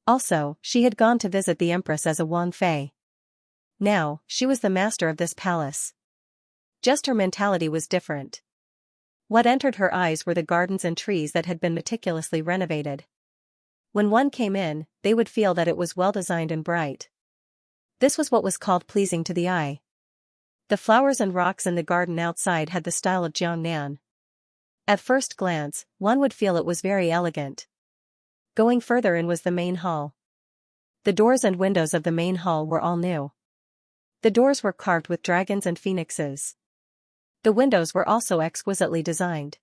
Also, she had gone to visit the empress as a Wang Fei. Now, she was the master of this palace. Just her mentality was different. What entered her eyes were the gardens and trees that had been meticulously renovated. When one came in, they would feel that it was well-designed and bright. This was what was called pleasing to the eye. The flowers and rocks in the garden outside had the style of Jiangnan. At first glance, one would feel it was very elegant. Going further in was the main hall. The doors and windows of the main hall were all new. The doors were carved with dragons and phoenixes. The windows were also exquisitely designed.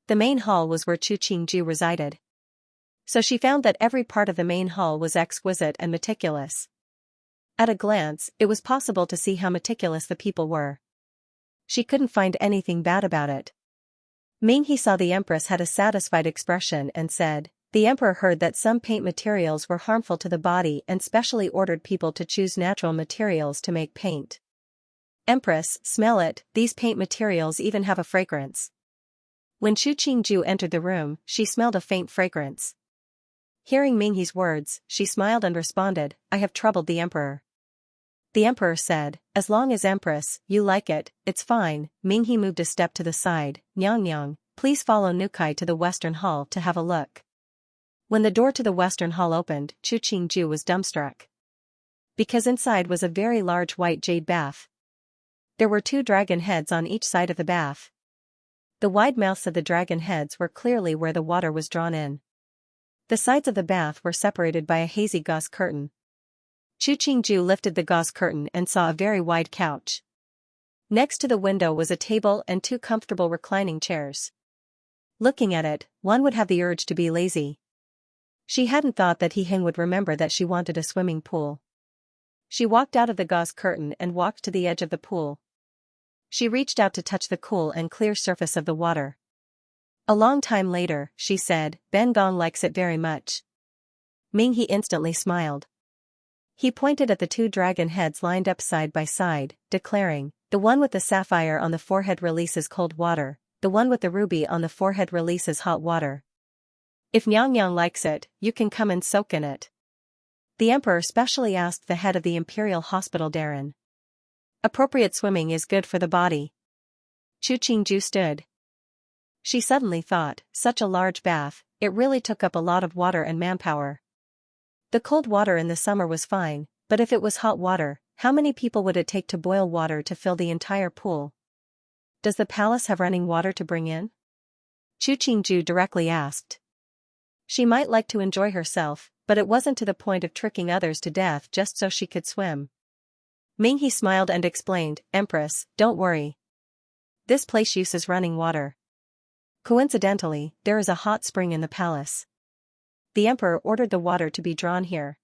The main hall was where Chu Qingju resided. So she found that every part of the main hall was exquisite and meticulous. At a glance, it was possible to see how meticulous the people were. She couldn't find anything bad about it. Ming He saw the empress had a satisfied expression and said, "The emperor heard that some paint materials were harmful to the body and specially ordered people to choose natural materials to make paint. Empress, smell it, these paint materials even have a fragrance." When Chu Qingju entered the room, she smelled a faint fragrance. Hearing Ming He's words, she smiled and responded, "I have troubled the emperor." The emperor said, "As long as Empress, you like it, it's fine." Ming He moved a step to the side. "Nyang, please follow Nukai to the Western Hall to have a look." When the door to the Western Hall opened, Chu Qingju was dumbstruck. Because inside was a very large white jade bath. There were 2 dragon heads on each side of the bath. The wide mouths of the dragon heads were clearly where the water was drawn in. The sides of the bath were separated by a hazy gauze curtain. Chu Qingju lifted the gauze curtain and saw a very wide couch. Next to the window was a table and 2 comfortable reclining chairs. Looking at it, one would have the urge to be lazy. She hadn't thought that He Hing would remember that she wanted a swimming pool. She walked out of the gauze curtain and walked to the edge of the pool. She reached out to touch the cool and clear surface of the water. A long time later, she said, "Ben Gong likes it very much." Ming He instantly smiled. He pointed at the 2 dragon heads lined up side by side, declaring, "The one with the sapphire on the forehead releases cold water, the one with the ruby on the forehead releases hot water. If Nyang likes it, you can come and soak in it." The emperor specially asked the head of the imperial hospital Darren. "Appropriate swimming is good for the body." Chu Qingju stood. She suddenly thought, such a large bath, it really took up a lot of water and manpower. The cold water in the summer was fine, but if it was hot water, how many people would it take to boil water to fill the entire pool? "Does the palace have running water to bring in?" Chu Qingju directly asked. She might like to enjoy herself, but it wasn't to the point of tricking others to death just so she could swim. Ming He smiled and explained, "Empress, don't worry. This place uses running water. Coincidentally, there is a hot spring in the palace. The emperor ordered the water to be drawn here."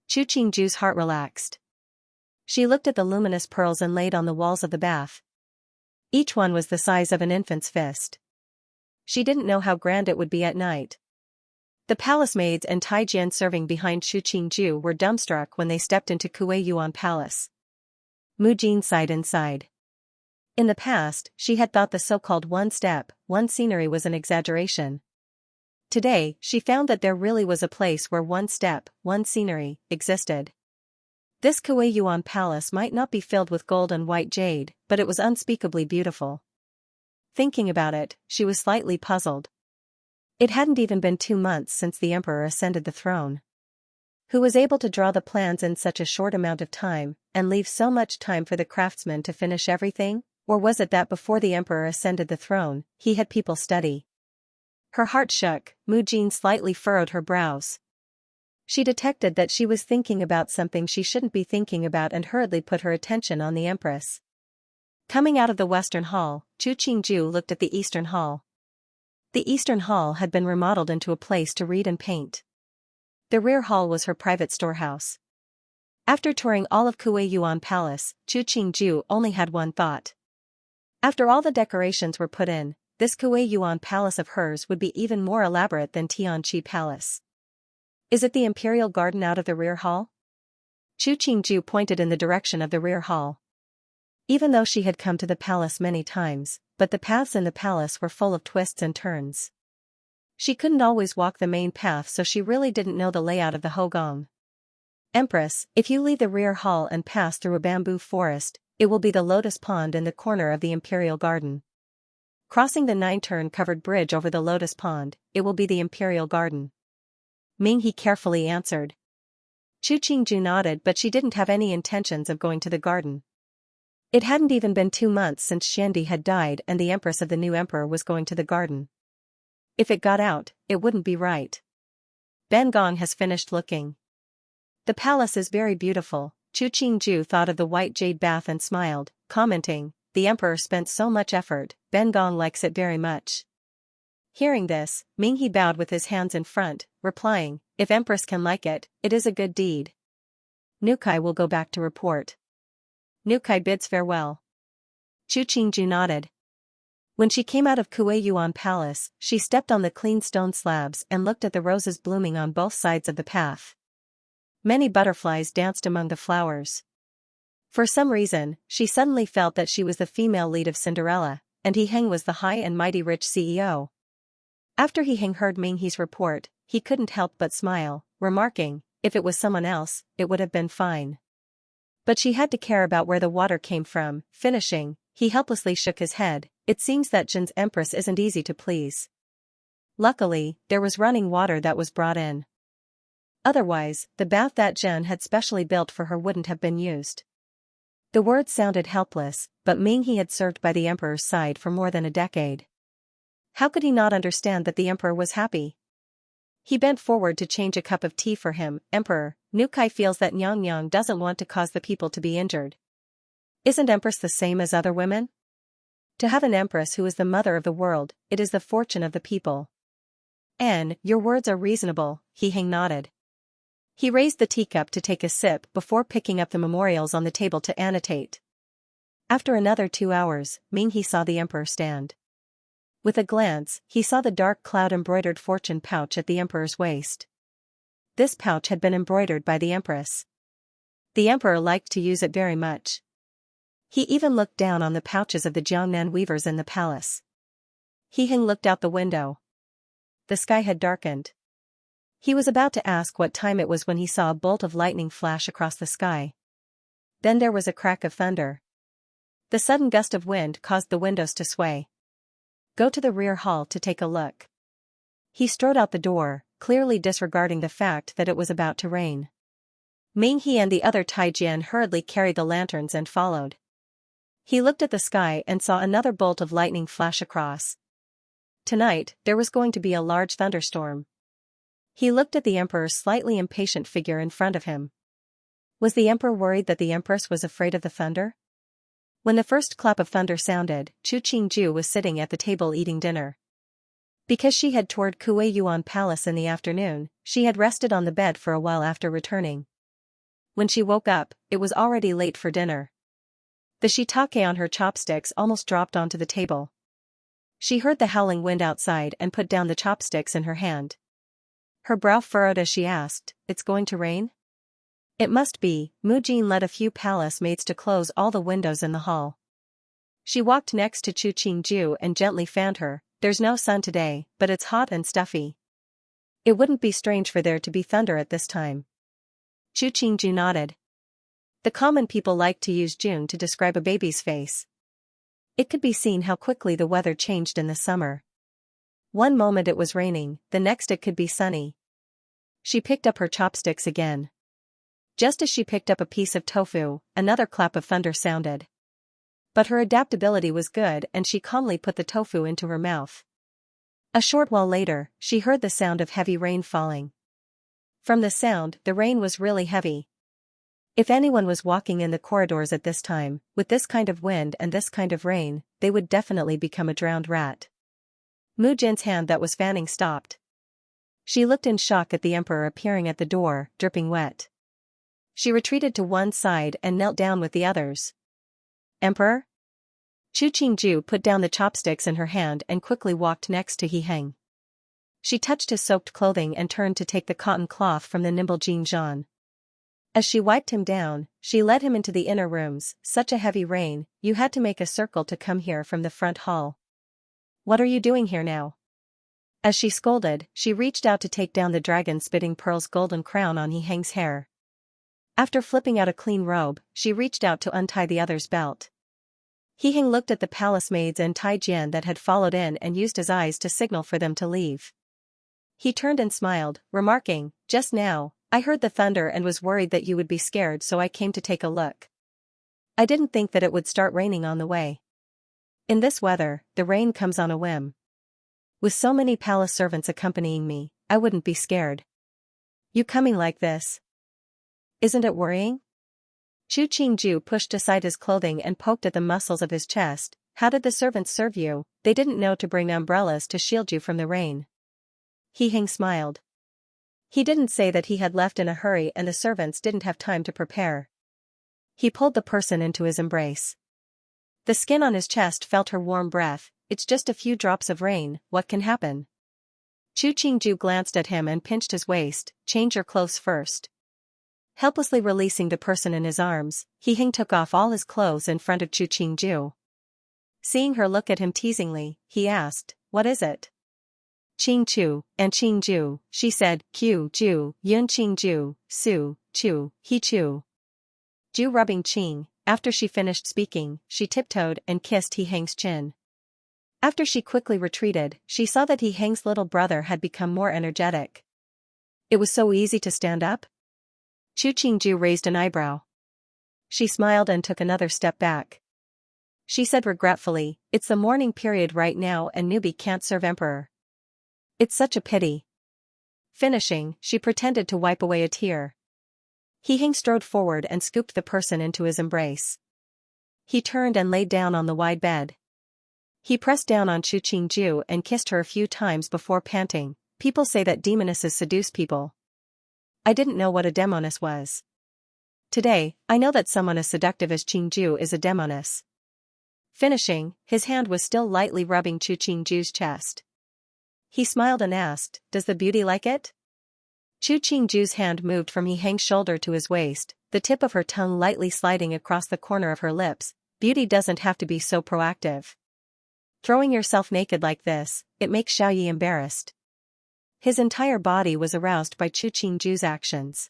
Chu Qingju's heart relaxed. She looked at the luminous pearls inlaid on the walls of the bath. Each one was the size of an infant's fist. She didn't know how grand it would be at night. The palace maids and Taijian serving behind Chu Qingju were dumbstruck when they stepped into Kuei-Yuan Palace. Mu Jin sighed inside. In the past, she had thought the so-called one scenery was an exaggeration. Today, she found that there really was a place where one scenery, existed. This Kuei-Yuan Palace might not be filled with gold and white jade, but it was unspeakably beautiful. Thinking about it, she was slightly puzzled. It hadn't even been 2 months since the emperor ascended the throne. Who was able to draw the plans in such a short amount of time, and leave so much time for the craftsmen to finish everything? Or was it that before the emperor ascended the throne, he had people study? Her heart shook. Mu Jin slightly furrowed her brows. She detected that she was thinking about something she shouldn't be thinking about and hurriedly put her attention on the empress. Coming out of the Western Hall, Chu Qingju looked at the Eastern Hall. The Eastern Hall had been remodeled into a place to read and paint. The rear hall was her private storehouse. After touring all of Kuei Yuan Palace, Chu Qingju only had one thought. After all the decorations were put in, this Kuei Yuan Palace of hers would be even more elaborate than Tianqi Palace. Is it the Imperial Garden out of the rear hall? Chu Qingju pointed in the direction of the rear hall. Even though she had come to the palace many times, but the paths in the palace were full of twists and turns. She couldn't always walk the main path, so she really didn't know the layout of the Hogong. Empress, if you leave the rear hall and pass through a bamboo forest, it will be the lotus pond in the corner of the Imperial Garden. Crossing the 9-turn-covered bridge over the lotus pond, it will be the Imperial Garden. Ming He carefully answered. Chu Qingju nodded, but she didn't have any intentions of going to the garden. It hadn't even been 2 months since Xiandi had died and the empress of the new emperor was going to the garden. If it got out, it wouldn't be right. Ben Gong has finished looking. The palace is very beautiful. Chu Qingju thought of the white jade bath and smiled, commenting, the emperor spent so much effort, Ben Gong likes it very much. Hearing this, Ming He bowed with his hands in front, replying, if empress can like it, it is a good deed. Nukai will go back to report. Nukai bids farewell. Chu Qingju nodded. When she came out of Kuei Yuan Palace, she stepped on the clean stone slabs and looked at the roses blooming on both sides of the path. Many butterflies danced among the flowers. For some reason, she suddenly felt that she was the female lead of Cinderella, and He Heng was the high and mighty rich CEO. After He Heng heard Ming He's report, he couldn't help but smile, remarking, if it was someone else, it would have been fine. But she had to care about where the water came from. Finishing, he helplessly shook his head. It seems that Jin's empress isn't easy to please. Luckily, there was running water that was brought in. Otherwise, the bath that Jin had specially built for her wouldn't have been used. The words sounded helpless, but Ming He had served by the emperor's side for more than a decade. How could he not understand that the emperor was happy? He bent forward to change a cup of tea for him. Emperor, Nukai feels that Nyang doesn't want to cause the people to be injured. Isn't empress the same as other women? To have an empress who is the mother of the world, it is the fortune of the people. Your words are reasonable, He Heng nodded. He raised the teacup to take a sip before picking up the memorials on the table to annotate. After another 2 hours, Ming He saw the emperor stand. With a glance, he saw the dark cloud-embroidered fortune pouch at the emperor's waist. This pouch had been embroidered by the empress. The emperor liked to use it very much. He even looked down on the pouches of the Jiangnan weavers in the palace. He Heng looked out the window. The sky had darkened. He was about to ask what time it was when he saw a bolt of lightning flash across the sky. Then there was a crack of thunder. The sudden gust of wind caused the windows to sway. Go to the rear hall to take a look. He strode out the door, clearly disregarding the fact that it was about to rain. Ming He and the other Taijian hurriedly carried the lanterns and followed. He looked at the sky and saw another bolt of lightning flash across. Tonight, there was going to be a large thunderstorm. He looked at the emperor's slightly impatient figure in front of him. Was the emperor worried that the empress was afraid of the thunder? When the first clap of thunder sounded, Chu Qingju was sitting at the table eating dinner. Because she had toured Kuei Yuan Palace in the afternoon, she had rested on the bed for a while after returning. When she woke up, it was already late for dinner. The shiitake on her chopsticks almost dropped onto the table. She heard the howling wind outside and put down the chopsticks in her hand. Her brow furrowed as she asked, "It's going to rain?" It must be. Mujin led a few palace maids to close all the windows in the hall. She walked next to Chu Qingju and gently fanned her. There's no sun today, but it's hot and stuffy. It wouldn't be strange for there to be thunder at this time. Chu Qingju nodded. The common people liked to use June to describe a baby's face. It could be seen how quickly the weather changed in the summer. One moment it was raining, the next it could be sunny. She picked up her chopsticks again. Just as she picked up a piece of tofu, another clap of thunder sounded. But her adaptability was good and she calmly put the tofu into her mouth. A short while later, she heard the sound of heavy rain falling. From the sound, the rain was really heavy. If anyone was walking in the corridors at this time, with this kind of wind and this kind of rain, they would definitely become a drowned rat. Mujin's hand that was fanning stopped. She looked in shock at the emperor appearing at the door, dripping wet. She retreated to one side and knelt down with the others. Emperor? Chu Qingju put down the chopsticks in her hand and quickly walked next to He Heng. She touched his soaked clothing and turned to take the cotton cloth from the nimble Jin Zhan. As she wiped him down, she led him into the inner rooms. Such a heavy rain, you had to make a circle to come here from the front hall. What are you doing here now? As she scolded, she reached out to take down the dragon-spitting pearl's golden crown on He Heng's hair. After flipping out a clean robe, she reached out to untie the other's belt. He Heng looked at the palace maids and Tai Jian that had followed in and used his eyes to signal for them to leave. He turned and smiled, remarking, "Just now, I heard the thunder and was worried that you would be scared, so I came to take a look. I didn't think that it would start raining on the way. In this weather, the rain comes on a whim. With so many palace servants accompanying me, I wouldn't be scared. You coming like this? Isn't it worrying?" Chu Qingju pushed aside his clothing and poked at the muscles of his chest. "How did the servants serve you? They didn't know to bring umbrellas to shield you from the rain." He Heng smiled. He didn't say that he had left in a hurry and the servants didn't have time to prepare. He pulled the person into his embrace. The skin on his chest felt her warm breath. "It's just a few drops of rain, what can happen?" Chu Qingju glanced at him and pinched his waist. "Change your clothes first." Helplessly releasing the person in his arms, He Heng took off all his clothes in front of Chu Qingju. Seeing her look at him teasingly, he asked, "What is it?" "Qing Chu, and Qing Ju," she said. "Q Ju, Yun Qing Ju, Su, Chu, He Chu." Ju rubbing Qing. After she finished speaking, she tiptoed and kissed He Heng's chin. After she quickly retreated, she saw that He Heng's little brother had become more energetic. It was so easy to stand up? Chu Qingju raised an eyebrow. She smiled and took another step back. She said regretfully, "It's the mourning period right now and newbie can't serve emperor. It's such a pity." Finishing, she pretended to wipe away a tear. He Heng strode forward and scooped the person into his embrace. He turned and laid down on the wide bed. He pressed down on Chu Qingju and kissed her a few times before panting, "People say that demonesses seduce people. I didn't know what a demoness was. Today, I know that someone as seductive as Qingju is a demoness." Finishing, his hand was still lightly rubbing Chu Qingju's chest. He smiled and asked, "Does the beauty like it?" Chu Qingju's hand moved from He Heng's shoulder to his waist, the tip of her tongue lightly sliding across the corner of her lips. "Beauty doesn't have to be so proactive. Throwing yourself naked like this, it makes Xiaoyi embarrassed." His entire body was aroused by Chu Qingju's actions.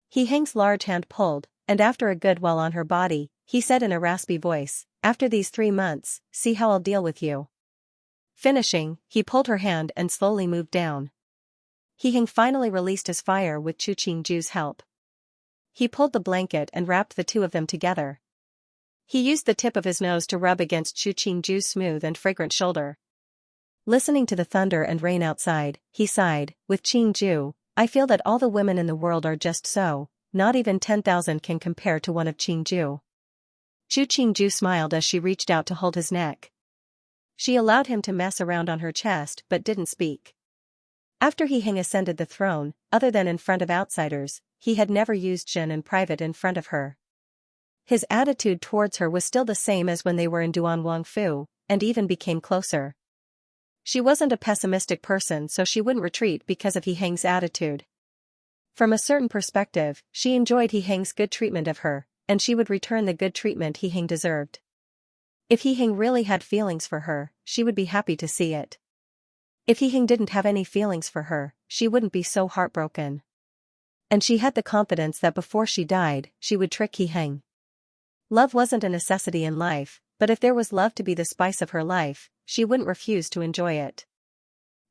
He Heng's large hand pulled, and after a good while on her body, he said in a raspy voice, "After these 3 months, see how I'll deal with you." Finishing, he pulled her hand and slowly moved down. He Heng finally released his fire with Chu Qingju's help. He pulled the blanket and wrapped the two of them together. He used the tip of his nose to rub against Chu Qingju's smooth and fragrant shoulder. Listening to the thunder and rain outside, he sighed, "With Qingju, I feel that all the women in the world are just so, not even 10,000 can compare to one of Qingju." Chu Qingju smiled as she reached out to hold his neck. She allowed him to mess around on her chest but didn't speak. After He Heng ascended the throne, other than in front of outsiders, he had never used Jin in private in front of her. His attitude towards her was still the same as when they were in Duan Wangfu, and even became closer. She wasn't a pessimistic person, so she wouldn't retreat because of He Heng's attitude. From a certain perspective, she enjoyed He Heng's good treatment of her, and she would return the good treatment He Heng deserved. If He Heng really had feelings for her, she would be happy to see it. If He Heng didn't have any feelings for her, she wouldn't be so heartbroken. And she had the confidence that before she died, she would trick He Heng. Love wasn't a necessity in life, but if there was love to be the spice of her life, she wouldn't refuse to enjoy it.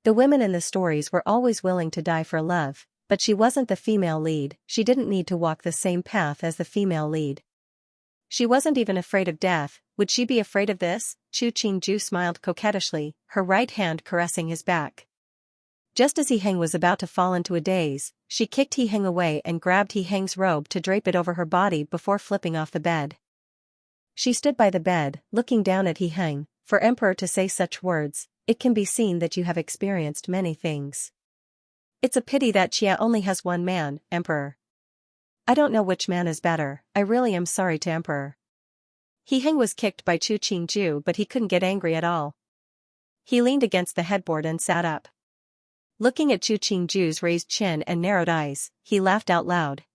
The women in the stories were always willing to die for love, but she wasn't the female lead, she didn't need to walk the same path as the female lead. She wasn't even afraid of death. Would she be afraid of this? Chu Qingju smiled coquettishly, her right hand caressing his back. Just as He Heng was about to fall into a daze, she kicked He Heng away and grabbed He Heng's robe to drape it over her body before flipping off the bed. She stood by the bed, looking down at He Heng. "For emperor to say such words, it can be seen that you have experienced many things. It's a pity that Xia only has one man, Emperor. I don't know which man is better, I really am sorry to Emperor. He Heng was kicked by Chu Qingju, but he couldn't get angry at all. He leaned against the headboard and sat up. Looking at Chu Qingju's raised chin and narrowed eyes, he laughed out loud.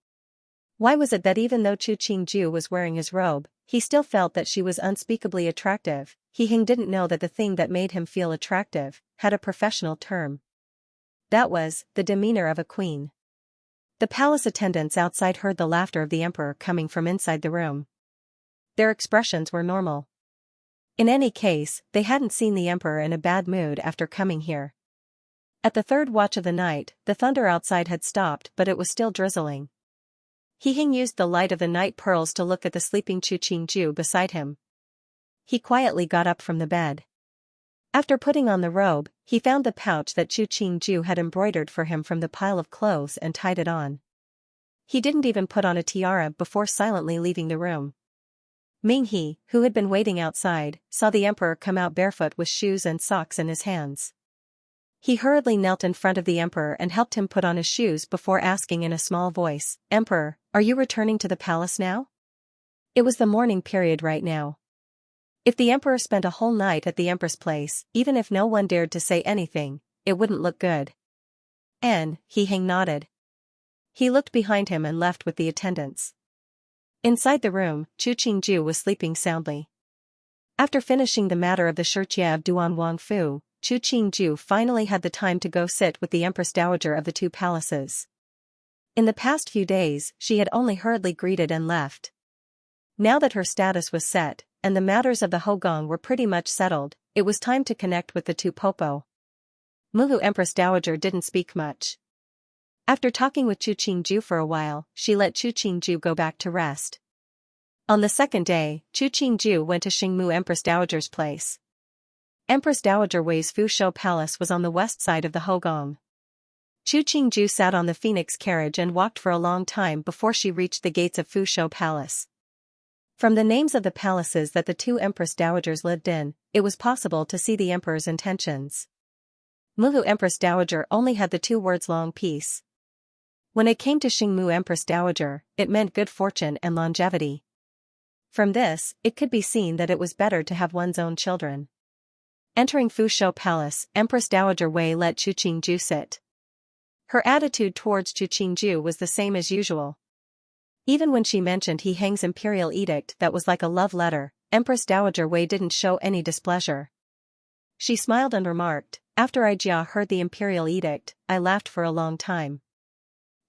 Why was it that even though Chu Qingju was wearing his robe, he still felt that she was unspeakably attractive? He Heng didn't know that the thing that made him feel attractive had a professional term. That was the demeanor of a queen. The palace attendants outside heard the laughter of the emperor coming from inside the room. Their expressions were normal. In any case, they hadn't seen the emperor in a bad mood after coming here. At the third watch of the night, the thunder outside had stopped, but it was still drizzling. He Heng used the light of the night pearls to look at the sleeping Chu Qingju beside him. He quietly got up from the bed. After putting on the robe, he found the pouch that Chu Qingju had embroidered for him from the pile of clothes and tied it on. He didn't even put on a tiara before silently leaving the room. Ming He, who had been waiting outside, saw the emperor come out barefoot with shoes and socks in his hands. He hurriedly knelt in front of the emperor and helped him put on his shoes before asking in a small voice, "Emperor, are you returning to the palace now?" It was the morning period right now. If the emperor spent a whole night at the empress place, even if no one dared to say anything, it wouldn't look good. He Heng nodded. He looked behind him and left with the attendants. Inside the room, Chu Qingju was sleeping soundly. After finishing the matter of the Xianxia of Duan Wangfu, Chu Qingju finally had the time to go sit with the Empress Dowager of the two palaces. In the past few days, she had only hurriedly greeted and left. Now that her status was set, and the matters of the Hogong were pretty much settled, it was time to connect with the two popo. Muhu Empress Dowager didn't speak much. After talking with Chu Qingju for a while, she let Chu Qingju go back to rest. On the second day, Chu Qingju went to Xingmu Empress Dowager's place. Empress Dowager Wei's Fuzhou Palace was on the west side of the Hogong. Chu Qingju sat on the phoenix carriage and walked for a long time before she reached the gates of Fuzhou Palace. From the names of the palaces that the two Empress Dowagers lived in, it was possible to see the emperor's intentions. Muhu Empress Dowager only had the two words long peace. When it came to Xingmu Empress Dowager, it meant good fortune and longevity. From this, it could be seen that it was better to have one's own children. Entering Fuzhou Palace, Empress Dowager Wei let Chu Qingju sit. Her attitude towards Chu Qingju was the same as usual. Even when she mentioned He Heng's imperial edict that was like a love letter, Empress Dowager Wei didn't show any displeasure. She smiled and remarked, "After Ijia heard the imperial edict, I laughed for a long time.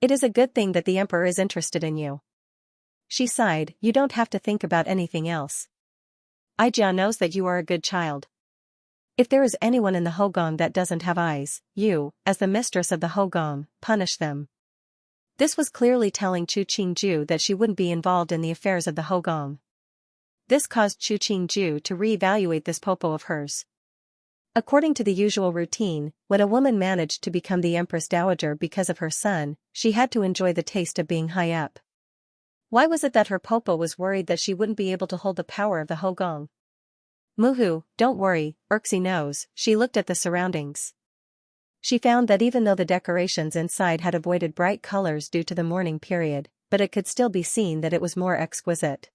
It is a good thing that the emperor is interested in you." She sighed, "You don't have to think about anything else. Ijia knows that you are a good child. If there is anyone in the Hogong that doesn't have eyes, you, as the mistress of the Hogong, punish them." This was clearly telling Chu Qingju that she wouldn't be involved in the affairs of the Hogong. This caused Chu Qingju to re-evaluate this popo of hers. According to the usual routine, when a woman managed to become the Empress Dowager because of her son, she had to enjoy the taste of being high up. Why was it that her popo was worried that she wouldn't be able to hold the power of the Hogong? Muhu, don't worry, Urxi knows. She looked at the surroundings. She found that even though the decorations inside had avoided bright colors due to the mourning period, but it could still be seen that it was more exquisite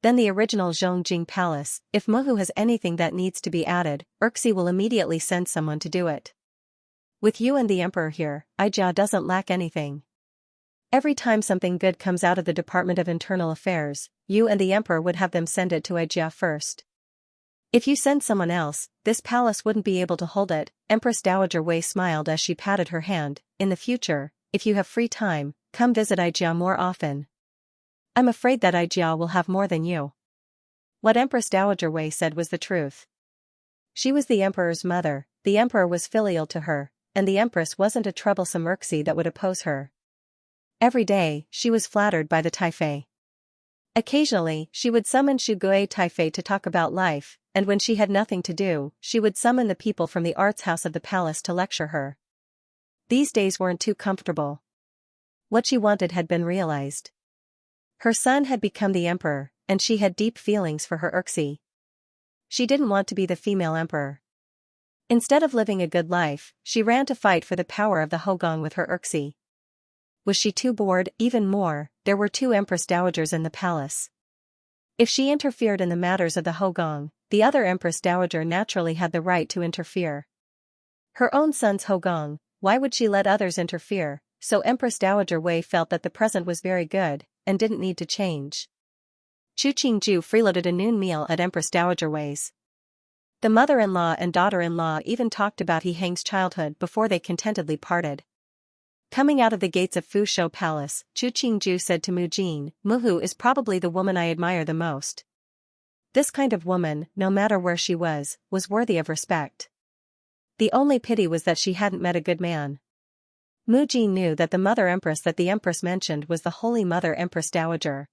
than the original Zhongjing Palace. If Muhu has anything that needs to be added, Urxi will immediately send someone to do it. With you and the emperor here, Ijia doesn't lack anything. Every time something good comes out of the Department of Internal Affairs, you and the emperor would have them send it to Ijia first. If you send someone else, this palace wouldn't be able to hold it. Empress Dowager Wei smiled as she patted her hand. In the future, if you have free time, come visit Ijia more often. I'm afraid that Ijia will have more than you. What Empress Dowager Wei said was the truth. She was the emperor's mother, the emperor was filial to her, and the empress wasn't a troublesome Urxi that would oppose her. Every day, she was flattered by the Taifei. Occasionally, she would summon Shugui Taifei to talk about life, and when she had nothing to do, she would summon the people from the arts house of the palace to lecture her. These days weren't too comfortable. What she wanted had been realized. Her son had become the emperor, and she had deep feelings for her Urxi. She didn't want to be the female emperor. Instead of living a good life, she ran to fight for the power of the Hogong with her Xianxia. Was she too bored? Even more, there were two empress dowagers in the palace. If she interfered in the matters of the Hogong, the other empress dowager naturally had the right to interfere. Her own son's Hogong, why would she let others interfere? So Empress Dowager Wei felt that the present was very good, and didn't need to change. Chu Qingju freeloaded a noon meal at Empress Dowager Wei's. The mother-in-law and daughter-in-law even talked about He Heng's childhood before they contentedly parted. Coming out of the gates of Fuzhou Palace, Chu Qingju said to Mu Jin, "Muhu is probably the woman I admire the most. This kind of woman, no matter where she was worthy of respect. The only pity was that she hadn't met a good man." Mu Jin knew that the mother empress that the empress mentioned was the Holy Mother Empress Dowager.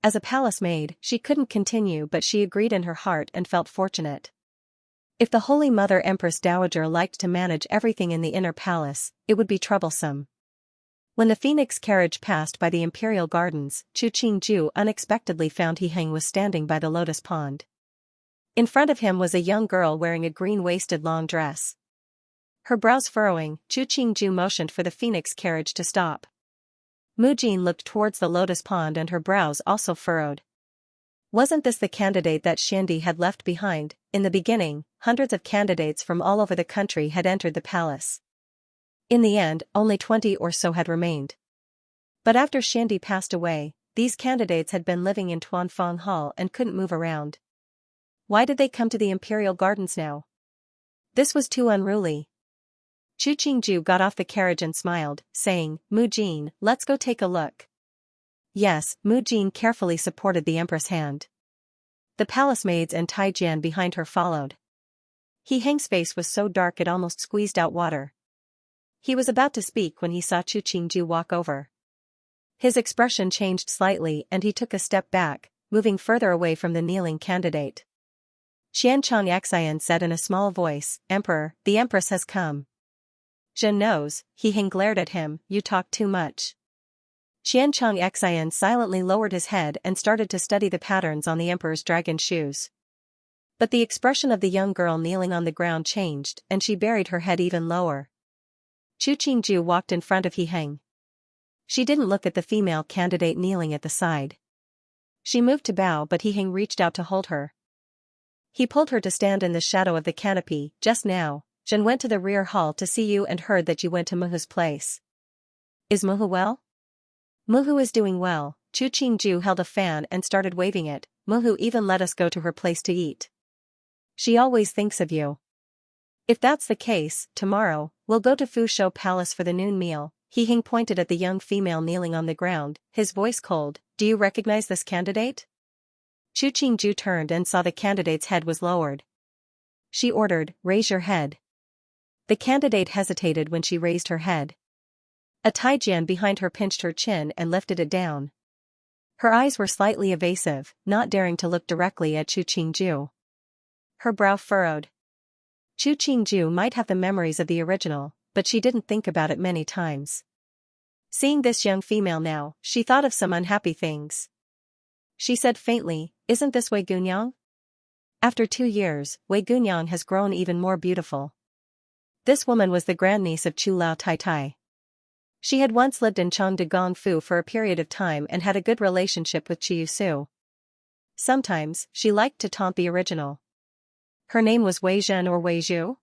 As a palace maid, she couldn't continue, but she agreed in her heart and felt fortunate. If the Holy Mother Empress Dowager liked to manage everything in the inner palace, it would be troublesome. When the phoenix carriage passed by the imperial gardens, Chu Qingju unexpectedly found He Heng was standing by the lotus pond. In front of him was a young girl wearing a green-waisted long dress. Her brows furrowing, Chu Qingju motioned for the phoenix carriage to stop. Mu Jin looked towards the lotus pond and her brows also furrowed. Wasn't this the candidate that Xiandi had left behind? In the beginning, hundreds of candidates from all over the country had entered the palace. In the end, only 20 or so had remained. But after Xiandi passed away, these candidates had been living in Tuanfang Hall and couldn't move around. Why did they come to the imperial gardens now? This was too unruly. Chu Qingju got off the carriage and smiled, saying, "Mu Jin, let's go take a look." Yes, Mu Jin carefully supported the empress' hand. The palace maids and Taijian behind her followed. He Heng's face was so dark it almost squeezed out water. He was about to speak when he saw Chu Qingju walk over. His expression changed slightly and he took a step back, moving further away from the kneeling candidate. Xianxia said in a small voice, "Emperor, the empress has come." Zhen knows, He Heng glared at him, "You talk too much." Xianxia silently lowered his head and started to study the patterns on the emperor's dragon shoes. But the expression of the young girl kneeling on the ground changed and she buried her head even lower. Chu Qingju walked in front of He Heng. She didn't look at the female candidate kneeling at the side. She moved to bow but He Heng reached out to hold her. He pulled her to stand in the shadow of the canopy. "Just now, Zhen went to the rear hall to see you and heard that you went to Muhu's place. Is Muhu well?" "Muhu is doing well." Chu Qingju held a fan and started waving it. "Muhu even let us go to her place to eat. She always thinks of you." "If that's the case, tomorrow, we'll go to Fuzhou Palace for the noon meal." He Heng pointed at the young female kneeling on the ground, his voice cold. "Do you recognize this candidate?" Chu Qingju turned and saw the candidate's head was lowered. She ordered, "Raise your head." The candidate hesitated when she raised her head. A Taijian behind her pinched her chin and lifted it down. Her eyes were slightly evasive, not daring to look directly at Chu Qingju. Her brow furrowed. Chu Qingju might have the memories of the original, but she didn't think about it many times. Seeing this young female now, she thought of some unhappy things. She said faintly, "Isn't this Wei Gunyang?" After 2 years, Wei Gunyang has grown even more beautiful. This woman was the grandniece of Chu Lao Tai. She had once lived in Chengde Gongfu for a period of time and had a good relationship with Chiyu Su. Sometimes, she liked to taunt the original. Her name was Wei Zhen or Wei Zhu?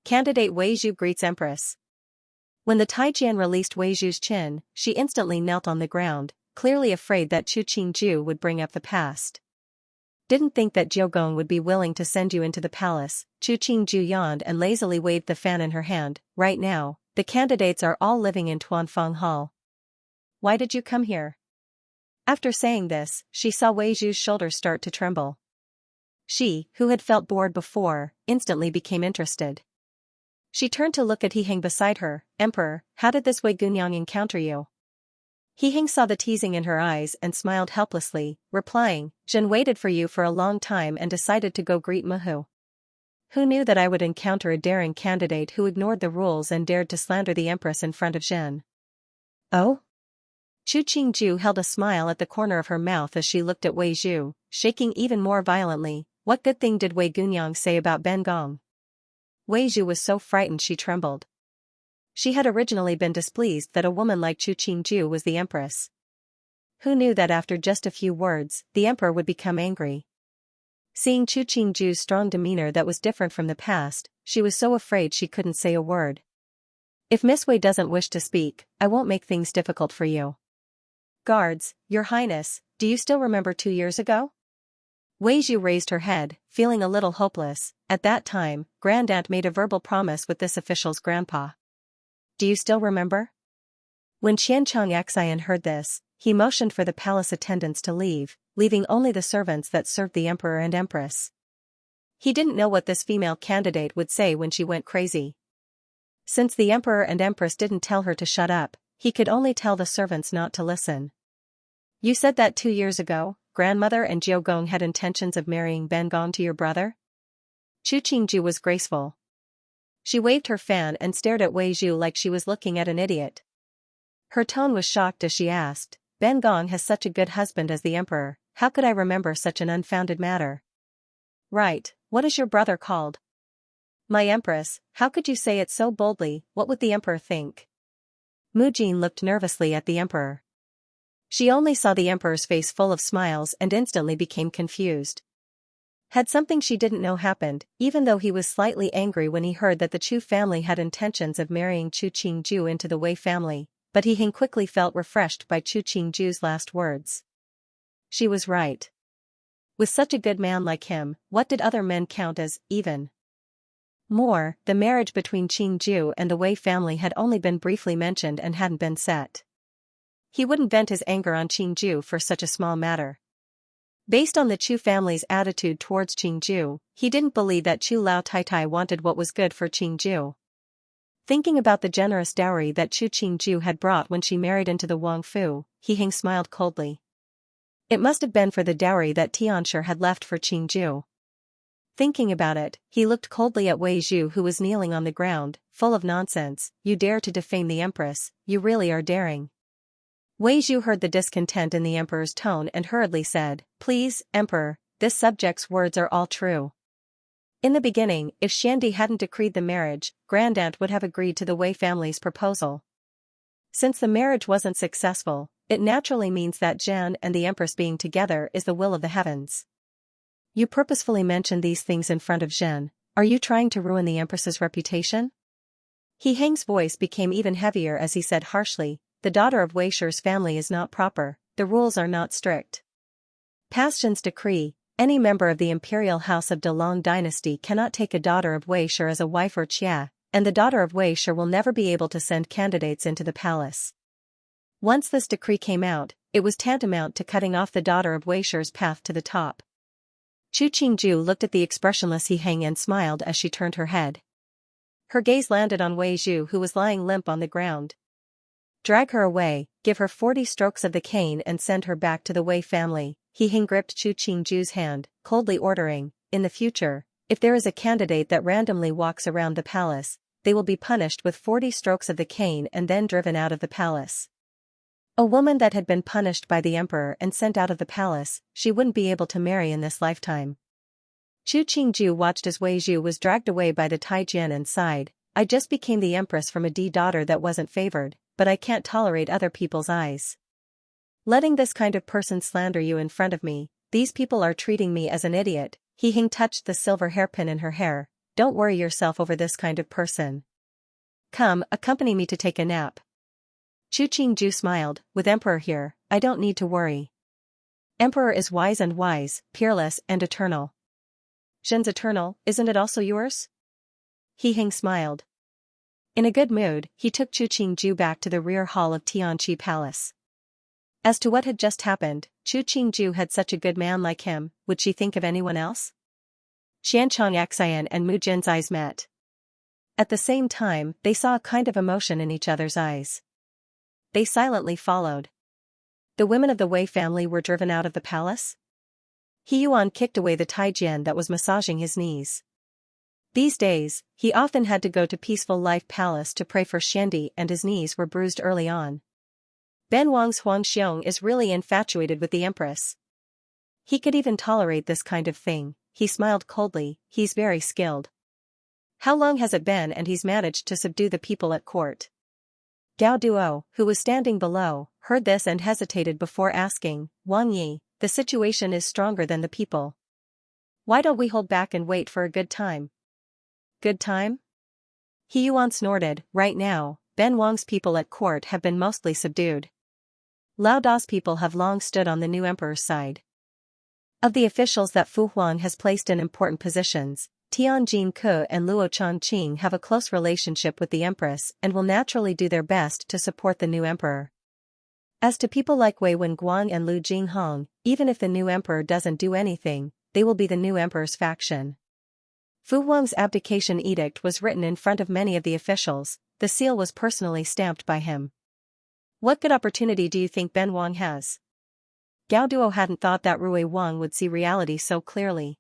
Candidate Wei Zhu greets Empress. When the Taijian released Wei Zhu's chin, she instantly knelt on the ground, clearly afraid that Chu Qingju would bring up the past. "Didn't think that Jiugong would be willing to send you into the palace." Chu Qingju yawned and lazily waved the fan in her hand. "Right now, the candidates are all living in Tuanfang Hall. Why did you come here?" After saying this, she saw Wei Zhu's shoulders start to tremble. She, who had felt bored before, instantly became interested. She turned to look at He Heng beside her. "Emperor, how did this Wei Gunyang encounter you?" He Heng saw the teasing in her eyes and smiled helplessly, replying, "Zhen waited for you for a long time and decided to go greet Muhu. Who knew that I would encounter a daring candidate who ignored the rules and dared to slander the empress in front of Zhen?" "Oh?" Chu Qingju held a smile at the corner of her mouth as she looked at Wei Zhu, shaking even more violently. "What good thing did Wei Gunyang say about Ben Gong?" Wei Zhu was so frightened she trembled. She had originally been displeased that a woman like Chu Qingju was the empress. Who knew that after just a few words, the emperor would become angry? Seeing Chu Qingju's strong demeanor that was different from the past, she was so afraid she couldn't say a word. If Miss Wei doesn't wish to speak, I won't make things difficult for you. Guards, Your Highness, do you still remember 2 years ago? Wei Zhu raised her head, feeling a little hopeless. At that time, Grandaunt made a verbal promise with this official's grandpa. Do you still remember? When Xianxia heard this, he motioned for the palace attendants to leave, leaving only the servants that served the emperor and empress. He didn't know what this female candidate would say when she went crazy. Since the emperor and empress didn't tell her to shut up, he could only tell the servants not to listen. You said that 2 years ago, grandmother and Jiu Gong had intentions of marrying Ben Gong to your brother? Chu Qingju was graceful. She waved her fan and stared at Wei Zhu like she was looking at an idiot. Her tone was shocked as she asked, Ben Gong has such a good husband as the emperor, how could I remember such an unfounded matter? Right, what is your brother called? My empress, how could you say it so boldly, what would the emperor think? Mu Jin looked nervously at the emperor. She only saw the emperor's face full of smiles and instantly became confused. Had something she didn't know happened, even though he was slightly angry when he heard that the Chu family had intentions of marrying Chu Qingju into the Wei family, but he quickly felt refreshed by Chu Qingju's last words. She was right. With such a good man like him, what did other men count as, even? More, the marriage between Qingju and the Wei family had only been briefly mentioned and hadn't been set. He wouldn't vent his anger on Qingju for such a small matter. Based on the Chu family's attitude towards Qingju, he didn't believe that Chu Lao Taitai wanted what was good for Qingju. Thinking about the generous dowry that Chu Qingju had brought when she married into the Wang Fu, he smiled coldly. It must have been for the dowry that Xianxia had left for Qingju. Thinking about it, he looked coldly at Wei Zhu who was kneeling on the ground, full of nonsense. You dare to defame the empress, you really are daring. Wei Zhu heard the discontent in the emperor's tone and hurriedly said, Please, emperor, this subject's words are all true. In the beginning, if Xiandi hadn't decreed the marriage, Grandaunt would have agreed to the Wei family's proposal. Since the marriage wasn't successful, it naturally means that Zhan and the empress being together is the will of the heavens. You purposefully mentioned these things in front of Zhen. Are you trying to ruin the empress's reputation? He Hang's voice became even heavier as he said harshly, The daughter of Wei Shi's family is not proper, the rules are not strict. Past Zhen's decree, any member of the imperial house of Delong dynasty cannot take a daughter of Wei Shi as a wife or Xia, and the daughter of Wei Shi will never be able to send candidates into the palace. Once this decree came out, it was tantamount to cutting off the daughter of Wei Shi's path to the top. Chu Qingju looked at the expressionless He Hang and smiled as she turned her head. Her gaze landed on Wei Zhu who was lying limp on the ground. Drag her away, give her 40 strokes of the cane and send her back to the Wei family. He Hang gripped Chu Qingju's hand, coldly ordering, in the future, if there is a candidate that randomly walks around the palace, they will be punished with 40 strokes of the cane and then driven out of the palace. A woman that had been punished by the emperor and sent out of the palace, she wouldn't be able to marry in this lifetime. Chu Qingju watched as Wei Zhu was dragged away by the Taijian and sighed, I just became the empress from a daughter that wasn't favored, but I can't tolerate other people's eyes. Letting this kind of person slander you in front of me, these people are treating me as an idiot. He Hing touched the silver hairpin in her hair, don't worry yourself over this kind of person. Come, accompany me to take a nap. Chu Qingju smiled, with Emperor here, I don't need to worry. Emperor is wise, peerless and eternal. Zhen's eternal, isn't it also yours? He Hing smiled. In a good mood, he took Chu Qingju back to the rear hall of Tianqi Palace. As to what had just happened, Chu Qingju had such a good man like him, would she think of anyone else? Xianxia and Mu Jin's eyes met. At the same time, they saw a kind of emotion in each other's eyes. They silently followed. The women of the Wei family were driven out of the palace? He Yuan kicked away the Taijian that was massaging his knees. These days, he often had to go to Peaceful Life Palace to pray for Xiandi and his knees were bruised early on. Ben Wang's Huang Xiong is really infatuated with the empress. He could even tolerate this kind of thing, he smiled coldly, he's very skilled. How long has it been and he's managed to subdue the people at court? Gao Duo, who was standing below, heard this and hesitated before asking, Wang Yi, the situation is stronger than the people. Why don't we hold back and wait for a good time? Good time? He Yuan snorted, right now, Ben Wang's people at court have been mostly subdued. Lao Da's people have long stood on the new emperor's side. Of the officials that Fu Huang has placed in important positions, Tianjin Ke and Luo Changqing have a close relationship with the empress and will naturally do their best to support the new emperor. As to people like Wei Wenguang and Lu Jinghong, even if the new emperor doesn't do anything, they will be the new emperor's faction. Fu Huang's abdication edict was written in front of many of the officials, the seal was personally stamped by him. What good opportunity do you think Ben Wang has? Gao Duo hadn't thought that Rui Wang would see reality so clearly.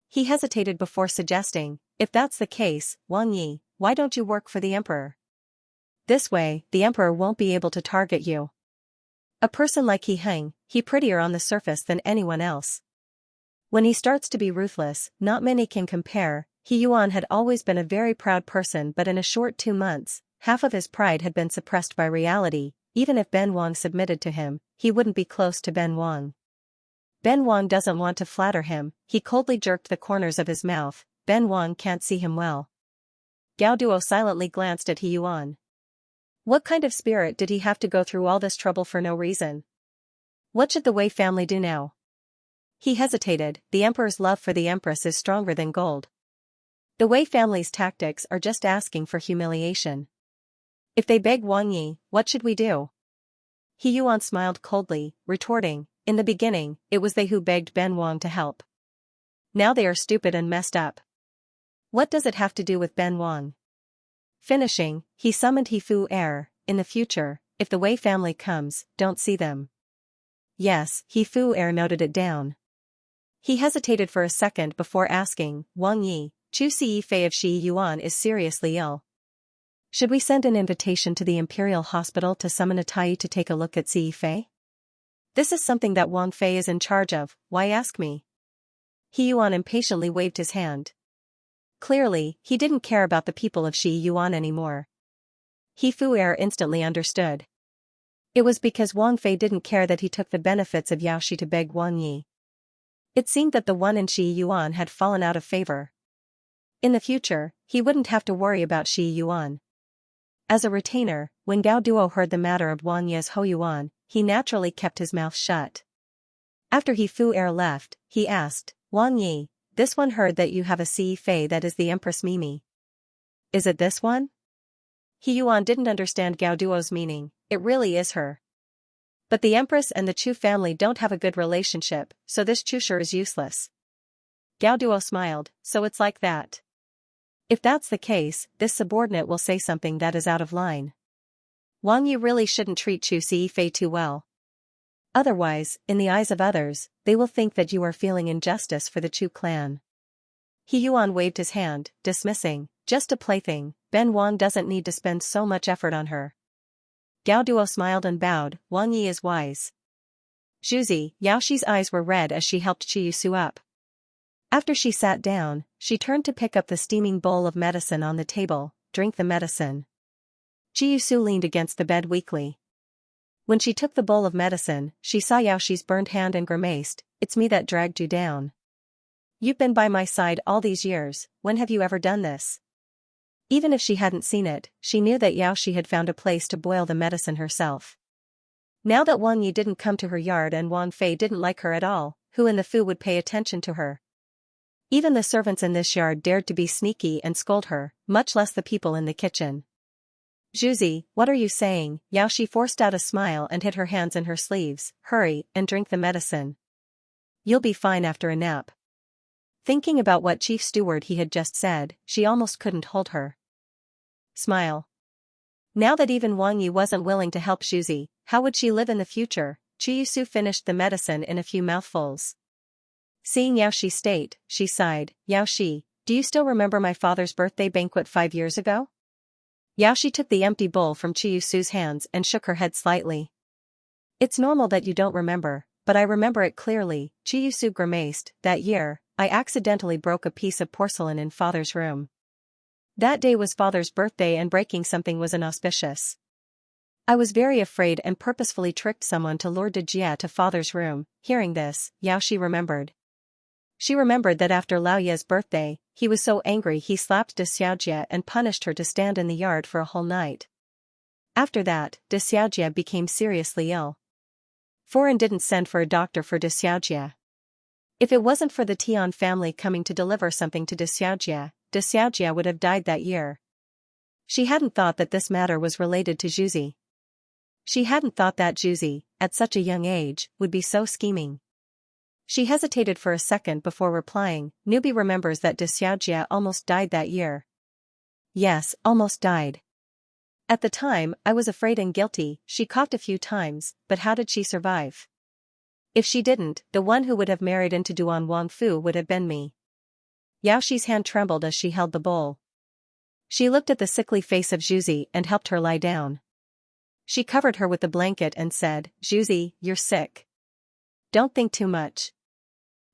He hesitated before suggesting, if that's the case, Wang Yi, why don't you work for the emperor? This way, the emperor won't be able to target you. A person like He Heng, he prettier on the surface than anyone else. When he starts to be ruthless, not many can compare. He Yuan had always been a very proud person, but in a short 2 months, half of his pride had been suppressed by reality. Even if Ben Wang submitted to him, he wouldn't be close to Ben Wang. Ben Wang doesn't want to flatter him, he coldly jerked the corners of his mouth, Ben Wang can't see him well. Gao Duo silently glanced at He Yuan. What kind of spirit did he have to go through all this trouble for no reason? What should the Wei family do now? He hesitated, the emperor's love for the empress is stronger than gold. The Wei family's tactics are just asking for humiliation. If they beg Wang Yi, what should we do? He Yuan smiled coldly, retorting, in the beginning, it was they who begged Ben Wang to help. Now they are stupid and messed up. What does it have to do with Ben Wang? Finishing, he summoned He Fu Er, in the future, if the Wei family comes, don't see them. Yes, He Fu Er noted it down. He hesitated for a second before asking, Wang Yi, Chu Si Fei of Shi Yuan is seriously ill. Should we send an invitation to the Imperial Hospital to summon a Tai to take a look at Si Fei? This is something that Wang Fei is in charge of, why ask me? He Yuan impatiently waved his hand. Clearly, he didn't care about the people of Shi Yuan anymore. He Fu Er instantly understood. It was because Wang Fei didn't care that he took the benefits of Yao Shi to beg Wang Yi. It seemed that the one in Shi Yuan had fallen out of favor. In the future, he wouldn't have to worry about Shi Yuan. As a retainer, when Gao Duo heard the matter of Wang Yi's Ho Yuan, he naturally kept his mouth shut. After He Fu Er left, he asked, Wang Yi, this one heard that you have a Si Fei that is the Empress Mimi. Is it this one? He Yuan didn't understand Gao Duo's meaning, it really is her. But the Empress and the Chu family don't have a good relationship, so this Chusher is useless. Gao Duo smiled, so it's like that. If that's the case, this subordinate will say something that is out of line. Wang Yi really shouldn't treat Chu Si Fei too well. Otherwise, in the eyes of others, they will think that you are feeling injustice for the Chu clan. He Yuan waved his hand, dismissing, just a plaything, Ben Wang doesn't need to spend so much effort on her. Gao Duo smiled and bowed, Wang Yi is wise. Zhuzi, Yao Shi's eyes were red as she helped Chi Yusu up. After she sat down, she turned to pick up the steaming bowl of medicine on the table, drink the medicine. Chi Yusu leaned against the bed weakly. When she took the bowl of medicine, she saw Yao Shi's burned hand and grimaced, it's me that dragged you down. You've been by my side all these years, when have you ever done this? Even if she hadn't seen it, she knew that Yao Shi had found a place to boil the medicine herself. Now that Wang Yi didn't come to her yard and Wang Fei didn't like her at all, who in the Fu would pay attention to her? Even the servants in this yard dared to be sneaky and scold her, much less the people in the kitchen. Zhuzi, what are you saying? Yao Shi forced out a smile and hid her hands in her sleeves, hurry, and drink the medicine. You'll be fine after a nap. Thinking about what chief steward he had just said, she almost couldn't hold her smile. Now that even Wang Yi wasn't willing to help Zhuzi, how would she live in the future? Chi Yusu finished the medicine in a few mouthfuls. Seeing Yao Shi state, she sighed, Yao Shi, do you still remember my father's birthday banquet 5 years ago? Yao Shi took the empty bowl from Chi Yusu's hands and shook her head slightly. It's normal that you don't remember, but I remember it clearly, Chi Yusu grimaced, that year, I accidentally broke a piece of porcelain in father's room. That day was father's birthday and breaking something was inauspicious. I was very afraid and purposefully tricked someone to lure Jia to father's room. Hearing this, Yaoshi remembered. She remembered that after Lao Ye's birthday, he was so angry he slapped Xiaojia and punished her to stand in the yard for a whole night. After that, Xiaojia became seriously ill. Foreign didn't send for a doctor for Xiaojia. If it wasn't for the Tian family coming to deliver something to Xiaojia would have died that year. She hadn't thought that this matter was related to Zhuzi. She hadn't thought that Zhuzi, at such a young age, would be so scheming. She hesitated for a second before replying. Newbie remembers that Xiaojia almost died that year. Yes, almost died. At the time, I was afraid and guilty. She coughed a few times, but how did she survive? If she didn't, the one who would have married into Duan Wangfu would have been me. Yaoshi's hand trembled as she held the bowl. She looked at the sickly face of Zhuzi and helped her lie down. She covered her with the blanket and said, "Zhuzi, you're sick. Don't think too much.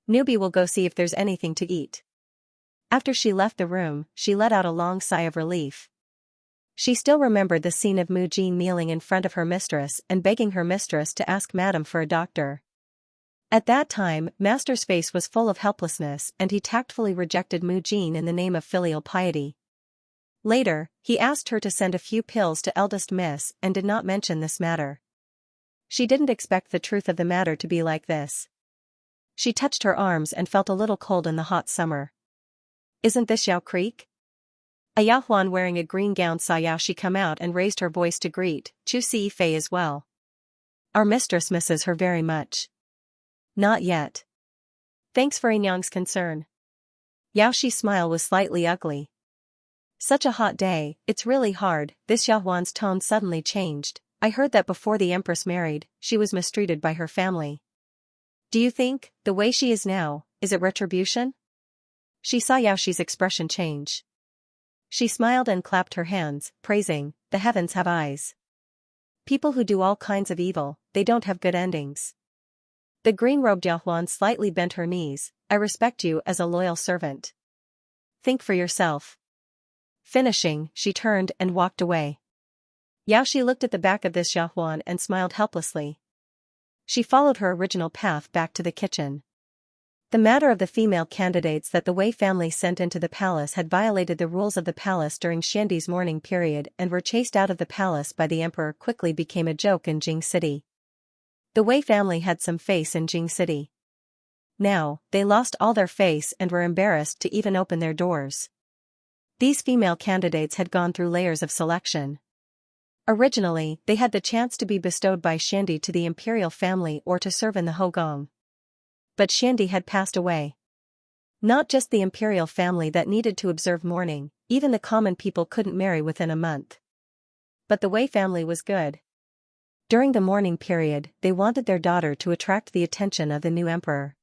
Newbie will go see if there's anything to eat." After she left the room, she let out a long sigh of relief. She still remembered the scene of Mu Jin kneeling in front of her mistress and begging her mistress to ask Madame for a doctor. At that time, Master's face was full of helplessness and he tactfully rejected Mu Jin in the name of filial piety. Later, he asked her to send a few pills to eldest miss and did not mention this matter. She didn't expect the truth of the matter to be like this. She touched her arms and felt a little cold in the hot summer. "Isn't this Yao Creek?" A Yaohuan wearing a green gown saw Yaoshi come out and raised her voice to greet. "Chu Si Fei as well. Our mistress misses her very much." "Not yet. Thanks for Inyang's concern." Yaoshi's smile was slightly ugly. "Such a hot day, it's really hard." This Yaohuan's tone suddenly changed. "I heard that before the empress married, she was mistreated by her family. Do you think, the way she is now, is it retribution?" She saw Yaoshi's expression change. She smiled and clapped her hands, praising, "The heavens have eyes. People who do all kinds of evil, they don't have good endings." The green-robed Yaohuan slightly bent her knees. "I respect you as a loyal servant. Think for yourself." Finishing, she turned and walked away. Yaoshi looked at the back of this Yaohuan and smiled helplessly. She followed her original path back to the kitchen. The matter of the female candidates that the Wei family sent into the palace had violated the rules of the palace during Xiandi's mourning period and were chased out of the palace by the emperor quickly became a joke in Jing City. The Wei family had some face in Jing City. Now, they lost all their face and were embarrassed to even open their doors. These female candidates had gone through layers of selection. Originally, they had the chance to be bestowed by Xiandi to the imperial family or to serve in the Hogong. But Xiandi had passed away. Not just the imperial family that needed to observe mourning, even the common people couldn't marry within a month. But the Wei family was good. During the mourning period, they wanted their daughter to attract the attention of the new emperor.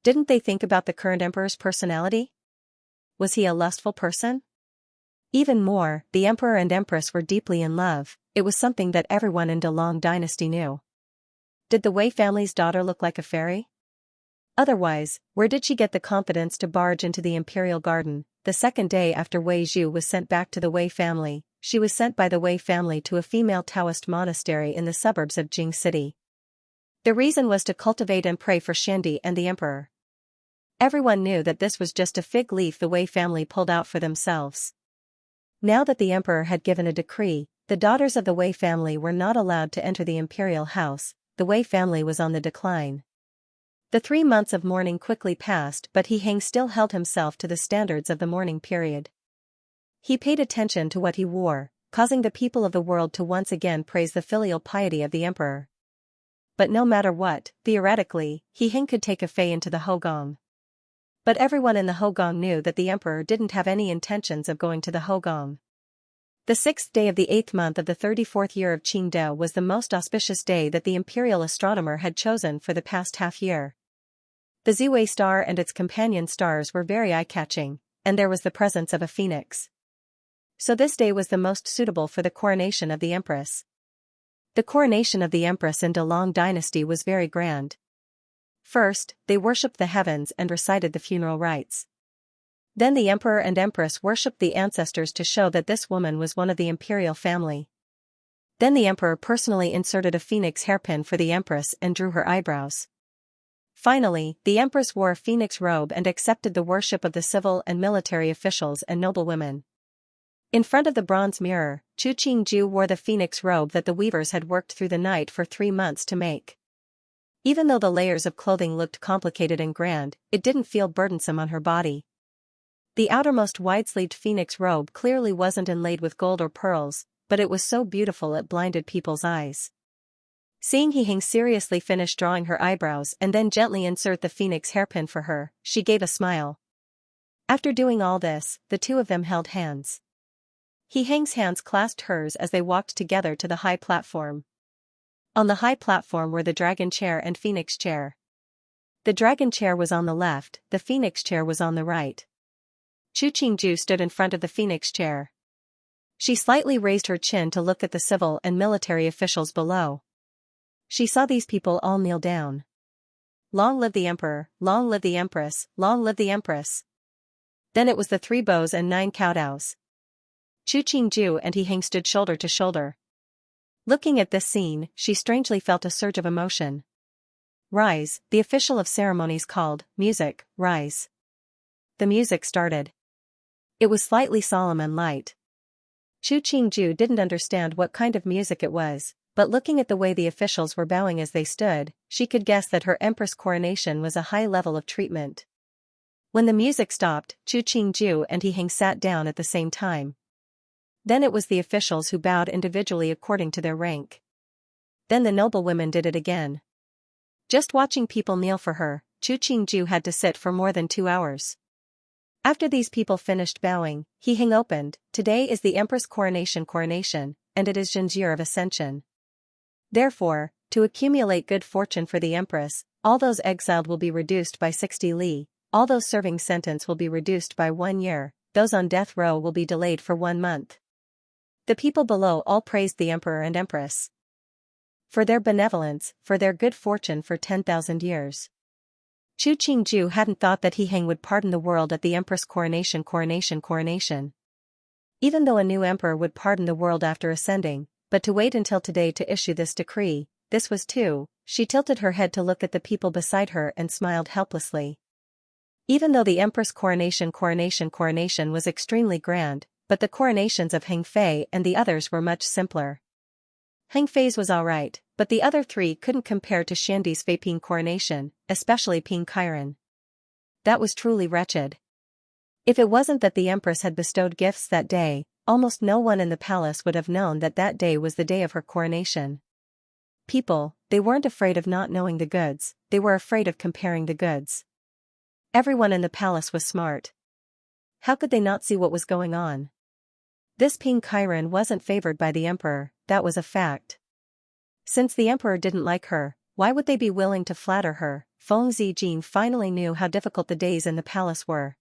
Didn't they think about the current emperor's personality? Was he a lustful person? Even more, the emperor and empress were deeply in love. It was something that everyone in Delong dynasty knew. Did the Wei family's daughter look like a fairy? Otherwise, where did she get the confidence to barge into the imperial garden? The second day after Wei Zhu was sent back to the Wei family, she was sent by the Wei family to a female Taoist monastery in the suburbs of Jing City. The reason was to cultivate and pray for Xiandi and the emperor. Everyone knew that this was just a fig leaf the Wei family pulled out for themselves. Now that the emperor had given a decree, the daughters of the Wei family were not allowed to enter the imperial house. The Wei family was on the decline. The 3 months of mourning quickly passed, but He Heng still held himself to the standards of the mourning period. He paid attention to what he wore, causing the people of the world to once again praise the filial piety of the emperor. But no matter what, theoretically, He Heng could take a fei into the Hogong. But everyone in the Hogong knew that the emperor didn't have any intentions of going to the Hogong. The 6th day of the 8th month of the 34th year of Qingdao was the most auspicious day that the imperial astronomer had chosen for the past half year. The Ziwei star and its companion stars were very eye-catching, and there was the presence of a phoenix. So this day was the most suitable for the coronation of the empress. The coronation of the empress in Delong dynasty was very grand. First, they worshipped the heavens and recited the funeral rites. Then the emperor and empress worshipped the ancestors to show that this woman was one of the imperial family. Then the emperor personally inserted a phoenix hairpin for the empress and drew her eyebrows. Finally, the empress wore a phoenix robe and accepted the worship of the civil and military officials and noblewomen. In front of the bronze mirror, Chu Qingju wore the phoenix robe that the weavers had worked through the night for 3 months to make. Even though the layers of clothing looked complicated and grand, it didn't feel burdensome on her body. The outermost wide-sleeved phoenix robe clearly wasn't inlaid with gold or pearls, but it was so beautiful it blinded people's eyes. Seeing He Heng seriously finish drawing her eyebrows and then gently insert the phoenix hairpin for her, she gave a smile. After doing all this, the two of them held hands. He Heng's hands clasped hers as they walked together to the high platform. On the high platform were the dragon chair and phoenix chair. The dragon chair was on the left, the phoenix chair was on the right. Chu Qingju stood in front of the phoenix chair. She slightly raised her chin to look at the civil and military officials below. She saw these people all kneel down. Long live the emperor, long live the empress, long live the empress. Then it was the 3 bows and 9 kowtows. Chu Qingju and He Heng stood shoulder to shoulder. Looking at this scene, she strangely felt a surge of emotion. Rise, the official of ceremonies called, music, rise. The music started. It was slightly solemn and light. Chu Qingju didn't understand what kind of music it was, but looking at the way the officials were bowing as they stood, she could guess that her empress coronation was a high level of treatment. When the music stopped, Chu Qingju and He Heng sat down at the same time. Then it was the officials who bowed individually according to their rank. Then the noblewomen did it again. Just watching people kneel for her, Chu Qingju had to sit for more than 2 hours. After these people finished bowing, He Heng opened, "Today is the Empress coronation, and it is Zhen's year of ascension. Therefore, to accumulate good fortune for the Empress, all those exiled will be reduced by 60 li, all those serving sentence will be reduced by 1 year, those on death row will be delayed for 1 month." The people below all praised the Emperor and Empress for their benevolence, for their good fortune for 10,000 years. Chu Qingju hadn't thought that He Heng would pardon the world at the Empress coronation. Even though a new emperor would pardon the world after ascending, but to wait until today to issue this decree, this was too. She tilted her head to look at the people beside her and smiled helplessly. Even though the Empress coronation was extremely grand, but the coronations of Heng Fei and the others were much simpler. Heng Fei's was alright, but the other 3 couldn't compare to Xiandi's Fei Ping coronation, especially Ping Kairen. That was truly wretched. If it wasn't that the Empress had bestowed gifts that day, almost no one in the palace would have known that that day was the day of her coronation. People, they weren't afraid of not knowing the goods, they were afraid of comparing the goods. Everyone in the palace was smart. How could they not see what was going on? This Ping Kairen wasn't favored by the emperor, that was a fact. Since the emperor didn't like her, why would they be willing to flatter her? Feng Zijin finally knew how difficult the days in the palace were.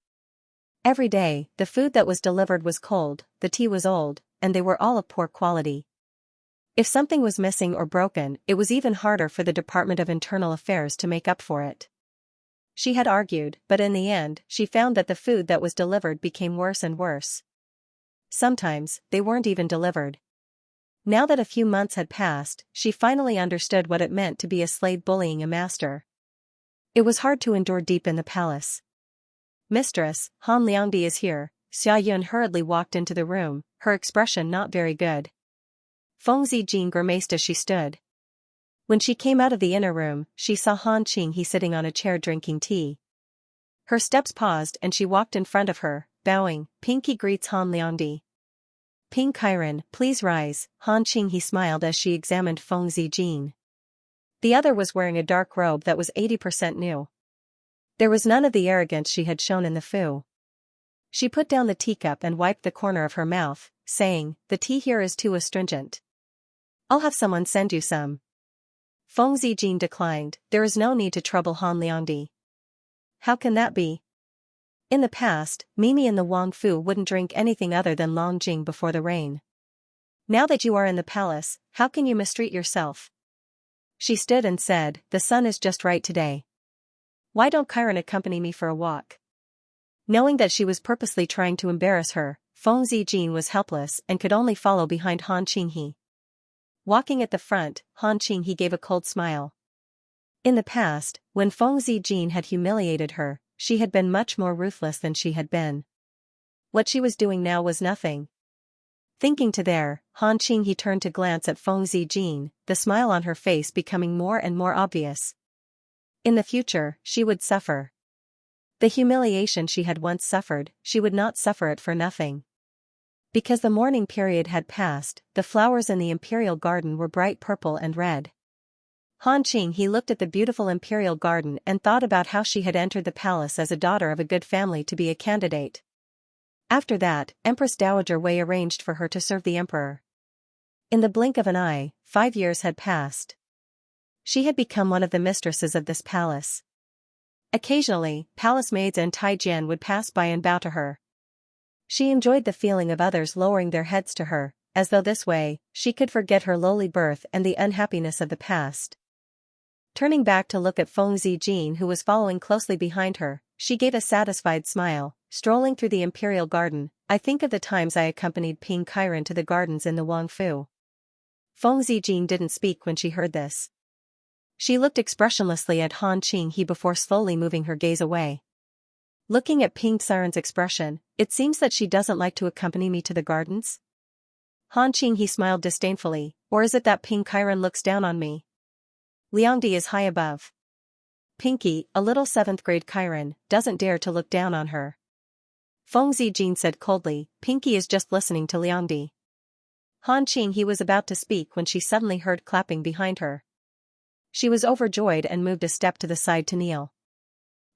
Every day, the food that was delivered was cold, the tea was old, and they were all of poor quality. If something was missing or broken, it was even harder for the Department of Internal Affairs to make up for it. She had argued, but in the end, she found that the food that was delivered became worse and worse. Sometimes, they weren't even delivered. Now that a few months had passed, she finally understood what it meant to be a slave bullying a master. It was hard to endure deep in the palace. "Mistress, Han Liangdi is here." Xia Yun hurriedly walked into the room, her expression not very good. Feng Zijin grimaced as she stood. When she came out of the inner room, she saw Han Qinghe sitting on a chair drinking tea. Her steps paused and she walked in front of her, bowing. "Pinky greets Han Liangdi." "Ping Kairen, please rise." Han Qinghe smiled as she examined Feng Zijin. The other was wearing a dark robe that was 80% new. There was none of the arrogance she had shown in the Fu. She put down the teacup and wiped the corner of her mouth, saying, "The tea here is too astringent. I'll have someone send you some." Feng Zijin declined. "There is no need to trouble Han Liangdi." "How can that be?" In the past, Mimi and the Wang Fu wouldn't drink anything other than Longjing before the rain. Now that you are in the palace, how can you mistreat yourself? She stood and said, "The sun is just right today. Why don't Kairen accompany me for a walk?" Knowing that she was purposely trying to embarrass her, Feng Zijin was helpless and could only follow behind Han Qinghe. Walking at the front, Han Qinghe gave a cold smile. In the past, when Feng Zijin had humiliated her, she had been much more ruthless than she had been. What she was doing now was nothing. Thinking to there, Han Qinghe turned to glance at Feng Zijin, the smile on her face becoming more and more obvious. In the future, she would suffer. The humiliation she had once suffered, she would not suffer it for nothing. Because the mourning period had passed, the flowers in the imperial garden were bright purple and red. Han Qinghe looked at the beautiful imperial garden and thought about how she had entered the palace as a daughter of a good family to be a candidate. After that, Empress Dowager Wei arranged for her to serve the emperor. In the blink of an eye, 5 years had passed. She had become one of the mistresses of this palace. Occasionally, palace maids and Taijian would pass by and bow to her. She enjoyed the feeling of others lowering their heads to her, as though this way, she could forget her lowly birth and the unhappiness of the past. Turning back to look at Feng Zijin who was following closely behind her, she gave a satisfied smile. Strolling through the imperial garden, I think of the times I accompanied Ping Kairan to the gardens in the Wangfu. Feng Zijin didn't speak when she heard this. She looked expressionlessly at Han Qinghe before slowly moving her gaze away. Looking at Ping Kairan's expression, it seems that she doesn't like to accompany me to the gardens? Han Qinghe smiled disdainfully, or is it that Ping Kairan looks down on me? Liangdi is high above. Pinky, a little 7th grade Kairan, doesn't dare to look down on her. Feng Zijin said coldly, Pinky is just listening to Liangdi. Han Qinghe was about to speak when she suddenly heard clapping behind her. She was overjoyed and moved a step to the side to kneel.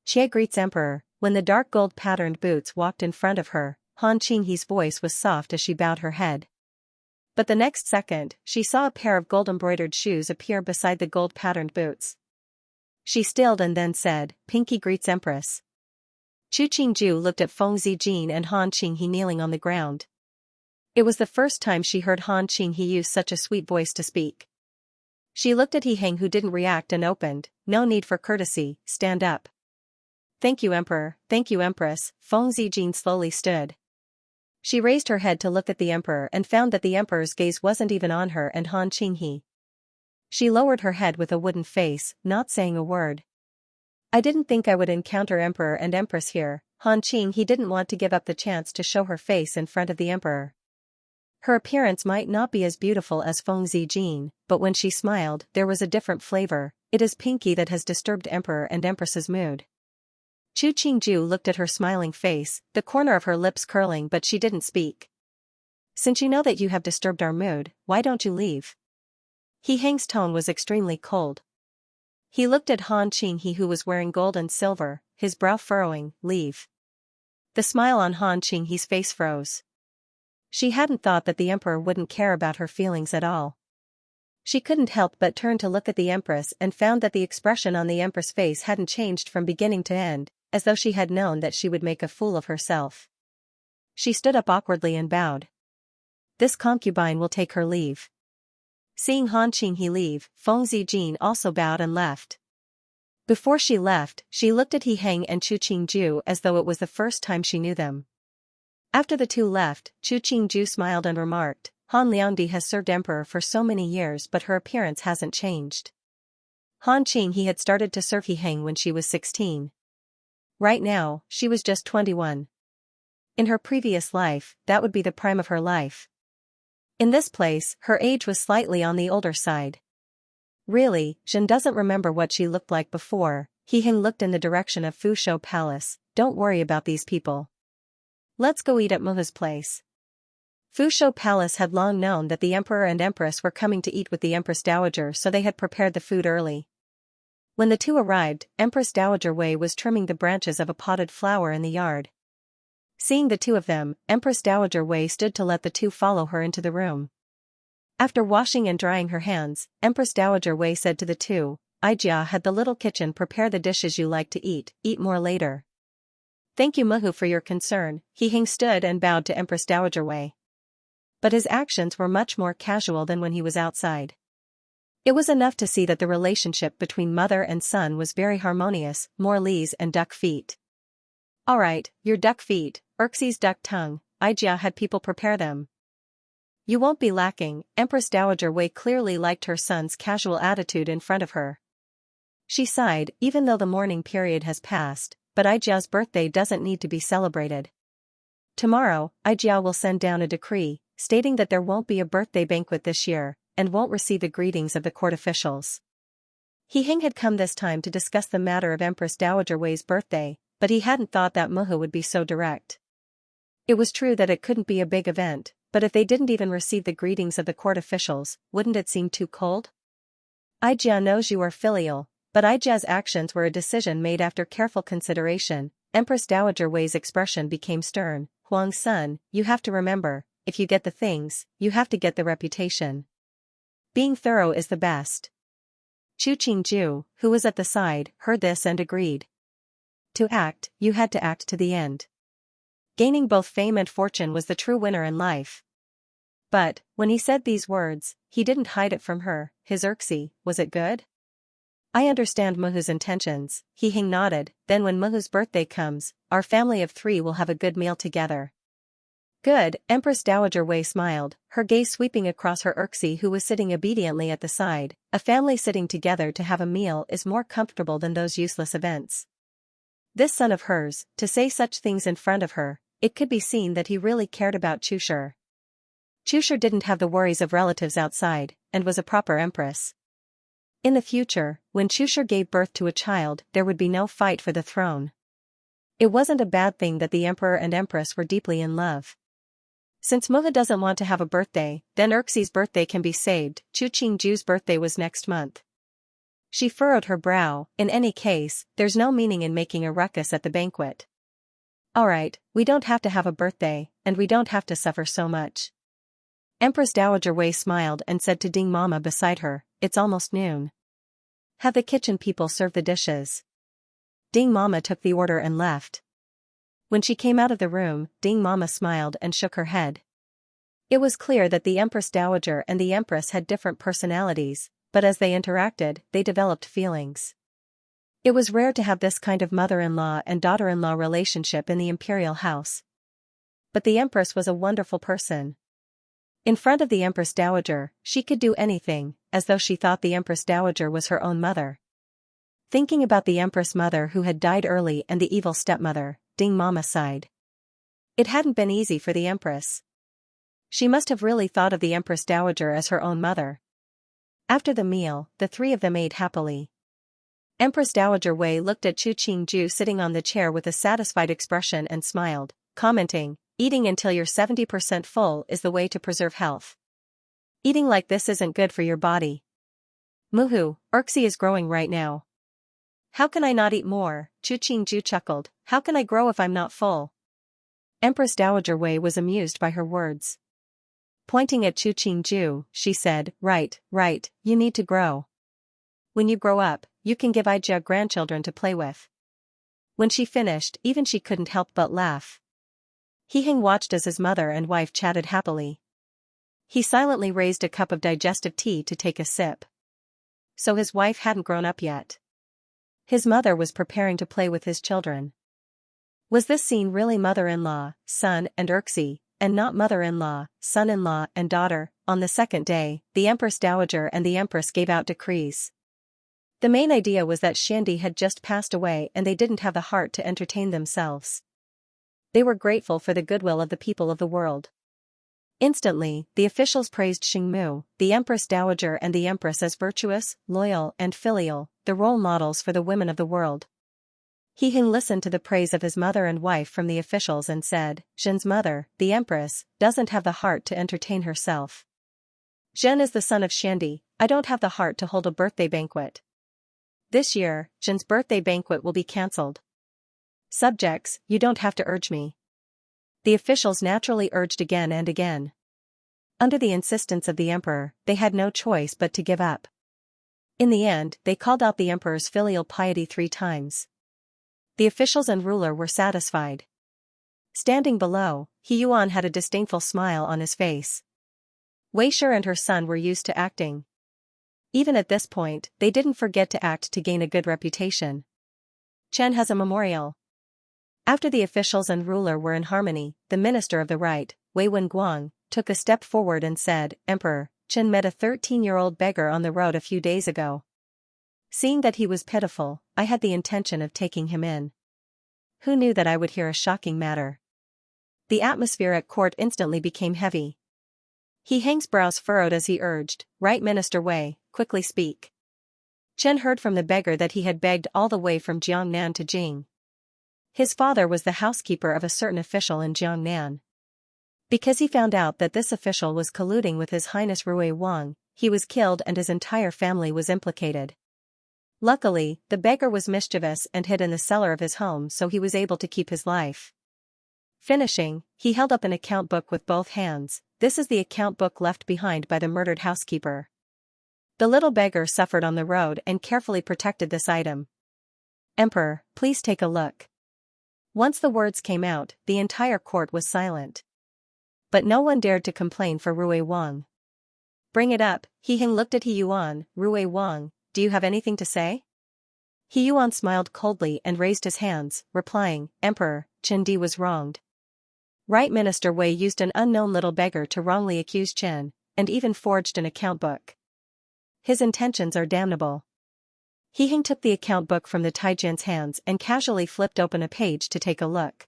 Jie greets Emperor. When the dark gold-patterned boots walked in front of her, Han Qinghe's voice was soft as she bowed her head. But the next second, she saw a pair of gold-embroidered shoes appear beside the gold-patterned boots. She stilled and then said, Pinky greets Empress. Chu Qingju looked at Feng Zijin and Han Qinghe kneeling on the ground. It was the first time she heard Han Qinghe use such a sweet voice to speak. She looked at He Heng who didn't react and opened, no need for courtesy, stand up. Thank you Emperor, thank you Empress. Feng Zijin slowly stood. She raised her head to look at the Emperor and found that the Emperor's gaze wasn't even on her and Han Qinghe. She lowered her head with a wooden face, not saying a word. I didn't think I would encounter Emperor and Empress here. Han Qinghe didn't want to give up the chance to show her face in front of the Emperor. Her appearance might not be as beautiful as Feng Zijin, but when she smiled, there was a different flavor. It is Pinky that has disturbed Emperor and Empress's mood. Chu Qingju looked at her smiling face, the corner of her lips curling, but she didn't speak. Since you know that you have disturbed our mood, why don't you leave? He Heng's tone was extremely cold. He looked at Han Qinghe who was wearing gold and silver, his brow furrowing, leave. The smile on Han Qinghe's face froze. She hadn't thought that the Emperor wouldn't care about her feelings at all. She couldn't help but turn to look at the Empress and found that the expression on the Empress' face hadn't changed from beginning to end, as though she had known that she would make a fool of herself. She stood up awkwardly and bowed. This concubine will take her leave. Seeing Han Qinghe leave, Feng Zijin also bowed and left. Before she left, she looked at He Heng and Chu Qingju as though it was the first time she knew them. After the two left, Chu Qingju smiled and remarked, Han Liangdi has served Emperor for so many years but her appearance hasn't changed. Han Qinghe had started to serve He Heng when she was 16. Right now, she was just 21. In her previous life, that would be the prime of her life. In this place, her age was slightly on the older side. Really, Zhen doesn't remember what she looked like before. He Heng looked in the direction of Fusho Palace. Don't worry about these people. Let's go eat at Muha's place. Fusho Palace had long known that the Emperor and Empress were coming to eat with the Empress Dowager, so they had prepared the food early. When the two arrived, Empress Dowager Wei was trimming the branches of a potted flower in the yard. Seeing the two of them, Empress Dowager Wei stood to let the two follow her into the room. After washing and drying her hands, Empress Dowager Wei said to the two, Ijia had the little kitchen prepare the dishes you like to eat more later. Thank you Muhu for your concern. He Heng stood and bowed to Empress Dowager Wei. But his actions were much more casual than when he was outside. It was enough to see that the relationship between mother and son was very harmonious, more Lees and duck feet. Alright, your duck feet, Erxie's duck tongue, Ijia had people prepare them. You won't be lacking. Empress Dowager Wei clearly liked her son's casual attitude in front of her. She sighed, even though the mourning period has passed, but Ijia's birthday doesn't need to be celebrated. Tomorrow, Ijia will send down a decree, stating that there won't be a birthday banquet this year, and won't receive the greetings of the court officials. He Hing had come this time to discuss the matter of Empress Dowager Wei's birthday, but he hadn't thought that Muhu would be so direct. It was true that it couldn't be a big event, but if they didn't even receive the greetings of the court officials, wouldn't it seem too cold? Ijia knows you are filial, but Ijia's actions were a decision made after careful consideration. Empress Dowager Wei's expression became stern. Huang's son, you have to remember, if you get the things, you have to get the reputation. Being thorough is the best. Chu Qingju, who was at the side, heard this and agreed. To act, you had to act to the end. Gaining both fame and fortune was the true winner in life. But, when he said these words, he didn't hide it from her. His Erxie, was it good? I understand Muhu's intentions, He Hing nodded. Then when Muhu's birthday comes, our family of 3 will have a good meal together. Good, Empress Dowager Wei smiled, her gaze sweeping across her Erxie who was sitting obediently at the side. A family sitting together to have a meal is more comfortable than those useless events. This son of hers, to say such things in front of her, it could be seen that he really cared about Chushur. Chushur didn't have the worries of relatives outside, and was a proper empress. In the future, when Chushur gave birth to a child, there would be no fight for the throne. It wasn't a bad thing that the emperor and empress were deeply in love. Since Muhu doesn't want to have a birthday, then Erxie's birthday can be saved. Chu Qingju's birthday was next month. She furrowed her brow. In any case, there's no meaning in making a ruckus at the banquet. Alright, we don't have to have a birthday, and we don't have to suffer so much. Empress Dowager Wei smiled and said to Ding Mama beside her, it's almost noon. Have the kitchen people serve the dishes. Ding Mama took the order and left. When she came out of the room, Ding Mama smiled and shook her head. It was clear that the Empress Dowager and the Empress had different personalities, but as they interacted, they developed feelings. It was rare to have this kind of mother-in-law and daughter-in-law relationship in the imperial house. But the Empress was a wonderful person. In front of the Empress Dowager, she could do anything, as though she thought the Empress Dowager was her own mother. Thinking about the Empress mother who had died early and the evil stepmother, Ding Mama sighed. It hadn't been easy for the Empress. She must have really thought of the Empress Dowager as her own mother. After the meal, the 3 of them ate happily. Empress Dowager Wei looked at Chu Qingju sitting on the chair with a satisfied expression and smiled, commenting, eating until you're 70% full is the way to preserve health. Eating like this isn't good for your body. Muhu, Erxie is growing right now. How can I not eat more? Chu Qingju chuckled, how can I grow if I'm not full? Empress Dowager Wei was amused by her words. Pointing at Chu Qingju, she said, right, you need to grow. When you grow up, you can give Ijia grandchildren to play with. When she finished, even she couldn't help but laugh. He Hing watched as his mother and wife chatted happily. He silently raised a cup of digestive tea to take a sip. So his wife hadn't grown up yet. His mother was preparing to play with his children. Was this scene really mother-in-law, son and Erxie, and not mother-in-law, son-in-law and daughter? On the second day, the Empress Dowager and the Empress gave out decrees. The main idea was that Xiandi had just passed away and they didn't have the heart to entertain themselves. They were grateful for the goodwill of the people of the world. Instantly, the officials praised Xingmu, the Empress Dowager and the Empress as virtuous, loyal and filial, the role models for the women of the world. He Hing listened to the praise of his mother and wife from the officials and said, Zhen's mother, the Empress, doesn't have the heart to entertain herself. Zhen is the son of Xiandi, I don't have the heart to hold a birthday banquet. This year, Zhen's birthday banquet will be cancelled. Subjects, you don't have to urge me. The officials naturally urged again and again. Under the insistence of the emperor, they had no choice but to give up. In the end, they called out the emperor's filial piety 3 times. The officials and ruler were satisfied. Standing below, He Yuan had a disdainful smile on his face. Wei Shi and her son were used to acting. Even at this point, they didn't forget to act to gain a good reputation. Chen has a memorial. After the officials and ruler were in harmony, the minister of the right, Wei Wenguang, took a step forward and said, "Emperor, Qin met a 13-year-old beggar on the road a few days ago. Seeing that he was pitiful, I had the intention of taking him in. Who knew that I would hear a shocking matter?" The atmosphere at court instantly became heavy. He Heng's brows furrowed as he urged, "Right Minister Wei, quickly speak." Chen heard from the beggar that he had begged all the way from Jiangnan to Jing. His father was the housekeeper of a certain official in Jiangnan. Because he found out that this official was colluding with His Highness Rui Wang, he was killed and his entire family was implicated. Luckily, the beggar was mischievous and hid in the cellar of his home, so he was able to keep his life. Finishing, he held up an account book with both hands. "This is the account book left behind by the murdered housekeeper. The little beggar suffered on the road and carefully protected this item. Emperor, please take a look." Once the words came out, the entire court was silent. But no one dared to complain for Rui Wang. "Bring it up." He Heng looked at He Yuan. "Rui Wang, do you have anything to say?" He Yuan smiled coldly and raised his hands, replying, "Emperor, Chen Di was wronged. Right Minister Wei used an unknown little beggar to wrongly accuse Chen, and even forged an account book. His intentions are damnable." He Heng took the account book from the Taijian's hands and casually flipped open a page to take a look.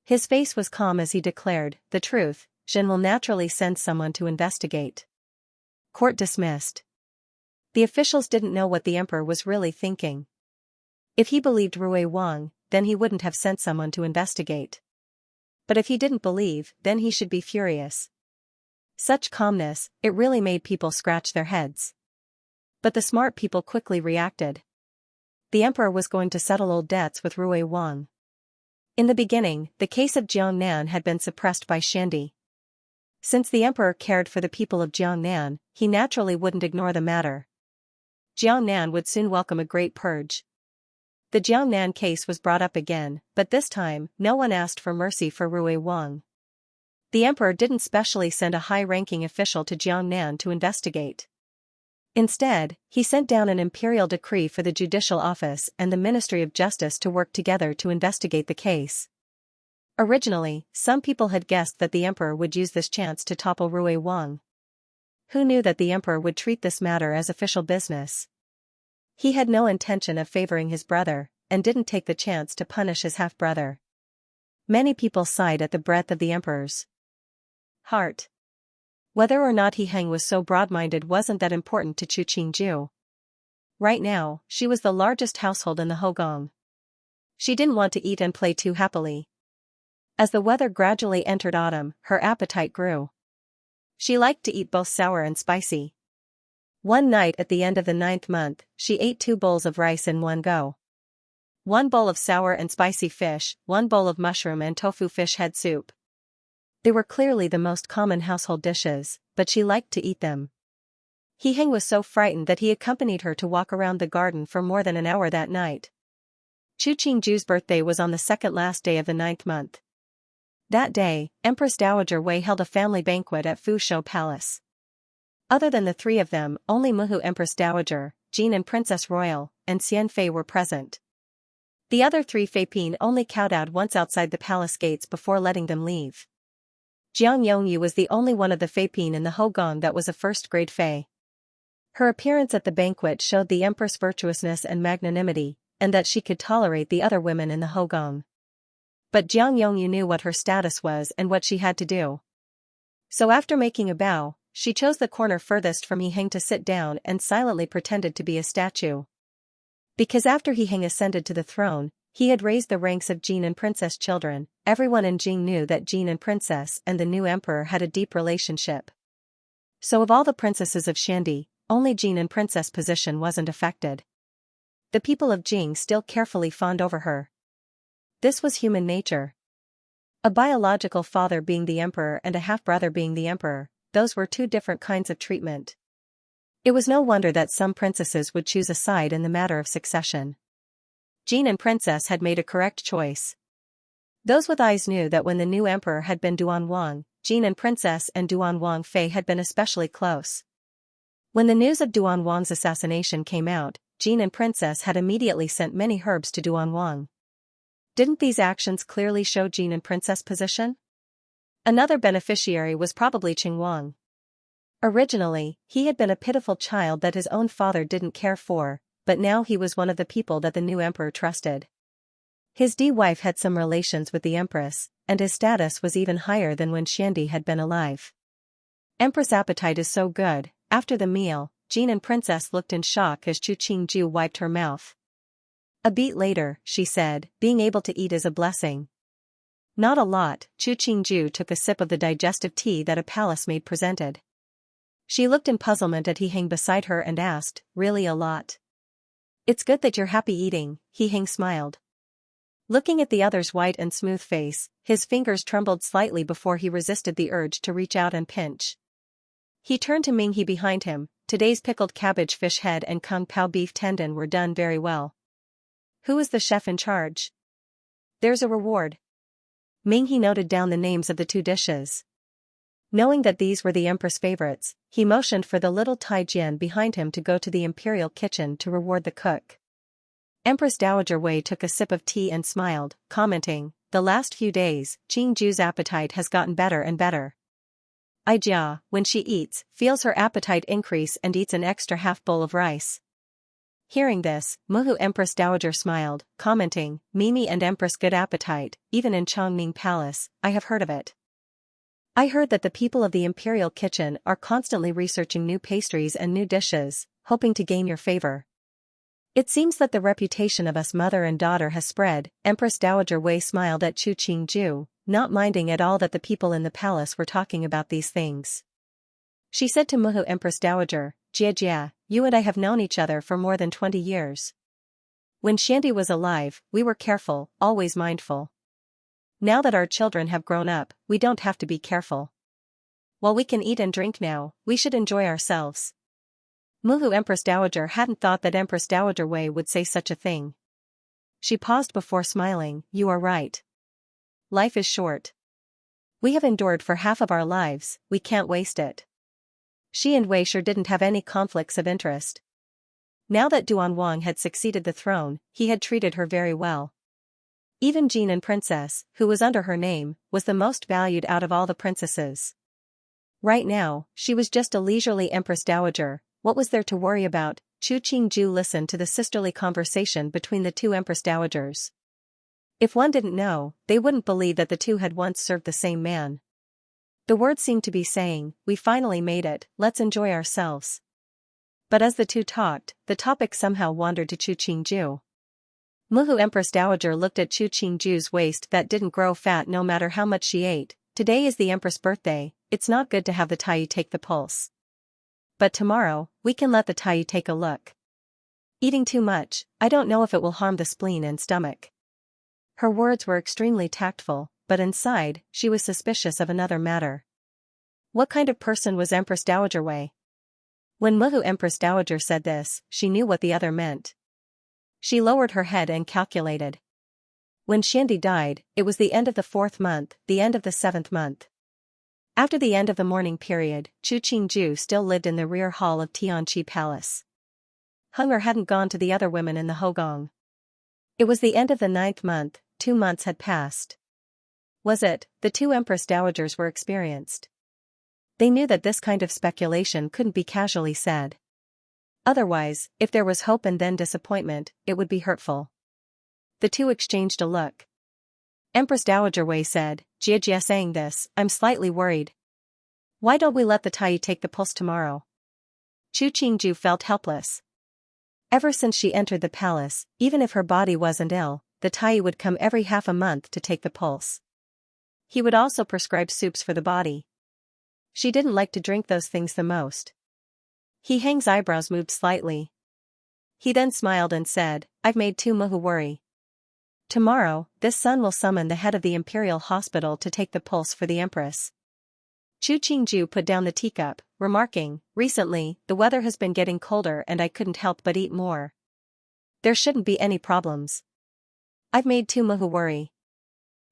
His face was calm as he declared, "The truth, Zhen will naturally send someone to investigate." Court dismissed. The officials didn't know what the emperor was really thinking. If he believed Rui Wang, then he wouldn't have sent someone to investigate. But if he didn't believe, then he should be furious. Such calmness, it really made people scratch their heads. But the smart people quickly reacted. The emperor was going to settle old debts with Rui Wang. In the beginning, the case of Jiangnan had been suppressed by Shandi. Since the emperor cared for the people of Jiangnan, he naturally wouldn't ignore the matter. Jiangnan would soon welcome a great purge. The Jiangnan case was brought up again, but this time, no one asked for mercy for Rui Wang. The emperor didn't specially send a high-ranking official to Jiangnan to investigate. Instead, he sent down an imperial decree for the judicial office and the Ministry of Justice to work together to investigate the case. Originally, some people had guessed that the emperor would use this chance to topple Rui Wang. Who knew that the emperor would treat this matter as official business? He had no intention of favoring his brother, and didn't take the chance to punish his half-brother. Many people sighed at the breadth of the emperor's heart. Whether or not He Heng was so broad-minded wasn't that important to Chu Qingju. Right now, she was the largest household in the Hogong. She didn't want to eat and play too happily. As the weather gradually entered autumn, her appetite grew. She liked to eat both sour and spicy. One night at the end of the 9th month, she ate 2 bowls of rice in one go. 1 bowl of sour and spicy fish, 1 bowl of mushroom and tofu fish head soup. They were clearly the most common household dishes, but she liked to eat them. He Heng was so frightened that he accompanied her to walk around the garden for more than an hour that night. Chu Qingju's birthday was on the second last day of the 9th month. That day, Empress Dowager Wei held a family banquet at Fuzhou Palace. Other than the 3 of them, only Muhu Empress Dowager, Jean and Princess Royal, and Xian Fei were present. The other 3 Feipin only kowtowed once outside the palace gates before letting them leave. Jiang Yongyu was the only one of the Feipin in the Hogong that was a first-grade Fei. Her appearance at the banquet showed the empress' virtuousness and magnanimity, and that she could tolerate the other women in the Hogong. But Jiang Yongyu knew what her status was and what she had to do. So after making a bow, she chose the corner furthest from He Heng to sit down and silently pretended to be a statue. Because after He Heng ascended to the throne, he had raised the ranks of Jean and Princess children. Everyone in Jing knew that Jean and Princess and the new emperor had a deep relationship. So of all the princesses of Shandi, only Jean and Princess' position wasn't affected. The people of Jing still carefully fawned over her. This was human nature. A biological father being the emperor and a half-brother being the emperor, those were 2 different kinds of treatment. It was no wonder that some princesses would choose a side in the matter of succession. Jean and Princess had made a correct choice. Those with eyes knew that when the new emperor had been Duan Wang, Jean and Princess and Duan Wang Fei had been especially close. When the news of Duan Wang's assassination came out, Jean and Princess had immediately sent many herbs to Duan Wang. Didn't these actions clearly show Jin and Princess' position? Another beneficiary was probably Qingwang. Originally, he had been a pitiful child that his own father didn't care for, but now he was one of the people that the new emperor trusted. His wife had some relations with the empress, and his status was even higher than when Xiandi had been alive. Empress' appetite is so good. After the meal, Jin and Princess looked in shock as Chu Qingju wiped her mouth. A beat later, she said, being able to eat is a blessing. Not a lot. Chu Qingju took a sip of the digestive tea that a palace maid presented. She looked in puzzlement at He Heng beside her and asked, really a lot? It's good that you're happy eating, He Heng smiled. Looking at the other's white and smooth face, his fingers trembled slightly before he resisted the urge to reach out and pinch. He turned to Ming He behind him. Today's pickled cabbage fish head and kung pao beef tendon were done very well. Who is the chef in charge? There's a reward. Ming He noted down the names of the two dishes. Knowing that these were the empress favorites, he motioned for the little Tai Jian behind him to go to the imperial kitchen to reward the cook. Empress Dowager Wei took a sip of tea and smiled, commenting, the last few days, Qingju's appetite has gotten better and better. Aijia, when she eats, feels her appetite increase and eats an extra half bowl of rice. Hearing this, Muhu Empress Dowager smiled, commenting, Mimi and Empress good appetite, even in Chongming Palace, I have heard of it. I heard that the people of the imperial kitchen are constantly researching new pastries and new dishes, hoping to gain your favor. It seems that the reputation of us mother and daughter has spread. Empress Dowager Wei smiled at Chu Qingju, not minding at all that the people in the palace were talking about these things. She said to Muhu Empress Dowager, Jia, you and I have known each other for more than 20 years. When Xiandi was alive, we were careful, always mindful. Now that our children have grown up, we don't have to be careful. While we can eat and drink now, we should enjoy ourselves. Muhu Empress Dowager hadn't thought that Empress Dowager Wei would say such a thing. She paused before smiling, you are right. Life is short. We have endured for half of our lives, we can't waste it. She and Wei sure didn't have any conflicts of interest. Now that Duan Wang had succeeded the throne, he had treated her very well. Even Jin and Princess, who was under her name, was the most valued out of all the princesses. Right now, she was just a leisurely Empress Dowager. What was there to worry about? Chu Qingju listened to the sisterly conversation between the two Empress Dowagers. If one didn't know, they wouldn't believe that the two had once served the same man. The words seemed to be saying, we finally made it, let's enjoy ourselves. But as the two talked, the topic somehow wandered to Chu Qingju. Muhu Empress Dowager looked at Chu Qingju's waist that didn't grow fat no matter how much she ate. Today is the Empress' birthday, it's not good to have the Tai take the pulse. But tomorrow, we can let the Tai take a look. Eating too much, I don't know if it will harm the spleen and stomach. Her words were extremely tactful, but inside, she was suspicious of another matter. What kind of person was Empress Dowager Wei? When Muhu Empress Dowager said this, she knew what the other meant. She lowered her head and calculated. When Xiandi died, it was the end of the 4th month, the end of the 7th month. After the end of the mourning period, Chu Qingju still lived in the rear hall of Tianqi Palace. Hunger hadn't gone to the other women in the Hogong. It was the end of the 9th month, 2 months had passed. Was it? The two Empress Dowagers were experienced. They knew that this kind of speculation couldn't be casually said. Otherwise, if there was hope and then disappointment, it would be hurtful. The two exchanged a look. Empress Dowager Wei said, Jia saying this, I'm slightly worried. Why don't we let the Tai take the pulse tomorrow? Chu Qingju felt helpless. Ever since she entered the palace, even if her body wasn't ill, the Tai would come every half a month to take the pulse. He would also prescribe soups for the body. She didn't like to drink those things the most. He Heng's eyebrows moved slightly. He then smiled and said, I've made Tu Muhu worry. Tomorrow, this son will summon the head of the imperial hospital to take the pulse for the empress. Chu Qingju put down the teacup, remarking, recently, the weather has been getting colder and I couldn't help but eat more. There shouldn't be any problems. I've made Tu Muhu worry.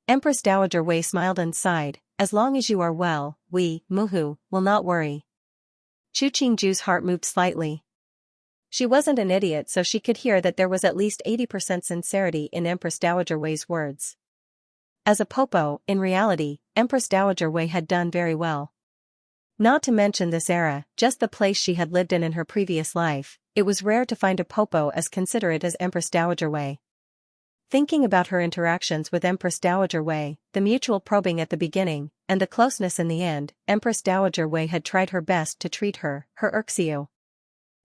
Empress Dowager Wei smiled and sighed, as long as you are well, we, Muhu, will not worry. Chu Qingju's heart moved slightly. She wasn't an idiot, so she could hear that there was at least 80% sincerity in Empress Dowager Wei's words. As a popo, in reality, Empress Dowager Wei had done very well. Not to mention this era, just the place she had lived in her previous life, it was rare to find a popo as considerate as Empress Dowager Wei. Thinking about her interactions with Empress Dowager Wei, the mutual probing at the beginning, and the closeness in the end, Empress Dowager Wei had tried her best to treat her Erxiu.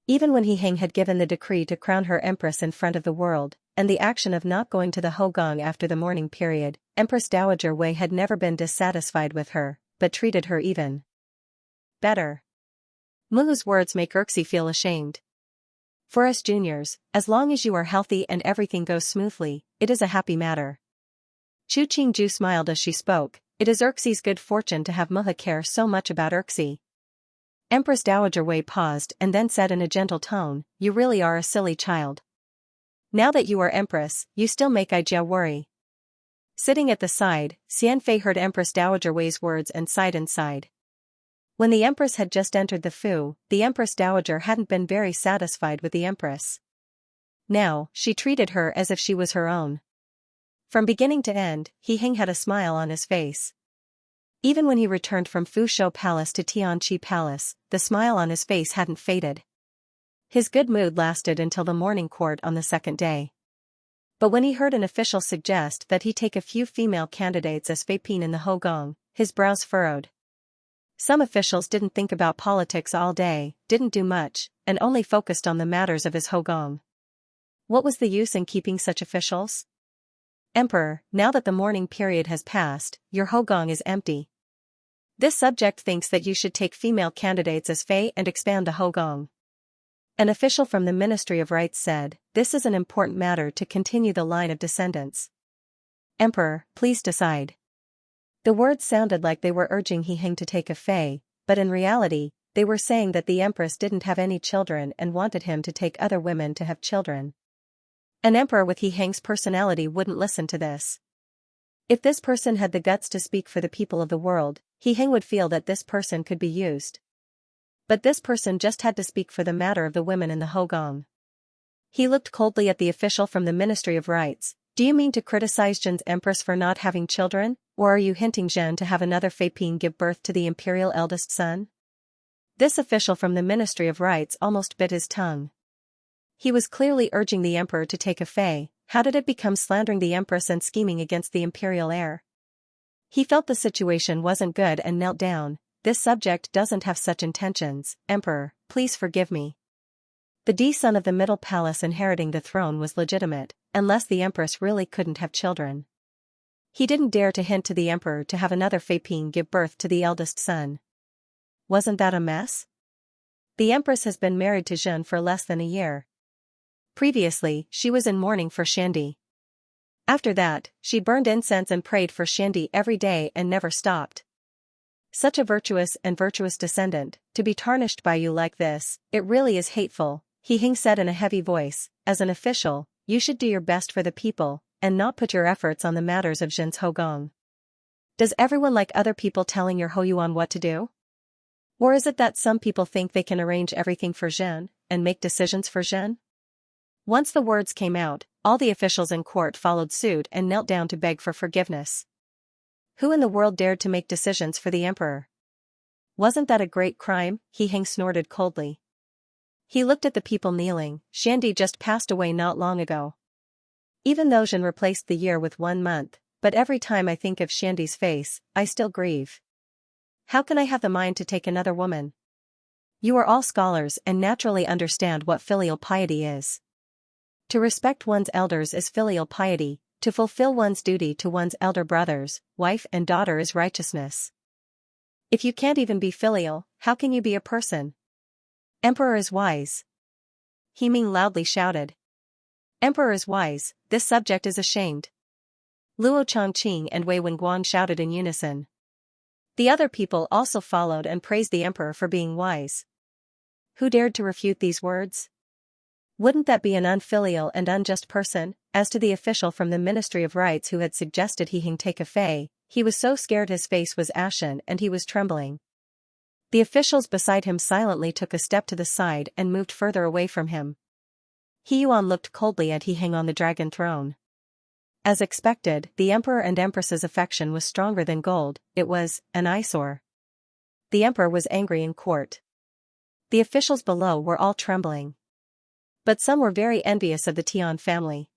Even when He Heng had given the decree to crown her empress in front of the world, and the action of not going to the Hogong after the mourning period, Empress Dowager Wei had never been dissatisfied with her, but treated her even better. Mu's words make Erxi feel ashamed. For us juniors, as long as you are healthy and everything goes smoothly, it is a happy matter. Chu Qingju smiled as she spoke. It is Erxi's good fortune to have Muha care so much about Erxi. Empress Dowager Wei paused and then said in a gentle tone, "You really are a silly child. Now that you are empress, you still make Ijia worry." Sitting at the side, Xianfei heard Empress Dowager Wei's words and sighed. When the empress had just entered the Fu, the Empress Dowager hadn't been very satisfied with the empress. Now, she treated her as if she was her own. From beginning to end, He Heng had a smile on his face. Even when he returned from Fushou Palace to Tianqi Palace, the smile on his face hadn't faded. His good mood lasted until the morning court on the second day. But when he heard an official suggest that he take a few female candidates as Feipin in the Hogong, his brows furrowed. Some officials didn't think about politics all day, didn't do much, and only focused on the matters of his Hogong. What was the use in keeping such officials? Emperor, now that the mourning period has passed, your Hogong is empty. This subject thinks that you should take female candidates as Fei and expand the Hogong. An official from the Ministry of Rites said, "This is an important matter to continue the line of descendants. Emperor, please decide." The words sounded like they were urging He Heng to take a Fei, but in reality, they were saying that the empress didn't have any children and wanted him to take other women to have children. An emperor with He Heng's personality wouldn't listen to this. If this person had the guts to speak for the people of the world, He Heng would feel that this person could be used. But this person just had to speak for the matter of the women in the Hogong. He looked coldly at the official from the Ministry of Rites. "Do you mean to criticize Zhen's empress for not having children, or are you hinting Zhen to have another Feipin give birth to the imperial eldest son?" This official from the Ministry of Rites almost bit his tongue. He was clearly urging the emperor to take a Fei. How did it become slandering the empress and scheming against the imperial heir? He felt the situation wasn't good and knelt down. "This subject doesn't have such intentions, Emperor, please forgive me." The son of the Middle Palace inheriting the throne was legitimate, unless the empress really couldn't have children. He didn't dare to hint to the emperor to have another Feipin give birth to the eldest son. Wasn't that a mess? The empress has been married to Zhen for less than a year. Previously, she was in mourning for Xiandi. After that, she burned incense and prayed for Xiandi every day and never stopped. Such a virtuous descendant, to be tarnished by you like this, it really is hateful, He Heng said in a heavy voice. As an official, you should do your best for the people, and not put your efforts on the matters of Zhen's Hogong. Does everyone like other people telling your Hoyuan what to do? Or is it that some people think they can arrange everything for Zhen, and make decisions for Zhen? Once the words came out, all the officials in court followed suit and knelt down to beg for forgiveness. Who in the world dared to make decisions for the emperor? Wasn't that a great crime? He Heng snorted coldly. He looked at the people kneeling. Xiandi just passed away not long ago. Even though Zhen replaced the year with 1 month, but every time I think of Xiandi's face, I still grieve. How can I have the mind to take another woman? You are all scholars and naturally understand what filial piety is. To respect one's elders is filial piety, to fulfill one's duty to one's elder brothers, wife and daughter is righteousness. If you can't even be filial, how can you be a person? Emperor is wise. He Ming loudly shouted. Emperor is wise, this subject is ashamed. Luo Chongqing and Wei Wenguan shouted in unison. The other people also followed and praised the emperor for being wise. Who dared to refute these words? Wouldn't that be an unfilial and unjust person? As to the official from the Ministry of Rites who had suggested He Heng take a Fei, he was so scared his face was ashen and he was trembling. The officials beside him silently took a step to the side and moved further away from him. He Yuan looked coldly at He Heng on the dragon throne. As expected, the emperor and empress's affection was stronger than gold. It was an eyesore. The emperor was angry in court. The officials below were all trembling. But some were very envious of the Tian family.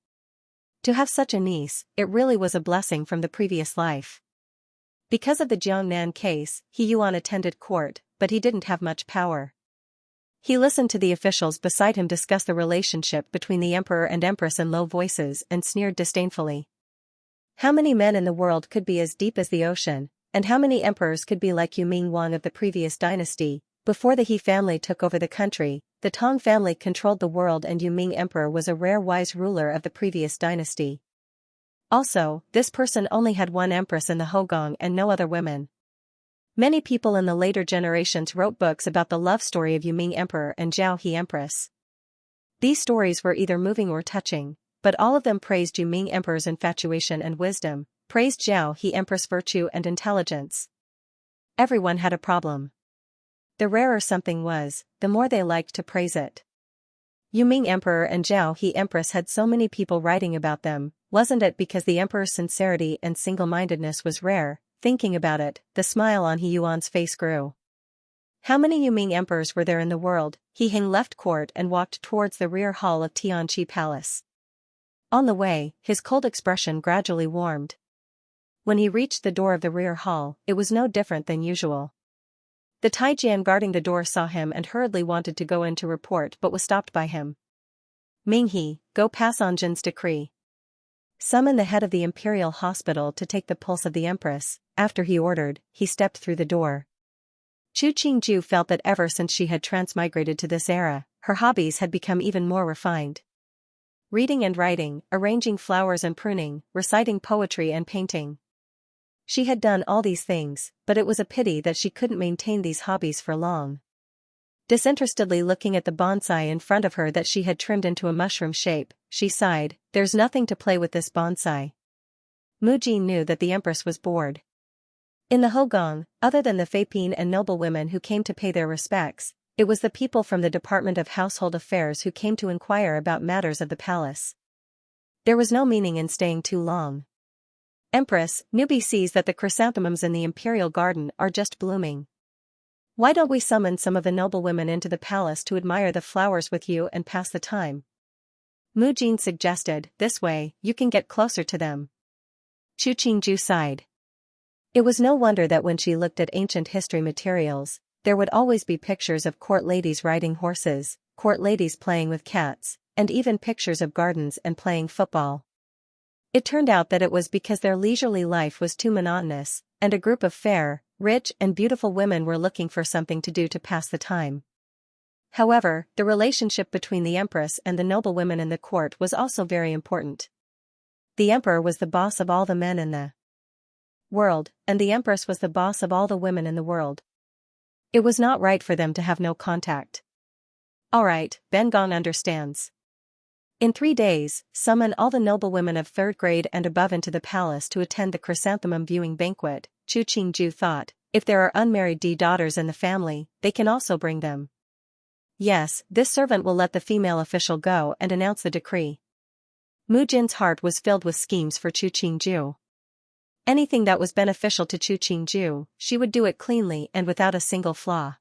To have such a niece, it really was a blessing from the previous life. Because of the Jiangnan case, He Yuan attended court, but he didn't have much power. He listened to the officials beside him discuss the relationship between the emperor and empress in low voices and sneered disdainfully. How many men in the world could be as deep as the ocean, and how many emperors could be like Yu Mingwang of the previous dynasty? Before the He family took over the country, the Tang family controlled the world, and Yu Ming emperor was a rare wise ruler of the previous dynasty. Also, this person only had one empress in the Hogong and no other women. Many people in the later generations wrote books about the love story of Yu Ming emperor and Zhao He empress. These stories were either moving or touching, but all of them praised Yu Ming emperor's infatuation and wisdom, praised Zhao He empress' virtue and intelligence. Everyone had a problem. The rarer something was, the more they liked to praise it. Yu Ming emperor and Zhao He empress had so many people writing about them. Wasn't it because the emperor's sincerity and single-mindedness was rare? Thinking about it, the smile on He Yuan's face grew. How many Yu Ming emperors were there in the world? He Heng left court and walked towards the rear hall of Tianqi Palace. On the way, his cold expression gradually warmed. When he reached the door of the rear hall, it was no different than usual. The Taijian guarding the door saw him and hurriedly wanted to go in to report but was stopped by him. Minghe, go pass on Jin's decree. Summon the head of the imperial hospital to take the pulse of the empress. After he ordered, he stepped through the door. Chu Qingju felt that ever since she had transmigrated to this era, her hobbies had become even more refined. Reading and writing, arranging flowers and pruning, reciting poetry and painting. She had done all these things, but it was a pity that she couldn't maintain these hobbies for long. Disinterestedly looking at the bonsai in front of her that she had trimmed into a mushroom shape, she sighed, "There's nothing to play with this bonsai." Mu Jin knew that the empress was bored. In the Hogong, other than the Feipin and noblewomen who came to pay their respects, it was the people from the Department of Household Affairs who came to inquire about matters of the palace. There was no meaning in staying too long. "Empress, newbie sees that the chrysanthemums in the imperial garden are just blooming. Why don't we summon some of the noblewomen into the palace to admire the flowers with you and pass the time?" Mu Jin suggested, "This way, you can get closer to them." Chu Qingju sighed. It was no wonder that when she looked at ancient history materials, there would always be pictures of court ladies riding horses, court ladies playing with cats, and even pictures of gardens and playing football. It turned out that it was because their leisurely life was too monotonous, and a group of fair, rich and beautiful women were looking for something to do to pass the time. However, the relationship between the empress and the noblewomen in the court was also very important. The emperor was the boss of all the men in the world, and the empress was the boss of all the women in the world. It was not right for them to have no contact. "All right, Ben Gong understands. In 3 days, summon all the noblewomen of 3rd grade and above into the palace to attend the chrysanthemum viewing banquet." Chu Qingju thought, if there are unmarried daughters in the family, they can also bring them. Yes, this servant will let the female official go and announce the decree. Mu Jin's heart was filled with schemes for Chu Qingju. Anything that was beneficial to Chu Qingju, she would do it cleanly and without a single flaw.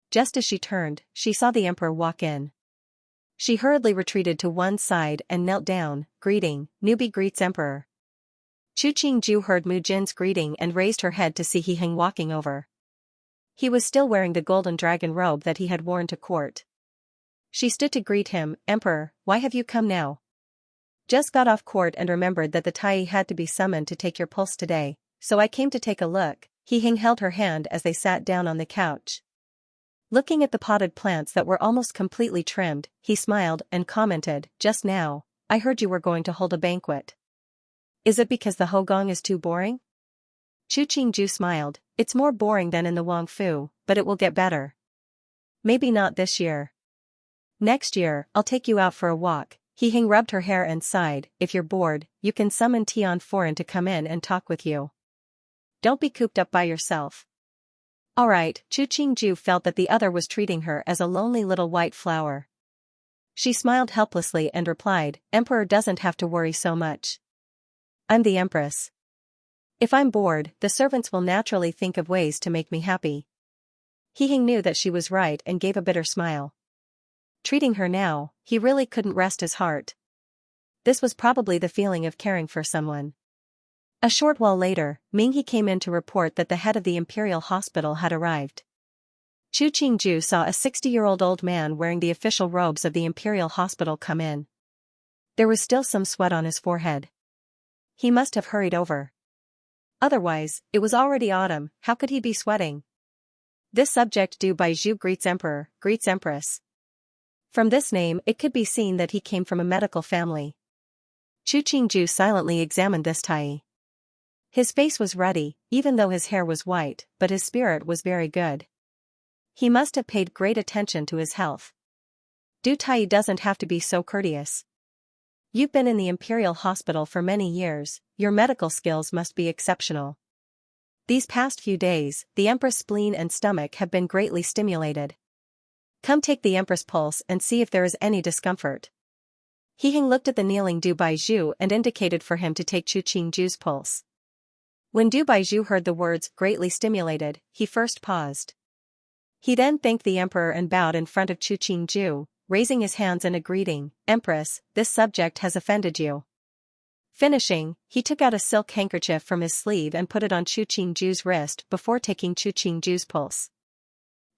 Just as she turned, she saw the emperor walk in. She hurriedly retreated to one side and knelt down, greeting, "Newbie greets emperor." Chu Qingju heard Mu Jin's greeting and raised her head to see He Heng walking over. He was still wearing the golden dragon robe that he had worn to court. She stood to greet him, "Emperor, why have you come now?" "Just got off court and remembered that the Tai had to be summoned to take your pulse today, so I came to take a look." He Heng held her hand as they sat down on the couch. Looking at the potted plants that were almost completely trimmed, he smiled and commented, "Just now, I heard you were going to hold a banquet. Is it because the Hogong is too boring?" Chu Qingju smiled, "It's more boring than in the Wangfu, but it will get better. Maybe not this year. Next year, I'll take you out for a walk." He Heng rubbed her hair and sighed, "If you're bored, you can summon Tian Foreign to come in and talk with you. Don't be cooped up by yourself." Alright, Chu Qingju felt that the other was treating her as a lonely little white flower. She smiled helplessly and replied, Emperor doesn't have to worry so much. I'm the Empress. If I'm bored, the servants will naturally think of ways to make me happy. He Hing knew that she was right and gave a bitter smile. Treating her now, he really couldn't rest his heart. This was probably the feeling of caring for someone. A short while later, Minghe came in to report that the head of the Imperial Hospital had arrived. Chu Qingju saw a 60-year-old old man wearing the official robes of the Imperial Hospital come in. There was still some sweat on his forehead. He must have hurried over. Otherwise, it was already autumn, how could he be sweating? This subject Du Baizhu greets Emperor, greets Empress. From this name it could be seen that he came from a medical family. Chu Qingju silently examined this Tai. His face was ruddy, even though his hair was white, but his spirit was very good. He must have paid great attention to his health. Du Tai doesn't have to be so courteous. You've been in the Imperial Hospital for many years, your medical skills must be exceptional. These past few days, the Empress' spleen and stomach have been greatly stimulated. Come take the Empress' pulse and see if there is any discomfort. He Hing looked at the kneeling Du Baizhu and indicated for him to take Chu Qingju's pulse. When Du Baizhu heard the words greatly stimulated, he first paused. He then thanked the emperor and bowed in front of Chu Qingju, raising his hands in a greeting, Empress, this subject has offended you. Finishing, he took out a silk handkerchief from his sleeve and put it on Chu Qingju's wrist before taking Chu Qingju's pulse.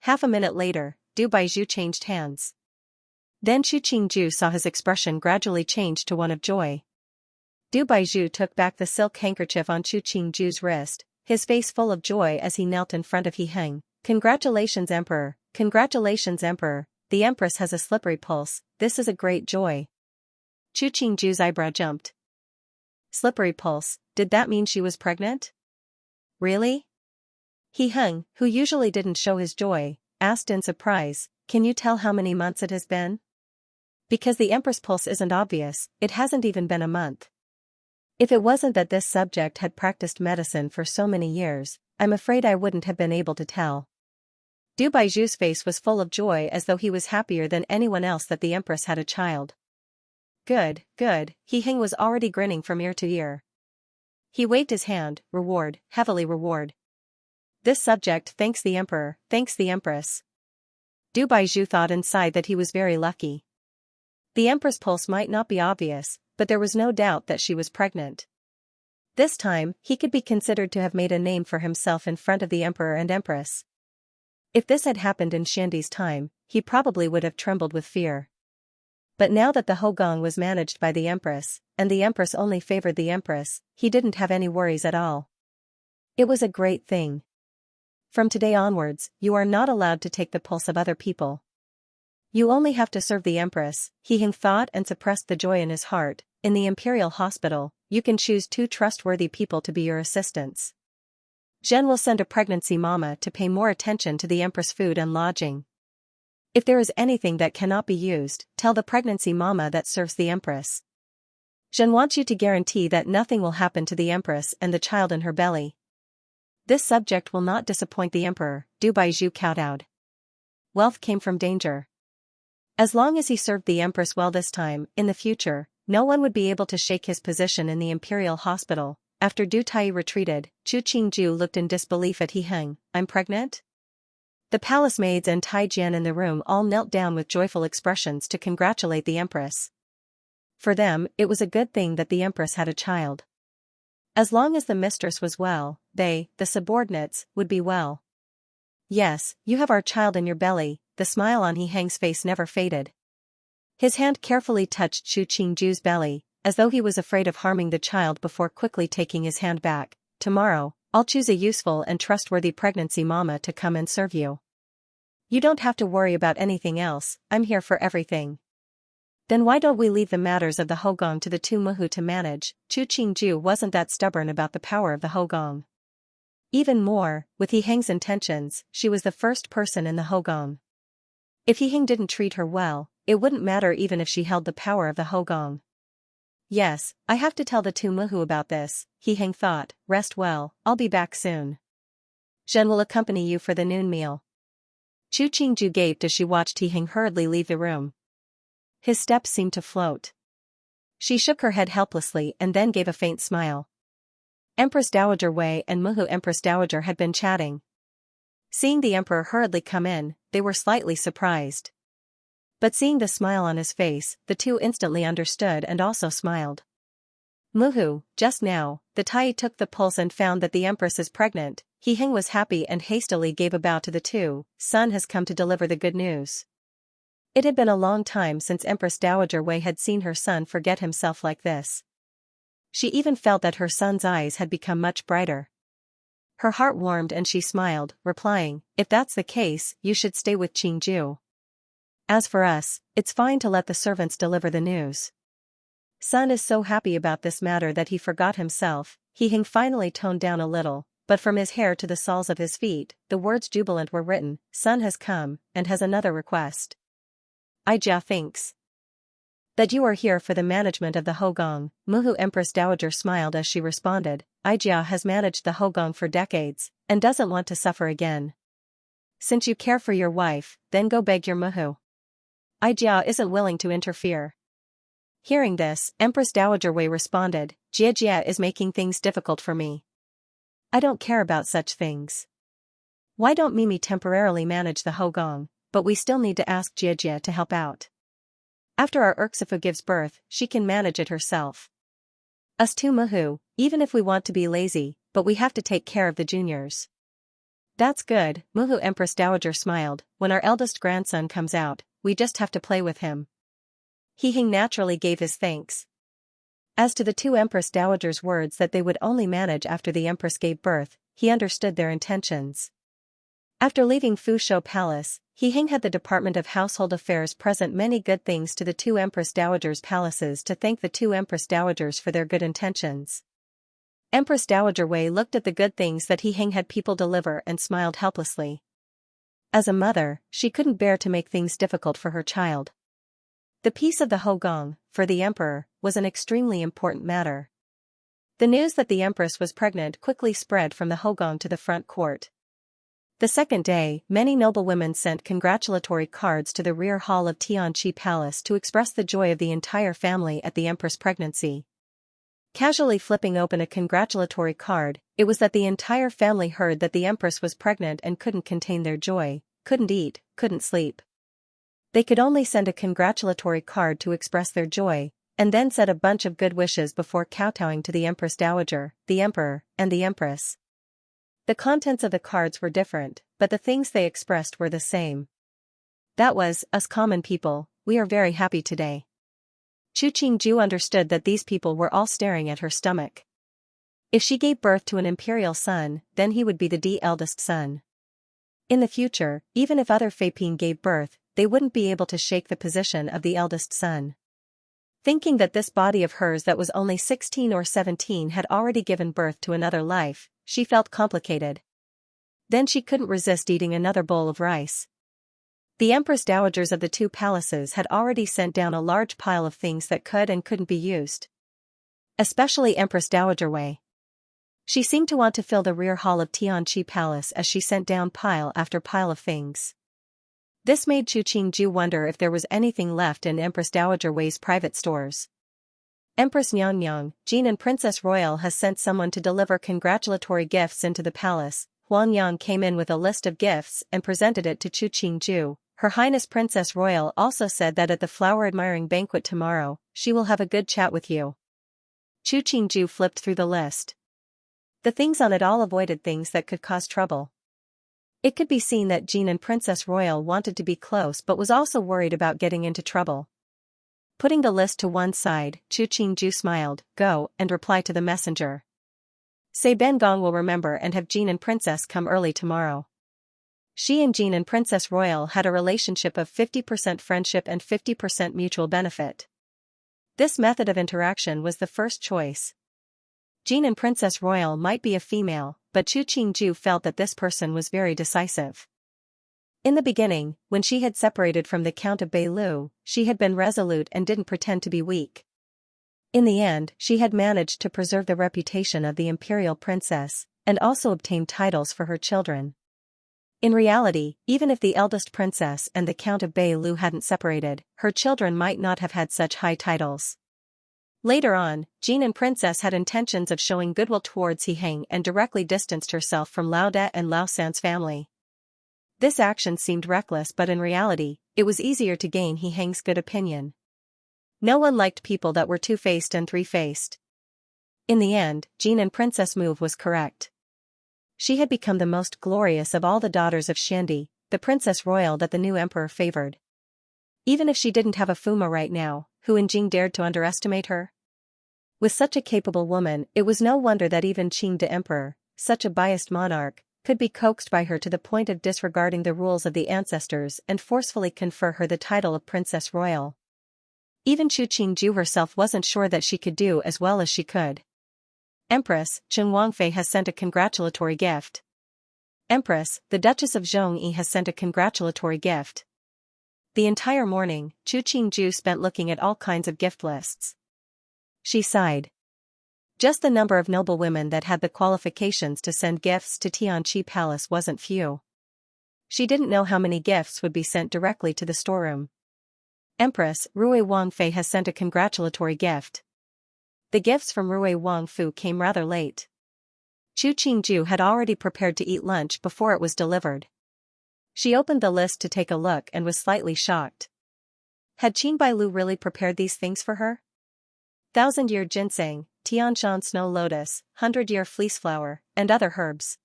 Half a minute later, Du Baizhu changed hands. Then Chu Qingju saw his expression gradually change to one of joy. Du Baizhu took back the silk handkerchief on Chu Qingju's wrist, his face full of joy as he knelt in front of He Heng. Congratulations Emperor, the Empress has a slippery pulse, this is a great joy. Chu Qingju's eyebrow jumped. Slippery pulse, did that mean she was pregnant? Really? He Heng, who usually didn't show his joy, asked in surprise, can you tell how many months it has been? Because the Empress' pulse isn't obvious, it hasn't even been a month. If it wasn't that this subject had practiced medicine for so many years, I'm afraid I wouldn't have been able to tell. Du Baizhu's face was full of joy as though he was happier than anyone else that the Empress had a child. Good, good, He Heng was already grinning from ear to ear. He waved his hand, reward, heavily reward. This subject thanks the Emperor, thanks the Empress. Du Baizhu thought inside that he was very lucky. The Empress' pulse might not be obvious, but there was no doubt that she was pregnant. This time, he could be considered to have made a name for himself in front of the Emperor and Empress. If this had happened in Xiandi's time, he probably would have trembled with fear. But now that the Hogong was managed by the Empress, and the Empress only favored the Empress, he didn't have any worries at all. It was a great thing. From today onwards, you are not allowed to take the pulse of other people. You only have to serve the Empress, He Heng thought and suppressed the joy in his heart. In the Imperial Hospital, you can choose 2 trustworthy people to be your assistants. Zhen will send a pregnancy mama to pay more attention to the Empress' food and lodging. If there is anything that cannot be used, tell the pregnancy mama that serves the Empress. Zhen wants you to guarantee that nothing will happen to the Empress and the child in her belly. This subject will not disappoint the Emperor, Du Baizhu kowtowed. Wealth came from danger. As long as he served the Empress well this time, in the future, no one would be able to shake his position in the Imperial Hospital. After Du Tai retreated, Chu Qingju looked in disbelief at He Heng. I'm pregnant? The palace maids and Tai Jian in the room all knelt down with joyful expressions to congratulate the Empress. For them, it was a good thing that the Empress had a child. As long as the mistress was well, they, the subordinates, would be well. Yes, you have our child in your belly, the smile on He Heng's face never faded. His hand carefully touched Chu Qingju's belly, as though he was afraid of harming the child before quickly taking his hand back. Tomorrow, I'll choose a useful and trustworthy pregnancy mama to come and serve you. You don't have to worry about anything else, I'm here for everything. Then why don't we leave the matters of the Hogong to the 2 Muhu to manage? Chu Qingju wasn't that stubborn about the power of the Hogong. Even more, with He Heng's intentions, she was the first person in the Hogong. If He Heng didn't treat her well, it wouldn't matter even if she held the power of the Hogong. Yes, I have to tell the 2 Muhu about this, He Heng thought, rest well, I'll be back soon. Zhen will accompany you for the noon meal. Chu Qingju gaped as she watched He Hing hurriedly leave the room. His steps seemed to float. She shook her head helplessly and then gave a faint smile. Empress Dowager Wei and Muhu Empress Dowager had been chatting. Seeing the emperor hurriedly come in, they were slightly surprised. But seeing the smile on his face, the two instantly understood and also smiled. Muhu, just now, the Tai took the pulse and found that the empress is pregnant. He Hing was happy and hastily gave a bow to the two. Son has come to deliver the good news. It had been a long time since Empress Dowager Wei had seen her son forget himself like this. She even felt that her son's eyes had become much brighter. Her heart warmed and she smiled, replying, "If that's the case, you should stay with Qingju. As for us, it's fine to let the servants deliver the news." Son is so happy about this matter that he forgot himself. He Hing finally toned down a little, but from his hair to the soles of his feet, the words jubilant were written. Son has come, and has another request. Ijia thinks that you are here for the management of the Hogong. Muhu Empress Dowager smiled as she responded, Ijia has managed the Hogong for decades, and doesn't want to suffer again. Since you care for your wife, then go beg your Muhu. Ijia isn't willing to interfere. Hearing this, Empress Dowager Wei responded, Jia is making things difficult for me. I don't care about such things. Why don't Mimi temporarily manage the Hogong, but we still need to ask Jia to help out. After our Erxifu gives birth, she can manage it herself. Us too Muhu, even if we want to be lazy, but we have to take care of the juniors. That's good, Muhu Empress Dowager smiled, when our eldest grandson comes out, we just have to play with him. He Hing naturally gave his thanks. As to the two Empress Dowagers' words that they would only manage after the Empress gave birth, he understood their intentions. After leaving Fushou Palace, He Hing had the Department of Household Affairs present many good things to the two Empress Dowagers' palaces to thank the two Empress Dowagers for their good intentions. Empress Dowager Wei looked at the good things that He Hing had people deliver and smiled helplessly. As a mother, she couldn't bear to make things difficult for her child. The peace of the Hogong, for the emperor, was an extremely important matter. The news that the empress was pregnant quickly spread from the Hogong to the front court. The second day, many noblewomen sent congratulatory cards to the rear hall of Tianqi Palace to express the joy of the entire family at the empress' pregnancy. Casually flipping open a congratulatory card, it was that the entire family heard that the empress was pregnant and couldn't contain their joy, couldn't eat, couldn't sleep. They could only send a congratulatory card to express their joy, and then said a bunch of good wishes before kowtowing to the Empress Dowager, the Emperor, and the Empress. The contents of the cards were different, but the things they expressed were the same. That was, us common people, we are very happy today. Chu Qingju understood that these people were all staring at her stomach. If she gave birth to an imperial son, then he would be the eldest son. In the future, even if other Feiping gave birth, they wouldn't be able to shake the position of the eldest son. Thinking that this body of hers that was only 16 or 17 had already given birth to another life, she felt complicated. Then she couldn't resist eating another bowl of rice. The Empress Dowagers of the two palaces had already sent down a large pile of things that could and couldn't be used. Especially Empress Dowager Wei. She seemed to want to fill the rear hall of Tianqi Palace as she sent down pile after pile of things. This made Chu Qingju wonder if there was anything left in Empress Dowager Wei's private stores. Empress Nyangnyang, Jean and Princess Royal has sent someone to deliver congratulatory gifts into the palace. Huang Yang came in with a list of gifts and presented it to Chu Qingju. Her Highness Princess Royal also said that at the flower admiring banquet tomorrow, she will have a good chat with you. Chu Qingju flipped through the list. The things on it all avoided things that could cause trouble. It could be seen that Jean and Princess Royal wanted to be close but was also worried about getting into trouble. Putting the list to one side, Chu Qingju smiled, go and reply to the messenger. Say Ben Gong will remember and have Jean and Princess come early tomorrow. She and Jean and Princess Royal had a relationship of 50% friendship and 50% mutual benefit. This method of interaction was the first choice. Jean and Princess Royal might be a female, but Chu Qingju felt that this person was very decisive. In the beginning, when she had separated from the Count of Beilu, she had been resolute and didn't pretend to be weak. In the end, she had managed to preserve the reputation of the imperial princess, and also obtained titles for her children. In reality, even if the eldest princess and the Count of Beilu hadn't separated, her children might not have had such high titles. Later on, Jean and Princess had intentions of showing goodwill towards He Heng and directly distanced herself from Lao De and Lao San's family. This action seemed reckless, but in reality, it was easier to gain He Heng's good opinion. No one liked people that were two-faced and three-faced. In the end, Jean and Princess' move was correct. She had become the most glorious of all the daughters of Xiandi, the princess royal that the new emperor favored. Even if she didn't have a Fuma right now, who in Jing dared to underestimate her? With such a capable woman, it was no wonder that even Qing the emperor, such a biased monarch, could be coaxed by her to the point of disregarding the rules of the ancestors and forcefully confer her the title of Princess Royal. Even Chu Qingju herself wasn't sure that she could do as well as she could. Empress, Chen Wangfei has sent a congratulatory gift. Empress, the Duchess of Zhongyi has sent a congratulatory gift. The entire morning, Chu Qingju spent looking at all kinds of gift lists. She sighed. Just the number of noble women that had the qualifications to send gifts to Tianqi Palace wasn't few. She didn't know how many gifts would be sent directly to the storeroom. Empress, Rui Wangfei has sent a congratulatory gift. The gifts from Rui Wangfu came rather late. Chu Qingju had already prepared to eat lunch before it was delivered. She opened the list to take a look and was slightly shocked. Had Qin Bailu really prepared these things for her? 1,000-year ginseng, Tianshan snow lotus, 100-year fleece flower, and other herbs.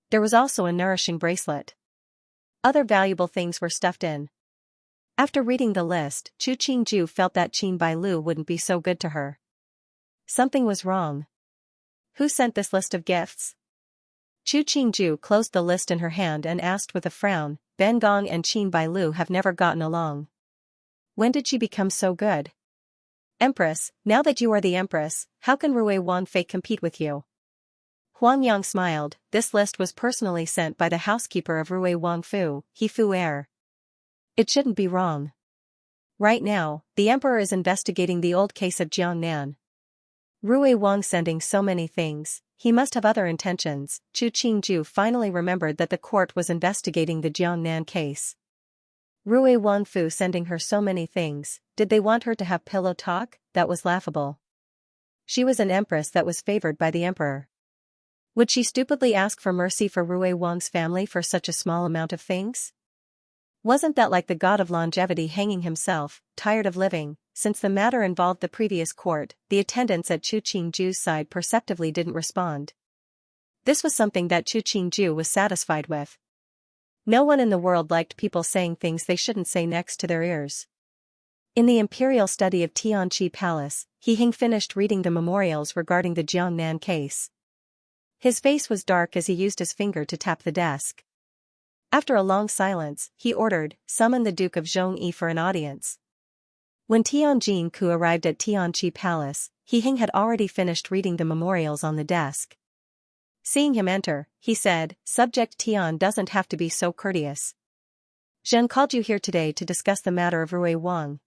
There was also a nourishing bracelet. Other valuable things were stuffed in. After reading the list, Chu Qingju felt that Qin Bailu wouldn't be so good to her. Something was wrong. Who sent this list of gifts? Chu Qingju closed the list in her hand and asked with a frown, Ben Gong and Qin Bailu have never gotten along. When did she become so good? Empress, now that you are the empress, how can Rui Wangfei compete with you? Huang Yang smiled. This list was personally sent by the housekeeper of Rui Wangfu, He Fu heir. It shouldn't be wrong. Right now, the emperor is investigating the old case of Jiangnan. Rui Wang sending so many things, he must have other intentions. Chu Qingju finally remembered that the court was investigating the Jiangnan case. Rui Wangfu sending her so many things, did they want her to have pillow talk? That was laughable. She was an empress that was favored by the emperor. Would she stupidly ask for mercy for Rui Wang's family for such a small amount of things? Wasn't that like the god of longevity hanging himself, tired of living? Since the matter involved the previous court, the attendants at Chu Qingju's side perceptively didn't respond. This was something that Chu Qingju was satisfied with. No one in the world liked people saying things they shouldn't say next to their ears. In the imperial study of Tianqi Palace, He Heng finished reading the memorials regarding the Jiangnan case. His face was dark as he used his finger to tap the desk. After a long silence, he ordered, "Summon the Duke of Zhongyi for an audience." When Tianjin Ku arrived at Tianqi Palace, He Heng had already finished reading the memorials on the desk. Seeing him enter, he said, "Subject Tian doesn't have to be so courteous. Zhen called you here today to discuss the matter of Rui Wang."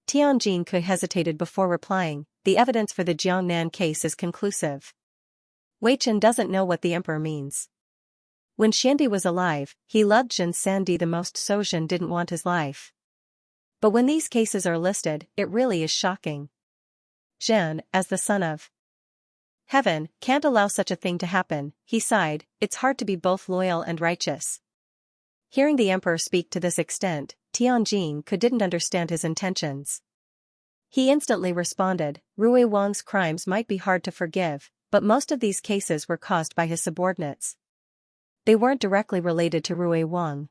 Tianjin Ku hesitated before replying, "The evidence for the Jiangnan case is conclusive. Wei Chen doesn't know what the emperor means. When Xiandi was alive, he loved Zhen Sandi the most, so Zhen didn't want his life. But when these cases are listed, it really is shocking. Zhen, as the son of heaven, can't allow such a thing to happen." He sighed. It's hard to be both loyal and righteous. Hearing the emperor speak to this extent, Tianjin Ku didn't understand his intentions. He instantly responded, "Rui Wang's crimes might be hard to forgive, but most of these cases were caused by his subordinates. They weren't directly related to Rui Wang.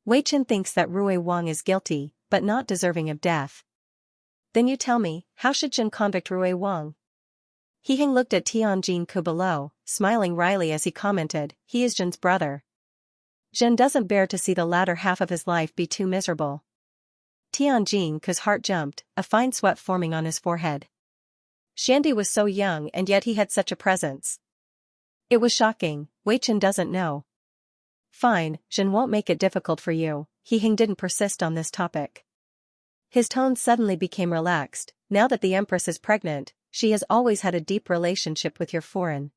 Wei Chen thinks that Rui Wang is guilty, but not deserving of death. Then you tell me, how should Zhen convict Rui Wang?" He Heng looked at Tianjin Ku below, smiling wryly as he commented, "He is Zhen's brother. Zhen doesn't bear to see the latter half of his life be too miserable." Tianjin Ku's heart jumped, a fine sweat forming on his forehead. Xiandi was so young and yet he had such a presence. It was shocking. Wei Chen doesn't know. "Fine, Zhen won't make it difficult for you." He Heng didn't persist on this topic. His tone suddenly became relaxed. "Now that the empress is pregnant, she has always had a deep relationship with your foreign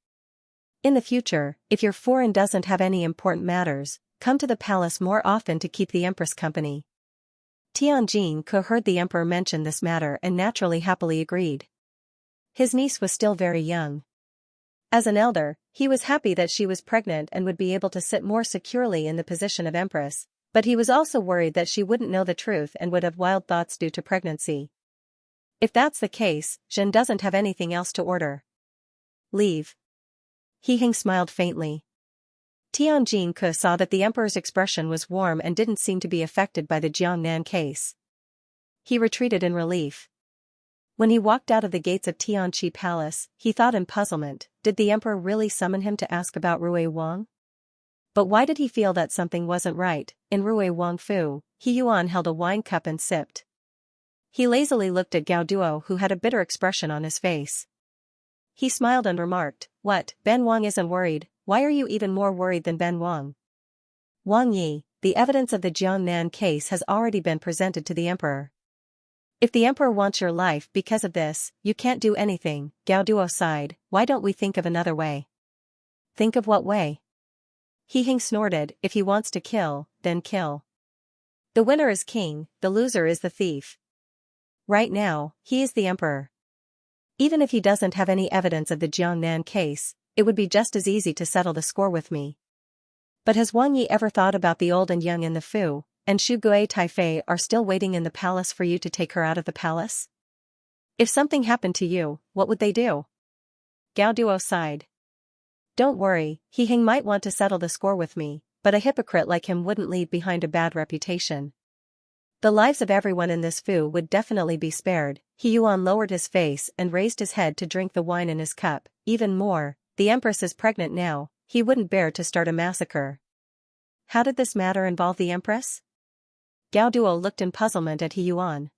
In the future, if your foreign doesn't have any important matters, come to the palace more often to keep the empress company. Tianjin heard the emperor mention this matter and naturally happily agreed. His niece was still very young. As an elder, he was happy that she was pregnant and would be able to sit more securely in the position of empress, but he was also worried that she wouldn't know the truth and would have wild thoughts due to pregnancy. If that's the case, Zhen doesn't have anything else to order. Leave. He Hing smiled faintly. Tianjin saw that the emperor's expression was warm and didn't seem to be affected by the Jiangnan case. He retreated in relief. When he walked out of the gates of Tianqi Palace, he thought in puzzlement, did the emperor really summon him to ask about Rui Wang? But why did he feel that something wasn't right? In Rui Wang Fu, He Yuan held a wine cup and sipped. He lazily looked at Gao Duo, who had a bitter expression on his face. He smiled and remarked, "What, Ben Wang isn't worried? Why are you even more worried than Ben Wang?" "Wang Yi, the evidence of the Jiangnan case has already been presented to the emperor. If the emperor wants your life because of this, you can't do anything." Gao Duo sighed. "Why don't we think of another way?" "Think of what way?" He Hing snorted. "If he wants to kill, then kill. The winner is king, the loser is the thief. Right now, he is the emperor. Even if he doesn't have any evidence of the Jiangnan case, it would be just as easy to settle the score with me. But has Wang Yi ever thought about the old and young in the Fu, and Shu Gui Taifei are still waiting in the palace for you to take her out of the palace? If something happened to you, what would they do?" Gao Duo sighed. "Don't worry, He Hing might want to settle the score with me, but a hypocrite like him wouldn't leave behind a bad reputation. The lives of everyone in this Fu would definitely be spared." He Yuan lowered his face and raised his head to drink the wine in his cup. "Even more, the empress is pregnant now, he wouldn't bear to start a massacre." "How did this matter involve the empress?" Gao Duo looked in puzzlement at He Yuan.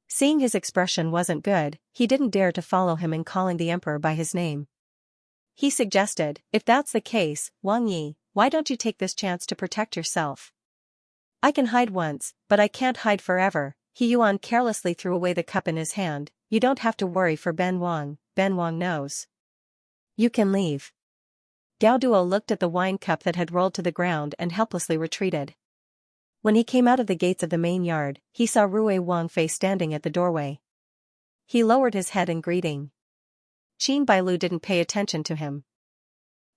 Seeing his expression wasn't good, he didn't dare to follow him in calling the emperor by his name. He suggested, "If that's the case, Wang Yi, why don't you take this chance to protect yourself? I can hide once, but I can't hide forever." He Yuan carelessly threw away the cup in his hand. "You don't have to worry for Ben Wang knows. You can leave." Gao Duo looked at the wine cup that had rolled to the ground and helplessly retreated. When he came out of the gates of the main yard, he saw Rui Wang Fei standing at the doorway. He lowered his head in greeting. Qin Bailu didn't pay attention to him.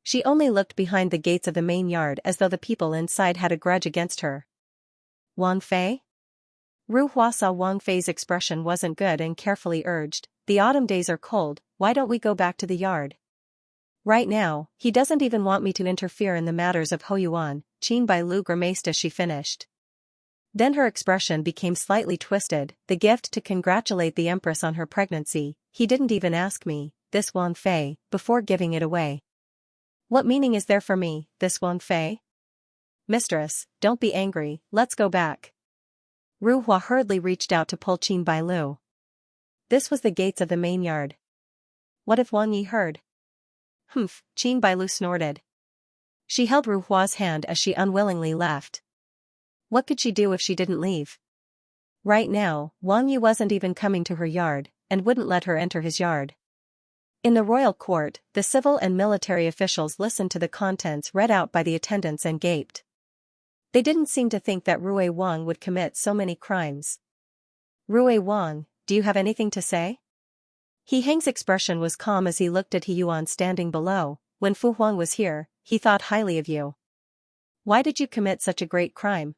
She only looked behind the gates of the main yard as though the people inside had a grudge against her. "Wang Fei?" Ru Hua saw Wang Fei's expression wasn't good and carefully urged, "The autumn days are cold, why don't we go back to the yard? Right now, he doesn't even want me to interfere in the matters of Ho Yuan." Qin Bailu grimaced as she finished. Then her expression became slightly twisted. "The gift to congratulate the empress on her pregnancy, he didn't even ask me, this Wang Fei, before giving it away. What meaning is there for me, this Wang Fei? Mistress, don't be angry, let's go back." Ru Hua hurriedly reached out to pull Qin Bailu. This was the gates of the main yard. What if Wang Yi heard? "Humph," Qin Bailu snorted. She held Ru Hua's hand as she unwillingly left. What could she do if she didn't leave? Right now, Wang Yi wasn't even coming to her yard, and wouldn't let her enter his yard. In the royal court, the civil and military officials listened to the contents read out by the attendants and gaped. They didn't seem to think that Rui Wang would commit so many crimes. "Rui Wang, do you have anything to say?" He Heng's expression was calm as he looked at He Yuan standing below. "When Fu Huang was here, he thought highly of you. Why did you commit such a great crime?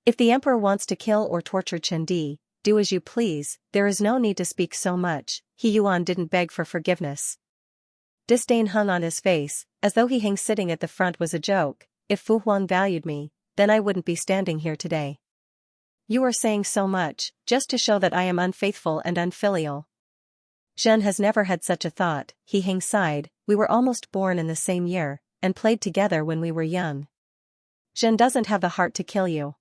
If the emperor wants to kill or torture Chen Di, do as you please, there is no need to speak so much." He Yuan didn't beg for forgiveness. Disdain hung on his face, as though He Heng sitting at the front was a joke. "If Fu Huang valued me, then I wouldn't be standing here today. You are saying so much, just to show that I am unfaithful and unfilial." "Zhen has never had such a thought," He Heng sighed. "We were almost born in the same year, and played together when we were young. Zhen doesn't have the heart to kill you.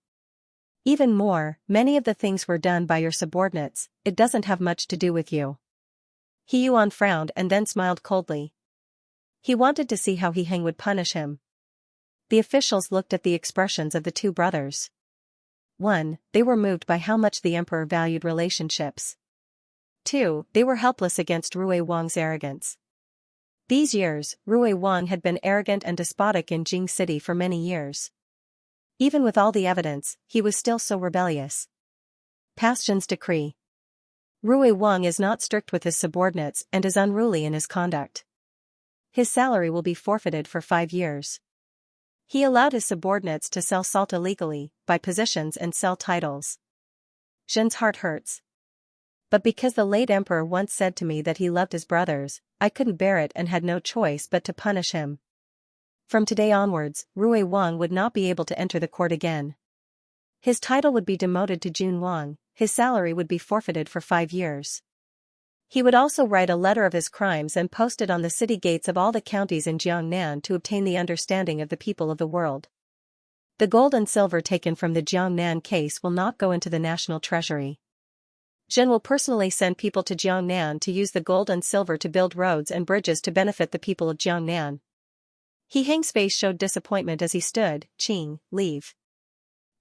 Even more, many of the things were done by your subordinates, it doesn't have much to do with you." He Yuan frowned and then smiled coldly. He wanted to see how He Heng would punish him. The officials looked at the expressions of the two brothers. 1. They were moved by how much the emperor valued relationships. 2. They were helpless against Rui Wang's arrogance. These years, Rui Wang had been arrogant and despotic in Jing City for many years. Even with all the evidence, he was still so rebellious. Past Zhen's decree. Rui Wang is not strict with his subordinates and is unruly in his conduct. His salary will be forfeited for 5 years. He allowed his subordinates to sell salt illegally, buy positions and sell titles. Zhen's heart hurts. But because the late emperor once said to me that he loved his brothers, I couldn't bear it and had no choice but to punish him. From today onwards, Rui Wang would not be able to enter the court again. His title would be demoted to Jun Wang, his salary would be forfeited for 5 years. He would also write a letter of his crimes and post it on the city gates of all the counties in Jiangnan to obtain the understanding of the people of the world. The gold and silver taken from the Jiangnan case will not go into the national treasury. Zhen will personally send people to Jiangnan to use the gold and silver to build roads and bridges to benefit the people of Jiangnan. He Hang's face showed disappointment as he stood. Qing, leave.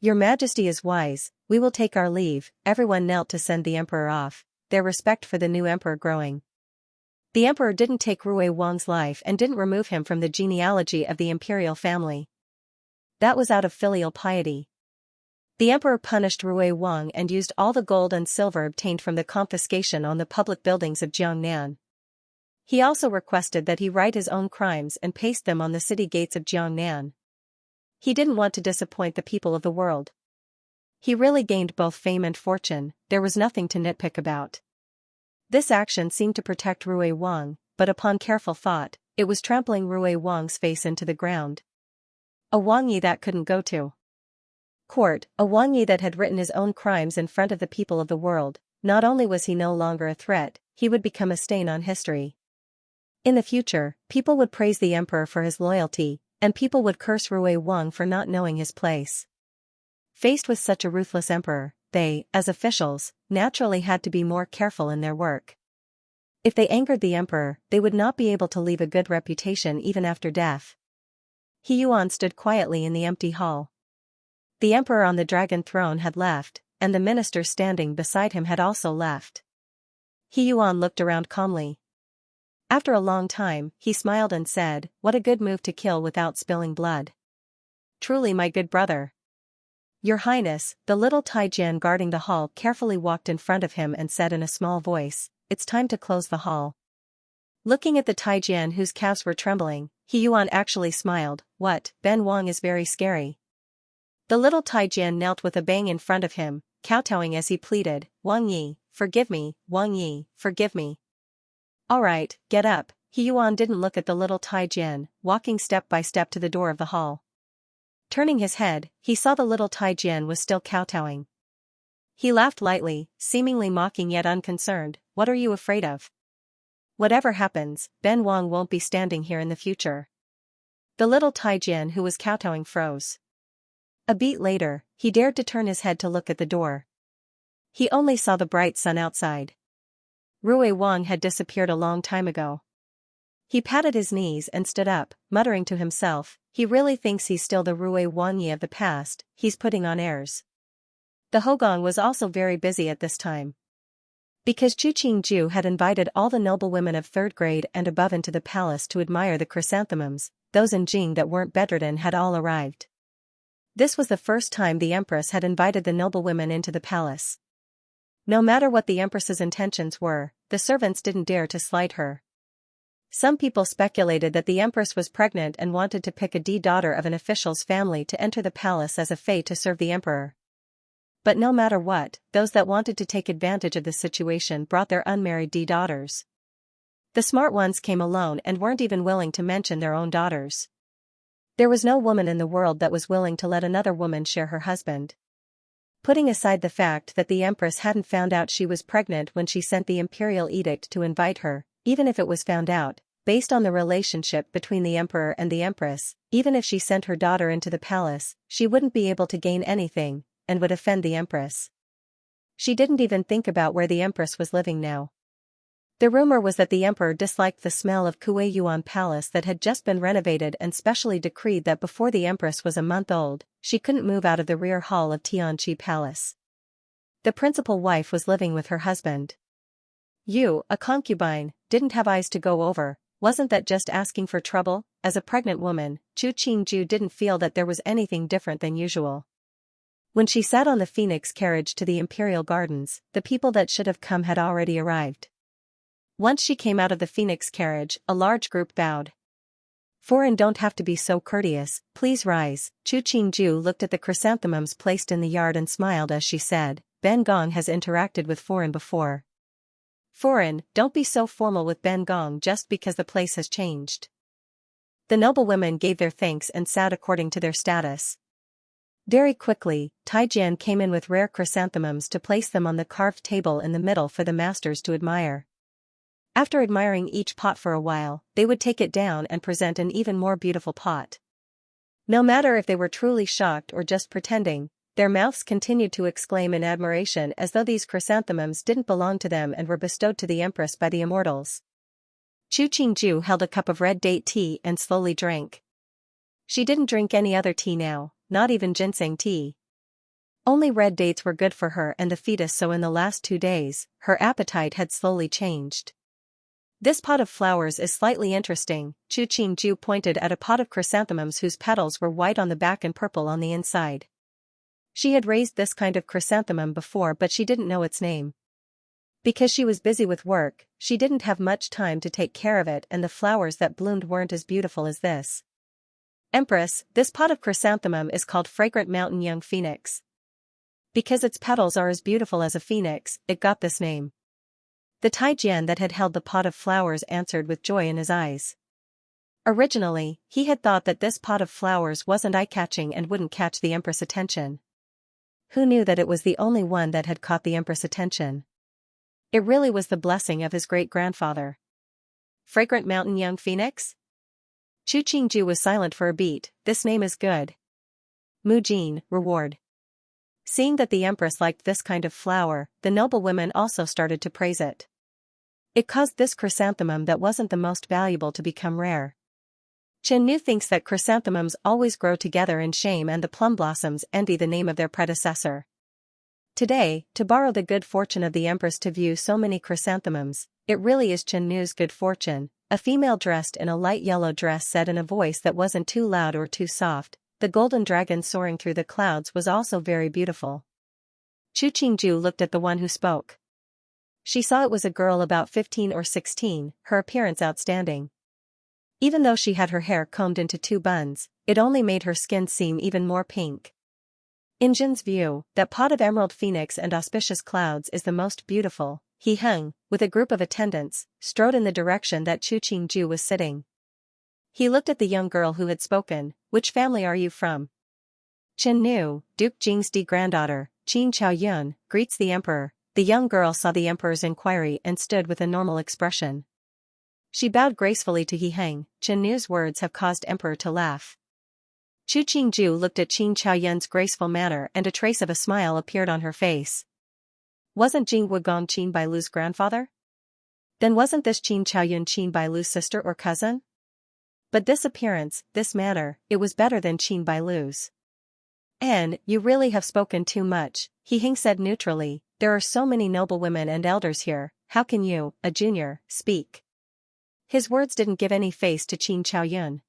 Your Majesty is wise, we will take our leave. Everyone knelt to send the emperor off, their respect for the new emperor growing. The emperor didn't take Rui Wang's life and didn't remove him from the genealogy of the imperial family. That was out of filial piety. The emperor punished Rui Wang and used all the gold and silver obtained from the confiscation on the public buildings of Jiangnan. He also requested that he write his own crimes and paste them on the city gates of Jiangnan. He didn't want to disappoint the people of the world. He really gained both fame and fortune, there was nothing to nitpick about. This action seemed to protect Rui Wang, but upon careful thought, it was trampling Rui Wang's face into the ground. A Wang Yi that couldn't go to court, a Wang Yi that had written his own crimes in front of the people of the world. Not only was he no longer a threat, he would become a stain on history. In the future, people would praise the emperor for his loyalty, and people would curse Rui Wang for not knowing his place. Faced with such a ruthless emperor, they, as officials, naturally had to be more careful in their work. If they angered the emperor, they would not be able to leave a good reputation even after death. He Yuan stood quietly in the empty hall. The emperor on the dragon throne had left, and the minister standing beside him had also left. He Yuan looked around calmly. After a long time, he smiled and said, "What a good move to kill without spilling blood. Truly my good brother." "Your Highness," the little Taijian guarding the hall carefully walked in front of him and said in a small voice, "It's time to close the hall." Looking at the Taijian whose calves were trembling, He Yuan actually smiled. "What, Ben Wang is very scary." The little Taijian knelt with a bang in front of him, kowtowing as he pleaded, "Wang Yi, forgive me, Wang Yi, forgive me." "All right, get up." He Yuan didn't look at the little Taijian, walking step by step to the door of the hall. Turning his head, he saw the little Taijian was still kowtowing. He laughed lightly, seemingly mocking yet unconcerned. "What are you afraid of? Whatever happens, Ben Wang won't be standing here in the future." The little Taijian who was kowtowing froze. A beat later, he dared to turn his head to look at the door. He only saw the bright sun outside. Rui Wang had disappeared a long time ago. He patted his knees and stood up, muttering to himself, he really thinks he's still the Rui Wang Yi of the past, he's putting on airs. The Hogong was also very busy at this time. Because Chu Qingju had invited all the noblewomen of 3rd grade and above into the palace to admire the chrysanthemums, those in Jing that weren't bedridden had all arrived. This was the first time the empress had invited the noblewomen into the palace. No matter what the empress's intentions were, the servants didn't dare to slight her. Some people speculated that the empress was pregnant and wanted to pick a daughter of an official's family to enter the palace as a fay to serve the emperor. But no matter what, those that wanted to take advantage of the situation brought their unmarried daughters. The smart ones came alone and weren't even willing to mention their own daughters. There was no woman in the world that was willing to let another woman share her husband. Putting aside the fact that the empress hadn't found out she was pregnant when she sent the imperial edict to invite her, even if it was found out, based on the relationship between the emperor and the empress, even if she sent her daughter into the palace, she wouldn't be able to gain anything, and would offend the empress. She didn't even think about where the empress was living now. The rumor was that the emperor disliked the smell of Kuei Yuan Palace that had just been renovated and specially decreed that before the empress was a month old, she couldn't move out of the rear hall of Tianqi Palace. The principal wife was living with her husband. Yu, a concubine, didn't have eyes to go over, wasn't that just asking for trouble? As a pregnant woman, Chu Qingju didn't feel that there was anything different than usual. When she sat on the Phoenix carriage to the Imperial Gardens, the people that should have come had already arrived. Once she came out of the Phoenix carriage, a large group bowed. Foreign don't have to be so courteous, please rise. Chu Qingju looked at the chrysanthemums placed in the yard and smiled as she said, Ben Gong has interacted with Foreign before. Foreign, don't be so formal with Ben Gong just because the place has changed. The noblewomen gave their thanks and sat according to their status. Very quickly, Taijian came in with rare chrysanthemums to place them on the carved table in the middle for the masters to admire. After admiring each pot for a while, they would take it down and present an even more beautiful pot. No matter if they were truly shocked or just pretending, their mouths continued to exclaim in admiration as though these chrysanthemums didn't belong to them and were bestowed to the Empress by the immortals. Chu Qingju held a cup of red date tea and slowly drank. She didn't drink any other tea now, not even ginseng tea. Only red dates were good for her and the fetus, so in the last 2 days, her appetite had slowly changed. This pot of flowers is slightly interesting. Chu Qingju pointed at a pot of chrysanthemums whose petals were white on the back and purple on the inside. She had raised this kind of chrysanthemum before, but she didn't know its name. Because she was busy with work, she didn't have much time to take care of it, and the flowers that bloomed weren't as beautiful as this. Empress, this pot of chrysanthemum is called Fragrant Mountain Young Phoenix. Because its petals are as beautiful as a phoenix, it got this name. The Taijian that had held the pot of flowers answered with joy in his eyes. Originally, he had thought that this pot of flowers wasn't eye-catching and wouldn't catch the Empress' attention. Who knew that it was the only one that had caught the Empress' attention? It really was the blessing of his great-grandfather. Fragrant Mountain Young Phoenix? Chu Qingju was silent for a beat. This name is good. Mu Jin, reward. Seeing that the Empress liked this kind of flower, the noblewomen also started to praise it. It caused this chrysanthemum that wasn't the most valuable to become rare. Chen Nu thinks that chrysanthemums always grow together in shame, and the plum blossoms envy the name of their predecessor. Today, to borrow the good fortune of the Empress to view so many chrysanthemums, it really is Chen Nu's good fortune. A female dressed in a light yellow dress said in a voice that wasn't too loud or too soft, the golden dragon soaring through the clouds was also very beautiful. Chu Qingju looked at the one who spoke. She saw it was a girl about 15 or 16, her appearance outstanding. Even though she had her hair combed into 2 buns, it only made her skin seem even more pink. In Jin's view, that pot of emerald phoenix and auspicious clouds is the most beautiful. He hung, with a group of attendants, strode in the direction that Chu Qingju was sitting. He looked at the young girl who had spoken. Which family are you from? Chen Nu, Duke Jing's granddaughter, Qin Chaoyun, greets the emperor. The young girl saw the emperor's inquiry and stood with a normal expression. She bowed gracefully to He Heng. Chen Nu's words have caused emperor to laugh. Chu Qingju looked at Qin Chaoyun's graceful manner and a trace of a smile appeared on her face. Wasn't Jing Wugong Qin Bailu's grandfather? Then wasn't this Qin Chaoyun Qin Bailu's sister or cousin? But this appearance, this manner, it was better than Qin Bailu's. "And, you really have spoken too much," He Heng said neutrally. "There are so many noblewomen and elders here, how can you, a junior, speak?" His words didn't give any face to Qin Chaoyun.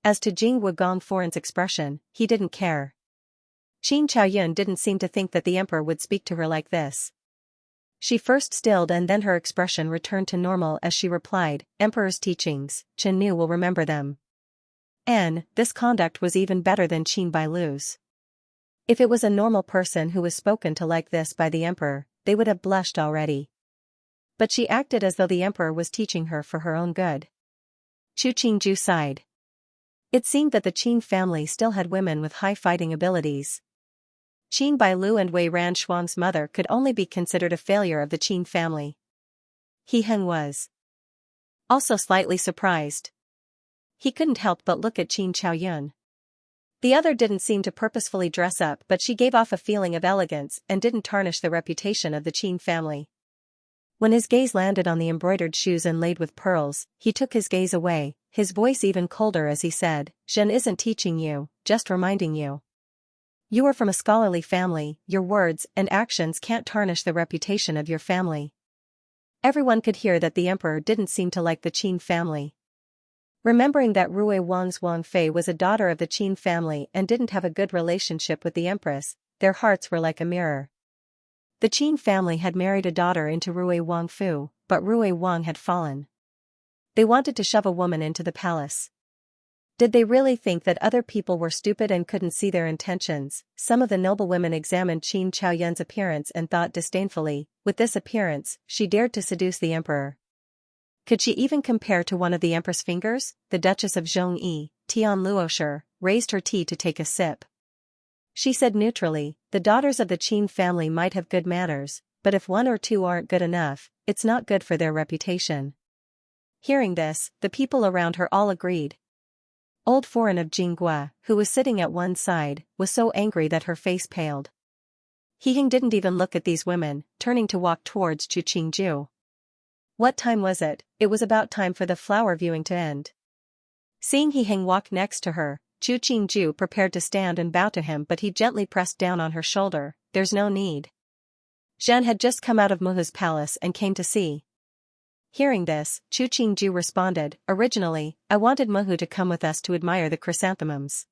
As to Jing Wugong Foreign's expression, he didn't care. Qin Chaoyun didn't seem to think that the emperor would speak to her like this. She first stilled and then her expression returned to normal as she replied, "Emperor's teachings, Chen Nu will remember them." And this conduct was even better than Qin Bailu's. If it was a normal person who was spoken to like this by the emperor, they would have blushed already. But she acted as though the emperor was teaching her for her own good. Chu Qingju sighed. It seemed that the Qin family still had women with high fighting abilities. Qin Bailu and Wei Ran Shuang's mother could only be considered a failure of the Qin family. He Heng was also slightly surprised. He couldn't help but look at Qin Chaoyun. The other didn't seem to purposefully dress up, but she gave off a feeling of elegance and didn't tarnish the reputation of the Qin family. When his gaze landed on the embroidered shoes inlaid with pearls, he took his gaze away, his voice even colder as he said, "Zhen isn't teaching you, just reminding you. You are from a scholarly family, your words and actions can't tarnish the reputation of your family." Everyone could hear that the emperor didn't seem to like the Qin family. Remembering that Rui Wang's Wang Fei was a daughter of the Qin family and didn't have a good relationship with the empress, their hearts were like a mirror. The Qin family had married a daughter into Rui Wang Fu, but Rui Wang had fallen. They wanted to shove a woman into the palace. Did they really think that other people were stupid and couldn't see their intentions? Some of the noblewomen examined Qin Chaoyun's appearance and thought disdainfully, with this appearance, she dared to seduce the emperor. Could she even compare to one of the empress' fingers? The Duchess of Zhongyi, Tian Luosher, raised her tea to take a sip. She said neutrally, the daughters of the Qin family might have good manners, but if one or two aren't good enough, it's not good for their reputation. Hearing this, the people around her all agreed. Old Foreign of Jinghua, who was sitting at one side, was so angry that her face paled. He Hing didn't even look at these women, turning to walk towards Chu Qingju. What time was it? It was about time for the flower viewing to end. Seeing He Hing walk next to her, Chu Qingju prepared to stand and bow to him, but he gently pressed down on her shoulder. There's no need. Zhan had just come out of Muhu's palace and came to see. Hearing this, Chu Qingju responded, originally, I wanted Muhu to come with us to admire the chrysanthemums.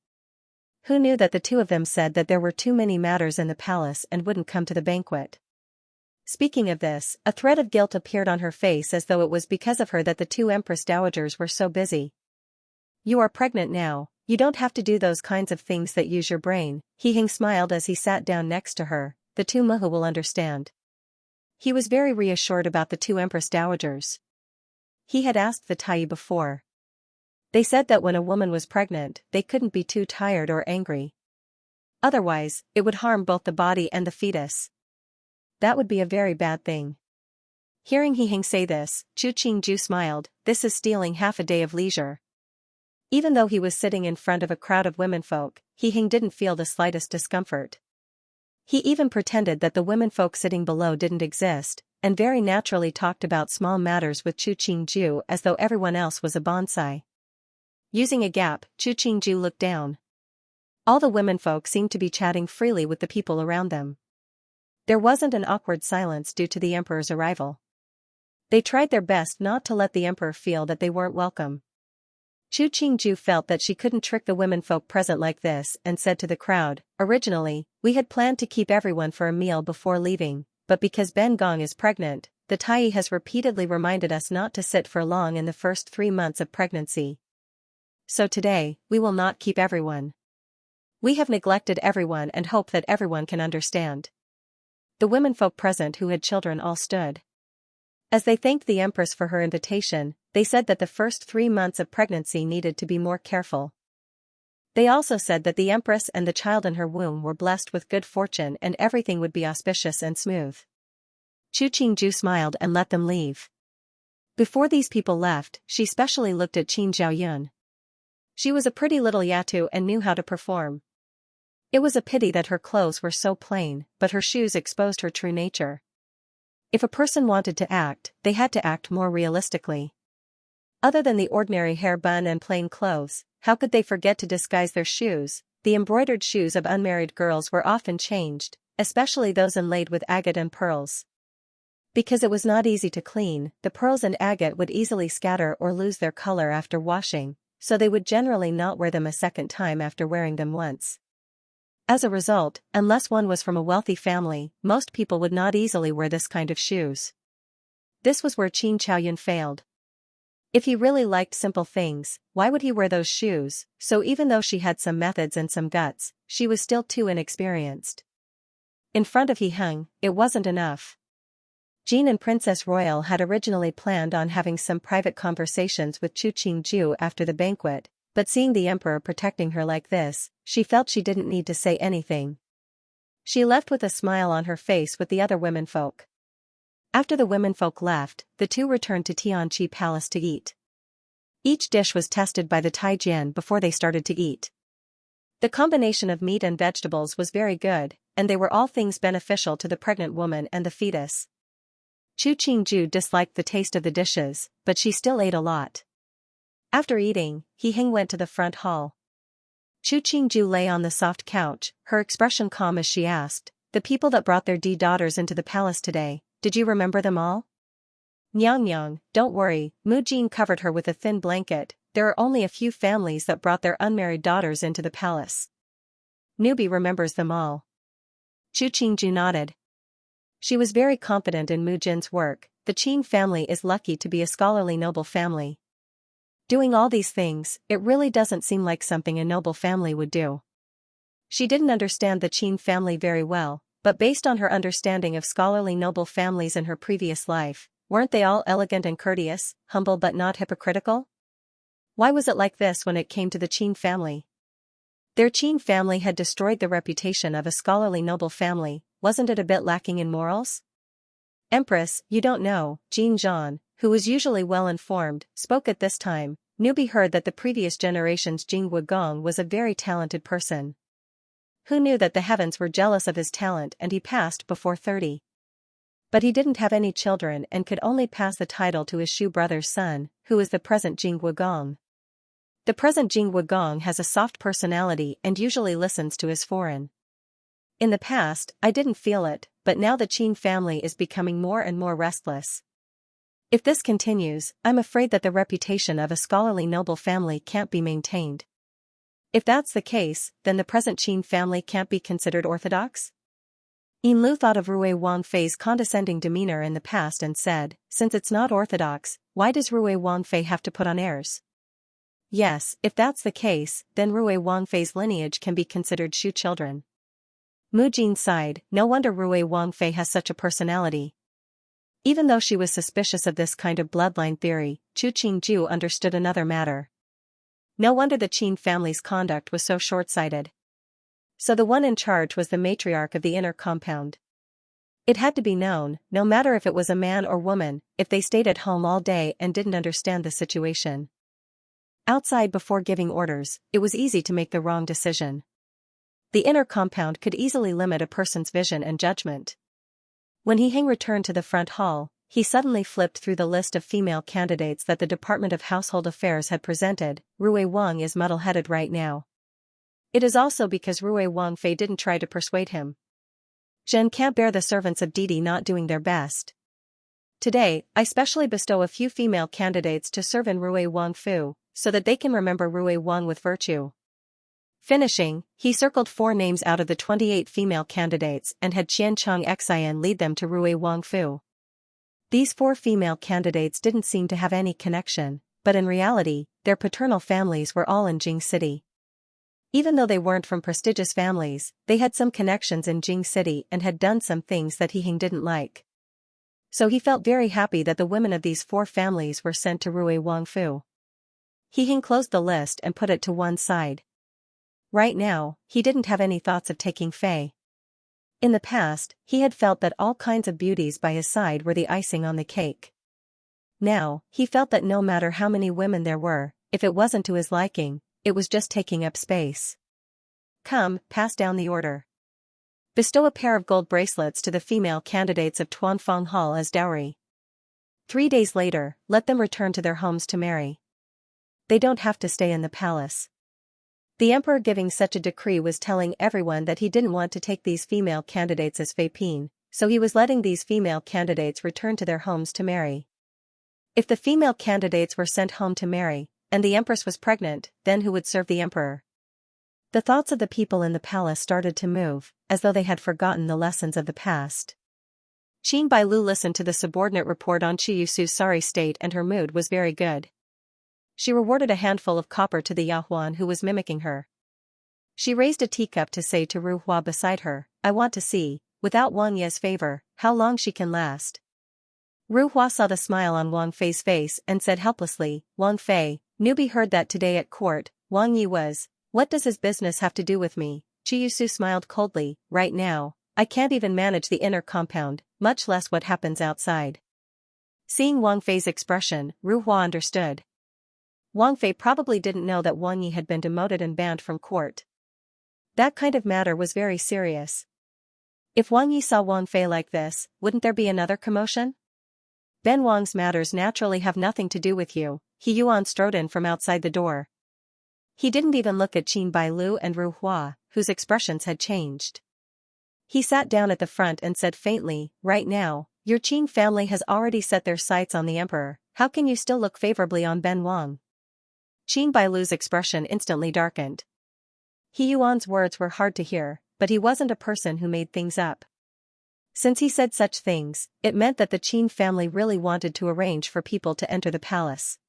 Who knew that the two of them said that there were too many matters in the palace and wouldn't come to the banquet. Speaking of this, a thread of guilt appeared on her face as though it was because of her that the two empress dowagers were so busy. You are pregnant now, you don't have to do those kinds of things that use your brain. He Hing smiled as he sat down next to her, the two Muhu will understand. He was very reassured about the two empress dowagers. He had asked the Tai before. They said that when a woman was pregnant, they couldn't be too tired or angry. Otherwise, it would harm both the body and the fetus. That would be a very bad thing. Hearing He Hing say this, Chu Qingju smiled, this is stealing half a day of leisure. Even though he was sitting in front of a crowd of womenfolk, He Hing didn't feel the slightest discomfort. He even pretended that the womenfolk sitting below didn't exist, and very naturally talked about small matters with Chu Qingju as though everyone else was a bonsai. Using a gap, Chu Qingju looked down. All the womenfolk seemed to be chatting freely with the people around them. There wasn't an awkward silence due to the emperor's arrival. They tried their best not to let the emperor feel that they weren't welcome. Chu Qingju felt that she couldn't trick the womenfolk present like this and said to the crowd, originally, we had planned to keep everyone for a meal before leaving, but because Ben Gong is pregnant, the Tai has repeatedly reminded us not to sit for long in the first 3 months of pregnancy. So today, we will not keep everyone. We have neglected everyone and hope that everyone can understand. The womenfolk present who had children all stood. As they thanked the empress for her invitation, they said that the first 3 months of pregnancy needed to be more careful. They also said that the empress and the child in her womb were blessed with good fortune and everything would be auspicious and smooth. Chu Qingju smiled and let them leave. Before these people left, she specially looked at Qin Zhaoyun. She was a pretty little yatu and knew how to perform. It was a pity that her clothes were so plain, but her shoes exposed her true nature. If a person wanted to act, they had to act more realistically. Other than the ordinary hair bun and plain clothes, how could they forget to disguise their shoes? The embroidered shoes of unmarried girls were often changed, especially those inlaid with agate and pearls. Because it was not easy to clean, the pearls and agate would easily scatter or lose their color after washing, so they would generally not wear them a second time after wearing them once. As a result, unless one was from a wealthy family, most people would not easily wear this kind of shoes. This was where Qin Chaoyun failed. If he really liked simple things, why would he wear those shoes? So even though she had some methods and some guts, she was still too inexperienced. In front of He Hung, it wasn't enough. Jean and Princess Royal had originally planned on having some private conversations with Chu Qingju after the banquet, but seeing the emperor protecting her like this, she felt she didn't need to say anything. She left with a smile on her face with the other womenfolk. After the womenfolk left, the two returned to Tianqi Palace to eat. Each dish was tested by the Taijian before they started to eat. The combination of meat and vegetables was very good, and they were all things beneficial to the pregnant woman and the fetus. Chu Qingju disliked the taste of the dishes, but she still ate a lot. After eating, He Hing went to the front hall. Chu Qingju lay on the soft couch, her expression calm as she asked, the people that brought their daughters into the palace today, did you remember them all? Nyang Nyang, don't worry, Mu Jin covered her with a thin blanket, there are only a few families that brought their unmarried daughters into the palace. Newbie remembers them all. Chu Qingju nodded. She was very confident in Mu Jin's work. The Qin family is lucky to be a scholarly noble family. Doing all these things, it really doesn't seem like something a noble family would do. She didn't understand the Qin family very well, but based on her understanding of scholarly noble families in her previous life, weren't they all elegant and courteous, humble but not hypocritical? Why was it like this when it came to the Qin family? Their Qin family had destroyed the reputation of a scholarly noble family, wasn't it a bit lacking in morals? Empress, you don't know, Jin Zhan, who was usually well informed, spoke at this time. Newbie heard that the previous generation's Jing Wugong was a very talented person. Who knew that the heavens were jealous of his talent and he passed before 30? But he didn't have any children and could only pass the title to his Shu brother's son, who is the present Jing Wugong. The present Jing Wugong has a soft personality and usually listens to his foreign. In the past, I didn't feel it, but now the Qin family is becoming more and more restless. If this continues, I'm afraid that the reputation of a scholarly noble family can't be maintained. If that's the case, then the present Qin family can't be considered orthodox? Yin Lu thought of Rui Wangfei's condescending demeanor in the past and said, since it's not orthodox, why does Rui Wangfei have to put on airs? Yes, if that's the case, then Rui Wangfei's lineage can be considered Shu children. Mu Jin sighed, no wonder Rui Wangfei has such a personality. Even though she was suspicious of this kind of bloodline theory, Chu Qingju understood another matter. No wonder the Qin family's conduct was so short-sighted. So the one in charge was the matriarch of the inner compound. It had to be known, no matter if it was a man or woman, if they stayed at home all day and didn't understand the situation. Outside before giving orders, it was easy to make the wrong decision. The inner compound could easily limit a person's vision and judgment. When He Heng returned to the front hall, he suddenly flipped through the list of female candidates that the Department of Household Affairs had presented. Rui Wang is muddle-headed right now. It is also because Rui Wangfei didn't try to persuade him. Zhen can't bear the servants of Didi not doing their best. Today, I specially bestow a few female candidates to serve in Rui Wangfu, so that they can remember Rui Wang with virtue. Finishing, he circled 4 names out of the 28 female candidates and had Qianchang Xian lead them to Rui Wangfu. These 4 female candidates didn't seem to have any connection, but in reality, their paternal families were all in Jing City. Even though they weren't from prestigious families, they had some connections in Jing City and had done some things that He Heng didn't like. So he felt very happy that the women of these 4 families were sent to Rui Wangfu. He Heng closed the list and put it to one side. Right now, he didn't have any thoughts of taking Fei. In the past, he had felt that all kinds of beauties by his side were the icing on the cake. Now, he felt that no matter how many women there were, if it wasn't to his liking, it was just taking up space. Come, pass down the order. Bestow a pair of gold bracelets to the female candidates of Tuanfang Hall as dowry. 3 days later, let them return to their homes to marry. They don't have to stay in the palace. The emperor giving such a decree was telling everyone that he didn't want to take these female candidates as Feipin, so he was letting these female candidates return to their homes to marry. If the female candidates were sent home to marry, and the empress was pregnant, then who would serve the emperor? The thoughts of the people in the palace started to move, as though they had forgotten the lessons of the past. Qin Bailu listened to the subordinate report on Chiyusu's sorry state and her mood was very good. She rewarded a handful of copper to the Yahuan who was mimicking her. She raised a teacup to say to Ru Hua beside her, I want to see, without Wang Ye's favor, how long she can last. Ru Hua saw the smile on Wang Fei's face and said helplessly, Wang Fei, newbie heard that today at court, Wang Yi was, what does his business have to do with me? Chiyusu smiled coldly, right now, I can't even manage the inner compound, much less what happens outside. Seeing Wang Fei's expression, Ru Hua understood. Wang Fei probably didn't know that Wang Yi had been demoted and banned from court. That kind of matter was very serious. If Wang Yi saw Wang Fei like this, wouldn't there be another commotion? Ben Wang's matters naturally have nothing to do with you, He Yuan strode in from outside the door. He didn't even look at Qin Bailu and Ru Hua, whose expressions had changed. He sat down at the front and said faintly, right now, Your Qin family has already set their sights on the emperor, how can you still look favorably on Ben Wang? Qin Bailu's expression instantly darkened. He Yuan's words were hard to hear, but he wasn't a person who made things up. Since he said such things, it meant that the Qin family really wanted to arrange for people to enter the palace.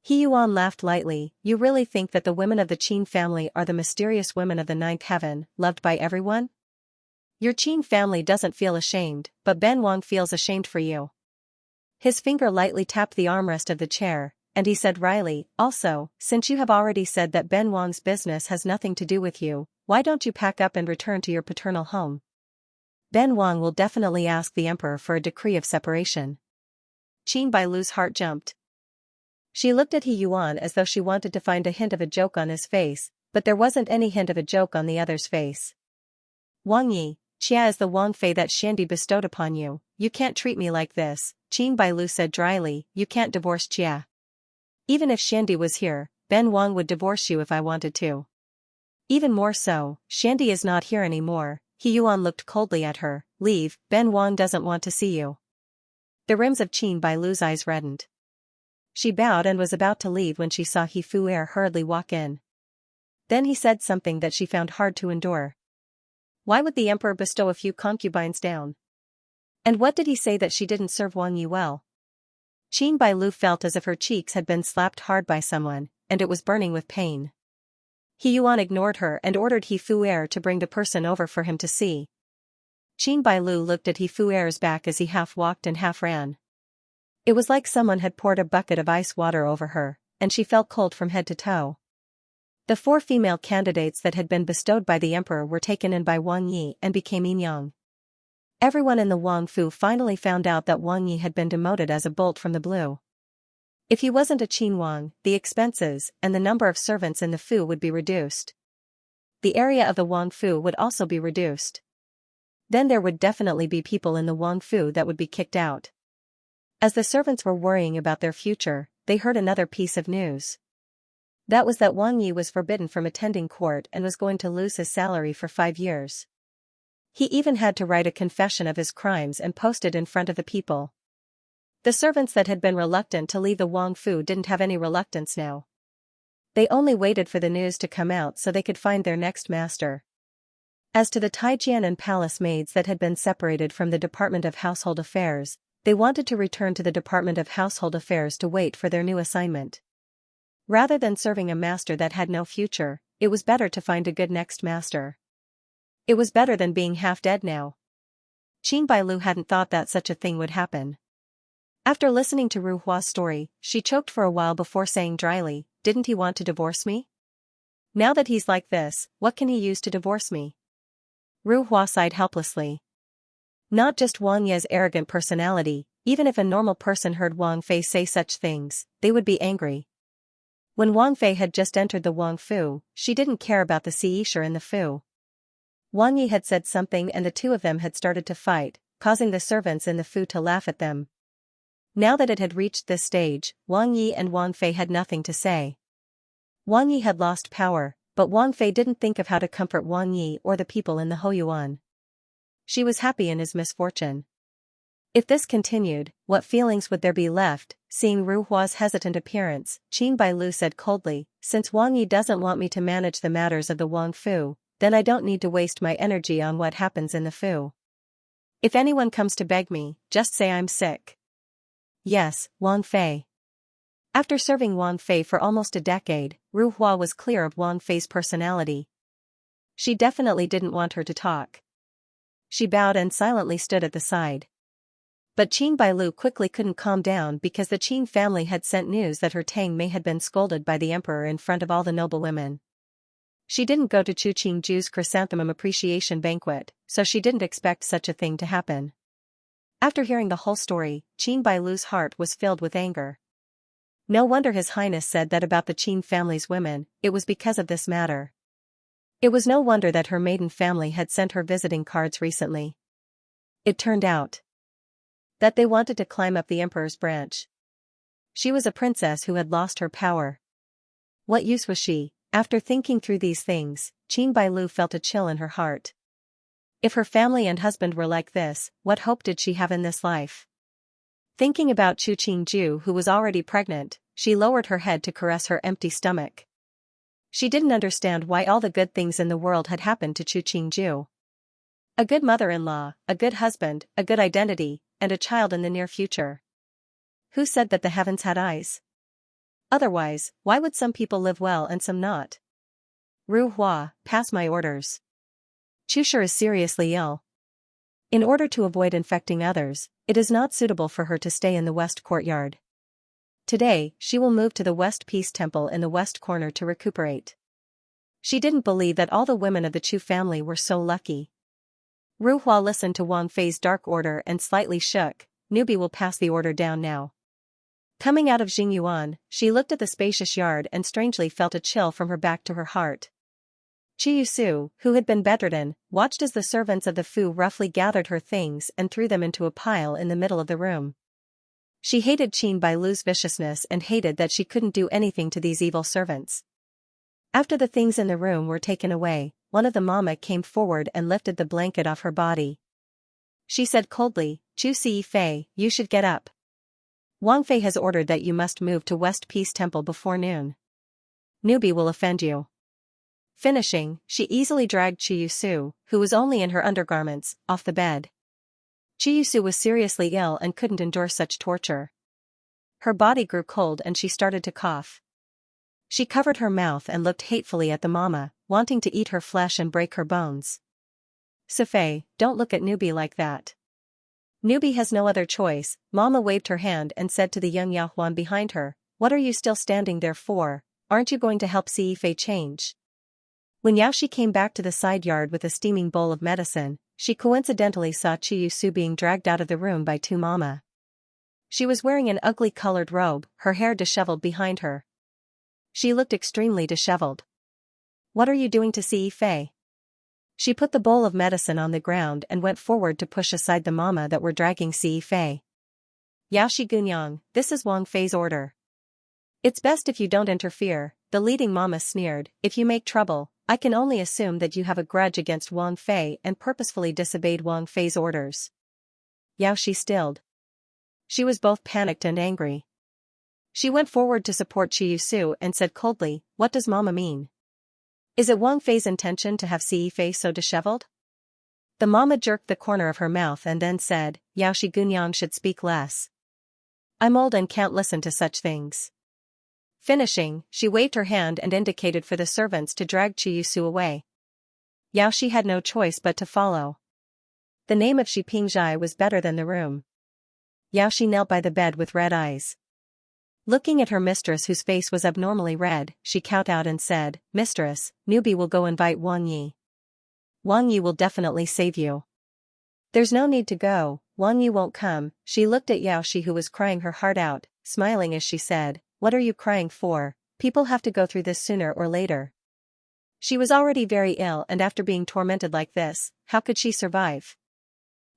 He Yuan laughed lightly. You really think that the women of the Qin family are the mysterious women of the ninth heaven, loved by everyone? Your Qin family doesn't feel ashamed, but Ben Wang feels ashamed for you. His finger lightly tapped the armrest of the chair, and he said wryly, also, since you have already said that Ben Wang's business has nothing to do with you, why don't you pack up and return to your paternal home? Ben Wang will definitely ask the emperor for a decree of separation. Qin Bailu's heart jumped. She looked at He Yuan as though she wanted to find a hint of a joke on his face, but there wasn't any hint of a joke on the other's face. Wang Yi, Xia is the Wang Fei that Xiandi bestowed upon you. You can't treat me like this, Qin Bailu said dryly. You can't divorce Xia. Even if Xiandi was here, Ben Wang would divorce you if I wanted to. Even more so, Xiandi is not here anymore. He Yuan looked coldly at her. Leave, Ben Wang doesn't want to see you. The rims of Qin Bailu's eyes reddened. She bowed and was about to leave when she saw He Fu'er hurriedly walk in. Then he said something that she found hard to endure. Why would the emperor bestow a few concubines down? And what did he say that she didn't serve Wang Yi well? Qin Bailu felt as if her cheeks had been slapped hard by someone, and it was burning with pain. He Yuan ignored her and ordered He Fu'er to bring the person over for him to see. Qin Bailu looked at He Fu'er's back as he half walked and half ran. It was like someone had poured a bucket of ice water over her, and she felt cold from head to toe. The 4 female candidates that had been bestowed by the emperor were taken in by Wang Yi and became Yinyang. Everyone in the Wang Fu finally found out that Wang Yi had been demoted as a bolt from the blue. If he wasn't a Qin Wang, the expenses and the number of servants in the Fu would be reduced. The area of the Wang Fu would also be reduced. Then there would definitely be people in the Wang Fu that would be kicked out. As the servants were worrying about their future, they heard another piece of news. That was that Wang Yi was forbidden from attending court and was going to lose his salary for 5 years. He even had to write a confession of his crimes and post it in front of the people. The servants that had been reluctant to leave the Wang Fu didn't have any reluctance now. They only waited for the news to come out so they could find their next master. As to the Taijian and palace maids that had been separated from the Department of Household Affairs, they wanted to return to the Department of Household Affairs to wait for their new assignment. Rather than serving a master that had no future, it was better to find a good next master. It was better than being half dead now. Qin Bailu hadn't thought that such a thing would happen. After listening to Ru Hua's story, she choked for a while before saying dryly, didn't he want to divorce me? Now that he's like this, what can he use to divorce me? Ru Hua sighed helplessly. Not just Wang Ye's arrogant personality, even if a normal person heard Wang Fei say such things, they would be angry. When Wang Fei had just entered the Wang Fu, she didn't care about the Seisher in the Fu. Wang Yi had said something and the two of them had started to fight, causing the servants in the Fu to laugh at them. Now that it had reached this stage, Wang Yi and Wang Fei had nothing to say. Wang Yi had lost power, but Wang Fei didn't think of how to comfort Wang Yi or the people in the Hoyuan. She was happy in his misfortune. If this continued, what feelings would there be left? Seeing Ru Hua's hesitant appearance, Qin Bailu said coldly, since Wang Yi doesn't want me to manage the matters of the Wang Fu, then I don't need to waste my energy on what happens in the Fu. If anyone comes to beg me, just say I'm sick. Yes, Wang Fei. After serving Wang Fei for almost a decade, Ru Hua was clear of Wang Fei's personality. She definitely didn't want her to talk. She bowed and silently stood at the side. But Qin Bailu quickly couldn't calm down because the Qin family had sent news that her Tang Mei had been scolded by the emperor in front of all the noble women. She didn't go to Chu Qingju's chrysanthemum appreciation banquet, so she didn't expect such a thing to happen. After hearing the whole story, Qin Bailu's heart was filled with anger. No wonder His Highness said that about the Qin family's women, it was because of this matter. It was no wonder that her maiden family had sent her visiting cards recently. It turned out that they wanted to climb up the emperor's branch. She was a princess who had lost her power. What use was she? After thinking through these things, Qin Bailu felt a chill in her heart. If her family and husband were like this, what hope did she have in this life? Thinking about Chu Qingju, who was already pregnant, she lowered her head to caress her empty stomach. She didn't understand why all the good things in the world had happened to Chu Qingju. A good mother-in-law, a good husband, a good identity, and a child in the near future. Who said that the heavens had eyes? Otherwise, why would some people live well and some not? Ru Hua, pass my orders. Chu Shi is seriously ill. In order to avoid infecting others, it is not suitable for her to stay in the west courtyard. Today, she will move to the West Peace Temple in the west corner to recuperate. She didn't believe that all the women of the Chu family were so lucky. Ru Hua listened to Wang Fei's dark order and slightly shook. Newbie will pass the order down now. Coming out of Jingyuan, she looked at the spacious yard and strangely felt a chill from her back to her heart. Chi Su, who had been bedridden, watched as the servants of the Fu roughly gathered her things and threw them into a pile in the middle of the room. She hated Qin Bai Lu's viciousness and hated that she couldn't do anything to these evil servants. After the things in the room were taken away, one of the mama came forward and lifted the blanket off her body. She said coldly, Chu Si Fei, you should get up. Wang Fei has ordered that you must move to West Peace Temple before noon. Newbie will offend you. Finishing, she easily dragged Chi Su, who was only in her undergarments, off the bed. Chi Su was seriously ill and couldn't endure such torture. Her body grew cold and she started to cough. She covered her mouth and looked hatefully at the mama, wanting to eat her flesh and break her bones. Sifei, don't look at Newbie like that. Newbie has no other choice. Mama waved her hand and said to the young Yahuan behind her, what are you still standing there for? Aren't you going to help Si Fei change? When Yaoshi came back to the side yard with a steaming bowl of medicine, she coincidentally saw Chi Su being dragged out of the room by Tu Mama. She was wearing an ugly colored robe, her hair disheveled behind her. She looked extremely disheveled. What are you doing to Si Fei? She put the bowl of medicine on the ground and went forward to push aside the mama that were dragging Si Fei. Yaoshi Gunyang, this is Wang Fei's order. It's best if you don't interfere, the leading mama sneered. If you make trouble, I can only assume that you have a grudge against Wang Fei and purposefully disobeyed Wang Fei's orders. Yaoshi stilled. She was both panicked and angry. She went forward to support Chi Su and said coldly, what does mama mean? Is it Wang Fei's intention to have Si Fei so disheveled? The mama jerked the corner of her mouth and then said, Yaoshi Gunyang should speak less. I'm old and can't listen to such things. Finishing, she waved her hand and indicated for the servants to drag Chi Su away. Yaoshi had no choice but to follow. The name of Shi Pingjai was better than the room. Yaoshi knelt by the bed with red eyes. Looking at her mistress whose face was abnormally red, she kowtowed and said, Mistress, Newbie will go invite Wang Yi. Wang Yi will definitely save you. There's no need to go, Wang Yi won't come. She looked at Yaoshi who was crying her heart out, smiling as she said, what are you crying for? People have to go through this sooner or later. She was already very ill and after being tormented like this, how could she survive?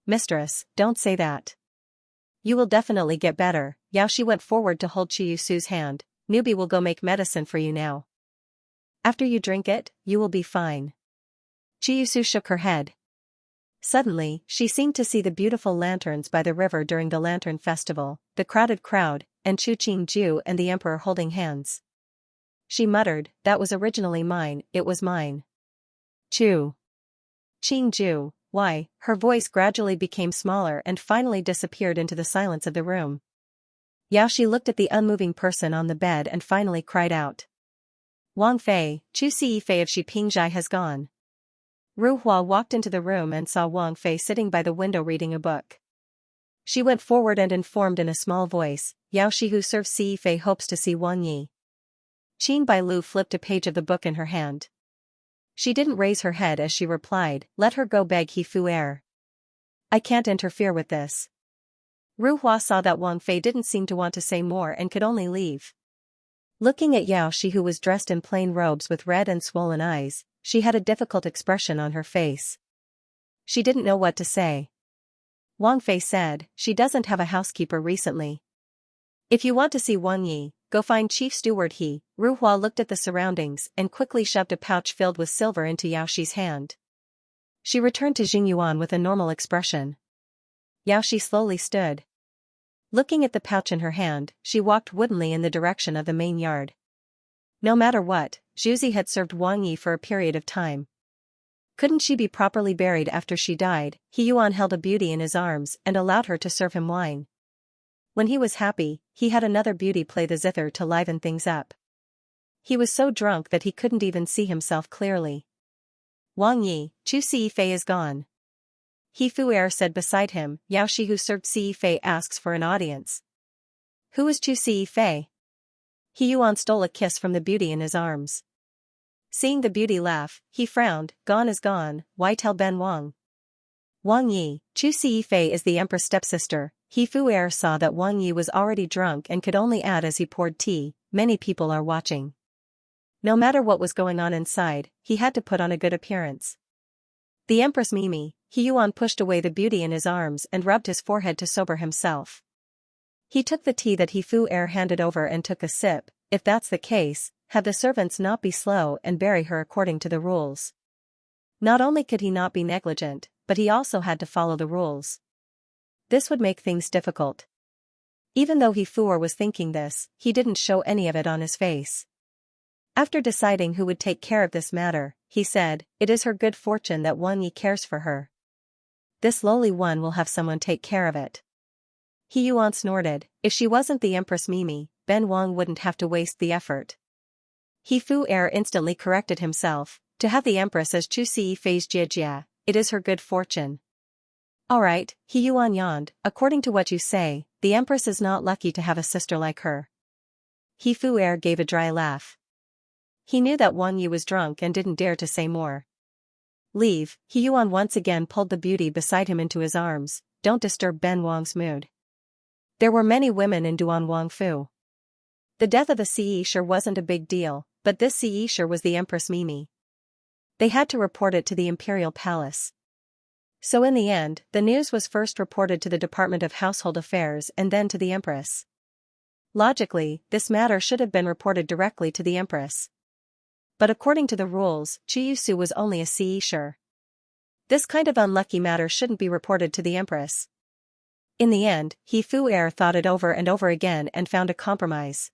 Mistress, don't say that. You will definitely get better. Yaoshi went forward to hold Chi Su's hand. Newbie will go make medicine for you now. After you drink it, you will be fine. Chi Su shook her head. Suddenly, she seemed to see the beautiful lanterns by the river during the Lantern Festival, the crowded crowd, and Chu Qingju and the Emperor holding hands. She muttered, that was originally mine, it was mine. Chu Qingju, why? Her voice gradually became smaller and finally disappeared into the silence of the room. Yaoshi looked at the unmoving person on the bed and finally cried out. Wang Fei, Chu Si Fei of Shi Pingjai has gone. Ru Hua walked into the room and saw Wang Fei sitting by the window reading a book. She went forward and informed in a small voice, Yaoshi who serves Si Fei hopes to see Wang Yi. Qin Bai Lu flipped a page of the book in her hand. She didn't raise her head as she replied, let her go beg He Fu Er. I can't interfere with this. Ru Hua saw that Wang Fei didn't seem to want to say more and could only leave. Looking at Yaoshi who was dressed in plain robes with red and swollen eyes, she had a difficult expression on her face. She didn't know what to say. Wang Fei said, she doesn't have a housekeeper recently. If you want to see Wang Yi, go find Chief Steward He. Ru Hua looked at the surroundings and quickly shoved a pouch filled with silver into Yaoshi's hand. She returned to Xingyuan with a normal expression. Xianxia slowly stood. Looking at the pouch in her hand, she walked woodenly in the direction of the main yard. No matter what, Zhuzi had served Wang Yi for a period of time. Couldn't she be properly buried after she died? He Yuan held a beauty in his arms and allowed her to serve him wine. When he was happy, he had another beauty play the zither to liven things up. He was so drunk that he couldn't even see himself clearly. Wang Yi, Chu Sifei is gone. He Fu'er said beside him. Yaoshi, who served Sifei, asks for an audience. Who is Chu Sifei? He Yuan stole a kiss from the beauty in his arms. Seeing the beauty laugh, he frowned. Gone is gone, why tell Ben Wang? Wang Yi, Chu Sifei is the empress' stepsister. He Fu'er saw that Wang Yi was already drunk and could only add as he poured tea, many people are watching. No matter what was going on inside, he had to put on a good appearance. The Empress Mimi, He Yuan pushed away the beauty in his arms and rubbed his forehead to sober himself. He took the tea that He Fu'er handed over and took a sip. If that's the case, have the servants not be slow and bury her according to the rules. Not only could he not be negligent, but he also had to follow the rules. This would make things difficult. Even though He Fu'er was thinking this, he didn't show any of it on his face. After deciding who would take care of this matter, he said, it is her good fortune that Wang Yi cares for her. This lowly one will have someone take care of it. He Yuan snorted, if she wasn't the Empress Mimi, Ben Wang wouldn't have to waste the effort. He Fu'er instantly corrected himself, to have the Empress as Chu Sifei's Jijia, it is her good fortune. Alright, He Yuan yawned, according to what you say, the Empress is not lucky to have a sister like her. He Fu'er gave a dry laugh. He knew that Wang Yi was drunk and didn't dare to say more. Leave, He Yuan once again pulled the beauty beside him into his arms, don't disturb Ben Wang's mood. There were many women in Duan Wangfu. The death of the Xianxia wasn't a big deal, but this Xianxia was the Empress Mimi. They had to report it to the imperial palace. So in the end, the news was first reported to the Department of Household Affairs and then to the Empress. Logically, this matter should have been reported directly to the Empress. But according to the rules, Chiyusu was only a Xianxia. This kind of unlucky matter shouldn't be reported to the Empress. In the end, He Fu'er thought it over and over again and found a compromise.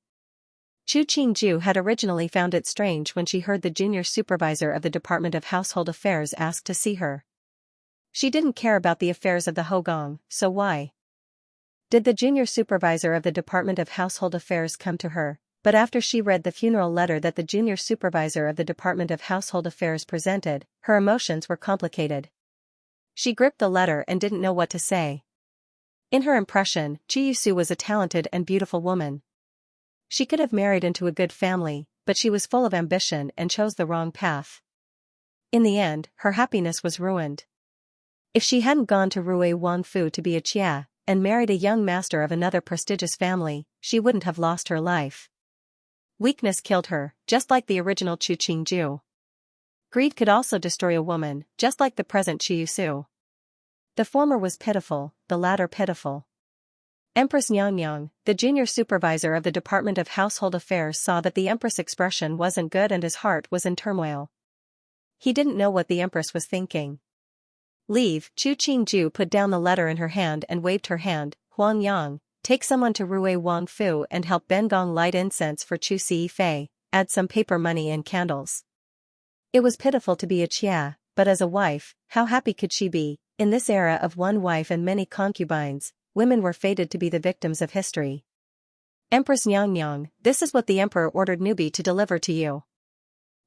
Chu Qingju had originally found it strange when she heard the junior supervisor of the Department of Household Affairs ask to see her. She didn't care about the affairs of the Hogong, so why did the junior supervisor of the Department of Household Affairs come to her? But after she read the funeral letter that the junior supervisor of the Department of Household Affairs presented, her emotions were complicated. She gripped the letter and didn't know what to say. In her impression, Chiyusu was a talented and beautiful woman. She could have married into a good family, but she was full of ambition and chose the wrong path. In the end, her happiness was ruined. If she hadn't gone to Rui Wangfu to be a Chia, and married a young master of another prestigious family, she wouldn't have lost her life. Weakness killed her, just like the original Chu Qingju. Greed could also destroy a woman, just like the present Chiyusu. The former was pitiful, the latter pitiful. Empress Xianxia, the junior supervisor of the Department of Household Affairs, saw that the Empress' expression wasn't good and his heart was in turmoil. He didn't know what the Empress was thinking. Leave, Chu Qingju put down the letter in her hand and waved her hand. Huang Yang, take someone to Rui Wangfu and help Ben Gong light incense for Chu Sifei, add some paper money and candles. It was pitiful to be a Chia, but as a wife, how happy could she be? In this era of one wife and many concubines, women were fated to be the victims of history. Empress Xianxia, this is what the emperor ordered Nubi to deliver to you.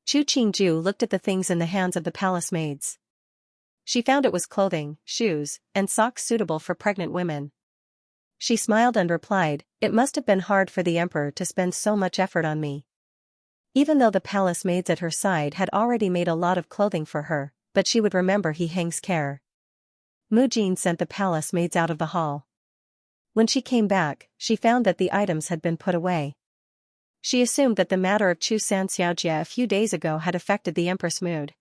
Chu Qingju looked at the things in the hands of the palace maids. She found it was clothing, shoes, and socks suitable for pregnant women. She smiled and replied, it must have been hard for the emperor to spend so much effort on me. Even though the palace maids at her side had already made a lot of clothing for her, but she would remember He Heng's care. Mujin sent the palace maids out of the hall. When she came back, she found that the items had been put away. She assumed that the matter of Chu Xianxia a few days ago had affected the empress' mood.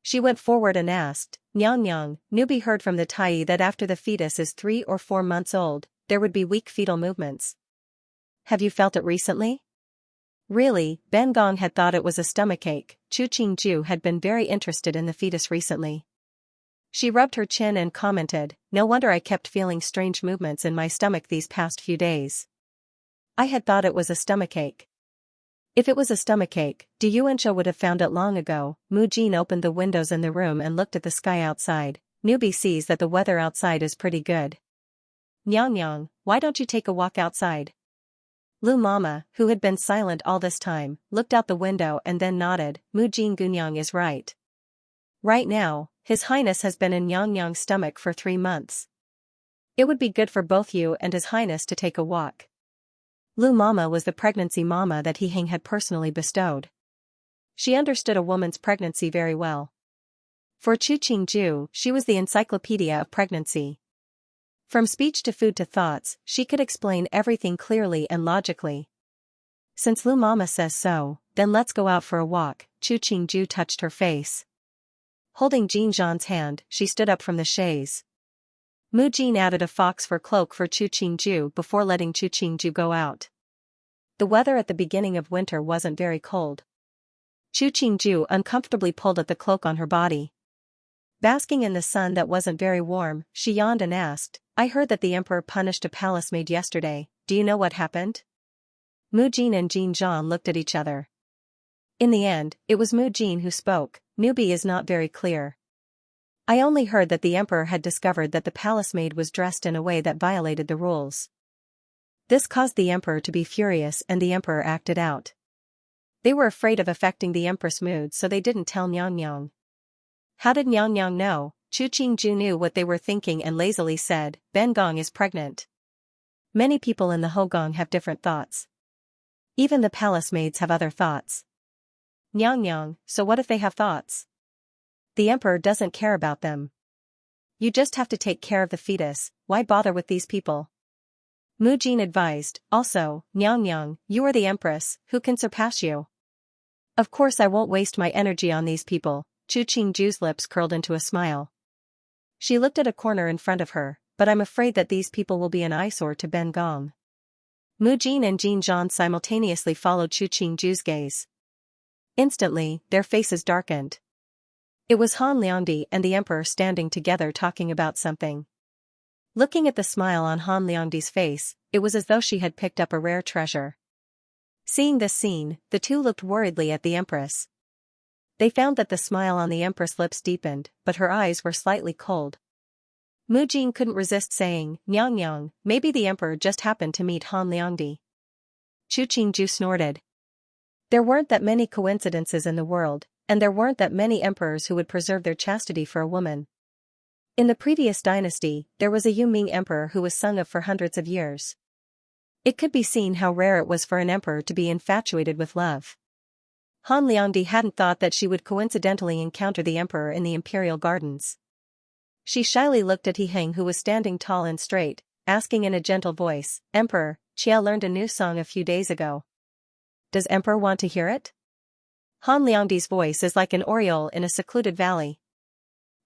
She went forward and asked, Xianxia, Nubi heard from the Tai that after the fetus is 3 or 4 months old, there would be weak fetal movements. Have you felt it recently? Really, Ben Gong had thought it was a stomachache. Chu Qingju had been very interested in the fetus recently. She rubbed her chin and commented, "No wonder I kept feeling strange movements in my stomach these past few days. I had thought it was a stomachache." If it was a stomachache, Xianxia would have found it long ago. Mujin opened the windows in the room and looked at the sky outside. Newbie sees that the weather outside is pretty good. "Nyang, why don't you take a walk outside?" Lu Mama, who had been silent all this time, looked out the window and then nodded. Mujin Gunyang is right. Right now, His Highness has been in Nyang's stomach for 3 months. It would be good for both you and His Highness to take a walk. Lu Mama was the pregnancy mama that He had personally bestowed. She understood a woman's pregnancy very well. For Chu Qingju, she was the encyclopedia of pregnancy. From speech to food to thoughts, she could explain everything clearly and logically. "Since Lu Mama says so, then let's go out for a walk." Chu Qingju touched her face. Holding Jin Zhan's hand, she stood up from the chaise. Mu Jin added a fox fur cloak for Chu Qingju before letting Chu Qingju go out. The weather at the beginning of winter wasn't very cold. Chu Qingju uncomfortably pulled at the cloak on her body. Basking in the sun that wasn't very warm, she yawned and asked, "I heard that the emperor punished a palace maid yesterday. Do you know what happened?" Mu Jin and Jin Zhan looked at each other. In the end, it was Mu Jin who spoke. "Newbie is not very clear. I only heard that the emperor had discovered that the palace maid was dressed in a way that violated the rules. This caused the emperor to be furious and the emperor acted out. They were afraid of affecting the empress' mood, so they didn't tell Nyang. How did Nyang know?" Chu Qingju knew what they were thinking and lazily said, "Ben Gong is pregnant." Many people in the Hogong have different thoughts. Even the palace maids have other thoughts. Nyang, so what if they have thoughts? The emperor doesn't care about them. You just have to take care of the fetus, why bother with these people? Mu Jin advised. Also, Nyang, you are the empress, who can surpass you? Of course I won't waste my energy on these people. Chu Qingju's lips curled into a smile. She looked at a corner in front of her, but I'm afraid that these people will be an eyesore to Ben Gong. Mu Jin and Jin Zhan simultaneously followed Chu Qingju's gaze. Instantly, their faces darkened. It was Han Liangdi and the emperor standing together talking about something. Looking at the smile on Han Liangdi's face, it was as though she had picked up a rare treasure. Seeing this scene, the two looked worriedly at the empress. They found that the smile on the empress' lips deepened, but her eyes were slightly cold. Mu Jin couldn't resist saying, "Nyang, maybe the emperor just happened to meet Han Liangdi." Chu Qingju snorted. There weren't that many coincidences in the world, and there weren't that many emperors who would preserve their chastity for a woman. In the previous dynasty, there was a Yu Ming emperor who was sung of for hundreds of years. It could be seen how rare it was for an emperor to be infatuated with love. Han Liangdi hadn't thought that she would coincidentally encounter the emperor in the imperial gardens. She shyly looked at He Heng, who was standing tall and straight, asking in a gentle voice, "Emperor, Chia learned a new song a few days ago. Does Emperor want to hear it?" Han Liangdi's voice is like an oriole in a secluded valley.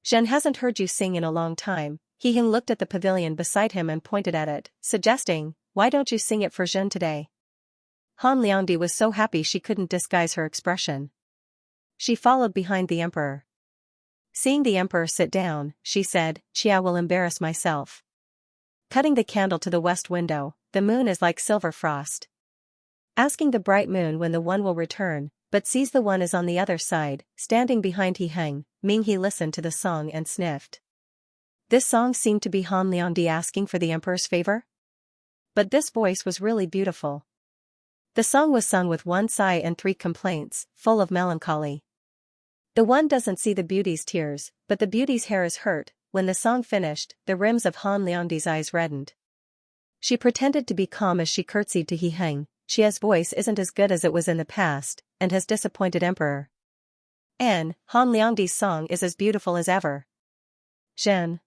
"Zhen hasn't heard you sing in a long time." He Heng looked at the pavilion beside him and pointed at it, suggesting, "Why don't you sing it for Zhen today?" Han Liangdi was so happy she couldn't disguise her expression. She followed behind the emperor. Seeing the emperor sit down, she said, "Chia will embarrass myself." Cutting the candle to the west window, the moon is like silver frost. Asking the bright moon when the one will return, but sees the one is on the other side, standing behind He Heng. Ming He listened to the song and sniffed. This song seemed to be Han Liangdi asking for the emperor's favor? But this voice was really beautiful. The song was sung with 1 sigh and 3 complaints, full of melancholy. The one doesn't see the beauty's tears, but the beauty's hair is hurt. When the song finished, the rims of Han Liangdi's eyes reddened. She pretended to be calm as she curtsied to He Heng. Chia's voice isn't as good as it was in the past, and has disappointed Emperor. Han Liangdi's song is as beautiful as ever. Zhen.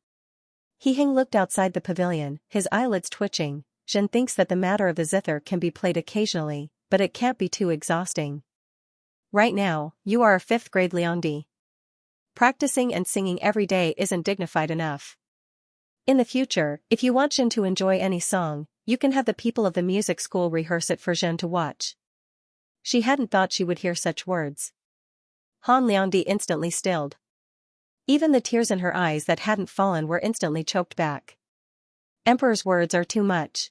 He Heng looked outside the pavilion, his eyelids twitching. Zhen thinks that the matter of the zither can be played occasionally, but it can't be too exhausting. Right now, you are a 5th grade Liangdi. Practicing and singing every day isn't dignified enough. In the future, if you want Zhen to enjoy any song, you can have the people of the music school rehearse it for Zhen to watch. She hadn't thought she would hear such words. Han Liangdi instantly stilled. Even the tears in her eyes that hadn't fallen were instantly choked back. Emperor's words are too much.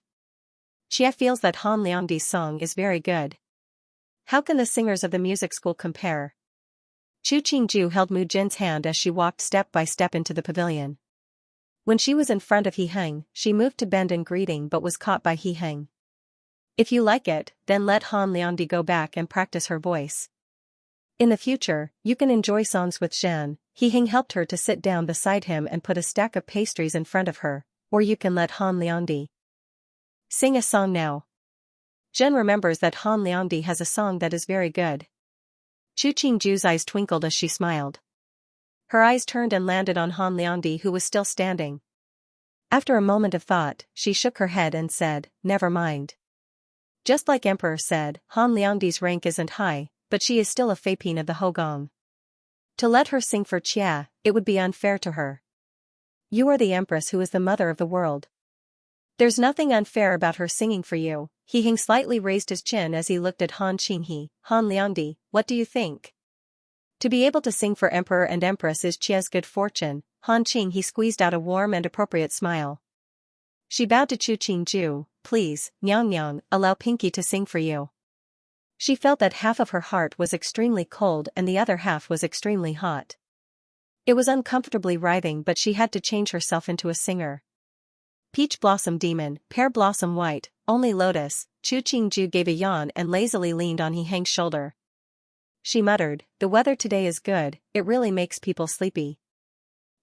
Xia feels that Han Liangdi's song is very good. How can the singers of the music school compare? Chu Qingju held Mu Jin's hand as she walked step by step into the pavilion. When she was in front of He Heng, she moved to bend in greeting but was caught by He Heng. If you like it, then let Han Liangdi go back and practice her voice. In the future, you can enjoy songs with Shan. He Heng helped her to sit down beside him and put a stack of pastries in front of her, or you can let Han Liangdi sing a song now. Zhen remembers that Han Liangdi has a song that is very good. Chu Qingju's eyes twinkled as she smiled. Her eyes turned and landed on Han Liangdi, who was still standing. After a moment of thought, she shook her head and said, "Never mind." Just like Emperor said, Han Liangdi's rank isn't high, but she is still a Feiping of the Hogong. To let her sing for Xia, it would be unfair to her. You are the Empress who is the mother of the world. There's nothing unfair about her singing for you. He Heng slightly raised his chin as he looked at Han Qinghe. Han Liangdi, what do you think? To be able to sing for Emperor and Empress is Qia's good fortune. Han Qinghe squeezed out a warm and appropriate smile. She bowed to Chu Qingju. Please, Nyang Nyang, allow Pinky to sing for you. She felt that half of her heart was extremely cold and the other half was extremely hot. It was uncomfortably writhing, but she had to change herself into a singer. Peach Blossom Demon, Pear Blossom White, Only Lotus. Chu Qingju gave a yawn and lazily leaned on He Heng's shoulder. She muttered, the weather today is good, it really makes people sleepy.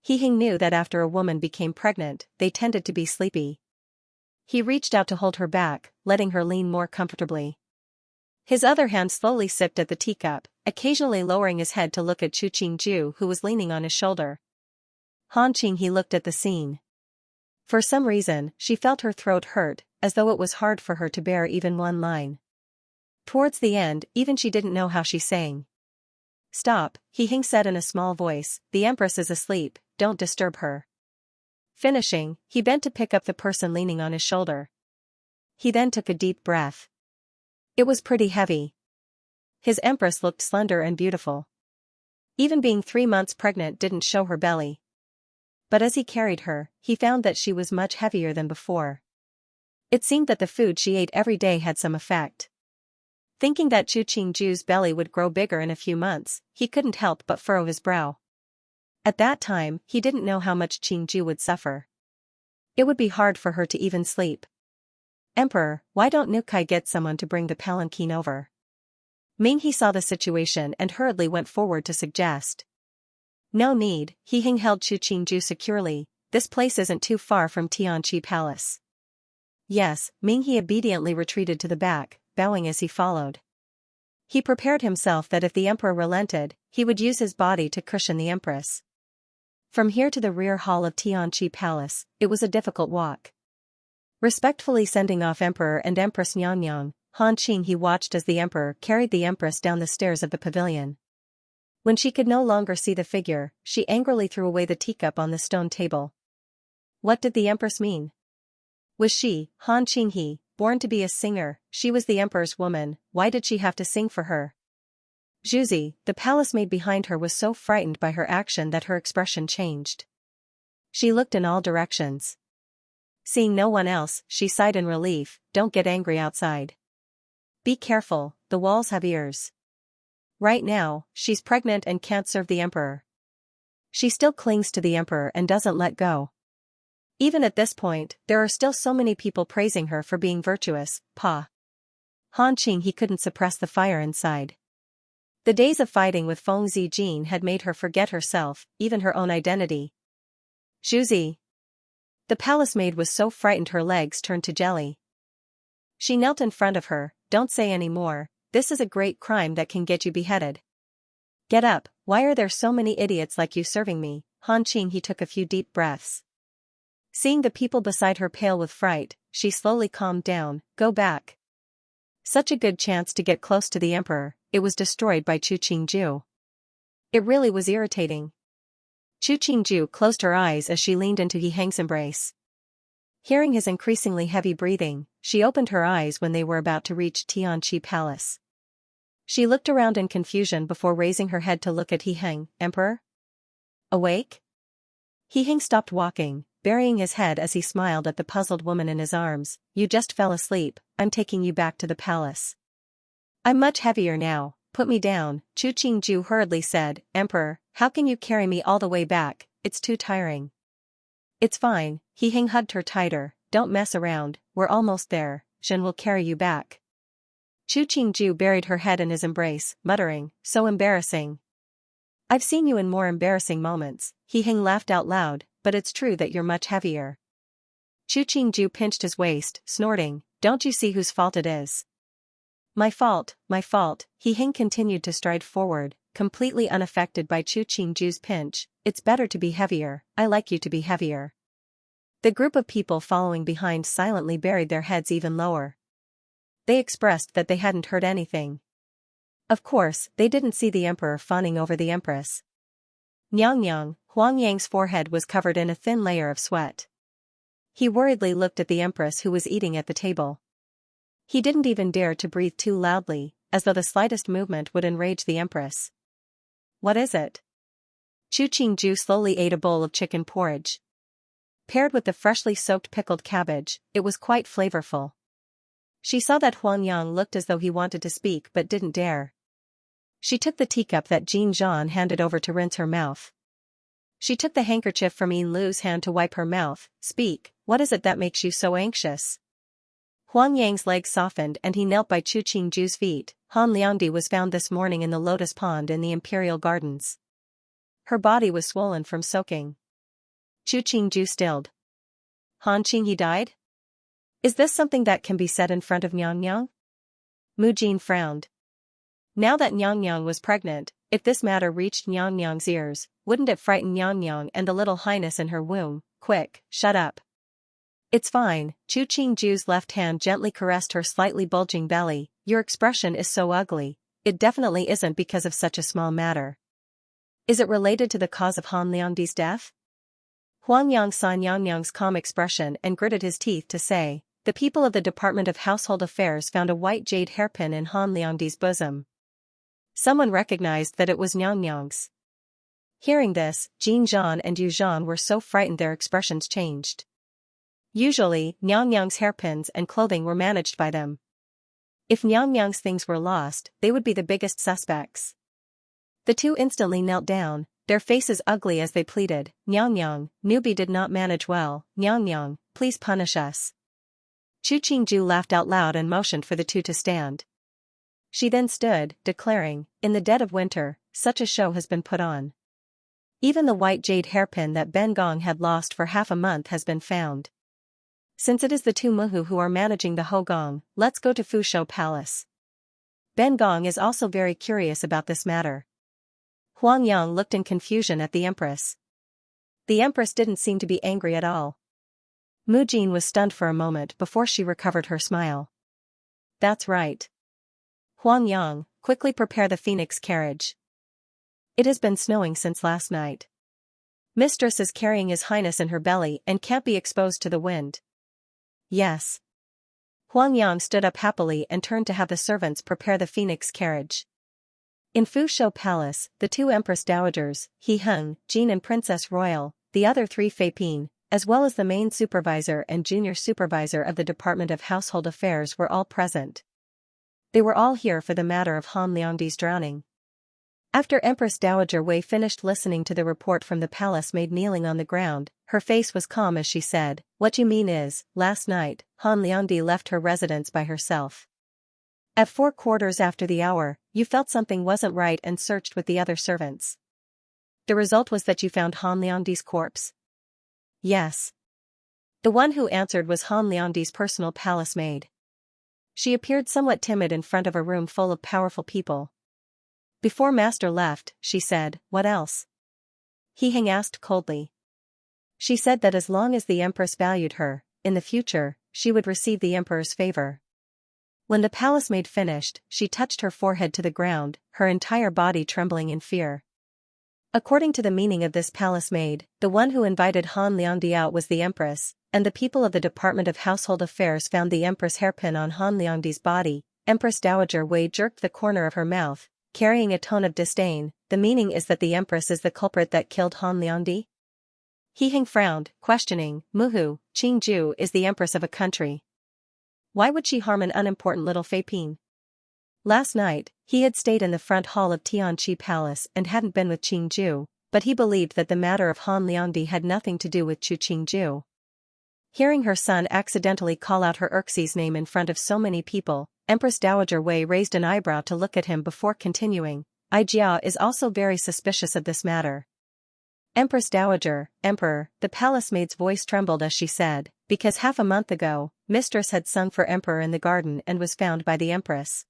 He Heng knew that after a woman became pregnant, they tended to be sleepy. He reached out to hold her back, letting her lean more comfortably. His other hand slowly sipped at the teacup, occasionally lowering his head to look at Chu Qingju, who was leaning on his shoulder. Han Qinghe looked at the scene. For some reason, she felt her throat hurt, as though it was hard for her to bear even one line. Towards the end, even she didn't know how she sang. Stop, He Heng said in a small voice, the Empress is asleep, don't disturb her. Finishing, he bent to pick up the person leaning on his shoulder. He then took a deep breath. It was pretty heavy. His Empress looked slender and beautiful. Even being 3 months pregnant didn't show her belly. But as he carried her, he found that she was much heavier than before. It seemed that the food she ate every day had some effect. Thinking that Chu Qingju's belly would grow bigger in a few months, he couldn't help but furrow his brow. At that time, he didn't know how much Qingju would suffer. It would be hard for her to even sleep. Emperor, why don't Nukai get someone to bring the palanquin over? Ming He saw the situation and hurriedly went forward to suggest. No need, He Heng held Chu Qingju securely, this place isn't too far from Tianqi Palace. Yes, Ming He obediently retreated to the back, bowing as he followed. He prepared himself that if the Emperor relented, he would use his body to cushion the Empress. From here to the rear hall of Tianqi Palace, it was a difficult walk. Respectfully sending off Emperor and Empress Nyang, Han Qinghe watched as the Emperor carried the Empress down the stairs of the pavilion. When she could no longer see the figure, she angrily threw away the teacup on the stone table. What did the Empress mean? Was she, Han Qinghe, born to be a singer? She was the Emperor's woman, why did she have to sing for her? Zhuzi, the palace maid behind her, was so frightened by her action that her expression changed. She looked in all directions. Seeing no one else, she sighed in relief, don't get angry outside. Be careful, the walls have ears. Right now, she's pregnant and can't serve the Emperor. She still clings to the Emperor and doesn't let go. Even at this point, there are still so many people praising her for being virtuous, Pa. Han Qinghe couldn't suppress the fire inside. The days of fighting with Feng Zijin had made her forget herself, even her own identity. Zhuzi. The palace maid was so frightened her legs turned to jelly. She knelt in front of her, don't say any more, this is a great crime that can get you beheaded. Get up, why are there so many idiots like you serving me? Han Qinghe took a few deep breaths. Seeing the people beside her pale with fright, she slowly calmed down, go back. Such a good chance to get close to the Emperor, it was destroyed by Chu Qingju. It really was irritating. Chu Qingju closed her eyes as she leaned into He Heng's embrace. Hearing his increasingly heavy breathing, she opened her eyes when they were about to reach Tianqi Palace. She looked around in confusion before raising her head to look at He Heng. Emperor? Awake? He Hing stopped walking, burying his head as he smiled at the puzzled woman in his arms. You just fell asleep, I'm taking you back to the palace. I'm much heavier now, put me down, Chu Qingju hurriedly said. Emperor, how can you carry me all the way back, it's too tiring. It's fine, He Hing hugged her tighter, don't mess around, we're almost there, Zhen will carry you back. Chu Qingju buried her head in his embrace, muttering, so embarrassing. I've seen you in more embarrassing moments, He Hing laughed out loud, but it's true that you're much heavier. Chu Qingju pinched his waist, snorting, don't you see whose fault it is? My fault, He Hing continued to stride forward, completely unaffected by Chu Qingju's pinch. It's better to be heavier, I like you to be heavier. The group of people following behind silently buried their heads even lower. They expressed that they hadn't heard anything. Of course, they didn't see the emperor fawning over the empress. Nyang, Huang Yang's forehead was covered in a thin layer of sweat. He worriedly looked at the empress who was eating at the table. He didn't even dare to breathe too loudly, as though the slightest movement would enrage the empress. What is it? Chu Qingju slowly ate a bowl of chicken porridge. Paired with the freshly soaked pickled cabbage, it was quite flavorful. She saw that Huang Yang looked as though he wanted to speak but didn't dare. She took the teacup that Jin Zhan handed over to rinse her mouth. She took the handkerchief from Yin Lu's hand to wipe her mouth. Speak, what is it that makes you so anxious? Huang Yang's legs softened and he knelt by Chu Qingju's feet. Han Liangdi was found this morning in the lotus pond in the imperial gardens. Her body was swollen from soaking. Chu Qingju stilled. Han Qinghe died? Is this something that can be said in front of Nyang? Mu Jin frowned. Now that Nyang was pregnant, if this matter reached Nyang's ears, wouldn't it frighten Nyang and the little highness in her womb? Quick, shut up. It's fine, Chu Qingju's left hand gently caressed her slightly bulging belly. Your expression is so ugly. It definitely isn't because of such a small matter. Is it related to the cause of Han Liangdi's death? Huang Yang saw Nyang's calm expression and gritted his teeth to say, the people of the Department of Household Affairs found a white jade hairpin in Han Liangdi's bosom. Someone recognized that it was Nyang's. Hearing this, Jin Zhan and Yu Zhan were so frightened their expressions changed. Usually, Nyang's hairpins and clothing were managed by them. If Nyang's things were lost, they would be the biggest suspects. The two instantly knelt down, their faces ugly as they pleaded, Nyang, newbie did not manage well, Nyang, please punish us. Chu Qingju laughed out loud and motioned for the two to stand. She then stood, declaring, in the dead of winter, such a show has been put on. Even the white jade hairpin that Ben Gong had lost for half a month has been found. Since it is the two Muhu who are managing the Hogong, let's go to Fuzhou Palace. Ben Gong is also very curious about this matter. Huang Yang looked in confusion at the empress. The empress didn't seem to be angry at all. Mu Jin was stunned for a moment before she recovered her smile. That's right. Huang Yang, quickly prepare the phoenix carriage. It has been snowing since last night. Mistress is carrying His Highness in her belly and can't be exposed to the wind. Yes. Huang Yang stood up happily and turned to have the servants prepare the phoenix carriage. In Fuzhou Palace, the two Empress Dowagers, He Heng, Jin and Princess Royal, the other three Fei Pin, as well as the main supervisor and junior supervisor of the Department of Household Affairs were all present. They were all here for the matter of Han Liangdi's drowning. After Empress Dowager Wei finished listening to the report from the palace maid kneeling on the ground, her face was calm as she said, what you mean is, last night, Han Liangdi left her residence by herself. At 4/4 after the hour, you felt something wasn't right and searched with the other servants. The result was that you found Han Liangdi's corpse? Yes. The one who answered was Han Liangdi's personal palace maid. She appeared somewhat timid in front of a room full of powerful people. Before Master left, she said, what else? He Heng asked coldly. She said that as long as the Empress valued her, in the future, she would receive the Emperor's favor. When the palace maid finished, she touched her forehead to the ground, her entire body trembling in fear. According to the meaning of this palace maid, the one who invited Han Liangdi out was the Empress, and the people of the Department of Household Affairs found the Empress hairpin on Han Liangdi's body. Empress Dowager Wei jerked the corner of her mouth. carrying a tone of disdain, the meaning is that the empress is the culprit that killed Han Liangdi? He frowned, questioning, Muhu, Qingju is the empress of a country. Why would she harm an unimportant little Fei Ping? Last night, he had stayed in the front hall of Xianxia Palace and hadn't been with Qingju, but he believed that the matter of Han Liangdi had nothing to do with Chu Qingju. Hearing her son accidentally call out her Erxie's name in front of so many people, Empress Dowager Wei raised an eyebrow to look at him before continuing. Jia is also very suspicious of this matter. Empress Dowager, Emperor, the palace maid's voice trembled as she said, because half a month ago, Mistress had sung for Emperor in the garden and was found by the Empress.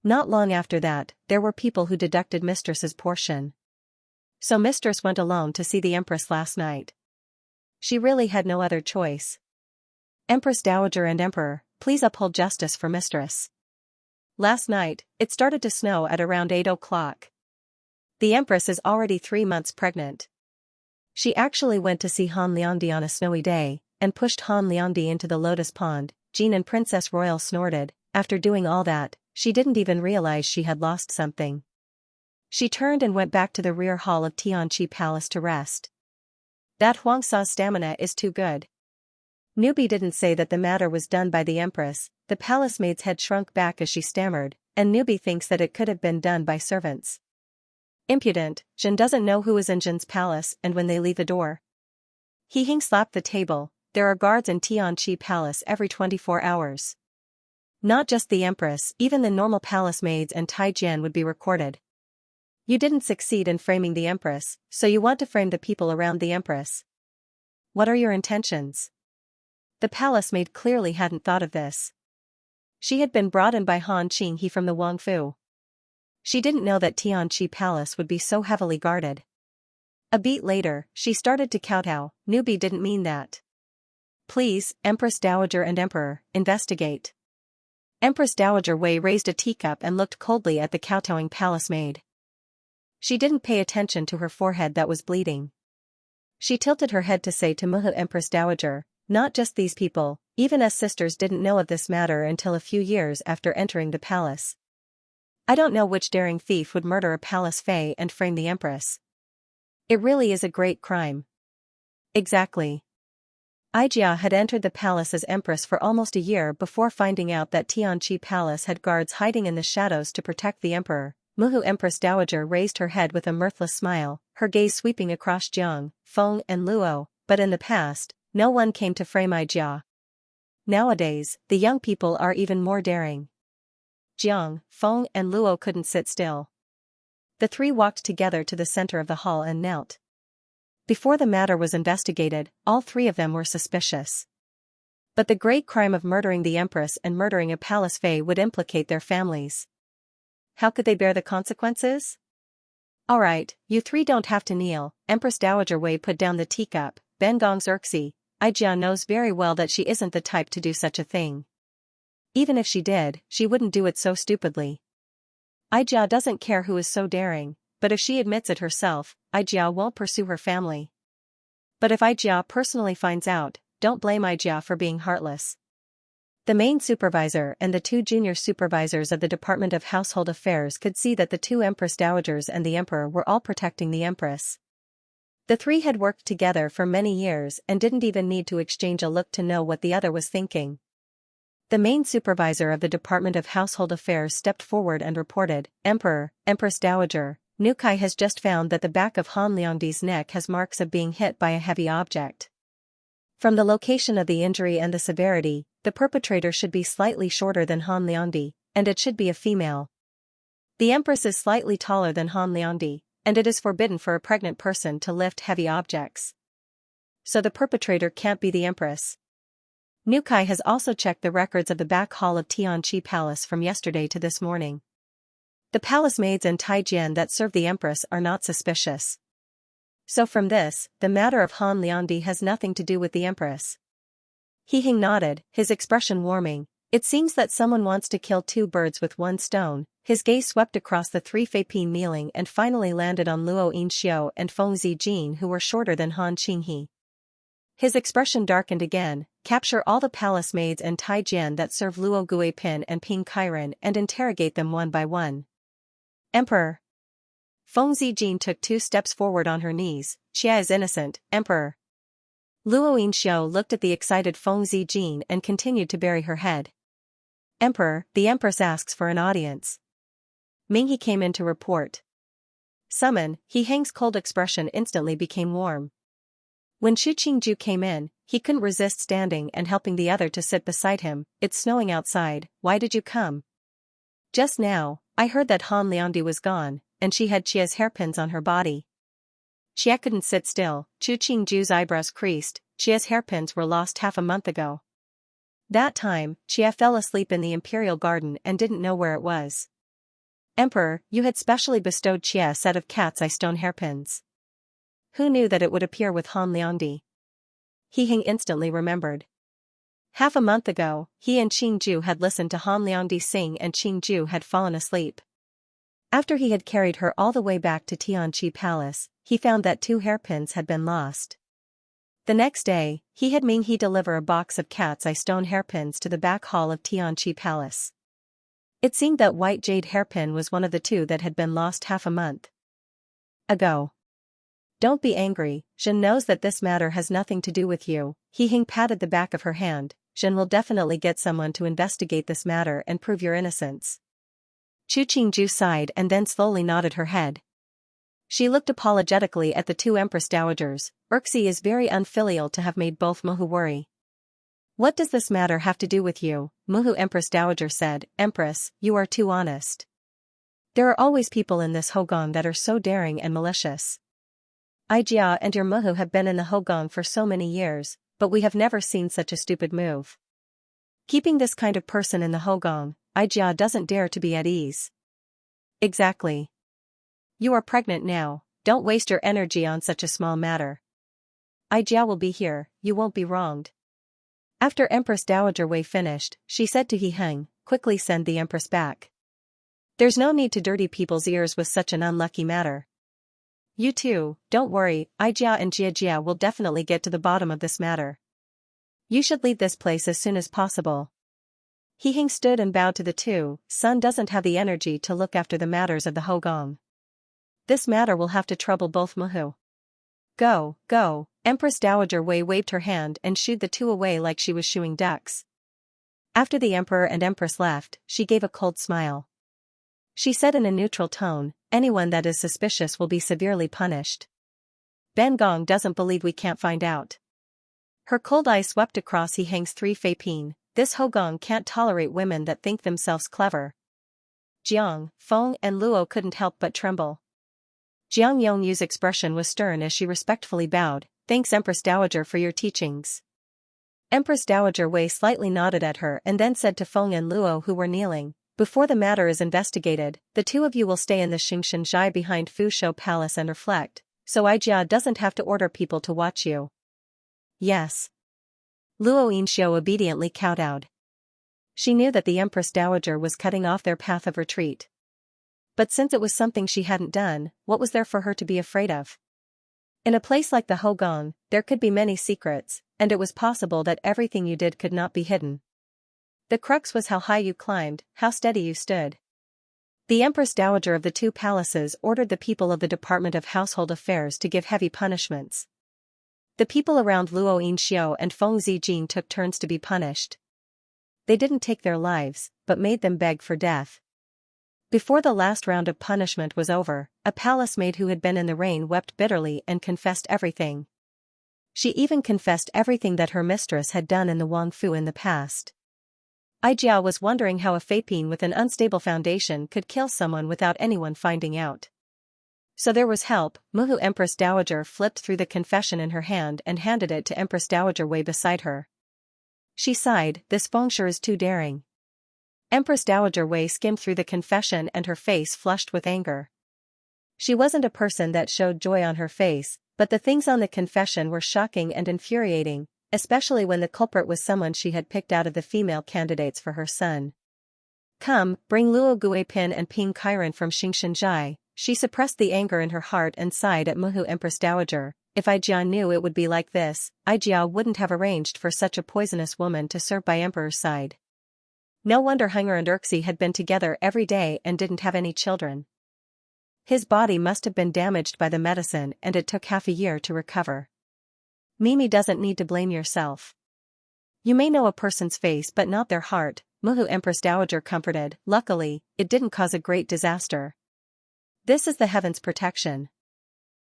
Not long after that, there were people who deducted Mistress's portion. So Mistress went alone to see the Empress last night. She really had no other choice. Empress Dowager and Emperor, please uphold justice for Mistress. Last night, it started to snow at around 8 o'clock. The Empress is already 3 months pregnant. She actually went to see Han Liangdi on a snowy day, and pushed Han Liangdi into the lotus pond. Jean and Princess Royal snorted. After doing all that, she didn't even realize she had lost something. She turned and went back to the rear hall of Tianqi Palace to rest. That Huangsa's stamina is too good. Newbie didn't say that the matter was done by the Empress. The palace maid's head shrunk back as she stammered, and Newbie thinks that it could have been done by servants. Impudent, Jin doesn't know who is in Jin's palace and when they leave a door. He slapped the table. There are guards in Tianqi Palace every 24 hours. Not just the Empress, even the normal palace maids and Taijian would be recorded. You didn't succeed in framing the Empress, so you want to frame the people around the Empress. What are your intentions? The palace maid clearly hadn't thought of this. She had been brought in by Han Qinghe from the Wangfu. She didn't know that Tianqi Palace would be so heavily guarded. A beat later, she started to kowtow. Newbie didn't mean that. Please, Empress Dowager and Emperor, investigate. Empress Dowager Wei raised a teacup and looked coldly at the kowtowing palace maid. She didn't pay attention to her forehead that was bleeding. She tilted her head to say to Muhu, Empress Dowager, not just these people, even us sisters didn't know of this matter until a few years after entering the palace. I don't know which daring thief would murder a palace fae and frame the Empress. It really is a great crime. Exactly. Jia had entered the palace as Empress for almost a year before finding out that Tianqi Palace had guards hiding in the shadows to protect the Emperor. Muhu Empress Dowager raised her head with a mirthless smile, her gaze sweeping across Jiang, Feng and Luo, but in the past, no one came to frame Jia. Nowadays, the young people are even more daring. Jiang, Feng and Luo couldn't sit still. The three walked together to the center of the hall and knelt. Before the matter was investigated, all three of them were suspicious. But the great crime of murdering the Empress and murdering a palace fae would implicate their families. How could they bear the consequences? Alright, you three don't have to kneel. Empress Dowager Wei put down the teacup. Bengong's Erxie, Jia knows very well that she isn't the type to do such a thing. Even if she did, she wouldn't do it so stupidly. Jia doesn't care who is so daring, but if she admits it herself, Jia won't pursue her family. But if Jia personally finds out, don't blame Jia for being heartless. The main supervisor and the 2 junior supervisors of the Department of Household Affairs could see that the 2 Empress Dowagers and the Emperor were all protecting the Empress. The 3 had worked together for many years and didn't even need to exchange a look to know what the other was thinking. The main supervisor of the Department of Household Affairs stepped forward and reported, Emperor, Empress Dowager, Nukai has just found that the back of Han Liangdi's neck has marks of being hit by a heavy object. From the location of the injury and the severity, the perpetrator should be slightly shorter than Han Liangdi, and it should be a female. The Empress is slightly taller than Han Liangdi, and it is forbidden for a pregnant person to lift heavy objects. So the perpetrator can't be the Empress. Nukai has also checked the records of the back hall of Tianqi Palace from yesterday to this morning. The palace maids and Taijian that serve the Empress are not suspicious. So from this, the matter of Han Liangdi has nothing to do with the Empress. He nodded, his expression warming. It seems that someone wants to kill 2 birds with 1 stone. His gaze swept across the 3 Feipin kneeling and finally landed on Luo Yinxiu and Feng Zijin, who were shorter than Han Qinghe. His expression darkened again. Capture all the palace maids and Taijian that serve Luo Guipin and Ping Kairan and interrogate them one by one. Emperor. Feng Zijin took 2 steps forward on her knees. Xia is innocent, Emperor. Luo Yinxiu looked at the excited Feng Zijin and continued to bury her head. Emperor, the Empress asks for an audience. Minghe came in to report. Summon, He Hang's cold expression instantly became warm. When Xu Qingju came in, he couldn't resist standing and helping the other to sit beside him. It's snowing outside, why did you come? Just now, I heard that Han Liandi was gone, and she had Xia's hairpins on her body. Xia couldn't sit still. Xu Qingju's eyebrows creased. Xia's hairpins were lost half a month ago. That time, Xia fell asleep in the Imperial Garden and didn't know where it was. Emperor, you had specially bestowed Xia a set of cat's eye stone hairpins. Who knew that it would appear with Han Liandi? He Hang instantly remembered. Half a month ago, he and Qingju had listened to Han Liandi sing and Qingju had fallen asleep. After he had carried her all the way back to Tianqi Palace, he found that 2 hairpins had been lost. The next day, he had Minghe deliver a box of cat's eye stone hairpins to the back hall of Tianqi Palace. It seemed that white jade hairpin was one of the 2 that had been lost half a month ago. Don't be angry, Zhen knows that this matter has nothing to do with you. He Hang patted the back of her hand. Zhen will definitely get someone to investigate this matter and prove your innocence. Xu Qingju sighed and then slowly nodded her head. She looked apologetically at the 2 Empress Dowagers. Urxi is very unfilial to have made both Muhu worry. What does this matter have to do with you? Muhu Empress Dowager said. Empress, you are too honest. There are always people in this Hogong that are so daring and malicious. Ijia and your Muhu have been in the Hogong for so many years, but we have never seen such a stupid move. Keeping this kind of person in the Hogong, Ijia doesn't dare to be at ease. Exactly. You are pregnant now, don't waste your energy on such a small matter. Ijia will be here, you won't be wronged. After Empress Dowager Wei finished, she said to He Hang, quickly send the Empress back. There's no need to dirty people's ears with such an unlucky matter. You too, don't worry, Ijia and Jia will definitely get to the bottom of this matter. You should leave this place as soon as possible. He Hang stood and bowed to the 2. Son doesn't have the energy to look after the matters of the Hogong. This matter will have to trouble both Muhu. Go, go, Empress Dowager Wei waved her hand and shooed the 2 away like she was shooing ducks. After the Emperor and Empress left, she gave a cold smile. She said in a neutral tone, anyone that is suspicious will be severely punished. Ben Gong doesn't believe we can't find out. Her cold eye swept across He Hang's 3 Fei Pin. This Hogong can't tolerate women that think themselves clever. Jiang, Feng and Luo couldn't help but tremble. Jiang Yongyu's expression was stern as she respectfully bowed. Thanks Empress Dowager for your teachings. Empress Dowager Wei slightly nodded at her and then said to Feng and Luo who were kneeling, before the matter is investigated, the 2 of you will stay in the Xianxia behind Fuzhou Palace and reflect, so Ijia doesn't have to order people to watch you. Yes. Luo Yinxiu obediently kowtowed. She knew that the Empress Dowager was cutting off their path of retreat. But since it was something she hadn't done, what was there for her to be afraid of? In a place like the Hogong, there could be many secrets, and it was possible that everything you did could not be hidden. The crux was how high you climbed, how steady you stood. The Empress Dowager of the 2 palaces ordered the people of the Department of Household Affairs to give heavy punishments. The people around Luo Yinxiu and Feng Zijin took turns to be punished. They didn't take their lives, but made them beg for death. Before the last round of punishment was over, a palace maid who had been in the rain wept bitterly and confessed everything. She even confessed everything that her mistress had done in the Wangfu in the past. Ijia was wondering how a Feipin with an unstable foundation could kill someone without anyone finding out. So there was help. Muhu Empress Dowager flipped through the confession in her hand and handed it to Empress Dowager Wei beside her. She sighed, this Fengsher is too daring. Empress Dowager Wei skimmed through the confession and her face flushed with anger. She wasn't a person that showed joy on her face, but the things on the confession were shocking and infuriating, especially when the culprit was someone she had picked out of the female candidates for her son. Come, bring Luo Guipin and Ping Kairan from Xianxia. She suppressed the anger in her heart and sighed at Muhu Empress Dowager. If Ijia knew it would be like this, Ijia wouldn't have arranged for such a poisonous woman to serve by Emperor's side. No wonder Hunger and Urxi had been together every day and didn't have any children. His body must have been damaged by the medicine and it took half a year to recover. Mimi doesn't need to blame yourself. You may know a person's face but not their heart, Muhu Empress Dowager comforted. Luckily, it didn't cause a great disaster. This is the heaven's protection.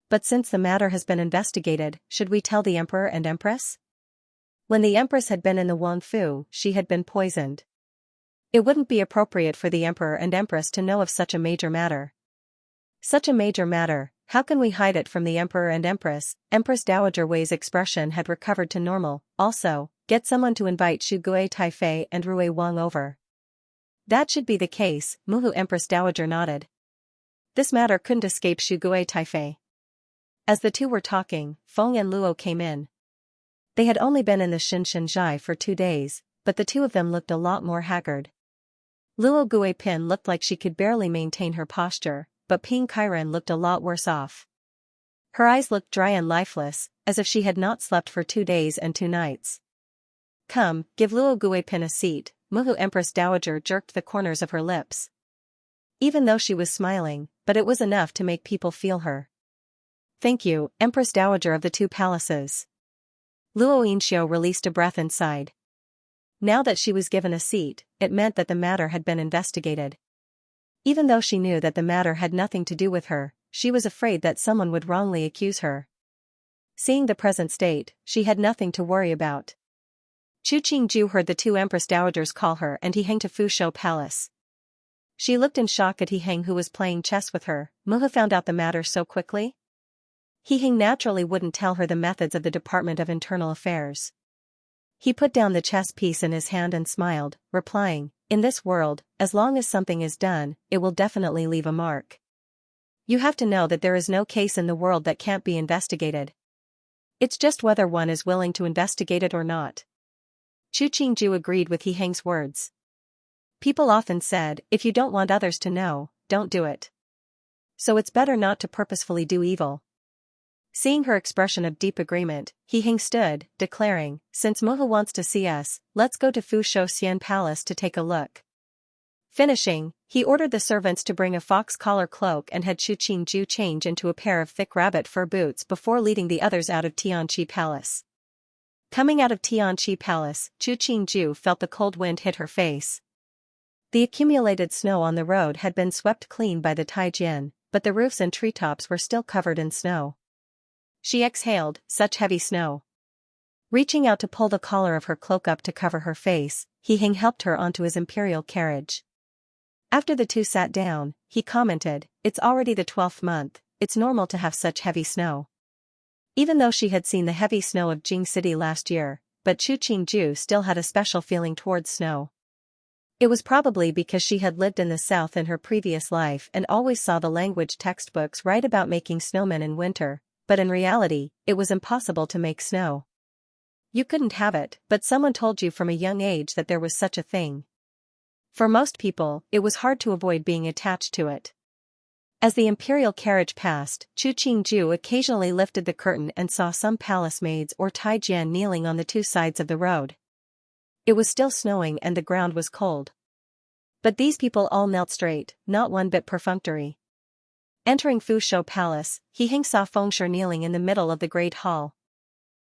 But since the matter has been investigated, should we tell the Emperor and Empress? When the Empress had been in the Wangfu, she had been poisoned. It wouldn't be appropriate for the Emperor and Empress to know of such a major matter. Such a major matter, how can we hide it from the Emperor and Empress? Empress Dowager Wei's expression had recovered to normal. Also, get someone to invite Xu Gui Taifei and Rui Wang over. That should be the case, Muhu Empress Dowager nodded. This matter couldn't escape Xu Gui Taifei. As the two were talking, Feng and Luo came in. They had only been in the Xianxia for 2 days, but the two of them looked a lot more haggard. Luo Guipin looked like she could barely maintain her posture, but Ping Kairan looked a lot worse off. Her eyes looked dry and lifeless, as if she had not slept for 2 days and 2 nights. Come, give Luo Guipin a seat, Muhu Empress Dowager jerked the corners of her lips. Even though she was smiling, but it was enough to make people feel her. Thank you, Empress Dowager of the 2 palaces. Luo Yinxiu released a breath and sighed. Now that she was given a seat, it meant that the matter had been investigated. Even though she knew that the matter had nothing to do with her, she was afraid that someone would wrongly accuse her. Seeing the present state, she had nothing to worry about. Chu Qingju heard the 2 Empress Dowagers call her and He Heng to Fuzhou Palace. She looked in shock at He Heng who was playing chess with her. Muhu found out the matter so quickly? He Heng naturally wouldn't tell her the methods of the Department of Internal Affairs. He put down the chess piece in his hand and smiled, replying, in this world, as long as something is done, it will definitely leave a mark. You have to know that there is no case in the world that can't be investigated. It's just whether one is willing to investigate it or not. Chu Qingju agreed with He Heng's words. People often said, if you don't want others to know, don't do it. So it's better not to purposefully do evil. Seeing her expression of deep agreement, He Heng stood, declaring, since Muhu wants to see us, let's go to Fuzhou Xian Palace to take a look. Finishing, he ordered the servants to bring a fox collar cloak and had Chu Qingju change into a pair of thick rabbit fur boots before leading the others out of Tianqi Palace. Coming out of Tianqi Palace, Chu Qingju felt the cold wind hit her face. The accumulated snow on the road had been swept clean by the Taijian, but the roofs and treetops were still covered in snow. She exhaled, such heavy snow. Reaching out to pull the collar of her cloak up to cover her face, He Heng helped her onto his imperial carriage. After the two sat down, he commented, it's already the 12th month, it's normal to have such heavy snow. Even though she had seen the heavy snow of Jing City last year, but Chu Qingju still had a special feeling towards snow. It was probably because she had lived in the south in her previous life and always saw the language textbooks write about making snowmen in winter, but in reality, it was impossible to make snow. You couldn't have it, but someone told you from a young age that there was such a thing. For most people, it was hard to avoid being attached to it. As the imperial carriage passed, Chu Qingju occasionally lifted the curtain and saw some palace maids or Taijian kneeling on the 2 sides of the road. It was still snowing and the ground was cold. But these people all knelt straight, not one bit perfunctory. Entering Fuzhou Palace, He Heng saw Fengshe kneeling in the middle of the great hall.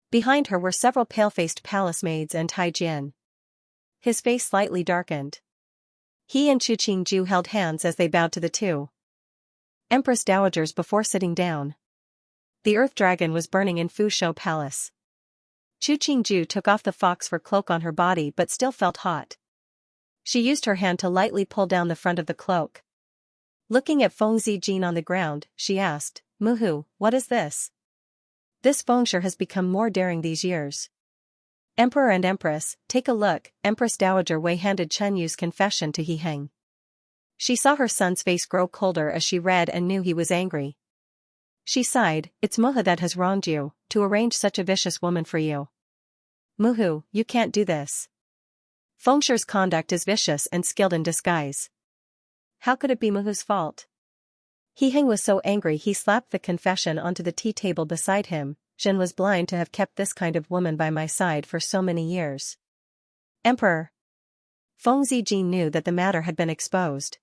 Behind her were several pale-faced palace maids and Taijian. His face slightly darkened. He and Chu Qingju held hands as they bowed to the 2 Empress Dowagers before sitting down. The earth dragon was burning in Fuzhou Palace. Chu Qingju took off the fox fur cloak on her body but still felt hot. She used her hand to lightly pull down the front of the cloak. Looking at Feng Zijin on the ground, she asked, Muhu, what is this? This Fengshe has become more daring these years. Emperor and Empress, take a look, Empress Dowager Wei handed Chen Yu's confession to He Heng. She saw her son's face grow colder as she read and knew he was angry. She sighed, it's Muhu that has wronged you, to arrange such a vicious woman for you. Muhu, you can't do this. Fengshe's conduct is vicious and skilled in disguise. How could it be Muhu's fault? He Heng was so angry he slapped the confession onto the tea table beside him. Zhen was blind to have kept this kind of woman by my side for so many years. Emperor. Feng Zijin knew that the matter had been exposed.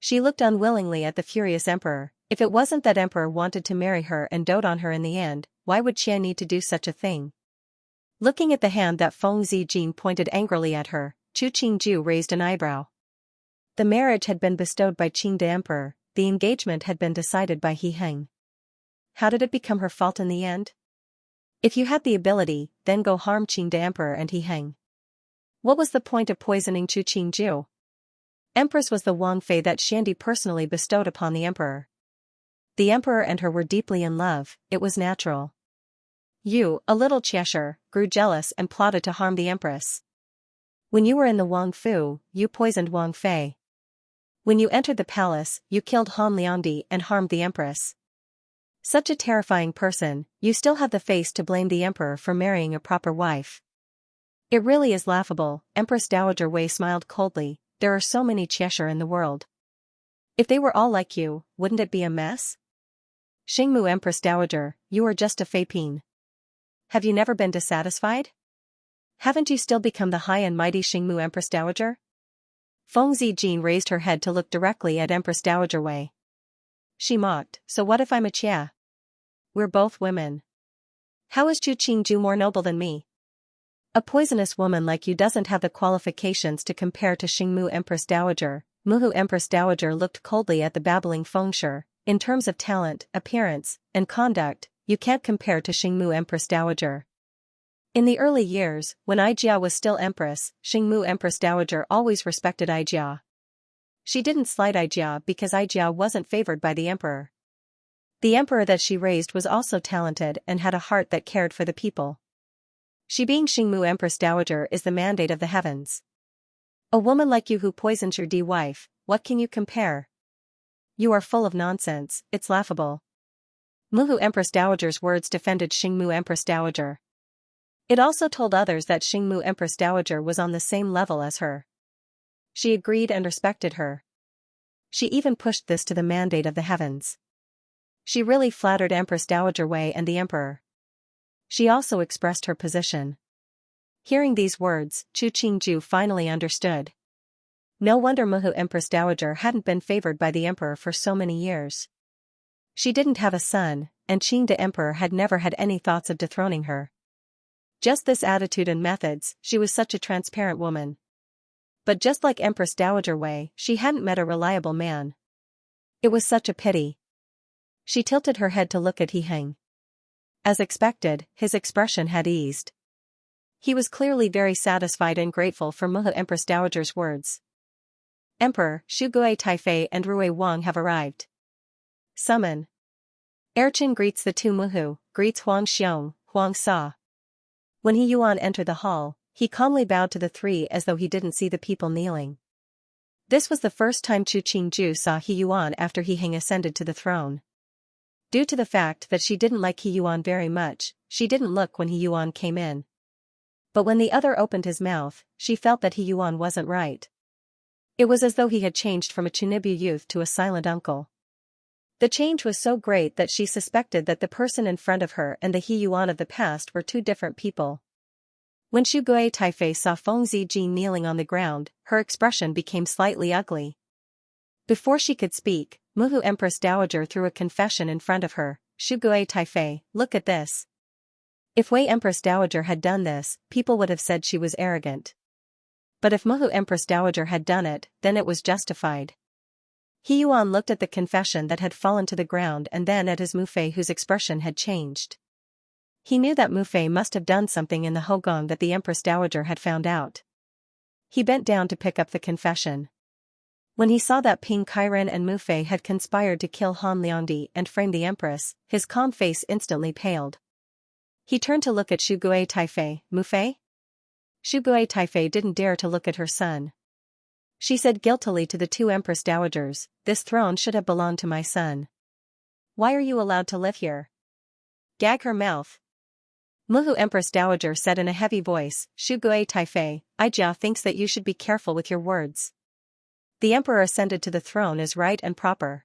She looked unwillingly at the furious emperor. If it wasn't that emperor wanted to marry her and dote on her in the end, why would Xia need to do such a thing? Looking at the hand that Feng Zijin pointed angrily at her, Chu Qingju raised an eyebrow. The marriage had been bestowed by Qing the emperor, the engagement had been decided by He Heng. How did it become her fault in the end? If you had the ability, then go harm Qing the emperor and He Heng. What was the point of poisoning Chu Qingju? Empress was the Wang Fei that Xiandi personally bestowed upon the emperor. The emperor and her were deeply in love, it was natural. You, a little Cheshire, grew jealous and plotted to harm the empress. When you were in the Wang Fu, you poisoned Wang Fei. When you entered the palace, you killed Han Liangdi and harmed the empress. Such a terrifying person, you still have the face to blame the emperor for marrying a proper wife. It really is laughable. Empress Dowager Wei smiled coldly. There are so many Cheshire in the world. If they were all like you, wouldn't it be a mess? Xingmu Empress Dowager, you are just a Fei Pin. Have you never been dissatisfied? Haven't you still become the high and mighty Xingmu Empress Dowager? Feng Zijin raised her head to look directly at Empress Dowager Wei. She mocked, so what if I'm a Chia? We're both women. How is Chu Qingju more noble than me? A poisonous woman like you doesn't have the qualifications to compare to Xingmu Empress Dowager. Muhu Empress Dowager looked coldly at the babbling Fengshe. In terms of talent, appearance, and conduct, you can't compare to Xingmu Empress Dowager. In the early years, when Aijia was still empress, Xingmu Empress Dowager always respected Aijia. She didn't slight Aijia because Aijia wasn't favored by the emperor. The emperor that she raised was also talented and had a heart that cared for the people. She being Xingmu Empress Dowager is the mandate of the heavens. A woman like you who poisons your wife, what can you compare? You are full of nonsense, it's laughable. Muhu Empress Dowager's words defended Xingmu Empress Dowager. It also told others that Xingmu Empress Dowager was on the same level as her. She agreed and respected her. She even pushed this to the mandate of the heavens. She really flattered Empress Dowager Wei and the emperor. She also expressed her position. Hearing these words, Chu Qingju finally understood. No wonder Muhu Empress Dowager hadn't been favored by the emperor for so many years. She didn't have a son, and Qing the emperor had never had any thoughts of dethroning her. Just this attitude and methods, she was such a transparent woman. But just like Empress Dowager Wei, she hadn't met a reliable man. It was such a pity. She tilted her head to look at He Heng. As expected, his expression had eased. He was clearly very satisfied and grateful for Muhu Empress Dowager's words. Emperor, Shugue Taifei and Rui Wang have arrived. Summon. Erchin greets the two Muhu, greets Huang Xiong, Huang Sa. When He Yuan entered the hall, he calmly bowed to the three as though he didn't see the people kneeling. This was the first time Chu Qingju saw He Yuan after He Heng ascended to the throne. Due to the fact that she didn't like He Yuan very much, she didn't look when He Yuan came in. But when the other opened his mouth, she felt that He Yuan wasn't right. It was as though he had changed from a Chunibu youth to a silent uncle. The change was so great that she suspected that the person in front of her and the He Yuan of the past were two different people. When Shugue Taifei saw Feng Zijin kneeling on the ground, her expression became slightly ugly. Before she could speak, Muhu Empress Dowager threw a confession in front of her. Shugue Taifei, look at this. If Wei Empress Dowager had done this, people would have said she was arrogant. But if Muhu Empress Dowager had done it, then it was justified. He Yuan looked at the confession that had fallen to the ground and then at his Mufei whose expression had changed. He knew that Mufei must have done something in the Hogong that the Empress Dowager had found out. He bent down to pick up the confession. When he saw that Ping Kairen and Mufei had conspired to kill Han Liangdi and frame the Empress, his calm face instantly paled. He turned to look at Shugue Taifei. Mufei? Shugue Taifei didn't dare to look at her son. She said guiltily to the two Empress Dowagers, this throne should have belonged to my son. Why are you allowed to live here? Gag her mouth. Muhu Empress Dowager said in a heavy voice, Shugue Taifei, Aijia thinks that you should be careful with your words. The emperor ascended to the throne is right and proper.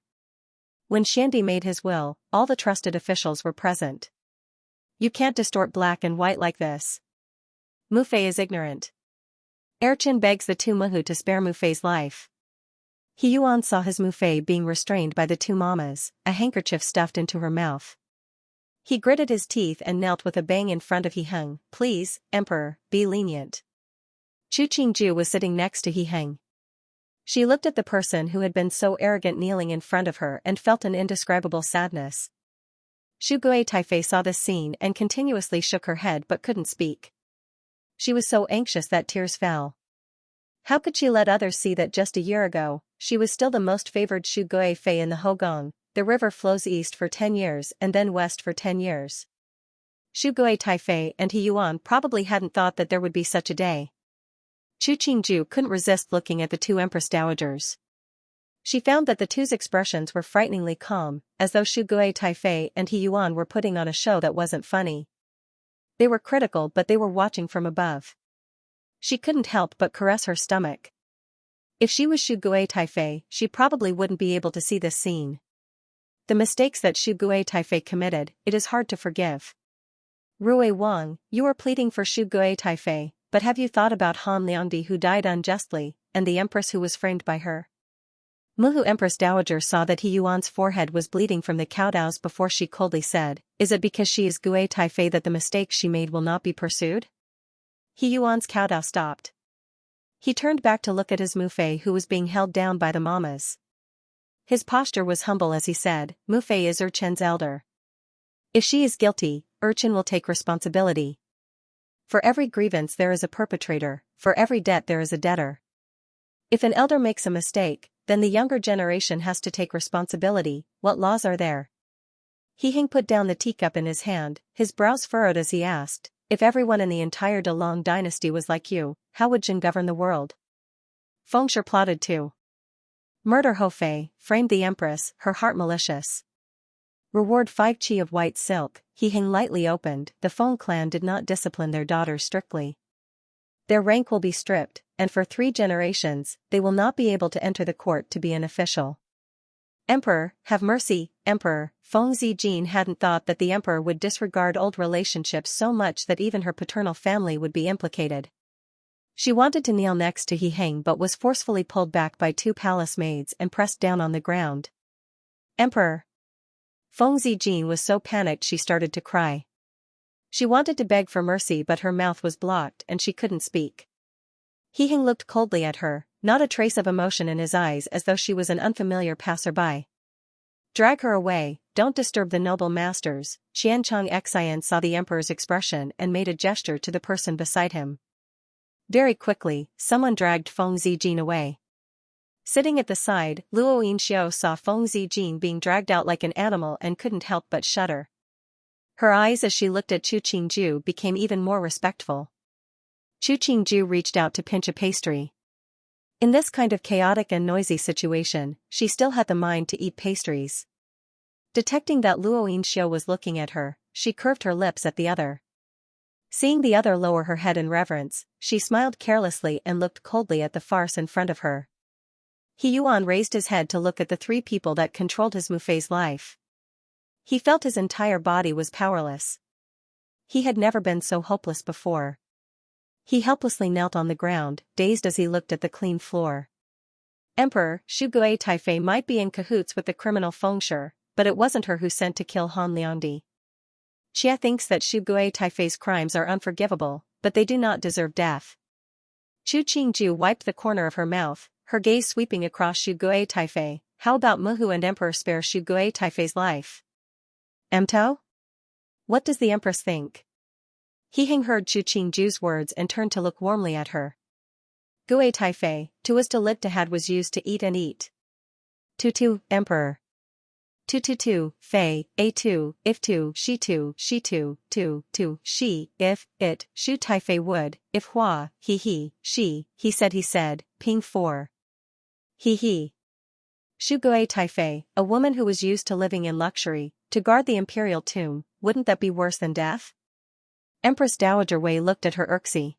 When Xiandi made his will, all the trusted officials were present. You can't distort black and white like this. Mufei is ignorant. Erchin begs the two Muhu to spare Mufei's life. He Yuan saw his Mufei being restrained by the two mamas, a handkerchief stuffed into her mouth. He gritted his teeth and knelt with a bang in front of He Heng. Please, Emperor, be lenient. Chu Qingju was sitting next to He Heng. She looked at the person who had been so arrogant kneeling in front of her and felt an indescribable sadness. Shu Gui Taifei saw this scene and continuously shook her head but couldn't speak. She was so anxious that tears fell. How could she let others see that just a year ago, she was still the most favored Shu Gui Fei in the Hogong? The river flows east for 10 years and then west for 10 years. Shu Gui Taifei and He Yuan probably hadn't thought that there would be such a day. Chu Qingju couldn't resist looking at the two empress dowagers. She found that the two's expressions were frighteningly calm, as though Shu Gui Taifei and He Yuan were putting on a show that wasn't funny. They were critical but they were watching from above. She couldn't help but caress her stomach. If she was Shu Gui Taifei, she probably wouldn't be able to see this scene. The mistakes that Shu Gui Taifei committed, it is hard to forgive. Rui Wang, you are pleading for Shu Gui Taifei, but have you thought about Han Liangdi who died unjustly, and the empress who was framed by her? Muhu Empress Dowager saw that He Yuan's forehead was bleeding from the kowtows before she coldly said, is it because she is Gui Taifei that the mistakes she made will not be pursued? He Yuan's kowtow stopped. He turned back to look at his Mufei who was being held down by the mamas. His posture was humble as he said, Mufei is Urchen's elder. If she is guilty, Urchen will take responsibility. For every grievance there is a perpetrator, for every debt there is a debtor. If an elder makes a mistake, then the younger generation has to take responsibility. What laws are there? He Heng put down the teacup in his hand, his brows furrowed as he asked, if everyone in the entire De Long dynasty was like you, how would Jin govern the world? Fengshe plotted to murder Hofei, framed the empress, her heart malicious. Reward 5 chi of white silk. He Heng lightly opened, the Feng clan did not discipline their daughters strictly. Their rank will be stripped, and for 3 generations, they will not be able to enter the court to be an official. Emperor, have mercy, Emperor. Feng Zijin hadn't thought that the emperor would disregard old relationships so much that even her paternal family would be implicated. She wanted to kneel next to He Heng but was forcefully pulled back by 2 palace maids and pressed down on the ground. Emperor. Feng Zijin was so panicked she started to cry. She wanted to beg for mercy but her mouth was blocked and she couldn't speak. He Heng looked coldly at her, not a trace of emotion in his eyes as though she was an unfamiliar passerby. Drag her away, don't disturb the noble masters. Xianchang Xian saw the emperor's expression and made a gesture to the person beside him. Very quickly, someone dragged Feng Zijin away. Sitting at the side, Luo Yinxiu saw Feng Zijin being dragged out like an animal and couldn't help but shudder. Her eyes as she looked at Chu Qingju became even more respectful. Chu Qingju reached out to pinch a pastry. In this kind of chaotic and noisy situation, she still had the mind to eat pastries. Detecting that Luo Yinxiu was looking at her, she curved her lips at the other. Seeing the other lower her head in reverence, she smiled carelessly and looked coldly at the farce in front of her. He Yuan raised his head to look at the 3 people that controlled his Mufei's life. He felt his entire body was powerless. He had never been so hopeless before. He helplessly knelt on the ground, dazed as he looked at the clean floor. Emperor, Shu Gui Taifei might be in cahoots with the criminal Fengshe, but it wasn't her who sent to kill Han Liangdi. Xia thinks that Shu Gui Taifei's crimes are unforgivable, but they do not deserve death. Chu Qingju wiped the corner of her mouth, her gaze sweeping across Shu Gui Taifei. How about Muhu and Emperor spare Shu Gui Taifei's life? Emto? What does the Empress think? He Heng heard Chu Qingju's words and turned to look warmly at her. Gui Taifei, tu was to live to had was used to eat and eat. Tu, Emperor. Tu, Fei, a tu, if tu, she tu, she, if, it, Shu Taifei would, if hua, he, she, he said, ping 4. He. Shu Gui Taifei, a woman who was used to living in luxury, to guard the imperial tomb, wouldn't that be worse than death? Empress Dowager Wei looked at her Urxi.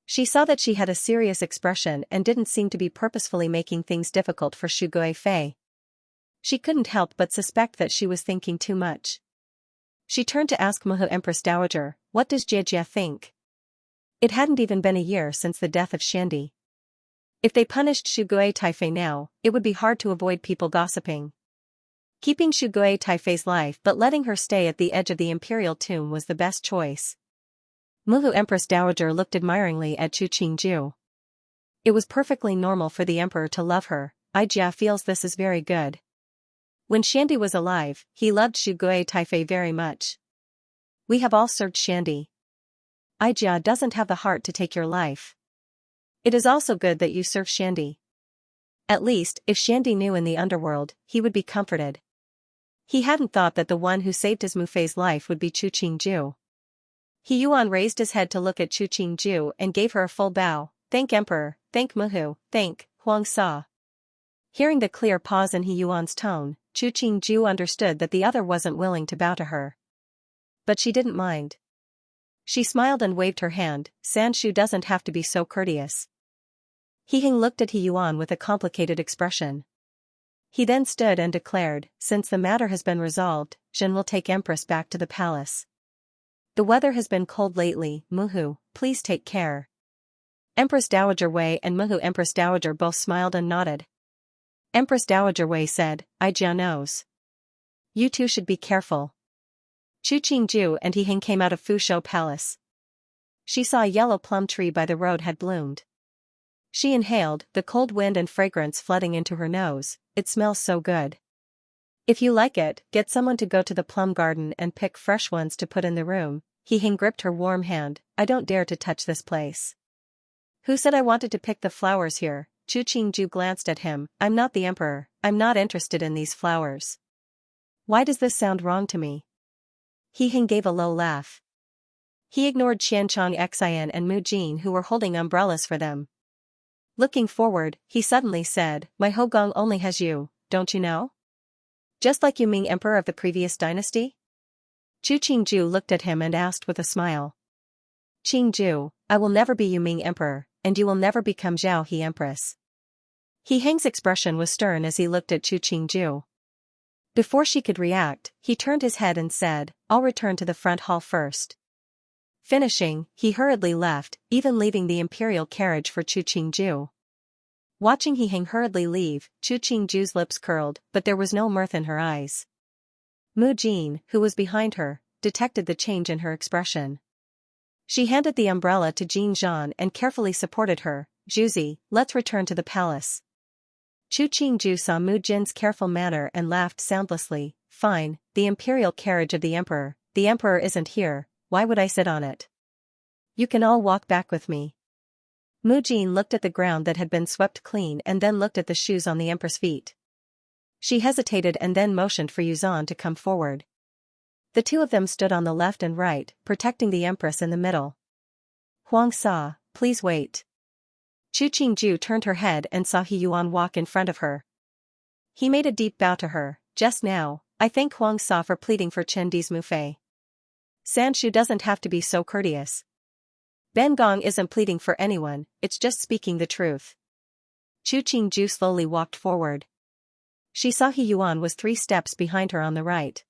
She saw that she had a serious expression and didn't seem to be purposefully making things difficult for Shu Gui Fei. She couldn't help but suspect that she was thinking too much. She turned to ask Muhu Empress Dowager, what does Jie think? It hadn't even been a year since the death of Xiandi. If they punished Shugue Taifei now, it would be hard to avoid people gossiping. Keeping Shugue Taifei's life but letting her stay at the edge of the imperial tomb was the best choice. Muhu Empress Dowager looked admiringly at Chu Qingju. It was perfectly normal for the emperor to love her. Aijia feels this is very good. When Shandi was alive, he loved Shugue Taifei very much. We have all served Shandi. Aijia doesn't have the heart to take your life. It is also good that you serve Shandi. At least, if Shandi knew in the underworld, he would be comforted. He hadn't thought that the one who saved his Mufei's life would be Chu Qingju. He Yuan raised his head to look at Chu Qingju and gave her a full bow. Thank Emperor, thank Muhu, thank Huang Sa. Hearing the clear pause in He Yuan's tone, Chu Qingju understood that the other wasn't willing to bow to her. But she didn't mind. She smiled and waved her hand. Sanshu doesn't have to be so courteous. He Hing looked at He Yuan with a complicated expression. He then stood and declared, since the matter has been resolved, Jin will take Empress back to the palace. The weather has been cold lately, Muhu, please take care. Empress Dowager Wei and Muhu Empress Dowager both smiled and nodded. Empress Dowager Wei said, Aijia knows. You two should be careful. Chu Qingju and He Hing came out of Fushou Palace. She saw a yellow plum tree by the road had bloomed. She inhaled, the cold wind and fragrance flooding into her nose. It smells so good. If you like it, get someone to go to the plum garden and pick fresh ones to put in the room. He Hing gripped her warm hand. I don't dare to touch this place. Who said I wanted to pick the flowers here? Chu Qingju glanced at him. I'm not the emperor. I'm not interested in these flowers. Why does this sound wrong to me? He Hing gave a low laugh. He ignored Qianchong Xian and Mu Jin who were holding umbrellas for them. Looking forward, he suddenly said, my Hogong only has you, don't you know? Just like you Ming Emperor of the previous dynasty? Chu Qingju looked at him and asked with a smile. Qingju, I will never be Yu Ming Emperor, and you will never become Zhao He Empress. He Hing's expression was stern as he looked at Chu Qingju. Before she could react, he turned his head and said, I'll return to the front hall first. Finishing, he hurriedly left, even leaving the imperial carriage for Chu Qingju. Watching He Hing hurriedly leave, Chu Qingju's lips curled, but there was no mirth in her eyes. Mu Jin, who was behind her, detected the change in her expression. She handed the umbrella to Jin Zhan and carefully supported her. Juzi, let's return to the palace. Chu Qingju saw Mu Jin's careful manner and laughed soundlessly. Fine, the imperial carriage of the emperor. The emperor isn't here, why would I sit on it? You can all walk back with me. Mu Jin looked at the ground that had been swept clean and then looked at the shoes on the empress' feet. She hesitated and then motioned for Yuzhan to come forward. The two of them stood on the left and right, protecting the empress in the middle. Huang Sa, please wait. Chu Qingju turned her head and saw He Yuan walk in front of her. He made a deep bow to her. Just now, I thank Huang Sa for pleading for Chendi's Mufei. Sanshu doesn't have to be so courteous. Ben Gong isn't pleading for anyone, it's just speaking the truth. Chu Qingju slowly walked forward. She saw He Yuan was 3 steps behind her on the right.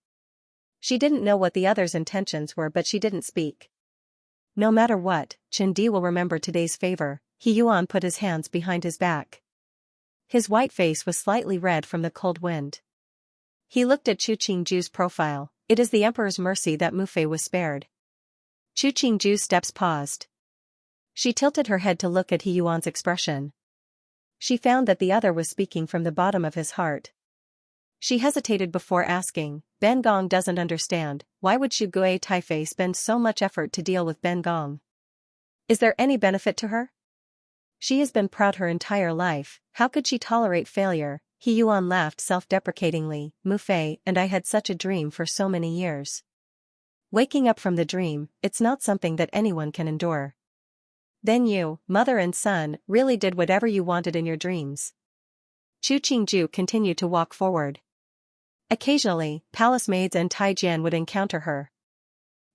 She didn't know what the other's intentions were but she didn't speak. No matter what, Chendi will remember today's favor. He Yuan put his hands behind his back. His white face was slightly red from the cold wind. He looked at Chu Qingju's profile. It is the emperor's mercy that Mufei was spared. Chu Qingju's steps paused. She tilted her head to look at He Yuan's expression. She found that the other was speaking from the bottom of his heart. She hesitated before asking, Ben Gong doesn't understand, why would Shugue Taifei spend so much effort to deal with Ben Gong? Is there any benefit to her? She has been proud her entire life, how could she tolerate failure? He Yuan laughed self-deprecatingly. Mufei and I had such a dream for so many years. Waking up from the dream, it's not something that anyone can endure. Then you, mother and son, really did whatever you wanted in your dreams. Chu Qingju continued to walk forward. Occasionally, palace maids and Taijian would encounter her.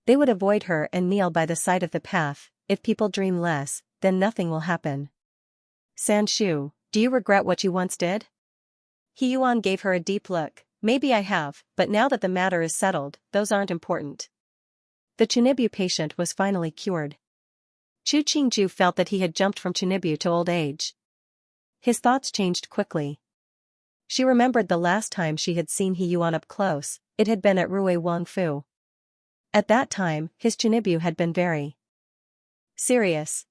They would avoid her and kneel by the side of the path. If people dream less, then nothing will happen. Sanshu, do you regret what you once did? He Yuan gave her a deep look. Maybe I have, but now that the matter is settled, those aren't important. The Chunibu patient was finally cured. Chu Qingju felt that he had jumped from Chunibu to old age. His thoughts changed quickly. She remembered the last time she had seen He Yuan up close, it had been at Rui Wangfu. At that time, his Chunibu had been very serious.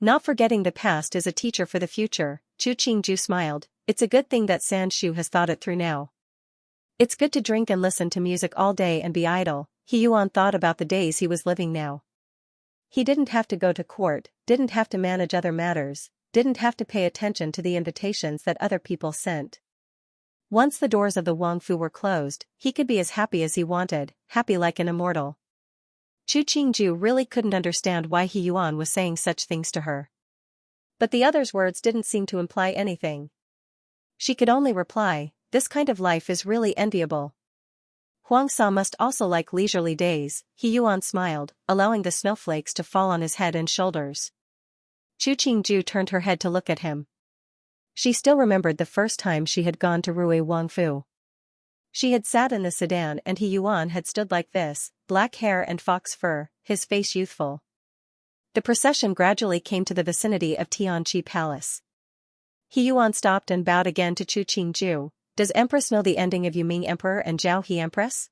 Not forgetting the past is a teacher for the future, Chu Qingju smiled. It's a good thing that Sanshu has thought it through now. It's good to drink and listen to music all day and be idle. He Yuan thought about the days he was living now. He didn't have to go to court, didn't have to manage other matters, didn't have to pay attention to the invitations that other people sent. Once the doors of the Wangfu were closed, he could be as happy as he wanted, happy like an immortal. Chu Qingju really couldn't understand why He Yuan was saying such things to her. But the other's words didn't seem to imply anything. She could only reply, this kind of life is really enviable. Huangsa must also like leisurely days, He Yuan smiled, allowing the snowflakes to fall on his head and shoulders. Chu Qingju turned her head to look at him. She still remembered the first time she had gone to Rui Wangfu. She had sat in the sedan and He Yuan had stood like this, black hair and fox fur, his face youthful. The procession gradually came to the vicinity of Tianqi Palace. He Yuan stopped and bowed again to Chu Qingju. Does Empress know the ending of Yuming Emperor and Zhao He Empress?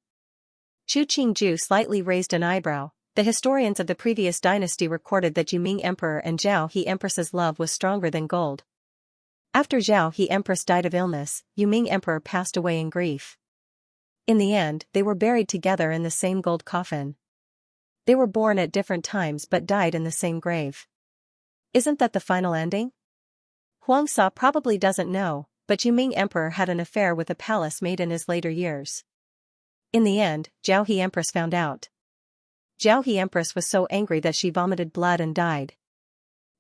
Chu Qingju slightly raised an eyebrow. The historians of the previous dynasty recorded that Yuming Emperor and Zhao He Empress's love was stronger than gold. After Zhao He Empress died of illness, Yuming Emperor passed away in grief. In the end, they were buried together in the same gold coffin. They were born at different times but died in the same grave. Isn't that the final ending? Huangsa probably doesn't know, but Yuming Emperor had an affair with a palace maid in his later years. In the end, Zhao He Empress found out. Zhao He Empress was so angry that she vomited blood and died.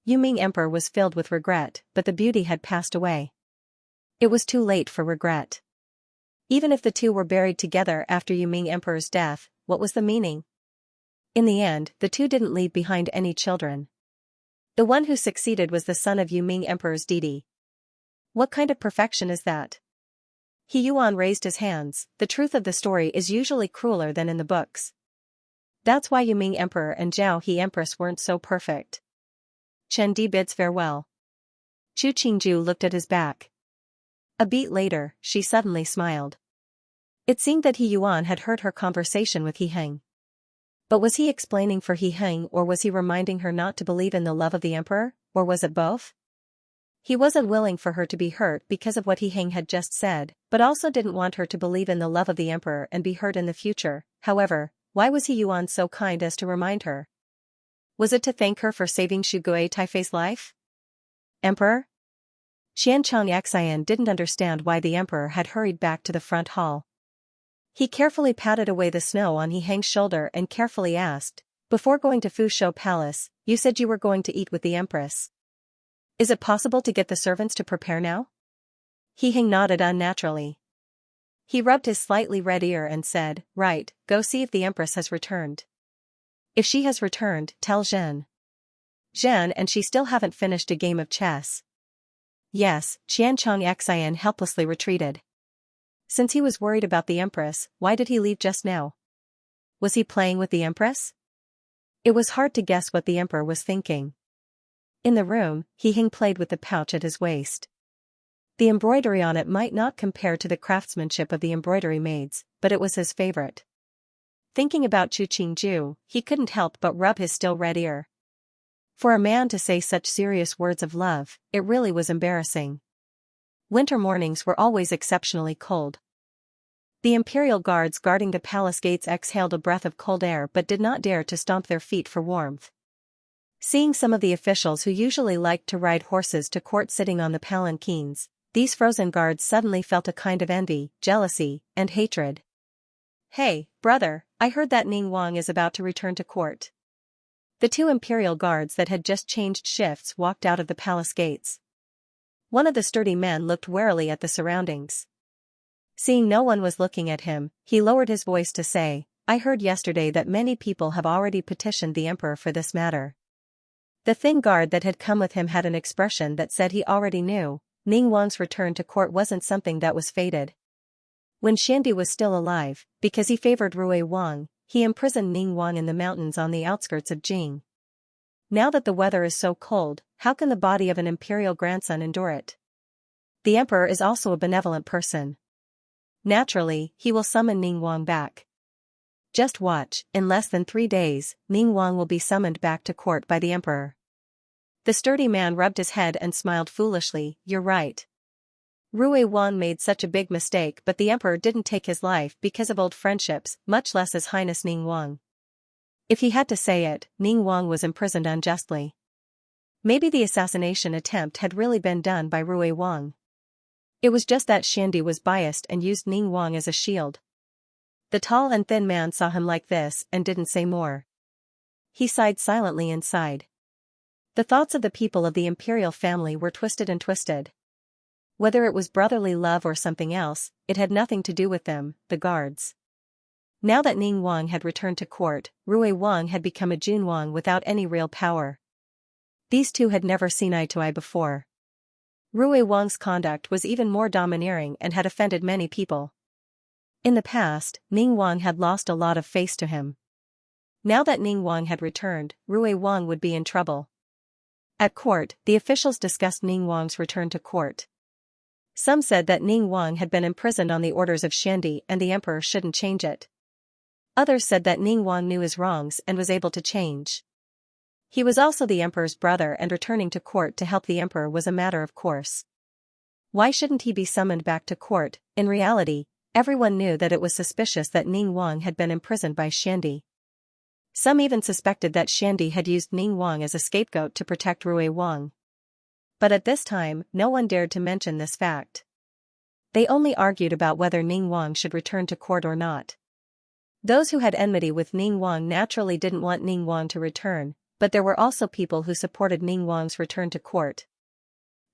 Yuming Emperor was filled with regret, but the beauty had passed away. It was too late for regret. Even if the two were buried together after Yuming Emperor's death, what was the meaning? In the end, the two didn't leave behind any children. The one who succeeded was the son of Yuming Emperor's deity. What kind of perfection is that? He Yuan raised his hands. The truth of the story is usually crueler than in the books. That's why Yuming Emperor and Zhao He Empress weren't so perfect. Chen Di bids farewell. Chu Qingju looked at his back. A beat later, she suddenly smiled. It seemed that He Yuan had heard her conversation with He Heng. But was he explaining for He Heng or was he reminding her not to believe in the love of the emperor, or was it both? He wasn't willing for her to be hurt because of what He Heng had just said, but also didn't want her to believe in the love of the emperor and be hurt in the future. However, why was He Yuan so kind as to remind her? Was it to thank her for saving Shugui Taifei's life? Emperor? Xianxia didn't understand why the emperor had hurried back to the front hall. He carefully patted away the snow on He Heng's shoulder and carefully asked, before going to Fuzhou Palace, you said you were going to eat with the empress. Is it possible to get the servants to prepare now? He Heng nodded unnaturally. He rubbed his slightly red ear and said, right, go see if the empress has returned. If she has returned, tell Zhen. Zhen and she still haven't finished a game of chess. Yes, Xianxia helplessly retreated. Since he was worried about the empress, why did he leave just now? Was he playing with the empress? It was hard to guess what the emperor was thinking. In the room, He Heng played with the pouch at his waist. The embroidery on it might not compare to the craftsmanship of the embroidery maids, but it was his favorite. Thinking about Chu Qingju, he couldn't help but rub his still red ear. For a man to say such serious words of love, it really was embarrassing. Winter mornings were always exceptionally cold. The imperial guards guarding the palace gates exhaled a breath of cold air but did not dare to stomp their feet for warmth. Seeing some of the officials who usually liked to ride horses to court sitting on the palanquins, these frozen guards suddenly felt a kind of envy, jealousy, and hatred. Hey, brother, I heard that Ning Wang is about to return to court. The two imperial guards that had just changed shifts walked out of the palace gates. One of the sturdy men looked warily at the surroundings. Seeing no one was looking at him, he lowered his voice to say, I heard yesterday that many people have already petitioned the emperor for this matter. The thin guard that had come with him had an expression that said he already knew, Ning Wang's return to court wasn't something that was fated. When Xiandi was still alive, because he favored Rui Wang, he imprisoned Ning Wang in the mountains on the outskirts of Jing. Now that the weather is so cold, how can the body of an imperial grandson endure it? The emperor is also a benevolent person. Naturally, he will summon Ningguang back. Just watch, in less than 3 days, Ningguang will be summoned back to court by the emperor. The sturdy man rubbed his head and smiled foolishly. You're right. Rui Wang made such a big mistake, but the emperor didn't take his life because of old friendships, much less His Highness Ningguang. If he had to say it, Ningguang was imprisoned unjustly. Maybe the assassination attempt had really been done by Rui Wang. It was just that Xiandi was biased and used Ningguang as a shield. The tall and thin man saw him like this and didn't say more. He sighed silently inside. The thoughts of the people of the imperial family were twisted and twisted. Whether it was brotherly love or something else, it had nothing to do with them, the guards. Now that Ningguang had returned to court, Rui Wang had become a Junwang without any real power. These two had never seen eye to eye before. Rui Wang's conduct was even more domineering and had offended many people. In the past, Ningguang had lost a lot of face to him. Now that Ningguang had returned, Rui Wang would be in trouble. At court, the officials discussed Ningguang's return to court. Some said that Ningguang had been imprisoned on the orders of Xiandi and the emperor shouldn't change it. Others said that Ningguang knew his wrongs and was able to change. He was also the emperor's brother and returning to court to help the emperor was a matter of course. Why shouldn't he be summoned back to court? In reality, everyone knew that it was suspicious that Ningguang had been imprisoned by Xiandi. Some even suspected that Xiandi had used Ningguang as a scapegoat to protect Rui Wang. But at this time, no one dared to mention this fact. They only argued about whether Ningguang should return to court or not. Those who had enmity with Ningguang naturally didn't want Ningguang to return, but there were also people who supported Ningguang's return to court.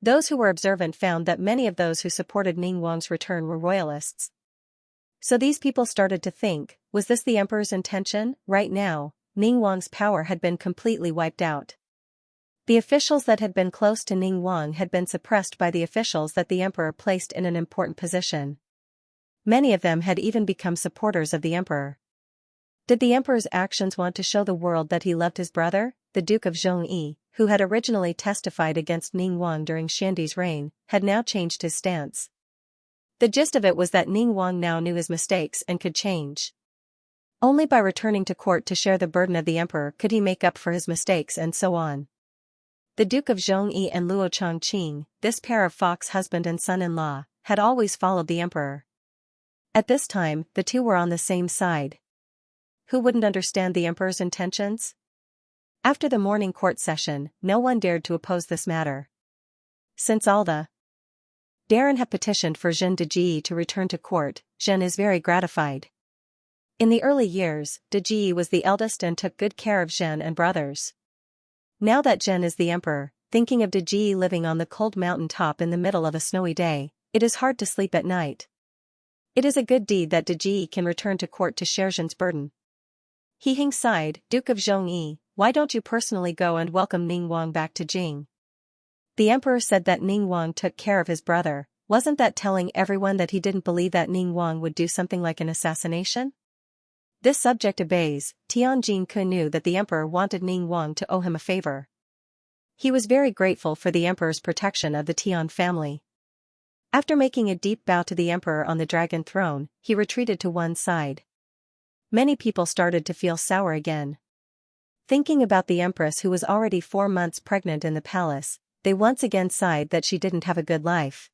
Those who were observant found that many of those who supported Ningguang's return were royalists. So these people started to think, was this the emperor's intention? Right now, Ningguang's power had been completely wiped out. The officials that had been close to Ningguang had been suppressed by the officials that the emperor placed in an important position. Many of them had even become supporters of the emperor. Did the emperor's actions want to show the world that he loved his brother? The Duke of Xianxia, who had originally testified against Ningguang during Xiandi's reign, had now changed his stance. The gist of it was that Ningguang now knew his mistakes and could change. Only by returning to court to share the burden of the emperor could he make up for his mistakes and so on. The Duke of Xianxia and Luo Chongqing, this pair of fox husband and son-in-law, had always followed the emperor. At this time, the two were on the same side. Who wouldn't understand the emperor's intentions? After the morning court session, no one dared to oppose this matter. Since all the Darren have petitioned for Zhen Deji to return to court, Zhen is very gratified. In the early years, Deji was the eldest and took good care of Zhen and brothers. Now that Zhen is the emperor, thinking of Deji living on the cold mountain top in the middle of a snowy day, it is hard to sleep at night. It is a good deed that Deji can return to court to share Zhen's burden. He Hing sighed, Duke of Xianxia, why don't you personally go and welcome Ningguang back to Jing? The emperor said that Ningguang took care of his brother. Wasn't that telling everyone that he didn't believe that Ningguang would do something like an assassination? This subject obeys. Tianjin Ke knew that the emperor wanted Ningguang to owe him a favor. He was very grateful for the emperor's protection of the Tian family. After making a deep bow to the emperor on the dragon throne, he retreated to one side. Many people started to feel sour again. Thinking about the empress who was already 4 months pregnant in the palace, they once again sighed that she didn't have a good life.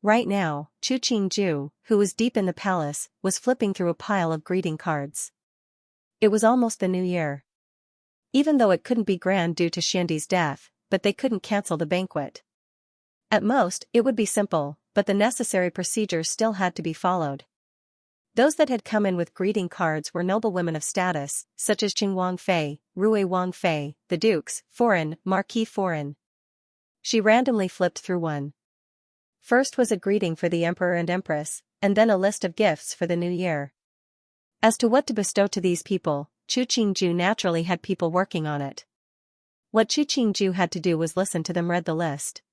Right now, Chu Qingju, who was deep in the palace, was flipping through a pile of greeting cards. It was almost the new year. Even though it couldn't be grand due to Xiandi's death, but they couldn't cancel the banquet. At most, it would be simple, but the necessary procedures still had to be followed. Those that had come in with greeting cards were noblewomen of status, such as Qing Wangfei, Rui Wangfei, the dukes, foreign, Marquis foreign. She randomly flipped through one. First was a greeting for the emperor and empress, and then a list of gifts for the new year. As to what to bestow to these people, Chu Qingju naturally had people working on it. What Chu Qingju had to do was listen to them read the list.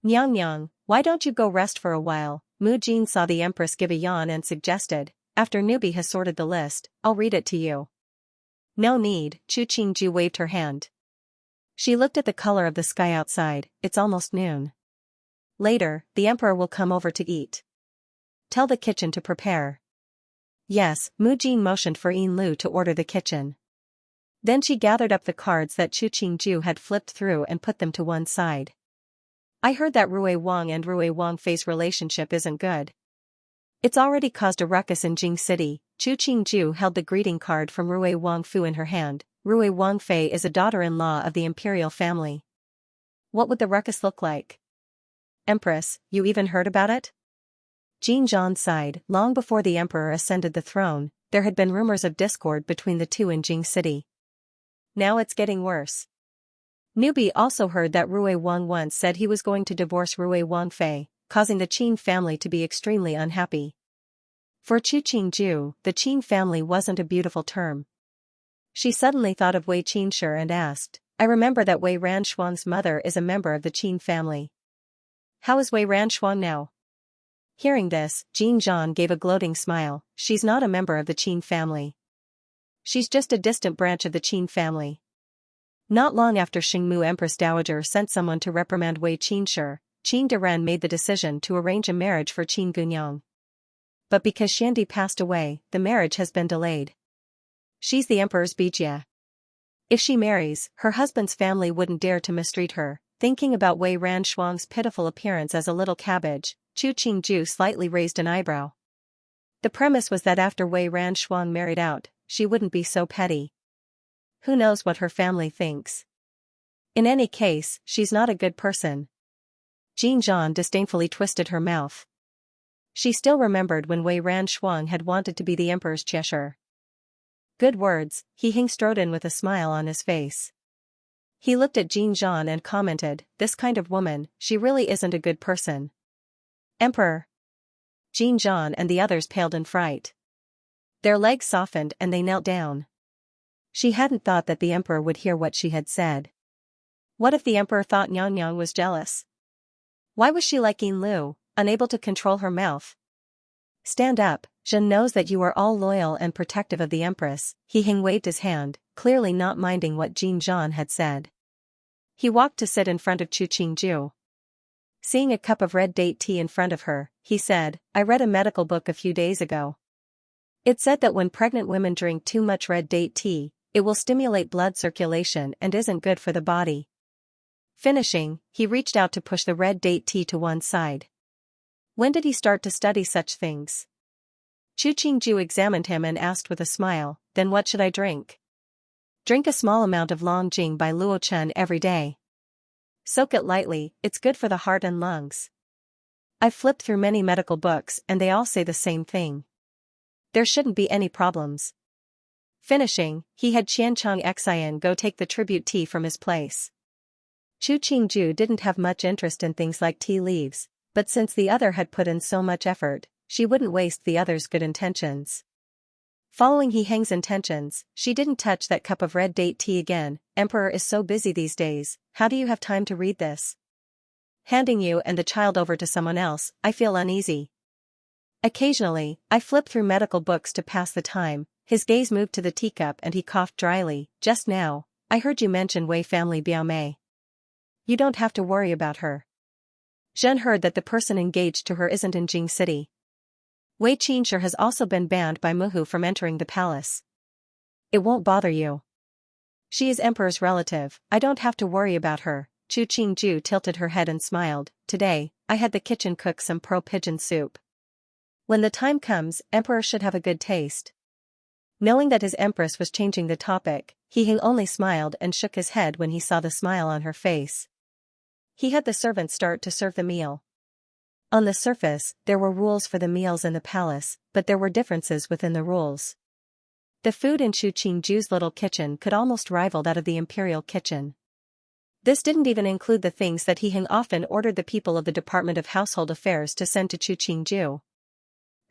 Nyang, why don't you go rest for a while? Mu Jin saw the empress give a yawn and suggested, after Newbie has sorted the list, I'll read it to you. No need, Chu Qingju waved her hand. She looked at the color of the sky outside. It's almost noon. Later, the emperor will come over to eat. Tell the kitchen to prepare. Yes, Mu Jin motioned for Yin Lu to order the kitchen. Then she gathered up the cards that Chu Qingju had flipped through and put them to one side. I heard that Rui Wang and Rui Wangfei's relationship isn't good. It's already caused a ruckus in Jing City. Chu Qingju held the greeting card from Rui Wangfu in her hand. Rui Wangfei is a daughter-in-law of the imperial family. What would the ruckus look like? Empress, you even heard about it? Jin Zhan sighed. Long before the emperor ascended the throne, there had been rumors of discord between the two in Jing City. Now it's getting worse. Newbie also heard that Rui Wang once said he was going to divorce Rui Wangfei, causing the Qin family to be extremely unhappy. For Chu Qingju, the Qin family wasn't a beautiful term. She suddenly thought of Wei Qinsher and asked, I remember that Wei Ranshuang's mother is a member of the Qin family. How is Wei Ranshuang now? Hearing this, Jin Zhan gave a gloating smile. She's not a member of the Qin family. She's just a distant branch of the Qin family. Not long after Xingmu Empress Dowager sent someone to reprimand Wei Qinsher, Qin Diren made the decision to arrange a marriage for Qin Gunyang. But because Xiandi passed away, the marriage has been delayed. She's the emperor's bijia. If she marries, her husband's family wouldn't dare to mistreat her. Thinking about Wei Ranshuang's pitiful appearance as a little cabbage, Chu Qingju slightly raised an eyebrow. The premise was that after Wei Ranshuang married out, she wouldn't be so petty. Who knows what her family thinks? In any case, she's not a good person. Jin Zhan disdainfully twisted her mouth. She still remembered when Wei Ranshuang had wanted to be the emperor's Cheshire. Good words, he strode in with a smile on his face. He looked at Jin Zhan and commented, this kind of woman, she really isn't a good person. Emperor. Jin Zhan and the others paled in fright. Their legs softened and they knelt down. She hadn't thought that the emperor would hear what she had said. What if the emperor thought Nyang was jealous? Why was she like Yin Lu, unable to control her mouth? Stand up, Zhen knows that you are all loyal and protective of the empress. He waved his hand, clearly not minding what Jin Zhan had said. He walked to sit in front of Chu Qingju. Seeing a cup of red date tea in front of her, he said, I read a medical book a few days ago. It said that when pregnant women drink too much red date tea, it will stimulate blood circulation and isn't good for the body. Finishing, he reached out to push the red date tea to one side. When did he start to study such things? Chu Qingju examined him and asked with a smile, then what should I drink? Drink a small amount of Long Jing by Luo Chen every day. Soak it lightly, it's good for the heart and lungs. I've flipped through many medical books and they all say the same thing. There shouldn't be any problems. Finishing, he had Qianchang Xian go take the tribute tea from his place. Chu Qingju didn't have much interest in things like tea leaves, but since the other had put in so much effort, she wouldn't waste the other's good intentions. Following Heng's intentions, she didn't touch that cup of red date tea again. Emperor is so busy these days, how do you have time to read this? Handing you and the child over to someone else, I feel uneasy. Occasionally, I flip through medical books to pass the time. His gaze moved to the teacup and he coughed dryly. Just now, I heard you mention Wei family Biaomei. You don't have to worry about her. Zhen heard that the person engaged to her isn't in Jing City. Wei Qinsher has also been banned by Muhu from entering the palace. It won't bother you. She is emperor's relative, I don't have to worry about her. Chu Qingju tilted her head and smiled. Today, I had the kitchen cook some pigeon soup. When the time comes, emperor should have a good taste. Knowing that his empress was changing the topic, He only smiled and shook his head when he saw the smile on her face. He had the servants start to serve the meal. On the surface, there were rules for the meals in the palace, but there were differences within the rules. The food in Chu Qingju's little kitchen could almost rival that of the imperial kitchen. This didn't even include the things that He often ordered the people of the Department of Household Affairs to send to Chu Qingju.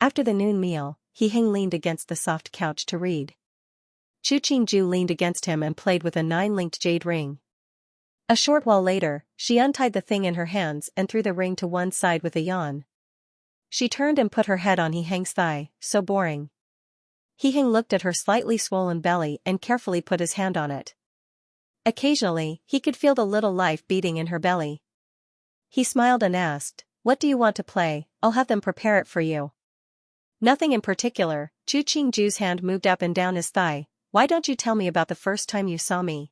After the noon meal, He leaned against the soft couch to read. Chu Qingju leaned against him and played with a 9-linked jade ring. A short while later, she untied the thing in her hands and threw the ring to one side with a yawn. She turned and put her head on Heng's thigh. So boring. Heng looked at her slightly swollen belly and carefully put his hand on it. Occasionally, he could feel the little life beating in her belly. He smiled and asked, "What do you want to play? I'll have them prepare it for you." "Nothing in particular." Chu Qingju's hand moved up and down his thigh. "Why don't you tell me about the first time you saw me?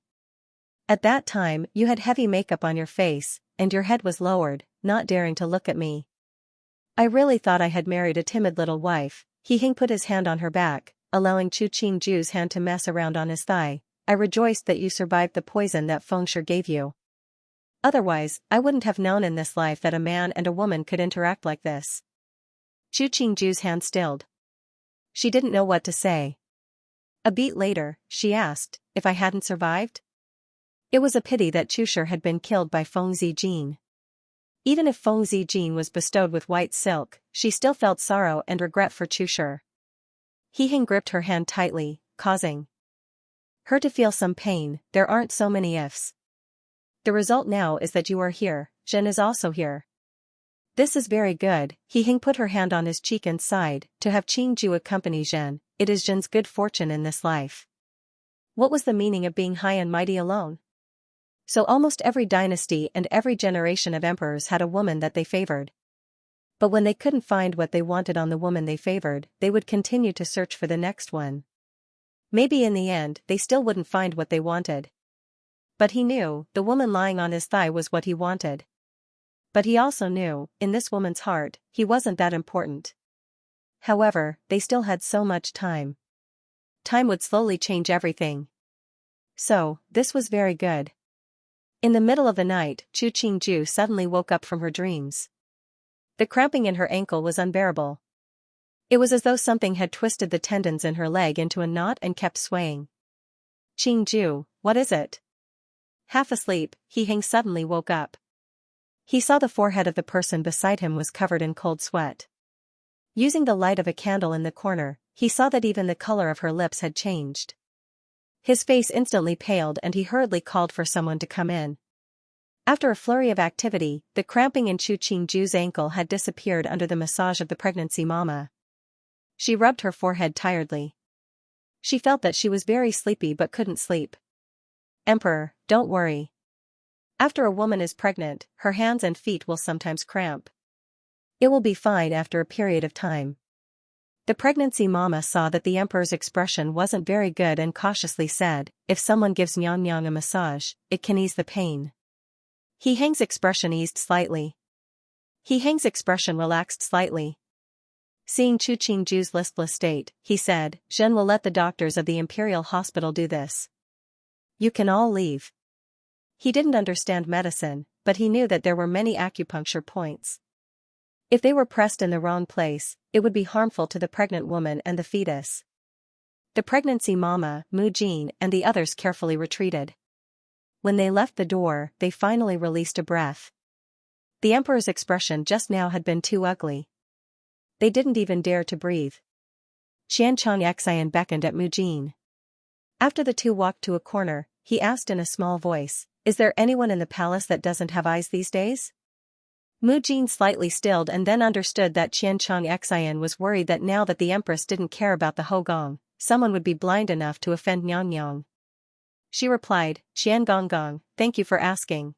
At that time, you had heavy makeup on your face, and your head was lowered, not daring to look at me. I really thought I had married a timid little wife." He Hing put his hand on her back, allowing Chu Qingju's hand to mess around on his thigh. "I rejoiced that you survived the poison that Feng Sure gave you. Otherwise, I wouldn't have known in this life that a man and a woman could interact like this." Chu Qingju's hand stilled. She didn't know what to say. A beat later, she asked, "If I hadn't survived?" It was a pity that Chushur had been killed by Feng Zijin. Even if Feng Zijin was bestowed with white silk, she still felt sorrow and regret for Chushur. He Hing gripped her hand tightly, causing her to feel some pain. "There aren't so many ifs. The result now is that you are here, Zhen is also here. This is very good." He Hing put her hand on his cheek and sighed, "To have Qingju accompany Zhen, it is Zhen's good fortune in this life." What was the meaning of being high and mighty alone? So almost every dynasty and every generation of emperors had a woman that they favored. But when they couldn't find what they wanted on the woman they favored, they would continue to search for the next one. Maybe in the end they still wouldn't find what they wanted. But he knew, the woman lying on his thigh was what he wanted. But he also knew, in this woman's heart, he wasn't that important. However, they still had so much time. Time would slowly change everything. So, this was very good. In the middle of the night, Chu Qingju suddenly woke up from her dreams. The cramping in her ankle was unbearable. It was as though something had twisted the tendons in her leg into a knot and kept swaying. "Qingju, what is it?" Half asleep, He Hing suddenly woke up. He saw the forehead of the person beside him was covered in cold sweat. Using the light of a candle in the corner, he saw that even the color of her lips had changed. His face instantly paled and he hurriedly called for someone to come in. After a flurry of activity, the cramping in Chu Qingju's ankle had disappeared under the massage of the pregnancy mama. She rubbed her forehead tiredly. She felt that she was very sleepy but couldn't sleep. "Emperor, don't worry. After a woman is pregnant, her hands and feet will sometimes cramp. It will be fine after a period of time." The pregnancy mama saw that the emperor's expression wasn't very good and cautiously said, "If someone gives Nyang a massage, it can ease the pain." He Hing's expression eased slightly. He Hing's expression relaxed slightly. Seeing Chu Qingju's listless state, he said, "Zhen will let the doctors of the Imperial Hospital do this. You can all leave." He didn't understand medicine, but he knew that there were many acupuncture points. If they were pressed in the wrong place, it would be harmful to the pregnant woman and the fetus. The pregnancy mama, Mu Jin, and the others carefully retreated. When they left the door, they finally released a breath. The emperor's expression just now had been too ugly. They didn't even dare to breathe. Xianxia beckoned at Mu Jin. After the two walked to a corner, he asked in a small voice, "Is there anyone in the palace that doesn't have eyes these days?" Mu Jin slightly stilled and then understood that Xianxia was worried that now that the empress didn't care about the Hogong, someone would be blind enough to offend Nyang. She replied, "Xiangong, thank you for asking.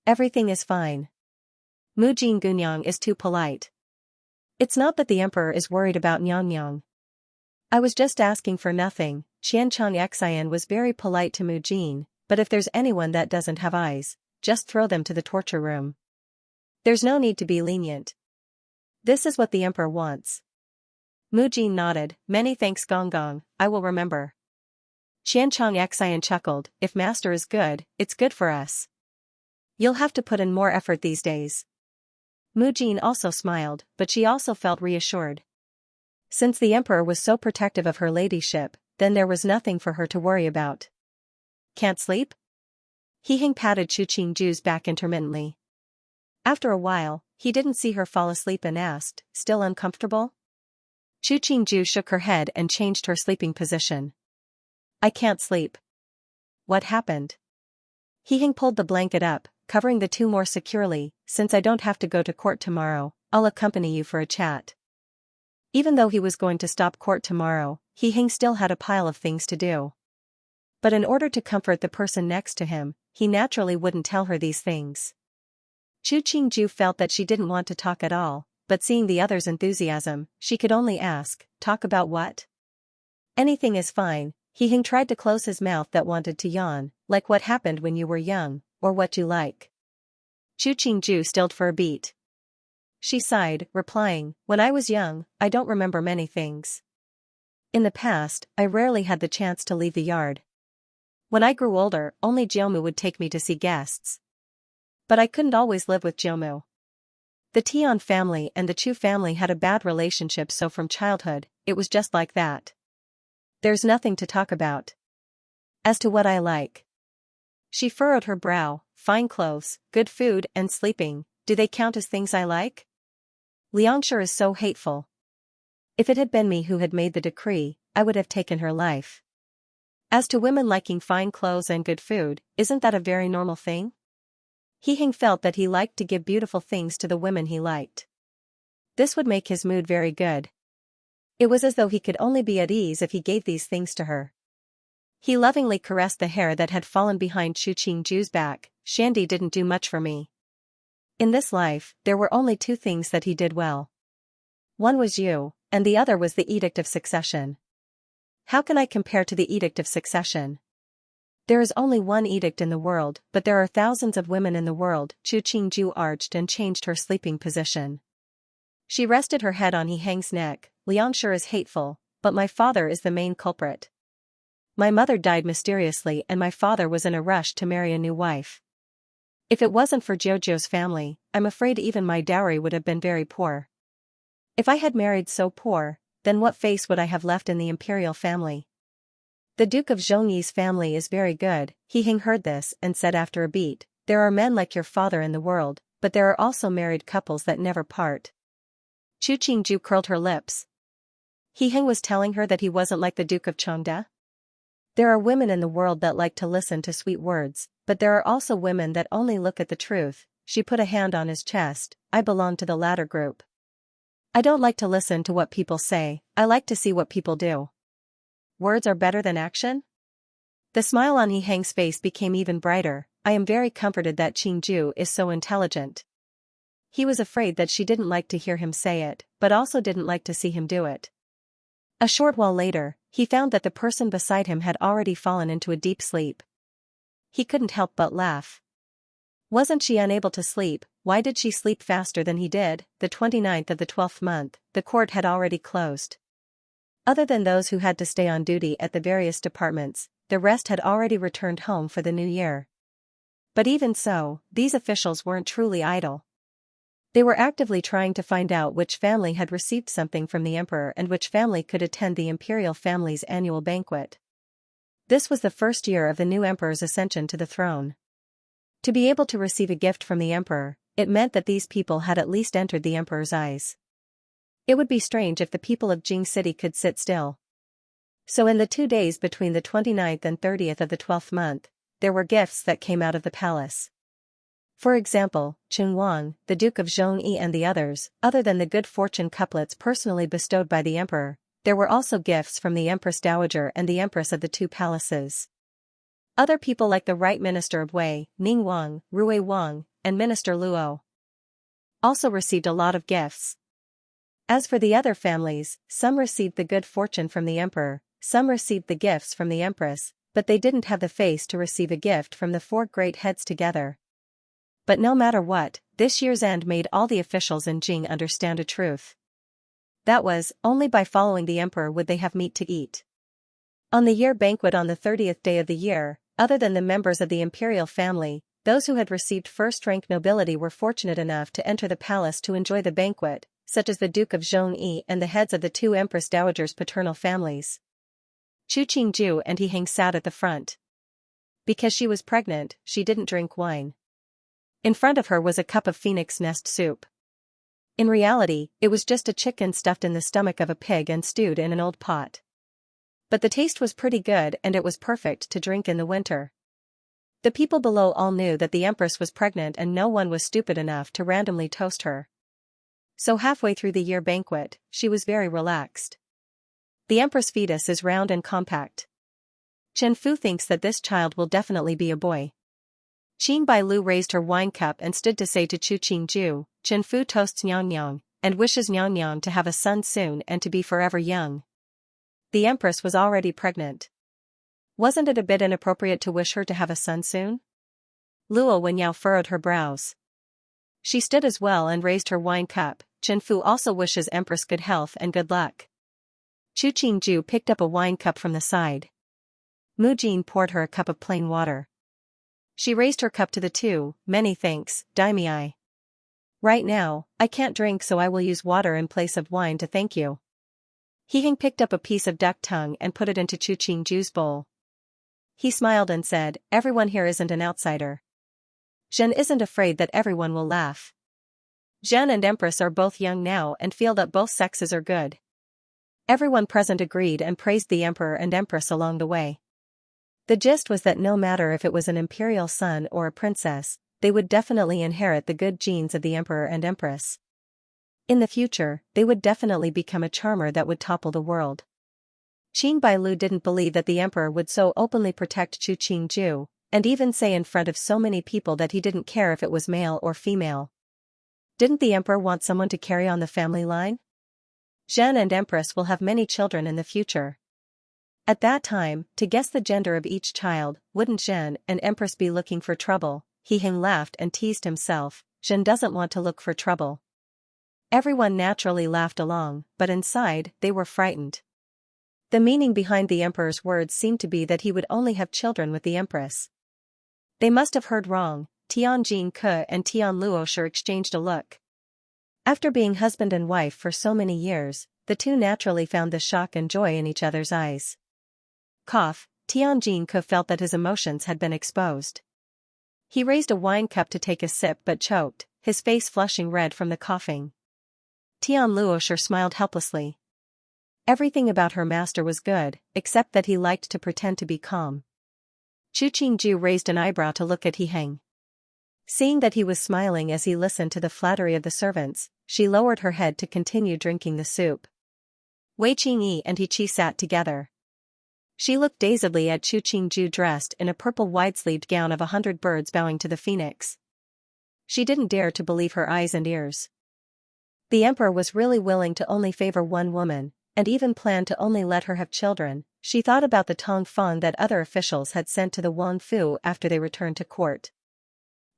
Everything is fine. Mu Jin Gunyang is too polite. It's not that the emperor is worried about Nyang. I was just asking for nothing." Xianxia was very polite to Mu Jin, "But if there's anyone that doesn't have eyes, just throw them to the torture room. There's no need to be lenient. This is what the emperor wants." Mu Jin nodded, "Many thanks Gong, I will remember." Xianxia chuckled, "If master is good, it's good for us. You'll have to put in more effort these days." Mu Jin also smiled, but she also felt reassured. Since the emperor was so protective of her ladyship, then there was nothing for her to worry about. "Can't sleep?" He Hing patted Chu Qingju's back intermittently. After a while, he didn't see her fall asleep and asked, "Still uncomfortable?" Chu Qingju shook her head and changed her sleeping position. "I can't sleep." "What happened?" He Hing pulled the blanket up, covering the two more securely. "Since I don't have to go to court tomorrow, I'll accompany you for a chat." Even though he was going to stop court tomorrow, He Hing still had a pile of things to do. But in order to comfort the person next to him, he naturally wouldn't tell her these things. Chu Qingju felt that she didn't want to talk at all, but seeing the other's enthusiasm, she could only ask, talk about what? Anything is fine. He Hing tried to close his mouth that wanted to yawn, like what happened when you were young, or what you like. Chu Qingju stilled for a beat. She sighed, replying, when I was young, I don't remember many things. In the past, I rarely had the chance to leave the yard. When I grew older, only Jiomu would take me to see guests. But I couldn't always live with Jiomu. The Tian family and the Chu family had a bad relationship, so from childhood, it was just like that. There's nothing to talk about. As to what I like. She furrowed her brow. Fine clothes, good food, and sleeping, do they count as things I like? Xianxia is so hateful. If it had been me who had made the decree, I would have taken her life. As to women liking fine clothes and good food, isn't that a very normal thing? He Hing felt that he liked to give beautiful things to the women he liked. This would make his mood very good. It was as though he could only be at ease if he gave these things to her. He lovingly caressed the hair that had fallen behind Chu Qingju's back. Shandy didn't do much for me. In this life, there were only two things that he did well. One was you, and the other was the Edict of Succession. How can I compare to the Edict of Succession? There is only one edict in the world, but there are thousands of women in the world. Chu Qingju arched and changed her sleeping position. She rested her head on He Hang's neck. Xianxia is hateful, but my father is the main culprit. My mother died mysteriously and my father was in a rush to marry a new wife. If it wasn't for Jojo's family, I'm afraid even my dowry would have been very poor. If I had married so poor, then what face would I have left in the imperial family? The Duke of Zhongyi's family is very good. He Hing heard this and said after a beat, there are men like your father in the world, but there are also married couples that never part. Chu Qingju curled her lips. He Hing was telling her that he wasn't like the Duke of Chengde? There are women in the world that like to listen to sweet words, but there are also women that only look at the truth. She put a hand on his chest. I belong to the latter group. I don't like to listen to what people say, I like to see what people do. Words are better than action? The smile on He Hang's face became even brighter. I am very comforted that Qingju is so intelligent. He was afraid that she didn't like to hear him say it, but also didn't like to see him do it. A short while later, he found that the person beside him had already fallen into a deep sleep. He couldn't help but laugh. Wasn't she unable to sleep? Why did she sleep faster than he did? The 29th of the 12th month, the court had already closed. Other than those who had to stay on duty at the various departments, the rest had already returned home for the new year. But even so, these officials weren't truly idle. They were actively trying to find out which family had received something from the emperor and which family could attend the imperial family's annual banquet. This was the first year of the new emperor's ascension to the throne. To be able to receive a gift from the emperor, it meant that these people had at least entered the emperor's eyes. It would be strange if the people of Jing City could sit still. So in the 2 days between the 29th and 30th of the 12th month, there were gifts that came out of the palace. For example, Chen Wang, the Duke of Zhongyi and the others, other than the good fortune couplets personally bestowed by the emperor, there were also gifts from the Empress Dowager and the Empress of the two palaces. Other people like the Right Minister of Wei, Ning Wang, Rui Wang, and Minister Luo also received a lot of gifts. As for the other families, some received the good fortune from the emperor, some received the gifts from the empress, but they didn't have the face to receive a gift from the four great heads together. But no matter what, this year's end made all the officials in Jing understand a truth. That was, only by following the emperor would they have meat to eat. On the year banquet on the 30th day of the year, other than the members of the imperial family, those who had received first-rank nobility were fortunate enough to enter the palace to enjoy the banquet, such as the Duke of Zhongyi and the heads of the two Empress Dowagers' paternal families. Chu Qingju and He Hang sat at the front. Because she was pregnant, she didn't drink wine. In front of her was a cup of phoenix nest soup. In reality, it was just a chicken stuffed in the stomach of a pig and stewed in an old pot. But the taste was pretty good and it was perfect to drink in the winter. The people below all knew that the Empress was pregnant and no one was stupid enough to randomly toast her. So halfway through the year banquet, she was very relaxed. The Empress fetus is round and compact. Chen Fu thinks that this child will definitely be a boy. Qin Bailu raised her wine cup and stood to say to Chu Qingju, Chen Fu toasts Nyang and wishes Nyang to have a son soon and to be forever young. The empress was already pregnant. Wasn't it a bit inappropriate to wish her to have a son soon? Luo Wenyao furrowed her brows. She stood as well and raised her wine cup. Chen Fu also wishes Empress good health and good luck. Chu Qingju picked up a wine cup from the side. Mu Jin poured her a cup of plain water. She raised her cup to the two. Many thanks, Daimai. Right now, I can't drink, so I will use water in place of wine to thank you. He Hing picked up a piece of duck tongue and put it into Chu Qingju's bowl. He smiled and said, everyone here isn't an outsider. Zhen isn't afraid that everyone will laugh. Zhen and Empress are both young now and feel that both sexes are good. Everyone present agreed and praised the Emperor and Empress along the way. The gist was that no matter if it was an imperial son or a princess, they would definitely inherit the good genes of the Emperor and Empress. In the future, they would definitely become a charmer that would topple the world. Qin Bailu didn't believe that the Emperor would so openly protect Chu Qingju, and even say in front of so many people that he didn't care if it was male or female. Didn't the Emperor want someone to carry on the family line? Zhen and Empress will have many children in the future. At that time, to guess the gender of each child, wouldn't Zhen and Empress be looking for trouble? He Hing laughed and teased himself, Zhen doesn't want to look for trouble. Everyone naturally laughed along, but inside, they were frightened. The meaning behind the Emperor's words seemed to be that he would only have children with the Empress. They must have heard wrong. Tian Jin-ke and Tian Luosher exchanged a look. After being husband and wife for so many years, the two naturally found the shock and joy in each other's eyes. Cough, Tian Jin-ke felt that his emotions had been exposed. He raised a wine cup to take a sip but choked, his face flushing red from the coughing. Tian Luosher smiled helplessly. Everything about her master was good, except that he liked to pretend to be calm. Chu Qingju raised an eyebrow to look at He Heng. Seeing that he was smiling as he listened to the flattery of the servants, she lowered her head to continue drinking the soup. Wei Qingyi and He Qi sat together. She looked dazedly at Chu Qingju dressed in a purple wide-sleeved gown of 100 birds bowing to the phoenix. She didn't dare to believe her eyes and ears. The Emperor was really willing to only favor one woman, and even planned to only let her have children. She thought about the Tong Feng that other officials had sent to the Wang Fu after they returned to court.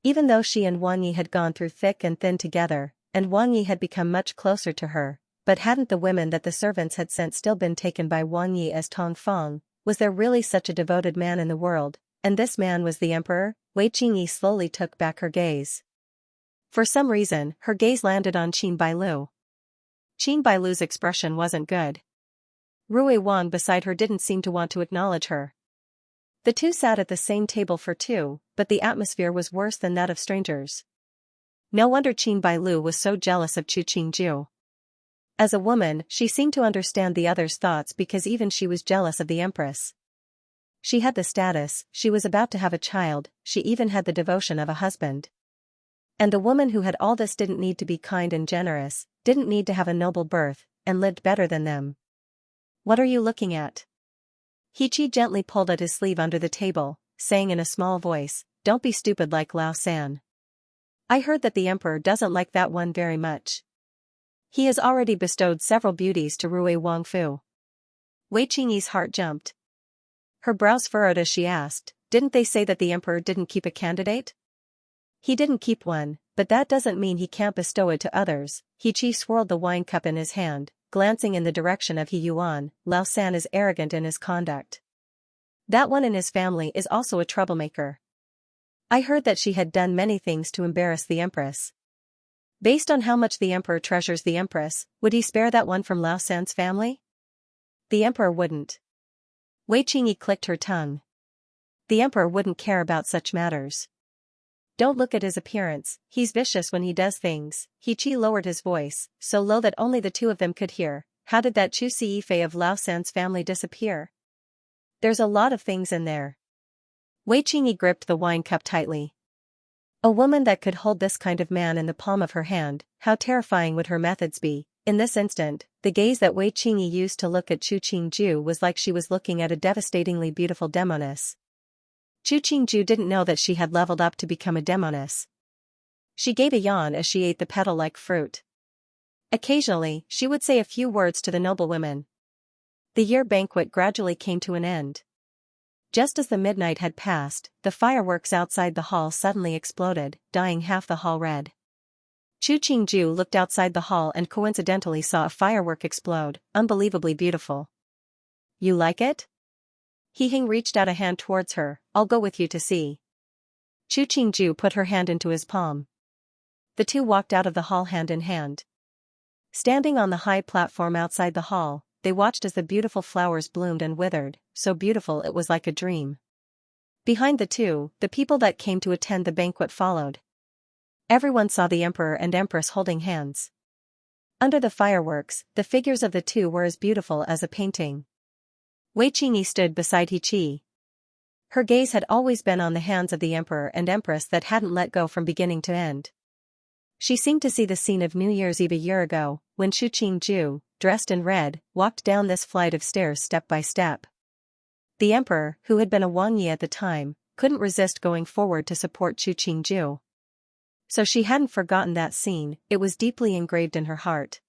Even though she and Wang Yi had gone through thick and thin together, and Wang Yi had become much closer to her, but hadn't the women that the servants had sent still been taken by Wang Yi as Tong Feng? Was there really such a devoted man in the world, and this man was the Emperor? Wei Qingyi slowly took back her gaze. For some reason, her gaze landed on Qin Bailu. Qin Bailu's expression wasn't good. Rui Wang beside her didn't seem to want to acknowledge her. The two sat at the same table for two, but the atmosphere was worse than that of strangers. No wonder Qin Bailu was so jealous of Chu Qingju. As a woman, she seemed to understand the other's thoughts because even she was jealous of the Empress. She had the status, she was about to have a child, she even had the devotion of a husband. And the woman who had all this didn't need to be kind and generous, didn't need to have a noble birth, and lived better than them. What are you looking at? He Qi gently pulled at his sleeve under the table, saying in a small voice, don't be stupid like Lao San. I heard that the Emperor doesn't like that one very much. He has already bestowed several beauties to Rui Wang Fu. Wei Qingyi's heart jumped. Her brows furrowed as she asked, didn't they say that the Emperor didn't keep a candidate? He didn't keep one, but that doesn't mean he can't bestow it to others. He Qi swirled the wine cup in his hand, glancing in the direction of He Yuan. Lao San is arrogant in his conduct. That one in his family is also a troublemaker. I heard that she had done many things to embarrass the Empress. Based on how much the Emperor treasures the Empress, would he spare that one from Lao San's family? The Emperor wouldn't. Wei Qingyi clicked her tongue. The Emperor wouldn't care about such matters. Don't look at his appearance, he's vicious when he does things. He Qi lowered his voice, so low that only the two of them could hear. How did that Chu Siyifei of Lao San's family disappear? There's a lot of things in there. Wei Qingyi gripped the wine cup tightly. A woman that could hold this kind of man in the palm of her hand, how terrifying would her methods be? In this instant, the gaze that Wei Qingyi used to look at Chu Qingju was like she was looking at a devastatingly beautiful demoness. Chu Qingju didn't know that she had leveled up to become a demoness. She gave a yawn as she ate the petal-like fruit. Occasionally, she would say a few words to the noblewomen. The year banquet gradually came to an end. Just as the midnight had passed, the fireworks outside the hall suddenly exploded, dyeing half the hall red. Chu Qingju looked outside the hall and coincidentally saw a firework explode, unbelievably beautiful. You like it? He Hing reached out a hand towards her. I'll go with you to see. Chu Qingju put her hand into his palm. The two walked out of the hall hand in hand. Standing on the high platform outside the hall, they watched as the beautiful flowers bloomed and withered, so beautiful it was like a dream. Behind the two, the people that came to attend the banquet followed. Everyone saw the emperor and empress holding hands. Under the fireworks, the figures of the two were as beautiful as a painting. Wei Qingyi stood beside He Qi. Her gaze had always been on the hands of the emperor and empress that hadn't let go from beginning to end. She seemed to see the scene of New Year's Eve a year ago, when Chu Qingju, dressed in red, walked down this flight of stairs step by step. The emperor, who had been a Wang Yi at the time, couldn't resist going forward to support Chu Qingju. So she hadn't forgotten that scene, it was deeply engraved in her heart.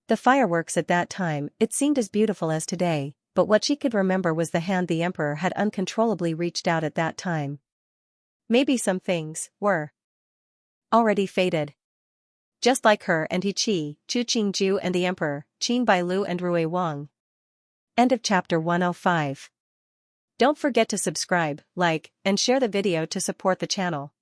The fireworks at that time, it seemed as beautiful as today, but what she could remember was the hand the emperor had uncontrollably reached out at that time. Maybe some things were already faded. Just like her and He Qi, Chu Qingju and the emperor, Qin Bailu and Rui Wang. End of chapter 105. Don't forget to subscribe, like, and share the video to support the channel.